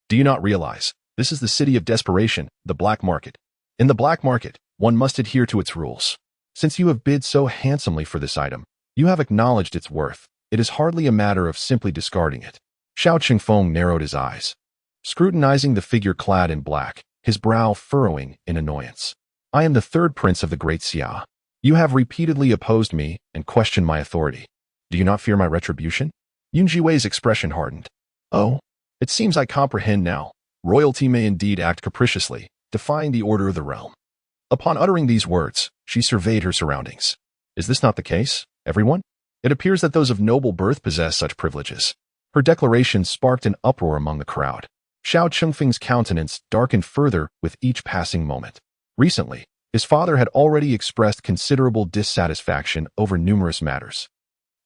do you not realize, this is the city of desperation, the black market. In the black market, one must adhere to its rules. Since you have bid so handsomely for this item, you have acknowledged its worth. It is hardly a matter of simply discarding it." Xiao Chengfeng narrowed his eyes, scrutinizing the figure clad in black, his brow furrowing in annoyance. "I am the third prince of the great Xia. You have repeatedly opposed me and questioned my authority. Do you not fear my retribution?" Yun Zhiwei's expression hardened. "Oh, it seems I comprehend now. Royalty may indeed act capriciously, defying the order of the realm." Upon uttering these words, she surveyed her surroundings. "Is this not the case, everyone? It appears that those of noble birth possess such privileges." Her declaration sparked an uproar among the crowd. Xiao Chengfeng's countenance darkened further with each passing moment. Recently, his father had already expressed considerable dissatisfaction over numerous matters.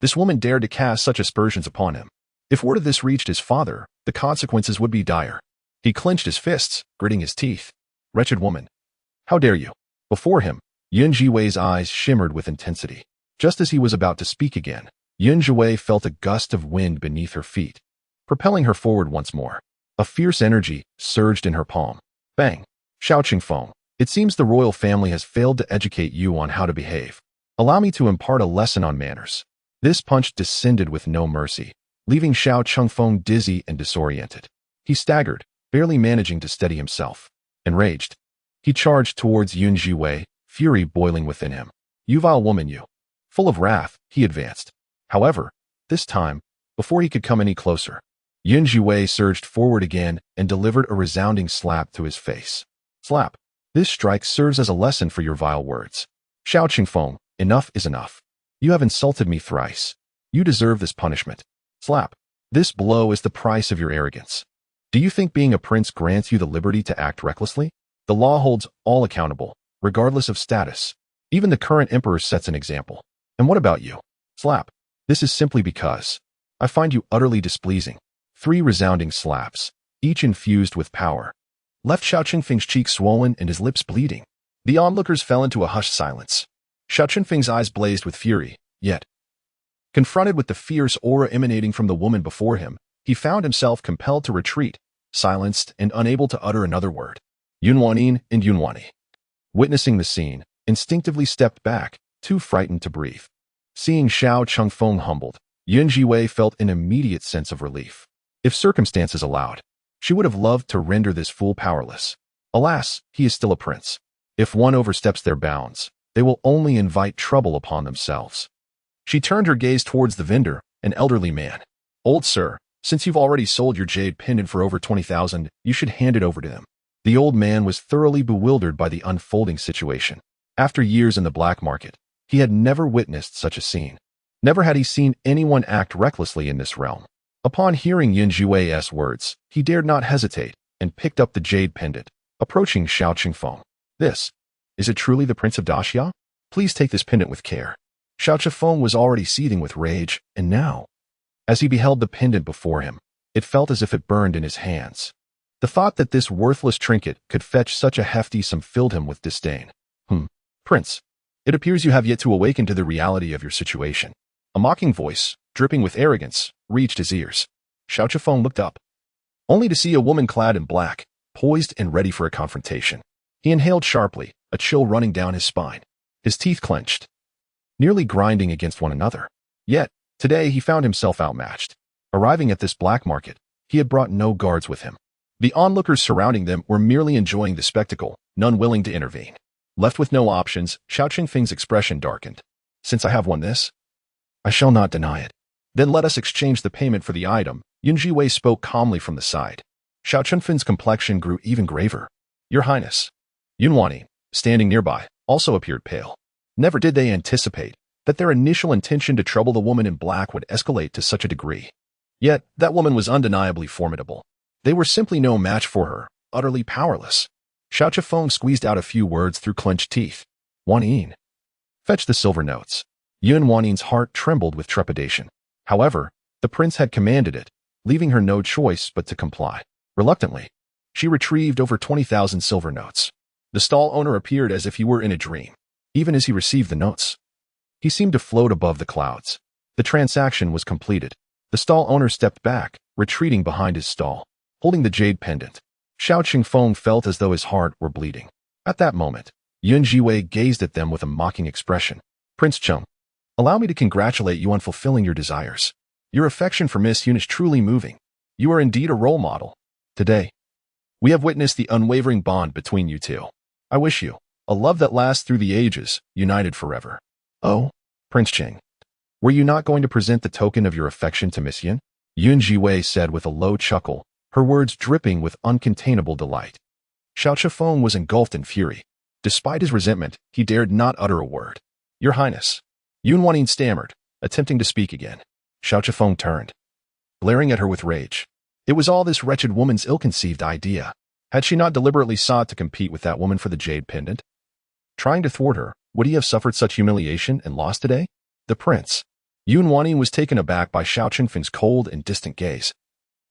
This woman dared to cast such aspersions upon him. If word of this reached his father, the consequences would be dire. He clenched his fists, gritting his teeth. "Wretched woman, how dare you?" Before him, Yun Zhiwei's eyes shimmered with intensity. Just as he was about to speak again, Yun Zhiwei felt a gust of wind beneath her feet, propelling her forward once more. A fierce energy surged in her palm. Bang! Xiao Chengfeng, it seems the royal family has failed to educate you on how to behave. Allow me to impart a lesson on manners. This punch descended with no mercy, leaving Xiao Chengfeng dizzy and disoriented. He staggered, barely managing to steady himself. Enraged, he charged towards Yun Zhiwei, fury boiling within him. "You vile woman, you!" Full of wrath, he advanced. However, this time, before he could come any closer, Yun Zhiwei surged forward again and delivered a resounding slap to his face. Slap. This strike serves as a lesson for your vile words. Xiao Chengfeng, enough is enough. You have insulted me thrice. You deserve this punishment. Slap. This blow is the price of your arrogance. Do you think being a prince grants you the liberty to act recklessly? The law holds all accountable, regardless of status. Even the current emperor sets an example. And what about you? Slap. This is simply because I find you utterly displeasing. 3 resounding slaps, each infused with power, left Xiao Chengfeng's cheeks swollen and his lips bleeding. The onlookers fell into a hushed silence. Xiao Chengfeng's eyes blazed with fury, yet, confronted with the fierce aura emanating from the woman before him, he found himself compelled to retreat, silenced and unable to utter another word. Yunwanin and Yunwani, witnessing the scene, instinctively stepped back, too frightened to breathe. Seeing Xiao Chengfeng humbled, Yun Zhiwei felt an immediate sense of relief. If circumstances allowed, she would have loved to render this fool powerless. Alas, he is still a prince. If one oversteps their bounds, they will only invite trouble upon themselves. She turned her gaze towards the vendor, an elderly man. "Old sir, since you've already sold your jade pendant for over 20,000, you should hand it over to him." The old man was thoroughly bewildered by the unfolding situation. After years in the black market, He had never witnessed such a scene. Never had he seen anyone act recklessly in this realm. Upon hearing Zhiwei's words, he dared not hesitate and picked up the jade pendant, approaching Xiao Qingfeng. Is it truly the Prince of Daxia? Please take this pendant with care. Xiao Qingfeng was already seething with rage, and now, as he beheld the pendant before him, it felt as if it burned in his hands. The thought that this worthless trinket could fetch such a hefty sum filled him with disdain. Prince, it appears you have yet to awaken to the reality of your situation. A mocking voice, dripping with arrogance, reached his ears. Xiao Qingfeng looked up, only to see a woman clad in black, poised and ready for a confrontation. He inhaled sharply, a chill running down his spine. His teeth clenched, nearly grinding against one another. Yet, today he found himself outmatched. Arriving at this black market, he had brought no guards with him. The onlookers surrounding them were merely enjoying the spectacle, none willing to intervene. Left with no options, Xiao Qingfeng's expression darkened. Since I have won this, I shall not deny it. Then let us exchange the payment for the item. Zhiwei spoke calmly from the side. Xiao Qingfeng's complexion grew even graver. Your Highness. Yunwanning, standing nearby, also appeared pale. Never did they anticipate that their initial intention to trouble the woman in black would escalate to such a degree. Yet, that woman was undeniably formidable. They were simply no match for her, utterly powerless. Xiao Qingfeng squeezed out a few words through clenched teeth. Wanyin. Fetch the silver notes. Yunwanning's heart trembled with trepidation. However, the prince had commanded it, leaving her no choice but to comply. Reluctantly, she retrieved over 20,000 silver notes. The stall owner appeared as if he were in a dream. Even as he received the notes, he seemed to float above the clouds. The transaction was completed. The stall owner stepped back, retreating behind his stall, holding the jade pendant. Xiao Qingfeng felt as though his heart were bleeding. At that moment, Zhiwei gazed at them with a mocking expression. Prince Chung, allow me to congratulate you on fulfilling your desires. Your affection for Miss Yun is truly moving. You are indeed a role model. Today, we have witnessed the unwavering bond between you two. I wish you a love that lasts through the ages, united forever. Oh, Prince Ching, were you not going to present the token of your affection to Miss Yun? Zhiwei said with a low chuckle, her words dripping with uncontainable delight. Xiao Qingfeng was engulfed in fury. Despite his resentment, he dared not utter a word. Your Highness. Yunwanning stammered, attempting to speak again. Xiao Qingfeng turned, glaring at her with rage. It was all this wretched woman's ill-conceived idea. Had she not deliberately sought to compete with that woman for the jade pendant? Trying to thwart her, would he have suffered such humiliation and loss today? The prince. Yunwanning was taken aback by Xiao Qingfeng's cold and distant gaze,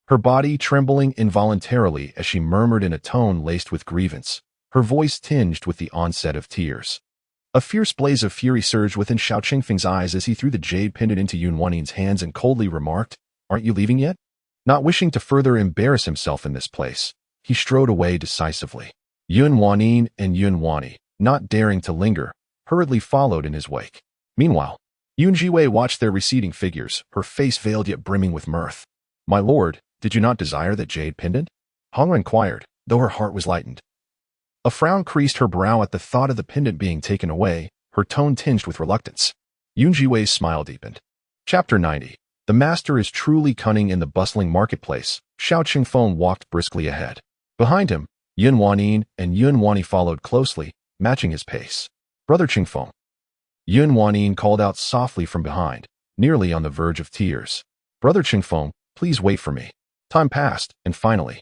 her body trembling involuntarily as she murmured in a tone laced with grievance, her voice tinged with the onset of tears. A fierce blaze of fury surged within Xiao Qingfeng's eyes as he threw the jade pendant into Yunwanning's hands and coldly remarked, Aren't you leaving yet? Not wishing to further embarrass himself in this place, he strode away decisively. Yunwanning and Yunwanni, not daring to linger, hurriedly followed in his wake. Meanwhile, Zhiwei watched their receding figures, her face veiled yet brimming with mirth. My lord, did you not desire that jade pendant? Hong inquired, though her heart was lightened. A frown creased her brow at the thought of the pendant being taken away, her tone tinged with reluctance. Zhiwei's smile deepened. Chapter 90. The master is truly cunning in the bustling marketplace. Xiao Qingfeng walked briskly ahead. Behind him, Yunwanning and Yunwanni followed closely, matching his pace. Brother Qingfeng. Yunwanning called out softly from behind, nearly on the verge of tears. Brother Qingfeng, please wait for me. Time passed, and finally,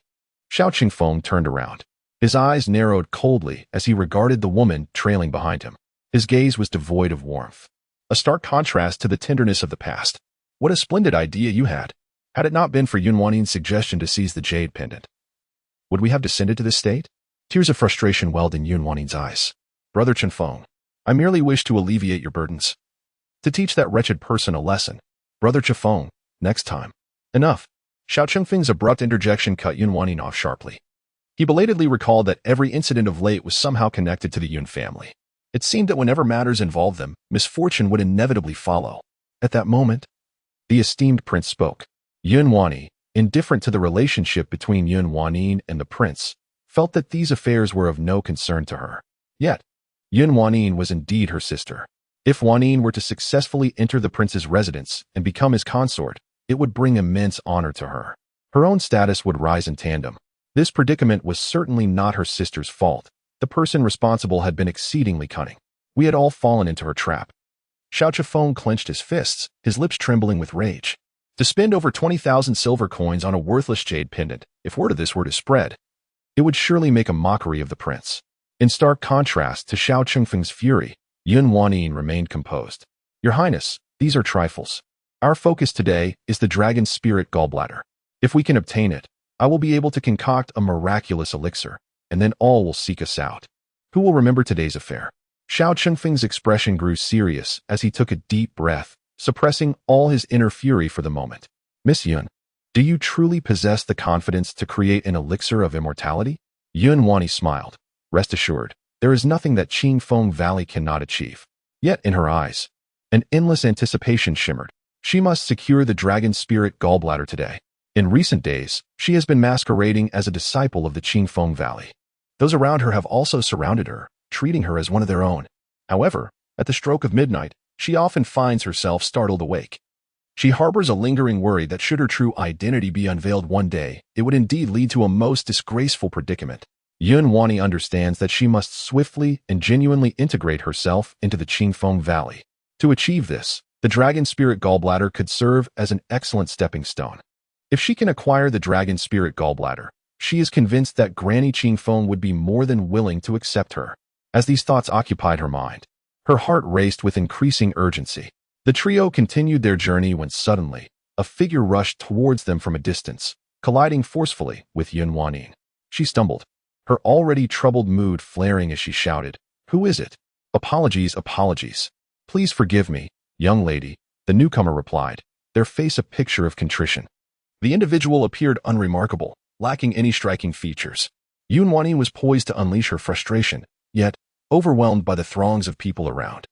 Xiao Qingfeng turned around. His eyes narrowed coldly as he regarded the woman trailing behind him. His gaze was devoid of warmth, a stark contrast to the tenderness of the past. What a splendid idea you had it not been for Yunwanning's suggestion to seize the jade pendant. Would we have descended to this state? Tears of frustration welled in Yunwanning's eyes. Brother Qingfeng, I merely wish to alleviate your burdens. To teach that wretched person a lesson. Brother Qingfeng, next time. Enough. Xiao Qingfeng's abrupt interjection cut Yunwanning off sharply. He belatedly recalled that every incident of late was somehow connected to the Yun family. It seemed that whenever matters involved them, misfortune would inevitably follow. At that moment, the esteemed prince spoke. Yunwanni, indifferent to the relationship between Yunwanning and the prince, felt that these affairs were of no concern to her. Yet, Yunwanning was indeed her sister. If Wanning were to successfully enter the prince's residence and become his consort, it would bring immense honor to her. Her own status would rise in tandem. This predicament was certainly not her sister's fault. The person responsible had been exceedingly cunning. We had all fallen into her trap. Xiao Chifeng clenched his fists, his lips trembling with rage. To spend over 20,000 silver coins on a worthless jade pendant, if word of this were to spread, it would surely make a mockery of the prince. In stark contrast to Xiao Chengfeng's fury, Yun Wanyin remained composed. Your Highness, these are trifles. Our focus today is the dragon spirit gallbladder. If we can obtain it, I will be able to concoct a miraculous elixir, and then all will seek us out. Who will remember today's affair? Xiao Chengfeng's expression grew serious as he took a deep breath, suppressing all his inner fury for the moment. Miss Yun, do you truly possess the confidence to create an elixir of immortality? Yun Wanyi smiled. Rest assured, there is nothing that Qingfeng Valley cannot achieve. Yet in her eyes, an endless anticipation shimmered. She must secure the dragon spirit gallbladder today. In recent days, she has been masquerading as a disciple of the Qingfeng Valley. Those around her have also surrounded her, treating her as one of their own. However, at the stroke of midnight, she often finds herself startled awake. She harbors a lingering worry that should her true identity be unveiled one day, it would indeed lead to a most disgraceful predicament. Yun Wanyi understands that she must swiftly and genuinely integrate herself into the Qingfeng Valley. To achieve this, the dragon spirit gallbladder could serve as an excellent stepping stone. If she can acquire the dragon spirit gallbladder, she is convinced that Granny Qingfeng would be more than willing to accept her. As these thoughts occupied her mind, her heart raced with increasing urgency. The trio continued their journey when suddenly, a figure rushed towards them from a distance, colliding forcefully with Yun Wanyi. She stumbled, her already troubled mood flaring as she shouted, "Who is it? Apologies, apologies. Please forgive me, young lady," the newcomer replied, their face a picture of contrition. The individual appeared unremarkable, lacking any striking features. Yun Wanyi was poised to unleash her frustration, yet, overwhelmed by the throngs of people around,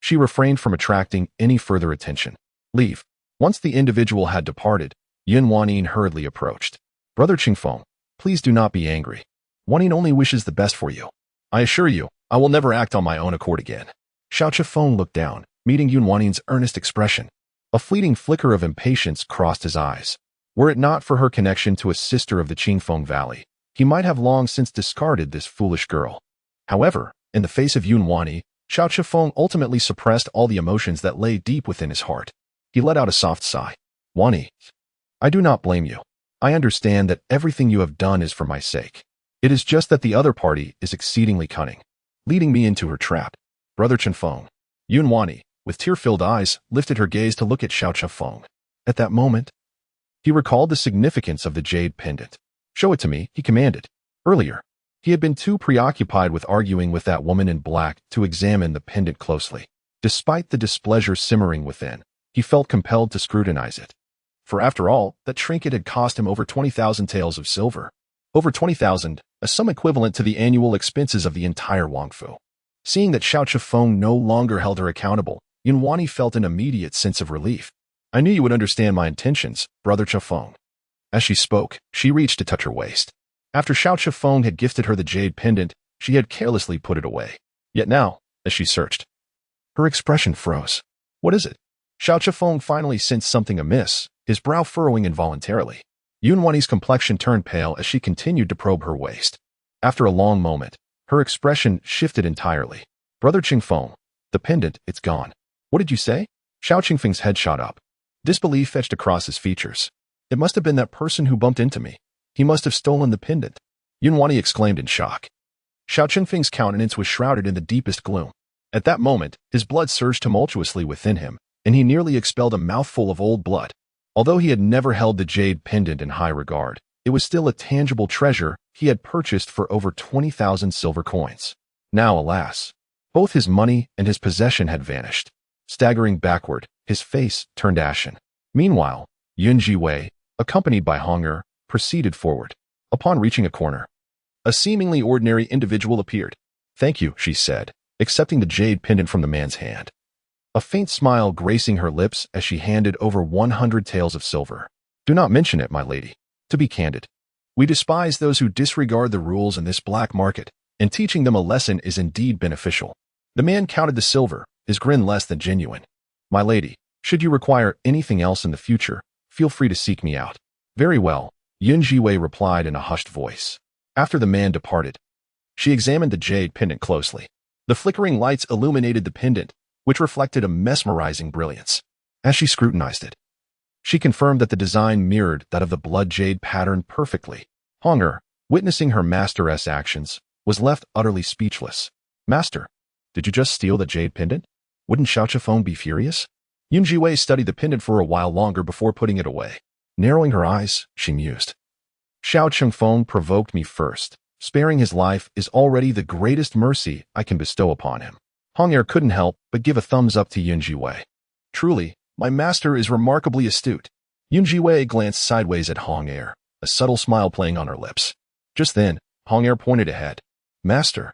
she refrained from attracting any further attention. Leave. Once the individual had departed, Yun Wanyi hurriedly approached. Brother Qingfeng, please do not be angry. Wanyin only wishes the best for you. I assure you, I will never act on my own accord again. Xiao Chifeng looked down, meeting Yun Wanyin's earnest expression. A fleeting flicker of impatience crossed his eyes. Were it not for her connection to a sister of the Qingfeng Valley, he might have long since discarded this foolish girl. However, in the face of Yun Wanyi, Xiao Chifeng ultimately suppressed all the emotions that lay deep within his heart. He let out a soft sigh. Wanyi, I do not blame you. I understand that everything you have done is for my sake. It is just that the other party is exceedingly cunning, leading me into her trap. Brother Qingfeng. Yun Wanyi, with tear-filled eyes, lifted her gaze to look at Xiao Chifeng. At that moment, he recalled the significance of the jade pendant. Show it to me, he commanded. Earlier, he had been too preoccupied with arguing with that woman in black to examine the pendant closely. Despite the displeasure simmering within, he felt compelled to scrutinize it. For after all, that trinket had cost him over 20,000 taels of silver. Over 20,000, a sum equivalent to the annual expenses of the entire Wangfu. Seeing that Xiao Chifeng no longer held her accountable, Yun Wanyi felt an immediate sense of relief. I knew you would understand my intentions, Brother Chifeng. As she spoke, she reached to touch her waist. After Xiao Chifeng had gifted her the jade pendant, she had carelessly put it away. Yet now, as she searched, her expression froze. What is it? Xiao Chifeng finally sensed something amiss, his brow furrowing involuntarily. Yun Wanyi's complexion turned pale as she continued to probe her waist. After a long moment, her expression shifted entirely. Brother Qingfeng, the pendant, it's gone. What did you say? Xiao Qingfeng's head shot up. Disbelief etched across his features. It must have been that person who bumped into me. He must have stolen the pendant. Yun Wanyi exclaimed in shock. Xiao Qingfeng's countenance was shrouded in the deepest gloom. At that moment, his blood surged tumultuously within him, and he nearly expelled a mouthful of old blood. Although he had never held the jade pendant in high regard, it was still a tangible treasure he had purchased for over 20,000 silver coins. Now, alas, both his money and his possession had vanished. Staggering backward, his face turned ashen. Meanwhile, Zhiwei, accompanied by Hong'er, proceeded forward. Upon reaching a corner, a seemingly ordinary individual appeared. Thank you, she said, accepting the jade pendant from the man's hand. A faint smile gracing her lips as she handed over 100 taels of silver. Do not mention it, my lady. To be candid, we despise those who disregard the rules in this black market, and teaching them a lesson is indeed beneficial. The man counted the silver, his grin less than genuine. My lady, should you require anything else in the future, feel free to seek me out. Very well, Zhiwei replied in a hushed voice. After the man departed, she examined the jade pendant closely. The flickering lights illuminated the pendant, which reflected a mesmerizing brilliance. As she scrutinized it, she confirmed that the design mirrored that of the blood jade pattern perfectly. Hong, witnessing her master's actions, was left utterly speechless. Master, did you just steal the jade pendant? Wouldn't Xiao Chifeng be furious? Zhiwei studied the pendant for a while longer before putting it away. Narrowing her eyes, she mused. Xiao Chifeng provoked me first. Sparing his life is already the greatest mercy I can bestow upon him. Hong couldn't help but give a thumbs up to Zhiwei. Truly, my master is remarkably astute. Zhiwei glanced sideways at Hong, a subtle smile playing on her lips. Just then, Hong pointed ahead. Master,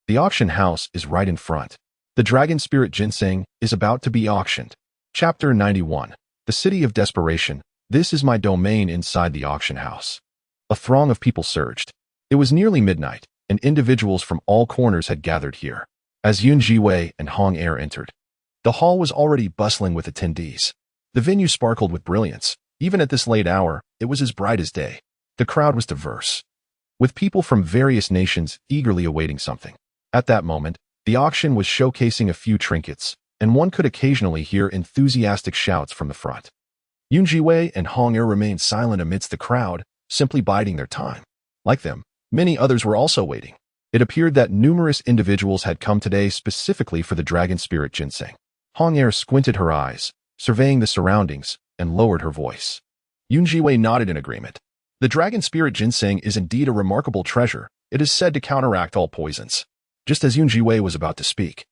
the auction house is right in front. The dragon spirit ginseng is about to be auctioned. Chapter 91. The City of Desperation. This is my domain inside the auction house. A throng of people surged. It was nearly midnight, and individuals from all corners had gathered here. As Zhiwei and Hong entered, the hall was already bustling with attendees. The venue sparkled with brilliance. Even at this late hour, it was as bright as day. The crowd was diverse, with people from various nations eagerly awaiting something. At that moment, the auction was showcasing a few trinkets, and one could occasionally hear enthusiastic shouts from the front. Zhiwei and Hong remained silent amidst the crowd, simply biding their time. Like them, many others were also waiting. It appeared that numerous individuals had come today specifically for the dragon spirit ginseng. Hong squinted her eyes, surveying the surroundings, and lowered her voice. Zhiwei nodded in agreement. The dragon spirit ginseng is indeed a remarkable treasure. It is said to counteract all poisons. Just as Zhiwei was about to speak,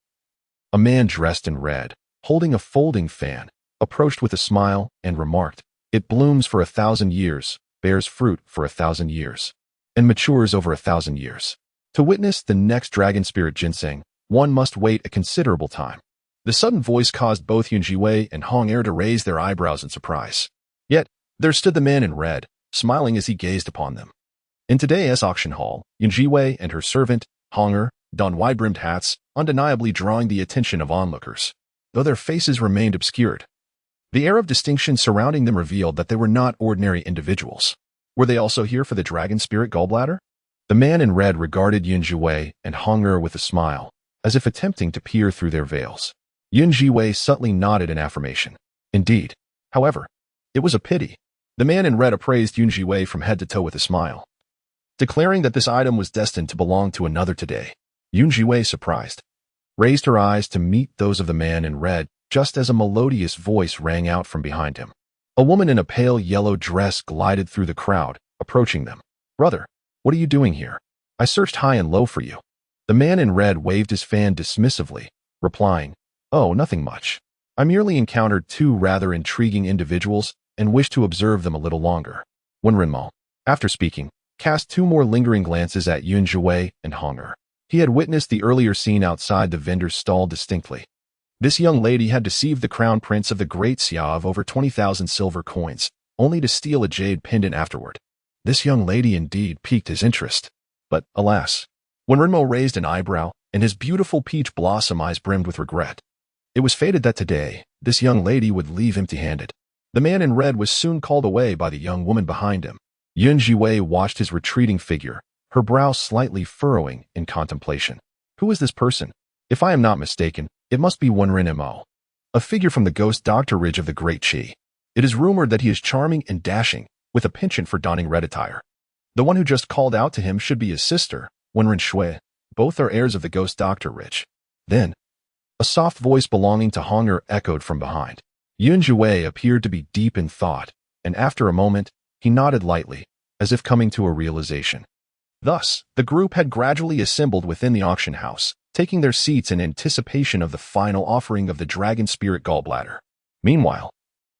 a man dressed in red, holding a folding fan, approached with a smile and remarked, "It blooms for 1,000 years, bears fruit for 1,000 years, and matures over 1,000 years. To witness the next dragon spirit ginseng, one must wait a considerable time." The sudden voice caused both Zhiwei and Hong to raise their eyebrows in surprise. Yet, there stood the man in red, smiling as he gazed upon them. In today's auction hall, Zhiwei and her servant, Hong, donned wide-brimmed hats, undeniably drawing the attention of onlookers, though their faces remained obscured. The air of distinction surrounding them revealed that they were not ordinary individuals. Were they also here for the dragon spirit gallbladder? The man in red regarded Zhiwei and Hong with a smile, as if attempting to peer through their veils. Zhiwei subtly nodded in affirmation. Indeed. However, it was a pity. The man in red appraised Zhiwei from head to toe with a smile, declaring that this item was destined to belong to another today. Zhiwei, surprised, raised her eyes to meet those of the man in red just as a melodious voice rang out from behind him. A woman in a pale yellow dress glided through the crowd, approaching them. "Brother, what are you doing here? I searched high and low for you." The man in red waved his fan dismissively, replying, "Oh, nothing much. I merely encountered two rather intriguing individuals and wished to observe them a little longer." When Renmo, after speaking, cast two more lingering glances at Zhiwei and Hong. He had witnessed the earlier scene outside the vendor's stall distinctly. This young lady had deceived the crown prince of the Great Xia of over 20,000 silver coins, only to steal a jade pendant afterward. This young lady indeed piqued his interest. But, alas, when Renmo raised an eyebrow and his beautiful peach blossom eyes brimmed with regret, it was fated that today, this young lady would leave empty-handed. The man in red was soon called away by the young woman behind him. Zhiwei watched his retreating figure, her brow slightly furrowing in contemplation. Who is this person? If I am not mistaken, it must be Wenren Mo, a figure from the ghost doctorage of the Great Qi. It is rumored that he is charming and dashing, with a penchant for donning red attire. The one who just called out to him should be his sister, Wenren Shui. Both are heirs of the ghost doctorage. Then, a soft voice belonging to Hong echoed from behind. Zhiwei appeared to be deep in thought, and after a moment, he nodded lightly, as if coming to a realization. Thus, the group had gradually assembled within the auction house, taking their seats in anticipation of the final offering of the dragon spirit gallbladder. Meanwhile,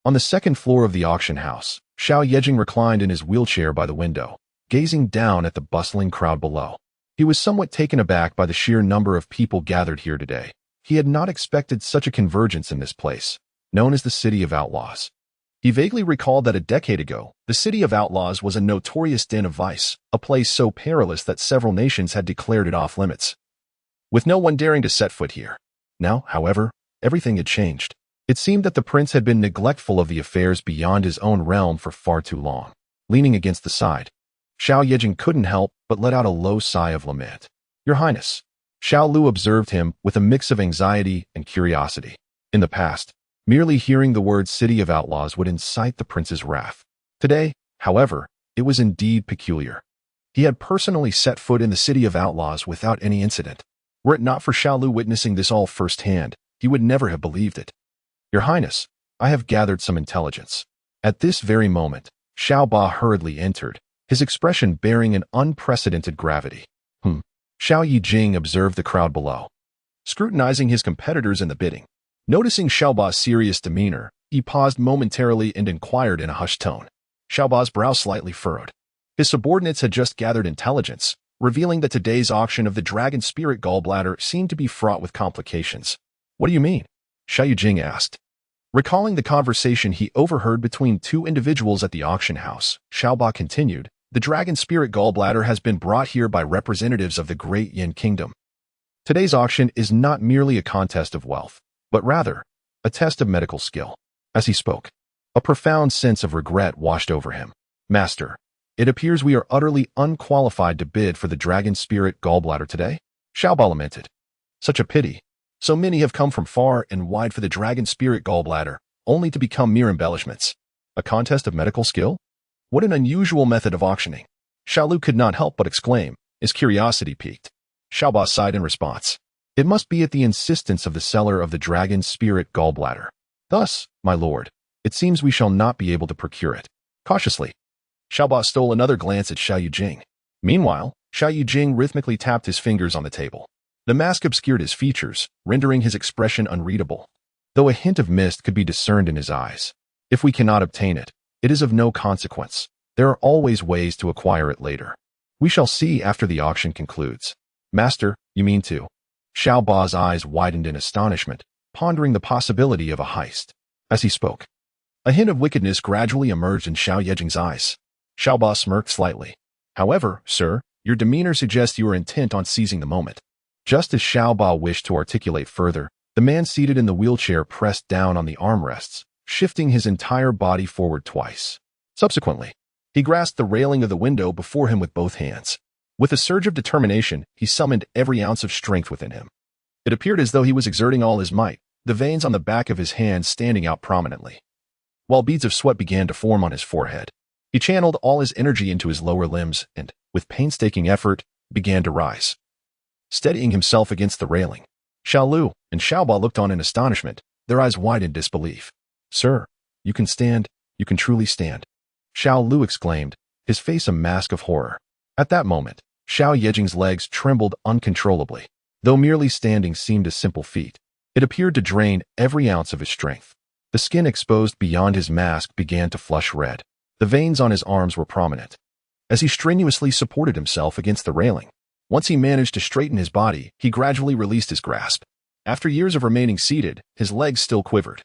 on the second floor of the auction house, Xiao Yejing reclined in his wheelchair by the window, gazing down at the bustling crowd below. He was somewhat taken aback by the sheer number of people gathered here today. He had not expected such a convergence in this place, known as the City of Outlaws. He vaguely recalled that a decade ago, the City of Outlaws was a notorious den of vice, a place so perilous that several nations had declared it off limits, with no one daring to set foot here. Now, however, everything had changed. It seemed that the prince had been neglectful of the affairs beyond his own realm for far too long. Leaning against the side, Xiao Yejing couldn't help but let out a low sigh of lament. "Your Highness, Xiao Lu observed him with a mix of anxiety and curiosity. In the past, merely hearing the word City of Outlaws would incite the prince's wrath. Today, however, it was indeed peculiar. He had personally set foot in the City of Outlaws without any incident. Were it not for Xiao Lu witnessing this all firsthand, he would never have believed it. Your Highness, I have gathered some intelligence. At this very moment, Xiao Ba hurriedly entered, his expression bearing an unprecedented gravity. Xiao Yijing observed the crowd below, scrutinizing his competitors in the bidding. Noticing Xiao Ba's serious demeanor, he paused momentarily and inquired in a hushed tone. Xiao Ba's brow slightly furrowed. His subordinates had just gathered intelligence, revealing that today's auction of the dragon spirit gallbladder seemed to be fraught with complications. What do you mean? Xiao Yijing asked. Recalling the conversation he overheard between two individuals at the auction house, Xiao Ba continued, the dragon spirit gallbladder has been brought here by representatives of the great Yin kingdom. Today's auction is not merely a contest of wealth, but rather a test of medical skill. As he spoke, a profound sense of regret washed over him. Master, it appears we are utterly unqualified to bid for the dragon spirit gallbladder today. Xiao Ba lamented. Such a pity. So many have come from far and wide for the dragon spirit gallbladder, only to become mere embellishments. A contest of medical skill? What an unusual method of auctioning. Xiao Lu could not help but exclaim, his curiosity piqued. Xiao Ba sighed in response. It must be at the insistence of the seller of the dragon spirit gallbladder. Thus, my lord, it seems we shall not be able to procure it. Cautiously, Xiao Ba stole another glance at Xiao Yijing. Meanwhile, Xiao Yijing rhythmically tapped his fingers on the table. The mask obscured his features, rendering his expression unreadable, though a hint of mist could be discerned in his eyes. If we cannot obtain it, it is of no consequence. There are always ways to acquire it later. We shall see after the auction concludes. Master, you mean to? Xiao Ba's eyes widened in astonishment, pondering the possibility of a heist. As he spoke, a hint of wickedness gradually emerged in Xiao Yijing's eyes. Xiao Ba smirked slightly. However, sir, your demeanor suggests you are intent on seizing the moment. Just as Xiao Ba wished to articulate further, the man seated in the wheelchair pressed down on the armrests, shifting his entire body forward twice. Subsequently, he grasped the railing of the window before him with both hands. With a surge of determination, he summoned every ounce of strength within him. It appeared as though he was exerting all his might, the veins on the back of his hands standing out prominently. While beads of sweat began to form on his forehead, he channeled all his energy into his lower limbs and, with painstaking effort, began to rise. Steadying himself against the railing, Xiao Lu and Xiao Ba looked on in astonishment, their eyes wide in disbelief. Sir, you can stand, you can truly stand. Xiao Lu exclaimed, his face a mask of horror. At that moment, Xiao Yijing's legs trembled uncontrollably. Though merely standing seemed a simple feat, it appeared to drain every ounce of his strength. The skin exposed beyond his mask began to flush red. The veins on his arms were prominent. As he strenuously supported himself against the railing, once he managed to straighten his body, he gradually released his grasp. After years of remaining seated, his legs still quivered,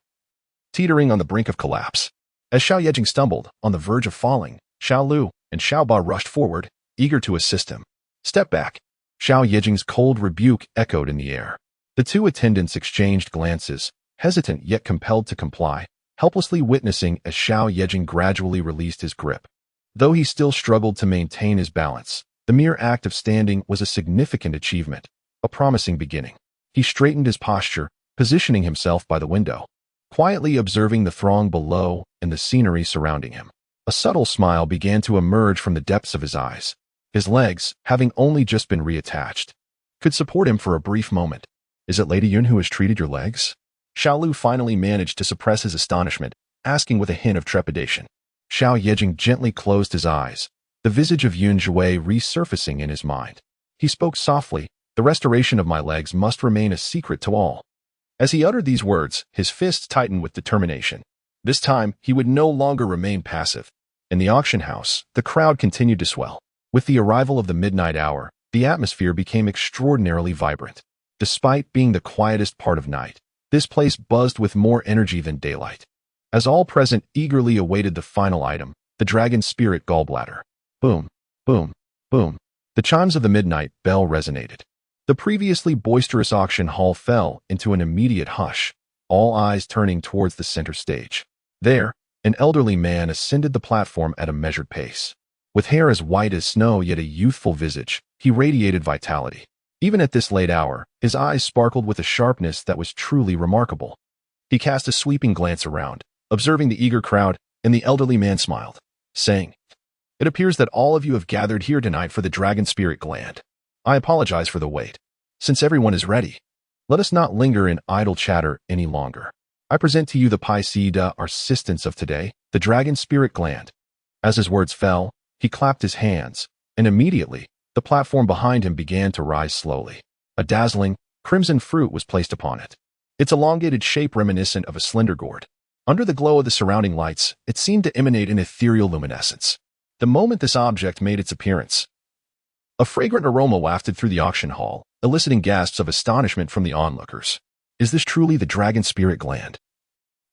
teetering on the brink of collapse. As Xiao Yijing stumbled, on the verge of falling, Xiao Lu and Xiao Ba rushed forward, eager to assist him. Step back. Xiao Yijing's cold rebuke echoed in the air. The two attendants exchanged glances, hesitant yet compelled to comply, helplessly witnessing as Xiao Yijing gradually released his grip. Though he still struggled to maintain his balance, the mere act of standing was a significant achievement, a promising beginning. He straightened his posture, positioning himself by the window, quietly observing the throng below and the scenery surrounding him. A subtle smile began to emerge from the depths of his eyes. His legs, having only just been reattached, could support him for a brief moment. Is it Lady Yun who has treated your legs? Xiao Lu finally managed to suppress his astonishment, asking with a hint of trepidation. Xiao Yijing gently closed his eyes, the visage of Yun Zhiwei resurfacing in his mind. He spoke softly, the restoration of my legs must remain a secret to all. As he uttered these words, his fists tightened with determination. This time, he would no longer remain passive. In the auction house, the crowd continued to swell. With the arrival of the midnight hour, the atmosphere became extraordinarily vibrant. Despite being the quietest part of night, this place buzzed with more energy than daylight. As all present eagerly awaited the final item, the dragon spirit gallbladder. Boom, boom, boom. The chimes of the midnight bell resonated. The previously boisterous auction hall fell into an immediate hush, all eyes turning towards the center stage. There, an elderly man ascended the platform at a measured pace. With hair as white as snow yet a youthful visage, he radiated vitality. Even at this late hour, his eyes sparkled with a sharpness that was truly remarkable. He cast a sweeping glance around, observing the eager crowd, and the elderly man smiled, saying, "It appears that all of you have gathered here tonight for the dragon spirit gland. I apologize for the wait. Since everyone is ready, let us not linger in idle chatter any longer. I present to you the piece de resistance of today, the dragon spirit gland." As his words fell, he clapped his hands, and immediately, the platform behind him began to rise slowly. A dazzling, crimson fruit was placed upon it, its elongated shape reminiscent of a slender gourd. Under the glow of the surrounding lights, it seemed to emanate an ethereal luminescence. The moment this object made its appearance, a fragrant aroma wafted through the auction hall, eliciting gasps of astonishment from the onlookers. Is this truly the dragon spirit gland,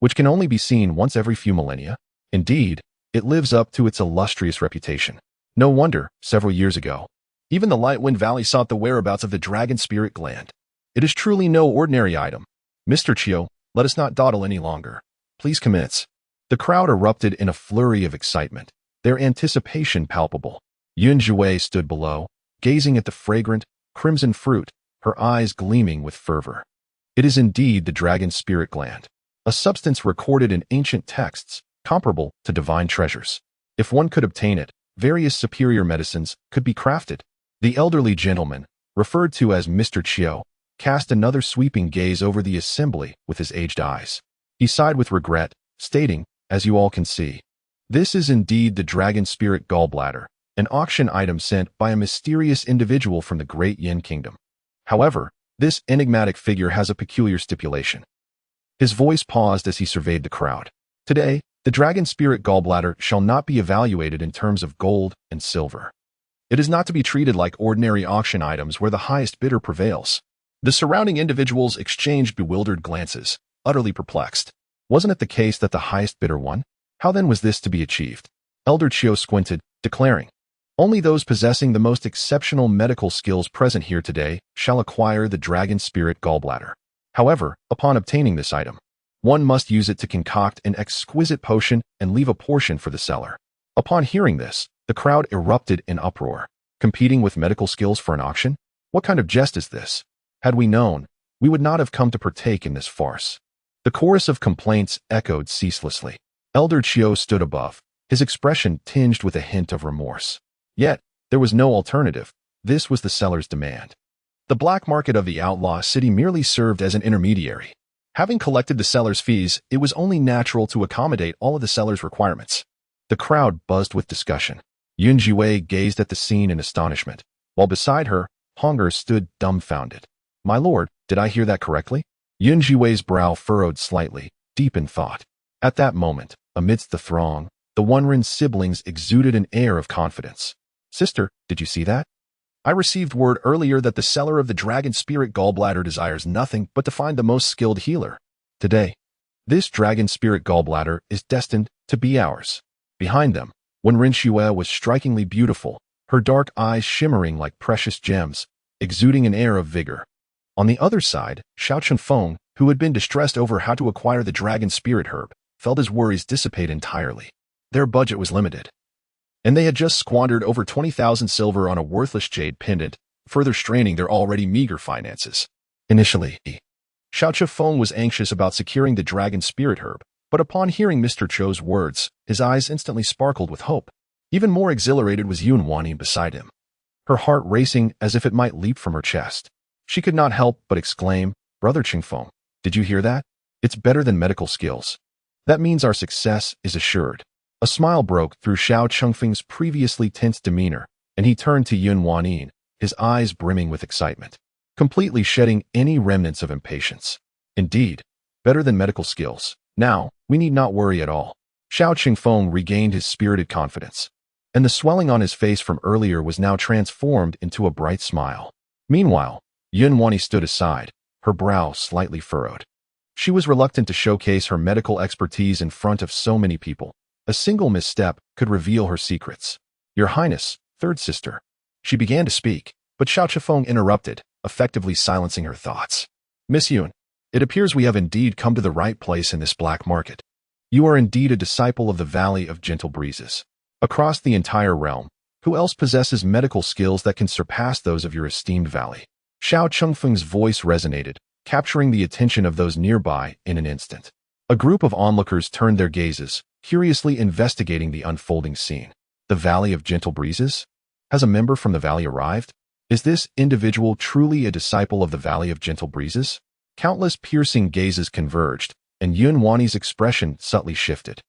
which can only be seen once every few millennia? Indeed, it lives up to its illustrious reputation. No wonder, several years ago, even the Lightwind Valley sought the whereabouts of the dragon spirit gland. It is truly no ordinary item. Mr. Chio, let us not dawdle any longer. Please commence. The crowd erupted in a flurry of excitement, their anticipation palpable. Zhiwei stood below, gazing at the fragrant, crimson fruit, her eyes gleaming with fervor. It is indeed the dragon spirit gland, a substance recorded in ancient texts, comparable to divine treasures. If one could obtain it, various superior medicines could be crafted. The elderly gentleman, referred to as Mr. Chio, cast another sweeping gaze over the assembly with his aged eyes. He sighed with regret, stating, "As you all can see, this is indeed the dragon spirit gallbladder, an auction item sent by a mysterious individual from the great Yin kingdom. However, this enigmatic figure has a peculiar stipulation." His voice paused as he surveyed the crowd. "Today, the dragon spirit gallbladder shall not be evaluated in terms of gold and silver. It is not to be treated like ordinary auction items where the highest bidder prevails." The surrounding individuals exchanged bewildered glances, utterly perplexed. Wasn't it the case that the highest bidder won? How then was this to be achieved? Elder Chio squinted, declaring, "Only those possessing the most exceptional medical skills present here today shall acquire the dragon spirit gallbladder. However, upon obtaining this item, one must use it to concoct an exquisite potion and leave a portion for the seller." Upon hearing this, the crowd erupted in uproar. Competing with medical skills for an auction? What kind of jest is this? Had we known, we would not have come to partake in this farce. The chorus of complaints echoed ceaselessly. Elder Chio stood above, his expression tinged with a hint of remorse. Yet, there was no alternative. This was the seller's demand. The black market of the outlaw city merely served as an intermediary. Having collected the seller's fees, it was only natural to accommodate all of the seller's requirements. The crowd buzzed with discussion. Zhiwei gazed at the scene in astonishment, while beside her, Honger stood dumbfounded. "My lord, did I hear that correctly?" Zhiwei's brow furrowed slightly, deep in thought. At that moment, amidst the throng, the Wonrin siblings exuded an air of confidence. "Sister, did you see that? I received word earlier that the seller of the dragon spirit gallbladder desires nothing but to find the most skilled healer. Today, this dragon spirit gallbladder is destined to be ours." Behind them, Wonrin Zhiwei was strikingly beautiful, her dark eyes shimmering like precious gems, exuding an air of vigor. On the other side, Xiao Chunfeng, who had been distressed over how to acquire the dragon spirit herb, felt his worries dissipate entirely. Their budget was limited, and they had just squandered over 20,000 silver on a worthless jade pendant, further straining their already meager finances. Initially, Xiao Chunfeng was anxious about securing the dragon spirit herb, but upon hearing Mr. Cho's words, his eyes instantly sparkled with hope. Even more exhilarated was Yunwani beside him, her heart racing as if it might leap from her chest. She could not help but exclaim, "Brother Qingfeng, did you hear that? It's better than medical skills. That means our success is assured." A smile broke through Xiao Chunfeng's previously tense demeanor, and he turned to Yunwanin, his eyes brimming with excitement, completely shedding any remnants of impatience. "Indeed, better than medical skills. Now, we need not worry at all." Xiao Qingfeng regained his spirited confidence, and the swelling on his face from earlier was now transformed into a bright smile. Meanwhile, Yunwani stood aside, her brow slightly furrowed. She was reluctant to showcase her medical expertise in front of so many people. A single misstep could reveal her secrets. "Your Highness, third sister." She began to speak, but Xiao Chifeng interrupted, effectively silencing her thoughts. "Miss Yun, it appears we have indeed come to the right place in this black market. You are indeed a disciple of the Valley of Gentle Breezes. Across the entire realm, who else possesses medical skills that can surpass those of your esteemed valley?" Xiao Chengfeng's voice resonated, capturing the attention of those nearby in an instant. A group of onlookers turned their gazes, curiously investigating the unfolding scene. The Valley of Gentle Breezes? Has a member from the valley arrived? Is this individual truly a disciple of the Valley of Gentle Breezes? Countless piercing gazes converged, and Yun Wani's expression subtly shifted.